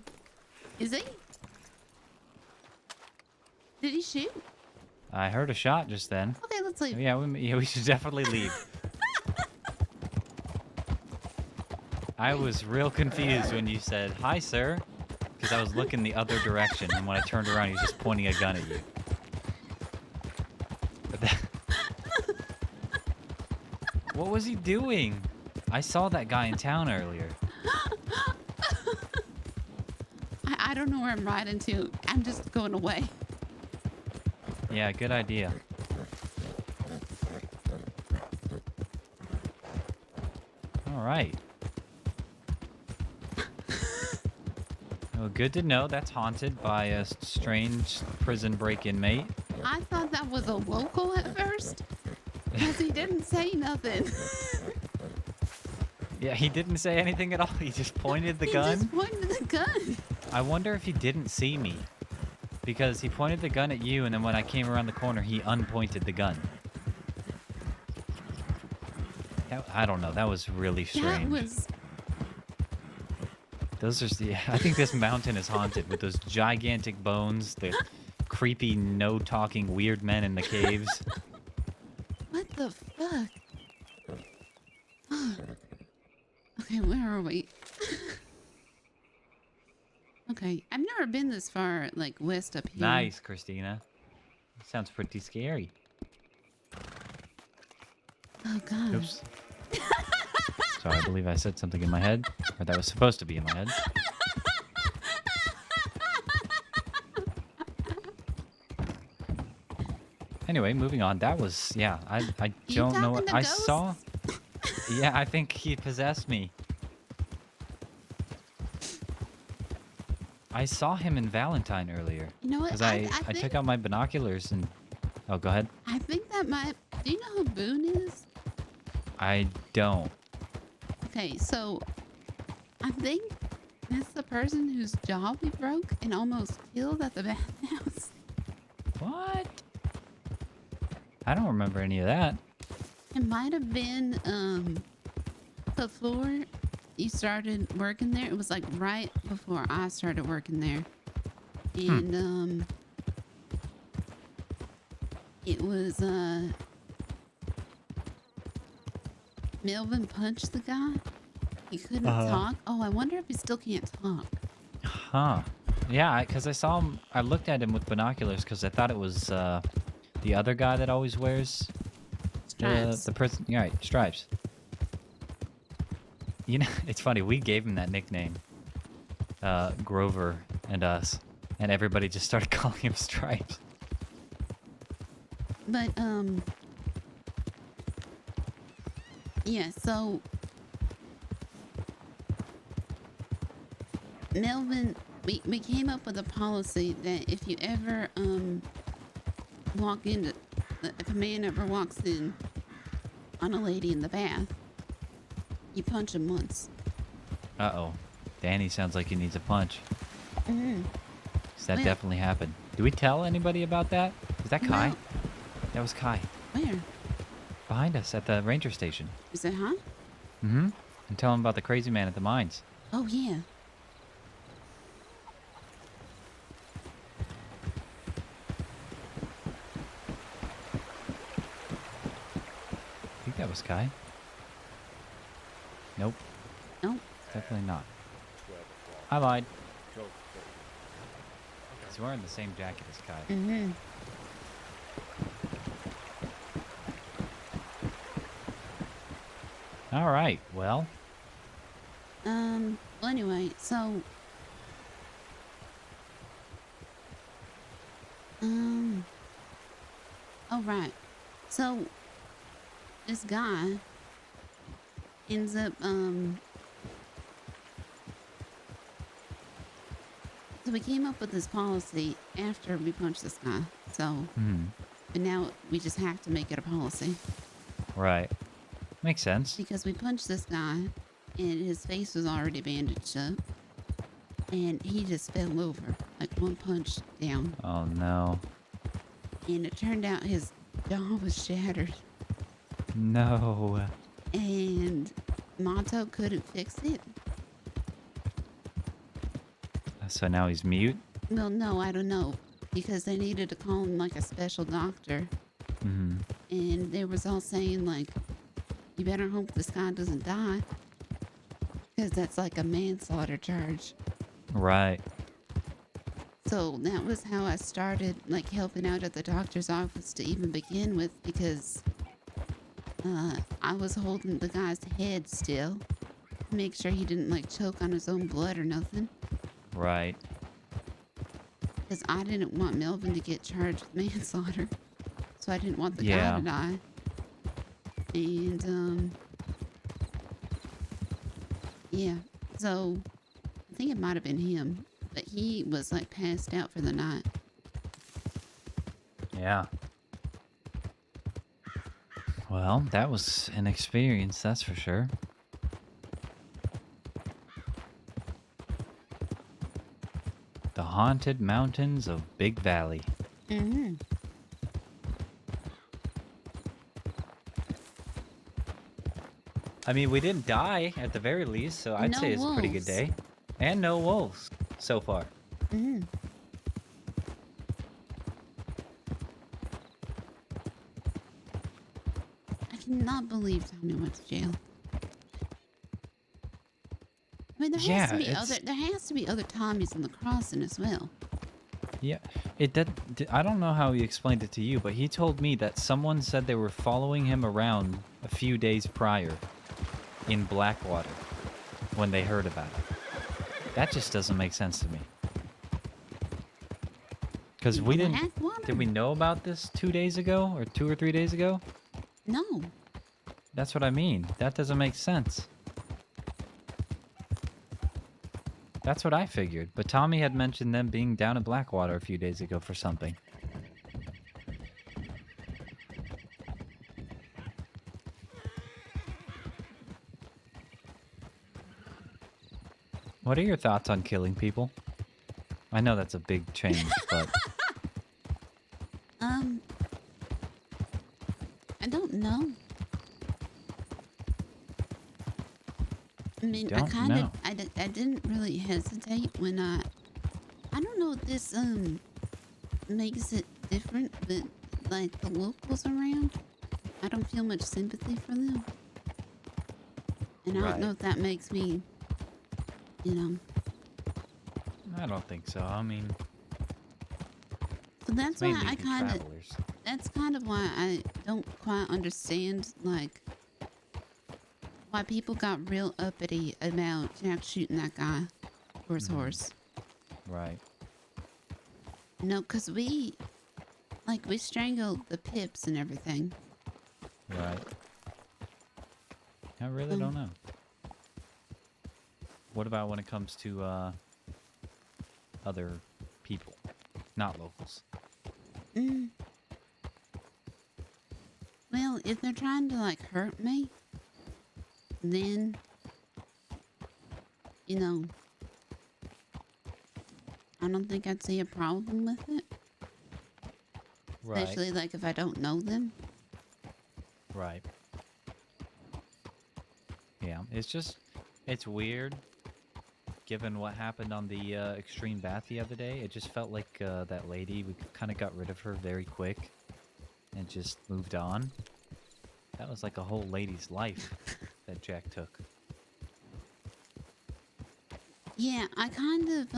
Is he? Did he shoot? I heard a shot just then. Okay, let's leave. Yeah, we should definitely leave. I was real confused when you said, "Hi, sir," because I was looking the other direction, and when I turned around, he was just pointing a gun at you. What was he doing? I saw that guy in town earlier. I don't know where I'm riding to. I'm just going away. Yeah, good idea. All right. Well, good to know that's haunted by a strange prison break inmate. I thought that was a local at first. Because he didn't say nothing. Yeah, he didn't say anything at all. He just pointed the gun. He just pointed the gun. I wonder if he didn't see me. Because he pointed the gun at you, and then when I came around the corner, he unpointed the gun. I don't know. That was really strange. That was... Those are... Yeah, I think this mountain is haunted with those gigantic bones, the creepy, no-talking weird men in the caves. What the fuck? Okay, where are we? Okay, I've never been this far, like, west up here. Nice, Christina. Sounds pretty scary. Oh, God. Oops. Sorry, I believe I said something in my head. Or that was supposed to be in my head. Anyway, moving on. That was... Yeah, I don't know what... I saw... Yeah, I think he possessed me. I saw him in Valentine earlier. You know what? Because I took out my binoculars and... Oh, go ahead. I think that might... Do you know who Boone is? I don't. Okay, so... I think that's the person whose jaw we broke and almost killed at the bathhouse. What? I don't remember any of that. It might have been, before you started working there. It was like right before I started working there. And, it was, Melvin punched the guy. He couldn't talk. Oh, I wonder if he still can't talk. Huh. Yeah, because I saw him, I looked at him with binoculars because I thought it was, the other guy that always wears... Stripes. The person, yeah, right, Stripes. You know, it's funny, we gave him that nickname, Grover and us, and everybody just started calling him Stripes. But, yeah, so... Melvin, we came up with a policy that if you ever, walk into... If a man ever walks in on a lady in the bath, you punch him once. Uh-oh. Danny sounds like he needs a punch. Mm-hmm. 'Cause that Where? definitely happened. Do we tell anybody about that? Is that Kai? No. That was Kai. Where? Behind us at the ranger station. Is it, huh? Mm-hmm. And tell him about the crazy man at the mines. Oh, yeah. I think that was Kai. Nope. Nope. Definitely not. I lied. He's wearing the same jacket as Kai. Mm-hmm. All right. Well. Well, anyway, so... Oh, right. So, this guy ends up, so we came up with this policy after we punched this guy. So, but now we just have to make it a policy. Right. Makes sense. Because we punched this guy, and his face was already bandaged up, and he just fell over, like one punch down. Oh, no. And it turned out his jaw was shattered. No. And Monto couldn't fix it. So now he's mute? Well, no, I don't know. Because they needed to call him like a special doctor. Mm-hmm. And they was all saying like, you better hope this guy doesn't die. Because that's like a manslaughter charge. Right. So that was how I started like helping out at the doctor's office to even begin with, because I was holding the guy's head still to make sure he didn't like choke on his own blood or nothing. Right. Because I didn't want Melvin to get charged with manslaughter. So I didn't want the guy to die. And yeah, so I think it might have been him. But he was like passed out for the night. Yeah. Well, that was an experience, that's for sure. The haunted mountains of Big Valley. Mm-hmm. I mean, we didn't die at the very least, so I'd No say it's a pretty good wolves. day. And no wolves so far. Mm-hmm. I cannot believe Tommy went to jail. I mean, there has to be other Tommies on the crossing as well. Yeah, it did. I don't know how he explained it to you, but he told me that someone said they were following him around a few days prior in Blackwater when they heard about it. That just doesn't make sense to me. Because we didn't. Did we know about this 2 days ago or 2 or 3 days ago? No. That's what I mean. That doesn't make sense. That's what I figured. But Tommy had mentioned them being down in Blackwater a few days ago for something. What are your thoughts on killing people? I know that's a big change, but... I don't know. I mean, I didn't really hesitate when I don't know if this, makes it different, but, like, the locals around, I don't feel much sympathy for them. And I don't know if that makes me, you know. I don't think so. I mean... So that's why I kind of... That's kind of why I don't quite understand, like, why people got real uppity about Jack shooting that guy for his horse. Right. No, because we strangled the pips and everything. Right. I really don't know. What about when it comes to other people, not locals? Well, if they're trying to, like, hurt me, then, you know, I don't think I'd see a problem with it. Right. Especially, like, if I don't know them. Right. Yeah, it's weird, given what happened on the extreme bath the other day. It just felt like that lady, we kind of got rid of her very quick and just moved on. That was like a whole lady's life that Jack took. Yeah, I kind of,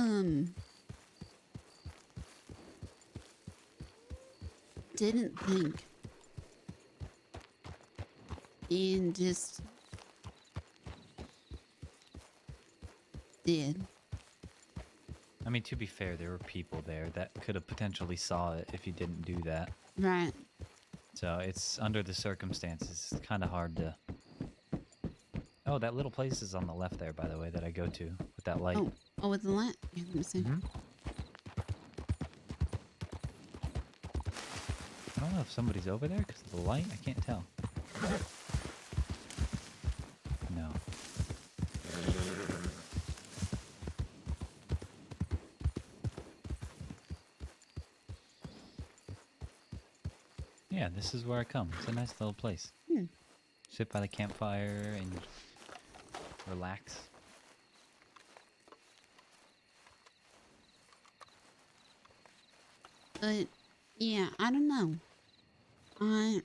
didn't think and just did. I mean, to be fair, there were people there that could have potentially saw it if you didn't do that. Right. So it's, under the circumstances, it's kind of hard to... Oh, that little place is on the left there, by the way, that I go to with that light. Oh, with the light? Yeah, let me see. I don't know if somebody's over there because of the light. I can't tell. No. Yeah, this is where I come. It's a nice little place. Sit by the campfire and relax. But, yeah, I don't know. I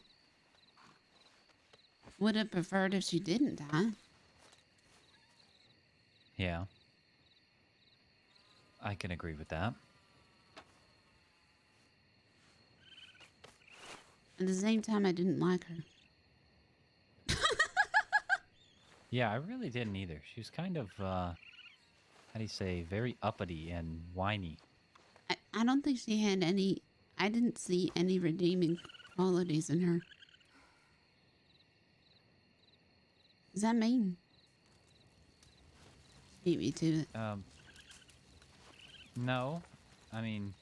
would have preferred if she didn't die. Yeah. I can agree with that. At the same time, I didn't like her. Yeah, I really didn't either. She was kind of, how do you say, very uppity and whiny. I don't think she had any... I didn't see any redeeming qualities in her. Does that mean? Beat me to it. No. I mean,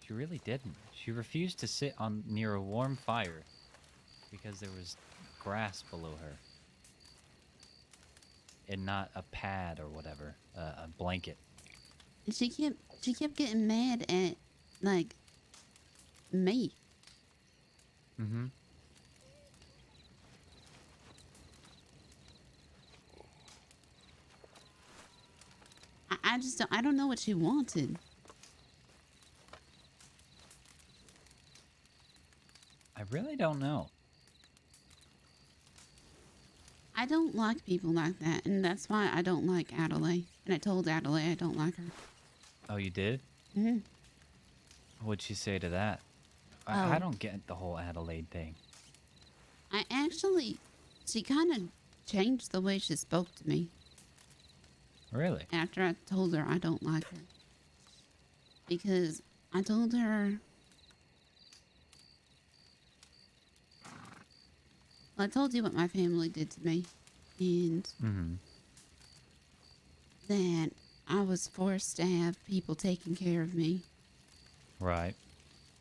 she really didn't. She refused to sit near a warm fire because there was grass below her. And not a pad or whatever, a blanket. And she kept getting mad at, like, me. Mm-hmm. I don't know what she wanted. I really don't know. I don't like people like that, and that's why I don't like Adelaide. And I told Adelaide I don't like her. Oh, you did? Mm-hmm. What'd she say to that? Oh. I don't get the whole Adelaide thing. She kind of changed the way she spoke to me. Really? After I told her I don't like her. Because I told her... Well, I told you what my family did to me. And that I was forced to have people taking care of me. Right.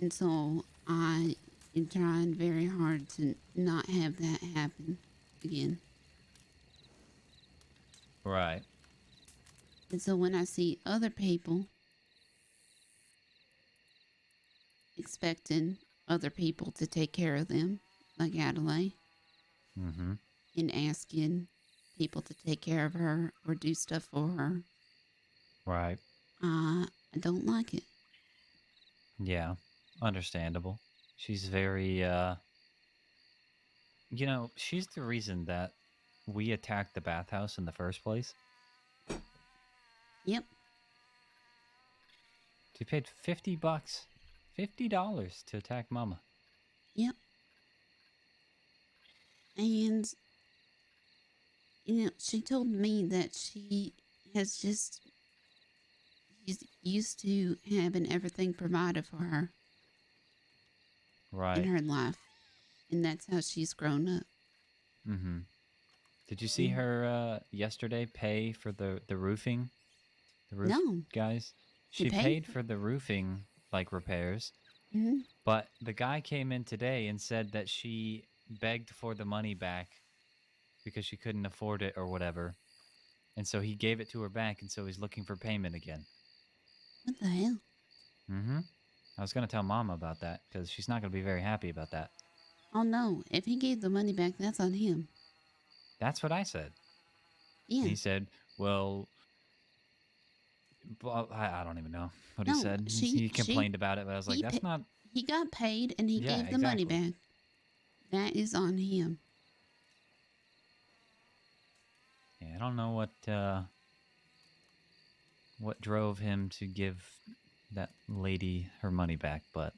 And so I am trying very hard to not have that happen again. Right. And so when I see other people expecting other people to take care of them, like Adelaide, and asking people to take care of her or do stuff for her, Right. I don't like it. Yeah. Understandable. She's very, you know, she's the reason that we attacked the bathhouse in the first place. Yep. She paid $50. $50 to attack Mama. Yep. And, you know, she told me that she has just she's used to having everything provided for her. Right. In her life. And that's how she's grown up. Mm-hmm. Did you see her yesterday pay for the roofing? The roof guys? She paid for the roofing, like, repairs. Mm-hmm. But the guy came in today and said that she begged for the money back because she couldn't afford it or whatever. And so he gave it to her back, and so he's looking for payment again. What the hell? Mm-hmm. I was going to tell Mama about that because she's not going to be very happy about that. Oh, no. If he gave the money back, that's on him. That's what I said. Yeah. He said, well, I don't even know what he said. He complained about it, but I was like, that's not... He got paid, and he gave the money back. That is on him. Yeah, I don't know what drove him to give that lady her money back, but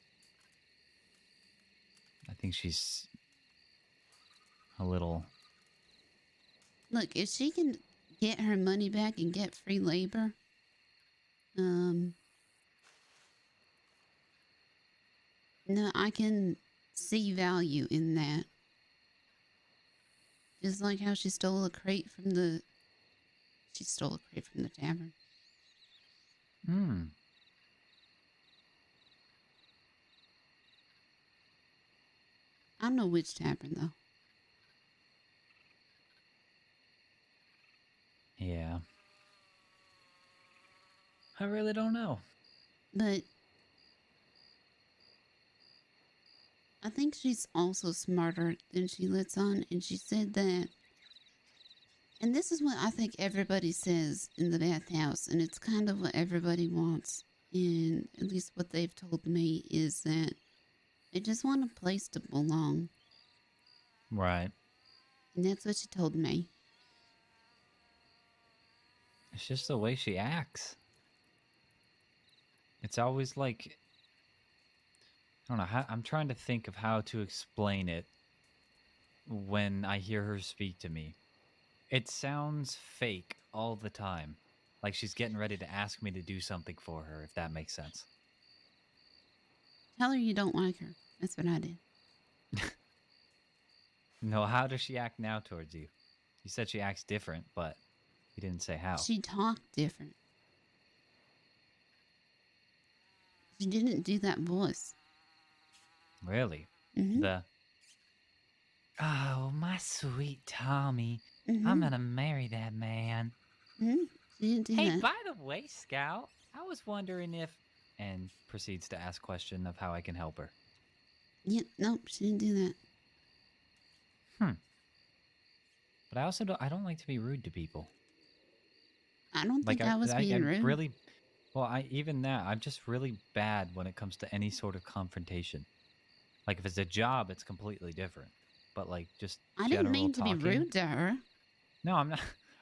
I think she's a little... Look, if she can get her money back and get free labor, no, I can see value in that. Just like how she stole a crate from the tavern. I don't know which tavern, though. Yeah. I really don't know. But I think she's also smarter than she lets on, and she said that, and this is what I think everybody says in the bathhouse, and it's kind of what everybody wants, and at least what they've told me is that they just want a place to belong. Right. And that's what she told me. It's just the way she acts. It's always like... I don't know. I'm trying to think of how to explain it when I hear her speak to me. It sounds fake all the time. Like she's getting ready to ask me to do something for her, if that makes sense. Tell her you don't like her. That's what I did. No, how does she act now towards you? You said she acts different, but you didn't say how. She talked different. She didn't do that voice. Really? Mm-hmm. Oh, my sweet Tommy. I'm gonna marry that man. Mm-hmm. She didn't do hey, that. by the way, Scout, I was wondering if, and proceeds to ask question of how I can help her. Yeah, nope, she didn't do that. But I also I don't like to be rude to people. I don't think I was being I'm rude. really, well, even that, I'm just really bad when it comes to any sort of confrontation. Like if it's a job, it's completely different. But like just I didn't mean talking, to be rude to her. No, I'm not.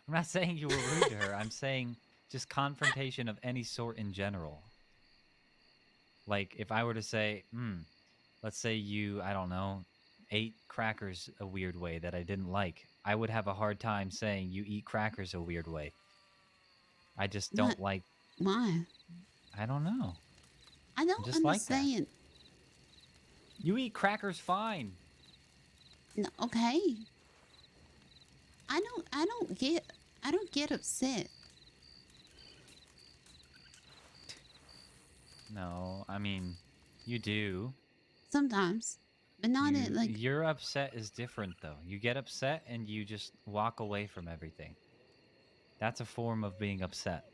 I'm not saying you were rude to her. I'm saying just confrontation of any sort in general. Like if I were to say, let's say you, I don't know, ate crackers a weird way that I didn't like, I would have a hard time saying you eat crackers a weird way. I just don't like. Why? I don't know. I don't just understand. Like you eat crackers fine. No, okay. I don't get upset. No, I mean, you do. Sometimes, but not at like. Your upset is different though. You get upset and you just walk away from everything. That's a form of being upset.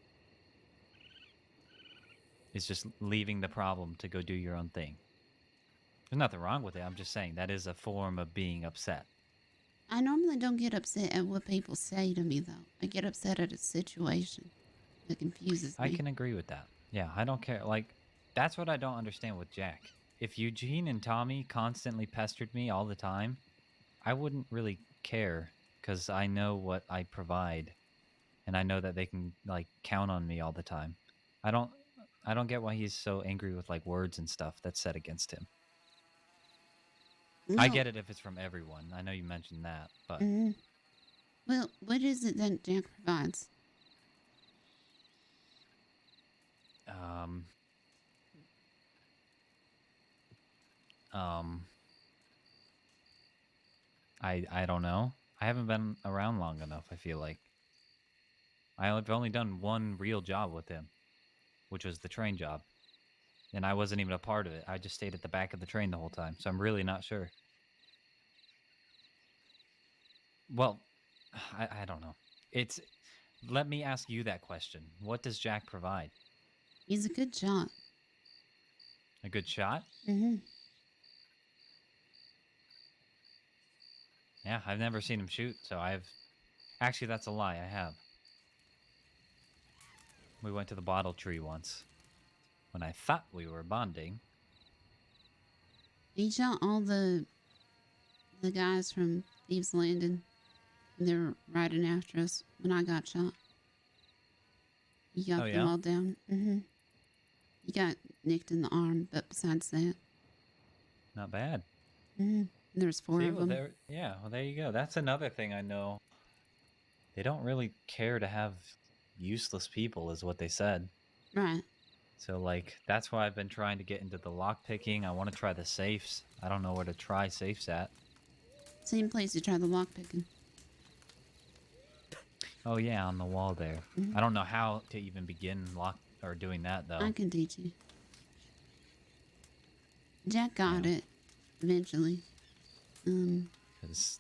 It's just leaving the problem to go do your own thing. There's nothing wrong with it. I'm just saying that is a form of being upset. I normally don't get upset at what people say to me, though. I get upset at a situation that confuses me. I can agree with that. Yeah, I don't care. Like, that's what I don't understand with Jack. If Eugene and Tommy constantly pestered me all the time, I wouldn't really care because I know what I provide, and I know that they can like count on me all the time. I don't get why he's so angry with like words and stuff that's said against him. No. I get it if it's from everyone. I know you mentioned that, but... Well, what is it that Jack provides? I don't know. I haven't been around long enough, I feel like. I've only done one real job with him, which was the train job. And I wasn't even a part of it. I just stayed at the back of the train the whole time, so I'm really not sure. Well, I don't know. Let me ask you that question. What does Jack provide? He's a good shot. A good shot? Mm-hmm. Yeah, I've never seen him shoot, so actually, that's a lie. I have. We went to the bottle tree once when I thought we were bonding. He shot all the guys from Thieves Landing. And they were riding after us when I got shot. He got them all down. Mm-hmm. He got nicked in the arm, but besides that, not bad. Mm-hmm. There's four of them. Well, there you go. That's another thing I know. They don't really care to have useless people, is what they said. Right. So, like, that's why I've been trying to get into the lockpicking. I want to try the safes. I don't know where to try safes at. Same place you try the lockpicking. Oh yeah, on the wall there. Mm-hmm. I don't know how to even begin doing that though. I can teach you. Jack got it eventually. Because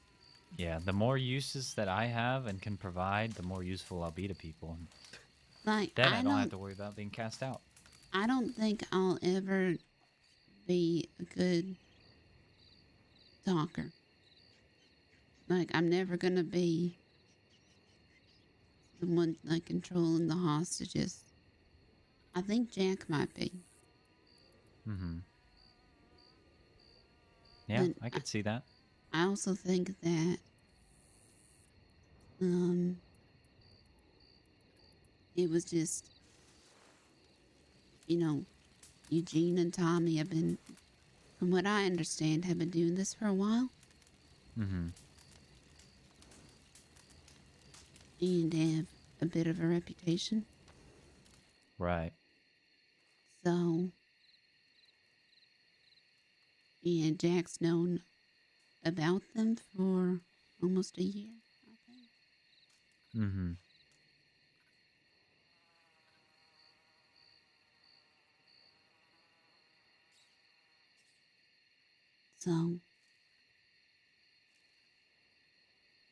the more uses that I have and can provide, the more useful I'll be to people. Like then I don't have to worry about being cast out. I don't think I'll ever be a good talker. Like I'm never gonna be the one like controlling the hostages. I think Jack might be. Mm-hmm. Yeah, I could see that. I also think that it was just, Eugene and Tommy have been, from what I understand, have been doing this for a while. Mm-hmm. And have a bit of a reputation. Right. So, and Jack's known about them for almost a year, I think. Mm-hmm. So.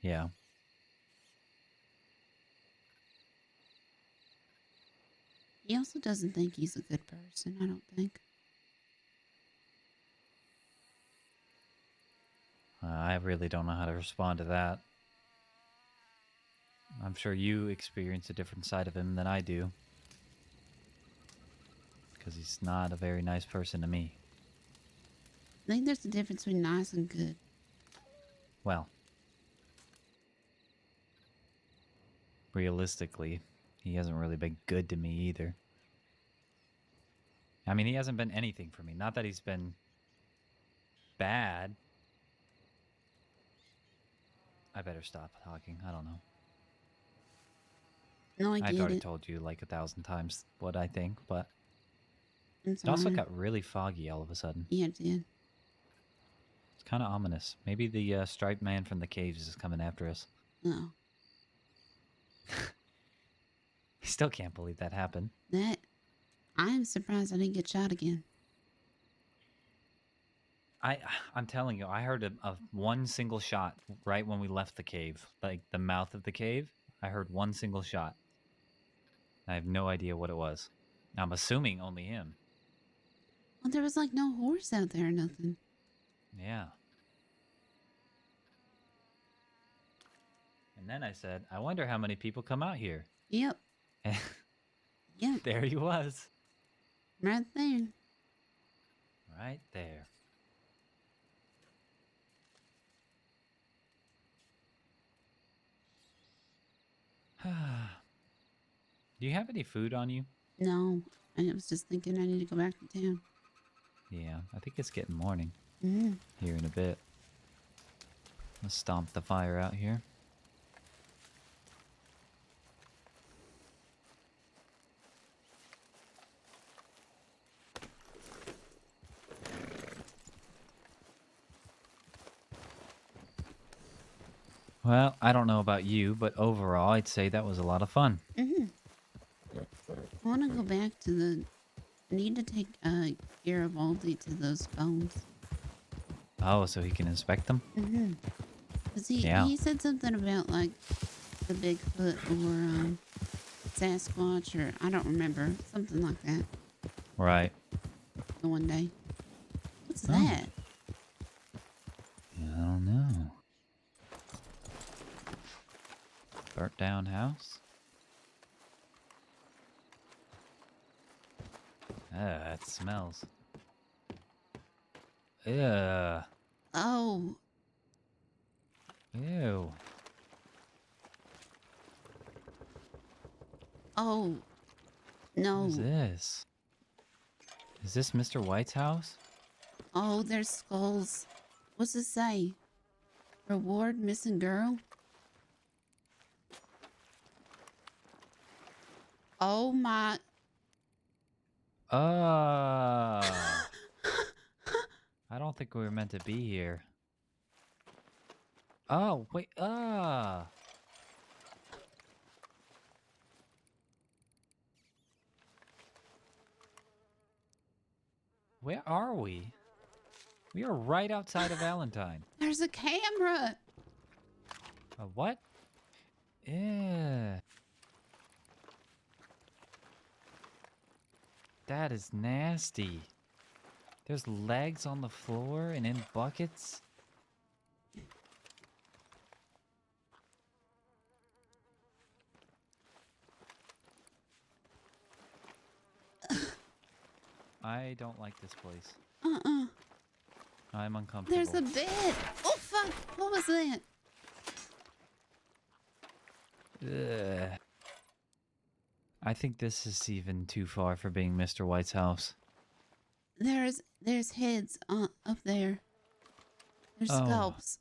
Yeah. He also doesn't think he's a good person, I don't think. I really don't know how to respond to that. I'm sure you experience a different side of him than I do. Because he's not a very nice person to me. I think there's a difference between nice and good. Well, realistically, he hasn't really been good to me either. I mean, he hasn't been anything for me. Not that he's been bad. I better stop talking. I don't know. No, I get I've already it. told you like 1,000 times what I think, but I'm it also sorry. got really foggy all of a sudden. Yeah, it did. It's kind of ominous. Maybe the striped man from the caves is coming after us. Oh. I still can't believe that happened. I'm surprised I didn't get shot again. I'm telling you, I heard a one single shot right when we left the cave. Like the mouth of the cave, I heard one single shot. I have no idea what it was. I'm assuming only him. Well, there was like no horse out there or nothing. Yeah. And then I said, I wonder how many people come out here. Yep. Yep. There he was. Right there. Right there. Do you have any food on you? No. I was just thinking I need to go back to town. Yeah, I think it's getting morning. Mm. Here in a bit. Let's stomp the fire out here. Well, I don't know about you, but overall, I'd say that was a lot of fun. Mm-hmm. I want to go back to the... I need to take Garibaldi to those phones. Oh, so he can inspect them? Mm-hmm. Because he said something about, like, the Bigfoot or Sasquatch or... I don't remember. Something like that. Right. The one day. What's that? I don't know. Burnt down house? Ah, it smells. Ew. Oh. Ew. Oh. No. What is this? Is this Mr. White's house? Oh, there's skulls. What's it say? Reward missing girl? Oh my... I don't think we were meant to be here. Oh, wait, Where are we? We are right outside of Valentine. There's a camera! A what? Yeah. That is nasty. There's legs on the floor and in buckets. I don't like this place. I'm uncomfortable. There's a bed! Oh fuck! What was that? Ugh. I think this is even too far for being Mr. White's house. There's heads up there. There's Oh. scalps.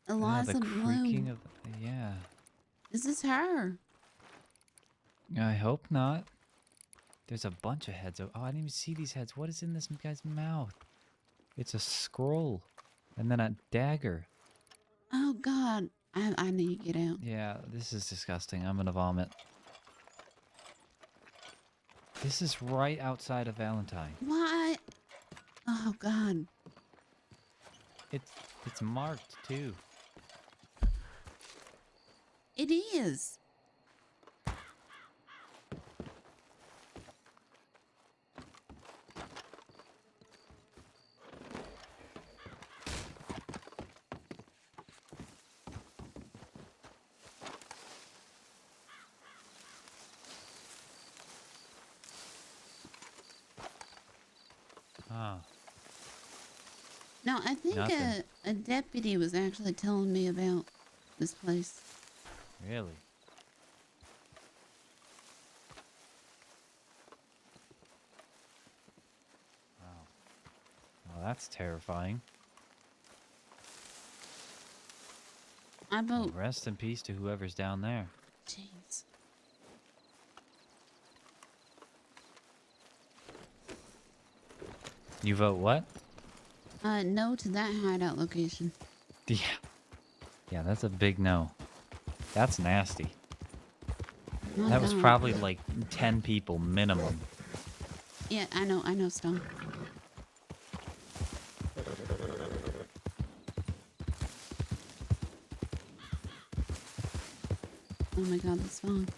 Eliza the creaking Bloom. of yeah. Is this her? I hope not. There's a bunch of heads. Oh, I didn't even see these heads. What is in this guy's mouth? It's a scroll. And then a dagger. Oh god. I need to get out. Yeah, this is disgusting. I'm gonna vomit. This is right outside of Valentine. What? Oh god. It's marked too. It is. Ah. No, I think Nothing. a deputy was actually telling me about this place. Really? Wow. Well, that's terrifying. I vote. Well, rest in peace to whoever's down there. Jeez. You vote what? No to that hideout location. Yeah. Yeah, that's a big no. That's nasty. My That was God. probably like 10 people minimum. Yeah, I know, Stone. Oh my God, that's fine.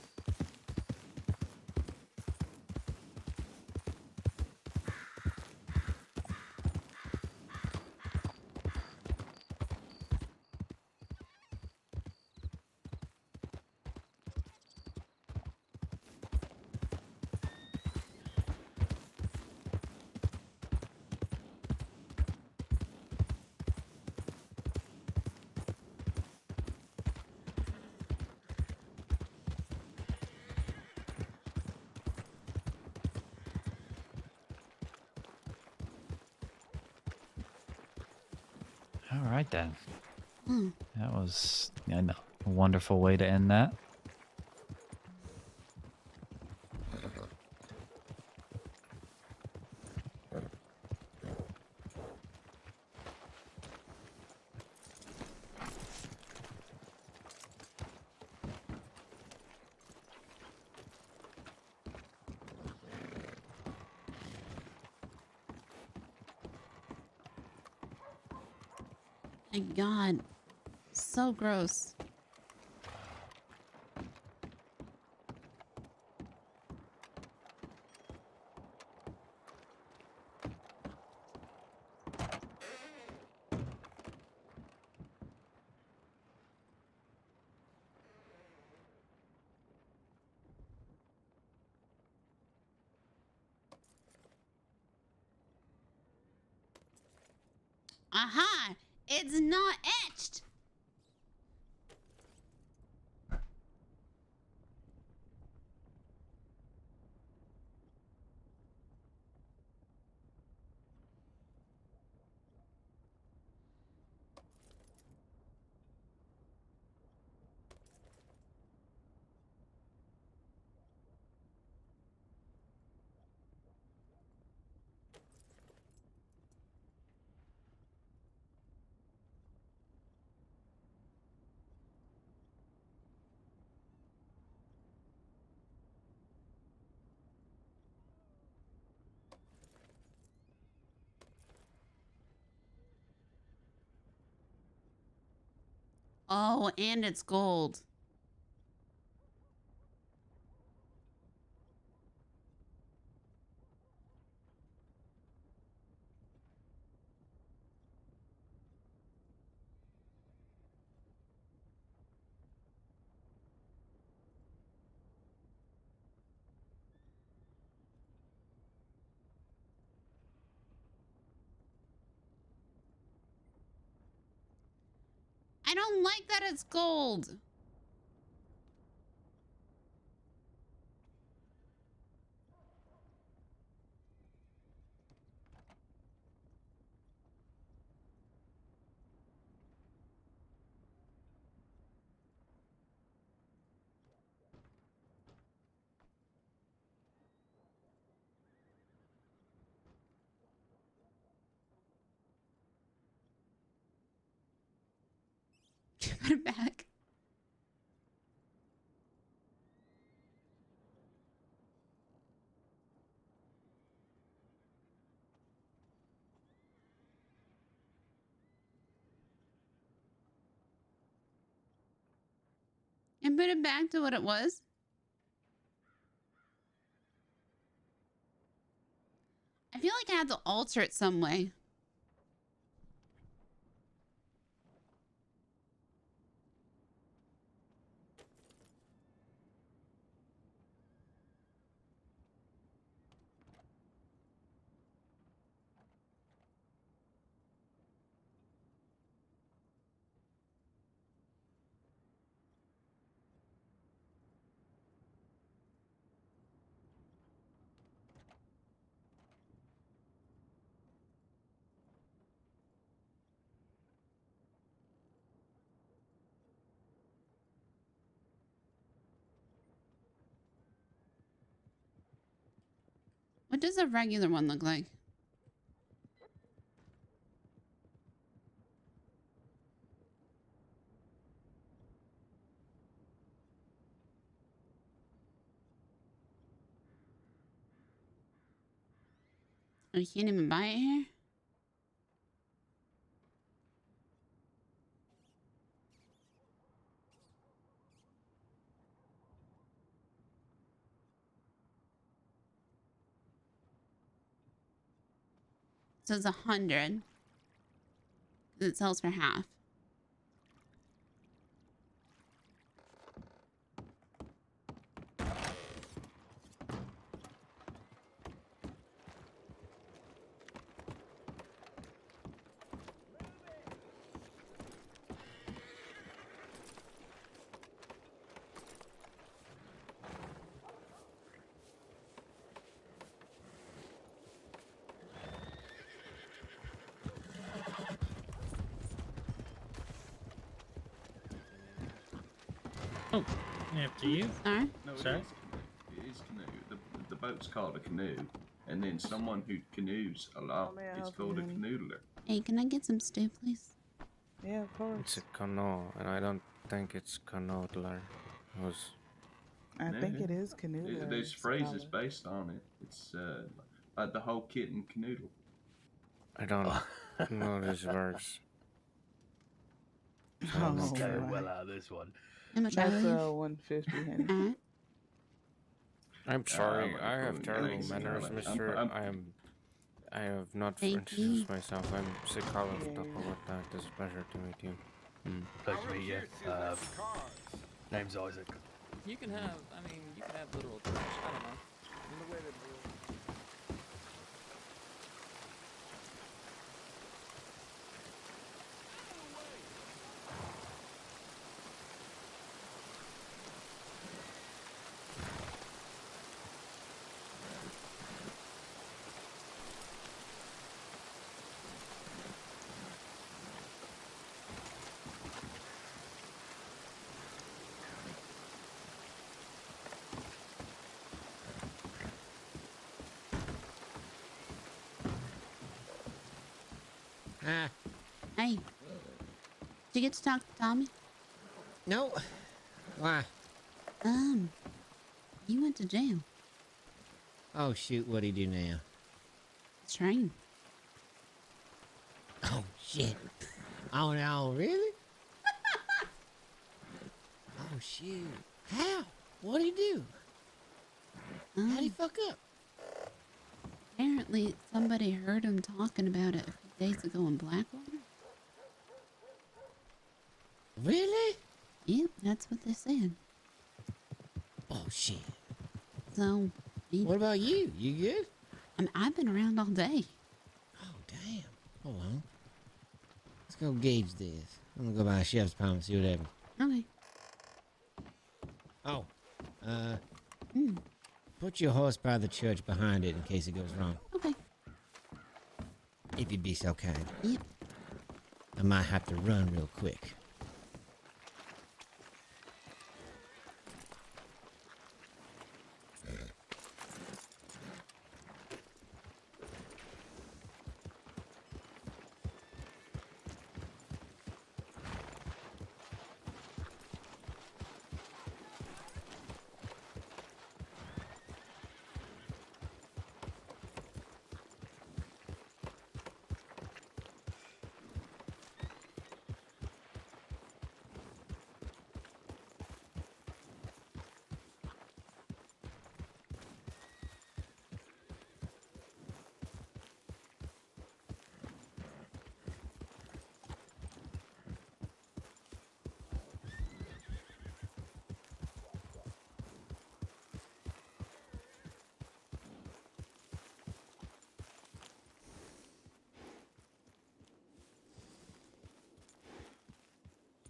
All right then. Hmm. That was a wonderful way to end that. My God. So gross. Aha! It's not etched! Oh, and it's gold. I don't like that it's gold. Put it back. put it back to what it was? I feel like I had to alter it some way. What does a regular one look like? Oh, you can't even buy it here? So it's 100. It sells for half. Oh, after you. Sorry? No, Sorry? It is canoe. The boat's called a canoe, and then someone who canoes a lot is called a canoodler. Hey, can I get some stew, please? Yeah, of course. It's a canoe, and I don't think it's canoodler. It was... I think it is canoodler. There's phrases based on it. It's like the whole kit and canoodle. I don't know these words. I'm staying well out of this one. How much That's are 150, honey. I'm sorry, I'm I have calling terrible you manners, Alex. mister. I'm- I have not Thank introduced you. myself. I'm Sikala of Tapawatta. It's a pleasure to meet you. Pleasure to meet you. Name's Isaac. You can have, I mean, you can have literal trash. I don't know. Hey. Did you get to talk to Tommy? No. Why? You went to jail. Oh, shoot. What'd he do now? Train. Oh, shit. Oh, no. Really? Oh, shoot. How? What'd he do? How'd he fuck up? Apparently, somebody heard him talking about it a few days ago in Blackwater. Really? Yep, that's what they said. Oh, shit. So, what about you? You good? I've been around all day. Oh, damn. Hold on. Let's go gauge this. I'm gonna go by Chef's palm and see what happens. Okay. Oh. Put your horse by the church behind it in case it goes wrong. Okay. If you'd be so kind. Yep. I might have to run real quick.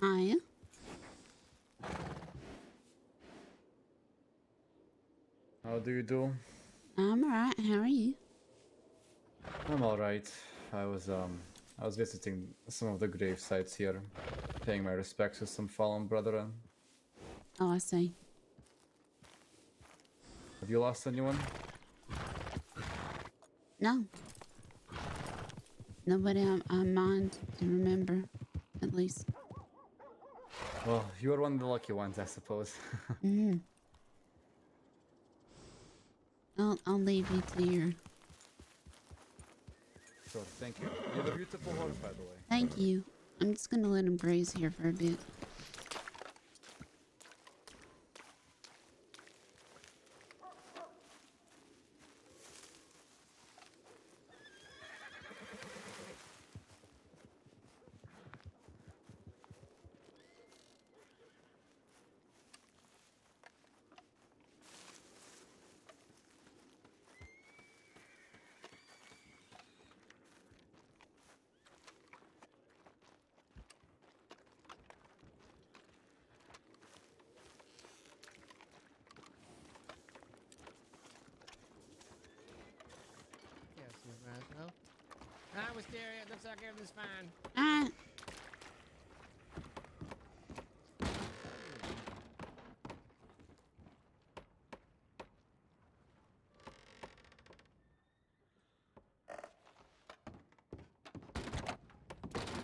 Hiya. How do you do? I'm alright. How are you? I'm alright. I was visiting some of the grave sites here, paying my respects to some fallen brethren. Oh, I see. Have you lost anyone? No. Nobody I mind to remember, at least. Well, you are one of the lucky ones, I suppose. Mm. I'll leave you to your... Sure, thank you. You have a beautiful horse, by the way. Thank you. I'm just gonna let him graze here for a bit. Hi, Wisteria. Looks like everything's fine.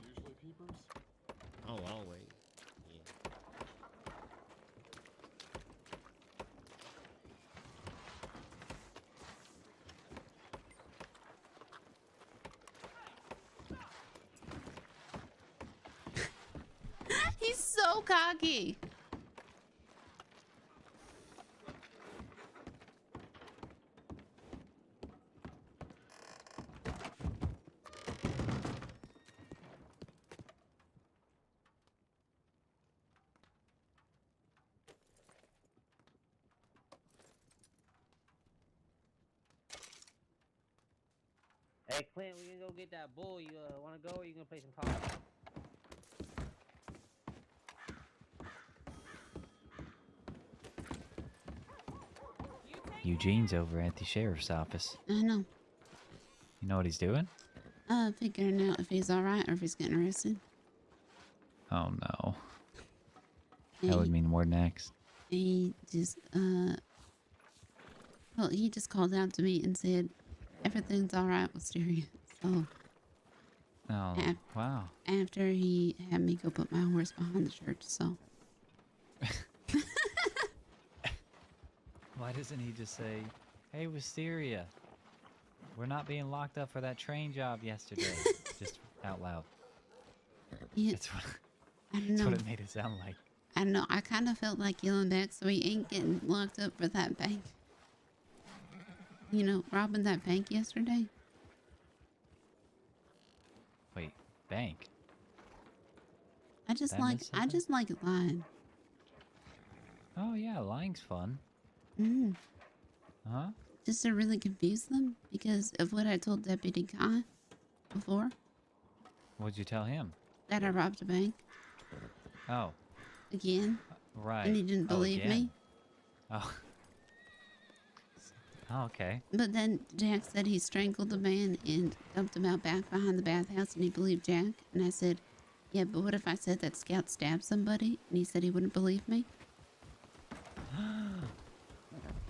Usually peepers? Oh, always. Yeah. He's so cocky. Hey, Clint, we can go get that bull. You want to go, or you gonna play some cards? Eugene's over at the sheriff's office. I know. You know what he's doing? Figuring out if he's alright or if he's getting arrested. Oh no. That would mean more next. He just, well, he just called out to me and said, everything's alright with Stereo. So, Oh, wow. after he had me go put my horse behind the church, so. Why doesn't he just say, hey, Wisteria, we're not being locked up for that train job yesterday? Just out loud. Yeah. That's what, I don't that's know. what it made it sound like. I don't know. I kind of felt like yelling back, so he ain't getting locked up for that bank. You know, robbing that bank yesterday. Wait, bank? I just Did I like, miss I just like lying. Oh yeah, lying's fun. Mm. Huh? Just to really confuse them because of what I told Deputy Kai before. What'd you tell him? That I robbed a bank. Oh. Again. Right. And he didn't believe again? me. Oh. Oh, okay. But then Jack said he strangled the man and dumped him out back behind the bathhouse, and he believed Jack. And I said, yeah, but what if I said that Scout stabbed somebody? And he said he wouldn't believe me.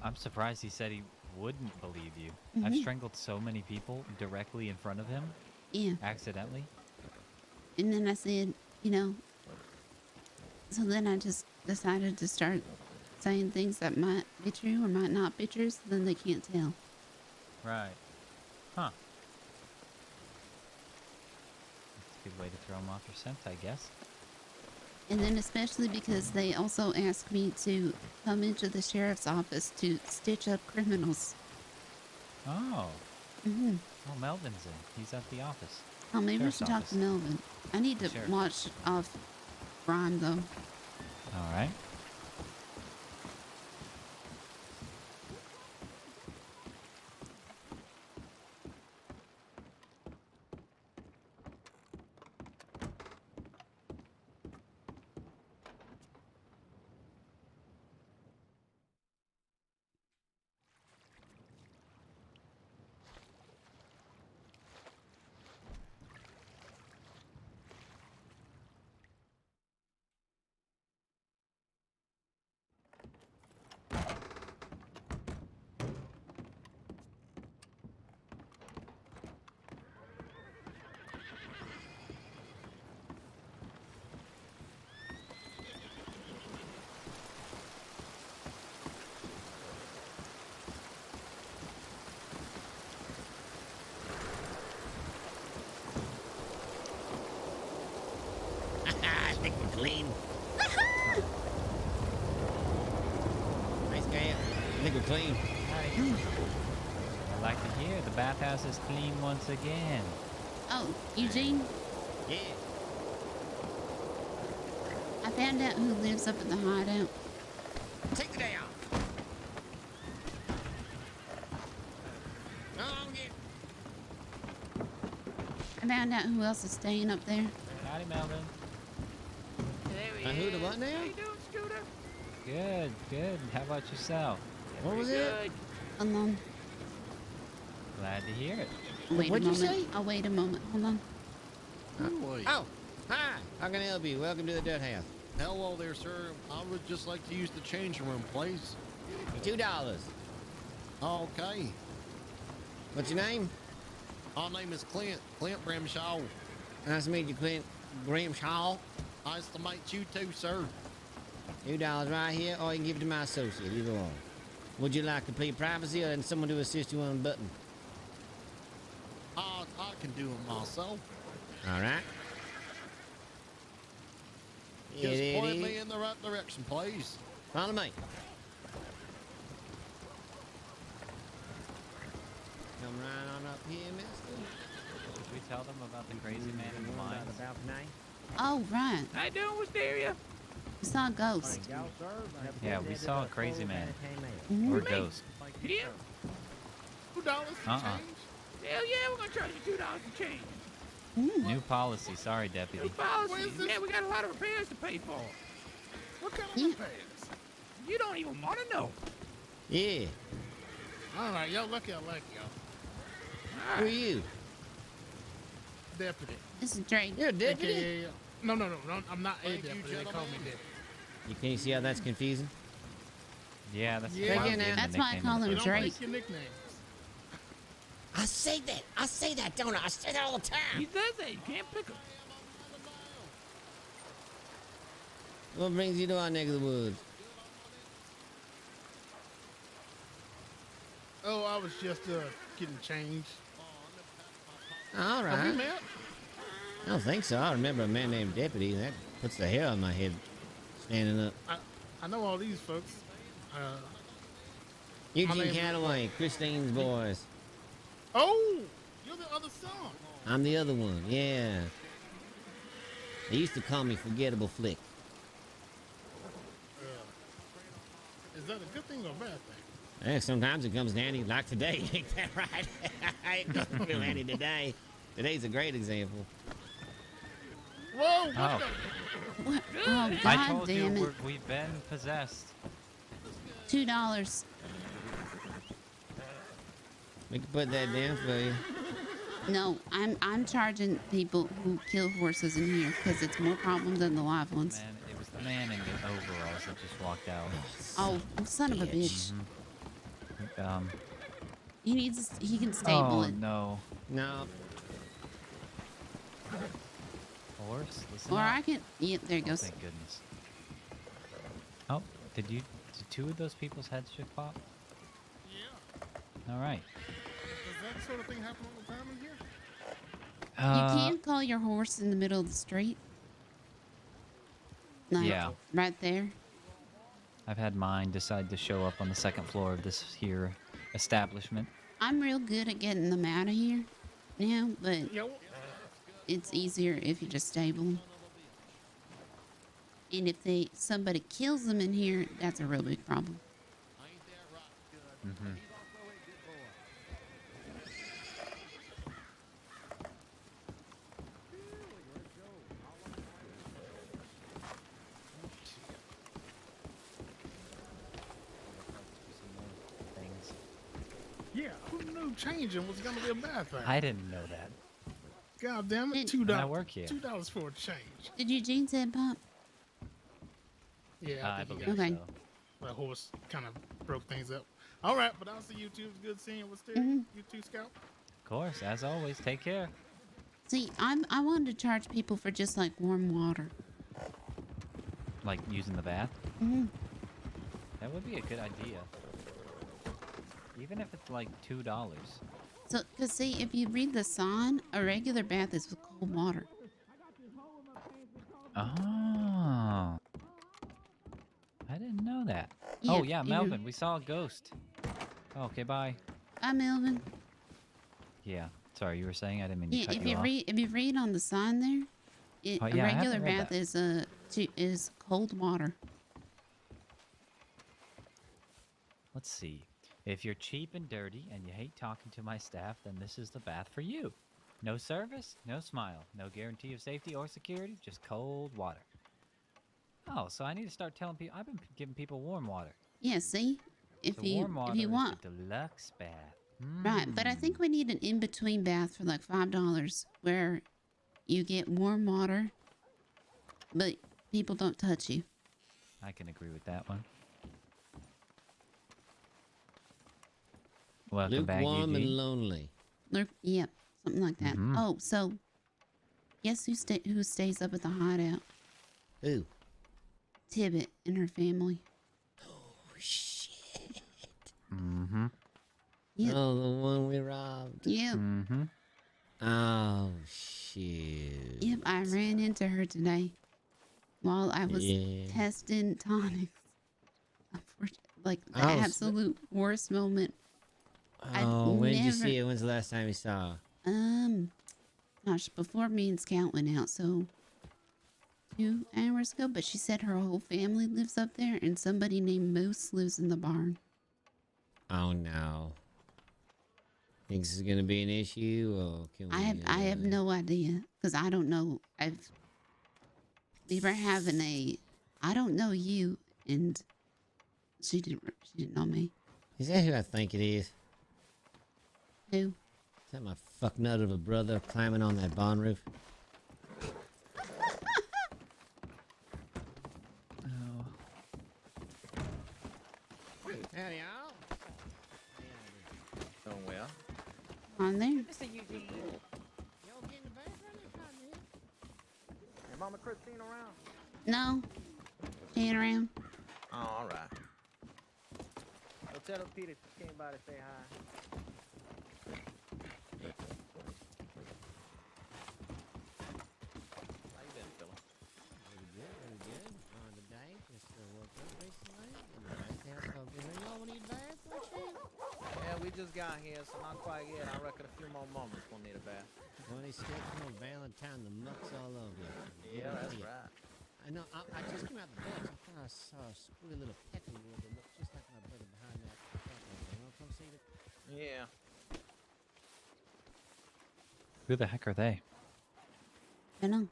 I'm surprised he said he wouldn't believe you. Mhm. I've strangled so many people directly in front of him. Yeah. Accidentally. And then I said, you know, so then I just decided to start saying things that might be true or might not be true, so then they can't tell. Right. Huh. That's a good way to throw him off your scent, I guess. And then especially because they also asked me to come into the sheriff's office to stitch up criminals. Oh. Mm-hmm. Oh, Melvin's in. He's at the office. Oh, maybe Sheriff's we should talk office. to Melvin. I need to Sheriff. watch off Ron, though. All right. I think we're clean. Nice guy. I think we're clean. I like to hear the bathhouse is clean once again. Oh, Eugene? Yeah. I found out who lives up at the hideout. Take the day off. No, I found out who else is staying up there. Howdy, Melvin. Who the what now? How you doing, Scooter? Good, good. How about yourself? What was it? Hold on. Glad to hear it. Wait What'd a you moment. say? I'll wait a moment. Hold on. Oh, hi. How can I help you? Welcome to the Dirt House. Hello there, sir. I would just like to use the change room, please. $2. Okay. What's your name? My name is Clint. Clint Brimshaw. Nice to meet you, Clint Grimshaw. Nice to meet you too, sir. $2 right here, or you can give it to my associate, either one. Would you like complete privacy or someone to assist you on the button? I can do it myself. All right. Just point me in the right direction, please. Follow me. Come right on up here, mister. Should we tell them about the crazy man in the mines? Oh, right. How you doing, Wisteria? We saw a ghost. Yeah, we saw a crazy man. Mhm. Or ghost. Yeah. $2 for change? Hell yeah, we're gonna charge you $2 and change. New policy. Sorry, deputy. Policy. Yeah, we got a lot of repairs to pay for. What kind of repairs? You don't even want to know. Yeah. All right, y'all lucky I like y'all. Who are you? Deputy. This is Drake. You're a deputy? AKA, no, I'm not a deputy. They call me deputy. Can you see how that's confusing? Yeah, that's Yeah. why I'm Again, giving the that's why I nickname call of him You the don't Drake. make your nicknames. I say that, don't I? I say that all the time. He says that. You can't pick him. What brings you to our neck of the woods? Oh, I was just getting changed. All Have we right. met? I don't think so. I remember a man named Deputy. That puts the hair on my head standing up. I know all these folks. Eugene name is- Cataway, Christine's boys. Oh, you're the other son. I'm the other one, yeah. They used to call me Forgettable Flick. Is that a good thing or a bad thing? Yeah, sometimes it comes handy, like today. Ain't that right? It doesn't feel handy today. Today's a great example. Whoa! Oh. What? Oh, I God told you damn it. we've been possessed. $2. We can put that down for you. No, I'm charging people who kill horses in here because it's more problem than the live ones. Man, it was the man in the overalls that just walked out. Oh, son of a bitch. Mhm. He can stable Oh it. no. No. Horse? Listen Or up. I can. Yep, there it Oh, goes. thank goodness. Oh, did two of those people's heads just pop? Yeah. All right. Does that sort of thing happen all the time in here? You can't call your horse in the middle of the street. Like, Yeah. right there. I've had mine decide to show up on the second floor of this here establishment. I'm real good at getting them out of here now, but Yeah, well, it's easier if you just stable them. And if somebody kills them in here, that's a real big problem. Mm-hmm. yeah, who knew changing was gonna be a bad thing? I didn't know that. God damn it, Did- $2. I work here. $2 for a change. Did Eugene's head pop? Yeah, I I think believe Okay. so. that horse kind of broke things up. All right, but I'll see you two. It's good seeing you. What's there? Mhm. You two, Scout. Of course, as always, take care. See, I wanted to charge people for just like warm water. Like using the bath? Mm-hmm. That would be a good idea. Even if it's like $2. So, cause see, if you read the sign, a regular bath is with cold water. Oh. Oh, yeah, Melvin, we saw a ghost. Okay, bye. Bye, Melvin. Yeah, sorry, you were saying? I didn't mean to Yeah, cut if you you off. read on the sign there, Oh, a yeah, I regular haven't read bath that. is cold water. Let's see. If you're cheap and dirty and you hate talking to my staff, then this is the bath for you. No service, no smile, no guarantee of safety or security, just cold water. Oh, so I need to start telling people. I've been giving people warm water. Yeah, see, if So you warm water if you want, is the deluxe bath. right? But I think we need an in between bath for like $5, where you get warm water, but people don't touch you. I can agree with that one. Welcome back, Lukewarm Eugene. and lonely. Yep, something like that. Mhm. Oh, so guess who stays up at the hideout? Who? Tibbet and her family. Mm-hmm. Yep. Oh, the one we robbed. Yep. Mm-hmm. Oh, shit. Yep, I ran into her today while I was testing tonics. Like the absolute worst moment. Oh, when did you see it? When's the last time you saw her? Gosh, before me and Scout went out, so 2 hours ago. But she said her whole family lives up there, and somebody named Moose lives in the barn. Oh, no. Think this is gonna be an issue, or can we? I have no idea, because I don't know. We were having I don't know you, and she didn't know me. Is that who I think it is? Who? Is that my fuck nut of a brother climbing on that barn roof? Oh. Howdy, y'all. Doing well. On there. Mr. Eugene. Y'all getting the bathroom this time, man? Is Mama Christine around? No. She ain't around. Oh, all right. Well, tell her Peter came by to say hi. How you been, fella? Pretty good. On the day, just woke up recently. In the bathhouse, so y'all want to eat bath? Yeah, we just got here, so not quite yet. I reckon a few more moments we'll need a bath. Well, they still come on Valentine, the muck's all over you. Yeah, that's right. I know, I just came out the box. I thought I saw a squirrely little peckerwood that looked just like my brother behind that. You want to come see it? Yeah. Who the heck are they? I know.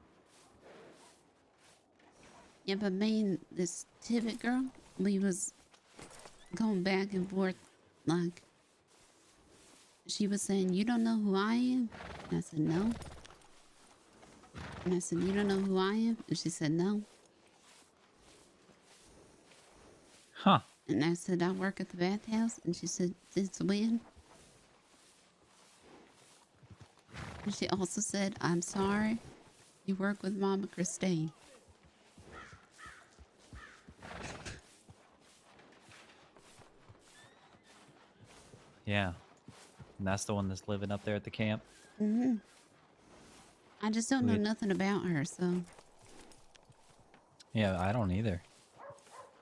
Yeah, but me and this Tibbet girl, we was going back and forth, like, she was saying, "You don't know who I am?" And I said, "No." And I said, "You don't know who I am?" And she said, "No." Huh. And I said, "I work at the bathhouse." And she said, "Since when?" And she also said, "I'm sorry. You work with Mama Christine." Yeah. And that's the one that's living up there at the camp? Mm-hmm. I just don't know Weird. nothing about her, so. Yeah, I don't either.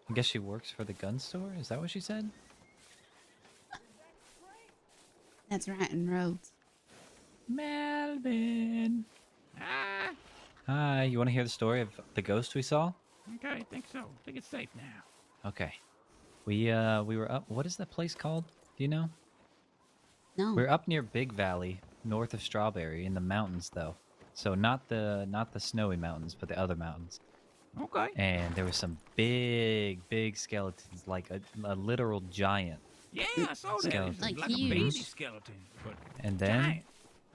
I guess she works for the gun store? Is that what she said? That's right, in Rhodes. Melvin. Ah, Hi, you want to hear the story of the ghost we saw? okay, I think so. I think it's safe now. Okay. We were up. What is that place called? Do you know? No. We're up near Big Valley, north of Strawberry, in the mountains though. So not the snowy mountains, but the other mountains. Okay. And there were some big skeletons, like a literal giant. Yeah, I saw that. Skeleton. It's Like like a huge. baby skeleton, but And then,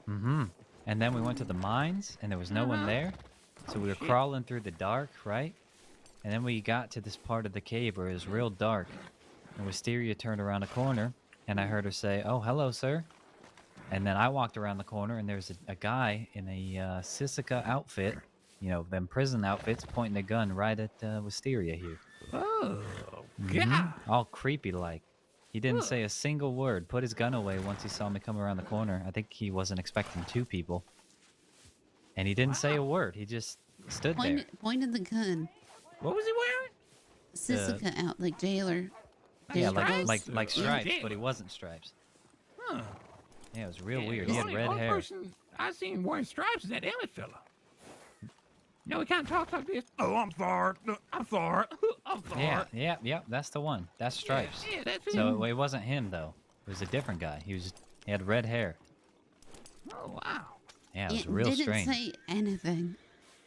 giant. and then we went to the mines, and there was no one there. So we were Shit. crawling through the dark, right? And then we got to this part of the cave where it was real dark. And Wisteria turned around a corner, and I heard her say, "Oh, hello, sir." And then I walked around the corner, and there's a guy in a Sisika outfit, you know, them prison outfits, pointing a gun right at Wisteria here. Oh, Mhm. God. All creepy like. He didn't say a single word, put his gun away once he saw me come around the corner. I think he wasn't expecting 2 people. And he didn't say a word. He just stood there. Pointed the gun. What was he wearing? Sisika out, like jailer Yeah, Stripes? like Stripes, but he wasn't Stripes. Huh. Yeah, it was real weird. The He had only, red only hair. person I seen wearing stripes is that Emmett fella. You know, he kind of talks like this. Oh, I'm sorry. No, I'm sorry. I'm sorry. Yeah, that's the one. That's Stripes. Yeah, that's So him. it wasn't him though. It was a different guy. He had red hair. Oh, wow. Yeah, it was It real didn't strange. say anything.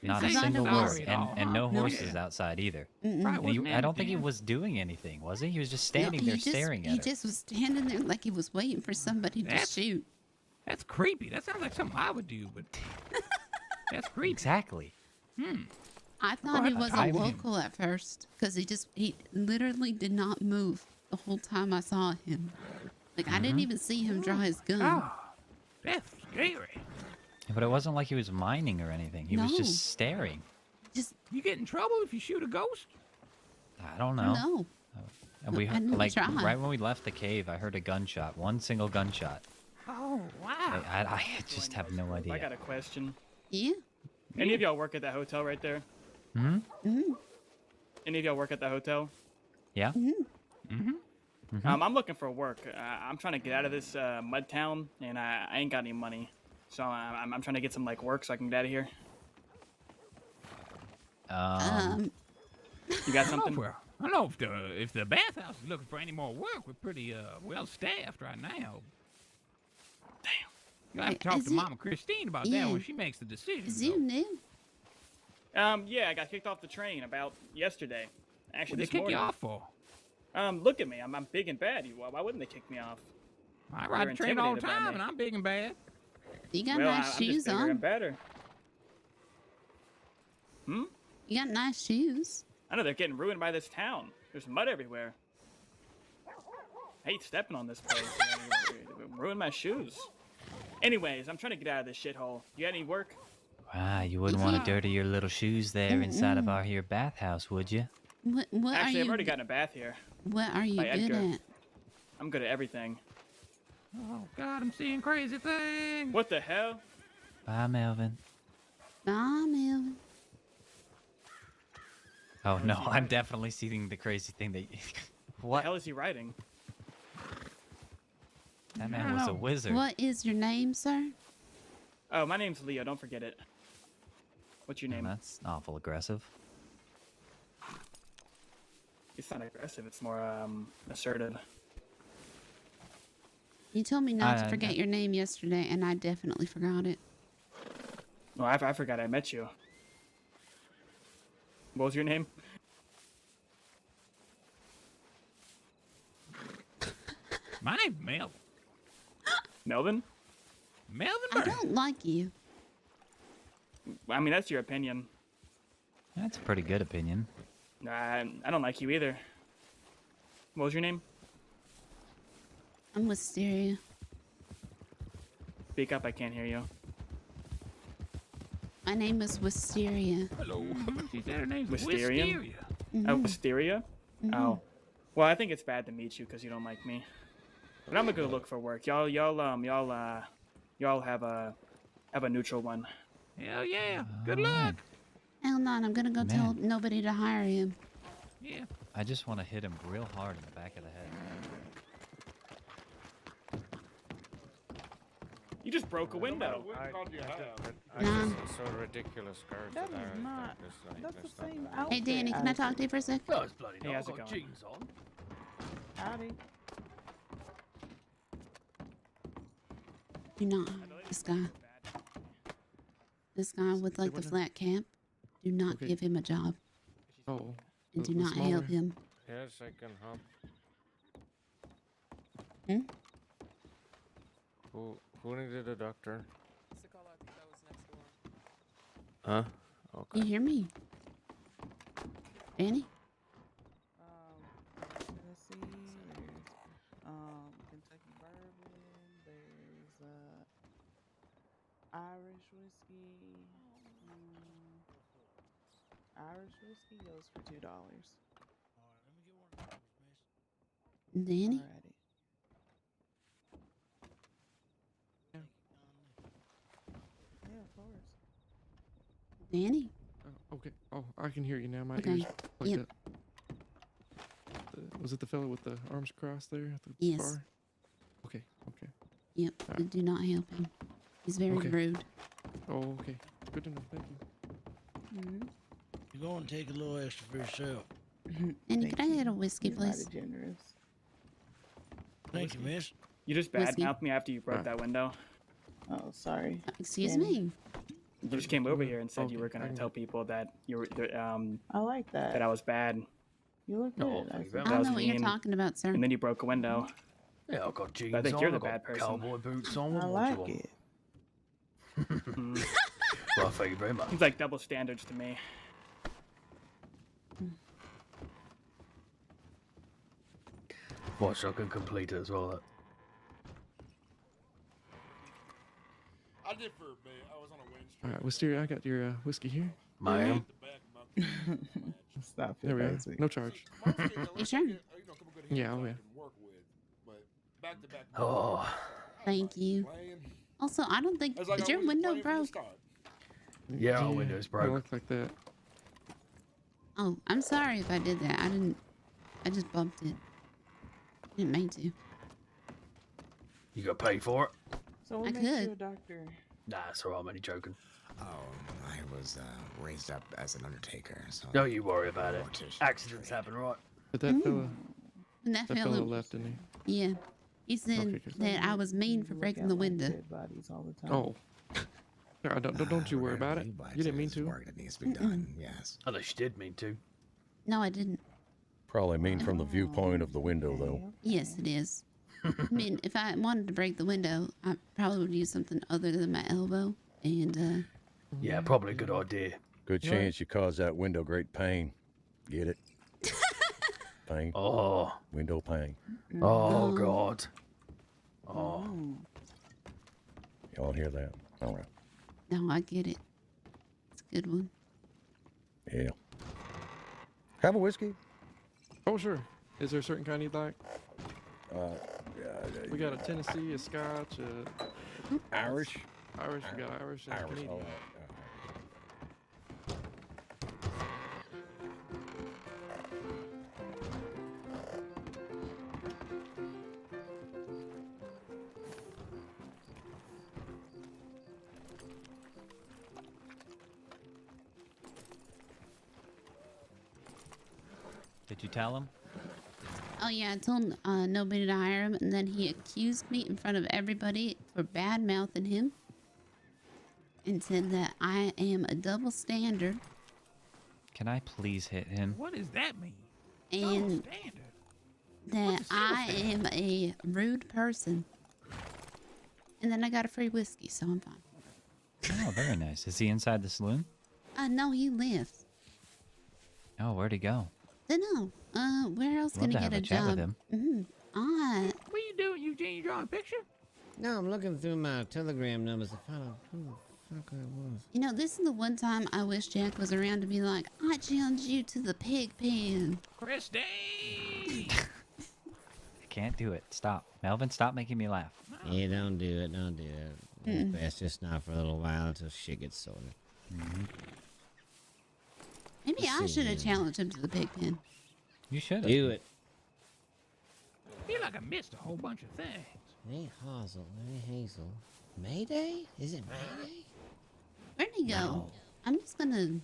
Not a I thought single it was- word, and no horses outside either. Mm-mm. And I don't think he was doing anything, was he? He was just standing there staring at He her. just was standing there like he was waiting for somebody to shoot. That's creepy. That sounds like something I would do, but that's creepy. Exactly. I thought he was a I- local at first because he literally did not move the whole time I saw him. Like I didn't even see him draw his gun. Oh, that's scary. But it wasn't like he was mining or anything. He was No. just staring. You get in trouble if you shoot a ghost? I don't know. No. And we I didn't like try. right when we left the cave, I heard a gunshot. One single gunshot. Oh, wow. I just have no idea. I got a question. Yeah. Any of y'all work at that hotel right there? Hmm? Any of y'all work at that hotel? Yeah. I'm looking for work. I'm trying to get out of this mud town, and I ain't got any money. So I'm trying to get some like work so I can get out of here. You got something? I don't know if the bathhouse is looking for any more work. We're pretty well staffed right now. Damn. You have to talk to Mama Christine about that when she makes the decision. Is you new? Yeah, I got kicked off the train about yesterday. Actually, What they this kick morning. you off for? Look at me. I'm big and bad. Why wouldn't they kick me off? I You're ride the train all the intimidated by time, me. and I'm big and bad. You got Well, nice I'm just shoes bigger on. and better. Hmm? You got nice shoes. I know they're getting ruined by this town. There's mud everywhere. I hate stepping on this place. Ruin my shoes. Anyways, I'm trying to get out of this shithole. You got any work? Ah, you wouldn't want to dirty your little shoes there inside of our here bathhouse, would you? What Actually, are you? I've already gotten a bath here. What are you by good Edgar. at? I'm good at everything. Oh, God, I'm seeing crazy things. What the hell? Bye, Melvin. Bye, Melvin. Oh no, I'm definitely seeing the crazy thing that. What the hell is he writing? That man was a wizard. What is your name, sir? Oh, my name's Leo. Don't forget it. What's your name? That's awful aggressive. It's not aggressive. It's more assertive. You told me not to forget your name yesterday, and I definitely forgot it. No, I forgot I met you. What was your name? My name's Melvin. Melvin? Melvin I don't like you. I mean, that's your opinion. That's a pretty good opinion. I don't like you either. What was your name? I'm Wisteria. Speak up, I can't hear you. My name is Wisteria. Hello. She said her name's Wisteria? Wisteria. Oh, Wisteria? Oh. Well, I think it's bad to meet you because you don't like me. But I'm gonna go look for work. Y'all have a neutral one. Hell yeah. Good luck. Hell no, I'm gonna go tell nobody to hire him. Yeah. I just want to hit him real hard in the back of the head. You just broke a window. So ridiculous cards. That is not. That's the same outfit. Hey, Danny, can I talk to you for a sec? Oh, it's bloody Hey, how's it got going? jeans on. Howdy. You know, this guy. This guy with like the flat cap. Do not give him a job. Oh. And do not help him. Yes, I can help. Who needed a doctor? Huh? Okay. You hear me? Danny? Tennessee. There's Kentucky bourbon. There's Irish whiskey. Irish whiskey goes for $2. Danny? Alrighty. Yeah, of course. Danny? Okay. Oh, I can hear you now. My Okay. ears plugged Yep. up. Was it the fellow with the arms crossed there at the Yes. bar? Okay. Yep. Do not help him. He's very rude. Oh, okay. Good to know. Thank you. You're going to take a little extra for yourself. And could I get a whiskey, please? Generous. Thank you, miss. You just Whiskey. badmouthed me after you broke that window. Oh, sorry. Excuse Danny. me. You just came over here and said you were gonna tell people that you were I like that. that I was bad. You look good. I don't know what you're talking about, sir. And then you broke a window. Yeah, I've got jeans I think on, you're the I've got bad person. cowboy boots on. I what do you like want? it. Well, thank you very much. It's like double standards to me. What, so I can complete it as well? That. I did for a bit. I was on a win streak. All right, Wisteria, I got your whiskey here. Ma'am. Stop it. There we are. Isaac. No charge. You sure? Yeah, oh yeah. Oh. Thank you. Also, I don't think is your window broke? Yeah, our window's It broke. looked like that. Oh, I'm sorry if I did that. I didn't. I just bumped it. Didn't mean to. You got paid for it? So what I makes you could. a doctor? Nah, it's alright, I'm only joking. Oh, I was raised up as an undertaker. So Don't you worry about it. Accidents happen, right? But that fella, And that that fella, fella left, didn't yeah, he said Okay, good. that I was mean for breaking the window. Dead bodies all the he? time. Oh. Yeah, don't you worry about it. You didn't mean to. Work that needs to be done. Yes. Unless you did mean to. No, I didn't. Probably mean from the viewpoint of the window, though. Yes, it is. I mean, if I wanted to break the window, I probably would use something other than my elbow. And Yeah, probably a good idea. Good Yeah. chance you caused that window great pain. Get it? Pain. Oh. Window pain. Oh, God. Oh. Y'all hear that? All right. no, I get it. It's a good one. Yeah. Have a whiskey? Oh, sure. Is there a certain kind you'd like? Yeah, We got a Tennessee, a Scotch, Irish. Irish. We got Irish and Irish. Canadian. All right. Did you tell him? Oh yeah, I told nobody to hire him, and then he accused me in front of everybody for bad mouthing him, and said that I am a double standard, Can I please hit him? What does that mean? and Standard. that I am a rude person. And then I got a free whiskey, so I'm fine. Oh, very nice. Is he inside the saloon? No, he left. Oh, where'd he go? Dunno. Where else can Love he to get have a a chat with job? him. What are you doing, Eugene? You drawing a picture? No, I'm looking through my telegram numbers to find out who the fuck I was. You know, this is the one time I wish Jack was around to be like, I challenge you to the pig pen. Christy! I can't do it. Stop. Melvin, stop making me laugh. Yeah, don't do it. Don't do it. It's best just not for a little while until shit gets sorted. Maybe I should have challenged him to the pig pen. You should do it. I feel like I missed a whole bunch of things. Hey, Hazel. Hey, Hazel. Mayday? Is it Mayday? Where'd he go? No. I'm just gonna...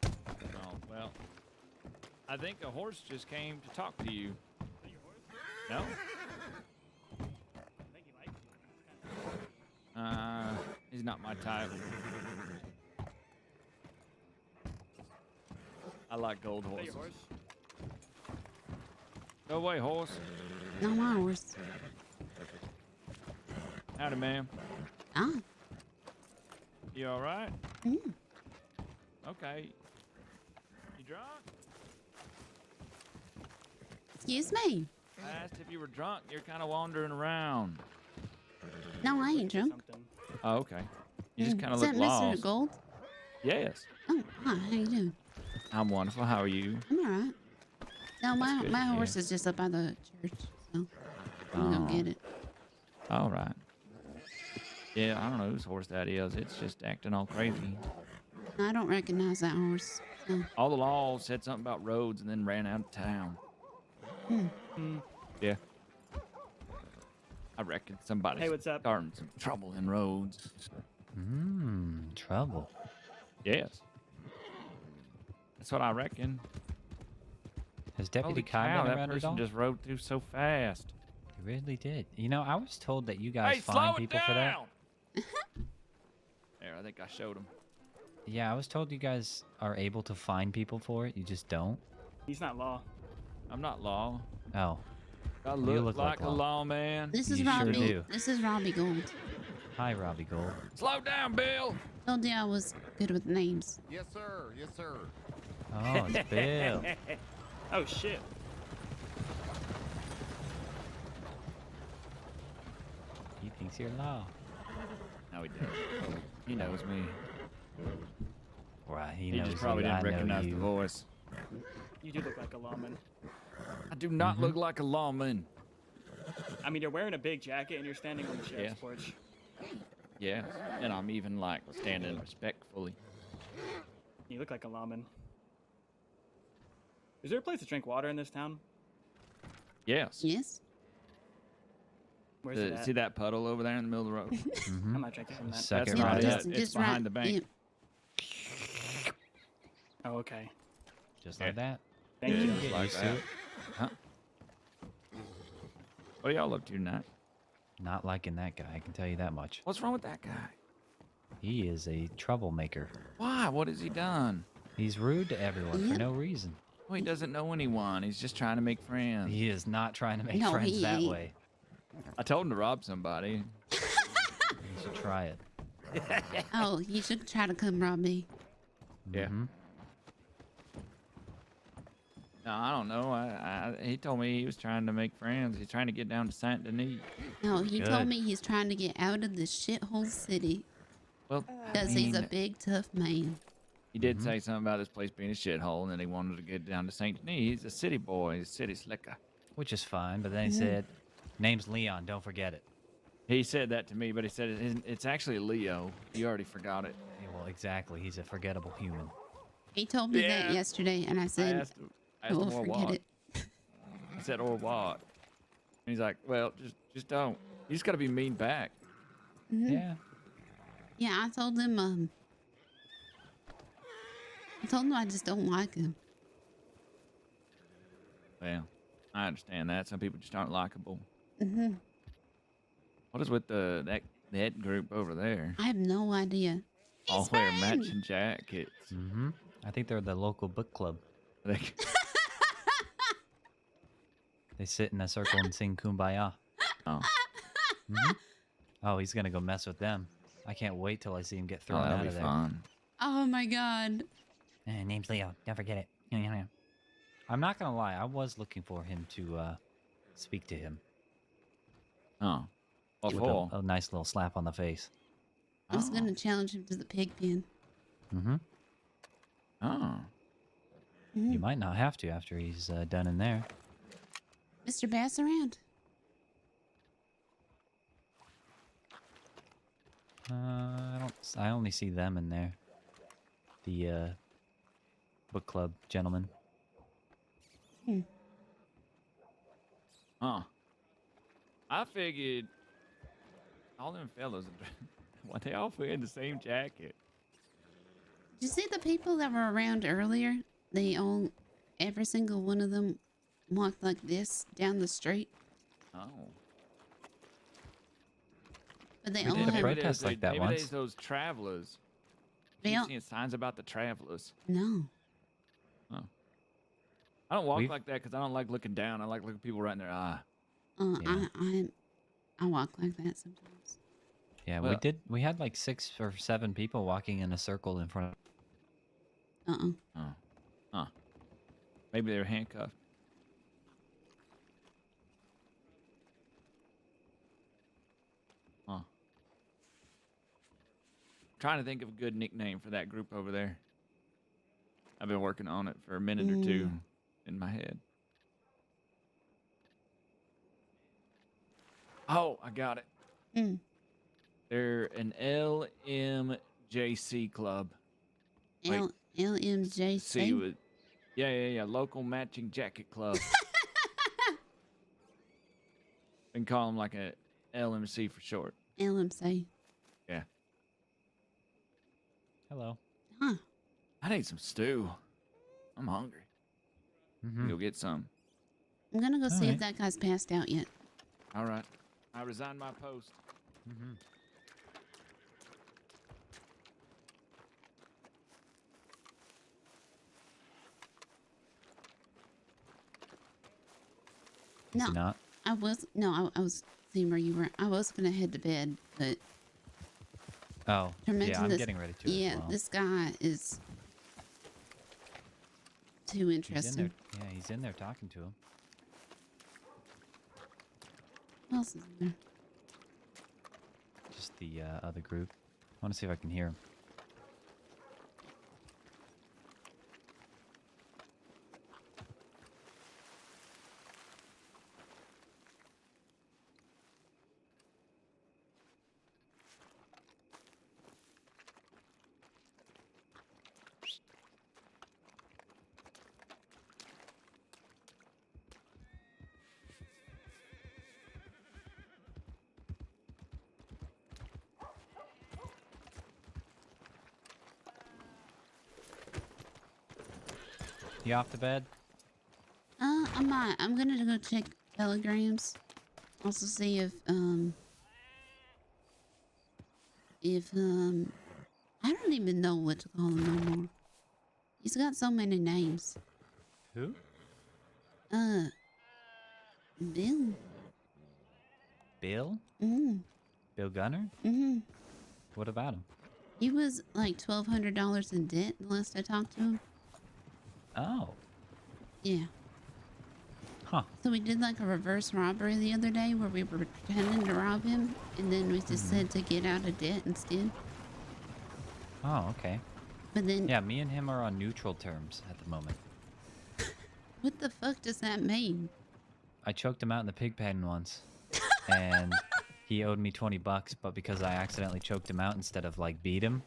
Oh, well, I think a horse just came to talk to you. No? He's not my type. I like gold horses. Go away, horse. No, my horse. Howdy, ma'am. Ah. You all right? Mm. Okay. You drunk? Excuse me. I asked if you were drunk. You're kind of wandering around. No, I ain't drunk. Oh, okay. You just kind of Is look that lost. Mr. Gold? Yes. Oh, hi. How you doing? I'm wonderful. How are you? I'm all right. No, my good my to hear. horse is just up by the church, so I'm gonna go get it. All right. Yeah, I don't know whose horse that is. It's just acting all crazy. I don't recognize that horse. So. All the laws said something about roads and then ran out of town. Yeah. I reckon somebody's Hey, what's up? starting some trouble in roads. Trouble. Yes. That's what I reckon. Has Deputy Holy Kai cow, been that around at person all? just rode through so fast. He really did. You know, I was told that you guys Hey, find slow it people for that. down! There, I think I showed him. Yeah, I was told you guys are able to find people for it. You just don't. He's not law. I'm not law. Oh. I You look, like a lawman. This is You Robbie. sure do. This is Robbie Gold. Hi, Robbie Gold. Slow down, Bill. Told you I was good with names. Yes, sir. Yes, sir. Oh, it's Bill. Oh shit. He thinks you're law. No, he doesn't. He knows me. Right, He knows just probably you. didn't I know recognize you. the voice. You do look like a lawman. I do not look like a lawman. I mean, you're wearing a big jacket and you're standing on the sheriff's Yeah. porch. Yeah, and I'm even like standing respectfully. You look like a lawman. Is there a place to drink water in this town? Yes. Yes. Where's it at? See that puddle over there in the middle of the road? I'm not drinking from that. Second That's right not up. it. It's behind the bank. Oh, okay. Just like that. Thank you. Get Like used to that. it. Huh? What are y'all up to tonight? Not liking that guy, I can tell you that much. What's wrong with that guy? He is a troublemaker. Why? What has he done? He's rude to everyone for no reason. Well, he doesn't know anyone. He's just trying to make friends. He is not trying to make No, friends he that ain't. way. I told him to rob somebody. You should try it. Oh, you should try to come rob me. Yeah. No, I don't know. He told me he was trying to make friends. He's trying to get down to Saint Denis. No, he Good. told me he's trying to get out of this shithole city Well, because he's a big tough man. He did say something about this place being a shithole, and then he wanted to get down to Saint Denis. He's a city boy. He's a city slicker. Which is fine, but then he said, name's Leon, don't forget it. He said that to me, but he said it's actually Leo. You already forgot it. Yeah, well, exactly. He's a forgettable human. He told me that yesterday, and I said, I asked him "Oh, or forget what. it." I said, or what? And he's like, well, just don't. You just got to be mean back. Yeah. Yeah, I told him. I told him I just don't like him. Well, I understand that. Some people just aren't likable. Hmm. What is with that group over there? I have no idea. All wear matching jackets. I think they're the local book club. They sit in a circle and sing Kumbaya. Oh. Oh, he's gonna go mess with them. I can't wait till I see him get thrown that'll out be of there. fun. Oh my god. Name's Leo. Don't forget it. I'm not gonna lie. I was looking for him to speak to him. Oh. What With for? a nice little slap on the face. I was gonna challenge him to the pig pen. Oh. You might not have to after he's done in there. Mr. Bass around? I only see them in there. The book club gentlemen. Huh. I figured all them fellas, well, they all wearing the same jacket. Did you see the people that were around earlier? Every single one of them walked like this down the street. Oh. But they We all did a had... protest like that maybe once. there's those travelers. They You've all- seen signs about the travelers. No. Oh. I don't walk We've- like that because I don't like looking down. I like looking people right in their eye. I walk like that sometimes. Yeah, Well- we had like 6 or 7 people walking in a circle in front of. Uh-uh. Oh. Huh. Maybe they were handcuffed. trying to think of a good nickname for that group over there. I've been working on it for a minute or two in my head. Oh, I got it. They're an LMJC club. LMJC? C with, yeah. Local Matching Jacket Club. We can call them like a LMC for short. LMC. Yeah. Hello. Huh. I need some stew. I'm hungry. Go get some. I'm gonna go see if that guy's passed out yet. All right. I resign my post. Is he not? I was seeing where you were. I was gonna head to bed, but Oh, yeah, I'm getting ready to. Yeah, as well. this guy is too interesting. He's in there talking to him. Who else is in there? Just the other group. I want to see if I can hear him. You off to bed? I might. I'm gonna go check telegrams. Also see if I don't even know what to call him no more. He's got so many names. Who? Bill. Bill? Bill Gunner? What about him? He was like $1,200 in debt the last I talked to him. Oh. Yeah. Huh. So we did like a reverse robbery the other day where we were pretending to rob him, and then we just said to get out of debt instead. Oh, okay. But then... Yeah, me and him are on neutral terms at the moment. What the fuck does that mean? I choked him out in the pig pen once. And he owed me 20 bucks, but because I accidentally choked him out instead of like beat him,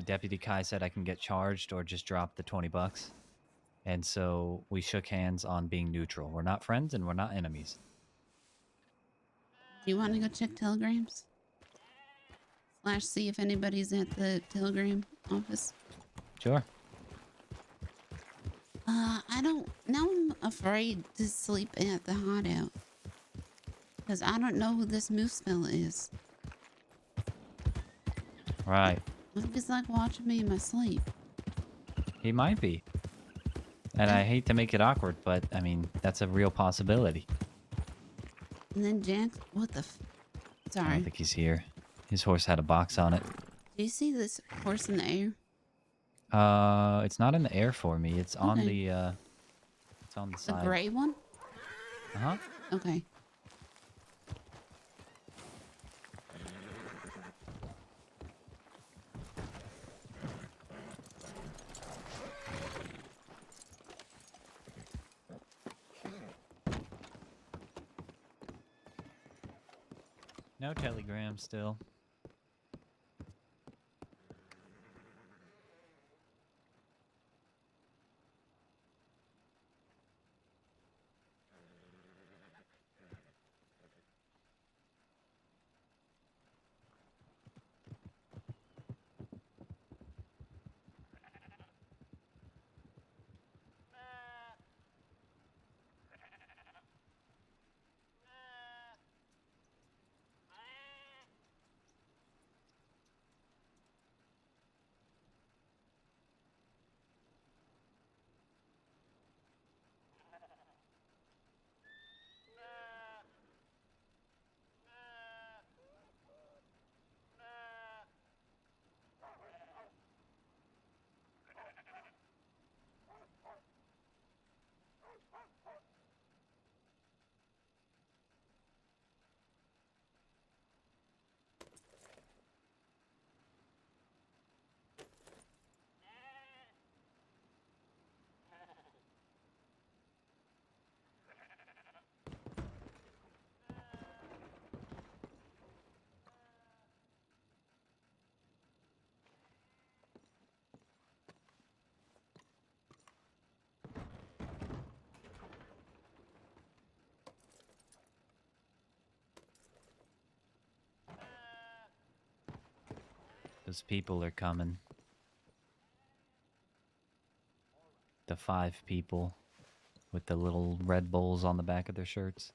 Deputy Kai said I can get charged or just drop the 20 bucks. And so we shook hands on being neutral. We're not friends and we're not enemies. Do you want to go check telegrams? / see if anybody's at the telegram office? Sure. I don't... Now I'm afraid to sleep at the hideout. Because I don't know who this moose fella is. Right. What if he's like watching me in my sleep? He might be. And I hate to make it awkward, but I mean, that's a real possibility. And then Jack... What the Sorry. I don't think he's here. His horse had a box on it. Do you see this horse in the air? It's not in the air for me. It's on the, it's on the side. The gray one? Uh-huh. Okay. No telegram still. Those people are coming. The 5 people with the little Red Bulls on the back of their shirts.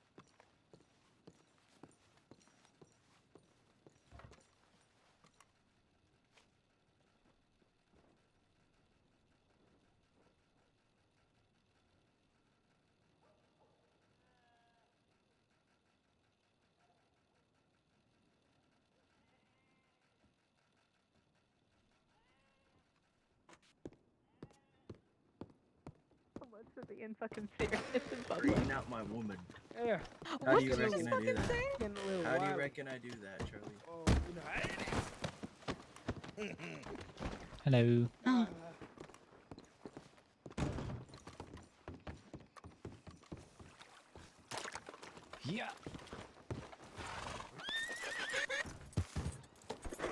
For being fucking serious and Bringing out my woman. Yeah. How do you What did reckon you I do fucking that? say? Getting a little How do you wild. reckon I do that, Charlie? Oh, you know, Hello. Oh. Yeah.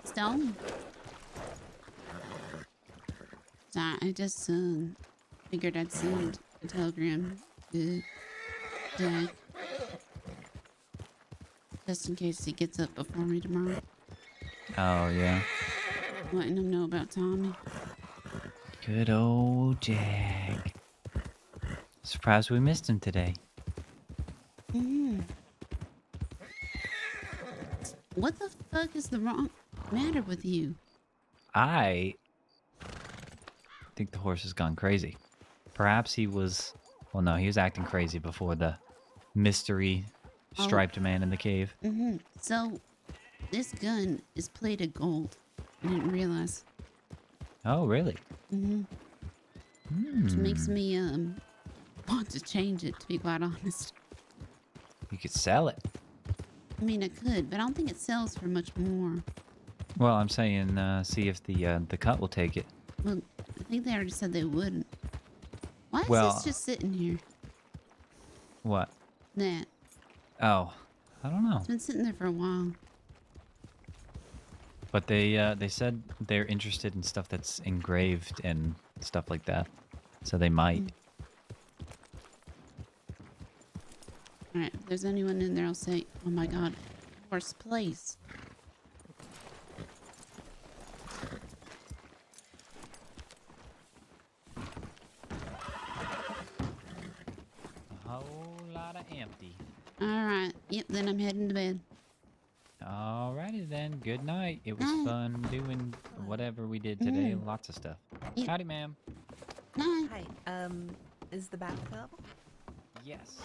Stone. Sorry, I just figured I'd send a telegram to Jack. Just in case he gets up before me tomorrow. Oh, yeah. Letting him know about Tommy. Good old Jack. Surprised we missed him today. Mm. What the fuck is the wrong matter with you? I think the horse has gone crazy. Perhaps he was... Well, no, he was acting crazy before the mystery striped man in the cave. Mm-hmm. So, this gun is plated gold. I didn't realize. Oh, really? Mm-hmm. Which makes me want to change it, to be quite honest. You could sell it. I mean, I could, but I don't think it sells for much more. Well, I'm saying, see if the cut will take it. Well, I think they already said they wouldn't. Why is Well, this just sitting here? What? That. Oh, I don't know. It's been sitting there for a while. But they said they're interested in stuff that's engraved and stuff like that. So they might. Alright, if there's anyone in there, I'll say, oh my god, worst place. A whole lot of empty. Alright, yep, then I'm heading to bed. Alrighty then. Good night. It was fun doing whatever we did today. Lots of stuff. Yep. Howdy, ma'am. Hi. Is the bath available? Yes.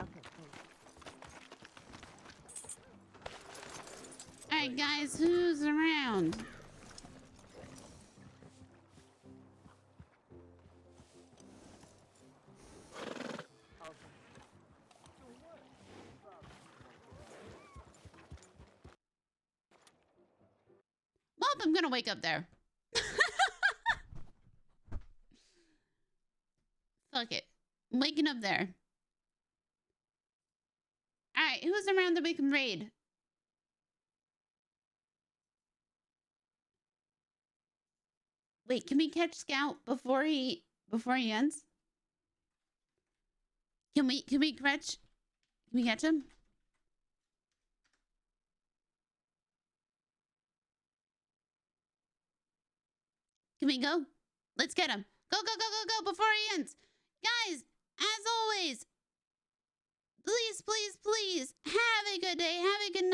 Okay, thanks. Alright, guys, who's around? Well, I'm gonna wake up there. Fuck it. I'm waking up there. Alright, who's around that we can raid? Wait, can we catch Scout before he ends? Can we catch him? Can we go? Let's get him. Go, go, go, go, go before he ends. Guys, as always, please, please, please have a good day. Have a good night.